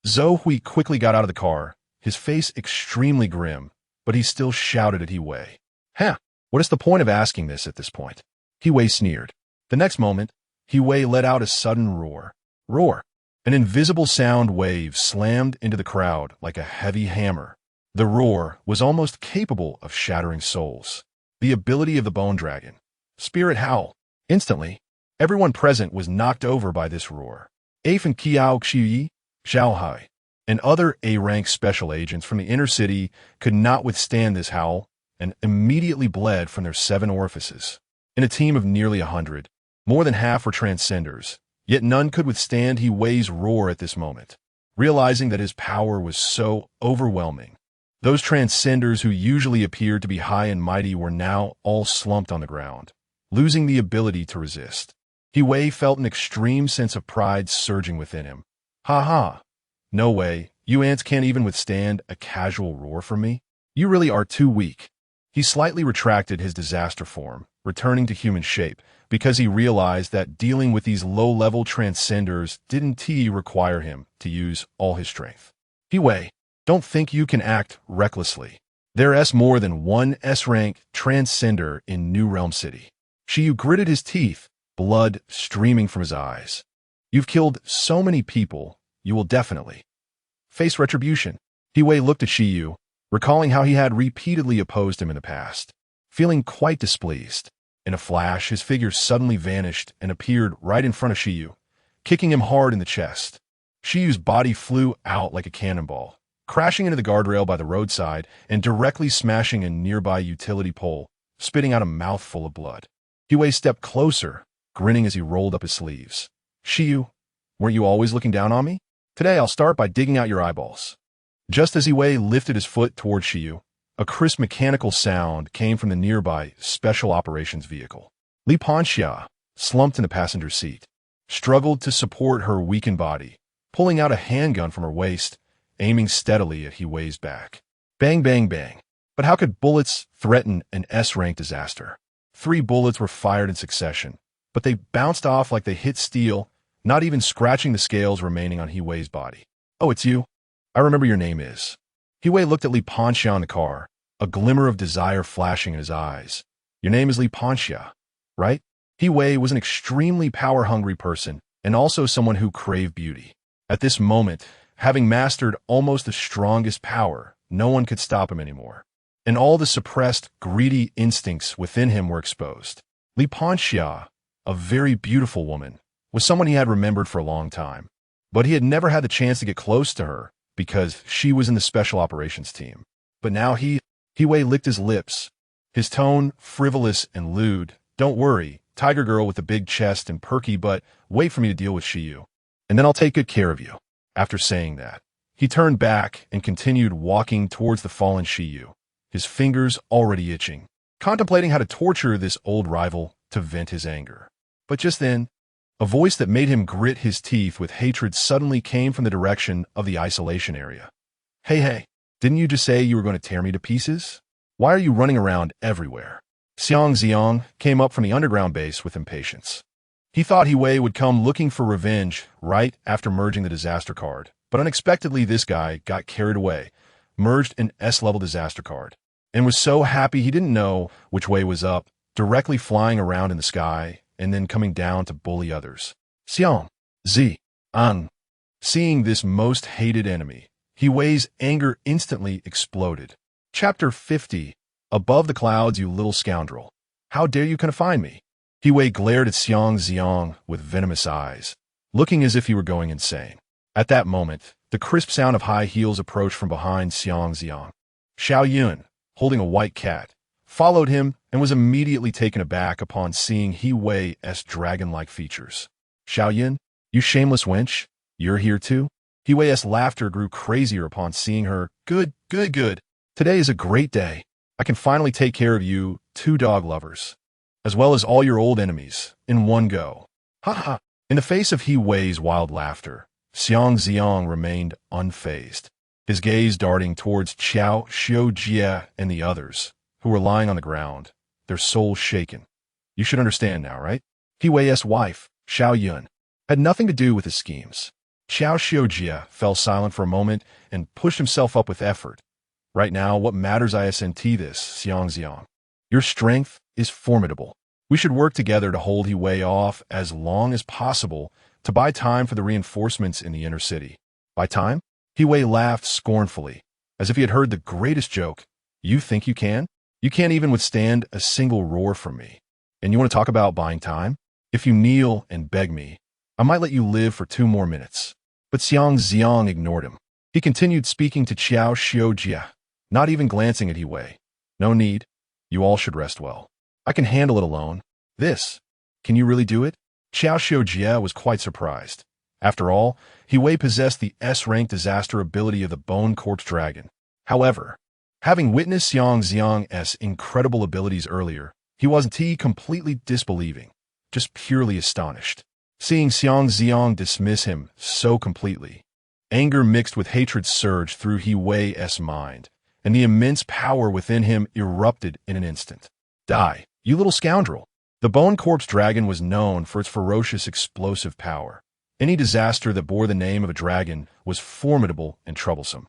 Zhou Hui quickly got out of the car, his face extremely grim, but he still shouted at Hui. "Huh, what is the point of asking this at this point?" Hui sneered. The next moment, Hui let out a sudden roar. Roar! An invisible sound wave slammed into the crowd like a heavy hammer. The roar was almost capable of shattering souls. The ability of the bone dragon. Spirit howl. Instantly, everyone present was knocked over by this roar. Afen Kiao Xiyi, Xiao Hai, and other A-rank special agents from the inner city could not withstand this howl and immediately bled from their 7 orifices. In a team of nearly 100, more than half were transcenders, yet none could withstand Hui's roar at this moment, realizing that his power was so overwhelming. Those transcenders who usually appeared to be high and mighty were now all slumped on the ground, losing the ability to resist. Hui felt an extreme sense of pride surging within him. "Ha ha! No way, you ants can't even withstand a casual roar from me? You really are too weak." He slightly retracted his disaster form, returning to human shape, because he realized that dealing with these low-level transcenders didn't require him to use all his strength. "Hui, don't think you can act recklessly. There's more than one S-rank transcender in New Realm City." Xiyu gritted his teeth, blood streaming from his eyes. "You've killed so many people, you will definitely face retribution." Hui looked at Xiyu, recalling how he had repeatedly opposed him in the past, feeling quite displeased. In a flash, his figure suddenly vanished and appeared right in front of Xiyu, kicking him hard in the chest. Shiyu's body flew out like a cannonball, crashing into the guardrail by the roadside and directly smashing a nearby utility pole, spitting out a mouthful of blood. Hui stepped closer, grinning as he rolled up his sleeves. "Xiyu, weren't you always looking down on me? Today I'll start by digging out your eyeballs." Just as Hui lifted his foot toward Xiyu, a crisp mechanical sound came from the nearby special operations vehicle. Li Panxia, slumped in the passenger seat, struggled to support her weakened body, pulling out a handgun from her waist, aiming steadily at Hui's back. Bang, bang, bang. But how could bullets threaten an S-rank disaster? 3 bullets were fired in succession, but they bounced off like they hit steel, not even scratching the scales remaining on Hui's body. "Oh, it's you? I remember your name is." Hui looked at Li Panxia in the car, a glimmer of desire flashing in his eyes. "Your name is Li Panxia, right?" Hui was an extremely power-hungry person and also someone who craved beauty. At this moment, having mastered almost the strongest power, no one could stop him anymore. And all the suppressed, greedy instincts within him were exposed. Li Panxia, a very beautiful woman, was someone he had remembered for a long time. But he had never had the chance to get close to her because she was in the special operations team. But now Hui licked his lips, his tone frivolous and lewd. "Don't worry, tiger girl with the big chest and perky butt, wait for me to deal with Xiyu, and then I'll take good care of you." After saying that, he turned back and continued walking towards the fallen Xiyu, his fingers already itching, contemplating how to torture this old rival to vent his anger. But just then, a voice that made him grit his teeth with hatred suddenly came from the direction of the isolation area. Hey, didn't you just say you were going to tear me to pieces? Why are you running around everywhere?" Xiang Zi'ang came up from the underground base with impatience. He thought Hui would come looking for revenge right after merging the disaster card, but unexpectedly this guy got carried away, merged an S-level disaster card, and was so happy he didn't know which way was up, directly flying around in the sky and then coming down to bully others. Xiang Zi'ang. Seeing this most hated enemy, He Wei's anger instantly exploded. Chapter 50. Above the clouds, you little scoundrel. How dare you confine me? He Wei glared at Xiang Zi'ang with venomous eyes, looking as if he were going insane. At that moment, the crisp sound of high heels approached from behind Xiang Zi'ang. Xiao Yun, holding a white cat, followed him and was immediately taken aback upon seeing He Wei's dragon-like features. Xiao Yun, you shameless wench, you're here too? He Wei's laughter grew crazier upon seeing her. Good. Today is a great day. I can finally take care of you, two dog lovers, as well as all your old enemies, in one go. Ha ha! In the face of He Wei's wild laughter, Xiang Zi'ang remained unfazed, his gaze darting towards Xiao Xiujie and the others, who were lying on the ground, their souls shaken. You should understand now, right? He Wei's wife, Xiao Yun, had nothing to do with his schemes. Xiao Xiujie fell silent for a moment and pushed himself up with effort. Right now, what matters isn't this, Xiang Zi'ang. Your strength is formidable. We should work together to hold He Wei off as long as possible to buy time for the reinforcements in the inner city. Buy time? He Wei laughed scornfully, as if he had heard the greatest joke. You think you can? You can't even withstand a single roar from me. And you want to talk about buying time? If you kneel and beg me, I might let you live for 2 more minutes. But Xiang Zi'ang ignored him. He continued speaking to Xiao Xiujie, not even glancing at He Wei. No need. You all should rest well. I can handle it alone. Can you really do it? Xiao Xiujie was quite surprised. After all, He Wei possessed the S-rank disaster ability of the Bone Corpse Dragon. However, having witnessed Xiang Zi'ang's incredible abilities earlier, he wasn't completely disbelieving, just purely astonished. Seeing Xiang Zi'ang dismiss him so completely, anger mixed with hatred surged through He Wei's mind, and the immense power within him erupted in an instant. Die, you little scoundrel! The Bone Corpse Dragon was known for its ferocious explosive power. Any disaster that bore the name of a dragon was formidable and troublesome.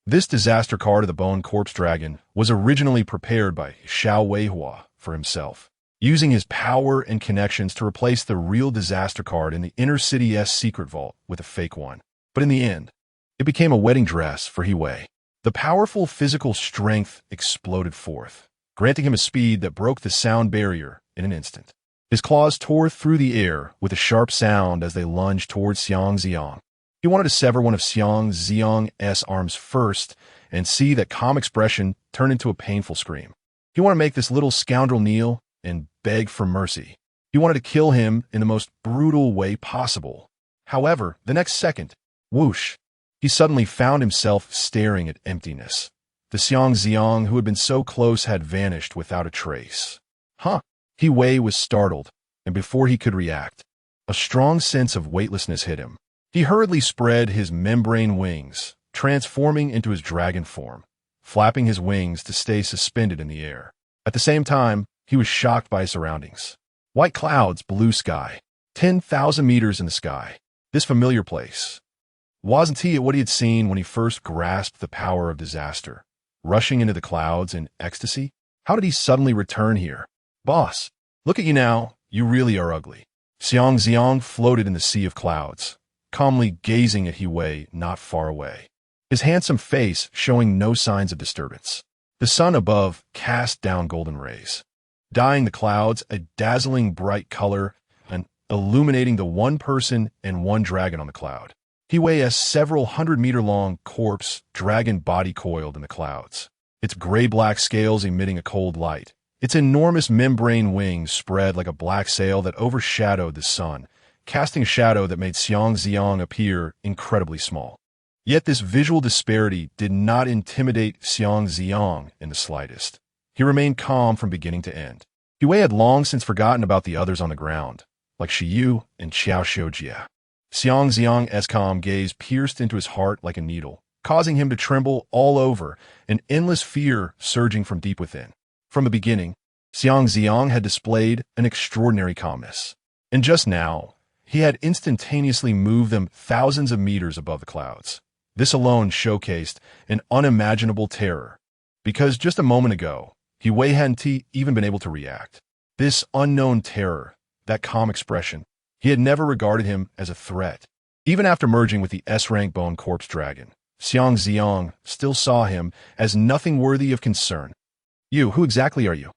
This disaster card of the Bone Corpse Dragon was originally prepared by Xiao Weihua for himself, using his power and connections to replace the real disaster card in the inner city's secret vault with a fake one. But in the end, it became a wedding dress for He Wei. The powerful physical strength exploded forth, granting him a speed that broke the sound barrier in an instant. His claws tore through the air with a sharp sound as they lunged towards Xiang Zi'ang. He wanted to sever one of Xiang Zi'ang's arms first and see that calm expression turn into a painful scream. He wanted to make this little scoundrel kneel and beg for mercy. He wanted to kill him in the most brutal way possible. However, the next second, whoosh, he suddenly found himself staring at emptiness. The Xiang Zi'ang who had been so close had vanished without a trace. He Wei was startled, and before he could react, a strong sense of weightlessness hit him. He hurriedly spread his membrane wings, transforming into his dragon form, flapping his wings to stay suspended in the air. At the same time, he was shocked by his surroundings. White clouds, blue sky, 10,000 meters in the sky. This familiar place. Wasn't he at what he had seen when he first grasped the power of disaster, rushing into the clouds in ecstasy? How did he suddenly return here? Boss, look at you now, you really are ugly. Xiang Zi'ang floated in the sea of clouds, calmly gazing at He Wei not far away, his handsome face showing no signs of disturbance. The sun above cast down golden rays, dyeing the clouds a dazzling bright color and illuminating the one person and one dragon on the cloud. He Wei's several 100-meter-long corpse dragon body coiled in the clouds, its gray-black scales emitting a cold light. Its enormous membrane wings spread like a black sail that overshadowed the sun, casting a shadow that made Xiang Zi'ang appear incredibly small. Yet this visual disparity did not intimidate Xiang Zi'ang in the slightest. He remained calm from beginning to end. He Wei had long since forgotten about the others on the ground, like Shiyu and Xiao Xiujie. Xiang Zi'ang's calm gaze pierced into his heart like a needle, causing him to tremble all over, an endless fear surging from deep within. From the beginning, Xiang Zi'ang had displayed an extraordinary calmness, and just now, he had instantaneously moved them thousands of meters above the clouds. This alone showcased an unimaginable terror, because just a moment ago, He Wei hadn't even been able to react. This unknown terror, that calm expression, he had never regarded him as a threat. Even after merging with the S-rank bone corpse dragon, Xiang Zi'ang still saw him as nothing worthy of concern. You, who exactly are you?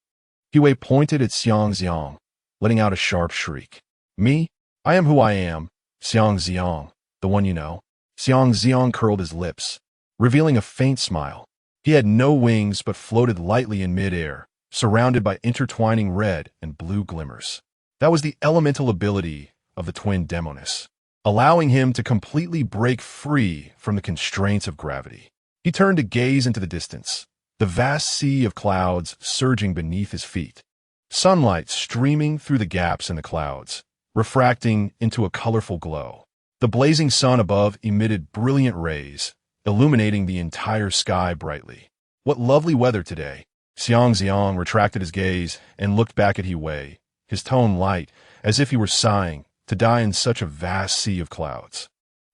Huey pointed at Xiang Zi'ang, letting out a sharp shriek. Me? I am who I am, Xiang Zi'ang, the one you know. Xiang Zi'ang curled his lips, revealing a faint smile. He had no wings but floated lightly in midair, surrounded by intertwining red and blue glimmers. That was the elemental ability of the twin demoness, allowing him to completely break free from the constraints of gravity. He turned to gaze into the distance, the vast sea of clouds surging beneath his feet. Sunlight streaming through the gaps in the clouds, refracting into a colorful glow. The blazing sun above emitted brilliant rays, illuminating the entire sky brightly. What lovely weather today. Xiang Zi'ang retracted his gaze and looked back at Huey, his tone light, as if he were sighing, to die in such a vast sea of clouds.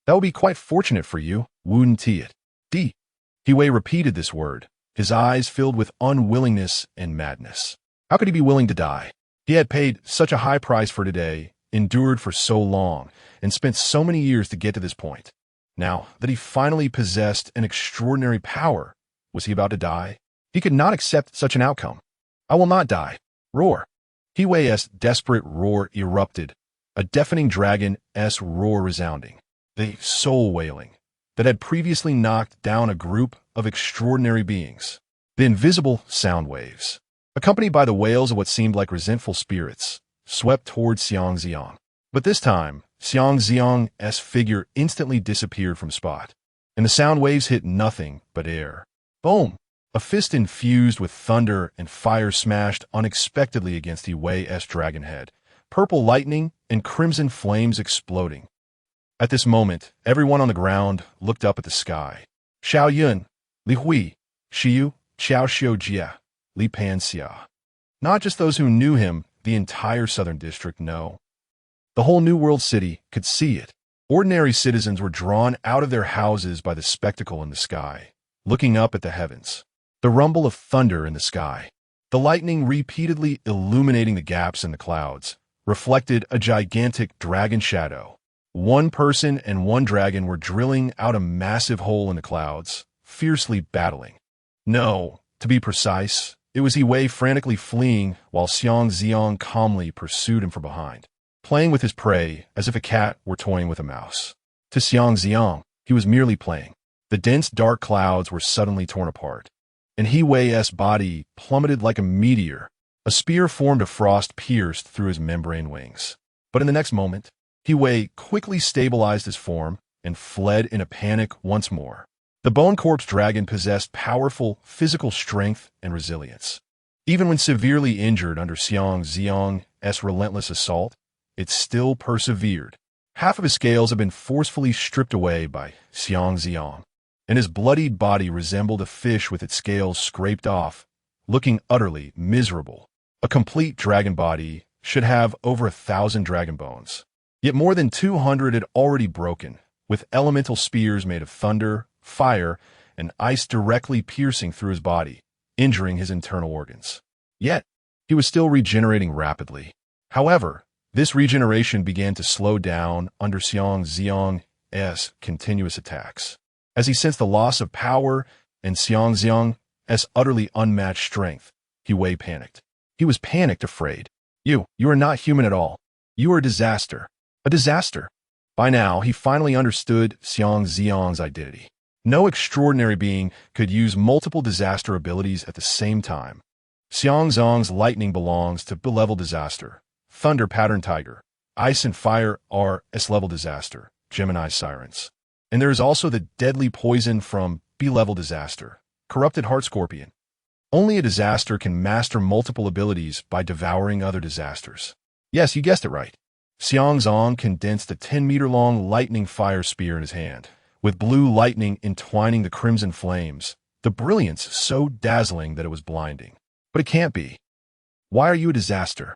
That would be quite fortunate for you, wouldn't it? Huey repeated this word, his eyes filled with unwillingness and madness. How could he be willing to die? He had paid such a high price for today, endured for so long, and spent so many years to get to this point. Now that he finally possessed an extraordinary power, was he about to die? He could not accept such an outcome. I will not die. Roar. Huey's desperate roar erupted, a deafening dragon-esque roar resounding, the soul wailing that had previously knocked down a group of extraordinary beings. The invisible sound waves, accompanied by the wails of what seemed like resentful spirits, swept towards Xiang Zi'ang. But this time, Xiang Zi'ang's figure instantly disappeared from spot, and the sound waves hit nothing but air. Boom! A fist infused with thunder and fire smashed unexpectedly against Huey's dragon head, purple lightning and crimson flames exploding. At this moment, everyone on the ground looked up at the sky. Xiao Yun, Li Hui, Xiu, Qiao Xiu Jia, Li Pan Xia. Not just those who knew him, the entire southern district, no. The whole New World City could see it. Ordinary citizens were drawn out of their houses by the spectacle in the sky, looking up at the heavens. The rumble of thunder in the sky, the lightning repeatedly illuminating the gaps in the clouds, reflected a gigantic dragon shadow. One person and one dragon were drilling out a massive hole in the clouds, fiercely battling. No, to be precise, it was Huey frantically fleeing while Xiang Zi'ang calmly pursued him from behind, playing with his prey as if a cat were toying with a mouse. To Xiang Zi'ang, he was merely playing. The dense dark clouds were suddenly torn apart, and Huey's body plummeted like a meteor. A spear formed of frost pierced through his membrane wings. But in the next moment, Huey quickly stabilized his form and fled in a panic once more. The Bone Corpse Dragon possessed powerful physical strength and resilience. Even when severely injured under Xiang Zi'ang's relentless assault, it still persevered. Half of his scales had been forcefully stripped away by Xiang Zi'ang, and his bloodied body resembled a fish with its scales scraped off, looking utterly miserable. A complete dragon body should have over 1,000 dragon bones. Yet more than 200 had already broken, with elemental spears made of thunder, fire, and ice directly piercing through his body, injuring his internal organs. Yet, he was still regenerating rapidly. However, this regeneration began to slow down under Xiang Zi'ang's continuous attacks. As he sensed the loss of power and Xiang Zi'ang's utterly unmatched strength, Huey panicked. He was panicked, afraid. You are not human at all. You are a disaster. A disaster. By now, he finally understood Xiang Zi'ang's identity. No extraordinary being could use multiple disaster abilities at the same time. Xiang Zi'ang's lightning belongs to B-level disaster, thunder pattern tiger, ice and fire are S-level disaster, Gemini sirens. And there is also the deadly poison from B-level disaster, corrupted heart scorpion. Only a disaster can master multiple abilities by devouring other disasters. Yes, you guessed it right. Xiang Zi'ang condensed a 10-meter-long lightning fire spear in his hand, with blue lightning entwining the crimson flames, the brilliance so dazzling that it was blinding. But it can't be. Why are you a disaster?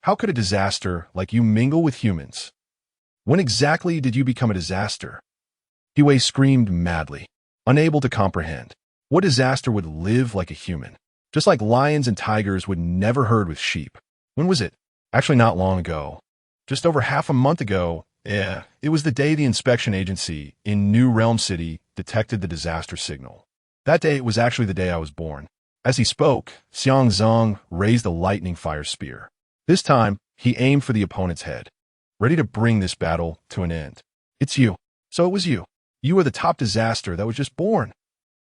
How could a disaster like you mingle with humans? When exactly did you become a disaster? Huey screamed madly, unable to comprehend. What disaster would live like a human? Just like lions and tigers would never herd with sheep. When was it? Actually, not long ago. Just over half a month ago. Yeah, it was the day the inspection agency in New Realm City detected the disaster signal. That day was actually the day I was born. As he spoke, Xiang Zi'ang raised a lightning fire spear. This time, he aimed for the opponent's head, ready to bring this battle to an end. It's you. So it was you. You were the top disaster that was just born.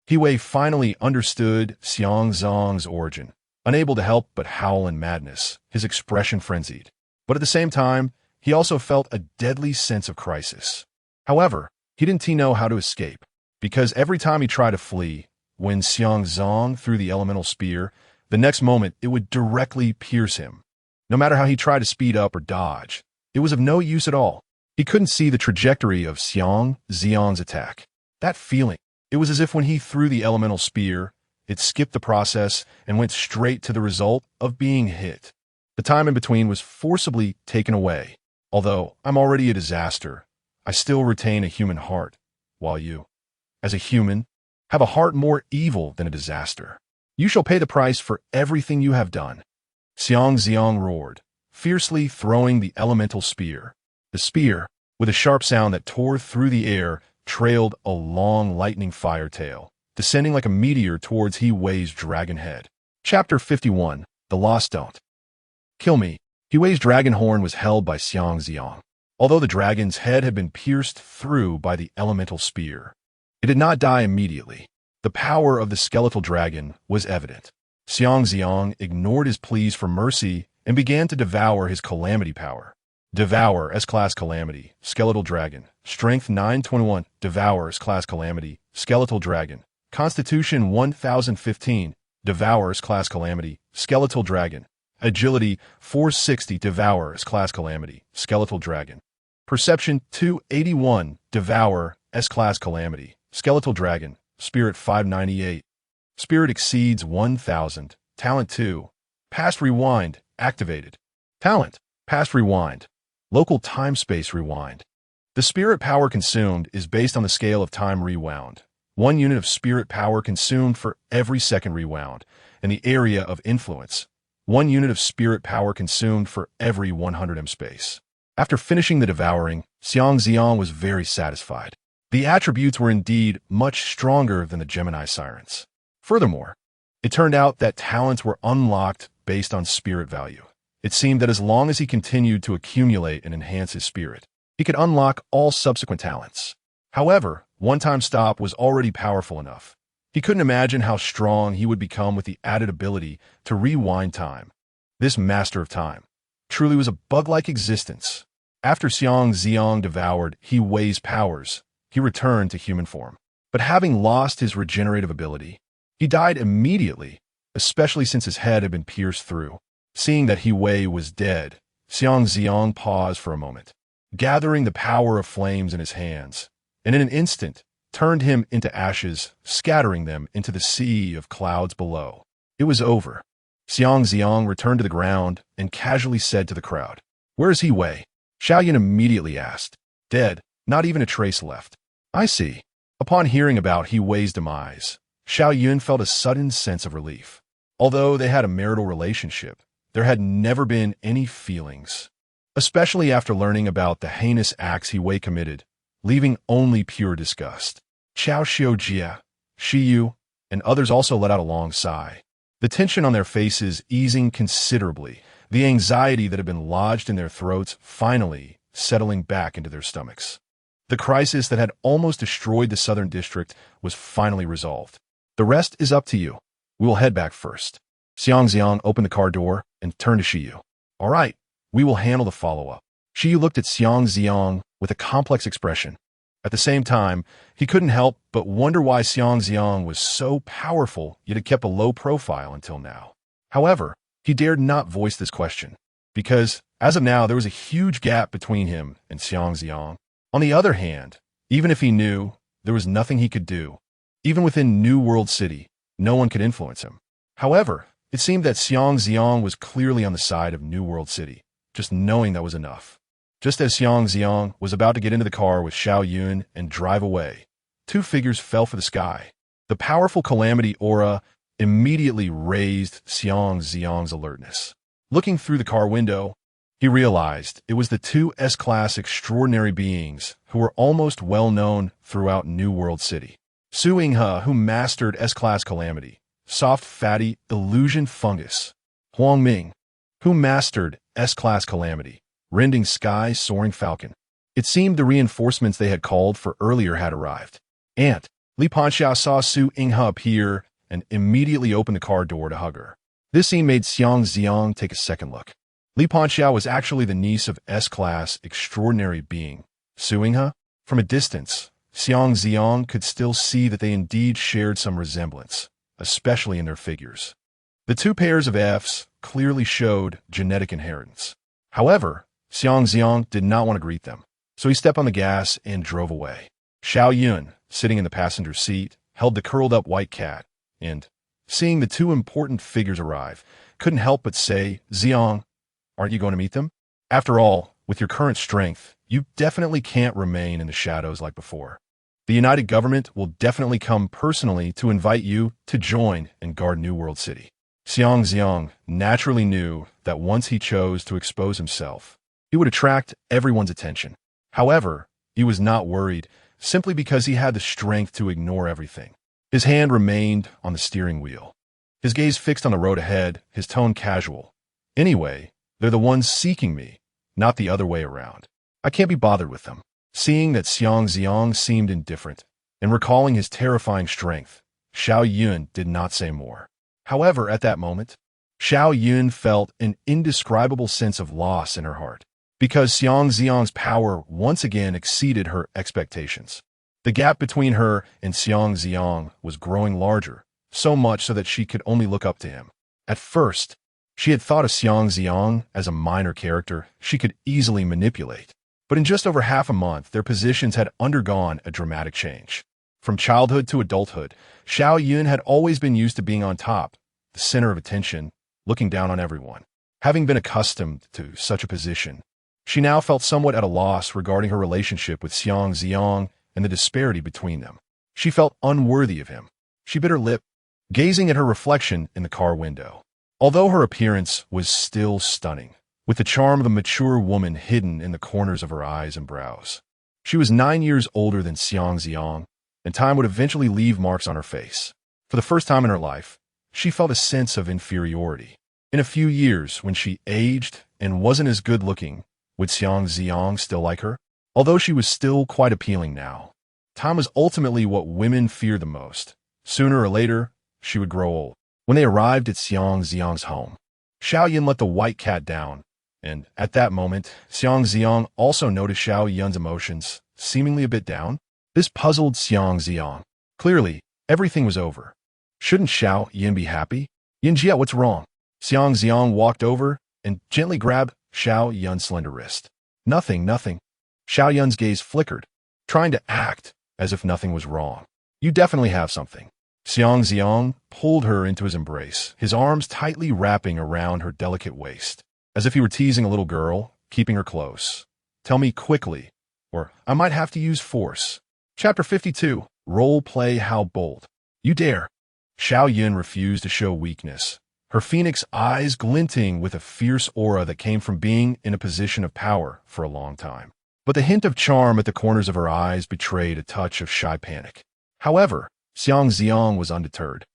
He Wei finally understood Xiang Zi'ang's origin, unable to help but howl in madness, his expression frenzied. But at the same time, he also felt a deadly sense of crisis. However, he didn't know how to escape, because every time he tried to flee, when Xiang Zi'ang threw the elemental spear, the next moment it would directly pierce him. No matter how he tried to speed up or dodge, it was of no use at all. He couldn't see the trajectory of Xiang Zi'ang's attack. That feeling, it was as if when he threw the elemental spear, it skipped the process and went straight to the result of being hit. The time in between was forcibly taken away. Although I'm already a disaster, I still retain a human heart, while you, as a human, have a heart more evil than a disaster. You shall pay the price for everything you have done. Xiang Zi'ang roared, fiercely throwing the elemental spear. The spear, with a sharp sound that tore through the air, trailed a long lightning fire tail, descending like a meteor towards He Wei's dragon head. Chapter 51. The Lost Don't Kill Me. He Wei's dragon horn was held by Xiang Zi'ang. Although the dragon's head had been pierced through by the elemental spear, it did not die immediately. The power of the skeletal dragon was evident. Xiang Zi'ang ignored his pleas for mercy and began to devour his calamity power. Devour S-Class Calamity, Skeletal Dragon, Strength 921, Devour S-Class Calamity, Skeletal Dragon, Constitution 1015, Devour S-Class Calamity, Skeletal Dragon, Agility 460, Devour S-Class Calamity, Skeletal Dragon, Perception 281, Devour S-Class Calamity, Skeletal Dragon, Spirit 598. Spirit exceeds 1000. Talent 2. Past Rewind, activated. Talent, Past Rewind. Local Time-Space Rewind. The spirit power consumed is based on the scale of time rewound. 1 unit of spirit power consumed for every second rewound, and the area of influence. 1 unit of spirit power consumed for every 100 m space. After finishing the devouring, Xiang Zi'ang was very satisfied. The attributes were indeed much stronger than the Gemini Sirens. Furthermore, it turned out that talents were unlocked based on spirit value. It seemed that as long as he continued to accumulate and enhance his spirit, he could unlock all subsequent talents. However, one-time stop was already powerful enough. He couldn't imagine how strong he would become with the added ability to rewind time. This master of time truly was a bug-like existence. After Xiang Zi'ang devoured He Wei's powers, he returned to human form. But having lost his regenerative ability, he died immediately, especially since his head had been pierced through. Seeing that He Wei was dead, Xiang Zi'ang paused for a moment, gathering the power of flames in his hands, and in an instant turned him into ashes, scattering them into the sea of clouds below. It was over. Xiang Zi'ang returned to the ground and casually said to the crowd, "Where is He Wei?" Xiaoyan immediately asked. "Dead, not even a trace left." "I see." Upon hearing about He Wei's demise, Xiaoyan felt a sudden sense of relief. Although they had a marital relationship, there had never been any feelings, especially after learning about the heinous acts He Wei committed, leaving only pure disgust. Chao Xiujia, Shiyu, and others also let out a long sigh, the tension on their faces easing considerably, the anxiety that had been lodged in their throats finally settling back into their stomachs. The crisis that had almost destroyed the southern district was finally resolved. "The rest is up to you. We will head back first." Xiang Zi'ang opened the car door and turned to Shiyu. "All right, we will handle the follow-up." Shiyu looked at Xiang Zi'ang with a complex expression. At the same time, he couldn't help but wonder why Xiang Zi'ang was so powerful yet had kept a low profile until now. However, he dared not voice this question, because, as of now, there was a huge gap between him and Xiang Zi'ang. On the other hand, even if he knew, there was nothing he could do. Even within New World City, no one could influence him. However, it seemed that Xiang Zi'ang was clearly on the side of New World City. Just knowing that was enough. Just as Xiang Zi'ang was about to get into the car with Xiaoyan and drive away, 2 figures fell for the sky. The powerful calamity aura immediately raised Xiang Zi'ang's alertness. Looking through the car window, he realized it was the two S-Class extraordinary beings who were almost well-known throughout New World City. Su-Ing-ha, who mastered S-Class Calamity, soft, fatty, illusion fungus. Huang Ming, who mastered S-Class Calamity, rending sky, soaring falcon. It seemed the reinforcements they had called for earlier had arrived. Li Panxiao saw Su-Ing-ha appear and immediately opened the car door to hug her. This scene made Xiang Zi'ang take a second look. Li Panxiao was actually the niece of S-Class extraordinary being, Su-Ing-ha. From a distance, Xiang Zi'ang could still see that they indeed shared some resemblance, especially in their figures. The two pairs of Fs clearly showed genetic inheritance. However, Xiang Zi'ang did not want to greet them, so he stepped on the gas and drove away. Xiao Yun, sitting in the passenger seat, held the curled-up white cat, and, seeing the two important figures arrive, couldn't help but say, "Zi'ang, aren't you going to meet them? After all, with your current strength, you definitely can't remain in the shadows like before. The United Government will definitely come personally to invite you to join and guard New World City." Xiang Zi'ang naturally knew that once he chose to expose himself, he would attract everyone's attention. However, he was not worried, simply because he had the strength to ignore everything. His hand remained on the steering wheel, his gaze fixed on the road ahead, his tone casual. "Anyway, they're the ones seeking me, not the other way around. I can't be bothered with them." Seeing that Xiang Zi'ang seemed indifferent, and recalling his terrifying strength, Xiao Yun did not say more. However, at that moment, Xiao Yun felt an indescribable sense of loss in her heart, because Xiang Zi'ang's power once again exceeded her expectations. The gap between her and Xiang Zi'ang was growing larger, so much so that she could only look up to him. At first, she had thought of Xiang Zi'ang as a minor character she could easily manipulate, but in just over half a month, their positions had undergone a dramatic change. From childhood to adulthood, Xiao Yun had always been used to being on top, the center of attention, looking down on everyone. Having been accustomed to such a position, she now felt somewhat at a loss regarding her relationship with Xiang Zi'ang and the disparity between them. She felt unworthy of him. She bit her lip, gazing at her reflection in the car window. Although her appearance was still stunning, with the charm of a mature woman hidden in the corners of her eyes and brows, she was 9 years older than Xiang Zi'ang, and time would eventually leave marks on her face. For the first time in her life, she felt a sense of inferiority. In a few years, when she aged and wasn't as good-looking, would Xiang Zi'ang still like her? Although she was still quite appealing now, time was ultimately what women fear the most. Sooner or later, she would grow old. When they arrived at Xiang Zi'ang's home, Xiao Yun let the white cat down, and at that moment, Xiang Zi'ang also noticed Xiao Yun's emotions, seemingly a bit down. This puzzled Xiang Zi'ang. Clearly, everything was over. Shouldn't Xiao Yun be happy? "Yunjia, what's wrong?" Xiang Zi'ang walked over and gently grabbed Xiao Yun's slender wrist. Nothing. Xiao Yun's gaze flickered, trying to act as if nothing was wrong. "You definitely have something." Xiang Zi'ang pulled her into his embrace, his arms tightly wrapping around her delicate waist, as if he were teasing a little girl, keeping her close. "Tell me quickly, or I might have to use force." Chapter 52. Role Play How Bold. "You dare." Xiao Yun refused to show weakness, her phoenix eyes glinting with a fierce aura that came from being in a position of power for a long time. But the hint of charm at the corners of her eyes betrayed a touch of shy panic. However, Xiang Zi'ang was undeterred,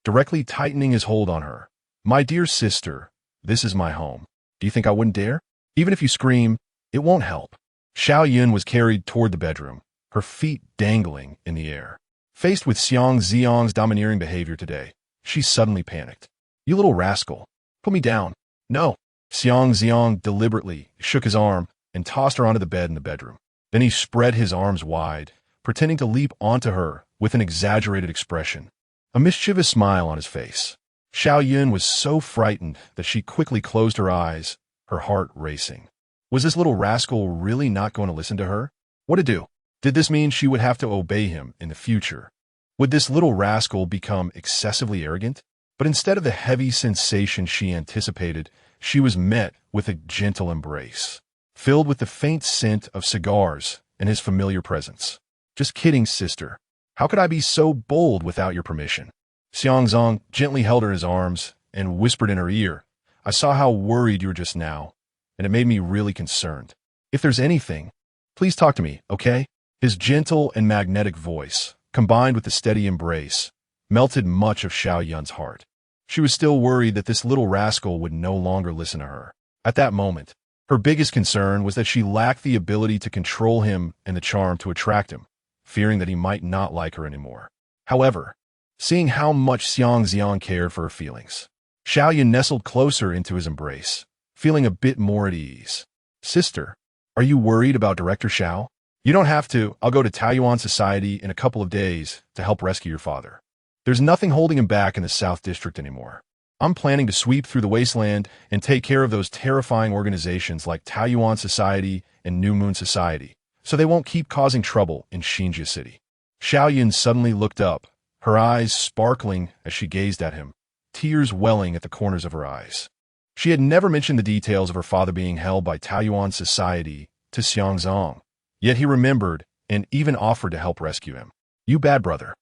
directly tightening his hold on her. "My dear sister, this is my home. Do you think I wouldn't dare? Even if you scream, it won't help." Xiao Yun was carried toward the bedroom, her feet dangling in the air. Faced with Xiang Zi'ang's domineering behavior today, she suddenly panicked. "You little rascal, put me down." "No." Xiang Zi'ang deliberately shook his arm and tossed her onto the bed in the bedroom. Then he spread his arms wide, pretending to leap onto her with an exaggerated expression, a mischievous smile on his face. Xiao Yun was so frightened that she quickly closed her eyes, her heart racing. Was this little rascal really not going to listen to her? What to do? Did this mean she would have to obey him in the future? Would this little rascal become excessively arrogant? But instead of the heavy sensation she anticipated, she was met with a gentle embrace, filled with the faint scent of cigars and his familiar presence. "Just kidding, sister. How could I be so bold without your permission?" Xiang Zong gently held her in his arms and whispered in her ear, I saw how worried you were just now, and it made me really concerned. If there's anything, please talk to me, okay? His gentle and magnetic voice, combined with the steady embrace, melted much of Xiao Yun's heart. She was still worried that this little rascal would no longer listen to her. At that moment, her biggest concern was that she lacked the ability to control him and the charm to attract him, fearing that he might not like her anymore. However, seeing how much Xiang Zi'ang cared for her feelings, Xiao Yun nestled closer into his embrace, feeling a bit more at ease. Sister, are you worried about Director Xiao? You don't have to. I'll go to Taoyuan Society in a couple of days to help rescue your father. There's nothing holding him back in the South District anymore. I'm planning to sweep through the wasteland and take care of those terrifying organizations like Taoyuan Society and New Moon Society, so they won't keep causing trouble in Xinjia City. Xiao Yun suddenly looked up, her eyes sparkling as she gazed at him, tears welling at the corners of her eyes. She had never mentioned the details of her father being held by Taoyuan Society to Xiang Zi'ang, yet he remembered and even offered to help rescue him. You bad brother.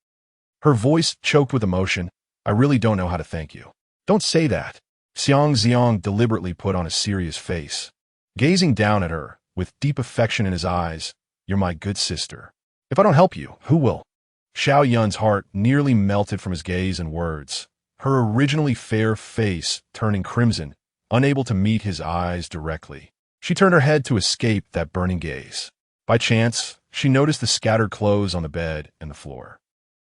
Her voice choked with emotion. I really don't know how to thank you. Don't say that. Xiang Zi'ang deliberately put on a serious face, gazing down at her with deep affection in his eyes. You're my good sister. If I don't help you, who will? Xiao Yun's heart nearly melted from his gaze and words, her originally fair face turning crimson, unable to meet his eyes directly. She turned her head to escape that burning gaze. By chance, she noticed the scattered clothes on the bed and the floor.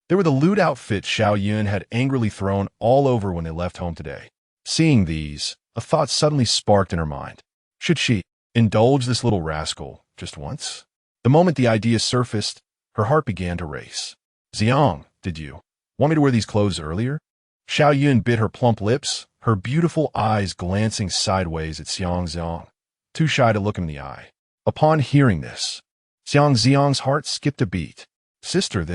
They were the lewd outfits Xiao Yun had angrily thrown all over when they left home today. Seeing these, a thought suddenly sparked in her mind. Should she indulge this little rascal just once? The moment the idea surfaced, her heart began to race. Zi'ang, did you want me to wear these clothes earlier? Xiao Yun bit her plump lips, her beautiful eyes glancing sideways at Xiang Zi'ang, too shy to look him in the eye. Upon hearing this, Xiang Zi'ang's heart skipped a beat. Sister,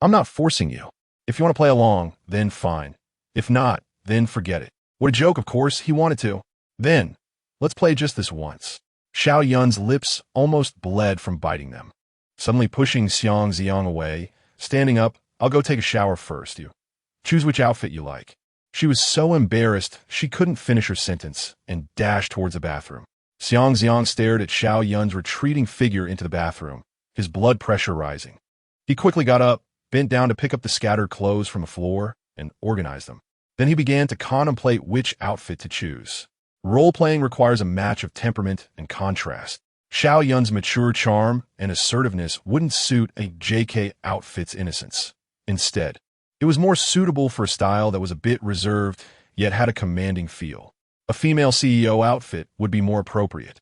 I'm not forcing you. If you want to play along, then fine. If not, then forget it. What a joke, of course, he wanted to. Then, let's play just this once. Xiao Yun's lips almost bled from biting them. Suddenly pushing Xiang Zi'ang away, standing up, I'll go take a shower first, you. Choose which outfit you like. She was so embarrassed she couldn't finish her sentence and dashed towards the bathroom. Xiang Zi'ang stared at Xiao Yun's retreating figure into the bathroom, his blood pressure rising. He quickly got up, bent down to pick up the scattered clothes from the floor, and organize them. Then he began to contemplate which outfit to choose. Role-playing requires a match of temperament and contrast. Xiao Yun's mature charm and assertiveness wouldn't suit a JK outfit's innocence. Instead, it was more suitable for a style that was a bit reserved, yet had a commanding feel. A female CEO outfit would be more appropriate.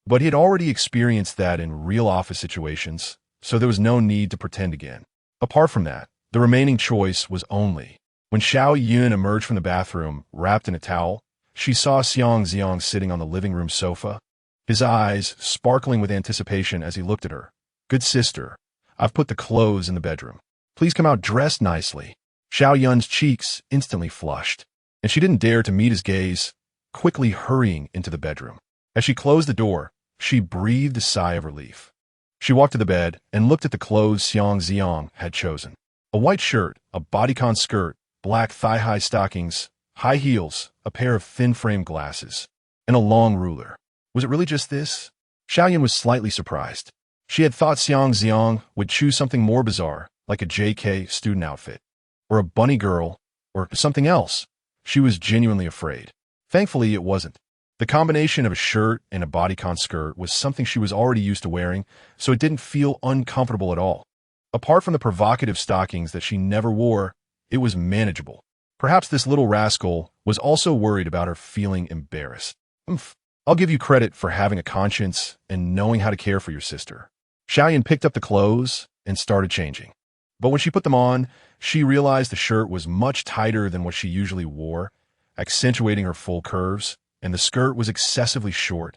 But he had already experienced that in real office situations, so there was no need to pretend again. Apart from that, the remaining choice was only. When Xiao Yun emerged from the bathroom, wrapped in a towel, she saw Xiang Zi'ang sitting on the living room sofa, his eyes sparkling with anticipation as he looked at her. Good sister, I've put the clothes in the bedroom. Please come out dressed nicely. Xiao Yun's cheeks instantly flushed, and she didn't dare to meet his gaze, quickly hurrying into the bedroom. As she closed the door, she breathed a sigh of relief. She walked to the bed and looked at the clothes Xiang Zi'ang had chosen. A white shirt, a bodycon skirt, black thigh-high stockings, high heels, a pair of thin-frame glasses, and a long ruler. Was it really just this? Xiao Yun was slightly surprised. She had thought Xiang Zi'ang would choose something more bizarre, like a JK student outfit, or a bunny girl, or something else. She was genuinely afraid. Thankfully, it wasn't. The combination of a shirt and a bodycon skirt was something she was already used to wearing, so it didn't feel uncomfortable at all. Apart from the provocative stockings that she never wore, it was manageable. Perhaps this little rascal was also worried about her feeling embarrassed. I'll give you credit for having a conscience and knowing how to care for your sister. Xiao Yun picked up the clothes and started changing. But when she put them on, she realized the shirt was much tighter than what she usually wore, accentuating her full curves, and the skirt was excessively short,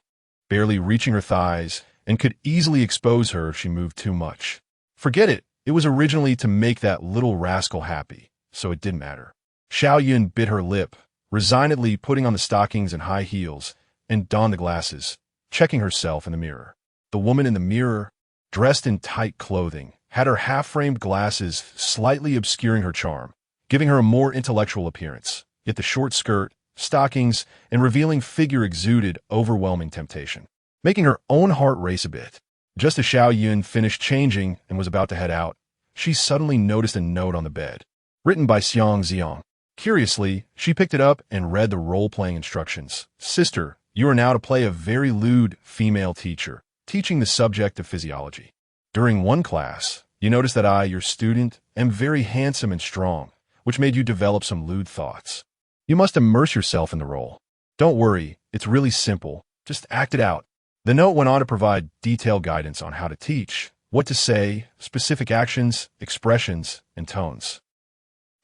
barely reaching her thighs, and could easily expose her if she moved too much. Forget it. It was originally to make that little rascal happy, so it didn't matter. Xiao Yun bit her lip, resignedly putting on the stockings and high heels, and donned the glasses, checking herself in the mirror. The woman in the mirror, dressed in tight clothing, had her half-framed glasses slightly obscuring her charm, giving her a more intellectual appearance. Yet the short skirt stockings, and revealing figure exuded overwhelming temptation, making her own heart race a bit. Just as Xiao Yun finished changing and was about to head out, she suddenly noticed a note on the bed, written by Xiang Zi'ang. Curiously, she picked it up and read the role-playing instructions. Sister, you are now to play a very lewd female teacher, teaching the subject of physiology. During one class, you noticed that I, your student, am very handsome and strong, which made you develop some lewd thoughts. You must immerse yourself in the role. Don't worry, it's really simple. Just act it out. The note went on to provide detailed guidance on how to teach, what to say, specific actions, expressions, and tones.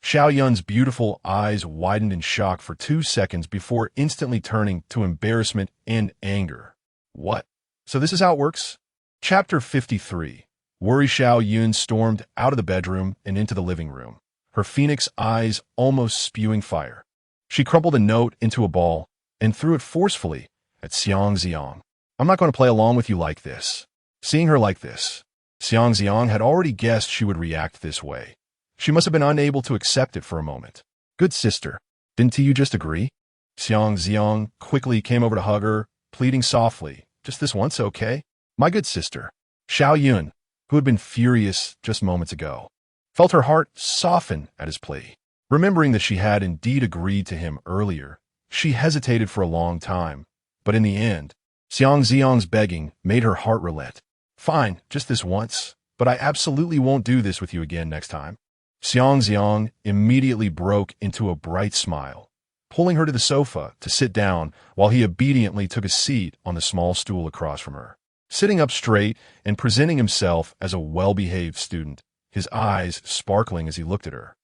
Xiao Yun's beautiful eyes widened in shock for 2 seconds before instantly turning to embarrassment and anger. What? So this is how it works? Chapter 53. Worry. Xiao Yun stormed out of the bedroom and into the living room, her phoenix eyes almost spewing fire. She crumpled a note into a ball and threw it forcefully at Xiang Zi'ang. I'm not going to play along with you like this. Seeing her like this, Xiang Zi'ang had already guessed she would react this way. She must have been unable to accept it for a moment. Good sister, didn't you just agree? Xiang Zi'ang quickly came over to hug her, pleading softly, just this once, okay? My good sister. Xiao Yun, who had been furious just moments ago, felt her heart soften at his plea. Remembering that she had indeed agreed to him earlier, she hesitated for a long time, but in the end, Xiang Zi'ang's begging made her heart relent. Fine, just this once, but I absolutely won't do this with you again next time. Xiang Zi'ang immediately broke into a bright smile, pulling her to the sofa to sit down while he obediently took a seat on the small stool across from her. Sitting up straight and presenting himself as a well-behaved student, his eyes sparkling as he looked at her.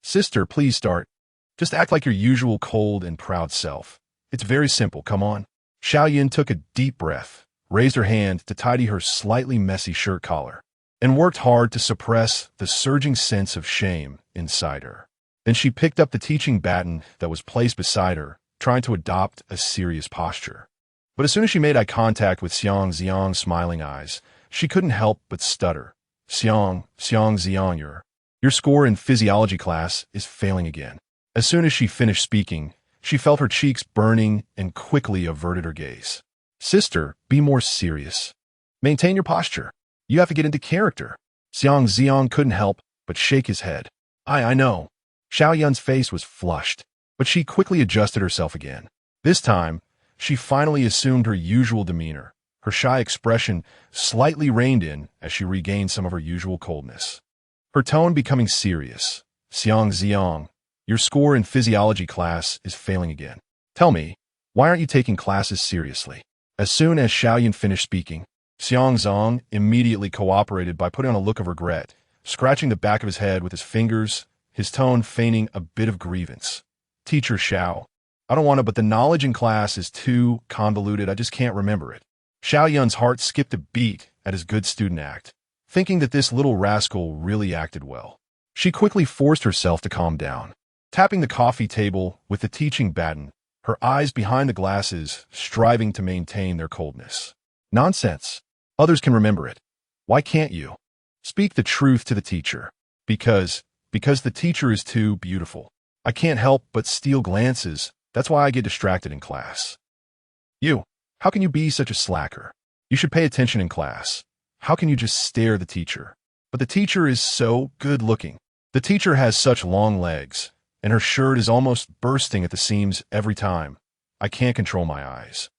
Sister, please start. Just act like your usual cold and proud self. It's very simple, come on. Xiao Yun took a deep breath, raised her hand to tidy her slightly messy shirt collar, and worked hard to suppress the surging sense of shame inside her. Then she picked up the teaching baton that was placed beside her, trying to adopt a serious posture. But as soon as she made eye contact with Xiang Zi'ang's smiling eyes, she couldn't help but stutter. Xiang Zi'ang, your score in physiology class is failing again. As soon as she finished speaking, she felt her cheeks burning and quickly averted her gaze. Sister, be more serious. Maintain your posture. You have to get into character. Xiang Zi'ang couldn't help but shake his head. I know. Xiao Yun's face was flushed, but she quickly adjusted herself again. This time, she finally assumed her usual demeanor. Her shy expression slightly reined in as she regained some of her usual coldness. Her tone becoming serious. Xiang Zi'ang, your score in physiology class is failing again. Tell me, why aren't you taking classes seriously? As soon as Xiao Yun finished speaking, Xiang Zi'ang immediately cooperated by putting on a look of regret, scratching the back of his head with his fingers, his tone feigning a bit of grievance. Teacher Xiao, I don't want to, but the knowledge in class is too convoluted, I just can't remember it. Xiao Yun's heart skipped a beat at his good student act, thinking that this little rascal really acted well. She quickly forced herself to calm down, tapping the coffee table with the teaching baton, her eyes behind the glasses, striving to maintain their coldness. Nonsense. Others can remember it. Why can't you? Speak the truth to the teacher. Because the teacher is too beautiful. I can't help but steal glances. That's why I get distracted in class. You, how can you be such a slacker? You should pay attention in class. How can you just stare at the teacher? But the teacher is so good looking. The teacher has such long legs, and her shirt is almost bursting at the seams every time. I can't control my eyes.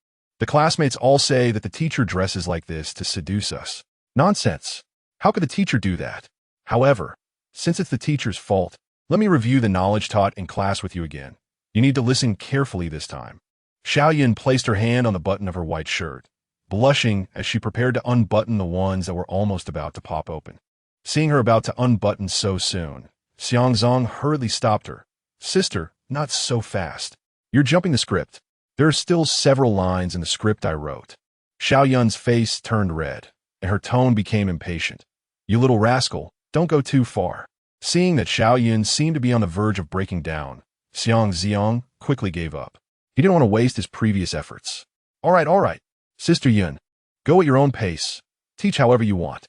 The classmates all say that the teacher dresses like this to seduce us. Nonsense. How could the teacher do that? However, since it's the teacher's fault, let me review the knowledge taught in class with you again. You need to listen carefully this time. Xiao Yun placed her hand on the button of her white shirt, blushing as she prepared to unbutton the ones that were almost about to pop open. Seeing her about to unbutton so soon, Xiang Zi'ang hurriedly stopped her. Sister, not so fast. You're jumping the script. There are still several lines in the script I wrote. Xiao Yun's face turned red, and her tone became impatient. You little rascal, don't go too far. Seeing that Xiao Yun seemed to be on the verge of breaking down, Xiang Zi'ang quickly gave up. He didn't want to waste his previous efforts. All right. Sister Yun, go at your own pace. Teach however you want.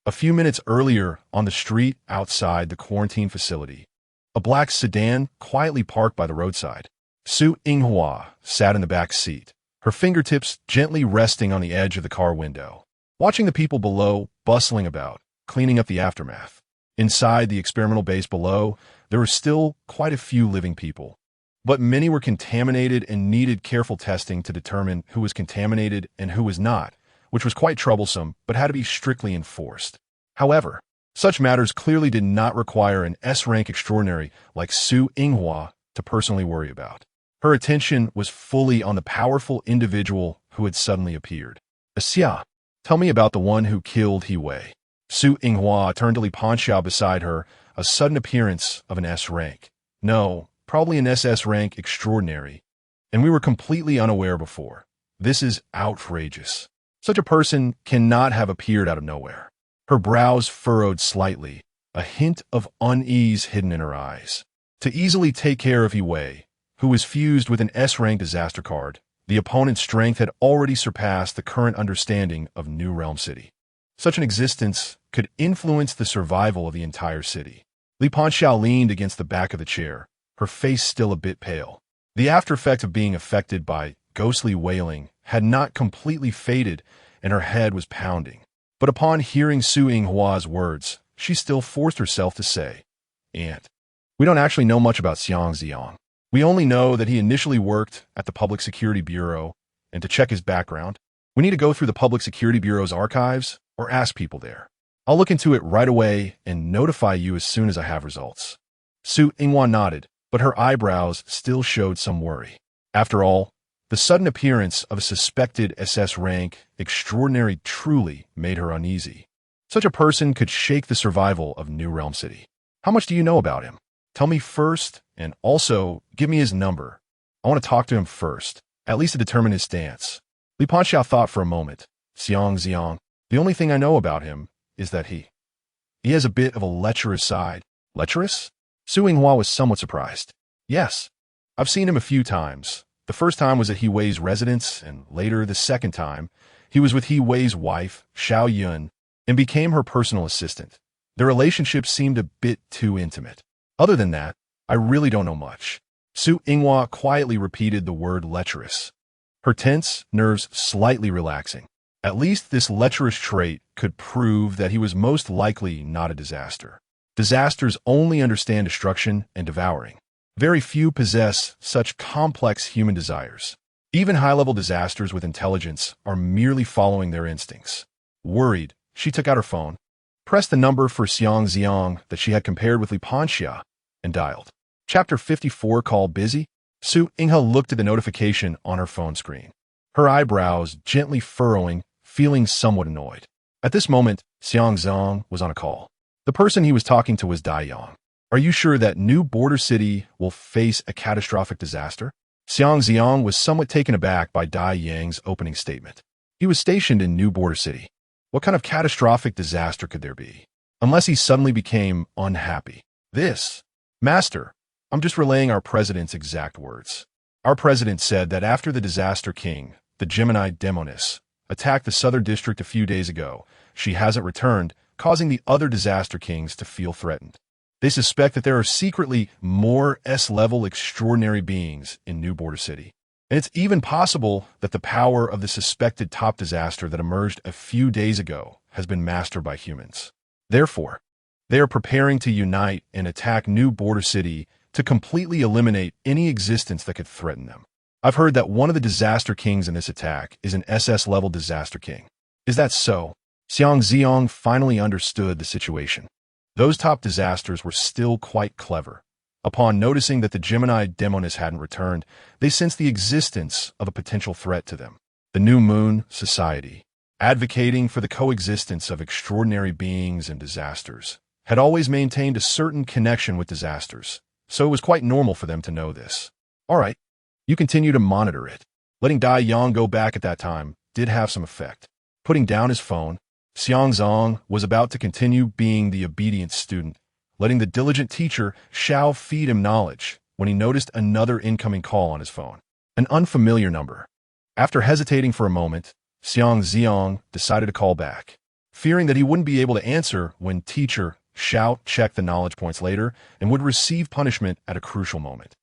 A few minutes earlier, on the street outside the quarantine facility, a black sedan quietly parked by the roadside. Su Yinghua sat in the back seat, her fingertips gently resting on the edge of the car window, watching the people below bustling about, cleaning up the aftermath. Inside the experimental base below, there were still quite a few living people, but many were contaminated and needed careful testing to determine who was contaminated and who was not, which was quite troublesome but had to be strictly enforced. However, such matters clearly did not require an S-rank extraordinary like Su Yinghua to personally worry about. Her attention was fully on the powerful individual who had suddenly appeared. Xia, tell me about the one who killed He Wei. Su Yinghua turned to Li Panxia beside her, a sudden appearance of an S rank. No, probably an SS rank extraordinary. And we were completely unaware before. This is outrageous. Such a person cannot have appeared out of nowhere. Her brows furrowed slightly, a hint of unease hidden in her eyes. To easily take care of He Wei, who was fused with an S-rank disaster card, the opponent's strength had already surpassed the current understanding of New Realm City. Such an existence could influence the survival of the entire city. Li Panxia leaned against the back of the chair, her face still a bit pale. The aftereffect of being affected by ghostly wailing had not completely faded, and her head was pounding. But upon hearing Su Yinghua's words, she still forced herself to say, "Aunt, we don't actually know much about Xiang Zi'ang. We only know that he initially worked at the Public Security Bureau, and to check his background, we need to go through the Public Security Bureau's archives or ask people there. I'll look into it right away and notify you as soon as I have results." Su Yinghua nodded, but her eyebrows still showed some worry. After all, the sudden appearance of a suspected SS rank extraordinary truly made her uneasy. Such a person could shake the survival of New Realm City. How much do you know about him? Tell me first, and also give me his number. I want to talk to him first, at least to determine his stance. Li Panxia thought for a moment. Xiang Zi'ang, the only thing I know about him is that he has a bit of a lecherous side. Lecherous? Su Yinghua was somewhat surprised. Yes, I've seen him a few times. The first time was at He Wei's residence, and later, the second time, he was with He Wei's wife, Xiao Yun, and became her personal assistant. Their relationship seemed a bit too intimate. Other than that, I really don't know much. Su Yinghua quietly repeated the word lecherous, her tense nerves slightly relaxing. At least this lecherous trait could prove that he was most likely not a disaster. Disasters only understand destruction and devouring. Very few possess such complex human desires. Even high-level disasters with intelligence are merely following their instincts. Worried, she took out her phone, pressed the number for Xiang Zi'ang that she had compared with Li Panxia, and dialed. Chapter 54, call busy? Su Yinghua looked at the notification on her phone screen, her eyebrows gently furrowing, feeling somewhat annoyed. At this moment, Xiang Zi'ang was on a call. The person he was talking to was Dai Yang. Are you sure that New Border City will face a catastrophic disaster? Xiang Zi'ang was somewhat taken aback by Dai Yang's opening statement. He was stationed in New Border City. What kind of catastrophic disaster could there be? Unless he suddenly became unhappy. Master, I'm just relaying our president's exact words. Our president said that after the disaster king, the Gemini Demoness, attacked the southern district a few days ago, she hasn't returned, causing the other disaster kings to feel threatened. They suspect that there are secretly more S-level extraordinary beings in New Border City. And it's even possible that the power of the suspected top disaster that emerged a few days ago has been mastered by humans. Therefore, they are preparing to unite and attack New Border City to completely eliminate any existence that could threaten them. I've heard that one of the disaster kings in this attack is an SS-level disaster king. Is that so? Xiang Zi'ang finally understood the situation. Those top disasters were still quite clever. Upon noticing that the Gemini Demoness hadn't returned, they sensed the existence of a potential threat to them. The New Moon Society, advocating for the coexistence of extraordinary beings and disasters, had always maintained a certain connection with disasters, so it was quite normal for them to know this. All right, you continue to monitor it. Letting Dai Yang go back at that time did have some effect. Putting down his phone, Xiang Zi'ang was about to continue being the obedient student, letting the diligent teacher Xiao feed him knowledge when he noticed another incoming call on his phone. An unfamiliar number. After hesitating for a moment, Xiang Zi'ang decided to call back, fearing that he wouldn't be able to answer when teacher Xiao checked the knowledge points later and would receive punishment at a crucial moment.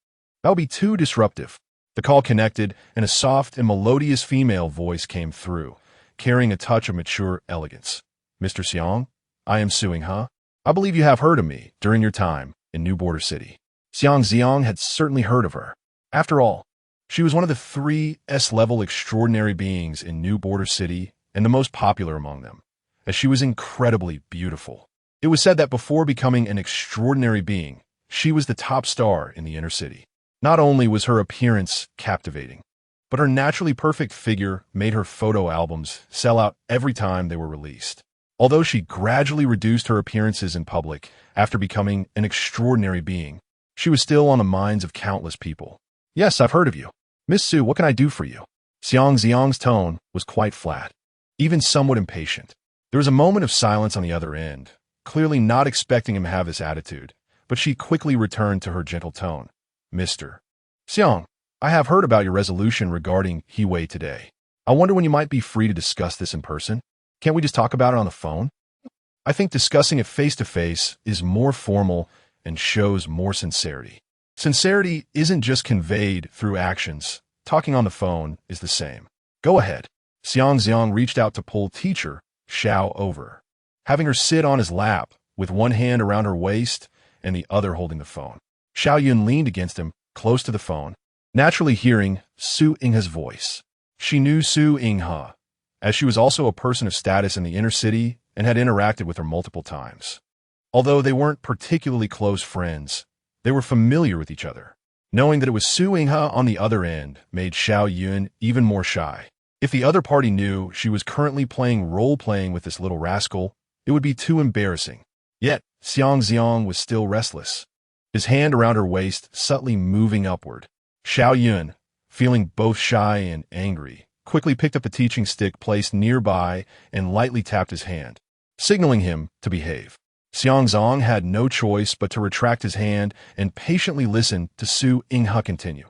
That would be too disruptive. The call connected, and a soft and melodious female voice came through, carrying a touch of mature elegance. Mr. Xiang, I am Zi'ang. I believe you have heard of me during your time in New Border City. Xiang Zi'ang had certainly heard of her. After all, she was one of the 3 S-level extraordinary beings in New Border City and the most popular among them, as she was incredibly beautiful. It was said that before becoming an extraordinary being, she was the top star in the inner city. Not only was her appearance captivating, but her naturally perfect figure made her photo albums sell out every time they were released. Although she gradually reduced her appearances in public after becoming an extraordinary being, she was still on the minds of countless people. Yes, I've heard of you. Miss Su, what can I do for you? Xiang Zi'ang's tone was quite flat, even somewhat impatient. There was a moment of silence on the other end, clearly not expecting him to have this attitude, but she quickly returned to her gentle tone. Mr. Xiang, I have heard about your resolution regarding He today. I wonder when you might be free to discuss this in person. Can't we just talk about it on the phone? I think discussing it face-to-face is more formal and shows more sincerity. Sincerity isn't just conveyed through actions. Talking on the phone is the same. Go ahead. Xiang Zi'ang reached out to pull teacher Xiao over, having her sit on his lap with one hand around her waist and the other holding the phone. Xiao Yun leaned against him, close to the phone, naturally hearing Su Yinghe's voice. She knew Su Yinghe, as she was also a person of status in the inner city and had interacted with her multiple times. Although they weren't particularly close friends, they were familiar with each other. Knowing that it was Su Yinghe on the other end made Xiao Yun even more shy. If the other party knew she was currently playing role-playing with this little rascal, it would be too embarrassing. Yet, Xiang Zi'ang was still restless, his hand around her waist subtly moving upward. Xiao Yun, feeling both shy and angry, quickly picked up the teaching stick placed nearby and lightly tapped his hand, signaling him to behave. Xiang Zi'ang had no choice but to retract his hand and patiently listen to Su Yinghe continue.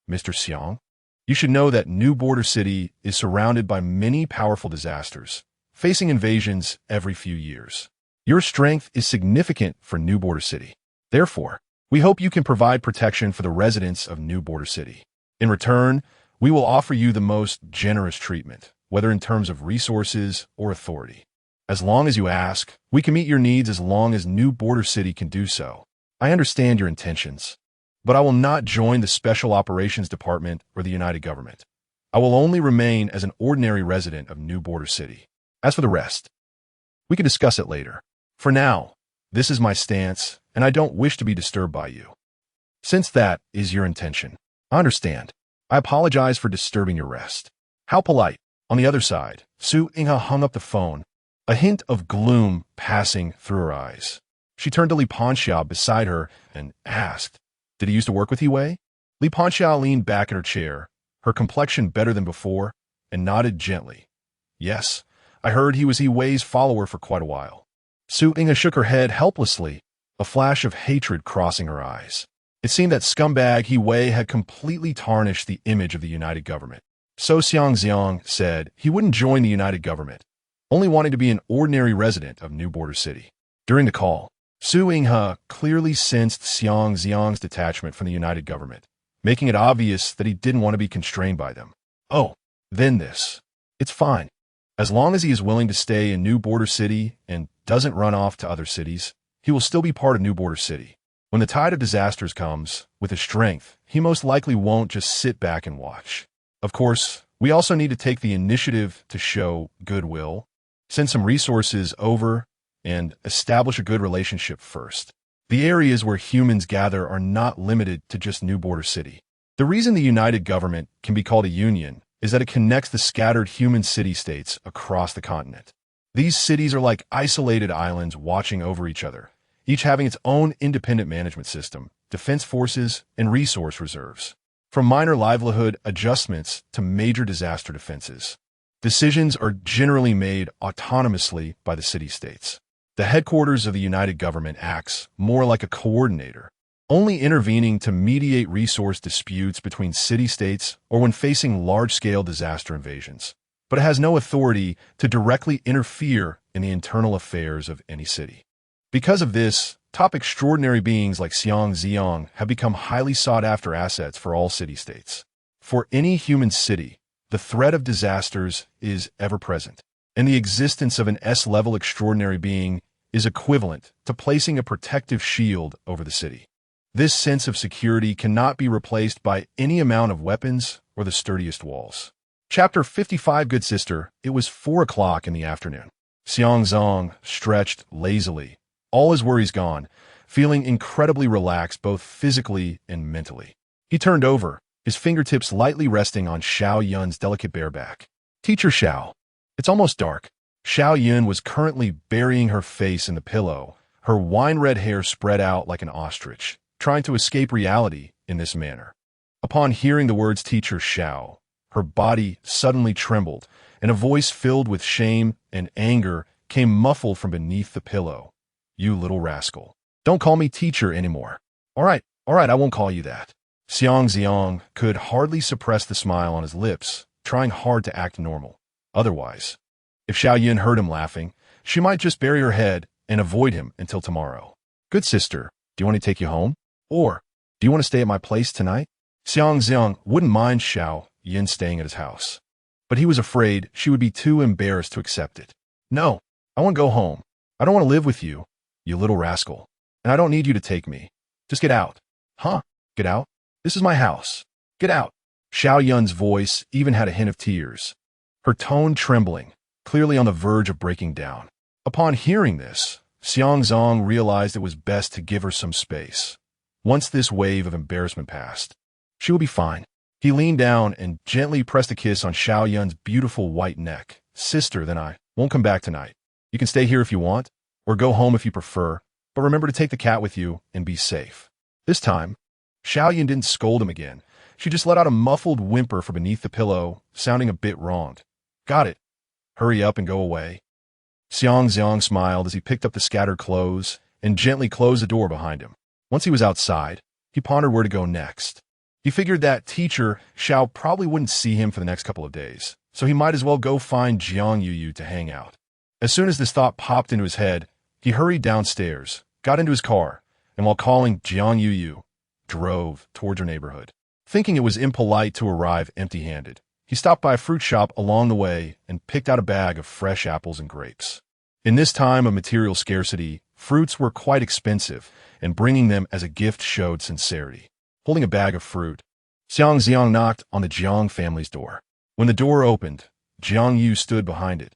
Mr. Xiang, you should know that New Border City is surrounded by many powerful disasters, facing invasions every few years. Your strength is significant for New Border City. Therefore, we hope you can provide protection for the residents of New Border City. In return, we will offer you the most generous treatment, whether in terms of resources or authority. As long as you ask, we can meet your needs as long as New Border City can do so. I understand your intentions, but I will not join the Special Operations Department or the United Government. I will only remain as an ordinary resident of New Border City. As for the rest, we can discuss it later. For now, this is my stance, and I don't wish to be disturbed by you. Since that is your intention, I understand. I apologize for disturbing your rest. How polite. On the other side, Su Yinghe hung up the phone, a hint of gloom passing through her eyes. She turned to Li Panxiao beside her and asked, did he used to work with He? Li Panxiao leaned back in her chair, her complexion better than before, and nodded gently. Yes, I heard he was He's follower for quite a while. Su Yinghe shook her head helplessly, a flash of hatred crossing her eyes. It seemed that scumbag He had completely tarnished the image of the United Government. So Xiang Zi'ang said he wouldn't join the United Government, only wanting to be an ordinary resident of New Border City. During the call, Su Yinghe clearly sensed Xiang Zi'ang's detachment from the United Government, making it obvious that he didn't want to be constrained by them. Oh, then this. It's fine. As long as he is willing to stay in New Border City and doesn't run off to other cities, he will still be part of New Border City. When the tide of disasters comes, with his strength, he most likely won't just sit back and watch. Of course, we also need to take the initiative to show goodwill, send some resources over, and establish a good relationship first. The areas where humans gather are not limited to just New Border City. The reason the United Government can be called a union is that it connects the scattered human city-states across the continent. These cities are like isolated islands watching over each other, each having its own independent management system, defense forces, and resource reserves. From minor livelihood adjustments to major disaster defenses, decisions are generally made autonomously by the city-states. The headquarters of the United Government acts more like a coordinator, only intervening to mediate resource disputes between city-states or when facing large-scale disaster invasions, but it has no authority to directly interfere in the internal affairs of any city. Because of this, top extraordinary beings like Xiang Zi'ang have become highly sought-after assets for all city-states. For any human city, the threat of disasters is ever-present, and the existence of an S-level extraordinary being is equivalent to placing a protective shield over the city. This sense of security cannot be replaced by any amount of weapons or the sturdiest walls. Chapter 55. Good Sister. It was 4 o'clock in the afternoon. Xiang Zi'ang stretched lazily, all his worries gone, feeling incredibly relaxed both physically and mentally. He turned over, his fingertips lightly resting on Xiao Yun's delicate bare back. Teacher Xiao. It's almost dark. Xiao Yun was currently burying her face in the pillow, her wine-red hair spread out like an ostrich, trying to escape reality in this manner. Upon hearing the words Teacher Xiao, her body suddenly trembled, and a voice filled with shame and anger came muffled from beneath the pillow. You little rascal. Don't call me teacher anymore. All right, I won't call you that. Xiang Zi'ang could hardly suppress the smile on his lips, trying hard to act normal. Otherwise, if Xiao Yun heard him laughing, she might just bury her head and avoid him until tomorrow. Good sister, do you want me to take you home? Or, do you want to stay at my place tonight? Xiang Zi'ang wouldn't mind Xiao Yun staying at his house, but he was afraid she would be too embarrassed to accept it. No, I want to go home. I don't want to live with you, you little rascal. And I don't need you to take me. Just get out. Huh? Get out? This is my house. Get out. Xiao Yun's voice even had a hint of tears, her tone trembling, clearly on the verge of breaking down. Upon hearing this, Xiang Zi'ang realized it was best to give her some space. Once this wave of embarrassment passed, she will be fine. He leaned down and gently pressed a kiss on Xiao Yun's beautiful white neck. Sister, then I won't come back tonight. You can stay here if you want, or go home if you prefer, but remember to take the cat with you and be safe. This time, Xiao Yun didn't scold him again. She just let out a muffled whimper from beneath the pillow, sounding a bit wronged. Got it. Hurry up and go away. Xiang Zi'ang smiled as he picked up the scattered clothes and gently closed the door behind him. Once he was outside, he pondered where to go next. He figured that teacher Xiao probably wouldn't see him for the next couple of days, so he might as well go find Jiang Yuyu to hang out. As soon as this thought popped into his head, he hurried downstairs, got into his car, and while calling Jiang Yuyu, drove towards her neighborhood. Thinking it was impolite to arrive empty-handed, he stopped by a fruit shop along the way and picked out a bag of fresh apples and grapes. In this time of material scarcity, fruits were quite expensive, and bringing them as a gift showed sincerity. Holding a bag of fruit, Xiang Zi'ang knocked on the Jiang family's door. When the door opened, Jiang Yu stood behind it,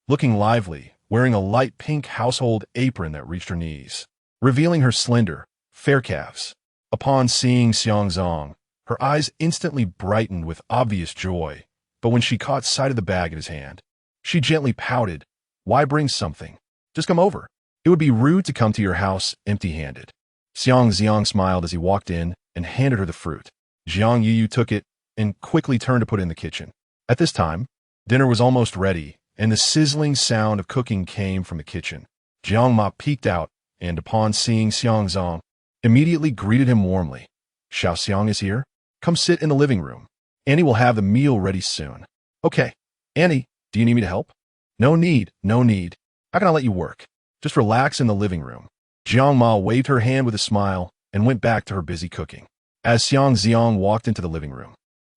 looking lively, wearing a light pink household apron that reached her knees, revealing her slender, fair calves. Upon seeing Xiang Zi'ang, her eyes instantly brightened with obvious joy, but when she caught sight of the bag in his hand, she gently pouted. Why bring something? Just come over. It would be rude to come to your house empty-handed. Xiang Zi'ang smiled as he walked in and handed her the fruit. Jiang Yuyu took it and quickly turned to put it in the kitchen. At this time, dinner was almost ready, and the sizzling sound of cooking came from the kitchen. Jiang Ma peeked out, and upon seeing Xiang Zi'ang, immediately greeted him warmly. Xiao Xiang is here? Come sit in the living room. Annie will have the meal ready soon. Okay. Annie, do you need me to help? No need. How can I let you work? Just relax in the living room. Jiang Ma waved her hand with a smile and went back to her busy cooking. As Xiang Zi'ang walked into the living room,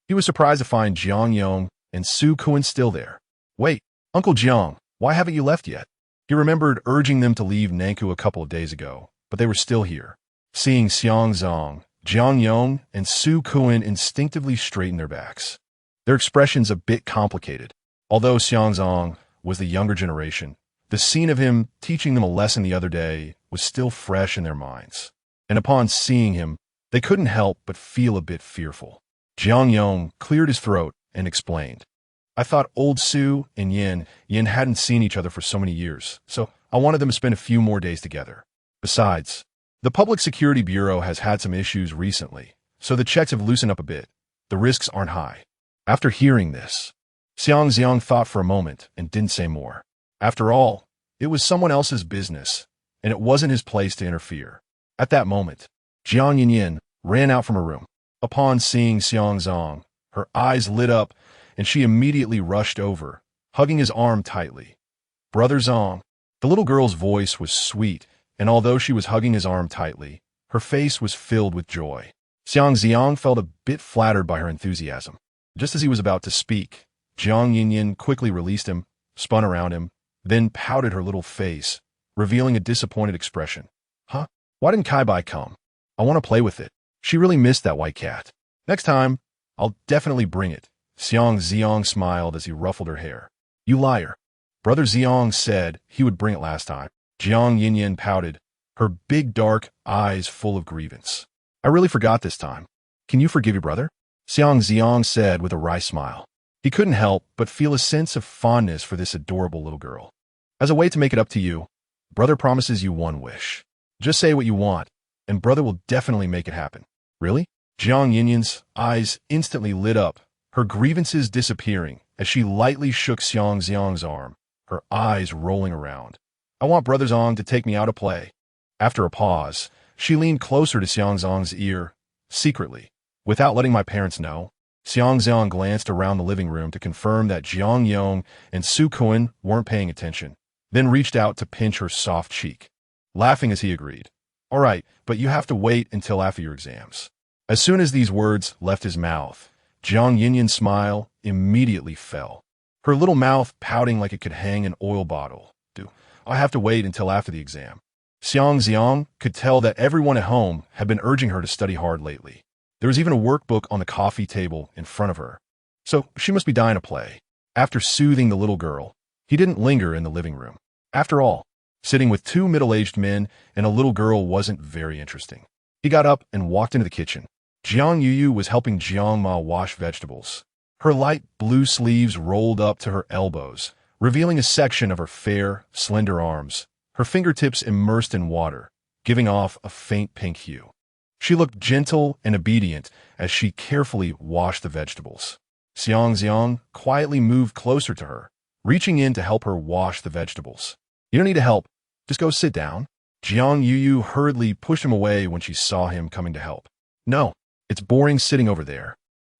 he was surprised to find Jiang Yong and Su Kuan still there. Wait, Uncle Jiang, why haven't you left yet? He remembered urging them to leave Nanku a couple of days ago, but they were still here. Seeing Xiang Zi'ang, Jiang Yong and Su Kuan instinctively straightened their backs. Their expressions a bit complicated. Although Xiang Zi'ang was the younger generation, the scene of him teaching them a lesson the other day was still fresh in their minds. And upon seeing him, they couldn't help but feel a bit fearful. Jiang Yong cleared his throat and explained. I thought old Su and Yin hadn't seen each other for so many years, so I wanted them to spend a few more days together. Besides, the Public Security Bureau has had some issues recently, so the checks have loosened up a bit. The risks aren't high. After hearing this, Xiang Zi'ang thought for a moment and didn't say more. After all, it was someone else's business, and it wasn't his place to interfere. At that moment, Jiang Yin ran out from her room. Upon seeing Xiang Zi'ang, her eyes lit up, and she immediately rushed over, hugging his arm tightly. Brother Zong. The little girl's voice was sweet and although she was hugging his arm tightly, her face was filled with joy. Xiang Zi'ang felt a bit flattered by her enthusiasm. Just as he was about to speak, Jiang Yinyin quickly released him, spun around him, then pouted her little face, revealing a disappointed expression. Huh? Why didn't Kaibai come? I want to play with it. She really missed that white cat. Next time, I'll definitely bring it. Xiang Zi'ang smiled as he ruffled her hair. You liar. Brother Xiang said he would bring it last time. Jiang Yinyin pouted, her big dark eyes full of grievance. I really forgot this time. Can you forgive your brother? Xiang Zi'ang said with a wry smile. He couldn't help but feel a sense of fondness for this adorable little girl. As a way to make it up to you, brother promises you one wish. Just say what you want, and brother will definitely make it happen. Really? Jiang Yinyin's eyes instantly lit up, her grievances disappearing as she lightly shook Xiang Zi'ang's arm, her eyes rolling around. I want Brother Zhang to take me out to play. After a pause, she leaned closer to Xiang Zhang's ear, secretly, without letting my parents know. Xiang Zi'ang glanced around the living room to confirm that Jiang Yong and Su Kun weren't paying attention, then reached out to pinch her soft cheek. Laughing as he agreed. All right, but you have to wait until after your exams. As soon as these words left his mouth, Jiang Yinyin's smile immediately fell, her little mouth pouting like it could hang an oil bottle. I have to wait until after the exam. Xiang Zi'ang could tell that everyone at home had been urging her to study hard lately. There was even a workbook on the coffee table in front of her. So she must be dying to play. After soothing the little girl, he didn't linger in the living room. After all, sitting with two middle-aged men and a little girl wasn't very interesting. He got up and walked into the kitchen. Jiang Yuyu was helping Jiang Ma wash vegetables. Her light blue sleeves rolled up to her elbows, revealing a section of her fair, slender arms, her fingertips immersed in water, giving off a faint pink hue. She looked gentle and obedient as she carefully washed the vegetables. Xiang Zi'ang quietly moved closer to her, reaching in to help her wash the vegetables. You don't need to help. Just go sit down. Jiang Yuyu hurriedly pushed him away when she saw him coming to help. No, it's boring sitting over there.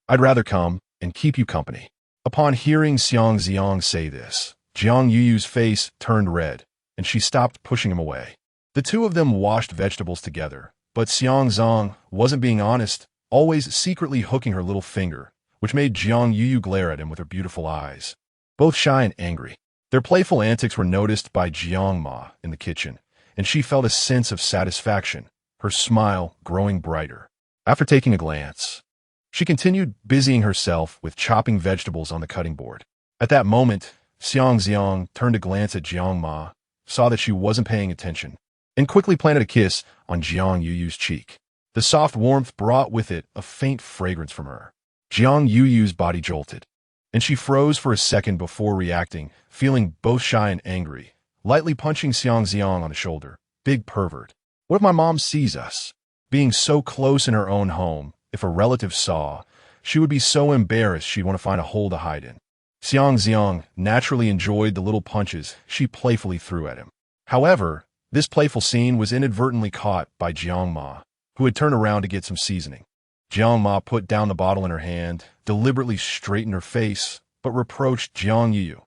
I'd rather come and keep you company. Upon hearing Xiang Zi'ang say this, Jiang Yuyu's face turned red, and she stopped pushing him away. The two of them washed vegetables together, but Xiang Zi'ang wasn't being honest, always secretly hooking her little finger, which made Jiang Yuyu glare at him with her beautiful eyes. Both shy and angry, their playful antics were noticed by Jiang Ma in the kitchen, and she felt a sense of satisfaction, her smile growing brighter. After taking a glance, she continued busying herself with chopping vegetables on the cutting board. At that moment, Xiang Zi'ang turned to glance at Jiang Ma, saw that she wasn't paying attention, and quickly planted a kiss on Jiang Yuyu's cheek. The soft warmth brought with it a faint fragrance from her. Jiang Yuyu's body jolted, and she froze for a second before reacting, feeling both shy and angry, lightly punching Xiang Zi'ang on the shoulder. Big pervert. What if my mom sees us? Being so close in her own home, if a relative saw, she would be so embarrassed she'd want to find a hole to hide in. Xiang Zi'ang naturally enjoyed the little punches she playfully threw at him. However, this playful scene was inadvertently caught by Jiang Ma, who had turned around to get some seasoning. Jiang Ma put down the bottle in her hand, deliberately straightened her face, but reproached Jiang Yuyu.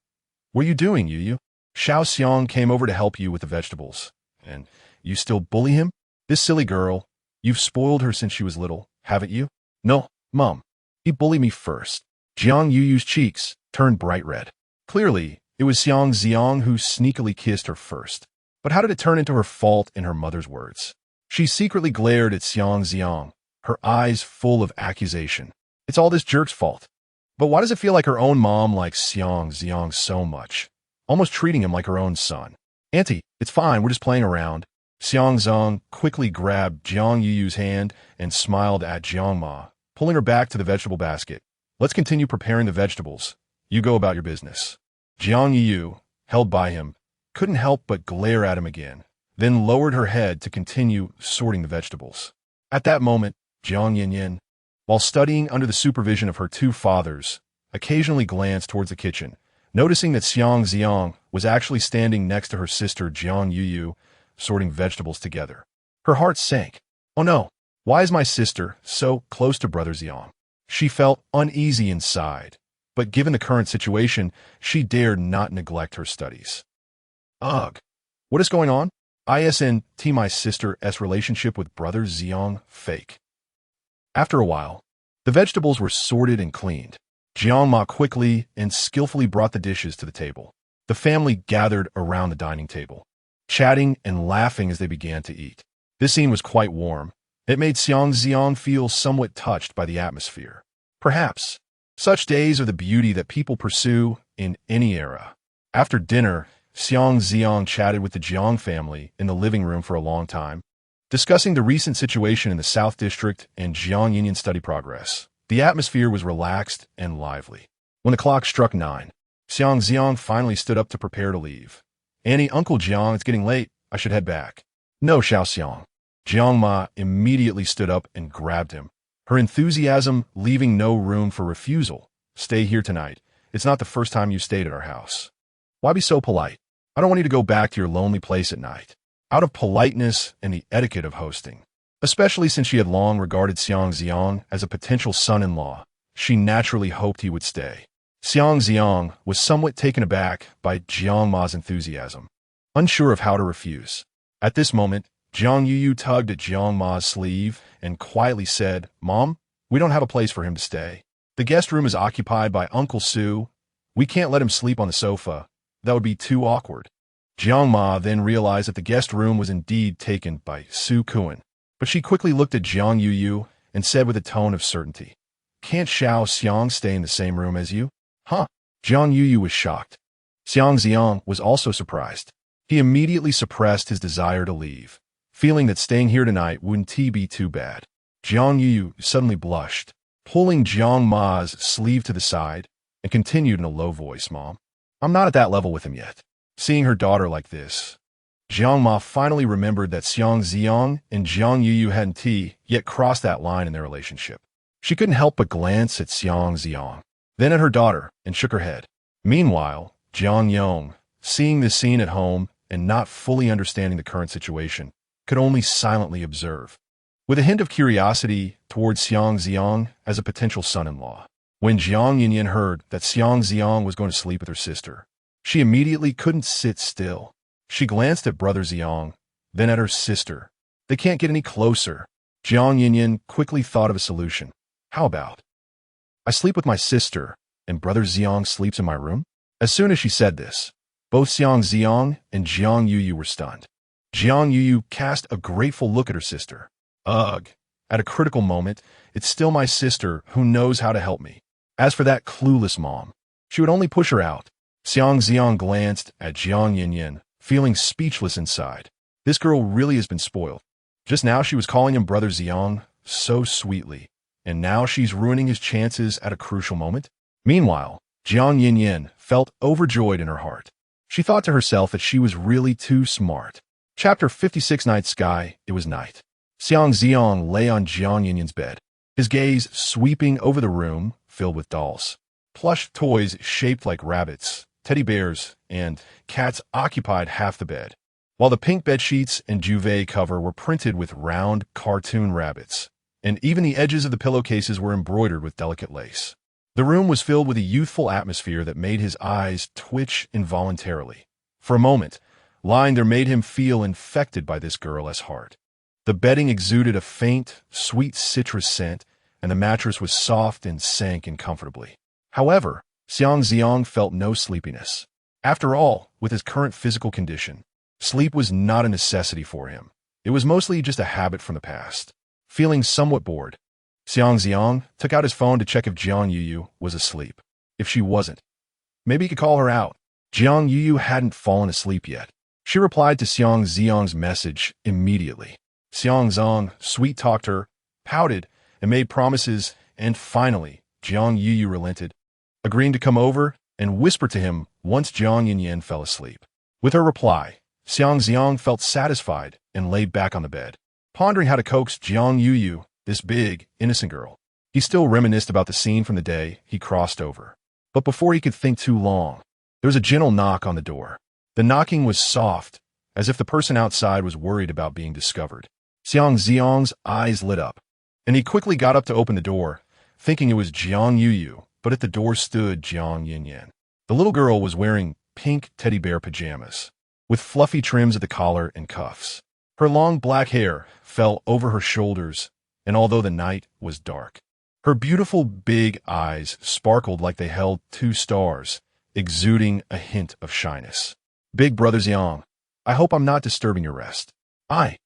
What are you doing, Yuyu? Xiao Xiang came over to help you with the vegetables. And you still bully him? This silly girl. You've spoiled her since she was little, haven't you? No, Mom. He bullied me first. Jiang Yuyu's cheeks turned bright red. Clearly, it was Xiang Zi'ang who sneakily kissed her first. But how did it turn into her fault in her mother's words? She secretly glared at Xiang Zi'ang, her eyes full of accusation. It's all this jerk's fault. But why does it feel like her own mom likes Xiang Zi'ang so much, almost treating him like her own son? Auntie, it's fine, we're just playing around. Xiang Zi'ang quickly grabbed Jiang Yuyu's hand and smiled at Jiang Ma, pulling her back to the vegetable basket. Let's continue preparing the vegetables. You go about your business. Jiang Yuyu, held by him, couldn't help but glare at him again, then lowered her head to continue sorting the vegetables. At that moment, Jiang Yinyin, while studying under the supervision of her two fathers, occasionally glanced towards the kitchen, noticing that Xiang Zi'ang was actually standing next to her sister Jiang Yuyu, sorting vegetables together. Her heart sank. Oh no, why is my sister so close to Brother Zi'ang? She felt uneasy inside, but given the current situation, she dared not neglect her studies. Ugh, what is going on? ISNT my sister's relationship with brother Xiang fake. After a while, the vegetables were sorted and cleaned. Jiang Ma quickly and skillfully brought the dishes to the table. The family gathered around the dining table, chatting and laughing as they began to eat. This scene was quite warm. It made Xiang Zi'ang feel somewhat touched by the atmosphere. Perhaps such days are the beauty that people pursue in any era. After dinner, Xiang Zi'ang chatted with the Jiang family in the living room for a long time, discussing the recent situation in the South District and Jiang Union study progress. The atmosphere was relaxed and lively. When the clock struck 9, Xiang Zi'ang finally stood up to prepare to leave. Annie, Uncle Jiang, it's getting late. I should head back. No, Xiao Xiang. Jiang Ma immediately stood up and grabbed him, her enthusiasm leaving no room for refusal. Stay here tonight. It's not the first time you've stayed at our house. Why be so polite? I don't want you to go back to your lonely place at night. Out of politeness and the etiquette of hosting, especially since she had long regarded Xiang Zi'ang as a potential son-in-law, she naturally hoped he would stay. Xiang Zi'ang was somewhat taken aback by Jiang Ma's enthusiasm, unsure of how to refuse. At this moment, Jiang Yuyu tugged at Jiang Ma's sleeve and quietly said, "Mom, we don't have a place for him to stay. The guest room is occupied by Uncle Su. We can't let him sleep on the sofa. That would be too awkward." Jiang Ma then realized that the guest room was indeed taken by Su Kuan, but she quickly looked at Jiang Yuyu and said with a tone of certainty, "Can't Xiao Xiang stay in the same room as you?" Huh? Jiang Yuyu was shocked. Xiang Zi'ang was also surprised. He immediately suppressed his desire to leave, feeling that staying here tonight wouldn't be too bad. Jiang Yuyu suddenly blushed, pulling Jiang Ma's sleeve to the side, and continued in a low voice, "Mom, I'm not at that level with him yet." Seeing her daughter like this, Jiang Ma finally remembered that Xiang Zi'ang and Jiang Yuyu hadn't yet crossed that line in their relationship. She couldn't help but glance at Xiang Zi'ang, then at her daughter, and shook her head. Meanwhile, Jiang Yong, seeing this scene at home and not fully understanding the current situation, could only silently observe, with a hint of curiosity towards Xiang Zi'ang as a potential son-in-law. When Jiang Yinyan heard that Xiang Zi'ang was going to sleep with her sister, she immediately couldn't sit still. She glanced at brother Xiang, then at her sister. They can't get any closer. Jiang Yinyan quickly thought of a solution. How about, I sleep with my sister, and brother Xiang sleeps in my room? As soon as she said this, both Xiang Zi'ang and Jiang Yuyu were stunned. Jiang Yuyu cast a grateful look at her sister. Ugh, at a critical moment, it's still my sister who knows how to help me. As for that clueless mom, she would only push her out. Xiang Zi'ang glanced at Jiang Yinyan, feeling speechless inside. This girl really has been spoiled. Just now she was calling him brother Xiang so sweetly, and now she's ruining his chances at a crucial moment. Meanwhile, Jiang Yinyan felt overjoyed in her heart. She thought to herself that she was really too smart. Chapter 56 Night Sky. It was night. Xiang Zi'ang lay on Jiang Yinyan's bed, his gaze sweeping over the room filled with dolls. Plush toys shaped like rabbits, teddy bears, and cats occupied half the bed, while the pink bedsheets and duvet cover were printed with round cartoon rabbits, and even the edges of the pillowcases were embroidered with delicate lace. The room was filled with a youthful atmosphere that made his eyes twitch involuntarily. For a moment, lying there made him feel infected by this girl's heart. The bedding exuded a faint, sweet citrus scent, and the mattress was soft and sank in comfortably. However, Xiang Zi'ang felt no sleepiness. After all, with his current physical condition, sleep was not a necessity for him. It was mostly just a habit from the past. Feeling somewhat bored, Xiang Zi'ang took out his phone to check if Jiang Yuyu was asleep. If she wasn't, maybe he could call her out. Jiang Yuyu hadn't fallen asleep yet. She replied to Xiang Zi'ang's message immediately. Xiang Zi'ang sweet-talked her, pouted, and made promises, and finally, Jiang Yuyu relented, agreeing to come over and whisper to him once Jiang Yinyan fell asleep. With her reply, Xiang Zi'ang felt satisfied and laid back on the bed, pondering how to coax Jiang Yuyu, this big, innocent girl. He still reminisced about the scene from the day he crossed over. But before he could think too long, there was a gentle knock on the door. The knocking was soft, as if the person outside was worried about being discovered. Xiang Zi'ang's eyes lit up, and he quickly got up to open the door, thinking it was Jiang Yuyu, but at the door stood Jiang Yinyan. The little girl was wearing pink teddy bear pajamas, with fluffy trims at the collar and cuffs. Her long black hair fell over her shoulders, and although the night was dark, her beautiful big eyes sparkled like they held 2 stars, exuding a hint of shyness. Big Brother Xiang, I hope I'm not disturbing your rest. I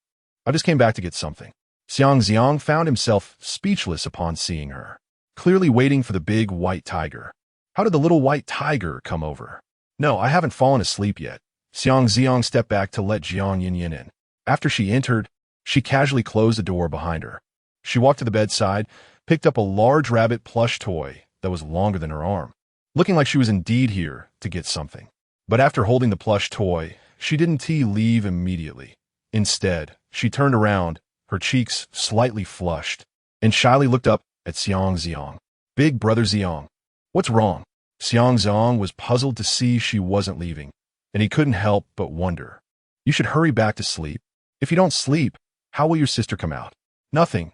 just came back to get something. Xiang Zi'ang found himself speechless upon seeing her, clearly waiting for the big white tiger. How did the little white tiger come over? No, I haven't fallen asleep yet. Xiang Zi'ang stepped back to let Jiang Yinyin in. After she entered, she casually closed the door behind her. She walked to the bedside, picked up a large rabbit plush toy that was longer than her arm, looking like she was indeed here to get something. But after holding the plush toy, she didn't leave immediately. Instead, she turned around, her cheeks slightly flushed, and shyly looked up at Xiang Zi'ang. Big Brother Xiang, what's wrong? Xiang Zi'ang was puzzled to see she wasn't leaving, and he couldn't help but wonder. You should hurry back to sleep. If you don't sleep, how will your sister come out? Nothing.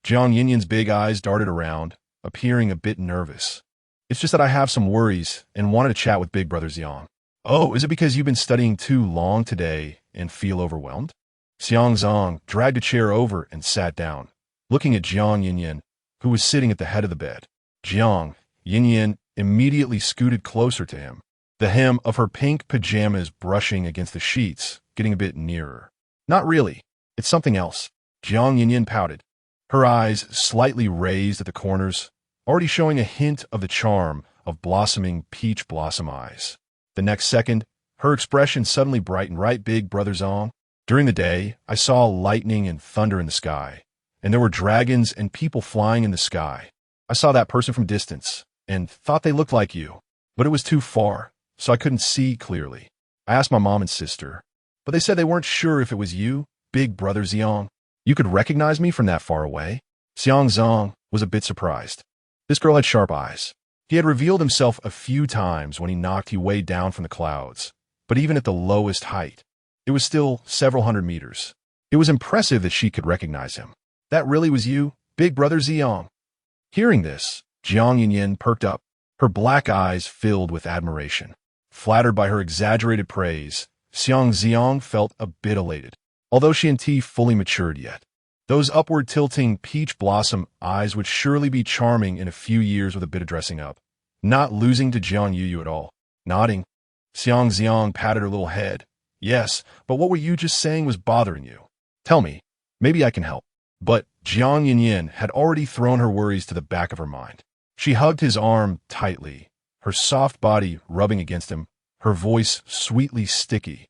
Jiang Yinyin's big eyes darted around, appearing a bit nervous. It's just that I have some worries and wanted to chat with Big Brother Xiang. Oh, is it because you've been studying too long today and feel overwhelmed? Xiang Zi'ang dragged a chair over and sat down, looking at Jiang Yinyin, who was sitting at the head of the bed. Jiang Yinyin immediately scooted closer to him, the hem of her pink pajamas brushing against the sheets, getting a bit nearer. Not really. It's something else. Jiang Yinyin pouted, her eyes slightly raised at the corners, already showing a hint of the charm of blossoming peach blossom eyes. The next second, her expression suddenly brightened. Right, Big Brother Xiang? During the day, I saw lightning and thunder in the sky, and there were dragons and people flying in the sky. I saw that person from distance and thought they looked like you, but it was too far, so I couldn't see clearly. I asked my mom and sister, but they said they weren't sure if it was you, Big Brother Xiang. You could recognize me from that far away? Xiang Zi'ang was a bit surprised. This girl had sharp eyes. He had revealed himself a few times when he knocked his way down from the clouds, but even at the lowest height, it was still several hundred meters. It was impressive that she could recognize him. That really was you, Big Brother Xiang? Hearing this, Jiang Yinyin perked up, her black eyes filled with admiration. Flattered by her exaggerated praise, Xiang Zi'ang felt a bit elated, although she hadn't fully matured yet. Those upward-tilting peach blossom eyes would surely be charming in a few years with a bit of dressing up. Not losing to Jiang Yuyu at all. Nodding, Xiang Zi'ang patted her little head. Yes, but what were you just saying was bothering you? Tell me, maybe I can help. But Jiang Yinyin had already thrown her worries to the back of her mind. She hugged his arm tightly, her soft body rubbing against him, her voice sweetly sticky.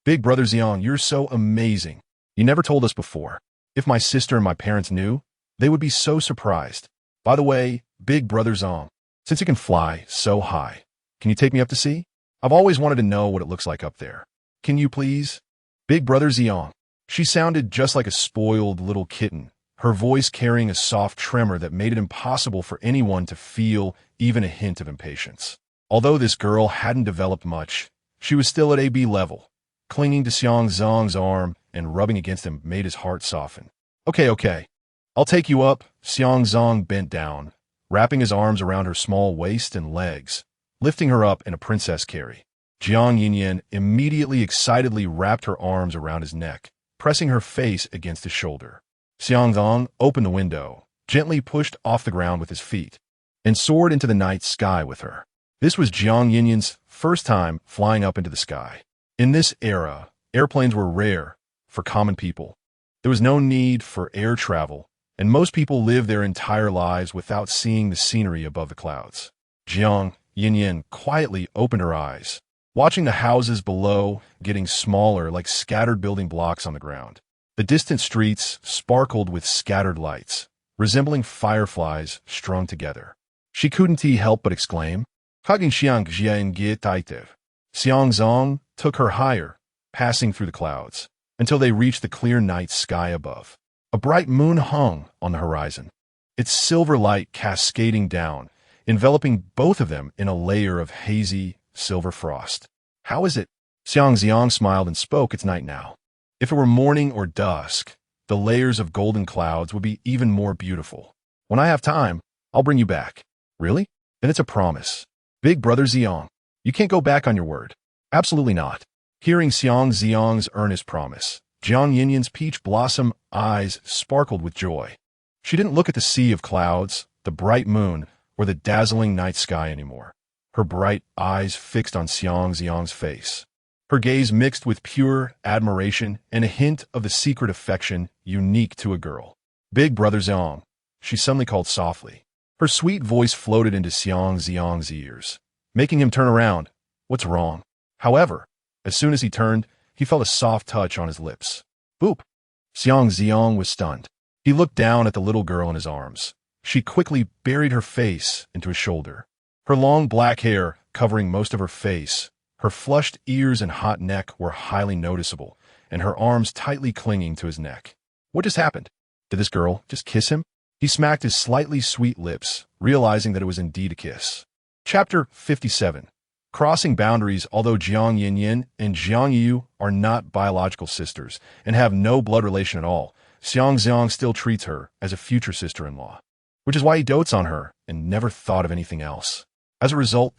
Big Brother Xiang, you're so amazing. You never told us before. If my sister and my parents knew, they would be so surprised. By the way, Big Brother Xiang, since you can fly so high, can you take me up to sea? I've always wanted to know what it looks like up there. Can you please? Big Brother Xiang. She sounded just like a spoiled little kitten, her voice carrying a soft tremor that made it impossible for anyone to feel even a hint of impatience. Although this girl hadn't developed much, she was still at AB level. Clinging to Xiang Zi'ang's arm and rubbing against him made his heart soften. Okay. I'll take you up. Xiang Zi'ang bent down, wrapping his arms around her small waist and legs, lifting her up in a princess carry. Jiang Yinyin immediately excitedly wrapped her arms around his neck, pressing her face against his shoulder. Xiang Zi'ang opened the window, gently pushed off the ground with his feet, and soared into the night sky with her. This was Jiang Yinyin's first time flying up into the sky. In this era, airplanes were rare for common people. There was no need for air travel, and most people lived their entire lives without seeing the scenery above the clouds. Jiang Yinyin quietly opened her eyes, watching the houses below getting smaller like scattered building blocks on the ground. The distant streets sparkled with scattered lights, resembling fireflies strung together. She couldn't help but exclaim, Xiang Zi'ang. Xiang Zi'ang took her higher, passing through the clouds, until they reached the clear night sky above. A bright moon hung on the horizon, its silver light cascading down, enveloping both of them in a layer of hazy silver frost. How is it? Xiang Zi'ang smiled and spoke. It's night now. If it were morning or dusk, the layers of golden clouds would be even more beautiful. When I have time, I'll bring you back. Really? Then it's a promise. Big Brother Xiang, you can't go back on your word. Absolutely not. Hearing Xiang Zi'ang's earnest promise, Jiang Yinyan's peach blossom eyes sparkled with joy. She didn't look at the sea of clouds, the bright moon, or the dazzling night sky anymore. Her bright eyes fixed on Xiang Zi'ang's face. Her gaze mixed with pure admiration and a hint of the secret affection unique to a girl. Big Brother Xiang, she suddenly called softly. Her sweet voice floated into Xiang Zi'ang's ears, making him turn around. What's wrong? However, as soon as he turned, he felt a soft touch on his lips. Boop! Xiang Zi'ang was stunned. He looked down at the little girl in his arms. She quickly buried her face into his shoulder. Her long black hair covering most of her face, her flushed ears and hot neck were highly noticeable, and her arms tightly clinging to his neck. What just happened? Did this girl just kiss him? He smacked his slightly sweet lips, realizing that it was indeed a kiss. Chapter 57. Crossing boundaries. Although Jiang Yinyan and Jiang Yu are not biological sisters and have no blood relation at all, Xiang Zi'ang still treats her as a future sister-in-law, which is why he dotes on her and never thought of anything else. As a result,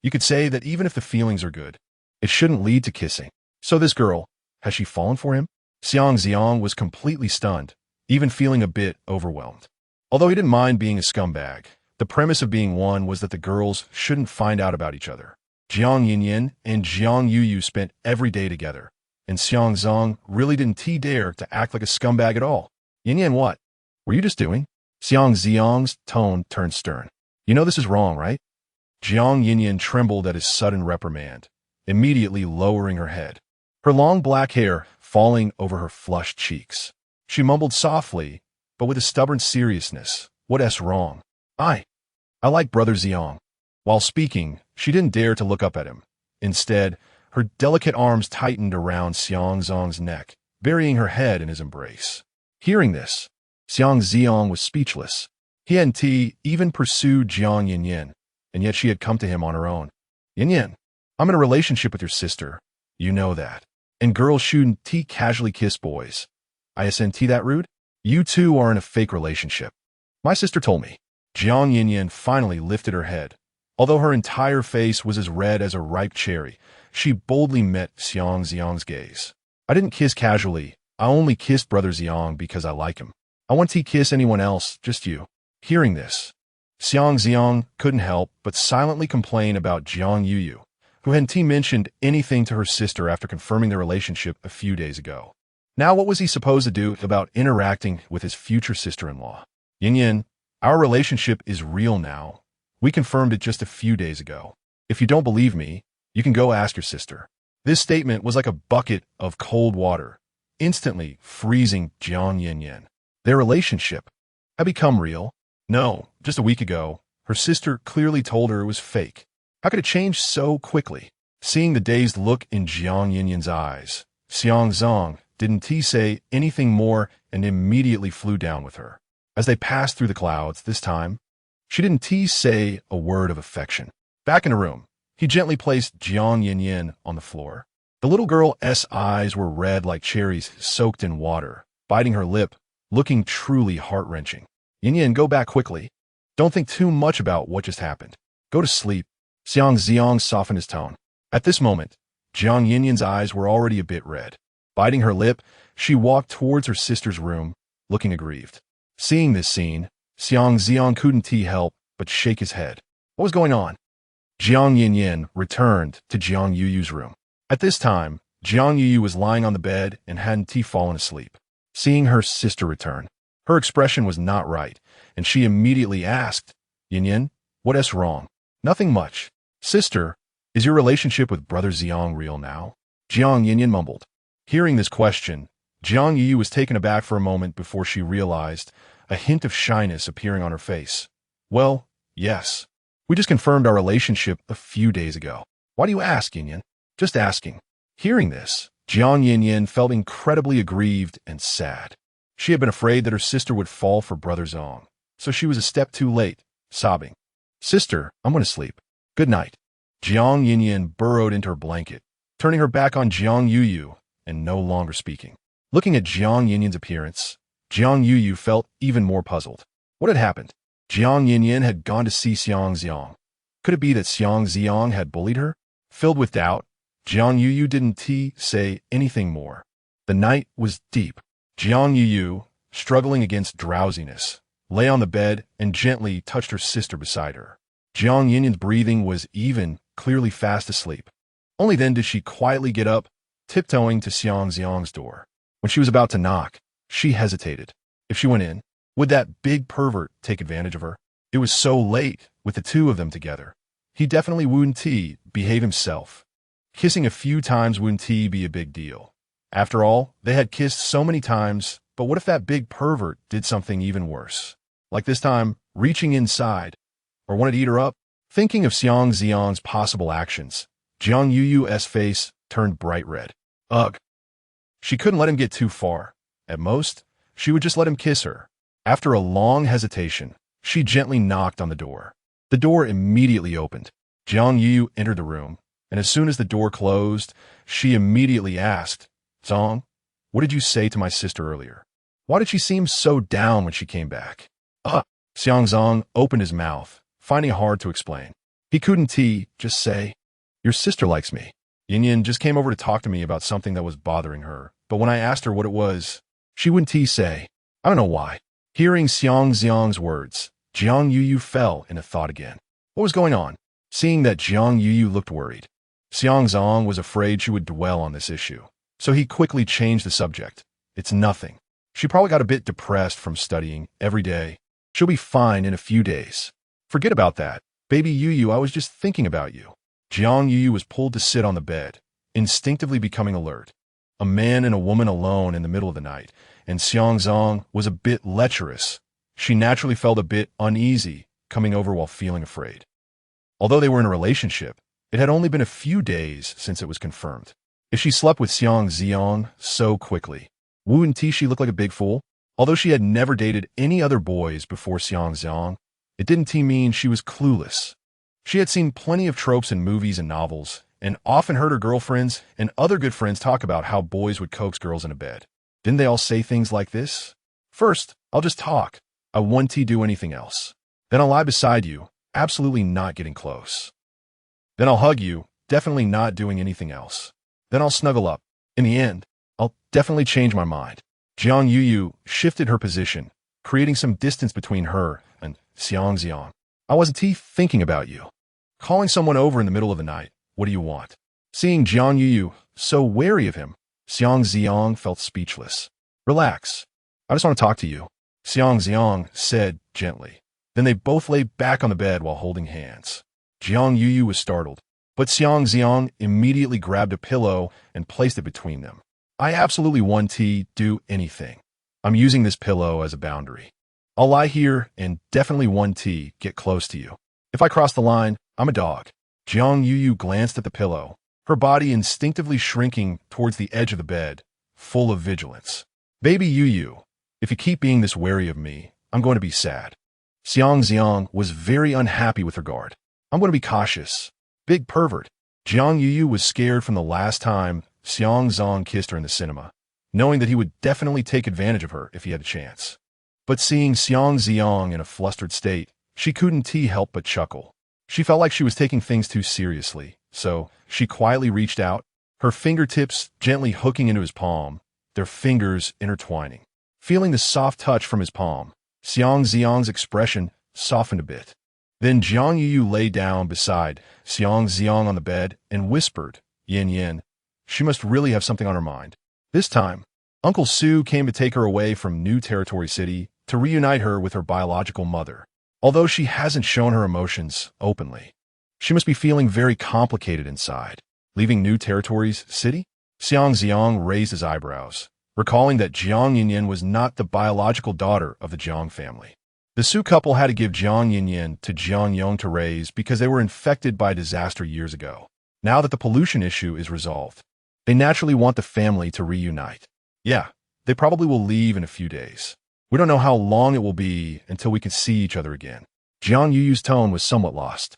you could say that even if the feelings are good, it shouldn't lead to kissing. So this girl, has she fallen for him? Xiang Zi'ang was completely stunned, even feeling a bit overwhelmed. Although he didn't mind being a scumbag, the premise of being one was that the girls shouldn't find out about each other. Jiang Yinyan and Jiang Yu spent every day together, and Xiang Zi'ang really didn't dare to act like a scumbag at all. Yinyan, what were you just doing? Xiang Zi'ang's tone turned stern. You know this is wrong, right? Jiang Yinyan trembled at his sudden reprimand, immediately lowering her head, her long black hair falling over her flushed cheeks. She mumbled softly, but with a stubborn seriousness, "What's wrong? I like Brother Xiang." While speaking, she didn't dare to look up at him. Instead, her delicate arms tightened around Xiang Zi'ang's neck, burying her head in his embrace. Hearing this, Xiang Zi'ang was speechless. He hadn't even pursued Jiang Yinyan, and yet she had come to him on her own. Yinyan, I'm in a relationship with your sister. You know that. And girls shouldn't casually kiss boys. Isn't that rude? You two are in a fake relationship. My sister told me. Jiang Yinyan finally lifted her head. Although her entire face was as red as a ripe cherry, she boldly met Xiang Zi'ang's gaze. I didn't kiss casually. I only kissed Brother Xiang because I like him. I won't kiss anyone else, just you. Hearing this, Xiang Zi'ang couldn't help but silently complain about Jiang Yu, who hadn't mentioned anything to her sister after confirming their relationship a few days ago. Now what was he supposed to do about interacting with his future sister-in-law? Yinyan, our relationship is real now. We confirmed it just a few days ago. If you don't believe me, you can go ask your sister. This statement was like a bucket of cold water, instantly freezing Jiang Yinyan. Their relationship had become real. No, just a week ago, her sister clearly told her it was fake. How could it change so quickly? Seeing the dazed look in Jiang Yinyan's eyes, Xiang Zi'ang didn't say anything more and immediately flew down with her. As they passed through the clouds this time, she didn't say a word of affection. Back in the room, he gently placed Jiang Yinyan on the floor. The little girl's eyes were red like cherries soaked in water, biting her lip, looking truly heart-wrenching. Yinyan, go back quickly. Don't think too much about what just happened. Go to sleep. Xiang Zi'ang softened his tone. At this moment, Jiang Yinyan's eyes were already a bit red. Biting her lip, she walked towards her sister's room, looking aggrieved. Seeing this scene, Xiang Zi'ang couldn't help but shake his head. What was going on? Jiang Yinyan returned to Jiang Yu's room. At this time, Jiang Yu was lying on the bed and hadn't fallen asleep. Seeing her sister return, her expression was not right, and she immediately asked, Yinyan, what's wrong? Nothing much. Sister, is your relationship with Brother Xiang real now? Jiang Yinyan mumbled. Hearing this question, Jiang Yu was taken aback for a moment before she realized a hint of shyness appearing on her face. Well, yes. We just confirmed our relationship a few days ago. Why do you ask, Yinyan? Just asking. Hearing this, Jiang Yinyan felt incredibly aggrieved and sad. She had been afraid that her sister would fall for Brother Xiang, so she was a step too late, sobbing. Sister, I'm going to sleep. Good night. Jiang Yinyan burrowed into her blanket, turning her back on Jiang Yu and no longer speaking. Looking at Jiang Yinyan's appearance, Jiang Yu felt even more puzzled. What had happened? Jiang Yinyan had gone to see Xiang Zi'ang. Could it be that Xiang Zi'ang had bullied her? Filled with doubt, Jiang Yu didn't say anything more. The night was deep. Jiang Yu, struggling against drowsiness, lay on the bed and gently touched her sister beside her. Jiang Yinyan's breathing was even, clearly fast asleep. Only then did she quietly get up, tiptoeing to Xiang Zi'ang's door. When she was about to knock, she hesitated. If she went in, would that big pervert take advantage of her? It was so late, with the two of them together. He definitely wouldn't behave himself. Kissing a few times wouldn't be a big deal. After all, they had kissed so many times, but what if that big pervert did something even worse? Like this time, reaching inside, or wanted to eat her up? Thinking of Xiang Zi'ang's possible actions, Jiang Yu's face turned bright red. Ugh. She couldn't let him get too far. At most, she would just let him kiss her. After a long hesitation, she gently knocked on the door. The door immediately opened. Jiang Yu entered the room, and as soon as the door closed, she immediately asked, Zong, what did you say to my sister earlier? Why did she seem so down when she came back? Xiang Zi'ang opened his mouth, finding it hard to explain. He couldn't just say, your sister likes me. Yin just came over to talk to me about something that was bothering her, but when I asked her what it was, she wouldn't say. I don't know why. Hearing Xiang Zi'ang's words, Jiang Yu fell into thought again. What was going on? Seeing that Jiang Yu looked worried, Xiang Zi'ang was afraid she would dwell on this issue, so he quickly changed the subject. It's nothing. She probably got a bit depressed from studying every day. She'll be fine in a few days. Forget about that. Baby Yu, I was just thinking about you. Jiang Yu was pulled to sit on the bed, instinctively becoming alert. A man and a woman alone in the middle of the night, and Xiang Zi'ang was a bit lecherous. She naturally felt a bit uneasy, coming over while feeling afraid. Although they were in a relationship, it had only been a few days since it was confirmed. If she slept with Xiang Zi'ang so quickly, wouldn't she look like a big fool? Although she had never dated any other boys before Xiang Zi'ang, it didn't mean she was clueless. She had seen plenty of tropes in movies and novels, and often heard her girlfriends and other good friends talk about how boys would coax girls into bed. Didn't they all say things like this? First, I'll just talk. I won't do anything else. Then I'll lie beside you, absolutely not getting close. Then I'll hug you, definitely not doing anything else. Then I'll snuggle up. In the end, I'll definitely change my mind. Jiang Yu shifted her position, creating some distance between her and Xiang Zi'ang. I wasn't thinking about you. Calling someone over in the middle of the night, what do you want? Seeing Jiang Yu so wary of him, Xiang Zi'ang felt speechless. Relax. I just want to talk to you, Xiang Zi'ang said gently. Then they both lay back on the bed while holding hands. Jiang Yu was startled, but Xiang Zi'ang immediately grabbed a pillow and placed it between them. I absolutely won't do anything. I'm using this pillow as a boundary. I'll lie here and definitely won't get close to you. If I cross the line, I'm a dog. Jiang Yu glanced at the pillow, her body instinctively shrinking towards the edge of the bed, full of vigilance. Baby Yu, if you keep being this wary of me, I'm going to be sad. Xiang Zi'ang was very unhappy with her guard. I'm going to be cautious. Big pervert. Jiang Yu was scared from the last time Xiang Zi'ang kissed her in the cinema, knowing that he would definitely take advantage of her if he had a chance. But seeing Xiang Zi'ang in a flustered state, she couldn't help but chuckle. She felt like she was taking things too seriously, so she quietly reached out, her fingertips gently hooking into his palm, their fingers intertwining. Feeling the soft touch from his palm, Xiang Zi'ang's expression softened a bit. Then Jiang Yu lay down beside Xiang Zi'ang on the bed and whispered, Yin, she must really have something on her mind. This time, Uncle Su came to take her away from New Territory City to reunite her with her biological mother. Although she hasn't shown her emotions openly, she must be feeling very complicated inside. Leaving New Territories City? Xiang Zi'ang raised his eyebrows, recalling that Jiang Yinyan was not the biological daughter of the Jiang family. The Su couple had to give Jiang Yinyan to Jiang Yong to raise because they were infected by a disaster years ago. Now that the pollution issue is resolved, they naturally want the family to reunite. Yeah, they probably will leave in a few days. We don't know how long it will be until we can see each other again. Jiang Yu's tone was somewhat lost.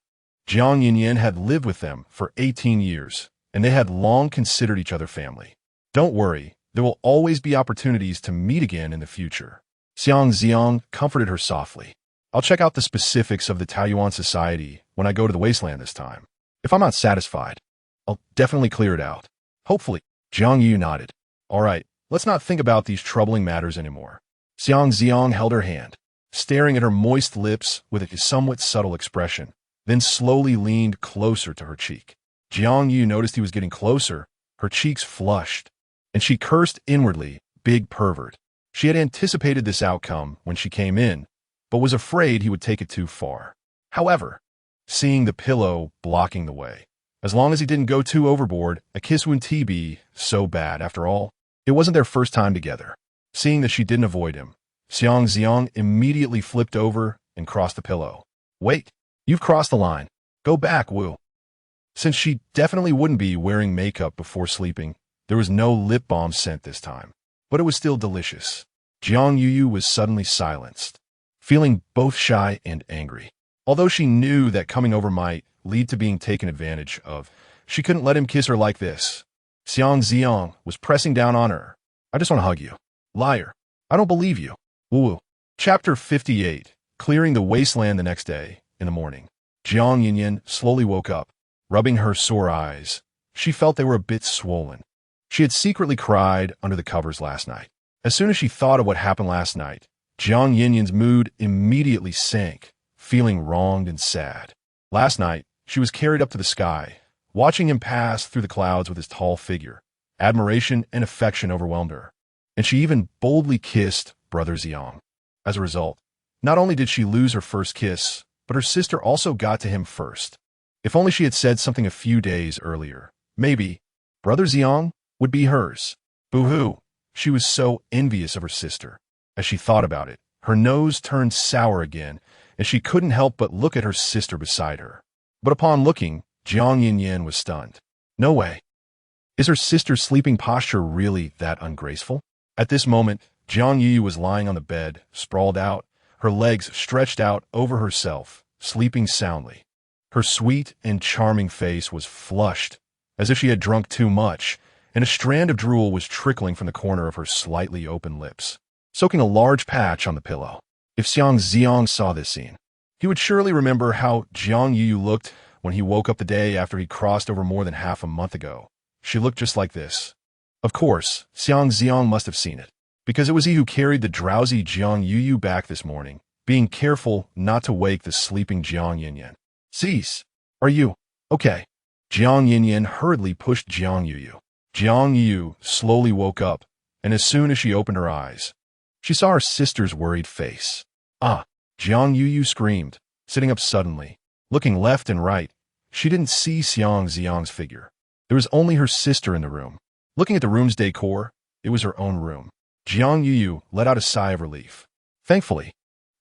Jiang Yinyan had lived with them for 18 years, and they had long considered each other family. Don't worry, there will always be opportunities to meet again in the future. Xiang Zi'ang comforted her softly. I'll check out the specifics of the Taoyuan society when I go to the wasteland this time. If I'm not satisfied, I'll definitely clear it out. Hopefully. Jiang Yu nodded. All right, let's not think about these troubling matters anymore. Xiang Zi'ang held her hand, staring at her moist lips with a somewhat subtle expression, then slowly leaned closer to her cheek. Jiang Yu noticed he was getting closer, her cheeks flushed, and she cursed inwardly, big pervert. She had anticipated this outcome when she came in, but was afraid he would take it too far. However, seeing the pillow blocking the way, as long as he didn't go too overboard, a kiss wouldn't be so bad after all. It wasn't their first time together. Seeing that she didn't avoid him, Xiang Zi'ang immediately flipped over and crossed the pillow. Wait, you've crossed the line. Go back, Wu. Since she definitely wouldn't be wearing makeup before sleeping, there was no lip balm scent this time. But it was still delicious. Jiang Yu was suddenly silenced, feeling both shy and angry. Although she knew that coming over might lead to being taken advantage of, she couldn't let him kiss her like this. Xiang Zi'ang was pressing down on her. I just want to hug you. Liar. I don't believe you. Woo. Chapter 58. Clearing the wasteland the next day, in the morning. Jiang Yinyan slowly woke up, rubbing her sore eyes. She felt they were a bit swollen. She had secretly cried under the covers last night. As soon as she thought of what happened last night, Jiang Yinyan's mood immediately sank, feeling wronged and sad. Last night, she was carried up to the sky, watching him pass through the clouds with his tall figure. Admiration and affection overwhelmed her, and she even boldly kissed Brother Xiang. As a result, not only did she lose her first kiss, but her sister also got to him first. If only she had said something a few days earlier, maybe Brother Xiang would be hers. Boo-hoo. She was so envious of her sister. As she thought about it, her nose turned sour again, and she couldn't help but look at her sister beside her. But upon looking, Jiang Yinyan was stunned. No way. Is her sister's sleeping posture really that ungraceful? At this moment, Jiang Yu was lying on the bed, sprawled out, her legs stretched out over herself, sleeping soundly. Her sweet and charming face was flushed, as if she had drunk too much, and a strand of drool was trickling from the corner of her slightly open lips, soaking a large patch on the pillow. If Xiang Zi'ang saw this scene, he would surely remember how Jiang Yu looked when he woke up the day after he crossed over more than half a month ago. She looked just like this. Of course, Xiang Zi'ang must have seen it, because it was he who carried the drowsy Jiang Yu back this morning, being careful not to wake the sleeping Jiang Yinyan. Cease. Are you okay? Jiang Yinyan hurriedly pushed Jiang Yu. Jiang Yu slowly woke up, and as soon as she opened her eyes, she saw her sister's worried face. Ah! Jiang Yu screamed, sitting up suddenly. Looking left and right, she didn't see Xiang Zi'ang's figure. There was only her sister in the room. Looking at the room's decor, it was her own room. Jiang Yu let out a sigh of relief. Thankfully,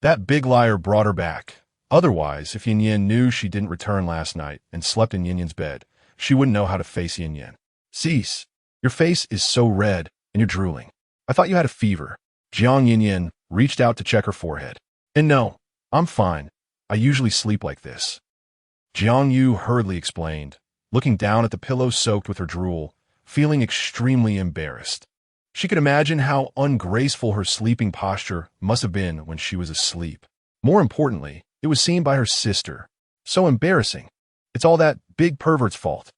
that big liar brought her back. Otherwise, if Yinyan knew she didn't return last night and slept in Yinyan's bed, she wouldn't know how to face Yinyan. Cease. Your face is so red, and you're drooling. I thought you had a fever. Jiang Yinyan reached out to check her forehead. And no, I'm fine. I usually sleep like this. Jiang Yu hurriedly explained, looking down at the pillow soaked with her drool, feeling extremely embarrassed. She could imagine how ungraceful her sleeping posture must have been when she was asleep. More importantly, it was seen by her sister. So embarrassing. It's all that big pervert's fault.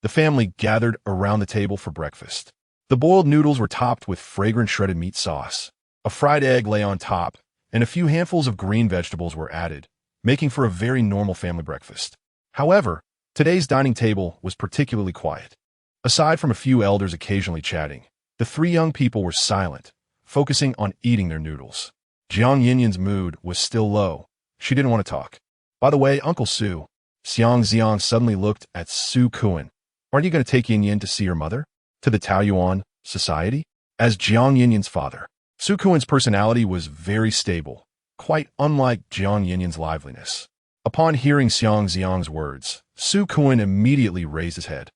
The family gathered around the table for breakfast. The boiled noodles were topped with fragrant shredded meat sauce. A fried egg lay on top, and a few handfuls of green vegetables were added, making for a very normal family breakfast. However, today's dining table was particularly quiet. Aside from a few elders occasionally chatting, the three young people were silent, focusing on eating their noodles. Jiang Yinyan's mood was still low. She didn't want to talk. By the way, Uncle Su. Xiang Zi'ang suddenly looked at Su Kuan. Aren't you going to take Yinyan to see your mother? To the Taoyuan society? As Jiang Yinyan's father, Su Kuan's personality was very stable, quite unlike Jiang Yinyan's liveliness. Upon hearing Xiang Zi'ang's words, Su Kuan immediately raised his head.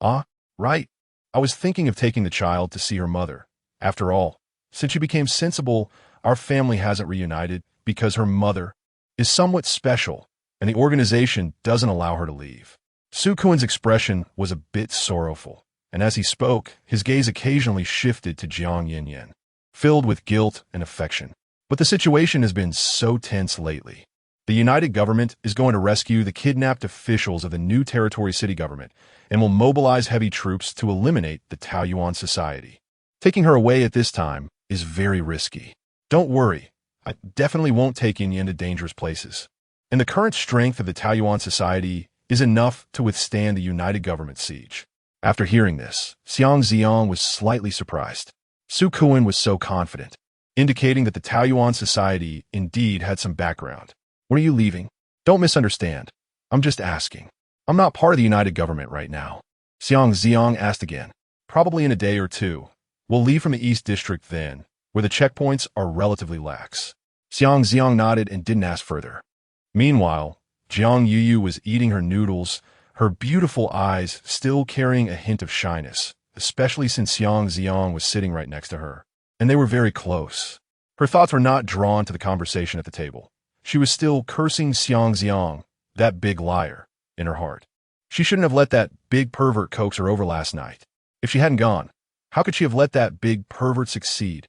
Ah, right. I was thinking of taking the child to see her mother. After all, since she became sensible, our family hasn't reunited because her mother is somewhat special, and the organization doesn't allow her to leave. Su Kuan's expression was a bit sorrowful, and as he spoke, his gaze occasionally shifted to Jiang Yinyan, filled with guilt and affection. But the situation has been so tense lately. The United Government is going to rescue the kidnapped officials of the New Territory City government and will mobilize heavy troops to eliminate the Taoyuan society. Taking her away at this time is very risky. Don't worry, I definitely won't take you into dangerous places. And the current strength of the Taoyuan society is enough to withstand the United Government siege. After hearing this, Xiang Zi'ang was slightly surprised. Su Kuan was so confident, indicating that the Taoyuan society indeed had some background. When are you leaving? Don't misunderstand. I'm just asking. I'm not part of the United Government right now. Xiang Zi'ang asked again. Probably in a day or two. We'll leave from the East District then, where the checkpoints are relatively lax. Xiang Zi'ang nodded and didn't ask further. Meanwhile, Jiang Yuyu was eating her noodles, her beautiful eyes still carrying a hint of shyness, especially since Xiang Zi'ang was sitting right next to her. And they were very close. Her thoughts were not drawn to the conversation at the table. She was still cursing Xiang Zi'ang, that big liar, in her heart. She shouldn't have let that big pervert coax her over last night. If she hadn't gone, how could she have let that big pervert succeed?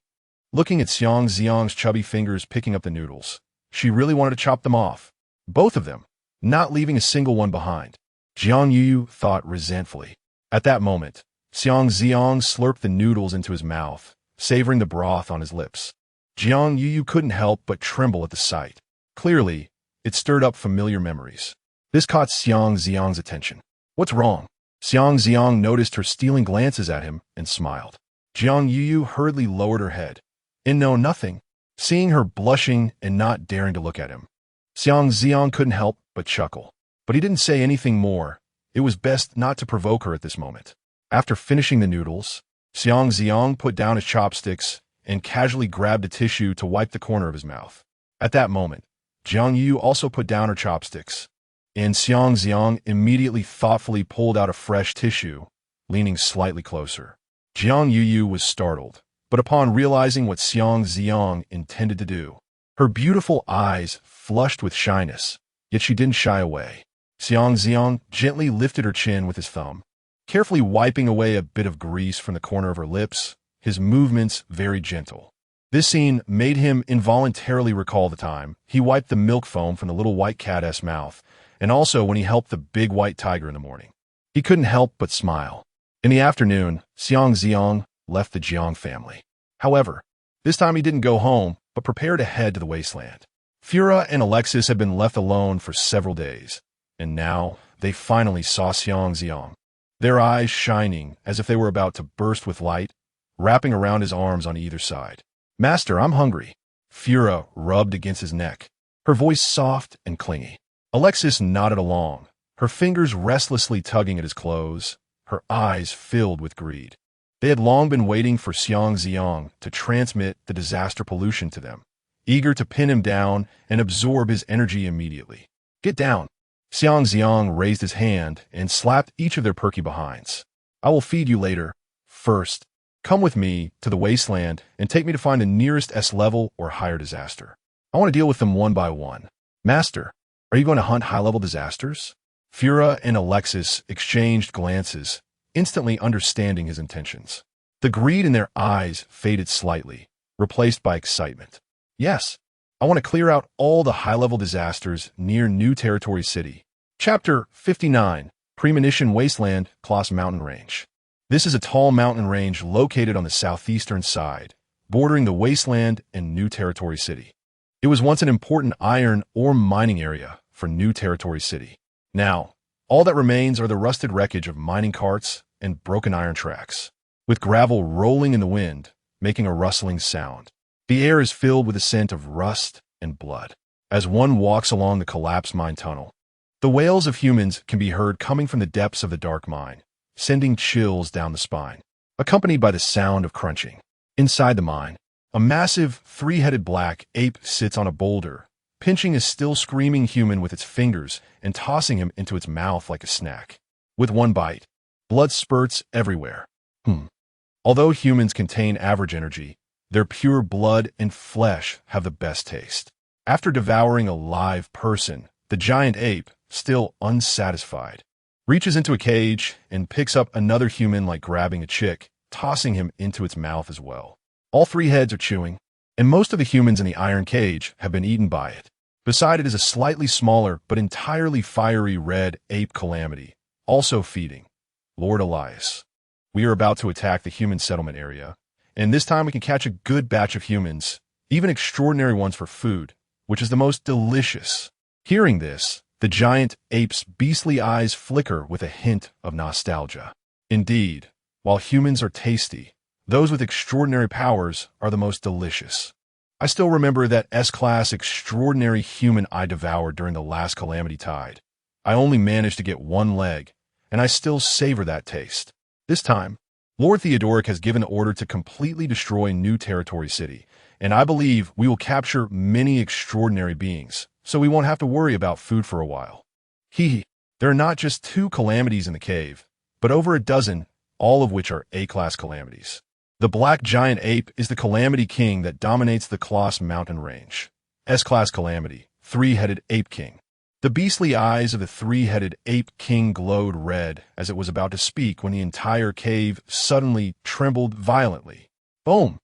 Looking at Xiang Zi'ang's chubby fingers picking up the noodles, she really wanted to chop them off. Both of them, not leaving a single one behind. Jiang Yuyu thought resentfully. At that moment, Xiang Zi'ang slurped the noodles into his mouth, savoring the broth on his lips. Jiang Yuyu couldn't help but tremble at the sight. Clearly, it stirred up familiar memories. This caught Xiang Zi'ang's attention. What's wrong? Xiang Zi'ang noticed her stealing glances at him and smiled. Jiang Yuyu hurriedly lowered her head. No, nothing. Seeing her blushing and not daring to look at him, Xiang Zi'ang couldn't help but chuckle. But he didn't say anything more. It was best not to provoke her at this moment. After finishing the noodles, Xiang Zi'ang put down his chopsticks and casually grabbed a tissue to wipe the corner of his mouth. At that moment, Jiang Yu also put down her chopsticks, and Xiang Zi'ang immediately thoughtfully pulled out a fresh tissue, leaning slightly closer. Jiang Yu was startled, but upon realizing what Xiang Zi'ang intended to do, her beautiful eyes flushed with shyness, yet she didn't shy away. Xiang Zi'ang gently lifted her chin with his thumb, carefully wiping away a bit of grease from the corner of her lips, his movements very gentle. This scene made him involuntarily recall the time he wiped the milk foam from the little white cat's mouth, and also when he helped the big white tiger in the morning. He couldn't help but smile. In the afternoon, Xiang Zi'ang left the Jiang family. However, this time he didn't go home, but prepared to head to the wasteland. Fura and Alexis had been left alone for several days, and now they finally saw Xiang Zi'ang, their eyes shining as if they were about to burst with light, wrapping around his arms on either side. Master, I'm hungry. Fura rubbed against his neck, her voice soft and clingy. Alexis nodded along, her fingers restlessly tugging at his clothes, her eyes filled with greed. They had long been waiting for Xiang Zi'ang to transmit the disaster pollution to them, eager to pin him down and absorb his energy immediately. Get down. Xiang Zi'ang raised his hand and slapped each of their perky behinds. I will feed you later. First, come with me to the wasteland and take me to find the nearest S-level or higher disaster. I want to deal with them one by one. Master, are you going to hunt high-level disasters? Fura and Alexis exchanged glances, instantly understanding his intentions. The greed in their eyes faded slightly, replaced by excitement. Yes, I want to clear out all the high-level disasters near New Territory City. Chapter 59, Premonition Wasteland, Clothes Mountain Range. This is a tall mountain range located on the southeastern side, bordering the wasteland and New Territory City. It was once an important iron ore mining area for New Territory City. Now, all that remains are the rusted wreckage of mining carts and broken iron tracks, with gravel rolling in the wind, making a rustling sound. The air is filled with the scent of rust and blood. As one walks along the collapsed mine tunnel, the wails of humans can be heard coming from the depths of the dark mine, sending chills down the spine, accompanied by the sound of crunching. Inside the mine, a massive, three-headed black ape sits on a boulder, pinching a still screaming human with its fingers and tossing him into its mouth like a snack. With one bite, blood spurts everywhere. Although humans contain average energy, their pure blood and flesh have the best taste. After devouring a live person, the giant ape, still unsatisfied, reaches into a cage and picks up another human like grabbing a chick, tossing him into its mouth as well. All three heads are chewing, and most of the humans in the iron cage have been eaten by it. Beside it is a slightly smaller but entirely fiery red ape calamity, also feeding. Lord Elias. We are about to attack the human settlement area, and this time we can catch a good batch of humans, even extraordinary ones for food, which is the most delicious. Hearing this, the giant ape's beastly eyes flicker with a hint of nostalgia. Indeed, while humans are tasty, those with extraordinary powers are the most delicious. I still remember that S-Class extraordinary human I devoured during the last Calamity Tide. I only managed to get one leg, and I still savor that taste. This time, Lord Theodoric has given the order to completely destroy New Territory City, and I believe we will capture many extraordinary beings, so we won't have to worry about food for a while. There are not just 2 calamities in the cave, but over a dozen, all of which are A-Class calamities. The black giant ape is the Calamity King that dominates the Kloss mountain range. S-Class Calamity, 3-headed Ape King. The beastly eyes of the 3-headed Ape King glowed red as it was about to speak when the entire cave suddenly trembled violently. Boom!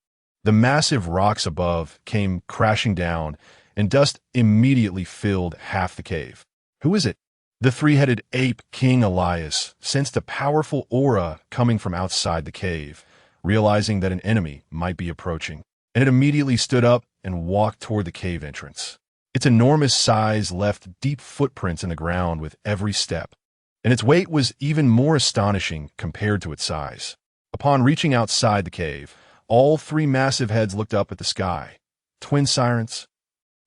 The massive rocks above came crashing down, and dust immediately filled half the cave. Who is it? The 3-headed Ape King Elias sensed a powerful aura coming from outside the cave, realizing that an enemy might be approaching, and it immediately stood up and walked toward the cave entrance. Its enormous size left deep footprints in the ground with every step, and its weight was even more astonishing compared to its size. Upon reaching outside the cave, all 3 massive heads looked up at the sky. Twin sirens?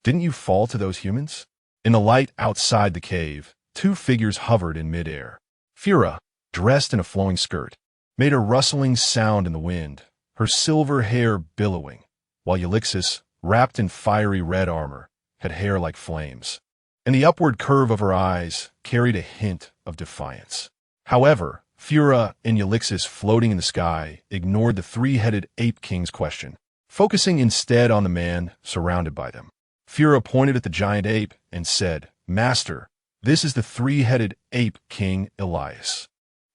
Didn't you fall to those humans? In the light outside the cave, 2 figures hovered in midair. Fura, dressed in a flowing skirt, made a rustling sound in the wind, her silver hair billowing, while Ulixis, wrapped in fiery red armor, had hair like flames, and the upward curve of her eyes carried a hint of defiance. However, Fura and Ulixis floating in the sky ignored the 3-headed Ape King's question, focusing instead on the man surrounded by them. Fura pointed at the giant ape and said, "Master, this is the 3-headed Ape King Elias.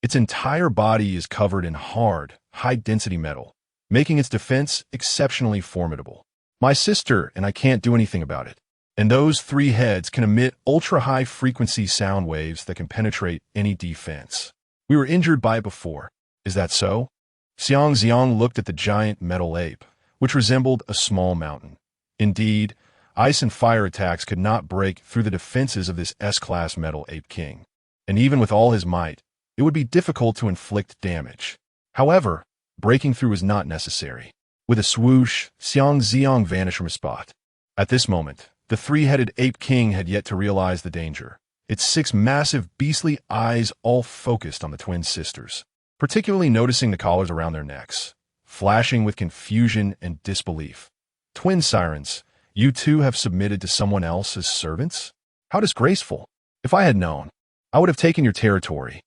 Its entire body is covered in hard, high-density metal, making its defense exceptionally formidable. My sister and I can't do anything about it, and those 3 heads can emit ultra-high-frequency sound waves that can penetrate any defense. We were injured by it before. Is that so?" Xiang Zi'ang looked at the giant metal ape, which resembled a small mountain. Indeed, ice and fire attacks could not break through the defenses of this S-Class metal ape king, and even with all his might, it would be difficult to inflict damage. However, breaking through was not necessary. With a swoosh, Xiang Zi'ang vanished from his spot. At this moment, the 3-headed Ape King had yet to realize the danger, its 6 massive beastly eyes all focused on the twin sisters, particularly noticing the collars around their necks, flashing with confusion and disbelief. "Twin sirens, you 2 have submitted to someone else as servants? How disgraceful! If I had known, I would have taken your territory.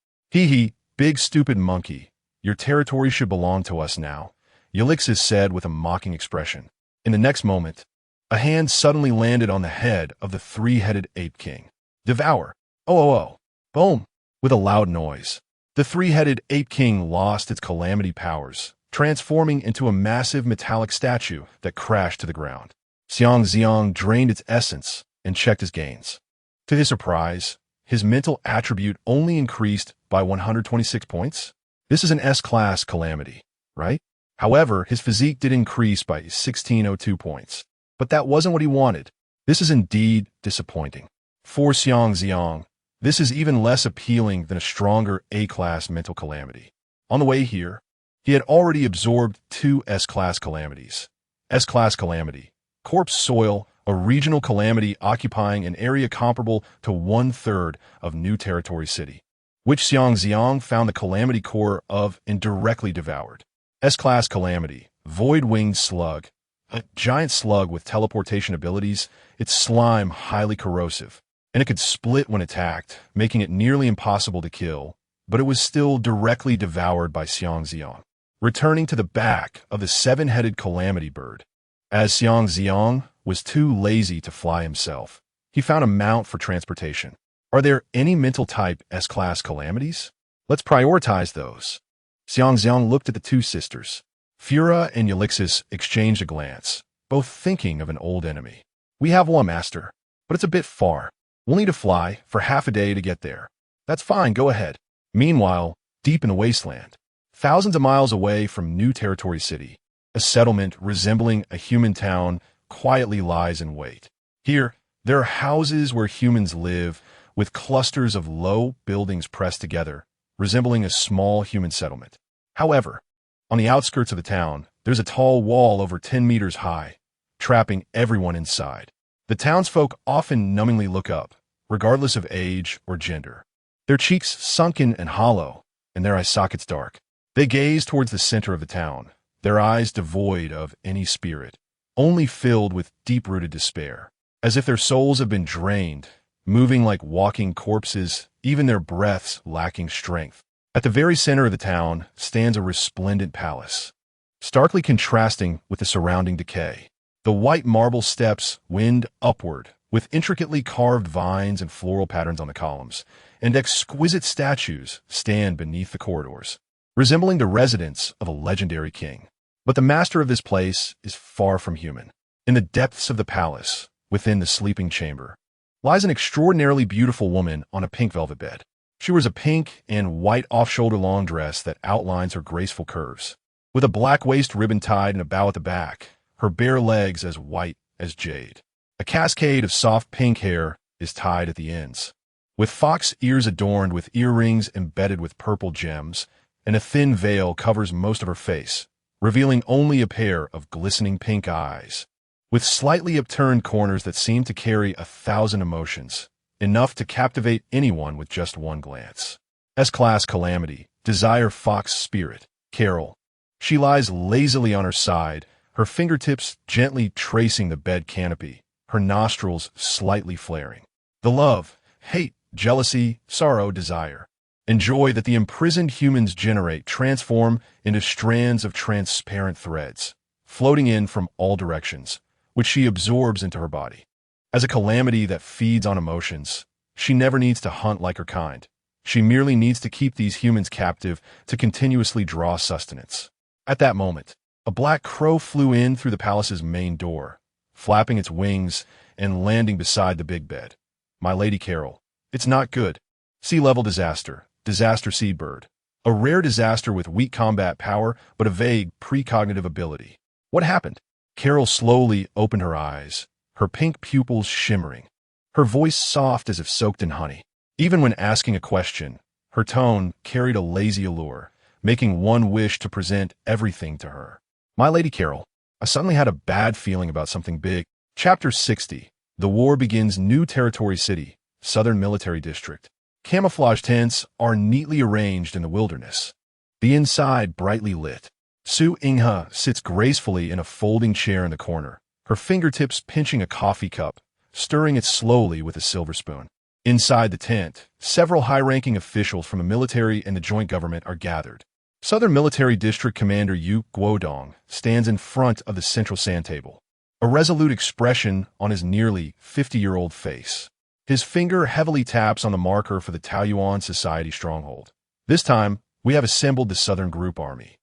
Big stupid monkey. Your territory should belong to us now," Ulixis said with a mocking expression. In the next moment, a hand suddenly landed on the head of the 3-headed Ape King. "Devour! Oh! Boom!" With a loud noise, the 3-headed Ape King lost its calamity powers, transforming into a massive metallic statue that crashed to the ground. Xiang Zi'ang drained its essence and checked his gains. To his surprise, his mental attribute only increased by 126 points. This is an S-Class calamity, right? However, his physique did increase by 1602 points. But that wasn't what he wanted. This is indeed disappointing. For Xiang Zi'ang, this is even less appealing than a stronger A-Class mental calamity. On the way here, he had already absorbed 2 S-Class calamities. S-Class calamity, Corpse Soil, a regional calamity occupying an area comparable to 1/3 of New Territory City, which Xiang Zi'ang found the calamity core of and directly devoured. S-Class calamity, Void-Winged Slug, a giant slug with teleportation abilities, its slime highly corrosive, and it could split when attacked, making it nearly impossible to kill, but it was still directly devoured by Xiang Zi'ang. Returning to the back of the 7-headed calamity bird, as Xiang Zi'ang was too lazy to fly himself, he found a mount for transportation. Are there any mental type S-Class calamities? Let's prioritize those. Xiang Zi'ang looked at the 2 sisters. Fura and Ulixis exchanged a glance, both thinking of an old enemy. "We have one, master, but it's a bit far. We'll need to fly for half a day to get there. That's fine, go ahead. Meanwhile, deep in the wasteland, thousands of miles away from New Territory City, a settlement resembling a human town quietly lies in wait. Here, there are houses where humans live, with clusters of low buildings pressed together, resembling a small human settlement. However, on the outskirts of the town, there's a tall wall over 10 meters high, trapping everyone inside. The townsfolk often numbingly look up, regardless of age or gender. Their cheeks sunken and hollow, and their eye sockets dark. They gaze towards the center of the town, their eyes devoid of any spirit, only filled with deep-rooted despair, as if their souls have been drained, moving like walking corpses, even their breaths lacking strength. At the very center of the town stands a resplendent palace, starkly contrasting with the surrounding decay. The white marble steps wind upward, with intricately carved vines and floral patterns on the columns, and exquisite statues stand beneath the corridors, resembling the residence of a legendary king. But the master of this place is far from human. In the depths of the palace, within the sleeping chamber, lies an extraordinarily beautiful woman on a pink velvet bed. She wears a pink and white off-shoulder long dress that outlines her graceful curves. With a black waist ribbon tied in a bow at the back, her bare legs as white as jade. A cascade of soft pink hair is tied at the ends, with fox ears adorned with earrings embedded with purple gems, and a thin veil covers most of her face, revealing only a pair of glistening pink eyes, with slightly upturned corners that seem to carry 1,000 emotions, enough to captivate anyone with just one glance. S-Class Calamity, Desire Fox Spirit, Carol. She lies lazily on her side, her fingertips gently tracing the bed canopy, her nostrils slightly flaring. The love, hate, jealousy, sorrow, desire, and joy that the imprisoned humans generate transform into strands of transparent threads, floating in from all directions, which she absorbs into her body. As a calamity that feeds on emotions, she never needs to hunt like her kind. She merely needs to keep these humans captive to continuously draw sustenance. At that moment, a black crow flew in through the palace's main door, flapping its wings and landing beside the big bed. My Lady Carol. It's not good. Sea-level disaster. Disaster seabird. A rare disaster with weak combat power, but a vague precognitive ability. What happened? Carol slowly opened her eyes, her pink pupils shimmering, her voice soft as if soaked in honey. Even when asking a question, her tone carried a lazy allure, making one wish to present everything to her. My Lady Carol, I suddenly had a bad feeling about something big. Chapter 60. The war begins. New Territory City, Southern Military District. Camouflage tents are neatly arranged in the wilderness, the inside brightly lit. Su-Ingha sits gracefully in a folding chair in the corner, her fingertips pinching a coffee cup, stirring it slowly with a silver spoon. Inside the tent, several high-ranking officials from the military and the joint government are gathered. Southern Military District Commander Yu Guodong stands in front of the central sand table, a resolute expression on his nearly 50-year-old face. His finger heavily taps on the marker for the Taoyuan Society stronghold. This time, we have assembled the Southern Group Army,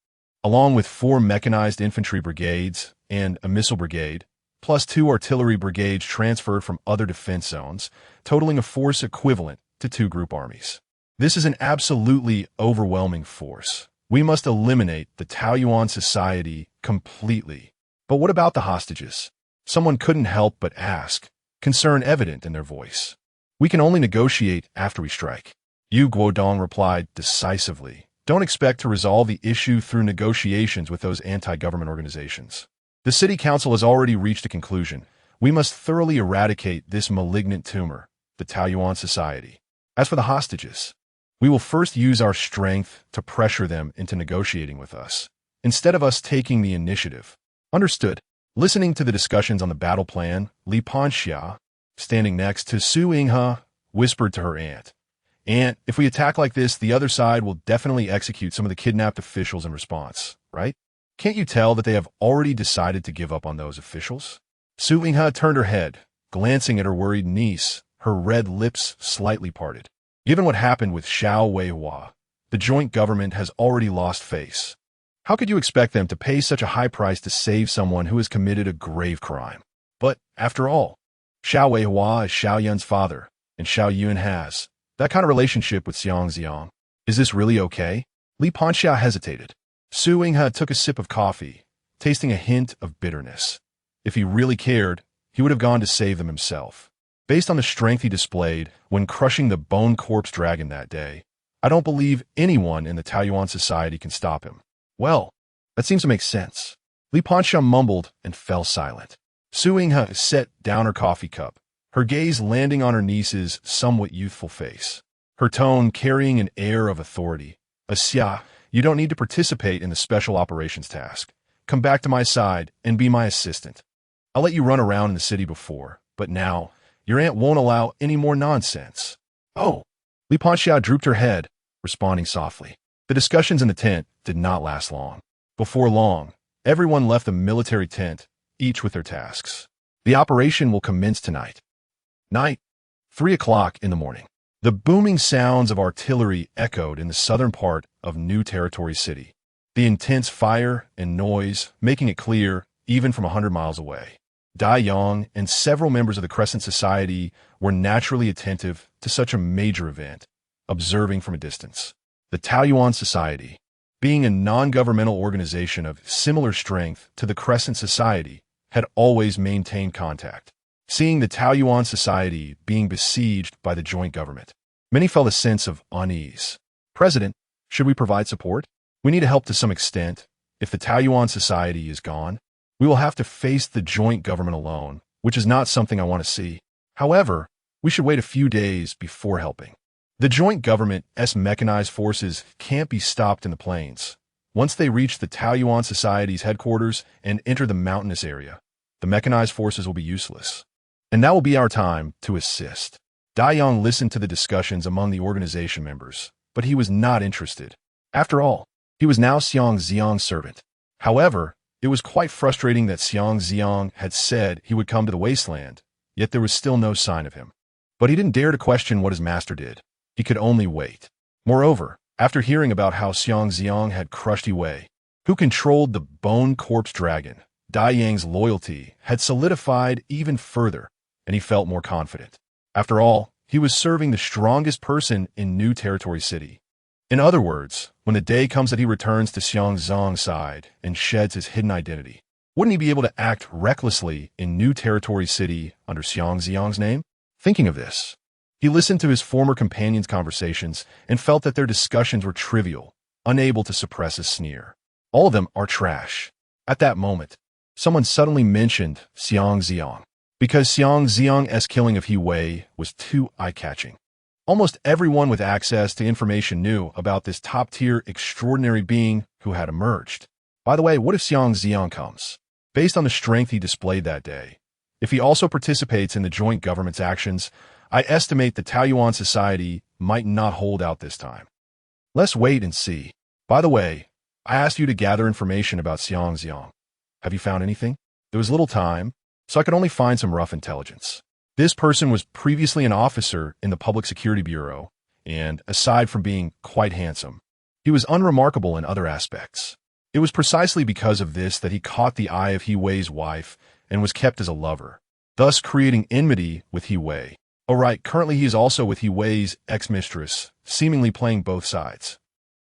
along with 4 mechanized infantry brigades and a missile brigade, plus 2 artillery brigades transferred from other defense zones, totaling a force equivalent to 2 group armies. This is an absolutely overwhelming force. We must eliminate the Taoyuan Society completely. But what about the hostages? Someone couldn't help but ask, concern evident in their voice. We can only negotiate after we strike. Yu Guodong replied decisively. Don't expect to resolve the issue through negotiations with those anti-government organizations. The city council has already reached a conclusion. We must thoroughly eradicate this malignant tumor, the Taoyuan Society. As for the hostages, we will first use our strength to pressure them into negotiating with us, instead of us taking the initiative. Understood. Listening to the discussions on the battle plan, Li Panxia, standing next to Su-Ingha, whispered to her aunt, "Aunt, if we attack like this, the other side will definitely execute some of the kidnapped officials in response, right? Can't you tell that they have already decided to give up on those officials?" Su-Ingha turned her head, glancing at her worried niece, her red lips slightly parted. Given what happened with Xiao Weihua, the joint government has already lost face. How could you expect them to pay such a high price to save someone who has committed a grave crime? But, after all, Xiao Weihua is Xiao Yun's father, and Xiao Yun has that kind of relationship with Xiang Zi'ang. Is this really okay? Li Panxia hesitated. Su Yinghe took a sip of coffee, tasting a hint of bitterness. If he really cared, he would have gone to save them himself. Based on the strength he displayed when crushing the bone corpse dragon that day, I don't believe anyone in the Taoyuan society can stop him. Well, that seems to make sense. Li Panxia mumbled and fell silent. Su Yinghe set down her coffee cup, her gaze landing on her niece's somewhat youthful face. Her tone carrying an air of authority. Xia, you don't need to participate in the special operations task. Come back to my side and be my assistant. I'll let you run around in the city before, but now, your aunt won't allow any more nonsense. Oh. Li Panxia drooped her head, responding softly. The discussions in the tent did not last long. Before long, everyone left the military tent, each with their tasks. The operation will commence tonight. Night. 3 o'clock in the morning. The booming sounds of artillery echoed in the southern part of New Territory City. The intense fire and noise making it clear even from 100 miles away. Dai Yang and several members of the Crescent Society were naturally attentive to such a major event, observing from a distance. The Taoyuan Society, being a non-governmental organization of similar strength to the Crescent Society, had always maintained contact. Seeing the Taoyuan Society being besieged by the joint government, many felt a sense of unease. President, should we provide support? We need help to some extent. If the Taoyuan Society is gone, we will have to face the joint government alone, which is not something I want to see. However, we should wait a few days before helping. The joint government's mechanized forces can't be stopped in the plains. Once they reach the Taoyuan Society's headquarters and enter the mountainous area, the mechanized forces will be useless. And that will be our time to assist. Dai Yang listened to the discussions among the organization members, but he was not interested. After all, he was now Xiang Zi'ang's servant. However, it was quite frustrating that Xiang Zi'ang had said he would come to the wasteland, yet there was still no sign of him. But he didn't dare to question what his master did. He could only wait. Moreover, after hearing about how Xiang Zi'ang had crushed Wei, who controlled the bone corpse dragon, Dai Yang's loyalty had solidified even further, and he felt more confident. After all, he was serving the strongest person in New Territory City. In other words, when the day comes that he returns to Xiang Zi'ang's side and sheds his hidden identity, wouldn't he be able to act recklessly in New Territory City under Xiang Zi'ang's name? Thinking of this, he listened to his former companions' conversations and felt that their discussions were trivial, unable to suppress a sneer. All of them are trash. At that moment, someone suddenly mentioned Xiang Zi'ang, because Xiang Zi'ang's killing of Wei was too eye-catching. Almost everyone with access to information knew about this top-tier extraordinary being who had emerged. By the way, what if Xiang Zi'ang comes? Based on the strength he displayed that day, if he also participates in the joint government's actions, I estimate the Taoyuan Society might not hold out this time. Let's wait and see. By the way, I asked you to gather information about Xiang Zi'ang. Have you found anything? There was little time, so I could only find some rough intelligence. This person was previously an officer in the Public Security Bureau, and aside from being quite handsome, he was unremarkable in other aspects. It was precisely because of this that he caught the eye of Wei's wife and was kept as a lover, thus creating enmity with Wei. Oh right, currently he is also with Wei's ex-mistress, seemingly playing both sides.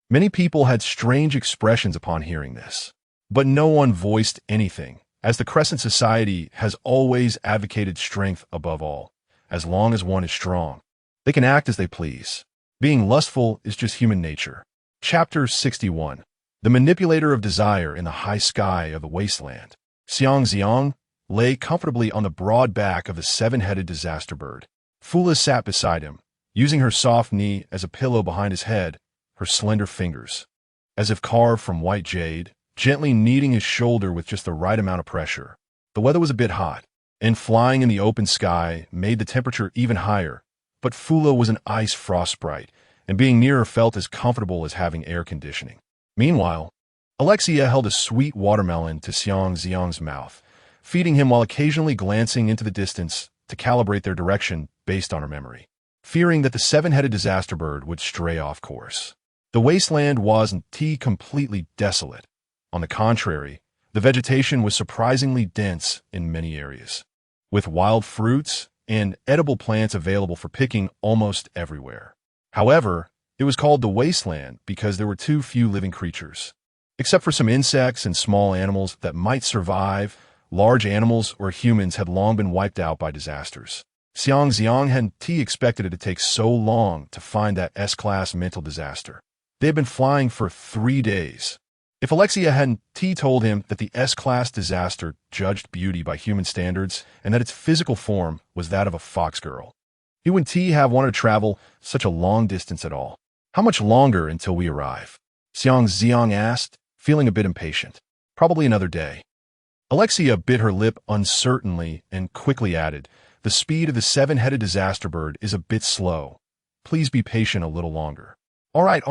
Many people had strange expressions upon hearing this, but no one voiced anything, as the Crescent Society has always advocated strength above all. As long as one is strong, they can act as they please. Being lustful is just human nature. Chapter 61. The Manipulator of Desire in the High Sky of the Wasteland. Xiang Zi'ang lay comfortably on the broad back of the seven-headed disaster bird. Fula sat beside him, using her soft knee as a pillow behind his head, her slender fingers, as if carved from white jade, gently kneading his shoulder with just the right amount of pressure. The weather was a bit hot, and flying in the open sky made the temperature even higher, but Fula was an ice frost sprite, and being near her felt as comfortable as having air conditioning. Meanwhile, Alexia held a sweet watermelon to Xiang Zi'ang's mouth, feeding him while occasionally glancing into the distance to calibrate their direction based on her memory, fearing that the seven-headed disaster bird would stray off course. The wasteland wasn't completely desolate. On the contrary, the vegetation was surprisingly dense in many areas. with wild fruits and edible plants available for picking almost everywhere. However, it was called the wasteland because there were too few living creatures. Except for some insects and small animals that might survive, large animals or humans had long been wiped out by disasters. Xiang Zi'ang hadn't expected it to take so long to find that S-class mental disaster. They had been flying for 3 days. If Alexia hadn't told him that the S-class disaster judged beauty by human standards and that its physical form was that of a fox girl, he wouldn't have wanted to travel such a long distance at all. How much longer until we arrive? Xiang Zi'ang asked, feeling a bit impatient. Probably another day. Alexia bit her lip uncertainly and quickly added, "The speed of the 7-headed disaster bird is a bit slow. Please be patient a little longer." All right.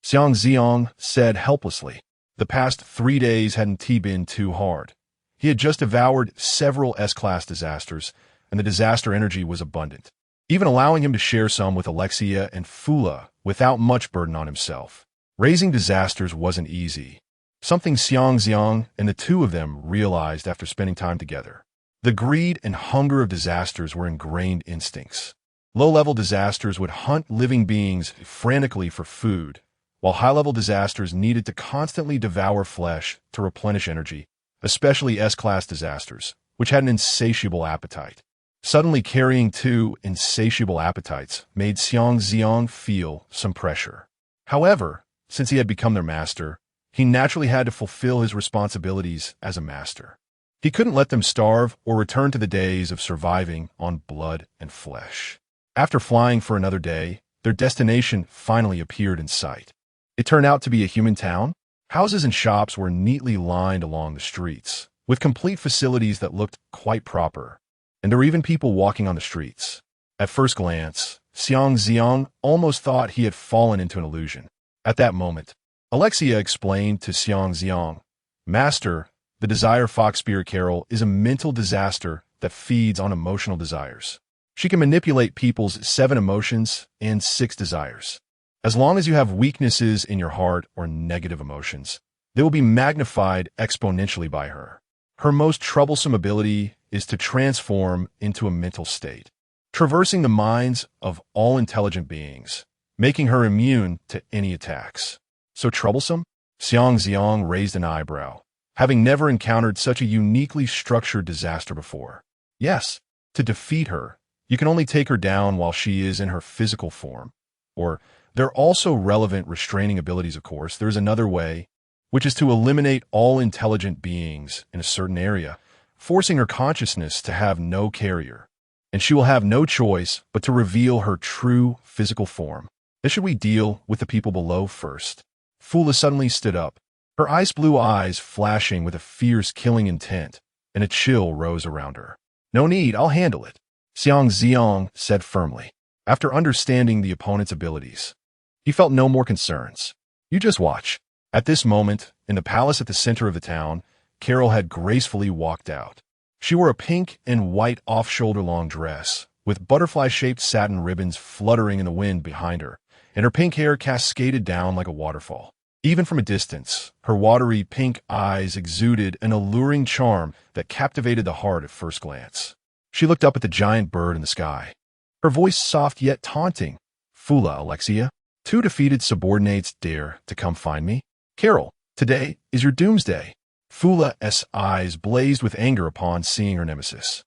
Xiang Zi'ang said helplessly. The past 3 days hadn't been too hard. He had just devoured several S-class disasters, and the disaster energy was abundant, even allowing him to share some with Alexia and Fula without much burden on himself. Raising disasters wasn't easy, something Xiang Zi'ang and the two of them realized after spending time together. The greed and hunger of disasters were ingrained instincts. Low-level disasters would hunt living beings frantically for food, while high-level disasters needed to constantly devour flesh to replenish energy, especially S-class disasters, which had an insatiable appetite. Suddenly carrying 2 insatiable appetites made Xiang Zi'ang feel some pressure. However, since he had become their master, he naturally had to fulfill his responsibilities as a master. He couldn't let them starve or return to the days of surviving on blood and flesh. After flying for another day, their destination finally appeared in sight. It turned out to be a human town. Houses and shops were neatly lined along the streets, with complete facilities that looked quite proper. And there were even people walking on the streets. At first glance, Xiang Zi'ang almost thought he had fallen into an illusion. At that moment, Alexia explained to Xiang Zi'ang, "Master, the Desire Fox Spirit Carol is a mental disaster that feeds on emotional desires. She can manipulate people's 7 emotions and 6 desires. As long as you have weaknesses in your heart or negative emotions, they will be magnified exponentially by her. Her most troublesome ability is to transform into a mental state, traversing the minds of all intelligent beings, making her immune to any attacks." So troublesome? Xiang Zi'ang raised an eyebrow, having never encountered such a uniquely structured disaster before. Yes, to defeat her, you can only take her down while she is in her physical form. Or, there are also relevant restraining abilities, of course. There's another way, which is to eliminate all intelligent beings in a certain area, forcing her consciousness to have no carrier. And she will have no choice but to reveal her true physical form. But should we deal with the people below first? Fula suddenly stood up, her ice blue eyes flashing with a fierce killing intent, and a chill rose around her. "No need, I'll handle it," Xiang Zi'ang said firmly. After understanding the opponent's abilities, he felt no more concerns. "You just watch." At this moment, in the palace at the center of the town, Carol had gracefully walked out. She wore a pink and white off-shoulder-long dress, with butterfly-shaped satin ribbons fluttering in the wind behind her, and her pink hair cascaded down like a waterfall. Even from a distance, her watery pink eyes exuded an alluring charm that captivated the heart at first glance. She looked up at the giant bird in the sky, her voice soft yet taunting. "Fula, Alexia, 2 defeated subordinates dare to come find me? Carol, today is your doomsday." Fula's eyes blazed with anger upon seeing her nemesis.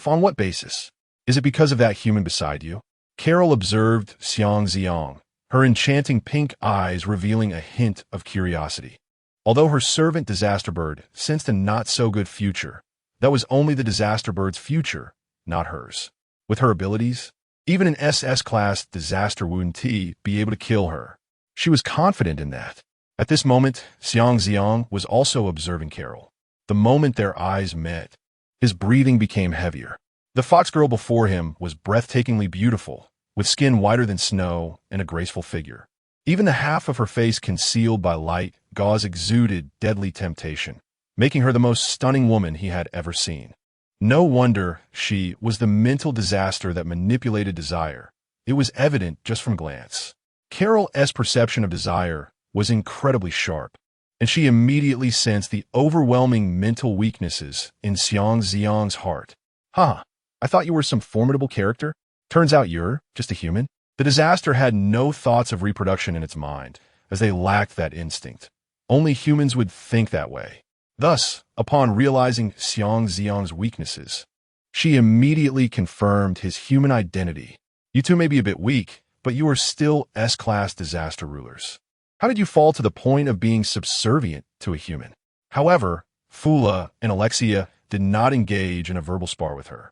"On what basis? Is it because of that human beside you?" Carol observed Xiang Zi'ang, her enchanting pink eyes revealing a hint of curiosity. Although her servant Disaster Bird sensed a not-so-good future, that was only the Disaster Bird's future, not hers. With her abilities, even an SS-class disaster wouldn't be able to kill her. She was confident in that. At this moment, Xiang Zi'ang was also observing Carol. The moment their eyes met, his breathing became heavier. The fox girl before him was breathtakingly beautiful, with skin whiter than snow and a graceful figure. Even the half of her face concealed by light gauze exuded deadly temptation, making her the most stunning woman he had ever seen. No wonder she was the mental disaster that manipulated desire. It was evident just from glance. Carol's perception of desire was incredibly sharp, and she immediately sensed the overwhelming mental weaknesses in Xiang Zi'ang's heart. Huh, I thought you were some formidable character. Turns out you're just a human. The disaster had no thoughts of reproduction in its mind, as they lacked that instinct. Only humans would think that way. Thus, upon realizing Xiang Zi'ang's weaknesses, she immediately confirmed his human identity. You two may be a bit weak, but you are still S-class disaster rulers. How did you fall to the point of being subservient to a human? However, Fula and Alexia did not engage in a verbal spar with her.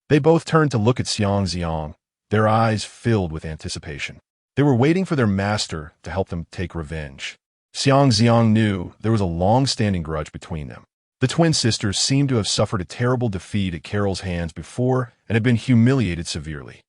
They both turned to look at Xiang Zi'ang, their eyes filled with anticipation. They were waiting for their master to help them take revenge. Xiang Zi'ang knew there was a long-standing grudge between them. The twin sisters seemed to have suffered a terrible defeat at Carol's hands before and had been humiliated severely.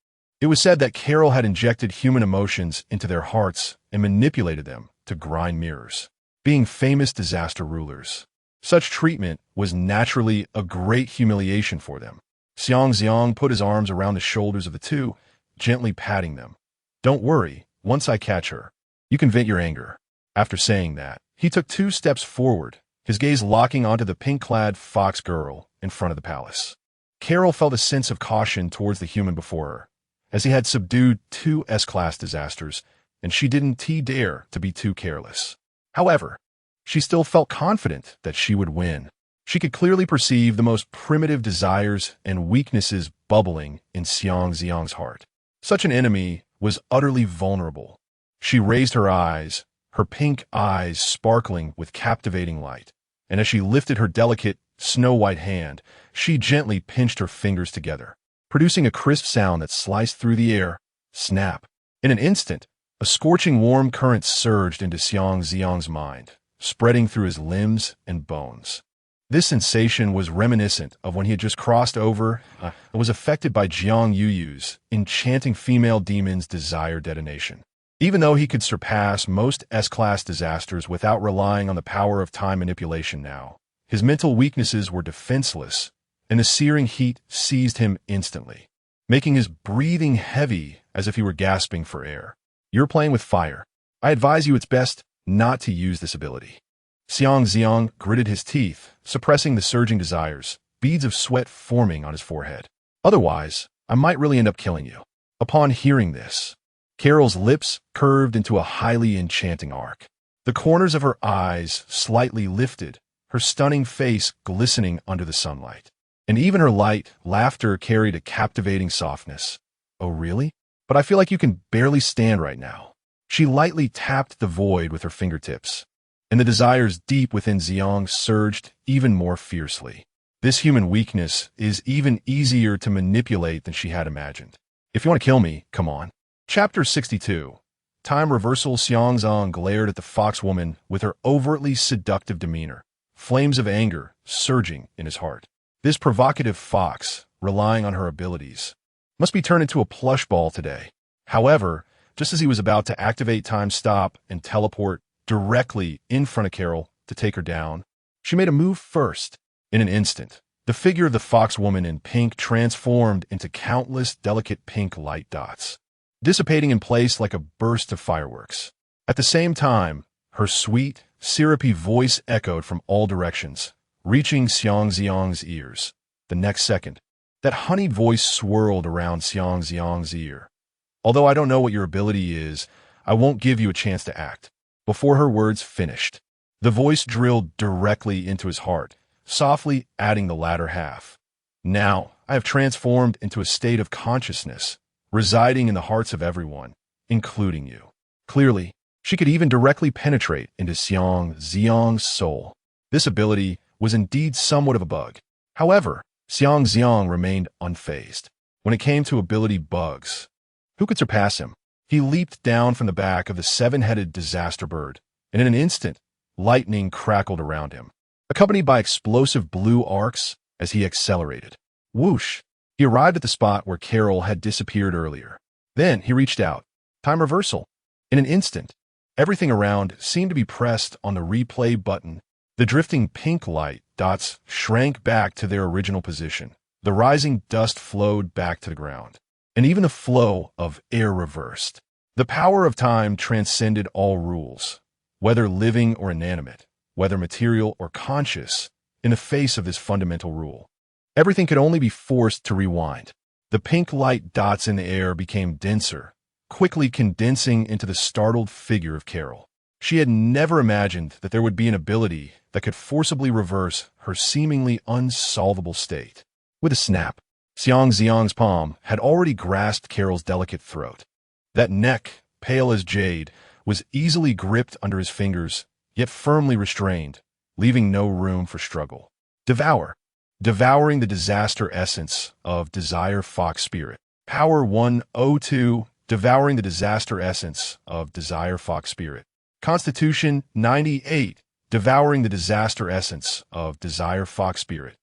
It was said that Carol had injected human emotions into their hearts and manipulated them to grind mirrors, being famous disaster rulers. Such treatment was naturally a great humiliation for them. Xiang Zi'ang put his arms around the shoulders of the two, gently patting them. Don't worry, once I catch her, you can vent your anger. After saying that, he took 2 steps forward, his gaze locking onto the pink-clad fox girl in front of the palace. Carol felt a sense of caution towards the human before her, as he had subdued 2 S-class disasters, and she didn't dare to be too careless. However, she still felt confident that she would win. She could clearly perceive the most primitive desires and weaknesses bubbling in Xiang Zi'ang's heart. Such an enemy was utterly vulnerable. She raised her eyes, her pink eyes sparkling with captivating light, and as she lifted her delicate, snow-white hand, she gently pinched her fingers together, producing a crisp sound that sliced through the air. Snap! In an instant, a scorching warm current surged into Xiang Zi'ang's mind, spreading through his limbs and bones. This sensation was reminiscent of when he had just crossed over and was affected by Jiang Yuyu's enchanting female demon's desire detonation. Even though he could surpass most S-class disasters without relying on the power of time manipulation now, his mental weaknesses were defenseless, and the searing heat seized him instantly, making his breathing heavy as if he were gasping for air. You're playing with fire. I advise you it's best not to use this ability. Xiang Zi'ang gritted his teeth, suppressing the surging desires, beads of sweat forming on his forehead. Otherwise, I might really end up killing you. Upon hearing this, Carol's lips curved into a highly enchanting arc. The corners of her eyes slightly lifted, her stunning face glistening under the sunlight. And even her light laughter carried a captivating softness. Oh, really? But I feel like you can barely stand right now. She lightly tapped the void with her fingertips, and the desires deep within Zi'ang surged even more fiercely. This human weakness is even easier to manipulate than she had imagined. If you want to kill me, come on. Chapter 62. Time reversal. Xiang Zi'ang glared at the foxwoman with her overtly seductive demeanor, flames of anger surging in his heart. This provocative fox, relying on her abilities, must be turned into a plush ball today. However, just as he was about to activate time stop and teleport directly in front of Carol to take her down, she made a move first. In an instant, the figure of the foxwoman in pink transformed into countless delicate pink light dots, dissipating in place like a burst of fireworks. At the same time, her sweet, syrupy voice echoed from all directions, reaching Xiang Zi'ang's ears. The next second, that honeyed voice swirled around Xiang Zi'ang's ear. Although I don't know what your ability is, I won't give you a chance to act. Before her words finished, the voice drilled directly into his heart, softly adding the latter half. Now, I have transformed into a state of consciousness, residing in the hearts of everyone, including you. Clearly, she could even directly penetrate into Xiang Zi'ang's soul. This ability was indeed somewhat of a bug. However, Xiang Zi'ang remained unfazed. When it came to ability bugs, who could surpass him? He leaped down from the back of the 7-headed disaster bird, and in an instant, lightning crackled around him, accompanied by explosive blue arcs as he accelerated. Whoosh! He arrived at the spot where Carol had disappeared earlier. Then he reached out. Time reversal. In an instant, everything around seemed to be pressed on the replay button. The drifting pink light dots shrank back to their original position. The rising dust flowed back to the ground, and even the flow of air reversed. The power of time transcended all rules, whether living or inanimate, whether material or conscious, in the face of this fundamental rule. Everything could only be forced to rewind. The pink light dots in the air became denser, quickly condensing into the startled figure of Carol. She had never imagined that there would be an ability that could forcibly reverse her seemingly unsolvable state. With a snap, Xiang Zi'ang's palm had already grasped Carol's delicate throat. That neck, pale as jade, was easily gripped under his fingers, yet firmly restrained, leaving no room for struggle. Devour. Devouring the disaster essence of Desire Fox Spirit. Power 102. Devouring the disaster essence of Desire Fox Spirit. Constitution 98. Devouring the disaster essence of Desire Fox Spirit.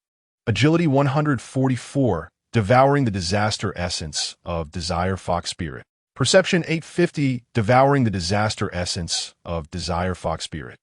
Agility 144. Devouring the disaster essence of Desire Fox Spirit. Perception 850. Devouring the disaster essence of Desire Fox Spirit.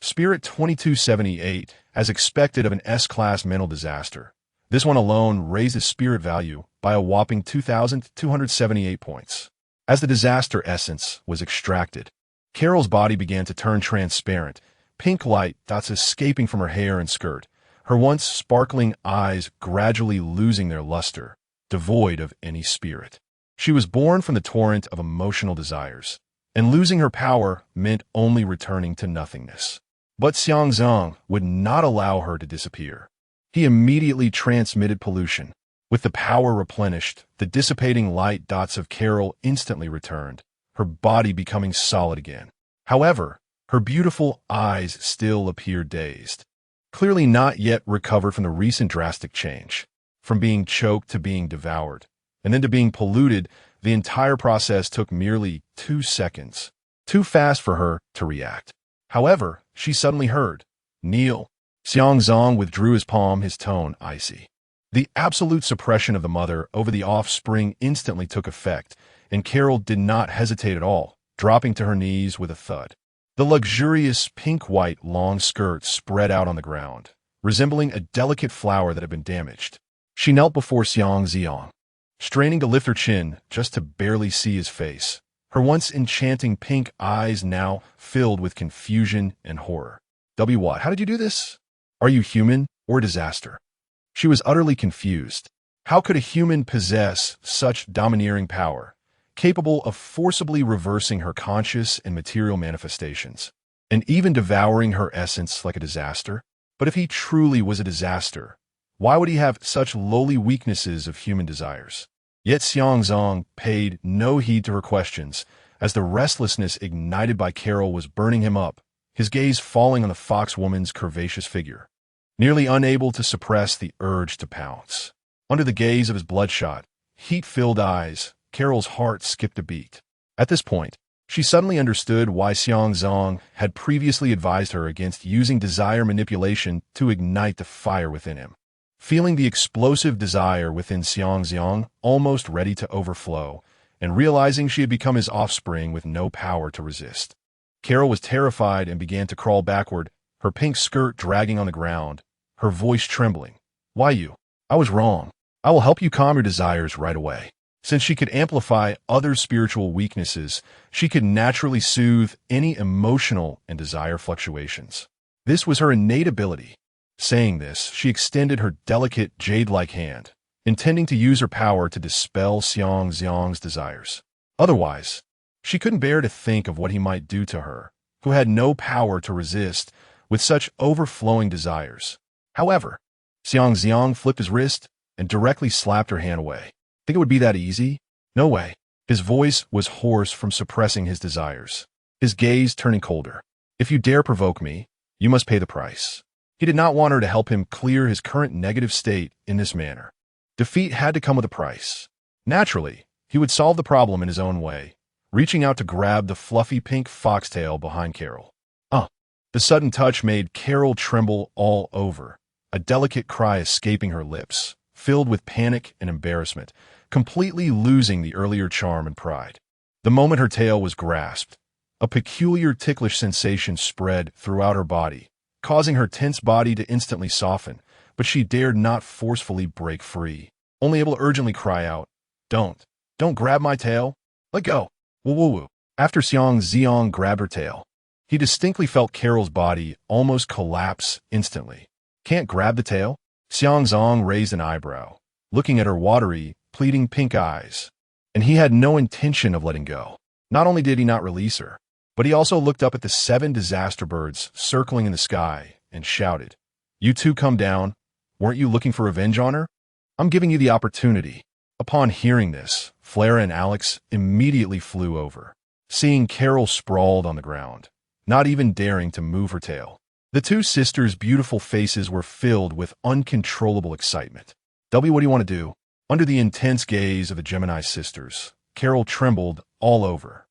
Spirit 2278. As expected of an S-class mental disaster, this one alone raised his spirit value by a whopping 2,278 points. As the disaster essence was extracted, Carol's body began to turn transparent, pink light dots escaping from her hair and skirt, her once sparkling eyes gradually losing their luster, devoid of any spirit. She was born from the torrent of emotional desires, and losing her power meant only returning to nothingness. But Xiang Zi'ang would not allow her to disappear. He immediately transmitted pollution. With the power replenished, the dissipating light dots of Carol instantly returned, her body becoming solid again. However, her beautiful eyes still appeared dazed, clearly not yet recovered from the recent drastic change. From being choked to being devoured, and then to being polluted, the entire process took merely 2 seconds. Too fast for her to react. However, she suddenly heard, "Kneel." Xiang Zi'ang withdrew his palm, his tone icy. The absolute suppression of the mother over the offspring instantly took effect, and Carol did not hesitate at all, dropping to her knees with a thud. The luxurious pink-white long skirt spread out on the ground, resembling a delicate flower that had been damaged. She knelt before Xiang Zi'ang, straining to lift her chin just to barely see his face. Her once enchanting pink eyes now filled with confusion and horror. What? How did you do this? Are you human or a disaster? She was utterly confused. How could a human possess such domineering power, capable of forcibly reversing her conscious and material manifestations, and even devouring her essence like a disaster? But if he truly was a disaster, why would he have such lowly weaknesses of human desires? Yet Xiang Zi'ang paid no heed to her questions, as the restlessness ignited by Carol was burning him up, his gaze falling on the fox woman's curvaceous figure. Nearly unable to suppress the urge to pounce. Under the gaze of his bloodshot, heat-filled eyes, Carol's heart skipped a beat. At this point, she suddenly understood why Xiang Zi'ang had previously advised her against using desire manipulation to ignite the fire within him. Feeling the explosive desire within Xiang Zi'ang almost ready to overflow, and realizing she had become his offspring with no power to resist, Carol was terrified and began to crawl backward, her pink skirt dragging on the ground, her voice trembling. "Why you? I was wrong. I will help you calm your desires right away." Since she could amplify other spiritual weaknesses, she could naturally soothe any emotional and desire fluctuations. This was her innate ability. Saying this, she extended her delicate jade-like hand, intending to use her power to dispel Xiang Zi'ang's desires. Otherwise, she couldn't bear to think of what he might do to her, who had no power to resist with such overflowing desires. However, Xiang Zi'ang flipped his wrist and directly slapped her hand away. Think it would be that easy? No way. His voice was hoarse from suppressing his desires, his gaze turning colder. "If you dare provoke me, you must pay the price." He did not want her to help him clear his current negative state in this manner. Defeat had to come with a price. Naturally, he would solve the problem in his own way, reaching out to grab the fluffy pink foxtail behind Carol. The sudden touch made Carol tremble all over, a delicate cry escaping her lips, filled with panic and embarrassment, completely losing the earlier charm and pride. The moment her tail was grasped, a peculiar ticklish sensation spread throughout her body, causing her tense body to instantly soften, but she dared not forcefully break free, only able to urgently cry out, Don't grab my tail. Let go. Woo-woo-woo." After Xiang Zi'ang grabbed her tail, he distinctly felt Carol's body almost collapse instantly. "Can't grab the tail? Xiang Zi'ang raised an eyebrow, looking at her watery, pleading pink eyes. And he had no intention of letting go. Not only did he not release her, but he also looked up at the 7 disaster birds circling in the sky and shouted, "You two come down. Weren't you looking for revenge on her? I'm giving you the opportunity." Upon hearing this, Flora and Alex immediately flew over, seeing Carol sprawled on the ground, not even daring to move her tail. The two sisters' beautiful faces were filled with uncontrollable excitement. "W, what do you want to do?" Under the intense gaze of the Gemini sisters, Carol trembled all over.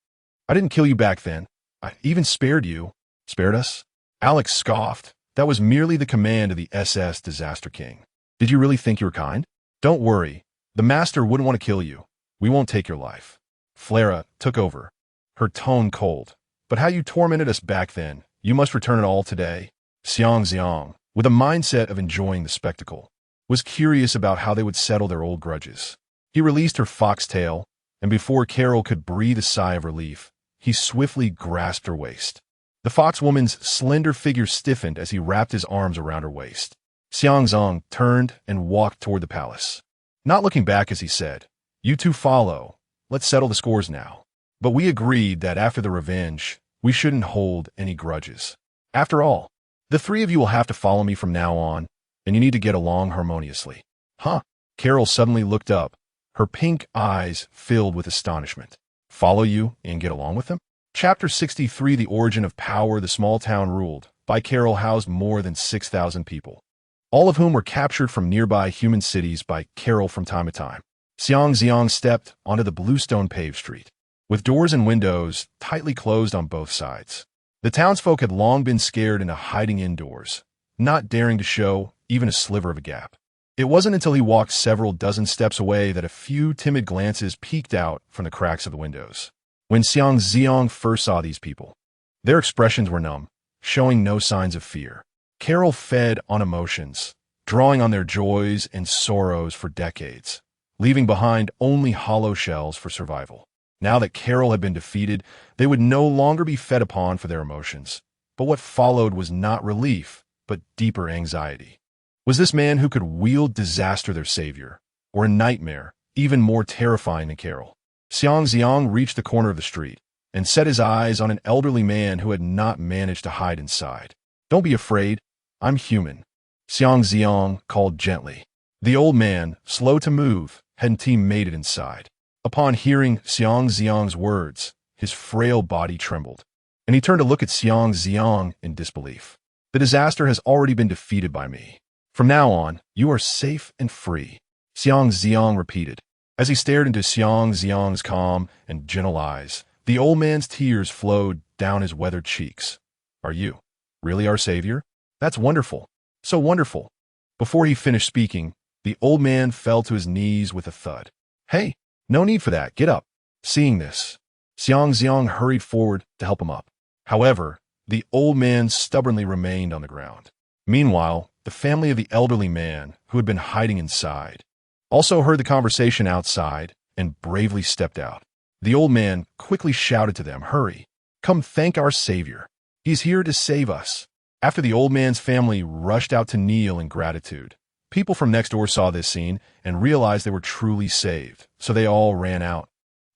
"I didn't kill you back then. I even spared you." "Spared us?" Alex scoffed. "That was merely the command of the SS Disaster King. Did you really think you were kind? Don't worry. The master wouldn't want to kill you. We won't take your life." Flora took over, her tone cold. "But how you tormented us back then, you must return it all today." Xiang Zi'ang, with a mindset of enjoying the spectacle, was curious about how they would settle their old grudges. He released her foxtail, and before Carol could breathe a sigh of relief, he swiftly grasped her waist. The foxwoman's slender figure stiffened as he wrapped his arms around her waist. Xiang Zi'ang turned and walked toward the palace. Not looking back as he said, "You two follow. Let's settle the scores now. But we agreed that after the revenge, we shouldn't hold any grudges. After all, the 3 of you will have to follow me from now on, and you need to get along harmoniously." "Huh?" Carol suddenly looked up, her pink eyes filled with astonishment. "Follow you and get along with them?" Chapter 63, The Origin of Power, The Small Town Ruled by Carol housed more than 6,000 people, all of whom were captured from nearby human cities by Carol from time to time. Xiang Zi'ang stepped onto the bluestone paved street, with doors and windows tightly closed on both sides. The townsfolk had long been scared into hiding indoors, not daring to show even a sliver of a gap. It wasn't until he walked several dozen steps away that a few timid glances peeked out from the cracks of the windows. When Xiang Zi'ang first saw these people, their expressions were numb, showing no signs of fear. Carol fed on emotions, drawing on their joys and sorrows for decades, leaving behind only hollow shells for survival. Now that Carol had been defeated, they would no longer be fed upon for their emotions. But what followed was not relief, but deeper anxiety. Was this man who could wield disaster their savior, or a nightmare even more terrifying than Carol? Xiang Zi'ang reached the corner of the street and set his eyes on an elderly man who had not managed to hide inside. "Don't be afraid. I'm human," Xiang Zi'ang called gently. The old man, slow to move, hadn't made it inside. Upon hearing Xiang Zi'ang's words, his frail body trembled, and he turned to look at Xiang Zi'ang in disbelief. "The disaster has already been defeated by me. From now on, you are safe and free," Xiang Zi'ang repeated. As he stared into Xiang Zi'ang's calm and gentle eyes, the old man's tears flowed down his weathered cheeks. "Are you really our savior? That's wonderful. So wonderful." Before he finished speaking, the old man fell to his knees with a thud. "Hey, no need for that. Get up." Seeing this, Xiang Zi'ang hurried forward to help him up. However, the old man stubbornly remained on the ground. Meanwhile, the family of the elderly man, who had been hiding inside, also heard the conversation outside and bravely stepped out. The old man quickly shouted to them, "Hurry, come thank our savior. He's here to save us." After the old man's family rushed out to kneel in gratitude, people from next door saw this scene and realized they were truly saved, so they all ran out,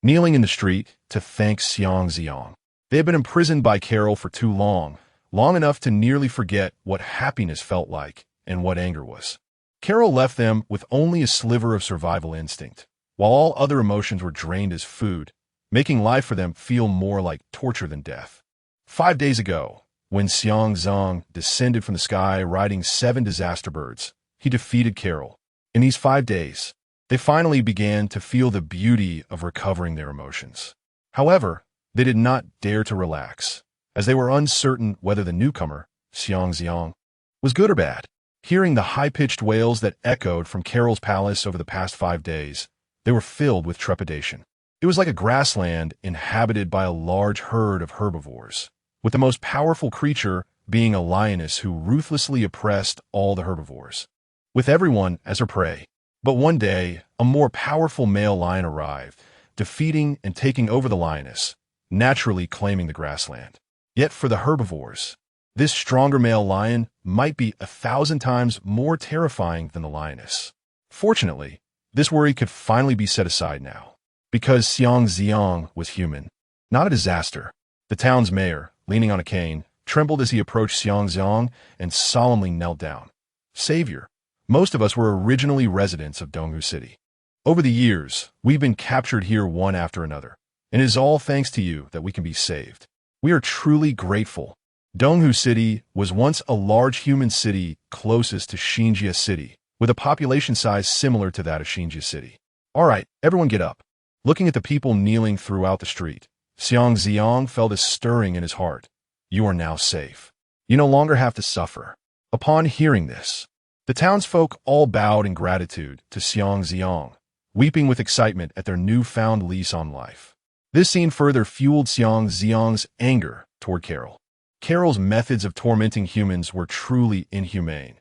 kneeling in the street to thank Xiang Zi'ang. They had been imprisoned by Carol for too long enough to nearly forget what happiness felt like and what anger was. Carol left them with only a sliver of survival instinct, while all other emotions were drained as food, making life for them feel more like torture than death. 5 days ago, when Xiang Zi'ang descended from the sky riding 7 disaster birds, he defeated Carol. In these 5 days, they finally began to feel the beauty of recovering their emotions. However, they did not dare to relax, as they were uncertain whether the newcomer, Xiang Zi'ang, was good or bad. Hearing the high-pitched wails that echoed from Carol's palace over the past 5 days, they were filled with trepidation. It was like a grassland inhabited by a large herd of herbivores, with the most powerful creature being a lioness who ruthlessly oppressed all the herbivores, with everyone as her prey. But one day, a more powerful male lion arrived, defeating and taking over the lioness, naturally claiming the grassland. Yet for the herbivores, This stronger male lion might be 1,000 times more terrifying than the lioness. Fortunately, this worry could finally be set aside now, because Xiang Zi'ang was human, not a disaster. The town's mayor, leaning on a cane, trembled as he approached Xiang Zi'ang and solemnly knelt down. Savior, most of us were originally residents of Donghu City. Over the years, we've been captured here one after another, and it is all thanks to you that we can be saved. We are truly grateful. Donghu City was once a large human city closest to Xinjia City, with a population size similar to that of Xinjia City. All right, everyone get up. Looking at the people kneeling throughout the street, Xiang Zi'ang felt a stirring in his heart. You are now safe. You no longer have to suffer. Upon hearing this, the townsfolk all bowed in gratitude to Xiang Zi'ang, weeping with excitement at their newfound lease on life. This scene further fueled Xiang Zi'ang's anger toward Carol. Carol's methods of tormenting humans were truly inhumane.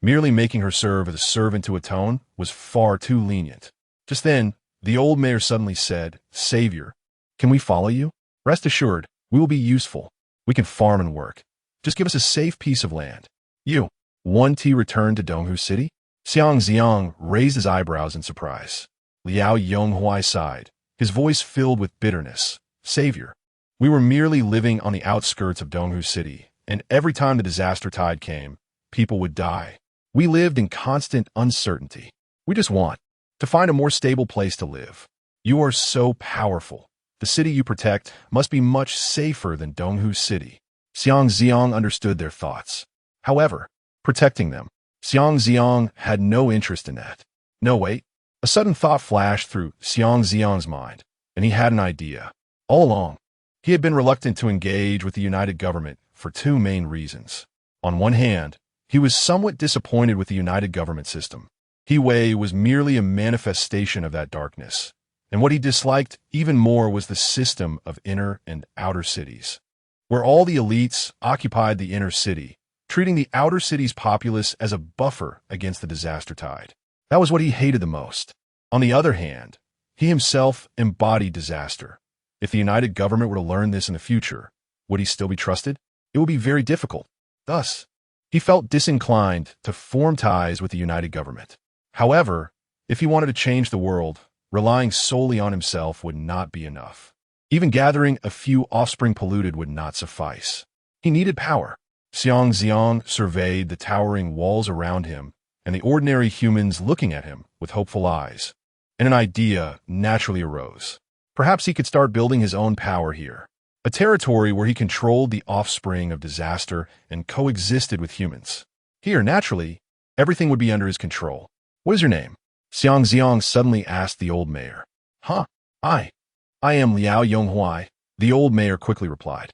Merely making her serve as a servant to atone was far too lenient. Just then, the old mayor suddenly said, Savior, can we follow you? Rest assured, we will be useful. We can farm and work. Just give us a safe piece of land. You, want to return to Donghu City? Xiang Zi'ang raised his eyebrows in surprise. Liao Yonghuai sighed, his voice filled with bitterness. Savior, we were merely living on the outskirts of Donghu City, and every time the disaster tide came, people would die. We lived in constant uncertainty. We just want to find a more stable place to live. You are so powerful. The city you protect must be much safer than Donghu City. Xiang Zi'ang understood their thoughts. However, protecting them, Xiang Zi'ang had no interest in that. No, wait. A sudden thought flashed through Xiang Zi'ang's mind, and he had an idea. All along, he had been reluctant to engage with the United Government for two main reasons. On one hand, he was somewhat disappointed with the United Government system. He Wei was merely a manifestation of that darkness, and what he disliked even more was the system of inner and outer cities, where all the elites occupied the inner city, treating the outer city's populace as a buffer against the disaster tide. That was what he hated the most. On the other hand, he himself embodied disaster. If the United Government were to learn this in the future, would he still be trusted? It would be very difficult. Thus, he felt disinclined to form ties with the United Government. However, if he wanted to change the world, relying solely on himself would not be enough. Even gathering a few offspring polluted would not suffice. He needed power. Xiang Zi'ang surveyed the towering walls around him and the ordinary humans looking at him with hopeful eyes, and an idea naturally arose. Perhaps he could start building his own power here, a territory where he controlled the offspring of disaster and coexisted with humans. Here, naturally, everything would be under his control. What is your name? Xiang Zi'ang suddenly asked the old mayor. I am Liao Yonghuai, the old mayor quickly replied.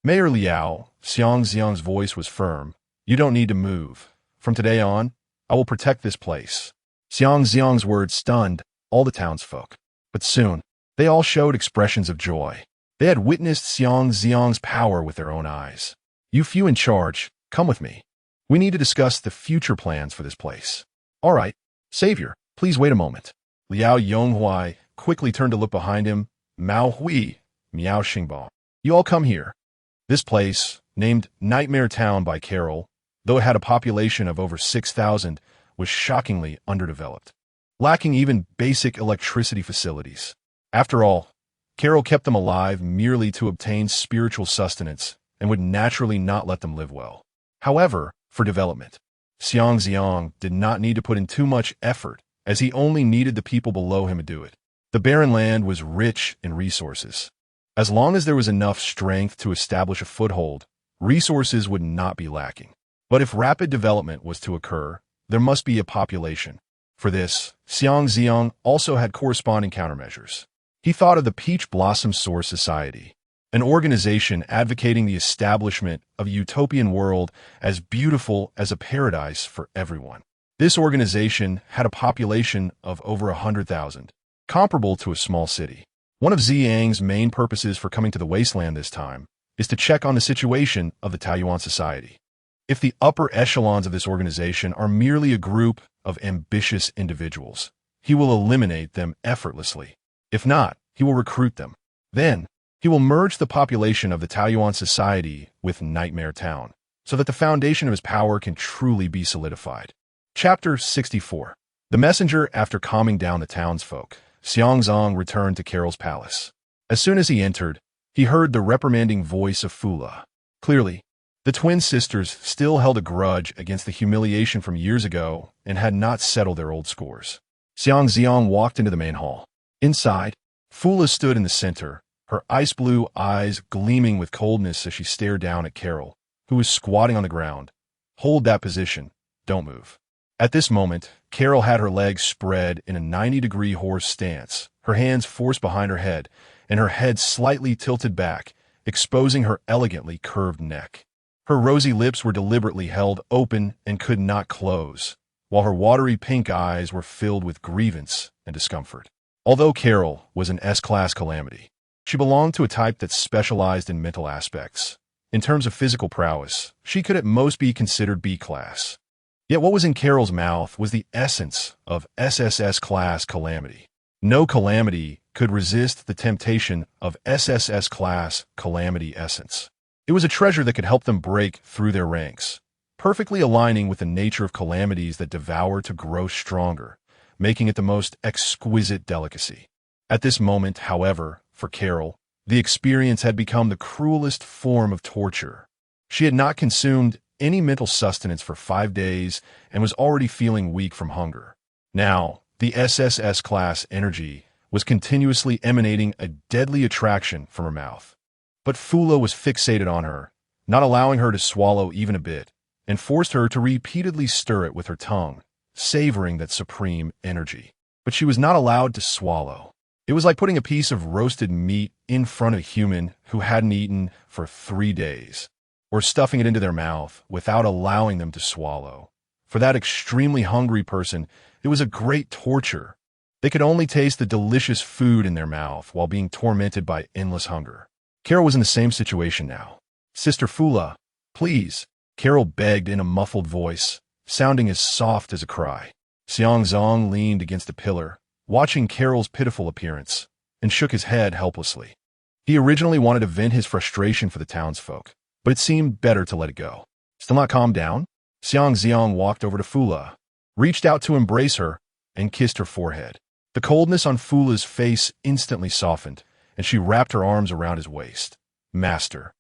Mayor Liao, Xiang Zi'ang's voice was firm. You don't need to move. From today on, I will protect this place. Xiang Zi'ang's words stunned all the townsfolk. But soon, they all showed expressions of joy. They had witnessed Xiang Zi'ang's power with their own eyes. You few in charge, come with me. We need to discuss the future plans for this place. All right, Savior, please wait a moment. Liao Yonghuai quickly turned to look behind him. Mao Hui, Miao Xingbao. You all come here. This place, named Nightmare Town by Carol, though it had a population of over 6,000, was shockingly underdeveloped, lacking even basic electricity facilities. After all, Carol kept them alive merely to obtain spiritual sustenance and would naturally not let them live well. However, for development, Xiang Zi'ang did not need to put in too much effort, as he only needed the people below him to do it. The barren land was rich in resources. As long as there was enough strength to establish a foothold, resources would not be lacking. But if rapid development was to occur, there must be a population. For this, Xiang Zi'ang also had corresponding countermeasures. He thought of the Peach Blossom Source Society, an organization advocating the establishment of a utopian world as beautiful as a paradise for everyone. This organization had a population of over 100,000, comparable to a small city. One of Zi'ang's main purposes for coming to the wasteland this time is to check on the situation of the Taiyuan society. If the upper echelons of this organization are merely a group of ambitious individuals, he will eliminate them effortlessly. If not, he will recruit them. Then, he will merge the population of the Taiyuan society with Nightmare Town, so that the foundation of his power can truly be solidified. Chapter 64. The messenger, after calming down the townsfolk, Xiang Zi'ang returned to Carol's palace. As soon as he entered, he heard the reprimanding voice of Fula. Clearly, the twin sisters still held a grudge against the humiliation from years ago and had not settled their old scores. Xiang Zi'ang walked into the main hall. Inside, Fula stood in the center, her ice-blue eyes gleaming with coldness as she stared down at Carol, who was squatting on the ground. Hold that position. Don't move. At this moment, Carol had her legs spread in a 90-degree horse stance, her hands forced behind her head, and her head slightly tilted back, exposing her elegantly curved neck. Her rosy lips were deliberately held open and could not close, while her watery pink eyes were filled with grievance and discomfort. Although Carol was an S-class calamity, she belonged to a type that specialized in mental aspects. In terms of physical prowess, she could at most be considered B-class. Yet what was in Carol's mouth was the essence of SSS-class calamity. No calamity could resist the temptation of SSS-class calamity essence. It was a treasure that could help them break through their ranks, perfectly aligning with the nature of calamities that devour to grow stronger, making it the most exquisite delicacy. At this moment, however, for Carol, the experience had become the cruelest form of torture. She had not consumed any mental sustenance for 5 days and was already feeling weak from hunger. Now, the SSS-class energy was continuously emanating a deadly attraction from her mouth. But Fula was fixated on her, not allowing her to swallow even a bit, and forced her to repeatedly stir it with her tongue, savoring that supreme energy. But she was not allowed to swallow. It was like putting a piece of roasted meat in front of a human who hadn't eaten for 3 days, or stuffing it into their mouth without allowing them to swallow. For that extremely hungry person, it was a great torture. They could only taste the delicious food in their mouth while being tormented by endless hunger. Carol was in the same situation now. "Sister Fula, please," Carol begged in a muffled voice, sounding as soft as a cry. Xiang Zi'ang leaned against a pillar, watching Carol's pitiful appearance, and shook his head helplessly. He originally wanted to vent his frustration for the townsfolk, but it seemed better to let it go. Still not calmed down, Xiang Zi'ang walked over to Fula, reached out to embrace her, and kissed her forehead. The coldness on Fula's face instantly softened, and she wrapped her arms around his waist. "Master,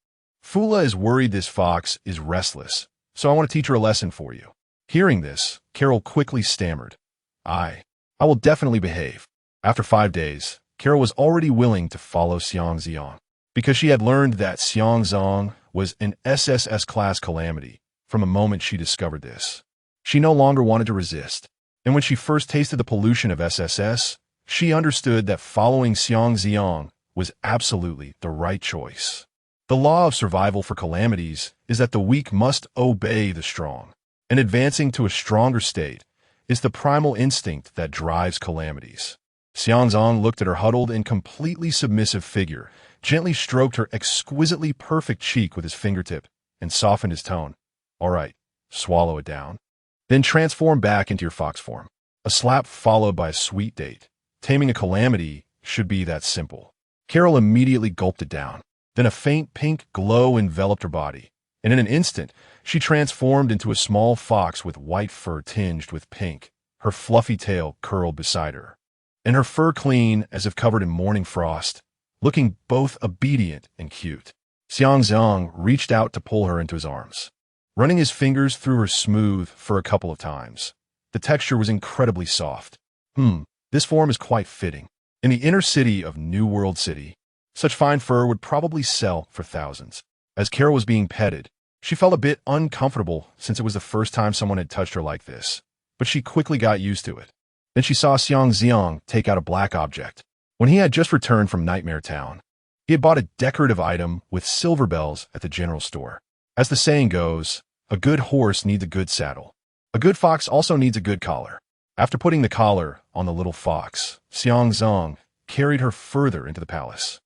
Fula is worried this fox is restless, so I want to teach her a lesson for you." Hearing this, Carol quickly stammered, I will definitely behave." After 5 days, Carol was already willing to follow Xiang Zi'ang, because she had learned that Xiang Zi'ang was an SSS-class calamity from the moment she discovered this. She no longer wanted to resist, and when she first tasted the pollution of SSS, she understood that following Xiang Zi'ang was absolutely the right choice. The law of survival for calamities is that the weak must obey the strong, and advancing to a stronger state is the primal instinct that drives calamities. Xiang Zi'ang looked at her huddled and completely submissive figure, gently stroked her exquisitely perfect cheek with his fingertip, and softened his tone. "All right, swallow it down. Then transform back into your fox form." A slap followed by a sweet date. Taming a calamity should be that simple. Carol immediately gulped it down. Then a faint pink glow enveloped her body, and in an instant, she transformed into a small fox with white fur tinged with pink, her fluffy tail curled beside her, and her fur clean as if covered in morning frost, looking both obedient and cute. Xiang Zi'ang reached out to pull her into his arms, running his fingers through her smooth fur a couple of times. The texture was incredibly soft. This form is quite fitting. In the inner city of New World City, such fine fur would probably sell for thousands. As Carol was being petted, she felt a bit uncomfortable since it was the first time someone had touched her like this, but she quickly got used to it. Then she saw Xiang Zi'ang take out a black object. When he had just returned from Nightmare Town, he had bought a decorative item with silver bells at the general store. As the saying goes, a good horse needs a good saddle. A good fox also needs a good collar. After putting the collar on the little fox, Xiang Zi'ang carried her further into the palace.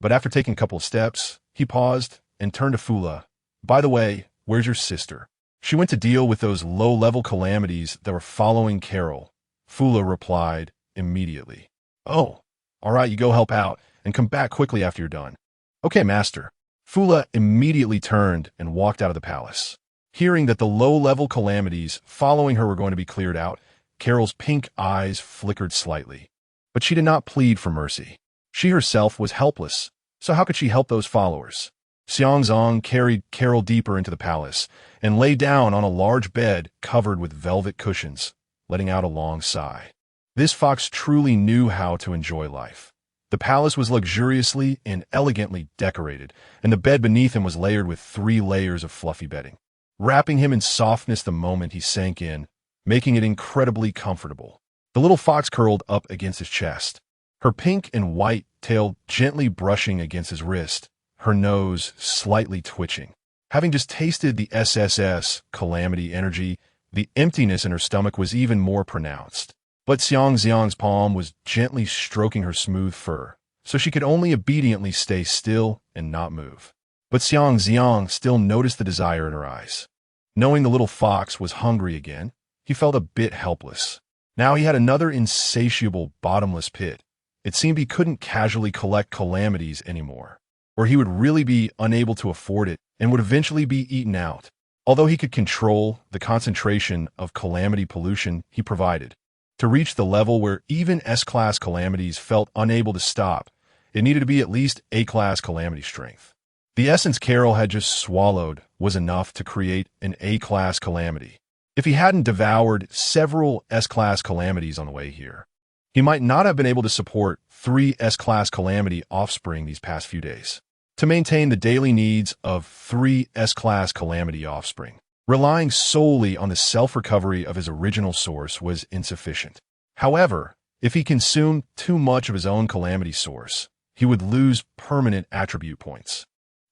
But after taking a couple of steps, he paused and turned to Fula. "By the way, where's your sister?" She went to deal with those low-level calamities that were following Carol. Fula replied immediately. "Oh, all right, you go help out and come back quickly after you're done." "Okay, master." Fula immediately turned and walked out of the palace. Hearing that the low-level calamities following her were going to be cleared out, Carol's pink eyes flickered slightly. But she did not plead for mercy. She herself was helpless, so how could she help those followers? Xiang Zi'ang carried Carol deeper into the palace and lay down on a large bed covered with velvet cushions, letting out a long sigh. This fox truly knew how to enjoy life. The palace was luxuriously and elegantly decorated, and the bed beneath him was layered with 3 layers of fluffy bedding, wrapping him in softness the moment he sank in, making it incredibly comfortable. The little fox curled up against his chest, her pink and white tail gently brushing against his wrist, her nose slightly twitching. Having just tasted the SSS calamity energy, the emptiness in her stomach was even more pronounced. But Xiang Zi'ang's palm was gently stroking her smooth fur, so she could only obediently stay still and not move. But Xiang Zi'ang still noticed the desire in her eyes. Knowing the little fox was hungry again, he felt a bit helpless. Now he had another insatiable, bottomless pit. It seemed he couldn't casually collect calamities anymore, or he would really be unable to afford it and would eventually be eaten out. Although he could control the concentration of calamity pollution he provided, to reach the level where even S-class calamities felt unable to stop, it needed to be at least A-class calamity strength. The essence Carol had just swallowed was enough to create an A-class calamity. If he hadn't devoured several S-class calamities on the way here, he might not have been able to support 3 S-class calamity offspring these past few days. To maintain the daily needs of 3 S-class calamity offspring, relying solely on the self-recovery of his original source was insufficient. However, if he consumed too much of his own calamity source, he would lose permanent attribute points.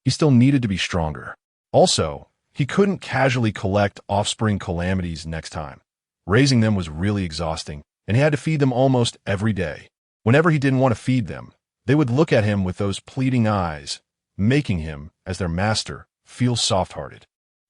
He still needed to be stronger. Also, he couldn't casually collect offspring calamities next time. Raising them was really exhausting, and he had to feed them almost every day. Whenever he didn't want to feed them, they would look at him with those pleading eyes, making him, as their master, feel soft-hearted.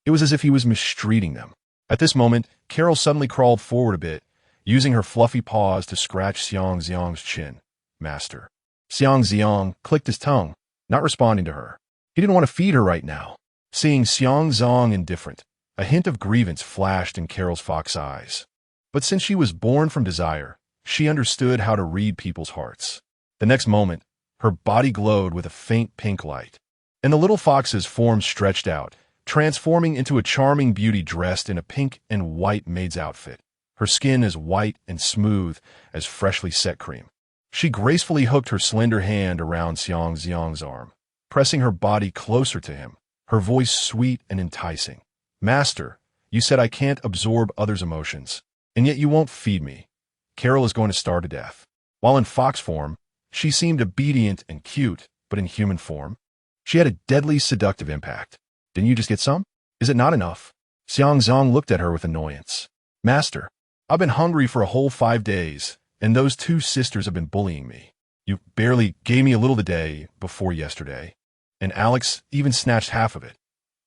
It was as if he was mistreating them. At this moment, Carol suddenly crawled forward a bit, using her fluffy paws to scratch Xiang Zi'ang's chin. Master. Xiang Zi'ang clicked his tongue, not responding to her. He didn't want to feed her right now. Seeing Xiang Zi'ang indifferent, a hint of grievance flashed in Carol's fox eyes. But since she was born from desire, she understood how to read people's hearts. The next moment, her body glowed with a faint pink light, and the little fox's form stretched out, transforming into a charming beauty dressed in a pink and white maid's outfit, her skin as white and smooth as freshly set cream. She gracefully hooked her slender hand around Xiang Zi'ang's arm, pressing her body closer to him, her voice sweet and enticing. Master, you said I can't absorb others' emotions, and yet you won't feed me. Carol is going to starve to death. While in fox form, she seemed obedient and cute, but in human form, she had a deadly seductive impact. Didn't you just get some? Is it not enough? Xiang Zi'ang looked at her with annoyance. Master, I've been hungry for a whole 5 days, and those 2 sisters have been bullying me. You barely gave me a little the day before yesterday, and Alex even snatched half of it.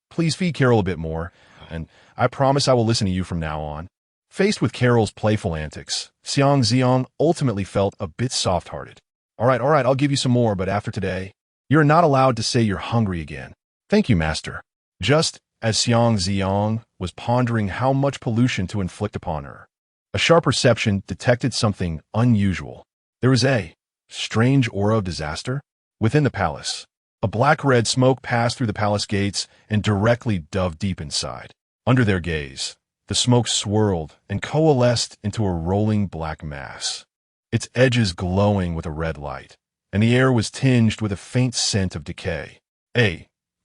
Please feed Carol a bit more, and I promise I will listen to you from now on. Faced with Carol's playful antics, Xiang Zi'ang ultimately felt a bit soft-hearted. All right, I'll give you some more, but after today, you're not allowed to say you're hungry again. Thank you, Master. Just as Xiang Zi'ang was pondering how much pollution to inflict upon her, a sharp perception detected something unusual. There was a strange aura of disaster within the palace. A black-red smoke passed through the palace gates and directly dove deep inside. Under their gaze, the smoke swirled and coalesced into a rolling black mass, its edges glowing with a red light, and the air was tinged with a faint scent of decay.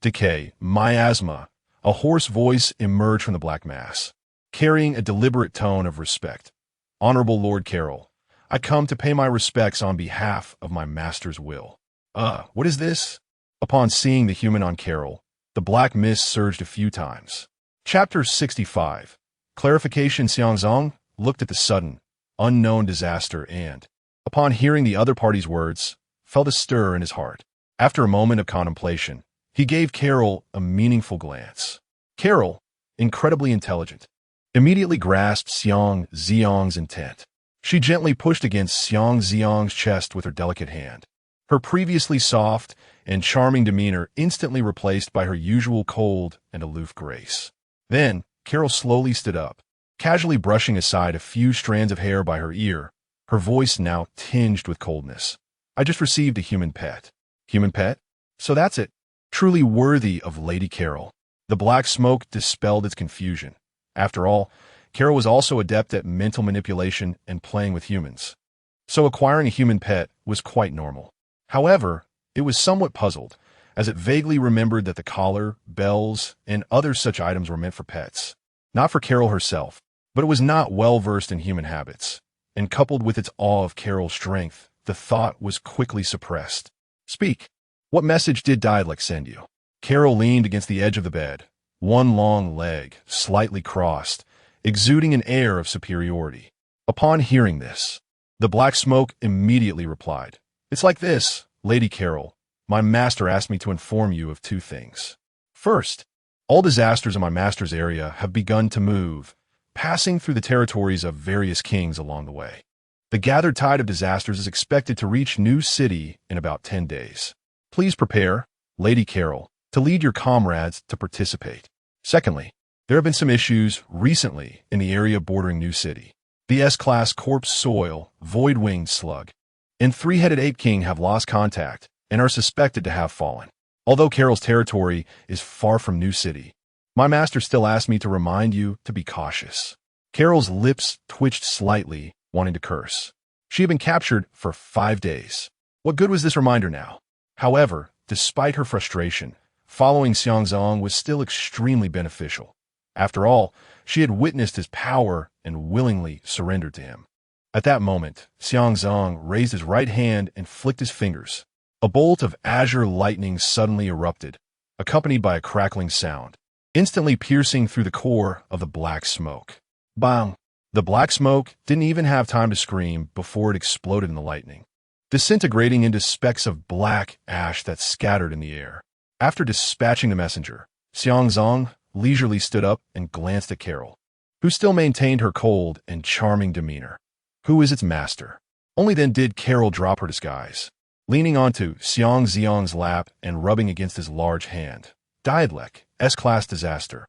Decay, miasma. A hoarse voice emerged from the black mass, carrying a deliberate tone of respect. Honorable Lord Carol, I come to pay my respects on behalf of my master's will. What is this? Upon seeing the human on Carol, the black mist surged a few times. Chapter 65. Clarification. Xiang Zi'ang looked at the sudden, unknown disaster and, upon hearing the other party's words, felt a stir in his heart. After a moment of contemplation, he gave Carol a meaningful glance. Carol, incredibly intelligent, immediately grasped Xiang Zi'ang's intent. She gently pushed against Xiang Zi'ang's chest with her delicate hand, her previously soft and charming demeanor instantly replaced by her usual cold and aloof grace. Then, Carol slowly stood up, casually brushing aside a few strands of hair by her ear, her voice now tinged with coldness. I just received a human pet. Human pet? So that's it. Truly worthy of Lady Carol. The black smoke dispelled its confusion. After all, Carol was also adept at mental manipulation and playing with humans. So acquiring a human pet was quite normal. However, it was somewhat puzzled, as it vaguely remembered that the collar, bells, and other such items were meant for pets. Not for Carol herself, but it was not well versed in human habits, and coupled with its awe of Carol's strength, the thought was quickly suppressed. Speak. What message did Dialect send you? Carol leaned against the edge of the bed, one long leg slightly crossed, exuding an air of superiority. Upon hearing this, the black smoke immediately replied, It's like this, Lady Carol. My master asked me to inform you of two things. First, all disasters in my master's area have begun to move, passing through the territories of various kings along the way. The gathered tide of disasters is expected to reach New City in about 10 days. Please prepare, Lady Carol, to lead your comrades to participate. Secondly, there have been some issues recently in the area bordering New City. The S-Class Corpse Soil, Void-Winged Slug, and Three-Headed Ape King have lost contact and are suspected to have fallen. Although Carol's territory is far from New City, my master still asked me to remind you to be cautious. Carol's lips twitched slightly, wanting to curse. She had been captured for 5 days. What good was this reminder now? However, despite her frustration, following Xiang Zi'ang was still extremely beneficial. After all, she had witnessed his power and willingly surrendered to him. At that moment, Xiang Zi'ang raised his right hand and flicked his fingers. A bolt of azure lightning suddenly erupted, accompanied by a crackling sound, instantly piercing through the core of the black smoke. Bang! The black smoke didn't even have time to scream before it exploded in the lightning, disintegrating into specks of black ash that scattered in the air. After dispatching the messenger, Xiang Zi'ang leisurely stood up and glanced at Carol, who still maintained her cold and charming demeanor. Who is its master? Only then did Carol drop her disguise, leaning onto Xiang Zi'ang's lap and rubbing against his large hand. Dialect, S-Class Disaster.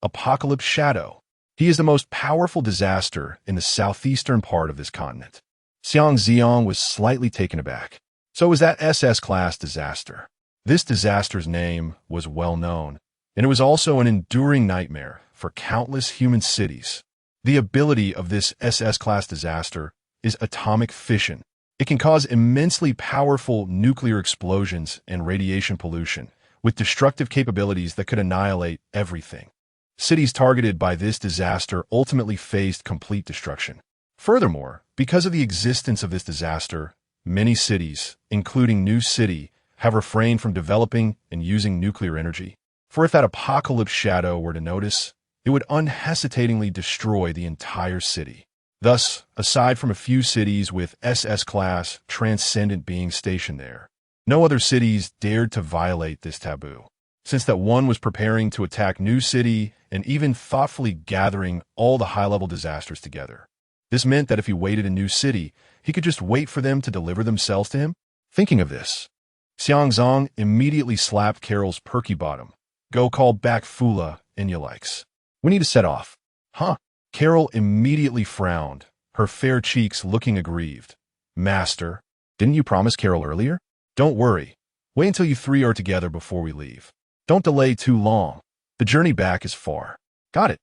Apocalypse Shadow. He is the most powerful disaster in the southeastern part of this continent. Xiang Zi'ang was slightly taken aback. So was that SS-Class Disaster. This disaster's name was well known, and it was also an enduring nightmare for countless human cities. The ability of this SS-Class Disaster is atomic fission. It can cause immensely powerful nuclear explosions and radiation pollution, with destructive capabilities that could annihilate everything. Cities targeted by this disaster ultimately faced complete destruction. Furthermore, because of the existence of this disaster, many cities, including New City, have refrained from developing and using nuclear energy. For if that apocalypse shadow were to notice, it would unhesitatingly destroy the entire city. Thus, aside from a few cities with SS-Class transcendent beings stationed there, no other cities dared to violate this taboo, since that one was preparing to attack New City and even thoughtfully gathering all the high-level disasters together. This meant that if he waited in New City, he could just wait for them to deliver themselves to him. Thinking of this, Xiang Zi'ang immediately slapped Carol's perky bottom. Go call back Fula and you likes. We need to set off. Huh? Carol immediately frowned, her fair cheeks looking aggrieved. Master, didn't you promise Carol earlier? Don't worry. Wait until you three are together before we leave. Don't delay too long. The journey back is far. Got it.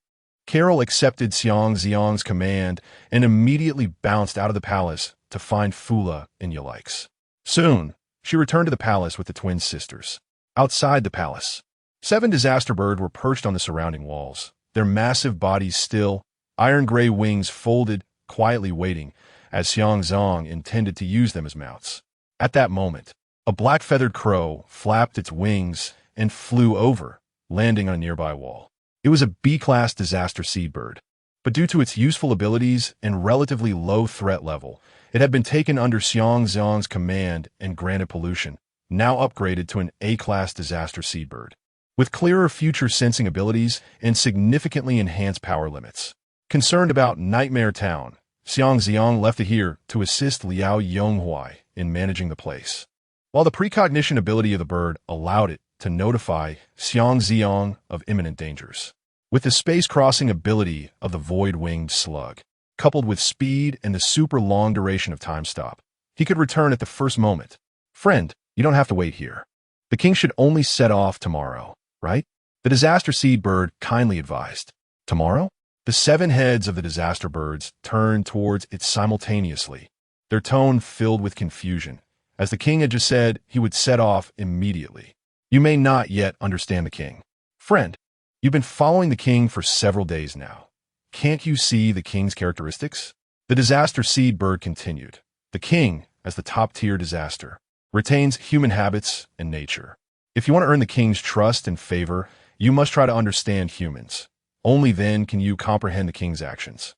Carol accepted Xiang Zi'ang's command and immediately bounced out of the palace to find Fula and Ylikes. Soon, she returned to the palace with the twin sisters. Outside the palace, 7 disaster birds were perched on the surrounding walls, their massive bodies still, iron-gray wings folded, quietly waiting, as Xiang Zi'ang intended to use them as mounts. At that moment, a black-feathered crow flapped its wings and flew over, landing on a nearby wall. It was a B-class disaster seedbird, but due to its useful abilities and relatively low threat level, it had been taken under Xiang Zi'ang's command and granted pollution, now upgraded to an A-class disaster seedbird, with clearer future sensing abilities and significantly enhanced power limits. Concerned about Nightmare Town, Xiang Zi'ang left it here to assist Liao Yonghuai in managing the place. While the precognition ability of the bird allowed it to notify Xiang Zi'ang of imminent dangers, With the space-crossing ability of the void-winged slug, coupled with speed and the super long duration of time stop, he could return at the first moment. Friend, you don't have to wait here. The king should only set off tomorrow, right? The disaster seed bird kindly advised. Tomorrow? The 7 heads of the disaster birds turned towards it simultaneously, their tone filled with confusion, as the king had just said he would set off immediately. You may not yet understand the king. Friend, you've been following the king for several days now. Can't you see the king's characteristics? The disaster seed bird continued. The king, as the top-tier disaster, retains human habits and nature. If you want to earn the king's trust and favor, you must try to understand humans. Only then can you comprehend the king's actions.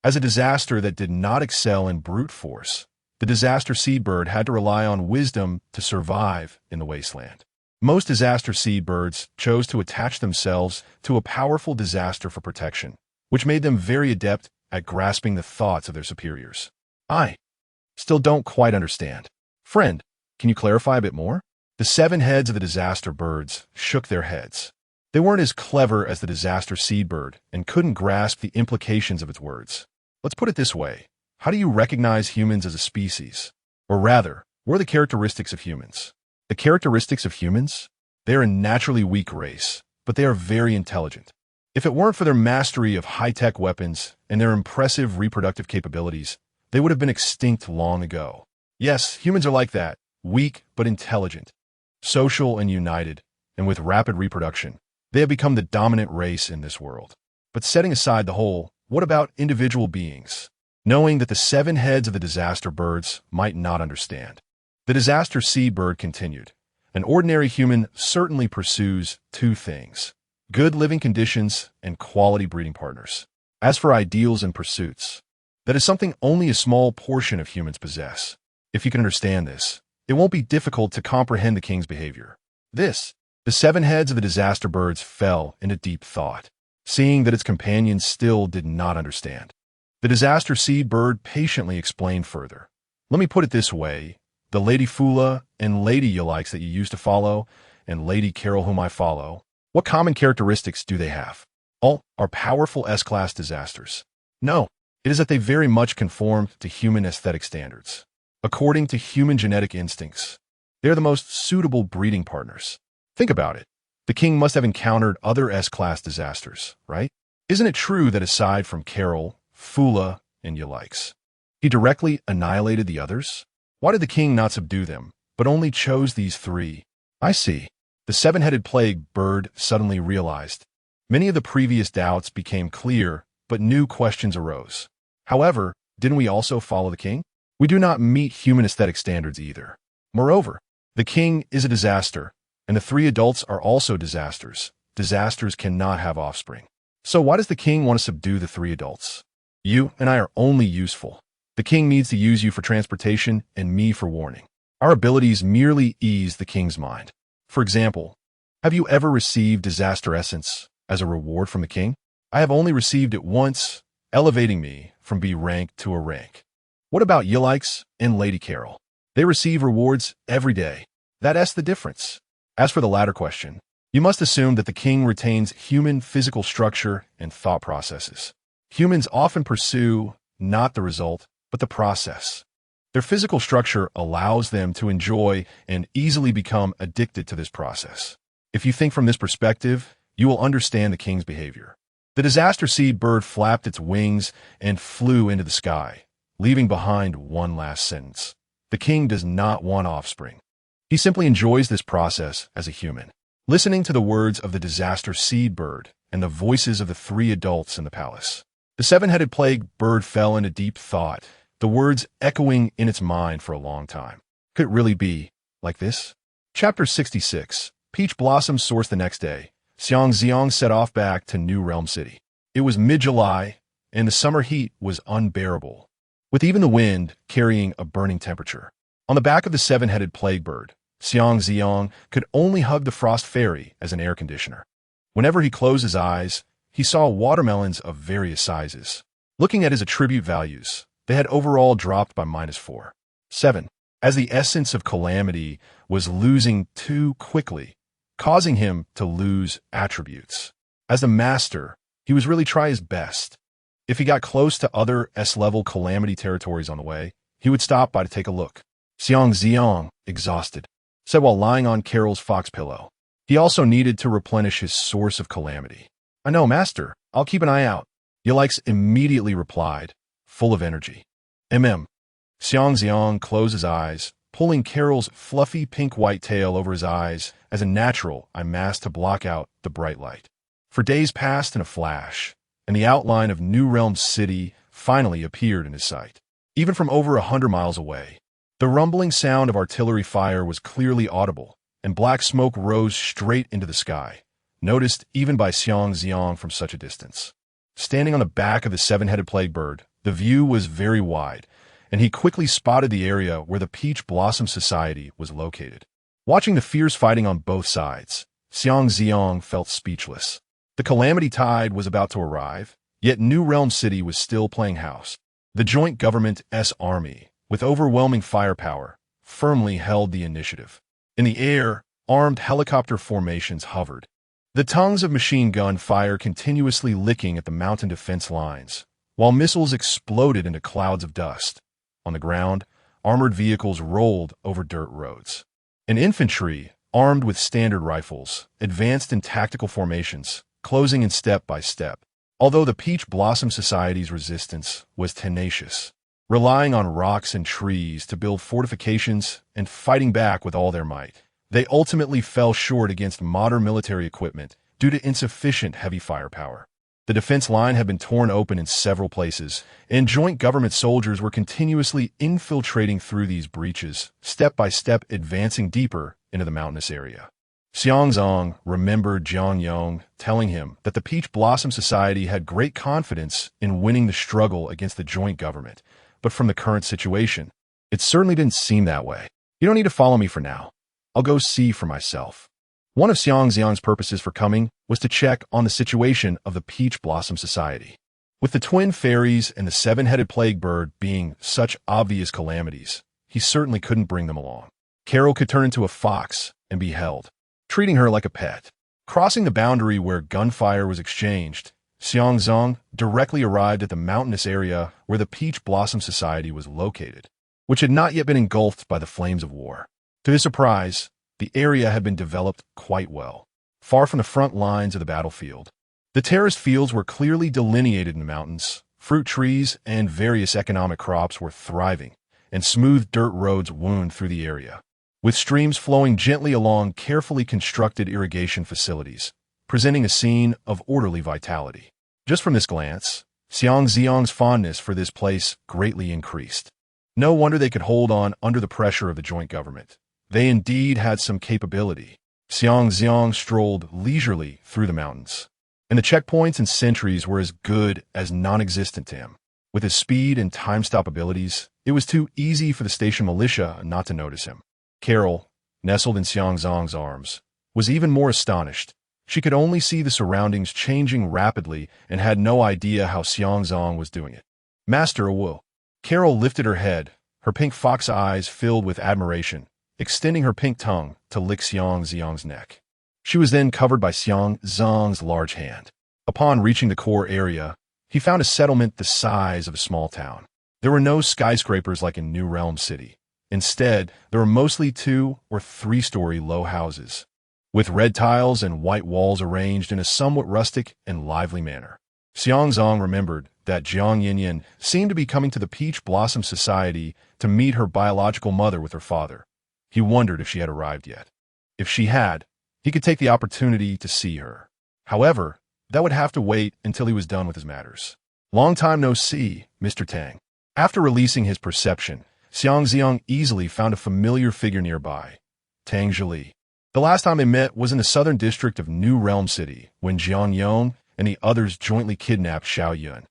As a disaster that did not excel in brute force, the disaster seed bird had to rely on wisdom to survive in the wasteland. Most disaster seed birds chose to attach themselves to a powerful disaster for protection, which made them very adept at grasping the thoughts of their superiors. I still don't quite understand. Friend, can you clarify a bit more? The 7 heads of the disaster birds shook their heads. They weren't as clever as the disaster seed bird and couldn't grasp the implications of its words. Let's put it this way. How do you recognize humans as a species? Or rather, what are the characteristics of humans? The characteristics of humans? They are a naturally weak race, but they are very intelligent. If it weren't for their mastery of high-tech weapons and their impressive reproductive capabilities, they would have been extinct long ago. Yes, humans are like that, weak but intelligent, social and united, and with rapid reproduction. They have become the dominant race in this world. But setting aside the whole, what about individual beings? Knowing that the 7 heads of the disaster birds might not understand. The disaster seed bird continued. An ordinary human certainly pursues 2 things: good living conditions and quality breeding partners. As for ideals and pursuits, that is something only a small portion of humans possess. If you can understand this, it won't be difficult to comprehend the king's behavior. The 7 heads of the disaster birds fell into deep thought, seeing that its companions still did not understand. The disaster seed bird patiently explained further. Let me put it this way. The Lady Fula and Lady Yulikes that you used to follow, and Lady Carol whom I follow, what common characteristics do they have? All are powerful S-class disasters. No, it is that they very much conform to human aesthetic standards. According to human genetic instincts, they are the most suitable breeding partners. Think about it. The king must have encountered other S-class disasters, right? Isn't it true that aside from Carol, Fula, and Yulikes, he directly annihilated the others? Why did the king not subdue them, but only chose these 3? I see. The 7-headed plague bird suddenly realized. Many of the previous doubts became clear, but new questions arose. However, didn't we also follow the king? We do not meet human aesthetic standards either. Moreover, the king is a disaster, and the 3 adults are also disasters. Disasters cannot have offspring. So why does the king want to subdue the 3 adults? You and I are only useful. The king needs to use you for transportation and me for warning. Our abilities merely ease the king's mind. For example, have you ever received disaster essence as a reward from the king? I have only received it once, elevating me from B rank to a rank. What about Yulikes and Lady Carol? They receive rewards every day. That's the difference. As for the latter question, you must assume that the king retains human physical structure and thought processes. Humans often pursue not the result, but the process. Their physical structure allows them to enjoy and easily become addicted to this process. If you think from this perspective, you will understand the king's behavior. The disaster seed bird flapped its wings and flew into the sky, leaving behind one last sentence. The king does not want offspring. He simply enjoys this process as a human. Listening to the words of the disaster seed bird and the voices of the 3 adults in the palace, the 7-headed plague bird fell into deep thought, the words echoing in its mind for a long time. Could it really be like this? Chapter 66. Peach blossoms sourced the next day. Xiang Zi'ang set off back to New Realm City. It was mid-July, and the summer heat was unbearable, with even the wind carrying a burning temperature. On the back of the 7-headed plague bird, Xiang Zi'ang could only hug the frost fairy as an air conditioner. Whenever he closed his eyes, he saw watermelons of various sizes. Looking at his attribute values, they had overall dropped by -4. 7. As the essence of calamity was losing too quickly, causing him to lose attributes. As the master, He was really trying his best. If he got close to other S-level calamity territories on the way, he would stop by to take a look. Xiang Zi'ang, exhausted, said while lying on Carol's fox pillow. He also needed to replenish his source of calamity. I know, master. I'll keep an eye out. Yelix immediately replied, full of energy. Xiang Zi'ang closed his eyes, pulling Carol's fluffy pink-white tail over his eyes as a natural eye mask to block out the bright light. For days passed in a flash, and the outline of New Realm City finally appeared in his sight. Even from over 100 miles away, the rumbling sound of artillery fire was clearly audible, and black smoke rose straight into the sky, noticed even by Xiang Zi'ang from such a distance. Standing on the back of the seven-headed plague bird, the view was very wide, and he quickly spotted the area where the Peach Blossom Society was located. Watching the fierce fighting on both sides, Xiang Zi'ang felt speechless. The calamity tide was about to arrive, yet New Realm City was still playing house. The joint government's army, with overwhelming firepower, firmly held the initiative. In the air, armed helicopter formations hovered, the tongues of machine gun fire continuously licking at the mountain defense lines, while missiles exploded into clouds of dust. On the ground, armored vehicles rolled over dirt roads. And infantry, armed with standard rifles, advanced in tactical formations, closing in step by step. Although the Peach Blossom Society's resistance was tenacious, relying on rocks and trees to build fortifications and fighting back with all their might, they ultimately fell short against modern military equipment due to insufficient heavy firepower. The defense line had been torn open in several places, and joint government soldiers were continuously infiltrating through these breaches, step by step advancing deeper into the mountainous area. Xiang Zi'ang remembered Jiang Yong telling him that the Peach Blossom Society had great confidence in winning the struggle against the joint government, but from the current situation, it certainly didn't seem that way. You don't need to follow me for now. I'll go see for myself. One of Xiang Zi'ang's purposes for coming was to check on the situation of the Peach Blossom Society. With the twin fairies and the seven-headed plague bird being such obvious calamities, he certainly couldn't bring them along. Carol could turn into a fox and be held, treating her like a pet. Crossing the boundary where gunfire was exchanged, Xiang Zi'ang directly arrived at the mountainous area where the Peach Blossom Society was located, which had not yet been engulfed by the flames of war. To his surprise, the area had been developed quite well, far from the front lines of the battlefield. The terraced fields were clearly delineated in the mountains, fruit trees and various economic crops were thriving, and smooth dirt roads wound through the area, with streams flowing gently along carefully constructed irrigation facilities, presenting a scene of orderly vitality. Just from this glance, Xiang Zi'ang's fondness for this place greatly increased. No wonder they could hold on under the pressure of the joint government. They indeed had some capability. Xiang Zi'ang strolled leisurely through the mountains, and the checkpoints and sentries were as good as non-existent to him. With his speed and time-stop abilities, it was too easy for the station militia not to notice him. Carol, nestled in Xiang Zi'ang's arms, was even more astonished. She could only see the surroundings changing rapidly and had no idea how Xiang Zi'ang was doing it. Master Awu. Carol lifted her head, her pink fox eyes filled with admiration, extending her pink tongue to lick Xiang Zi'ang's neck. She was then covered by Xiang Zi'ang's large hand. Upon reaching the core area, he found a settlement the size of a small town. There were no skyscrapers like in New Realm City. Instead, there were mostly 2- or 3-story low houses, with red tiles and white walls arranged in a somewhat rustic and lively manner. Xiang Zi'ang remembered that Jiang Yinyan seemed to be coming to the Peach Blossom Society to meet her biological mother with her father. He wondered if she had arrived yet. If she had, he could take the opportunity to see her. However, that would have to wait until he was done with his matters. Long time no see, Mr. Tang. After releasing his perception, Xiang Zi'ang easily found a familiar figure nearby, Tang Zhili. The last time they met was in the southern district of New Realm City, when Jiang Yong and the others jointly kidnapped Xiao Yun.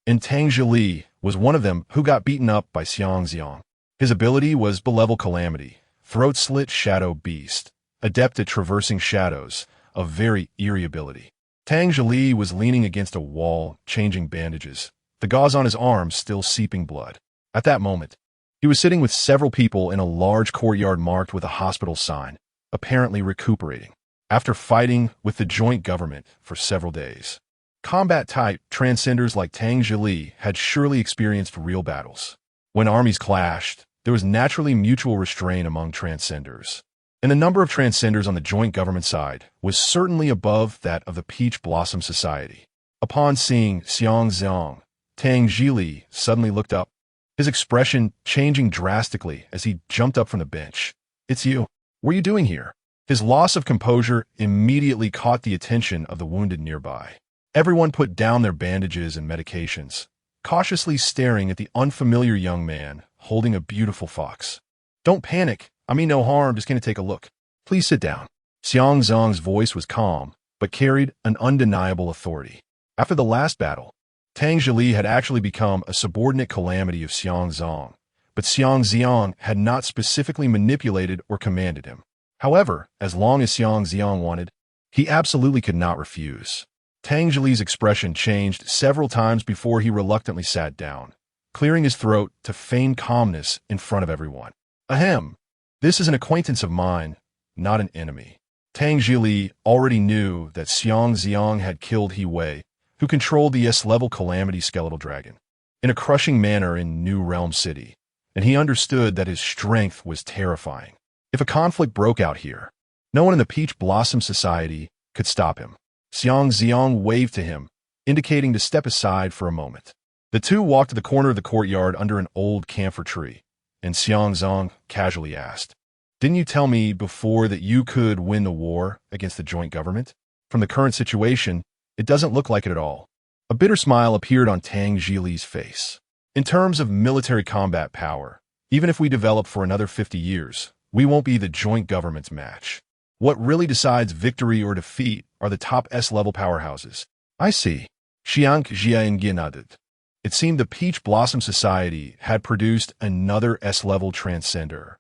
And Tang Zhili was one of them who got beaten up by Xiang Zi'ang. His ability was Benevolent Calamity, Throat-Slit Shadow Beast, adept at traversing shadows, a very eerie ability. Tang Zhili was leaning against a wall, changing bandages, the gauze on his arms still seeping blood. At that moment, he was sitting with several people in a large courtyard marked with a hospital sign, apparently recuperating, after fighting with the joint government for several days. Combat-type transcenders like Tang Zhili had surely experienced real battles. When armies clashed, there was naturally mutual restraint among transcenders. And the number of transcenders on the joint government side was certainly above that of the Peach Blossom Society. Upon seeing Xiang Zi'ang, Tang Zhili suddenly looked up, his expression changing drastically as he jumped up from the bench. "It's you. What are you doing here?" His loss of composure immediately caught the attention of the wounded nearby. Everyone put down their bandages and medications, cautiously staring at the unfamiliar young man holding a beautiful fox. "Don't panic. I mean no harm, just going to take a look. Please sit down." Xiang Zhang's voice was calm, but carried an undeniable authority. After the last battle, Tang Zhili had actually become a subordinate calamity of Xiang Zi'ang, but Xiang Zi'ang had not specifically manipulated or commanded him. However, as long as Xiang Zi'ang wanted, he absolutely could not refuse. Tang Zhili's expression changed several times before he reluctantly sat down, clearing his throat to feign calmness in front of everyone. "Ahem. This is an acquaintance of mine, not an enemy." Tang Zhili already knew that Xiang Zi'ang had killed He Wei, who controlled the S-level Calamity Skeletal Dragon, in a crushing manner in New Realm City, and he understood that his strength was terrifying. If a conflict broke out here, no one in the Peach Blossom Society could stop him. Xiang Zi'ang waved to him, indicating to step aside for a moment. The two walked to the corner of the courtyard under an old camphor tree, and Xiang Zi'ang casually asked, "Didn't you tell me before that you could win the war against the joint government? From the current situation, it doesn't look like it at all." A bitter smile appeared on Tang Zhili's face. "In terms of military combat power, even if we develop for another 50 years, we won't be the joint government's match. What really decides victory or defeat are the top S-level powerhouses." "I see." Xiang Zi'ang nodded. It seemed the Peach Blossom Society had produced another S-level transcender.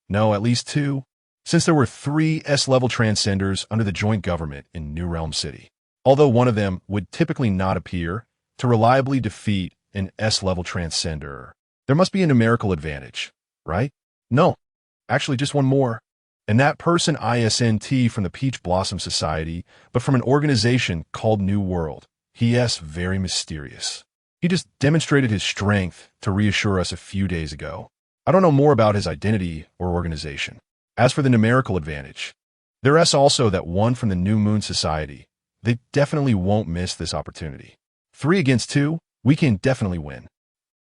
No, at least two, since there were 3 S-level transcenders under the joint government in New Realm City. Although one of them would typically not appear to reliably defeat an S-level transcender, there must be a numerical advantage, right? No, actually just one more. And that person isn't from the Peach Blossom Society, but from an organization called New World. He is very mysterious. He just demonstrated his strength to reassure us a few days ago. I don't know more about his identity or organization. As for the numerical advantage, there is also that one from the New Moon Society. They definitely won't miss this opportunity. 3 against 2, we can definitely win.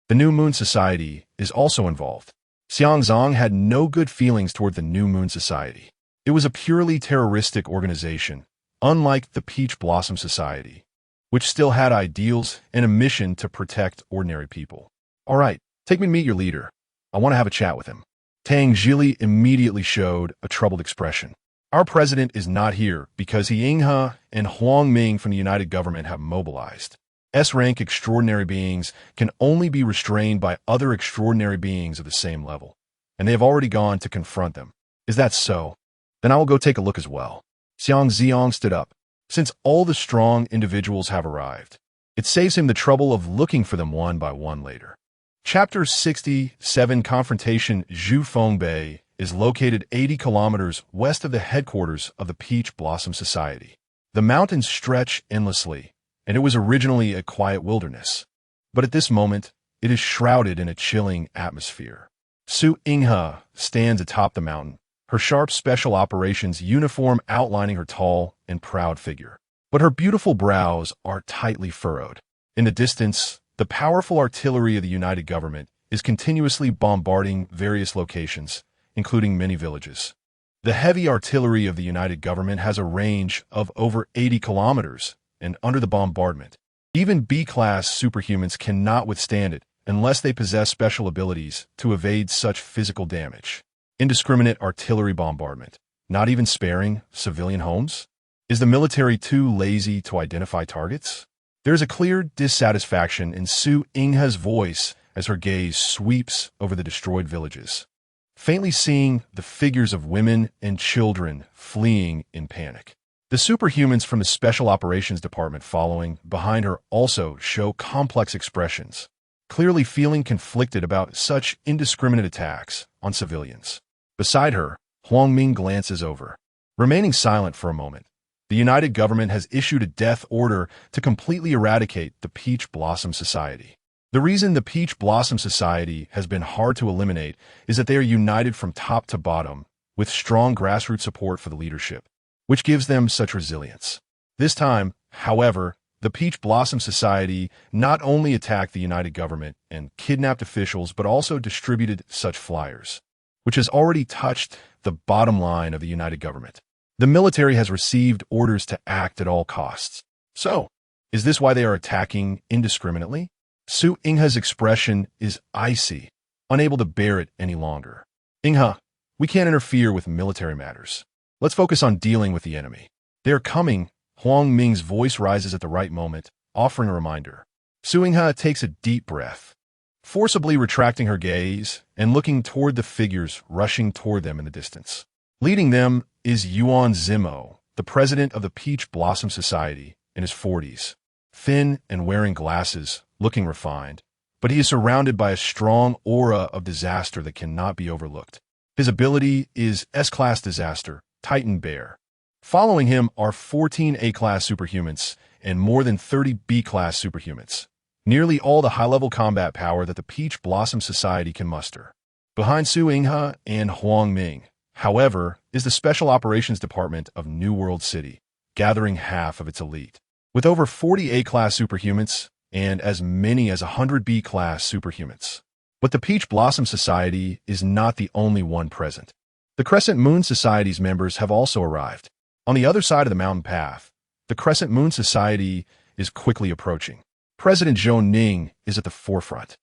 The New Moon Society is also involved. Xiang Zi'ang had no good feelings toward the New Moon Society. It was a purely terroristic organization, unlike the Peach Blossom Society, which still had ideals and a mission to protect ordinary people. "All right, take me to meet your leader. I want to have a chat with him." Tang Zhili immediately showed a troubled expression. "Our president is not here because He and Huang Ming from the United Government have mobilized. S-rank extraordinary beings can only be restrained by other extraordinary beings of the same level, and they have already gone to confront them." "Is that so? Then I will go take a look as well." Xiang Zi'ang stood up. Since all the strong individuals have arrived, it saves him the trouble of looking for them one by one later. Chapter 67 Confrontation. Zhufeng Bay is located 80 kilometers west of the headquarters of the Peach Blossom Society. The mountains stretch endlessly, and it was originally a quiet wilderness. But at this moment, it is shrouded in a chilling atmosphere. Su Inghe stands atop the mountain, her sharp special operations uniform outlining her tall and proud figure. But her beautiful brows are tightly furrowed. In the distance, the powerful artillery of the United Government is continuously bombarding various locations, including many villages. The heavy artillery of the United Government has a range of over 80 kilometers, and under the bombardment, even B-class superhumans cannot withstand it unless they possess special abilities to evade such physical damage. Indiscriminate artillery bombardment, not even sparing civilian homes? Is the military too lazy to identify targets? There is a clear dissatisfaction in Su Inghe's voice as her gaze sweeps over the destroyed villages, faintly seeing the figures of women and children fleeing in panic. The superhumans from the Special Operations Department following behind her also show complex expressions, clearly feeling conflicted about such indiscriminate attacks on civilians. Beside her, Huang Ming glances over. Remaining silent for a moment, The United Government has issued a death order to completely eradicate the Peach Blossom Society. The reason the Peach Blossom Society has been hard to eliminate is that they are united from top to bottom, with strong grassroots support for the leadership, which gives them such resilience. This time, however, the Peach Blossom Society not only attacked the United Government and kidnapped officials, but also distributed such flyers, which has already touched the bottom line of the United Government. The military has received orders to act at all costs. So, is this why they are attacking indiscriminately? Su Ingha's expression is icy, unable to bear it any longer. Ingha, we can't interfere with military matters. Let's focus on dealing with the enemy. They are coming. Huang Ming's voice rises at the right moment, offering a reminder. Su Ingha takes a deep breath, forcibly retracting her gaze and looking toward the figures rushing toward them in the distance. Leading them is Yuan Zimo, the president of the Peach Blossom Society, in his 40s. Thin and wearing glasses, looking refined, but he is surrounded by a strong aura of disaster that cannot be overlooked. His ability is S-Class Disaster, Titan Bear. Following him are 14 A-Class superhumans and more than 30 B-Class superhumans, nearly all the high-level combat power that the Peach Blossom Society can muster. Behind Su Ingha and Huang Ming, however, is the Special Operations Department of New World City, gathering half of its elite. With over 40 A-Class superhumans and as many as 100 B-Class superhumans. But the Peach Blossom Society is not the only one present. The Crescent Moon Society's members have also arrived. On the other side of the mountain path, the Crescent Moon Society is quickly approaching. President Zhou Ning is at the forefront,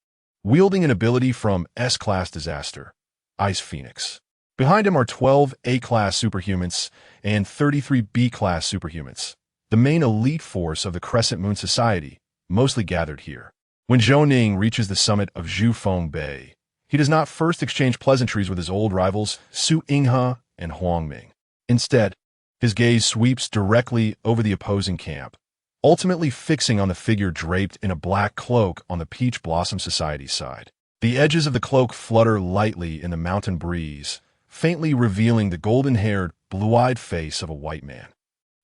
wielding an ability from S-Class Disaster, Ice Phoenix. Behind him are 12 A-Class superhumans and 33 B-Class superhumans, the main elite force of the Crescent Moon Society, mostly gathered here. When Zhou Ning reaches the summit of Zhufeng Bay, he does not first exchange pleasantries with his old rivals Su Ingha and Huang Ming. Instead, his gaze sweeps directly over the opposing camp, ultimately fixing on the figure draped in a black cloak on the Peach Blossom Society's side. The edges of the cloak flutter lightly in the mountain breeze, faintly revealing the golden-haired, blue-eyed face of a white man.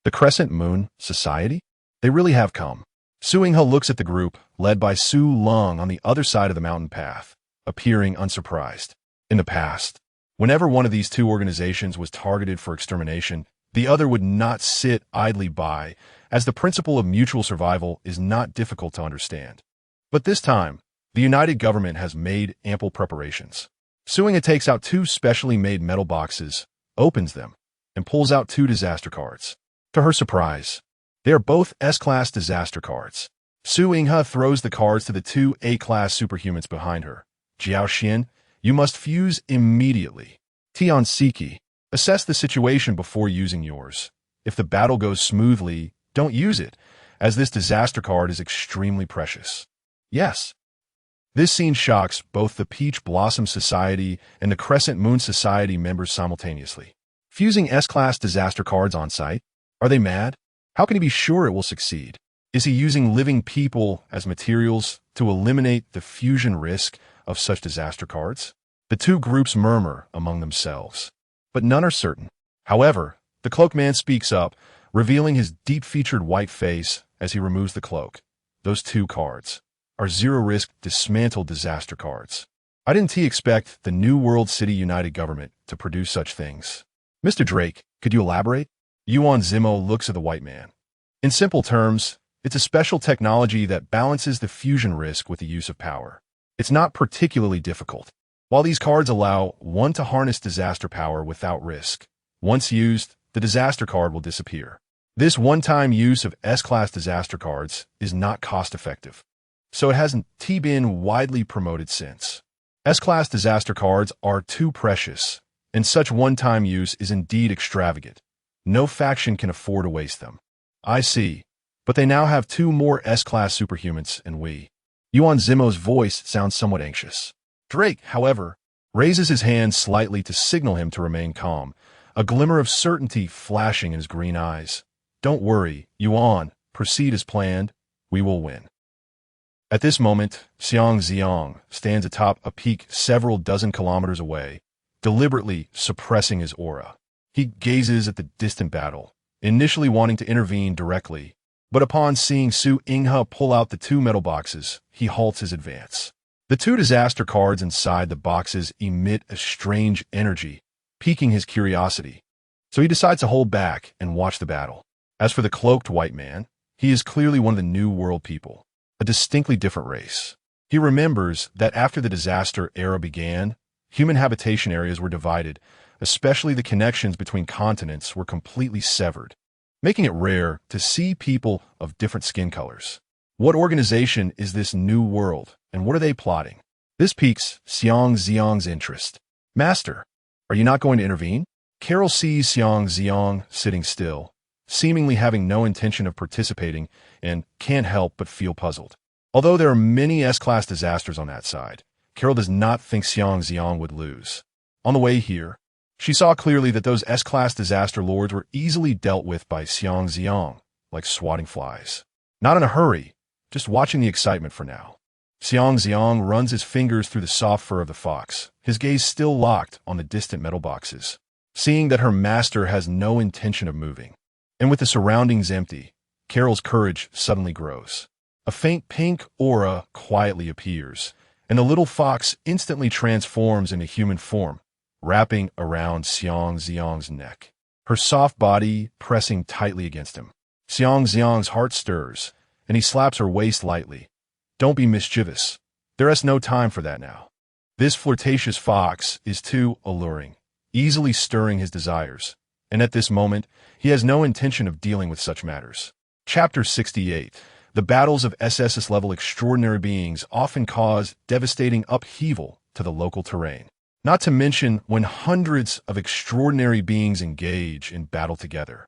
The Crescent Moon Society? They really have come. Su Ingha looks at the group, led by Su Lung on the other side of the mountain path, appearing unsurprised. In the past, whenever one of these two organizations was targeted for extermination, the other would not sit idly by, as the principle of mutual survival is not difficult to understand. But this time, the United Government has made ample preparations. Su Ingha takes out two specially made metal boxes, opens them, and pulls out two disaster cards. To her surprise, they are both S-Class Disaster cards. Su Ingha throws the cards to the two A-Class superhumans behind her. Jiao Xin, you must fuse immediately. Tian Siki, assess the situation before using yours. If the battle goes smoothly, don't use it, as this disaster card is extremely precious. Yes. This scene shocks both the Peach Blossom Society and the Crescent Moon Society members simultaneously. Fusing S-Class Disaster cards on site? Are they mad? How can he be sure it will succeed? Is he using living people as materials to eliminate the fusion risk of such disaster cards? The two groups murmur among themselves, but none are certain. However, the cloaked man speaks up, revealing his deep-featured white face as he removes the cloak. Those two cards are zero-risk dismantled disaster cards. I didn't expect the New World City United Government to produce such things. Mr. Drake, could you elaborate? Yuan Zimo looks at the white man. In simple terms, it's a special technology that balances the fusion risk with the use of power. It's not particularly difficult. While these cards allow one to harness disaster power without risk, once used, the disaster card will disappear. This one-time use of S-Class disaster cards is not cost-effective, so it hasn't been widely promoted since. S-Class disaster cards are too precious, and such one-time use is indeed extravagant. No faction can afford to waste them. I see, but they now have two more S-Class superhumans, and we. Yuan Zimo's voice sounds somewhat anxious. Drake, however, raises his hand slightly to signal him to remain calm, a glimmer of certainty flashing in his green eyes. Don't worry, Yuan, proceed as planned. We will win. At this moment, Xiang Zi'ang stands atop a peak several dozen kilometers away, deliberately suppressing his aura. He gazes at the distant battle, initially wanting to intervene directly, but upon seeing Su Inghe pull out the two metal boxes, he halts his advance. The two disaster cards inside the boxes emit a strange energy, piquing his curiosity, so he decides to hold back and watch the battle. As for the cloaked white man, he is clearly one of the New World people, a distinctly different race. He remembers that after the disaster era began, human habitation areas were divided, especially the connections between continents were completely severed, making it rare to see people of different skin colors. What organization is this New World, and what are they plotting? This piques Xiang Zi'ang's interest. Master, are you not going to intervene? Carol sees Xiang Zi'ang sitting still, seemingly having no intention of participating, and can't help but feel puzzled. Although there are many S-class disasters on that side, Carol does not think Xiang Zi'ang would lose. On the way here, she saw clearly that those S-class disaster lords were easily dealt with by Xiang Zi'ang, like swatting flies. Not in a hurry, just watching the excitement for now. Xiang Zi'ang runs his fingers through the soft fur of the fox, his gaze still locked on the distant metal boxes. Seeing that her master has no intention of moving, and with the surroundings empty, Carol's courage suddenly grows. A faint pink aura quietly appears, and the little fox instantly transforms into human form, wrapping around Xiang Zi'ang's neck, her soft body pressing tightly against him. Xiang Zi'ang's heart stirs, and he slaps her waist lightly. Don't be mischievous. There is no time for that now. This flirtatious fox is too alluring, easily stirring his desires, and at this moment, he has no intention of dealing with such matters. Chapter 68. The battles of SS-level extraordinary beings often cause devastating upheaval to the local terrain. Not to mention when hundreds of extraordinary beings engage in battle together.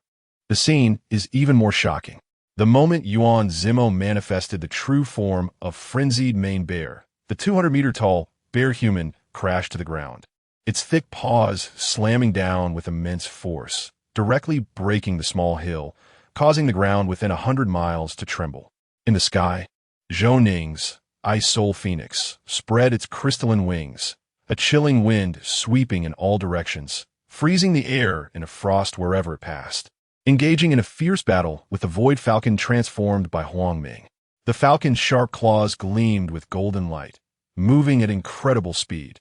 The scene is even more shocking. The moment Yuan Zimo manifested the true form of frenzied Maine Bear, the 200-meter-tall bear human crashed to the ground, its thick paws slamming down with immense force, directly breaking the small hill, causing the ground within 100 miles to tremble. In the sky, Zhou Ning's Ice Soul Phoenix spread its crystalline wings, a chilling wind sweeping in all directions, freezing the air in a frost wherever it passed. Engaging in a fierce battle with the Void Falcon transformed by Huang Ming. The falcon's sharp claws gleamed with golden light, moving at incredible speed,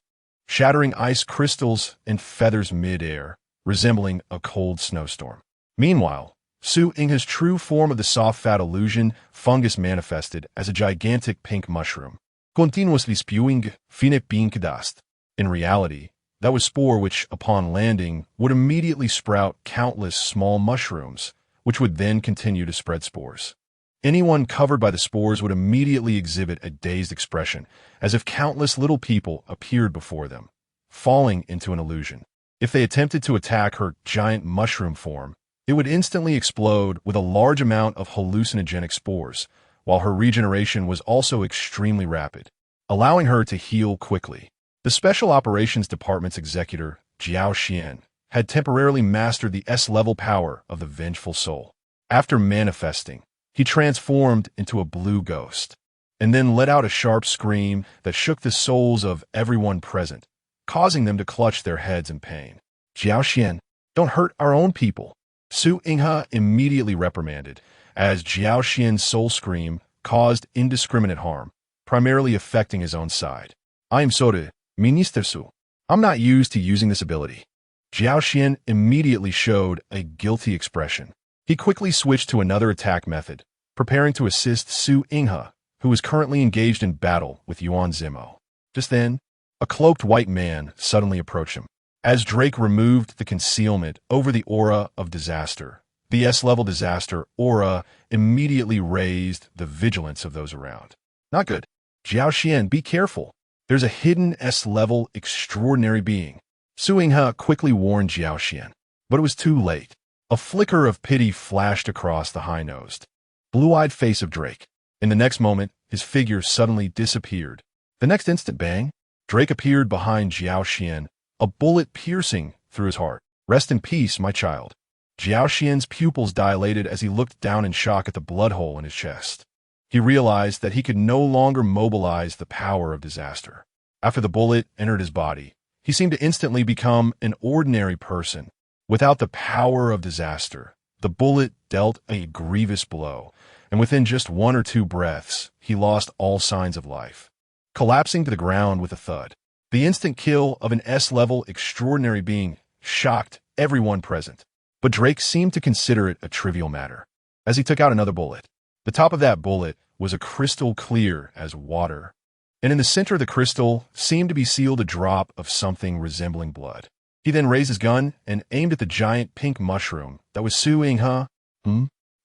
shattering ice crystals and feathers mid-air, resembling a cold snowstorm. Meanwhile, Su Inghe's true form of the soft fat illusion fungus manifested as a gigantic pink mushroom, continuously spewing pink dust. In reality, that was spore which, upon landing, would immediately sprout countless small mushrooms, which would then continue to spread spores. Anyone covered by the spores would immediately exhibit a dazed expression, as if countless little people appeared before them, falling into an illusion. If they attempted to attack her giant mushroom form, it would instantly explode with a large amount of hallucinogenic spores, while her regeneration was also extremely rapid, allowing her to heal quickly. The Special Operations Department's executor, Jiao Xian, had temporarily mastered the S-level power of the Vengeful Soul. After manifesting, he transformed into a blue ghost, and then let out a sharp scream that shook the souls of everyone present, causing them to clutch their heads in pain. Jiao Xian, don't hurt our own people. Su Inghe immediately reprimanded, as Jiao Xian's soul scream caused indiscriminate harm, primarily affecting his own side. I am sorry, Minister Su. I'm not used to using this ability. Jiao Xian immediately showed a guilty expression. He quickly switched to another attack method, preparing to assist Su Inghe, who was currently engaged in battle with Yuan Zimo. Just then, a cloaked white man suddenly approached him. As Drake removed the concealment over the aura of disaster, the S-level disaster aura immediately raised the vigilance of those around. Not good. Jiao Xian, be careful. There's a hidden S-level extraordinary being. Su Inghe quickly warned Jiao Xian, but it was too late. A flicker of pity flashed across the high-nosed, blue-eyed face of Drake. In the next moment, his figure suddenly disappeared. The next instant, bang, Drake appeared behind Jiao Xian, a bullet piercing through his heart. Rest in peace, my child. Jiao Xian's pupils dilated as he looked down in shock at the blood hole in his chest. He realized that he could no longer mobilize the power of disaster. After the bullet entered his body, he seemed to instantly become an ordinary person. Without the power of disaster, The bullet dealt a grievous blow, and within just 1 or 2 breaths, he lost all signs of life, collapsing to the ground with a thud. The instant kill of an S-level extraordinary being shocked everyone present, but Drake seemed to consider it a trivial matter. As he took out another bullet, the top of that bullet was a crystal clear as water, and in the center of the crystal seemed to be sealed a drop of something resembling blood. He then raised his gun and aimed at the giant pink mushroom that was Su Yinghe.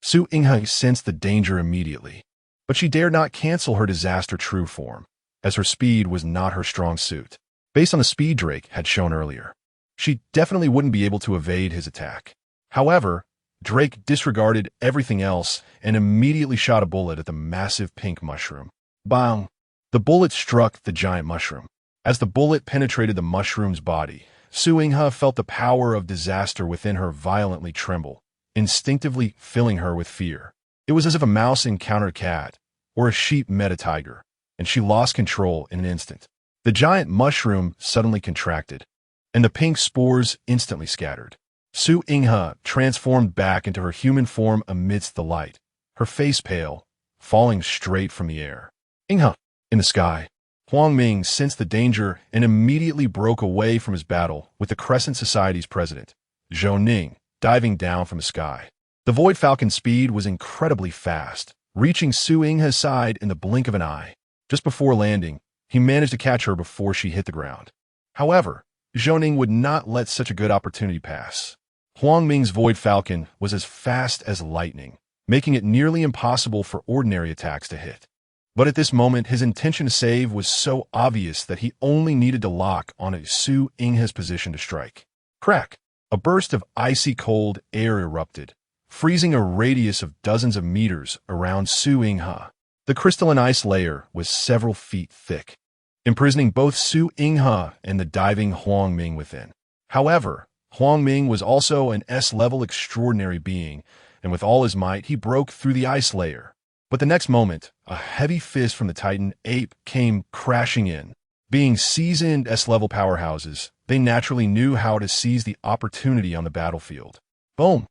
Su Yinghe sensed the danger immediately, but she dared not cancel her disaster true form, as her speed was not her strong suit. Based on the speed Drake had shown earlier, she definitely wouldn't be able to evade his attack. However, Drake disregarded everything else and immediately shot a bullet at the massive pink mushroom. Bang! The bullet struck the giant mushroom. As the bullet penetrated the mushroom's body, Su Yinghe felt the power of disaster within her violently tremble, instinctively filling her with fear. It was as if a mouse encountered a cat, or a sheep met a tiger, and she lost control in an instant. The giant mushroom suddenly contracted, and the pink spores instantly scattered. Su Yinghe transformed back into her human form amidst the light, her face pale, falling straight from the air. Yinghe! In the sky, Huang Ming sensed the danger and immediately broke away from his battle with the Crescent Society's president, Zhou Ning, diving down from the sky. The Void Falcon's speed was incredibly fast, reaching Su Yinghe's side in the blink of an eye. Just before landing, he managed to catch her before she hit the ground. However, Zhou Ning would not let such a good opportunity pass. Huang Ming's Void Falcon was as fast as lightning, making it nearly impossible for ordinary attacks to hit. But at this moment, his intention to save was so obvious that he only needed to lock on a Su Yinghe's position to strike. Crack! A burst of icy cold air erupted, freezing a radius of dozens of meters around Su Yinghe. The crystalline ice layer was several feet thick, imprisoning both Su Yinghe and the diving Huang Ming within. However, Huang Ming was also an S-level extraordinary being, and with all his might, he broke through the ice layer. But the next moment, a heavy fist from the Titan ape came crashing in. Being seasoned S-level powerhouses, they naturally knew how to seize the opportunity on the battlefield. Boom!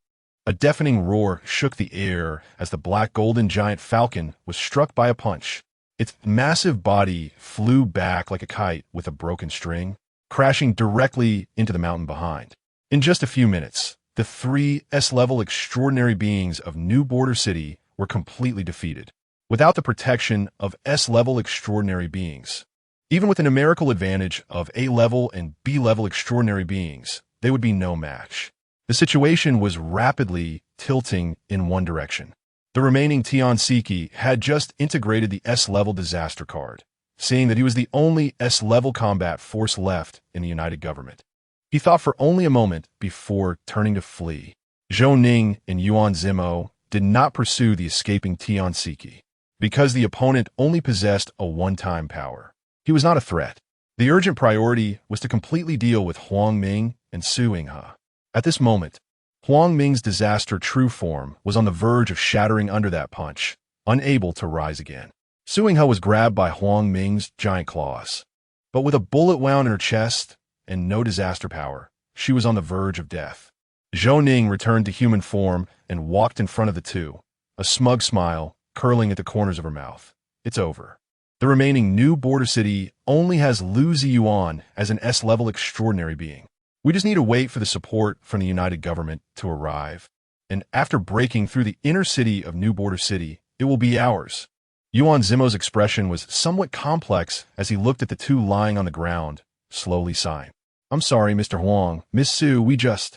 A deafening roar shook the air as the black golden giant falcon was struck by a punch. Its massive body flew back like a kite with a broken string, crashing directly into the mountain behind. In just a few minutes, the 3 S-level extraordinary beings of New Border City were completely defeated, without the protection of S-level extraordinary beings. Even with a numerical advantage of A-level and B-level extraordinary beings, they would be no match. The situation was rapidly tilting in one direction. The remaining Tiansiki had just integrated the S-level disaster card, seeing that he was the only S-level combat force left in the United Government. He thought for only a moment before turning to flee. Zhou Ning and Yuan Zimo did not pursue the escaping Tiansiki, because the opponent only possessed a one-time power. He was not a threat. The urgent priority was to completely deal with Huang Ming and Su Yinghe. At this moment, Huang Ming's disaster true form was on the verge of shattering under that punch, unable to rise again. Su Yinghe was grabbed by Huang Ming's giant claws, but with a bullet wound in her chest and no disaster power, she was on the verge of death. Zhou Ning returned to human form and walked in front of the two, a smug smile curling at the corners of her mouth. It's over. The remaining New Border City only has Lu Ziyuan as an S-level extraordinary being. We just need to wait for the support from the United Government to arrive, and after breaking through the inner city of New Border City, it will be ours. Yuan Zimo's expression was somewhat complex as he looked at the two lying on the ground, slowly sighing. I'm sorry, Mr. Huang. Miss Su, we just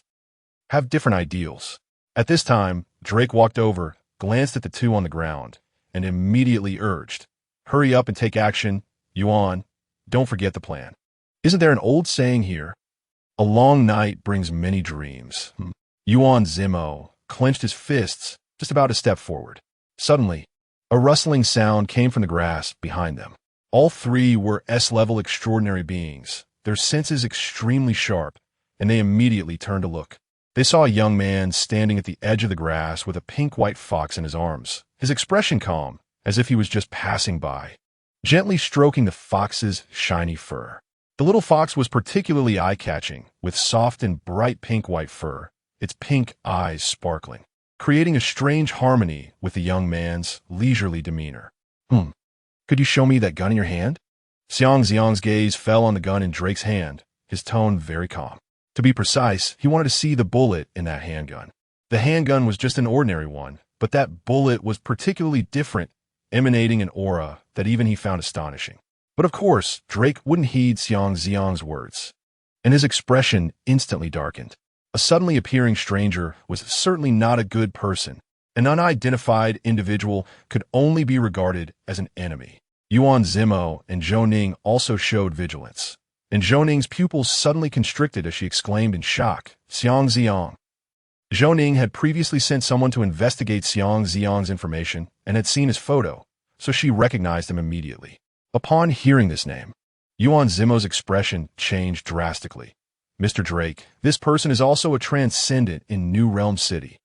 have different ideals. At this time, Drake walked over, glanced at the two on the ground, and immediately urged, hurry up and take action. Yuan, don't forget the plan. Isn't there an old saying here? A long night brings many dreams. Yuan Zimo clenched his fists, just about to step forward. Suddenly, a rustling sound came from the grass behind them. All three were S-level extraordinary beings, their senses extremely sharp, and they immediately turned to look. They saw a young man standing at the edge of the grass with a pink-white fox in his arms, his expression calm, as if he was just passing by, gently stroking the fox's shiny fur. The little fox was particularly eye-catching, with soft and bright pink-white fur, its pink eyes sparkling. creating a strange harmony with the young man's leisurely demeanor. Could you show me that gun in your hand? Xiang Zi'ang's gaze fell on the gun in Drake's hand, his tone very calm. To be precise, he wanted to see the bullet in that handgun. The handgun was just an ordinary one, but that bullet was particularly different, emanating an aura that even he found astonishing. But of course, Drake wouldn't heed Xiang Zi'ang's words, and his expression instantly darkened. A suddenly appearing stranger was certainly not a good person. An unidentified individual could only be regarded as an enemy. Yuan Zimo and Zhou Ning also showed vigilance, and Zhou Ning's pupils suddenly constricted as she exclaimed in shock, "Xiang Zi'ang!" Zhou Ning had previously sent someone to investigate Xiang Zi'ang's information and had seen his photo, so she recognized him immediately. Upon hearing this name, Yuan Zimo's expression changed drastically. "Mr. Drake, this person is also a transcendent in New Realm City.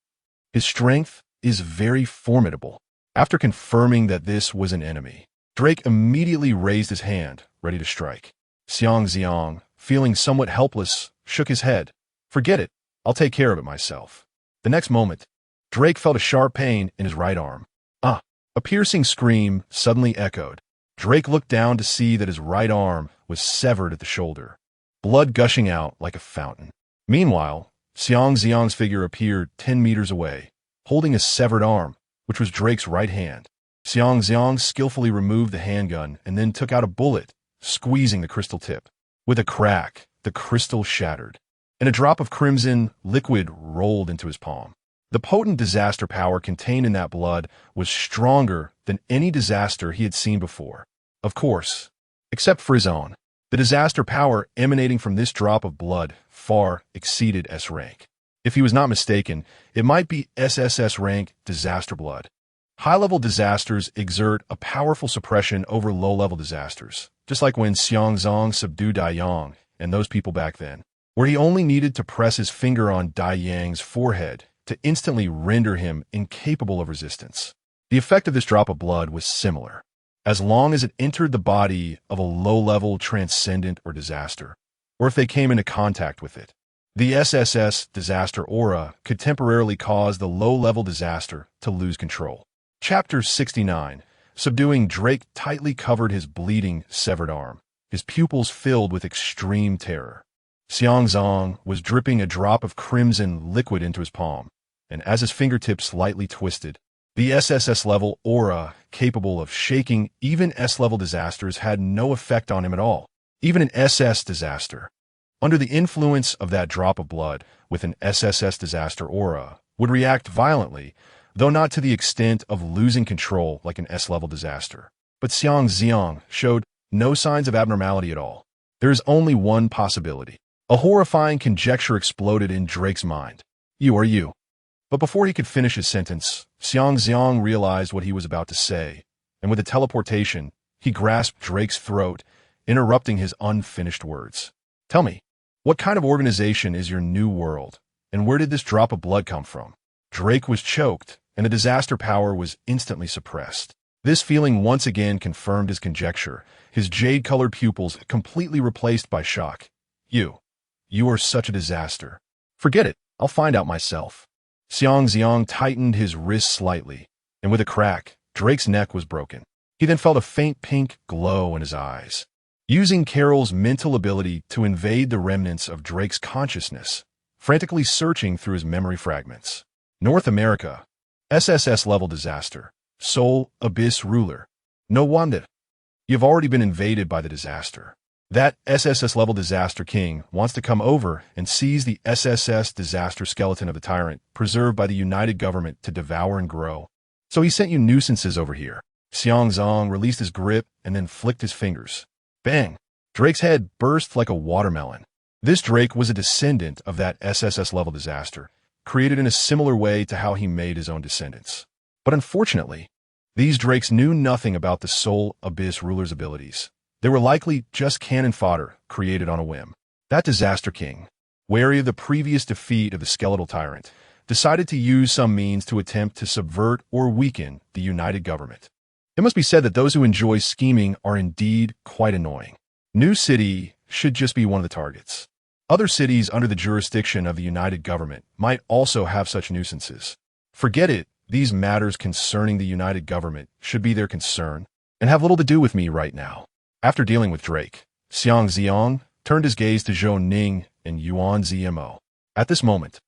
His strength is very formidable." After confirming that this was an enemy, Drake immediately raised his hand, ready to strike. Xiang Zi'ang, feeling somewhat helpless, shook his head. "Forget it. I'll take care of it myself." The next moment, Drake felt a sharp pain in his right arm. A piercing scream suddenly echoed. Drake looked down to see that his right arm was severed at the shoulder, blood gushing out like a fountain. Meanwhile, Xiang Zi'ang's figure appeared 10 meters away, holding a severed arm, which was Drake's right hand. Xiang Zi'ang skillfully removed the handgun and then took out a bullet, squeezing the crystal tip. With a crack, the crystal shattered, and a drop of crimson liquid rolled into his palm. The potent disaster power contained in that blood was stronger than any disaster he had seen before. Of course, except for his own. The disaster power emanating from this drop of blood far exceeded S rank. If he was not mistaken, it might be SSS rank disaster blood. High-level disasters exert a powerful suppression over low-level disasters, just like when Xiang Zi'ang subdued Dai Yang and those people back then, where he only needed to press his finger on Dai Yang's forehead to instantly render him incapable of resistance. The effect of this drop of blood was similar, as long as it entered the body of a low-level transcendent or disaster, or if they came into contact with it. The SSS disaster aura could temporarily cause the low-level disaster to lose control. Chapter 69. Subduing Drake tightly covered his bleeding, severed arm, his pupils filled with extreme terror. Xiang Zi'ang was dripping a drop of crimson liquid into his palm, and as his fingertips lightly twisted, the SSS-level aura capable of shaking even S-level disasters had no effect on him at all. Even an SS disaster, under the influence of that drop of blood with an SSS disaster aura, would react violently, though not to the extent of losing control like an S-level disaster. But Xiang Zi'ang showed no signs of abnormality at all. There is only one possibility. A horrifying conjecture exploded in Drake's mind. "You are you." But before he could finish his sentence, Xiang Zi'ang realized what he was about to say, and with a teleportation, he grasped Drake's throat, interrupting his unfinished words. "Tell me, what kind of organization is your new world, and where did this drop of blood come from?" Drake was choked, and the disaster power was instantly suppressed. This feeling once again confirmed his conjecture, his jade-colored pupils completely replaced by shock. You are such a disaster. Forget it, I'll find out myself." Xiang Zi'ang tightened his wrist slightly, and with a crack, Drake's neck was broken. He then felt a faint pink glow in his eyes. Using Carol's mental ability to invade the remnants of Drake's consciousness, frantically searching through his memory fragments. North America, SSS-level disaster, Soul Abyss Ruler. No wonder. You've already been invaded by the disaster. That SSS-level disaster king wants to come over and seize the SSS disaster skeleton of the tyrant, preserved by the United Government to devour and grow. So he sent you nuisances over here. Xiang Zi'ang released his grip and then flicked his fingers. Bang! Drake's head burst like a watermelon. This Drake was a descendant of that SSS-level disaster, created in a similar way to how he made his own descendants. But unfortunately, these Drakes knew nothing about the Soul Abyss Ruler's abilities. They were likely just cannon fodder created on a whim. That disaster king, wary of the previous defeat of the skeletal tyrant, decided to use some means to attempt to subvert or weaken the United Government. It must be said that those who enjoy scheming are indeed quite annoying. New City should just be one of the targets. Other cities under the jurisdiction of the United Government might also have such nuisances. Forget it. These matters concerning the United Government should be their concern and have little to do with me right now. After dealing with Drake, Xiang Zi'ang turned his gaze to Zhou Ning and Yuan Zmo. At this moment,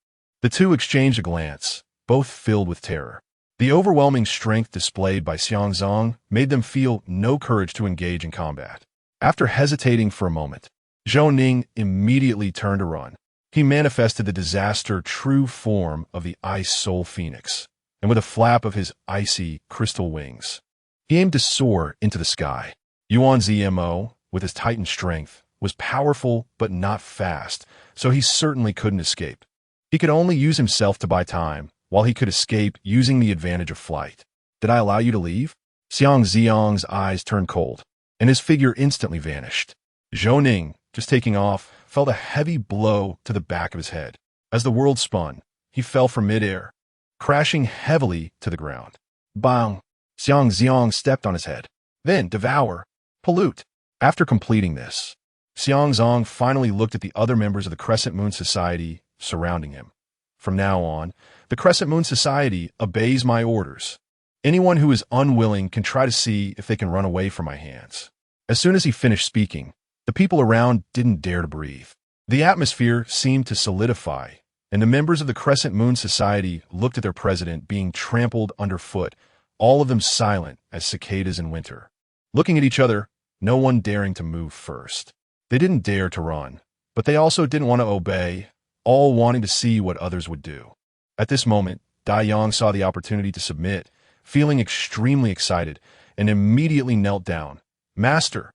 the two exchanged a glance, both filled with terror. The overwhelming strength displayed by Xiang Zi'ang made them feel no courage to engage in combat. After hesitating for a moment, Zhou Ning immediately turned to run. He manifested the disaster true form of the Ice Soul Phoenix, and with a flap of his icy crystal wings, he aimed to soar into the sky. Yuan Zmo, with his titan strength, was powerful but not fast, so he certainly couldn't escape. He could only use himself to buy time, while he could escape using the advantage of flight. Did I allow you to leave? Xiang Zi'ang's eyes turned cold, and his figure instantly vanished. Zhou Ning, just taking off, felt a heavy blow to the back of his head. As the world spun, he fell from midair, crashing heavily to the ground. Bang! Xiang Zi'ang stepped on his head. Then devour, pollute. After completing this, Xiang Zi'ang finally looked at the other members of the Crescent Moon Society surrounding him. From now on, the Crescent Moon Society obeys my orders. Anyone who is unwilling can try to see if they can run away from my hands. As soon as he finished speaking, the people around didn't dare to breathe. The atmosphere seemed to solidify, and the members of the Crescent Moon Society looked at their president being trampled underfoot, all of them silent as cicadas in winter. Looking at each other, no one daring to move first. They didn't dare to run, but they also didn't want to obey, all wanting to see what others would do. At this moment, Dai Yang saw the opportunity to submit, feeling extremely excited, and immediately knelt down. Master!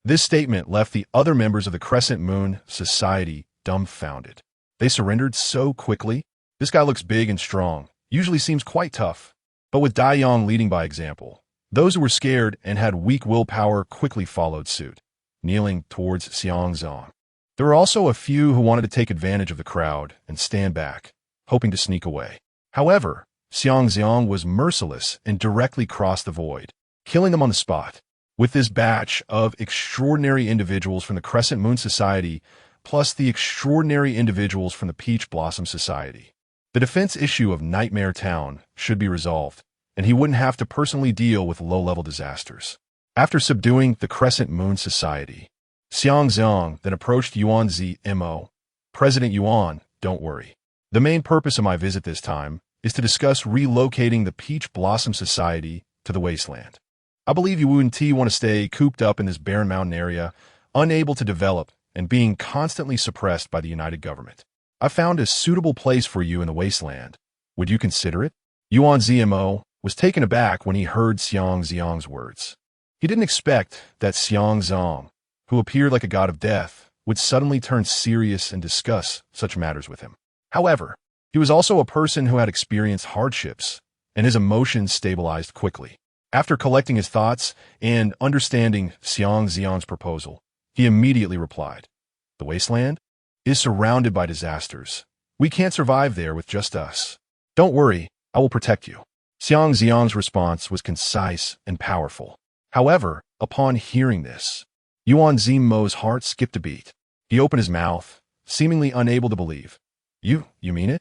This statement left the other members of the Crescent Moon Society dumbfounded. They surrendered so quickly. This guy looks big and strong, usually seems quite tough. But with Dai Yang leading by example, those who were scared and had weak willpower quickly followed suit, kneeling towards Xiang Zi'ang. There were also a few who wanted to take advantage of the crowd and stand back, hoping to sneak away. However, Xiang Zi'ang was merciless and directly crossed the void, killing them on the spot. With this batch of extraordinary individuals from the Crescent Moon Society, plus the extraordinary individuals from the Peach Blossom Society, the defense issue of Nightmare Town should be resolved, and he wouldn't have to personally deal with low-level disasters. After subduing the Crescent Moon Society, Xiang Zi'ang then approached Yuan Zmo. President Yuan, don't worry. The main purpose of my visit this time is to discuss relocating the Peach Blossom Society to the wasteland. I believe you wouldn't want to stay cooped up in this barren mountain area, unable to develop and being constantly suppressed by the United Government. I found a suitable place for you in the wasteland. Would you consider it? Yuan Zmo was taken aback when he heard Xiang Zi'ang's words. He didn't expect that Xiang Zi'ang, who appeared like a god of death, would suddenly turn serious and discuss such matters with him. However, he was also a person who had experienced hardships, and his emotions stabilized quickly. After collecting his thoughts and understanding Xiang Zi'ang's proposal, he immediately replied, "The wasteland is surrounded by disasters. We can't survive there with just us. Don't worry, I will protect you." Xiang Zi'ang's response was concise and powerful. However, upon hearing this, Yuan Zmo's heart skipped a beat. He opened his mouth, seemingly unable to believe. You mean it?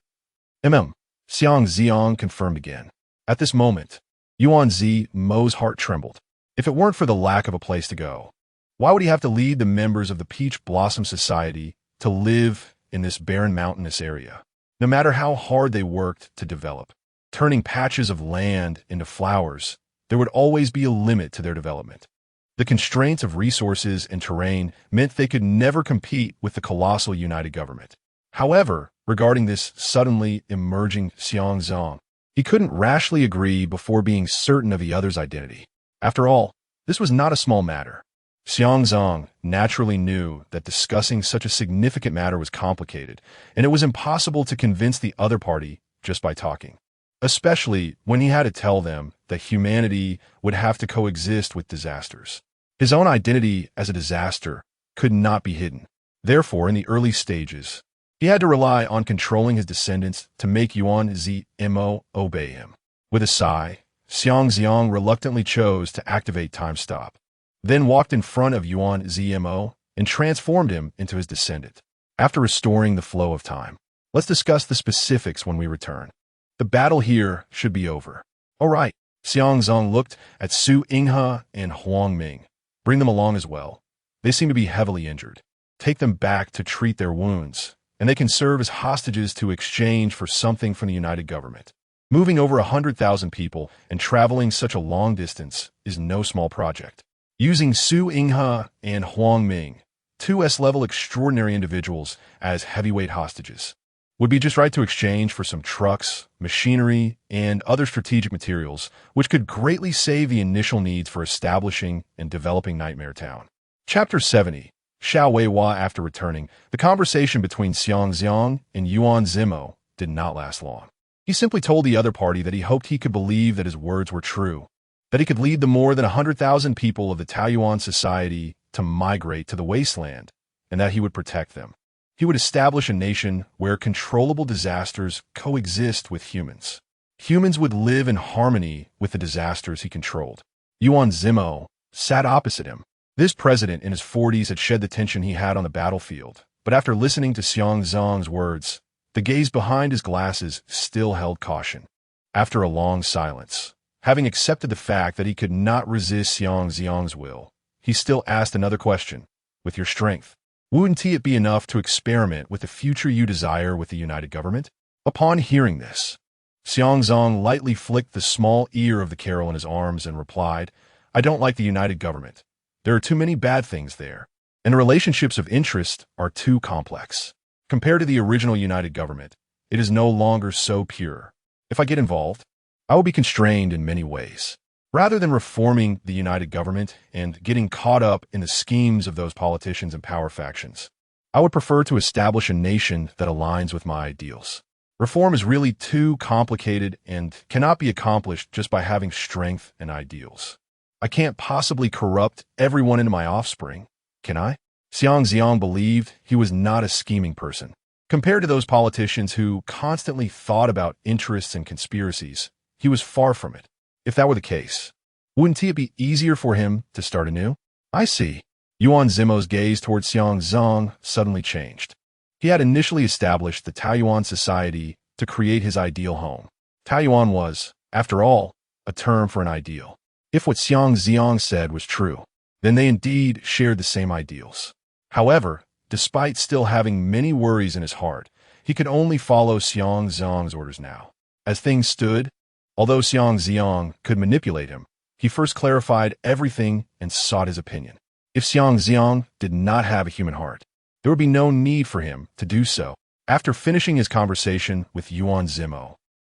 Xiang Zi'ang confirmed again. At this moment, Yuan Zmo's heart trembled. If it weren't for the lack of a place to go, why would he have to lead the members of the Peach Blossom Society to live in this barren mountainous area? No matter how hard they worked to develop, turning patches of land into flowers, there would always be a limit to their development. The constraints of resources and terrain meant they could never compete with the colossal United Government. However, regarding this suddenly emerging Xiang Zi'ang, he couldn't rashly agree before being certain of the other's identity. After all, this was not a small matter. Xiang Zi'ang naturally knew that discussing such a significant matter was complicated, and it was impossible to convince the other party just by talking, especially when he had to tell them that humanity would have to coexist with disasters. His own identity as a disaster could not be hidden. Therefore, in the early stages, he had to rely on controlling his descendants to make Yuan Zmo obey him. With a sigh, Xiang Zi'ang reluctantly chose to activate Time Stop, then walked in front of Yuan Zmo and transformed him into his descendant. After restoring the flow of time, let's discuss the specifics when we return. The battle here should be over. All right. Xiang Zi'ang looked at Su Yinghe and Huang Ming. Bring them along as well. They seem to be heavily injured. Take them back to treat their wounds, and they can serve as hostages to exchange for something from the United Government. Moving over 100,000 people and traveling such a long distance is no small project. Using Su Yinghe and Huang Ming, two S-level extraordinary individuals, as heavyweight hostages, would be just right to exchange for some trucks, machinery, and other strategic materials, which could greatly save the initial needs for establishing and developing Nightmare Town. Chapter 70. Xiao Weihua. After returning, the conversation between Xiang Zi'ang and Invincible did not last long. He simply told the other party that he hoped he could believe that his words were true, that he could lead the more than 100,000 people of the Taoyuan society to migrate to the wasteland, and that he would protect them. He would establish a nation where controllable disasters coexist with humans. Humans would live in harmony with the disasters he controlled. Yuan Zimo sat opposite him. This president in his 40s had shed the tension he had on the battlefield, but after listening to Xiang Zi'ang's words, the gaze behind his glasses still held caution. After a long silence, having accepted the fact that he could not resist Xiang Zi'ang's will, he still asked another question. With your strength, wouldn't it be enough to experiment with the future you desire with the United Government? Upon hearing this, Xiang Zi'ang lightly flicked the small ear of the carol in his arms and replied, I don't like the United Government. There are too many bad things there, and the relationships of interest are too complex. Compared to the original United Government, it is no longer so pure. If I get involved, I will be constrained in many ways. Rather than reforming the United Government and getting caught up in the schemes of those politicians and power factions, I would prefer to establish a nation that aligns with my ideals. Reform is really too complicated and cannot be accomplished just by having strength and ideals. I can't possibly corrupt everyone into my offspring, can I? Xiang Zi'ang believed he was not a scheming person. Compared to those politicians who constantly thought about interests and conspiracies, he was far from it. If that were the case, wouldn't it be easier for him to start anew? I see. Yuan Zimo's gaze towards Xiang Zi'ang suddenly changed. He had initially established the Taoyuan society to create his ideal home. Taoyuan was, after all, a term for an ideal. If what Xiang Zi'ang said was true, then they indeed shared the same ideals. However, despite still having many worries in his heart, he could only follow Xiang Zi'ang's orders now. As things stood, although Xiang Zi'ang could manipulate him, he first clarified everything and sought his opinion. If Xiang Zi'ang did not have a human heart, there would be no need for him to do so. After finishing his conversation with Yuan Zimo,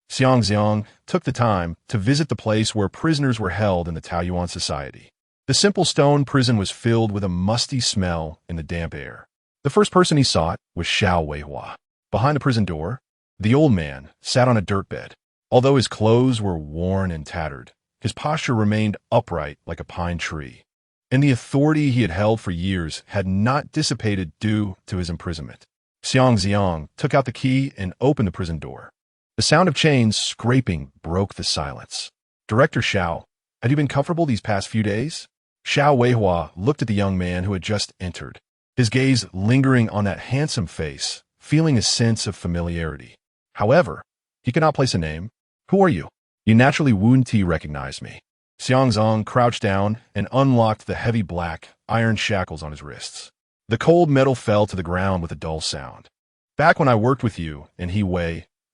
Xiang Zi'ang took the time to visit the place where prisoners were held in the Taoyuan society. The simple stone prison was filled with a musty smell in the damp air. The first person he sought was Xiao Weihua. Behind the prison door, the old man sat on a dirt bed. Although his clothes were worn and tattered, his posture remained upright like a pine tree, and the authority he had held for years had not dissipated due to his imprisonment. Xiang Zi'ang took out the key and opened the prison door. The sound of chains scraping broke the silence. Director Xiao, have you been comfortable these past few days? Xiao Weihua looked at the young man who had just entered, his gaze lingering on that handsome face, feeling a sense of familiarity. However, he could not place a name. Who are you? You naturally wouldn't recognize me. Xiang Zi'ang crouched down and unlocked the heavy black, iron shackles on his wrists. The cold metal fell to the ground with a dull sound. Back when I worked with you in He,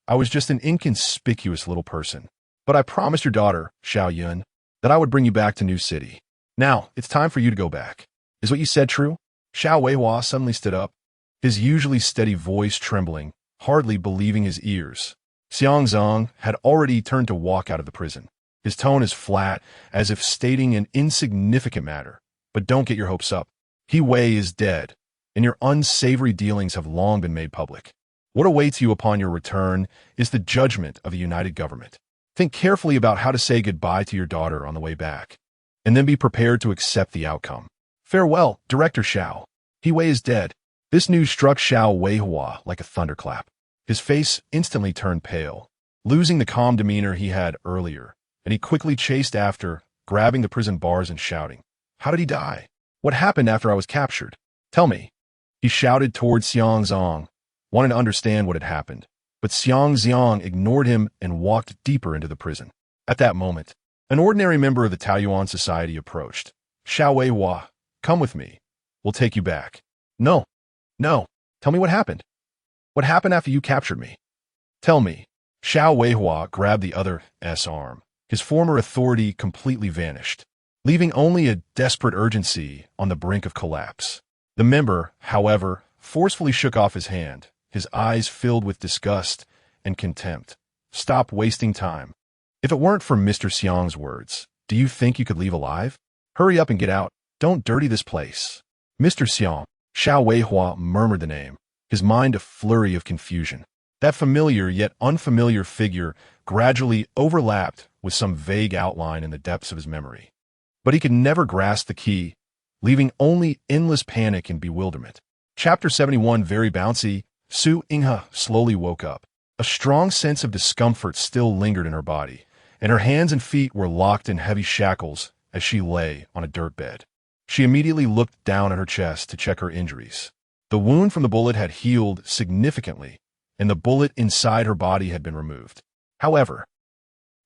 I was just an inconspicuous little person. But I promised your daughter, Xiao Yun, that I would bring you back to New City. Now, it's time for you to go back. Is what you said true? Xiao Weihua suddenly stood up, his usually steady voice trembling, hardly believing his ears. Xiang Zi'ang had already turned to walk out of the prison. His tone is flat, as if stating an insignificant matter. But don't get your hopes up. He is dead, and your unsavory dealings have long been made public. What awaits you upon your return is the judgment of the United Government. Think carefully about how to say goodbye to your daughter on the way back, and then be prepared to accept the outcome. Farewell, Director Xiao. He is dead. This news struck Xiao Weihua like a thunderclap. His face instantly turned pale, losing the calm demeanor he had earlier, and he quickly chased after, grabbing the prison bars and shouting, How did he die? What happened after I was captured? Tell me. He shouted towards Xiang Zi'ang, wanting to understand what had happened. But but Xiang Zi'ang ignored him and walked deeper into the prison. At that moment, an ordinary member of the Taoyuan society approached. Xiao Weihua, come with me. We'll take you back. No, no. Tell me what happened. What happened after you captured me? Tell me. Xiao Weihua grabbed the other's arm. His former authority completely vanished, leaving only a desperate urgency on the brink of collapse. The member, however, forcefully shook off his hand, his eyes filled with disgust and contempt. Stop wasting time. If it weren't for Mr. Xiang's words, do you think you could leave alive? Hurry up and get out. Don't dirty this place. Mr. Xiang. Xiao Weihua murmured the name, his mind a flurry of confusion. That familiar yet unfamiliar figure gradually overlapped with some vague outline in the depths of his memory. But he could never grasp the key, leaving only endless panic and bewilderment. Chapter 71 Very bouncy. Su Inghe slowly woke up. A strong sense of discomfort still lingered in her body, and her hands and feet were locked in heavy shackles as she lay on a dirt bed. She immediately looked down at her chest to check her injuries. The wound from the bullet had healed significantly, and the bullet inside her body had been removed. However,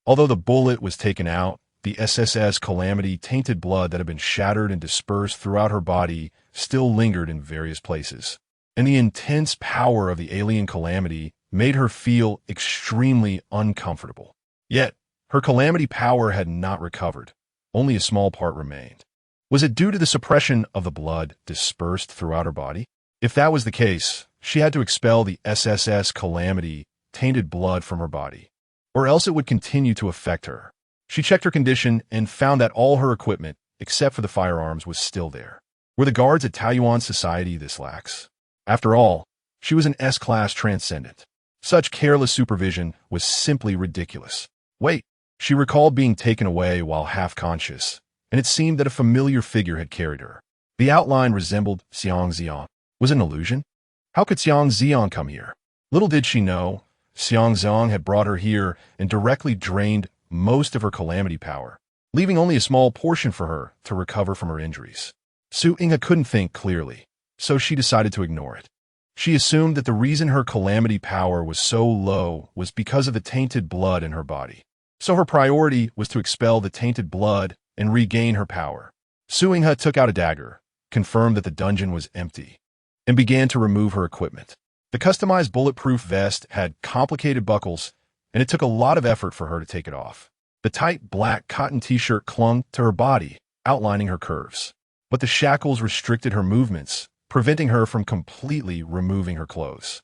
although the bullet was taken out, the SSS calamity tainted blood that had been shattered and dispersed throughout her body still lingered in various places. And the intense power of the alien calamity made her feel extremely uncomfortable. Yet, her calamity power had not recovered. Only a small part remained. Was it due to the suppression of the blood dispersed throughout her body? If that was the case, she had to expel the SSS calamity tainted blood from her body, or else it would continue to affect her. She checked her condition and found that all her equipment, except for the firearms, was still there. Were the guards at Taoyuan society this lax? After all, she was an S-class transcendent. Such careless supervision was simply ridiculous. Wait, she recalled being taken away while half-conscious, and it seemed that a familiar figure had carried her. The outline resembled Xiang Zi'ang. Was it an illusion? How could Xiang Zi'ang come here? Little did she know, Xiang Zi'ang had brought her here and directly drained most of her calamity power, leaving only a small portion for her to recover from her injuries. Su Inghe couldn't think clearly, so she decided to ignore it. She assumed that the reason her calamity power was so low was because of the tainted blood in her body. So her priority was to expel the tainted blood and regain her power. Su Inghe took out a dagger, confirmed that the dungeon was empty, and began to remove her equipment. The customized bulletproof vest had complicated buckles, and it took a lot of effort for her to take it off. The tight black cotton t-shirt clung to her body, outlining her curves. But the shackles restricted her movements, preventing her from completely removing her clothes.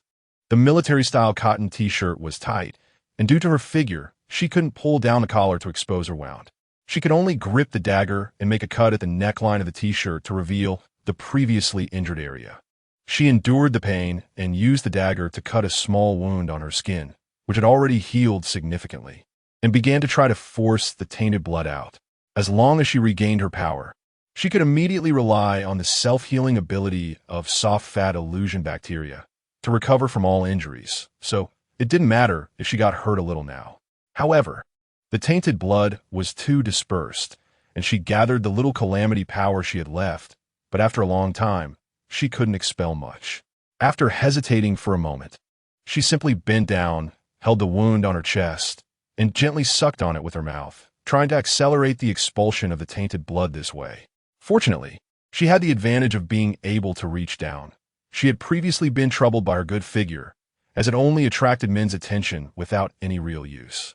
The military-style cotton t-shirt was tight, and due to her figure, she couldn't pull down the collar to expose her wound. She could only grip the dagger and make a cut at the neckline of the t-shirt to reveal the previously injured area. She endured the pain and used the dagger to cut a small wound on her skin, which had already healed significantly, and began to try to force the tainted blood out. As long as she regained her power, she could immediately rely on the self-healing ability of soft fat illusion bacteria to recover from all injuries, so it didn't matter if she got hurt a little now. However, the tainted blood was too dispersed, and she gathered the little calamity power she had left, but after a long time, she couldn't expel much. After hesitating for a moment, she simply bent down, held the wound on her chest, and gently sucked on it with her mouth, trying to accelerate the expulsion of the tainted blood this way. Fortunately, she had the advantage of being able to reach down. She had previously been troubled by her good figure, as it only attracted men's attention without any real use.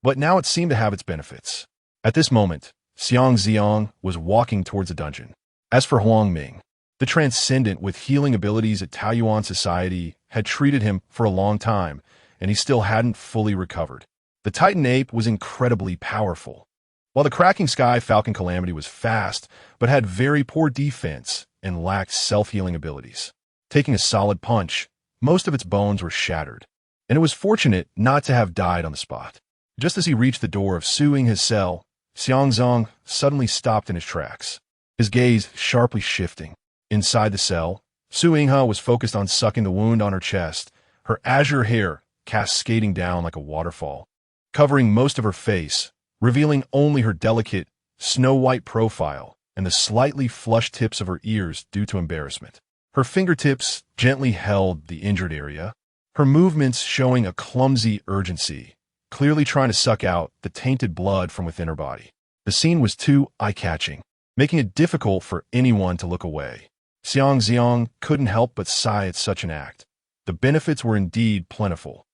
But now it seemed to have its benefits. At this moment, Xiang Zi'ang was walking towards the dungeon. As for Huang Ming, the transcendent with healing abilities at Taoyuan society had treated him for a long time, and he still hadn't fully recovered. The Titan ape was incredibly powerful, while the cracking sky falcon calamity was fast, but had very poor defense and lacked self-healing abilities. Taking a solid punch, most of its bones were shattered, and it was fortunate not to have died on the spot. Just as he reached the door of Su Inghe's cell, Xiang Zi'ang suddenly stopped in his tracks, his gaze sharply shifting. Inside the cell, Su Inghe was focused on sucking the wound on her chest, her azure hair cascading down like a waterfall, covering most of her face, revealing only her delicate, snow-white profile and the slightly flushed tips of her ears due to embarrassment. Her fingertips gently held the injured area, her movements showing a clumsy urgency, clearly trying to suck out the tainted blood from within her body. The scene was too eye-catching, making it difficult for anyone to look away. Xiang Zi'ang couldn't help but sigh at such an act. The benefits were indeed plentiful.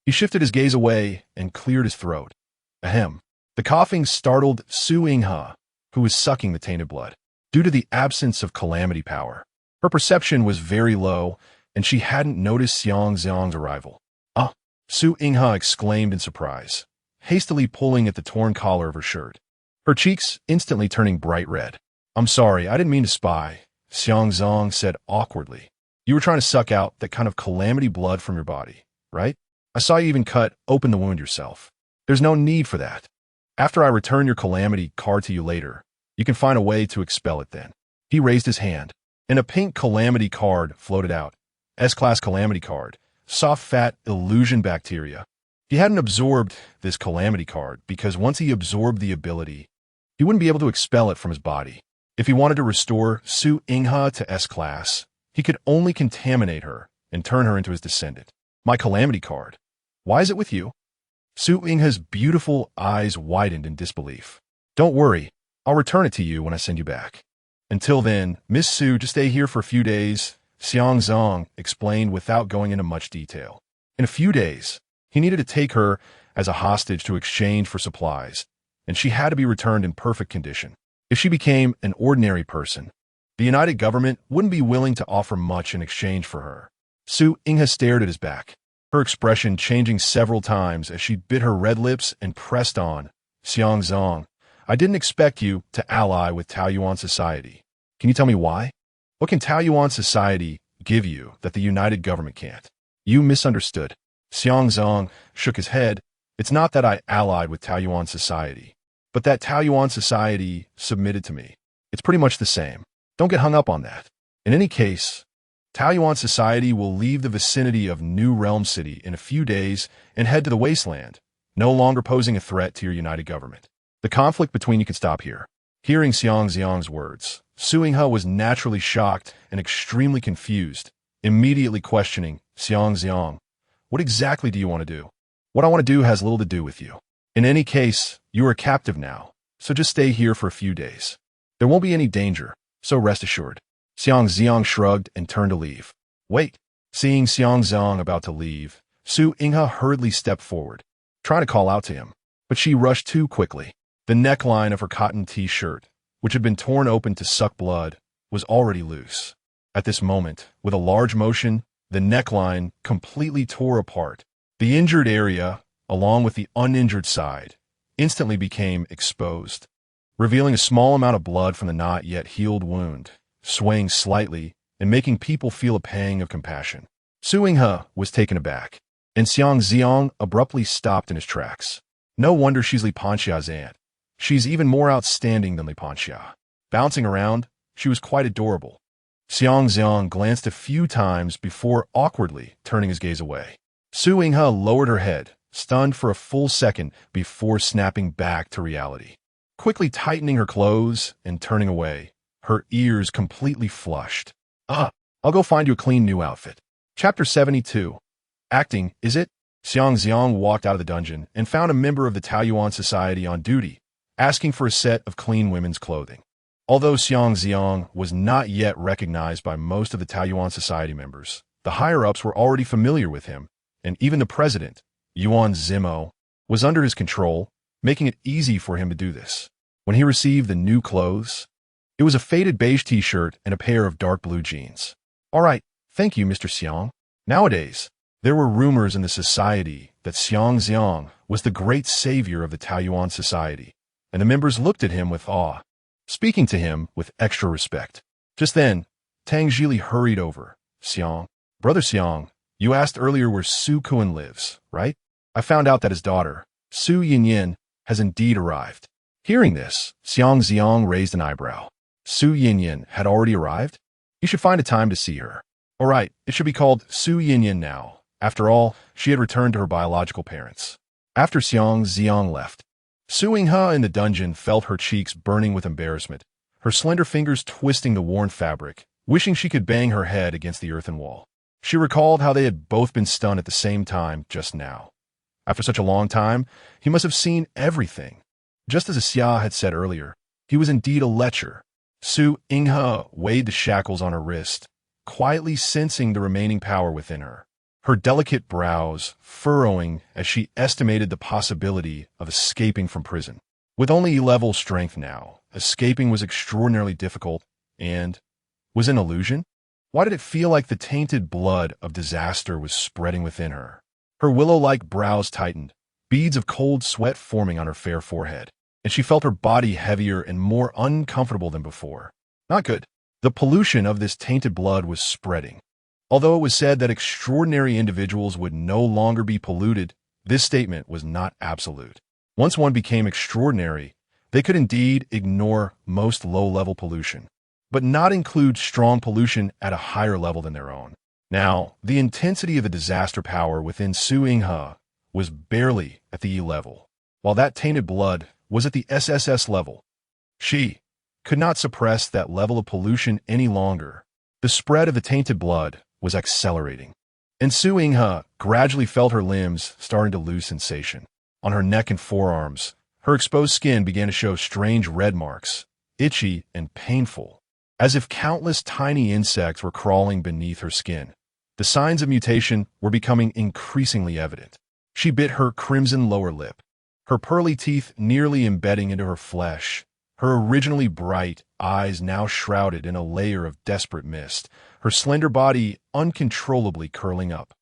He shifted his gaze away and cleared his throat. Ahem. The coughing startled Su Yinghe, who was sucking the tainted blood. Due to the absence of calamity power, her perception was very low, and she hadn't noticed Xiang Zi'ang's arrival. Ah! Su Yinghe exclaimed in surprise, hastily pulling at the torn collar of her shirt, her cheeks instantly turning bright red. I'm sorry, I didn't mean to spy, Xiang Zi'ang said awkwardly. You were trying to suck out that kind of calamity blood from your body, right? I saw you even cut open the wound yourself. There's no need for that. After I return your calamity card to you later, you can find a way to expel it then. He raised his hand, and a pink calamity card floated out. S-class calamity card. Soft fat illusion bacteria. He hadn't absorbed this calamity card because once he absorbed the ability, he wouldn't be able to expel it from his body. If he wanted to restore Su Yinghe to S-class, he could only contaminate her and turn her into his descendant. My calamity card. Why is it with you? Su Yinghe's beautiful eyes widened in disbelief. Don't worry, I'll return it to you when I send you back. Until then, Miss Su, just stay here for a few days, Xiang Zi'ang explained without going into much detail. In a few days, he needed to take her as a hostage to exchange for supplies, and she had to be returned in perfect condition. If she became an ordinary person, the United Government wouldn't be willing to offer much in exchange for her. Su Yinghe stared at his back, her expression changing several times as she bit her red lips and pressed on. Xiang Zi'ang, I didn't expect you to ally with Taoyuan society. Can you tell me why? What can Taoyuan society give you that the United Government can't? You misunderstood. Xiang Zi'ang shook his head. It's not that I allied with Taoyuan society, but that Taoyuan society submitted to me. It's pretty much the same. Don't get hung up on that. In any case, Taoyuan society will leave the vicinity of New Realm City in a few days and head to the wasteland, no longer posing a threat to your United Government. The conflict between you can stop here. Hearing Xiang Zi'ang's words, Su Yinghe was naturally shocked and extremely confused, immediately questioning, Xiang Zi'ang, what exactly do you want to do? What I want to do has little to do with you. In any case, you are a captive now, so just stay here for a few days. There won't be any danger, so rest assured. Xiang Zi'ang shrugged and turned to leave. Wait. Seeing Xiang Zi'ang about to leave, Su Yinghe hurriedly stepped forward, trying to call out to him, but she rushed too quickly. The neckline of her cotton t-shirt, which had been torn open to suck blood, was already loose. At this moment, with a large motion, the neckline completely tore apart. The injured area, along with the uninjured side, instantly became exposed, revealing a small amount of blood from the not yet healed wound, swaying slightly and making people feel a pang of compassion. Su Yinghe was taken aback, and Xiang Zi'ang abruptly stopped in his tracks. No wonder she's Li Panxia's aunt. She's even more outstanding than Li Panxia. Bouncing around, she was quite adorable. Xiang Zi'ang glanced a few times before awkwardly turning his gaze away. Su Yinghe lowered her head, stunned for a full second before snapping back to reality. Quickly tightening her clothes and turning away, her ears completely flushed. I'll go find you a clean new outfit. Chapter 72. Acting, is it? Xiang Zi'ang walked out of the dungeon and found a member of the Taoyuan society on duty, asking for a set of clean women's clothing. Although Xiang Zi'ang was not yet recognized by most of the Taoyuan society members, the higher-ups were already familiar with him, and even the president, Yuan Zimo, was under his control, making it easy for him to do this. When he received the new clothes, it was a faded beige t-shirt and a pair of dark blue jeans. All right, thank you, Mr. Xiang. Nowadays, there were rumors in the society that Xiang Zi'ang was the great savior of the Taoyuan society, and the members looked at him with awe, speaking to him with extra respect. Just then, Tang Zhili hurried over. Xiang, Brother Xiang, you asked earlier where Su Kuan lives, right? I found out that his daughter, Su Yinyin, has indeed arrived. Hearing this, Xiang Zi'ang raised an eyebrow. Su Yinyin had already arrived? You should find a time to see her. All right, it should be called Su Yinyin now. After all, she had returned to her biological parents. After Xiang Zi'ang left, Su Yinghe in the dungeon felt her cheeks burning with embarrassment, her slender fingers twisting the worn fabric, wishing she could bang her head against the earthen wall. She recalled how they had both been stunned at the same time just now. After such a long time, he must have seen everything. Just as Xia had said earlier, he was indeed a lecher. Su Yinghe weighed the shackles on her wrist, quietly sensing the remaining power within her. Her delicate brows furrowing as she estimated the possibility of escaping from prison. With only level strength now, escaping was extraordinarily difficult and was an illusion? Why did it feel like the tainted blood of disaster was spreading within her? Her willow-like brows tightened, beads of cold sweat forming on her fair forehead, and she felt her body heavier and more uncomfortable than before. Not good. The pollution of this tainted blood was spreading. Although it was said that extraordinary individuals would no longer be polluted, this statement was not absolute. Once one became extraordinary, they could indeed ignore most low-level pollution, but not include strong pollution at a higher level than their own. Now, the intensity of the disaster power within Su Yinghe was barely at the E level, while that tainted blood was at the SSS level. She could not suppress that level of pollution any longer. The spread of the tainted blood was accelerating, and Su Yinghe gradually felt her limbs starting to lose sensation. On her neck and forearms, her exposed skin began to show strange red marks, itchy and painful, as if countless tiny insects were crawling beneath her skin. The signs of mutation were becoming increasingly evident. She bit her crimson lower lip, her pearly teeth nearly embedding into her flesh, her originally bright eyes now shrouded in a layer of desperate mist, her slender body uncontrollably curling up.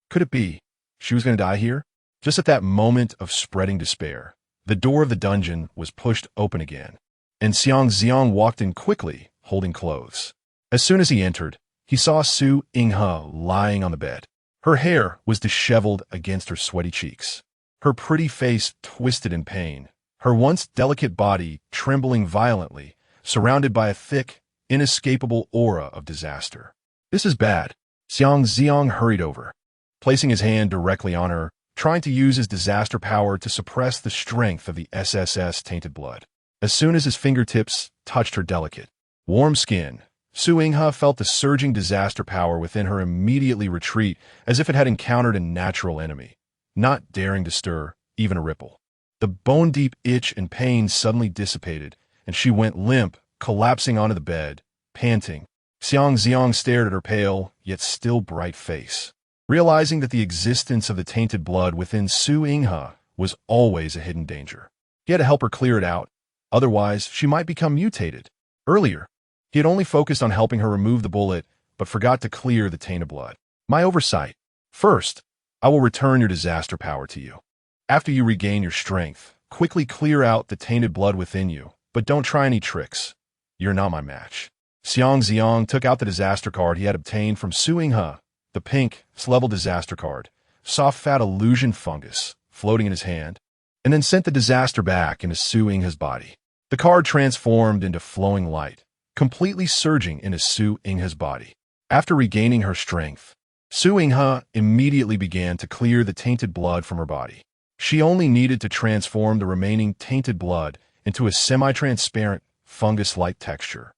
Could it be she was going to die here? Just at that moment of spreading despair, the door of the dungeon was pushed open again, and Xiang Zi'ang walked in quickly, holding clothes. As soon as he entered, he saw Su Yinghe lying on the bed. Her hair was disheveled against her sweaty cheeks, her pretty face twisted in pain, her once delicate body trembling violently, surrounded by a thick, inescapable aura of disaster. This is bad. Xiang Zi'ang hurried over, placing his hand directly on her, trying to use his disaster power to suppress the strength of the SSS tainted blood. As soon as his fingertips touched her delicate, warm skin, Su Yinghe felt the surging disaster power within her immediately retreat as if it had encountered a natural enemy, not daring to stir even a ripple. The bone-deep itch and pain suddenly dissipated, and she went limp, collapsing onto the bed, panting. Xiang Zi'ang stared at her pale, yet still bright face, realizing that the existence of the tainted blood within Su Yinghe was always a hidden danger. He had to help her clear it out, otherwise she might become mutated. Earlier, he had only focused on helping her remove the bullet, but forgot to clear the tainted blood. My oversight. First, I will return your disaster power to you. After you regain your strength, quickly clear out the tainted blood within you, but don't try any tricks. You're not my match. Xiang Zi'ang took out the disaster card he had obtained from Su Yinghe, the pink, S-level disaster card, soft fat illusion fungus, floating in his hand, and then sent the disaster back into Su Yinghe's body. The card transformed into flowing light, completely surging into Su Yinghe's body. After regaining her strength, Su Yinghe immediately began to clear the tainted blood from her body. She only needed to transform the remaining tainted blood into a semi-transparent, fungus-like texture,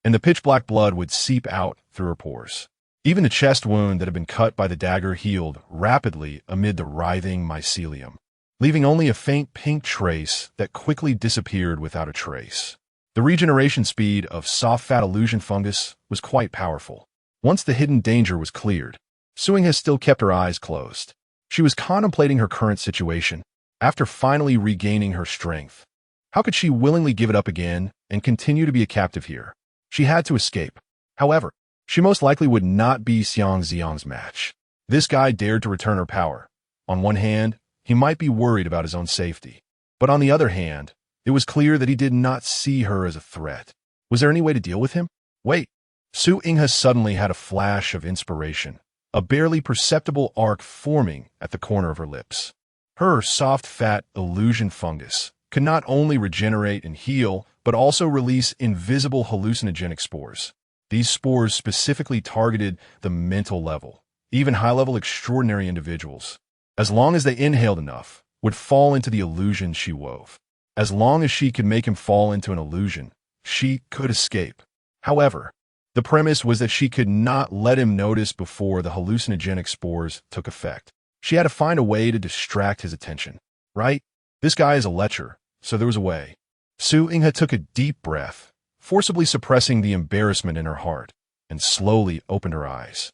and the pitch-black blood would seep out through her pores. Even the chest wound that had been cut by the dagger healed rapidly amid the writhing mycelium, leaving only a faint pink trace that quickly disappeared without a trace. The regeneration speed of soft fat illusion fungus was quite powerful. Once the hidden danger was cleared, Su Yinghe still kept her eyes closed. She was contemplating her current situation. After finally regaining her strength, how could she willingly give it up again and continue to be a captive here? She had to escape. However, she most likely would not be Xiang Zi'ang's match. This guy dared to return her power. On one hand, he might be worried about his own safety, but on the other hand, it was clear that he did not see her as a threat. Was there any way to deal with him? Wait. Su Yinghe suddenly had a flash of inspiration, a barely perceptible arc forming at the corner of her lips. Her soft fat illusion fungus could not only regenerate and heal, but also release invisible hallucinogenic spores. These spores specifically targeted the mental level, even high-level extraordinary individuals. As long as they inhaled enough, would fall into the illusion she wove. As long as she could make him fall into an illusion, she could escape. However, The premise was that she could not let him notice before the hallucinogenic spores took effect. She had to find a way to distract his attention. Right? This guy is a lecher, so there was a way. Su Yinghe took a deep breath, forcibly suppressing the embarrassment in her heart, and slowly opened her eyes.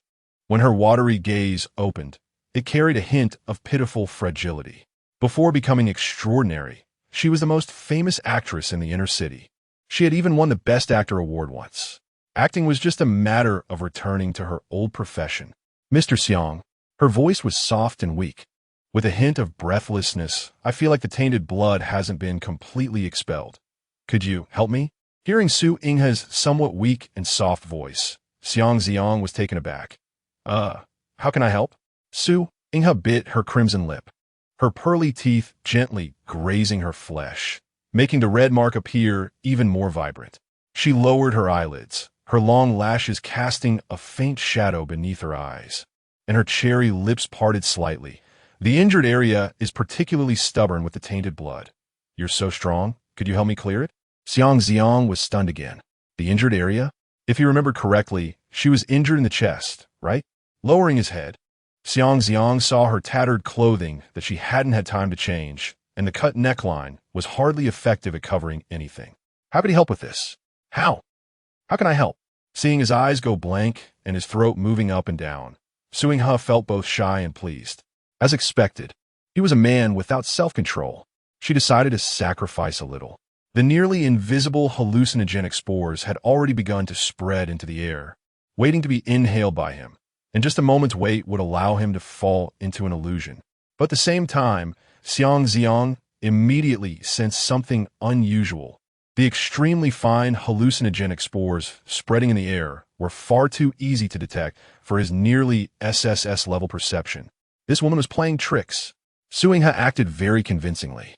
When her watery gaze opened, it carried a hint of pitiful fragility. Before becoming extraordinary, she was the most famous actress in the inner city. She had even won the Best Actor award once. Acting was just a matter of returning to her old profession. Mr. Xiang, her voice was soft and weak. With a hint of breathlessness, I feel like the tainted blood hasn't been completely expelled. Could you help me? Hearing Su Yinghe's somewhat weak and soft voice, Xiang Zi'ang was taken aback. How can I help? Su Yinghe bit her crimson lip, her pearly teeth gently grazing her flesh, making the red mark appear even more vibrant. She lowered her eyelids, her long lashes casting a faint shadow beneath her eyes, and her cherry lips parted slightly. The injured area is particularly stubborn with the tainted blood. You're so strong, could you help me clear it? Xiang Zi'ang was stunned again. The injured area? If you remember correctly, she was injured in the chest, right? Lowering his head, Xiang Zi'ang saw her tattered clothing that she hadn't had time to change, and the cut neckline was hardly effective at covering anything. Happy to help with this. How? How can I help? Seeing his eyes go blank and his throat moving up and down, Su Yinghe felt both shy and pleased. As expected, he was a man without self-control. She decided to sacrifice a little. The nearly invisible hallucinogenic spores had already begun to spread into the air, waiting to be inhaled by him, and just a moment's wait would allow him to fall into an illusion. But at the same time, Xiang Zi'ang immediately sensed something unusual. The extremely fine hallucinogenic spores spreading in the air were far too easy to detect for his nearly SSS-level perception. This woman was playing tricks. Su Yinghe acted very convincingly.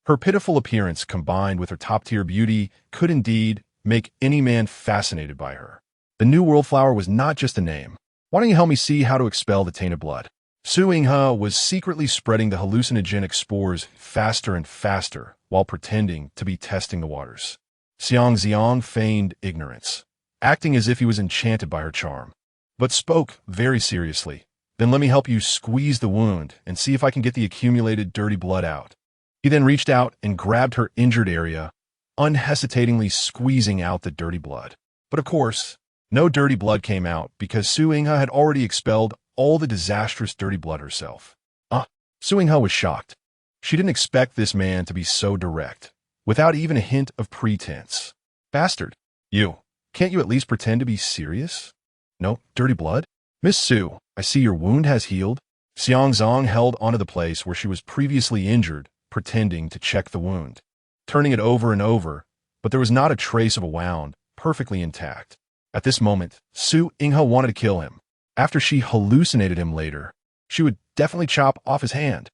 Her pitiful appearance combined with her top-tier beauty could indeed make any man fascinated by her. The New World Flower was not just a name. Why don't you help me see how to expel the tainted blood? Su Yinghe was secretly spreading the hallucinogenic spores faster and faster while pretending to be testing the waters. Xiang Zi'ang feigned ignorance, acting as if he was enchanted by her charm, but spoke very seriously. Then let me help you squeeze the wound and see if I can get the accumulated dirty blood out. He then reached out and grabbed her injured area, unhesitatingly squeezing out the dirty blood. But of course, no dirty blood came out because Su Yinghe had already expelled all the disastrous dirty blood herself. Su Yinghe was shocked. She didn't expect this man to be so direct, without even a hint of pretense. Bastard, can't you at least pretend to be serious? No, dirty blood? Miss Su, I see your wound has healed. Xiang Zi'ang held onto the place where she was previously injured, pretending to check the wound, turning it over and over, but there was not a trace of a wound, perfectly intact. At this moment, Su Yinghe wanted to kill him. After she hallucinated him later, she would definitely chop off his hand.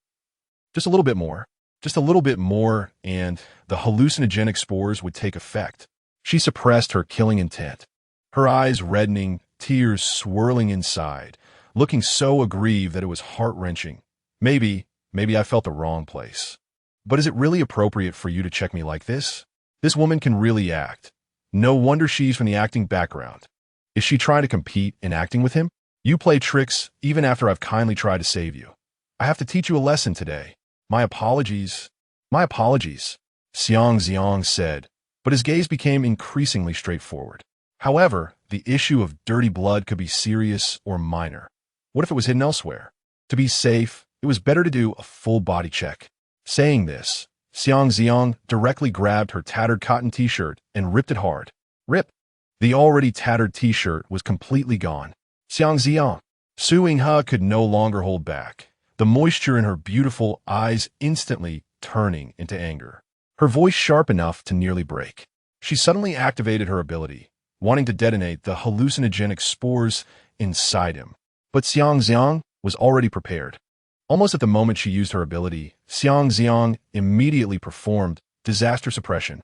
Just a little bit more, and the hallucinogenic spores would take effect. She suppressed her killing intent, her eyes reddening, tears swirling inside, looking so aggrieved that it was heart-wrenching. Maybe I felt the wrong place. But is it really appropriate for you to check me like this? This woman can really act. No wonder she's from the acting background. Is she trying to compete in acting with him? You play tricks even after I've kindly tried to save you. I have to teach you a lesson today. My apologies. My apologies, Xiang Zi'ang said, but his gaze became increasingly straightforward. However, the issue of dirty blood could be serious or minor. What if it was hidden elsewhere? To be safe, it was better to do a full body check. Saying this, Xiang Zi'ang directly grabbed her tattered cotton t-shirt and ripped it hard. Rip! The already tattered t-shirt was completely gone. Xiang Zi'ang. Su Yinghe could no longer hold back, the moisture in her beautiful eyes instantly turning into anger. Her voice sharp enough to nearly break. She suddenly activated her ability, wanting to detonate the hallucinogenic spores inside him. But Xiang Zi'ang was already prepared. Almost at the moment she used her ability, Xiang Zi'ang immediately performed disaster suppression.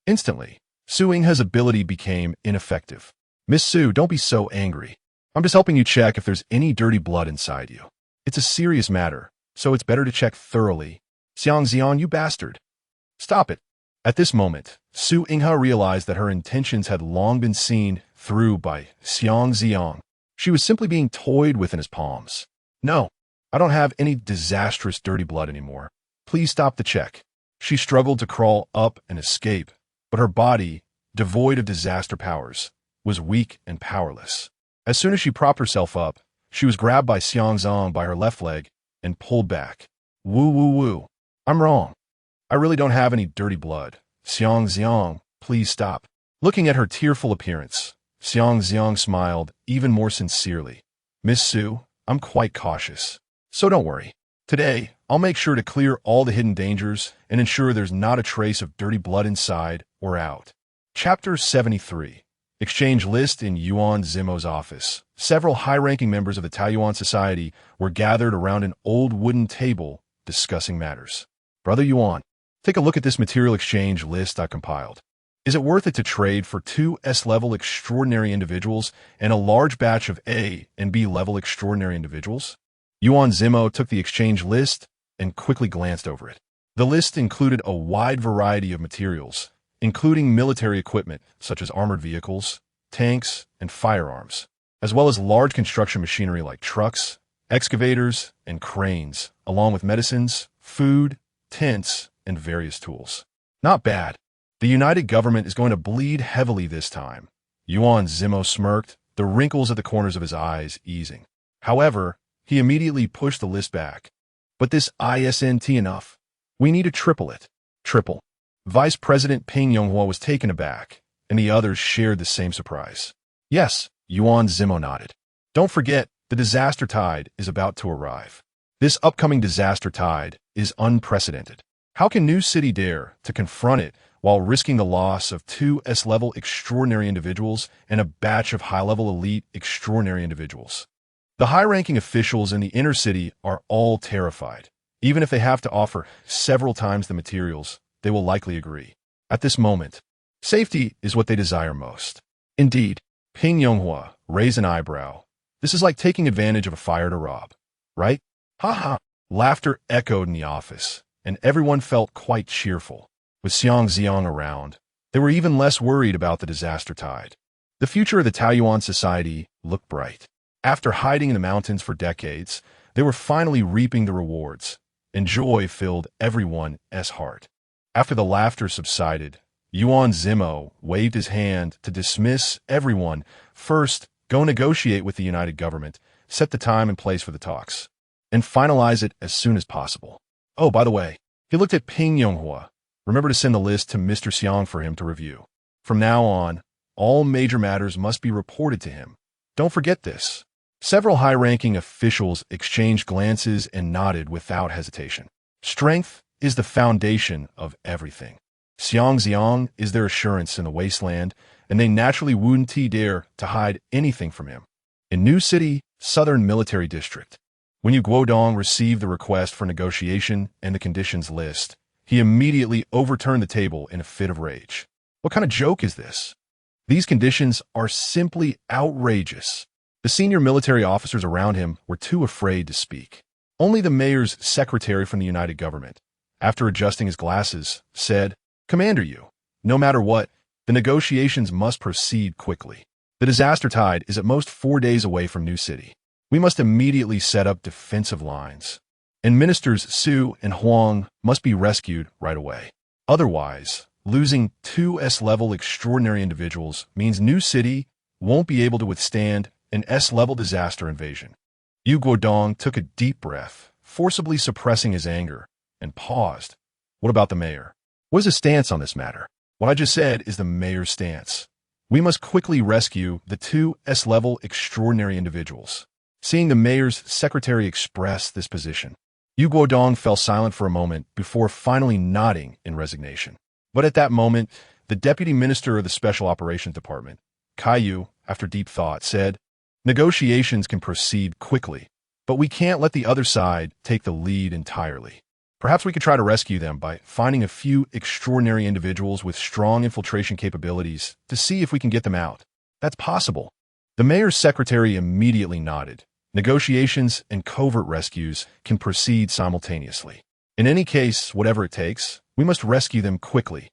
Instantly, Su Yinghe's ability became ineffective. Miss Su, don't be so angry. I'm just helping you check if there's any dirty blood inside you. It's a serious matter, so it's better to check thoroughly. Xiang Zi'ang, you bastard. Stop it. At this moment, Su Yinghe realized that her intentions had long been seen through by Xiang Zi'ang. She was simply being toyed with in his palms. No, I don't have any disastrous dirty blood anymore. Please stop the check. She struggled to crawl up and escape, but her body, devoid of disaster powers, was weak and powerless. As soon as she propped herself up, she was grabbed by Xiang Zi'ang by her left leg and pulled back. Woo woo woo. I'm wrong. I really don't have any dirty blood. Xiang Zi'ang, please stop. Looking at her tearful appearance, Xiang Zi'ang smiled even more sincerely. Miss Su, I'm quite cautious. So don't worry. Today, I'll make sure to clear all the hidden dangers and ensure there's not a trace of dirty blood inside or out. Chapter 73. Exchange list in Yuan Zimo's office. Several high-ranking members of the Taoyuan society were gathered around an old wooden table discussing matters. Brother Yuan, take a look at this material exchange list I compiled. Is it worth it to trade for two S-level extraordinary individuals and a large batch of A and B-level extraordinary individuals? Yuan Zimo took the exchange list and quickly glanced over it. The list included a wide variety of materials, including military equipment such as armored vehicles, tanks, and firearms, as well as large construction machinery like trucks, excavators, and cranes, along with medicines, food, tents, and various tools. Not bad. The United Government is going to bleed heavily this time. Yuan Zimo smirked, the wrinkles at the corners of his eyes easing. However, he immediately pushed the list back. But this isn't enough. We need to triple it. Triple. Vice President Ping Yonghua was taken aback, and the others shared the same surprise. Yes, Yuan Zimo nodded. Don't forget, the disaster tide is about to arrive. This upcoming disaster tide is unprecedented. How can New City dare to confront it while risking the loss of two S-level extraordinary individuals and a batch of high-level elite extraordinary individuals? The high-ranking officials in the inner city are all terrified. Even if they have to offer several times the materials, they will likely agree. At this moment, safety is what they desire most. Indeed, Ping Yonghua raised an eyebrow. This is like taking advantage of a fire to rob, right? Ha ha. Laughter echoed in the office, and everyone felt quite cheerful. With Xiang Zi'ang around, they were even less worried about the disaster tide. The future of the Taoyuan society looked bright. After hiding in the mountains for decades, they were finally reaping the rewards, and joy filled everyone's heart. After the laughter subsided, Yuan Zimo waved his hand to dismiss everyone. First, go negotiate with the United Government, set the time and place for the talks, and finalize it as soon as possible. Oh, by the way, he looked at Ping Yonghua. Remember to send the list to Mr. Xiang for him to review. From now on, all major matters must be reported to him. Don't forget this. Several high-ranking officials exchanged glances and nodded without hesitation. Strength is the foundation of everything. Xiang Zi'ang is their assurance in the wasteland, and they naturally wouldn't dare to hide anything from him. In New City, Southern Military District, when Yu Guodong received the request for negotiation and the conditions list, he immediately overturned the table in a fit of rage. What kind of joke is this? These conditions are simply outrageous. The senior military officers around him were too afraid to speak. Only the mayor's secretary from the United Government, after adjusting his glasses, said, Commander Yu, no matter what, the negotiations must proceed quickly. The disaster tide is at most 4 days away from New City. We must immediately set up defensive lines. And Ministers Su and Huang must be rescued right away. Otherwise, losing two S-level extraordinary individuals means New City won't be able to withstand an S-level disaster invasion. Yu Guodong took a deep breath, forcibly suppressing his anger, and paused. What about the mayor? What is his stance on this matter? What I just said is the mayor's stance. We must quickly rescue the two S-level extraordinary individuals. Seeing the mayor's secretary express this position, Yu Guodong fell silent for a moment before finally nodding in resignation. But at that moment, the deputy minister of the Special Operations Department, Caillou, after deep thought, said, Negotiations can proceed quickly, but we can't let the other side take the lead entirely. Perhaps we could try to rescue them by finding a few extraordinary individuals with strong infiltration capabilities to see if we can get them out. That's possible. The mayor's secretary immediately nodded. Negotiations and covert rescues can proceed simultaneously. In any case, whatever it takes, we must rescue them quickly.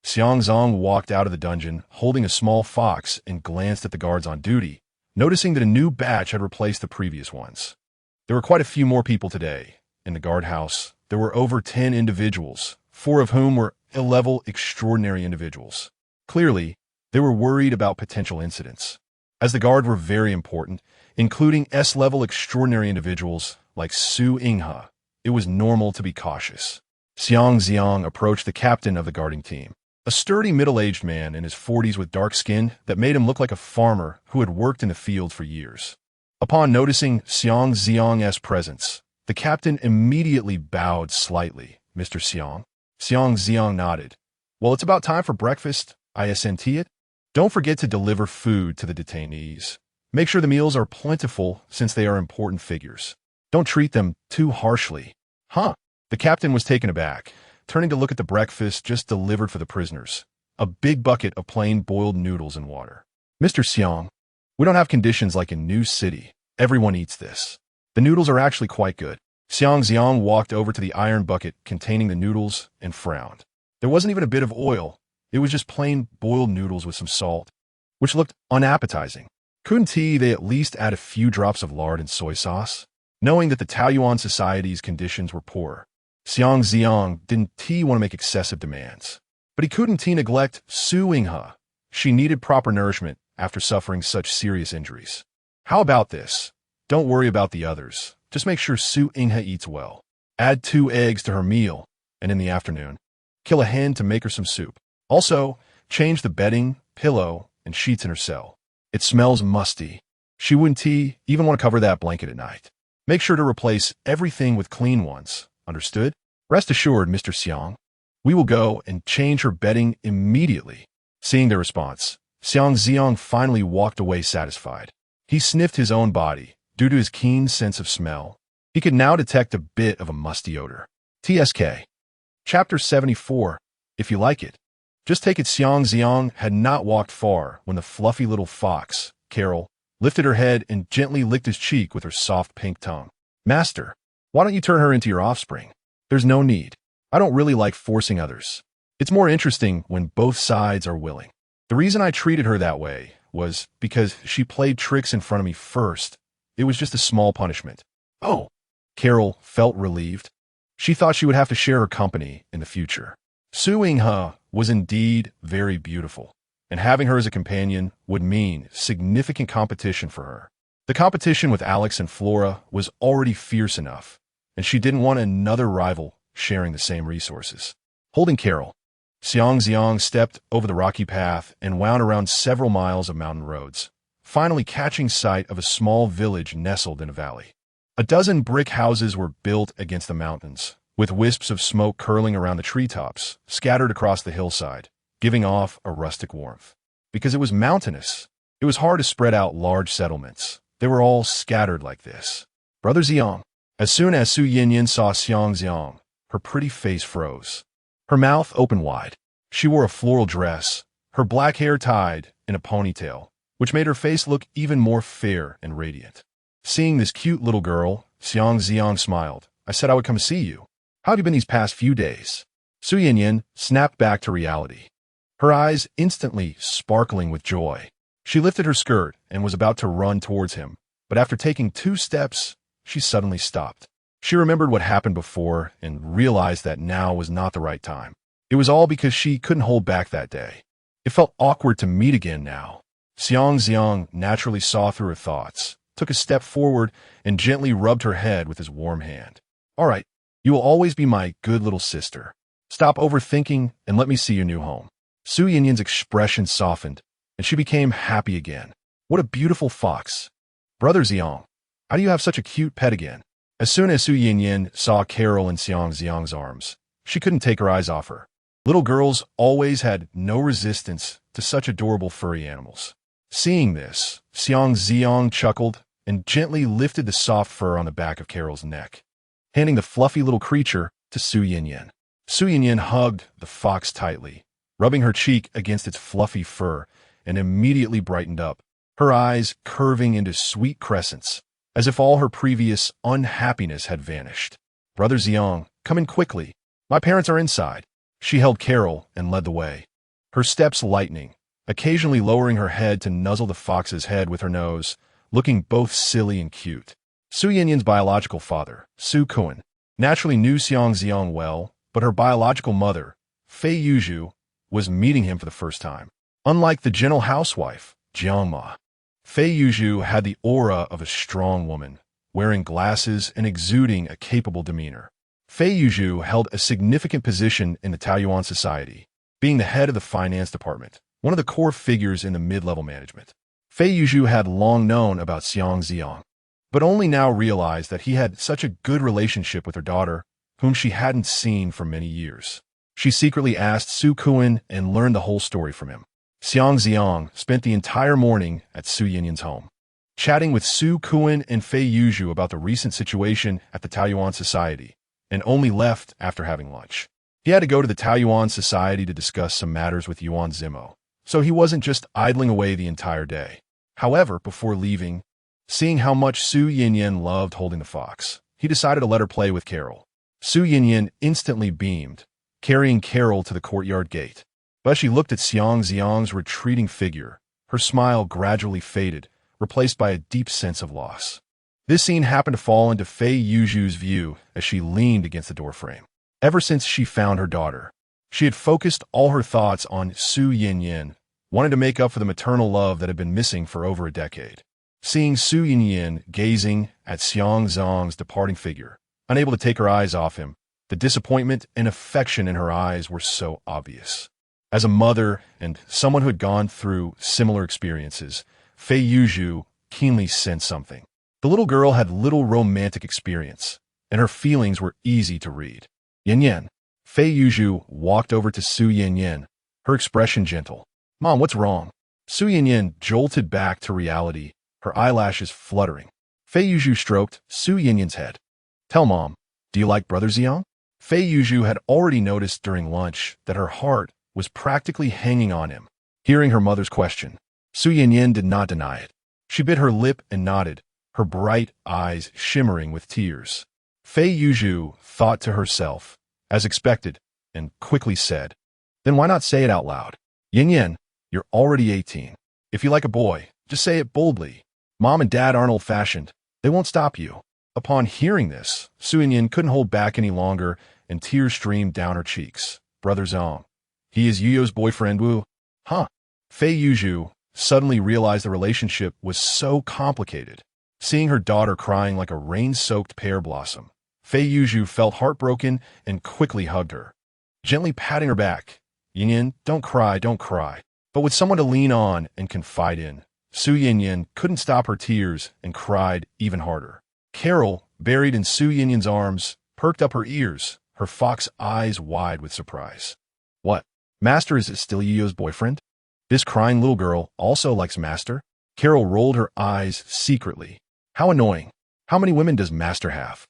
Xiang Zi'ang walked out of the dungeon, holding a small fox, and glanced at the guards on duty, noticing that a new batch had replaced the previous ones. There were quite a few more people today. In the guardhouse, there were over 10 individuals, 4 of whom were A-level extraordinary individuals. Clearly, they were worried about potential incidents. As the guard were very important, including S-level extraordinary individuals like Su Inghe, it was normal to be cautious. Xiang Zi'ang approached the captain of the guarding team, a sturdy middle-aged man in his 40s with dark skin that made him look like a farmer who had worked in the field for years. Upon noticing Xiang Zi'ang's presence, the captain immediately bowed slightly. "Mr. Xiang?" Xiang Zi'ang nodded. "Well, it's about time for breakfast. I assent it. Don't forget to deliver food to the detainees. Make sure the meals are plentiful since they are important figures. Don't treat them too harshly." "Huh?" The captain was taken aback, turning to look at the breakfast just delivered for the prisoners. A big bucket of plain boiled noodles and water. "Mr. Xiang, we don't have conditions like in New City. Everyone eats this. The noodles are actually quite good." Xiang Zi'ang walked over to the iron bucket containing the noodles and frowned. There wasn't even a bit of oil. It was just plain boiled noodles with some salt, which looked unappetizing. Couldn't they at least add a few drops of lard and soy sauce? Knowing that the Taoyuan society's conditions were poor, Xiang Zi'ang didn't want to make excessive demands. But he couldn't neglect Su Inghe. She needed proper nourishment after suffering such serious injuries. "How about this? Don't worry about the others. Just make sure Su Inghe eats well. Add 2 eggs to her meal, and in the afternoon, kill a hen to make her some soup. Also, change the bedding, pillow, and sheets in her cell. It smells musty. She wouldn't even want to cover that blanket at night. Make sure to replace everything with clean ones. Understood? Rest assured, Mr. Xiang. We will go and change her bedding immediately." Seeing their response, Xiang Zi'ang finally walked away satisfied. He sniffed his own body. Due to his keen sense of smell, he could now detect a bit of a musty odor. TSK. Chapter 74. If you like it. Just take it. Xiang Zi'ang had not walked far when the fluffy little fox, Carol, lifted her head and gently licked his cheek with her soft pink tongue. "Master, why don't you turn her into your offspring?" "There's no need. I don't really like forcing others. It's more interesting when both sides are willing. The reason I treated her that way was because she played tricks in front of me first. It was just a small punishment." "Oh." Carol felt relieved. She thought she would have to share her company in the future. Su Inghe was indeed very beautiful, and having her as a companion would mean significant competition for her. The competition with Alex and Flora was already fierce enough, and she didn't want another rival sharing the same resources. Holding Carol, Xiang Zi'ang stepped over the rocky path and wound around several miles of mountain roads, finally catching sight of a small village nestled in a valley. A dozen brick houses were built against the mountains, with wisps of smoke curling around the treetops, scattered across the hillside, giving off a rustic warmth. Because it was mountainous, it was hard to spread out large settlements. They were all scattered like this. "Brother Zi'ang." As soon as Su Yinyan saw Xiang Zi'ang, her pretty face froze. Her mouth opened wide. She wore a floral dress, her black hair tied in a ponytail, which made her face look even more fair and radiant. Seeing this cute little girl, Xiang Zi'ang smiled. "I said I would come see you. How have you been these past few days?" Su Yinyan snapped back to reality, her eyes instantly sparkling with joy. She lifted her skirt and was about to run towards him, but after taking 2 steps, she suddenly stopped. She remembered what happened before and realized that now was not the right time. It was all because she couldn't hold back that day. It felt awkward to meet again now. Xiang Zi'ang naturally saw through her thoughts, took a step forward, and gently rubbed her head with his warm hand. "All right, you will always be my good little sister. Stop overthinking and let me see your new home." Su Yinyan's expression softened, and she became happy again. "What a beautiful fox. Brother Zi'ang, how do you have such a cute pet again?" As soon as Su Yinyan saw Carol in Xiang Zi'ang's arms, she couldn't take her eyes off her. Little girls always had no resistance to such adorable furry animals. Seeing this, Xiang Zi'ang chuckled and gently lifted the soft fur on the back of Carol's neck, handing the fluffy little creature to Su Yinyan. Su Yinyan hugged the fox tightly, rubbing her cheek against its fluffy fur, and immediately brightened up, her eyes curving into sweet crescents, as if all her previous unhappiness had vanished. "Brother Zi'ang, come in quickly. My parents are inside." She held Carol and led the way. her steps lightening, occasionally lowering her head to nuzzle the fox's head with her nose, looking both silly and cute. Su Yinyan's biological father, Su Kuan, naturally knew Xiang Zi'ang well, but her biological mother, Fei Yuzhu, was meeting him for the first time. Unlike the gentle housewife, Jiang Ma, Fei Yuzhu had the aura of a strong woman, wearing glasses and exuding a capable demeanor. Fei Yuzhu held a significant position in the Taoyuan society, being the head of the finance department, one of the core figures in the mid-level management. Fei Yuzhu had long known about Xiang Zi'ang, but only now realized that he had such a good relationship with her daughter, whom she hadn't seen for many years. She secretly asked Su Kuan and learned the whole story from him. Xiang Zi'ang spent the entire morning at Su Yinyan's home, chatting with Su Kuan and Fei Yuzhu about the recent situation at the Taoyuan society, and only left after having lunch. He had to go to the Taoyuan society to discuss some matters with Yuan Zimo, so he wasn't just idling away the entire day. However, before leaving, seeing how much Su Yinyan loved holding the fox, he decided to let her play with Carol. Su Yinyan instantly beamed, carrying Carol to the courtyard gate. But as she looked at Xiang Zi'ang's retreating figure, her smile gradually faded, replaced by a deep sense of loss. This scene happened to fall into Fei Yuzhu's view as she leaned against the doorframe. Ever since she found her daughter, she had focused all her thoughts on Su Yinyan, wanting to make up for the maternal love that had been missing for over a decade. Seeing Su Yinyan gazing at Xiang Zi'ang's departing figure, unable to take her eyes off him, the disappointment and affection in her eyes were so obvious. As a mother and someone who had gone through similar experiences, Fei Yuzhu keenly sensed something. The little girl had little romantic experience, and her feelings were easy to read. Yan. Fei Yuzhu walked over to Su Yinyan, her expression gentle. "Mom, what's wrong?" Su Yinyan jolted back to reality, her eyelashes fluttering. Fei Yuzhu stroked Su Yinyan's head. "Tell Mom, do you like Brother Xiang?" Fei Yuzhu had already noticed during lunch that her heart was practically hanging on him. Hearing her mother's question, Su Yinyan did not deny it. She bit her lip and nodded, her bright eyes shimmering with tears. Fei Yuzhu thought to herself, as expected, and quickly said, "Then why not say it out loud? Yin, you're already 18. If you like a boy, just say it boldly. Mom and Dad aren't old-fashioned. They won't stop you." Upon hearing this, Su Yinyan couldn't hold back any longer, and tears streamed down her cheeks. "Brother Xiang. He is Yuyo's boyfriend, Wu." Huh? Fei Yuzhu suddenly realized the relationship was so complicated. Seeing her daughter crying like a rain-soaked pear blossom, Fei Yuzhu felt heartbroken and quickly hugged her, gently patting her back. "Yinyan, don't cry, don't cry." But with someone to lean on and confide in, Su Yinyan couldn't stop her tears and cried even harder. Carol, buried in Su Yinyan's arms, perked up her ears, her fox eyes wide with surprise. "What? Master is still Yuyo's boyfriend? This crying little girl also likes Master?" Carol rolled her eyes secretly. How annoying. How many women does Master have?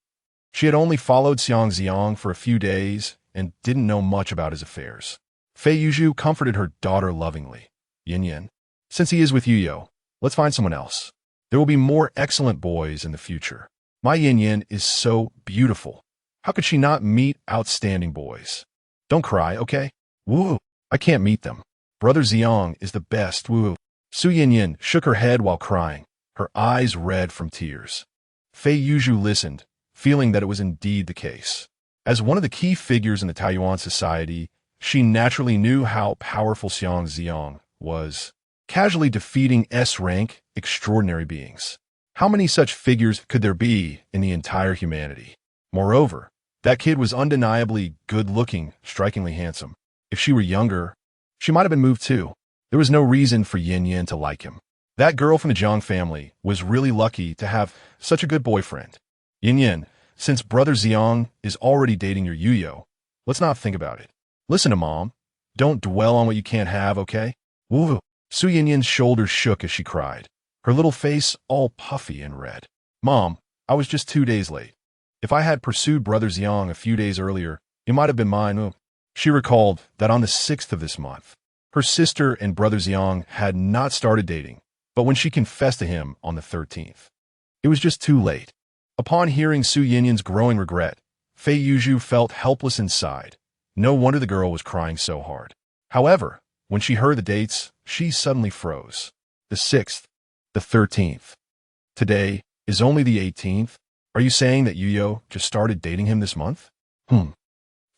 She had only followed Xiang Zi'ang for a few days and didn't know much about his affairs. Fei Yuzhu comforted her daughter lovingly. "Yin, since he is with Yuyo, let's find someone else. There will be more excellent boys in the future. My Yin is so beautiful. How could she not meet outstanding boys? Don't cry, okay? Woo, I can't meet them. Brother Xiang is the best, woo." Su Yinyan shook her head while crying, her eyes red from tears. Fei Yuzhu listened, feeling that it was indeed the case. As one of the key figures in the Taoyuan society, she naturally knew how powerful Xiang Zi'ang was, casually defeating S-rank, extraordinary beings. How many such figures could there be in the entire humanity? Moreover, that kid was undeniably good-looking, strikingly handsome. If she were younger, she might have been moved too. There was no reason for Yin to like him. That girl from the Zhang family was really lucky to have such a good boyfriend. Yin, since Brother Xiang is already dating your Yuyo, let's not think about it. Listen to Mom. Don't dwell on what you can't have, okay? Woo. Su Yinyan's shoulders shook as she cried, her little face all puffy and red. "Mom, I was just 2 days late. If I had pursued Brother Xiang a few days earlier, it might have been mine." She recalled that on the 6th of this month, her sister and Brother Xiang had not started dating, but when she confessed to him on the 13th, it was just too late. Upon hearing Su Yinyan's growing regret, Fei Yuzhu felt helpless inside. No wonder the girl was crying so hard. However, When she heard the dates, she suddenly froze. The 6th, the 13th. Today is only the 18th. Are you saying that Yuyo just started dating him this month?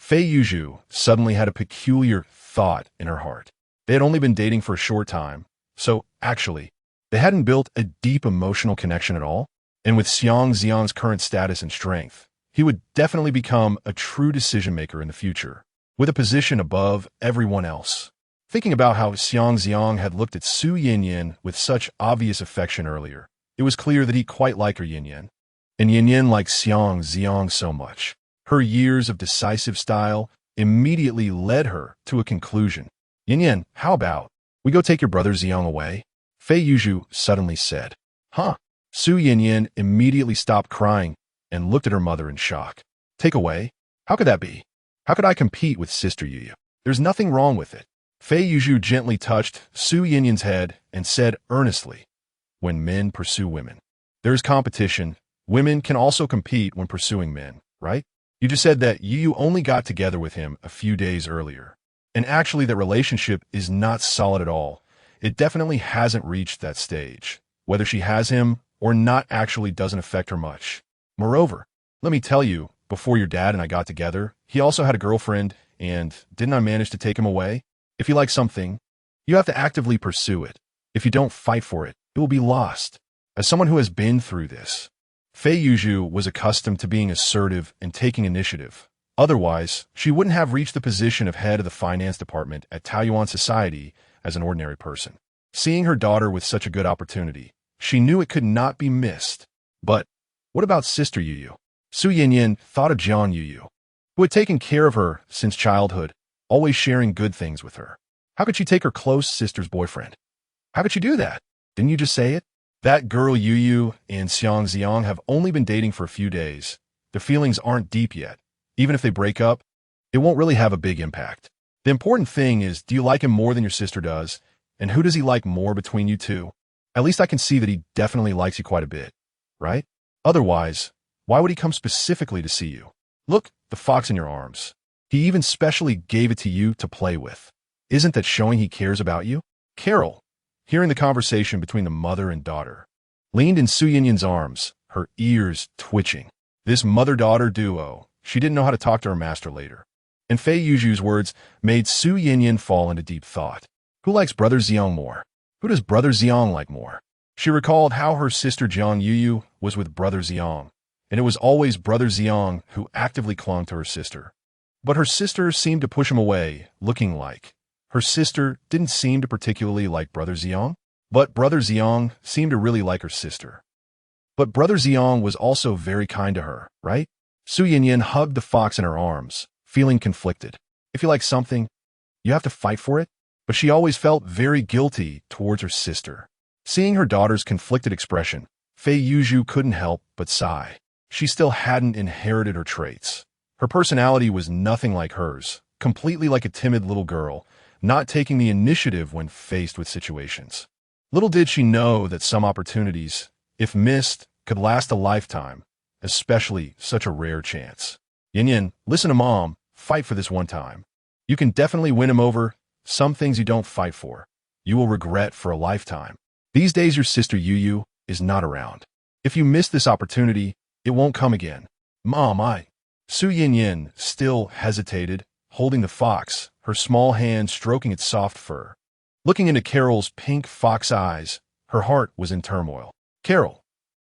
Fei Yuzhu suddenly had a peculiar thought in her heart. They had only been dating for a short time, so actually, they hadn't built a deep emotional connection at all. And with Xiang Zi'ang's current status and strength, he would definitely become a true decision-maker in the future, with a position above everyone else. Thinking about how Xiang Zi'ang had looked at Su Yinyan with such obvious affection earlier, it was clear that he quite liked her Yinyan. And Yinyan liked Xiang Zi'ang so much. Her years of decisive style immediately led her to a conclusion. Yinyan, how about we go take your brother Zi'ang away? Fei Yuzhu suddenly said. Huh? Su Yinyan immediately stopped crying and looked at her mother in shock. Take away? How could that be? How could I compete with Sister Yuyu? There's nothing wrong with it. Fei Yuzhu gently touched Su Yinyan's head and said earnestly, when men pursue women, there's competition. Women can also compete when pursuing men, right? You just said that Yuyu only got together with him a few days earlier. And actually that relationship is not solid at all. It definitely hasn't reached that stage. Whether she has him or not actually doesn't affect her much. Moreover, let me tell you, before your dad and I got together, he also had a girlfriend, and didn't I manage to take him away? If you like something, you have to actively pursue it. If you don't fight for it, it will be lost. As someone who has been through this, Fei Yuzhu was accustomed to being assertive and taking initiative. Otherwise, she wouldn't have reached the position of head of the finance department at Taoyuan Society as an ordinary person. Seeing her daughter with such a good opportunity, she knew it could not be missed. But what about Sister Yuyu? Su Yinyan thought of Jian Yuyu, who had taken care of her since childhood, always sharing good things with her. How could she take her close sister's boyfriend? How could she do that? Didn't you just say it? That girl Yuyu and Xiang Zi'ang have only been dating for a few days. Their feelings aren't deep yet. Even if they break up, it won't really have a big impact. The important thing is, do you like him more than your sister does? And who does he like more between you two? At least I can see that he definitely likes you quite a bit, right? Otherwise, why would he come specifically to see you? Look, the fox in your arms. He even specially gave it to you to play with. Isn't that showing he cares about you? Carol, hearing the conversation between the mother and daughter, leaned in Su Yinyan's arms, her ears twitching. This mother-daughter duo, she didn't know how to talk to her master later. And Fei Yuzhu's words made Su Yinyan fall into deep thought. Who likes Brother Zi'ang more? Who does Brother Zi'ang like more? She recalled how her sister Jian Yuyu was with Brother Zi'ang, and it was always Brother Zi'ang who actively clung to her sister. But her sister seemed to push him away, looking like her sister didn't seem to particularly like Brother Zi'ang, but Brother Zi'ang seemed to really like her sister. But Brother Zi'ang was also very kind to her, right? Su Yinyan hugged the fox in her arms, feeling conflicted. If you like something, you have to fight for it. But she always felt very guilty towards her sister. Seeing her daughter's conflicted expression, Fei Yuzhu couldn't help but sigh. She still hadn't inherited her traits. Her personality was nothing like hers, completely like a timid little girl, not taking the initiative when faced with situations. Little did she know that some opportunities, if missed, could last a lifetime, especially such a rare chance. Yinyan, listen to Mom, fight for this one time. You can definitely win him over. Some things you don't fight for, you will regret for a lifetime. These days your sister Yuyu is not around. If you miss this opportunity, it won't come again. Mom, Su Yinyan still hesitated, holding the fox, her small hand stroking its soft fur. Looking into Carol's pink fox eyes, her heart was in turmoil. Carol,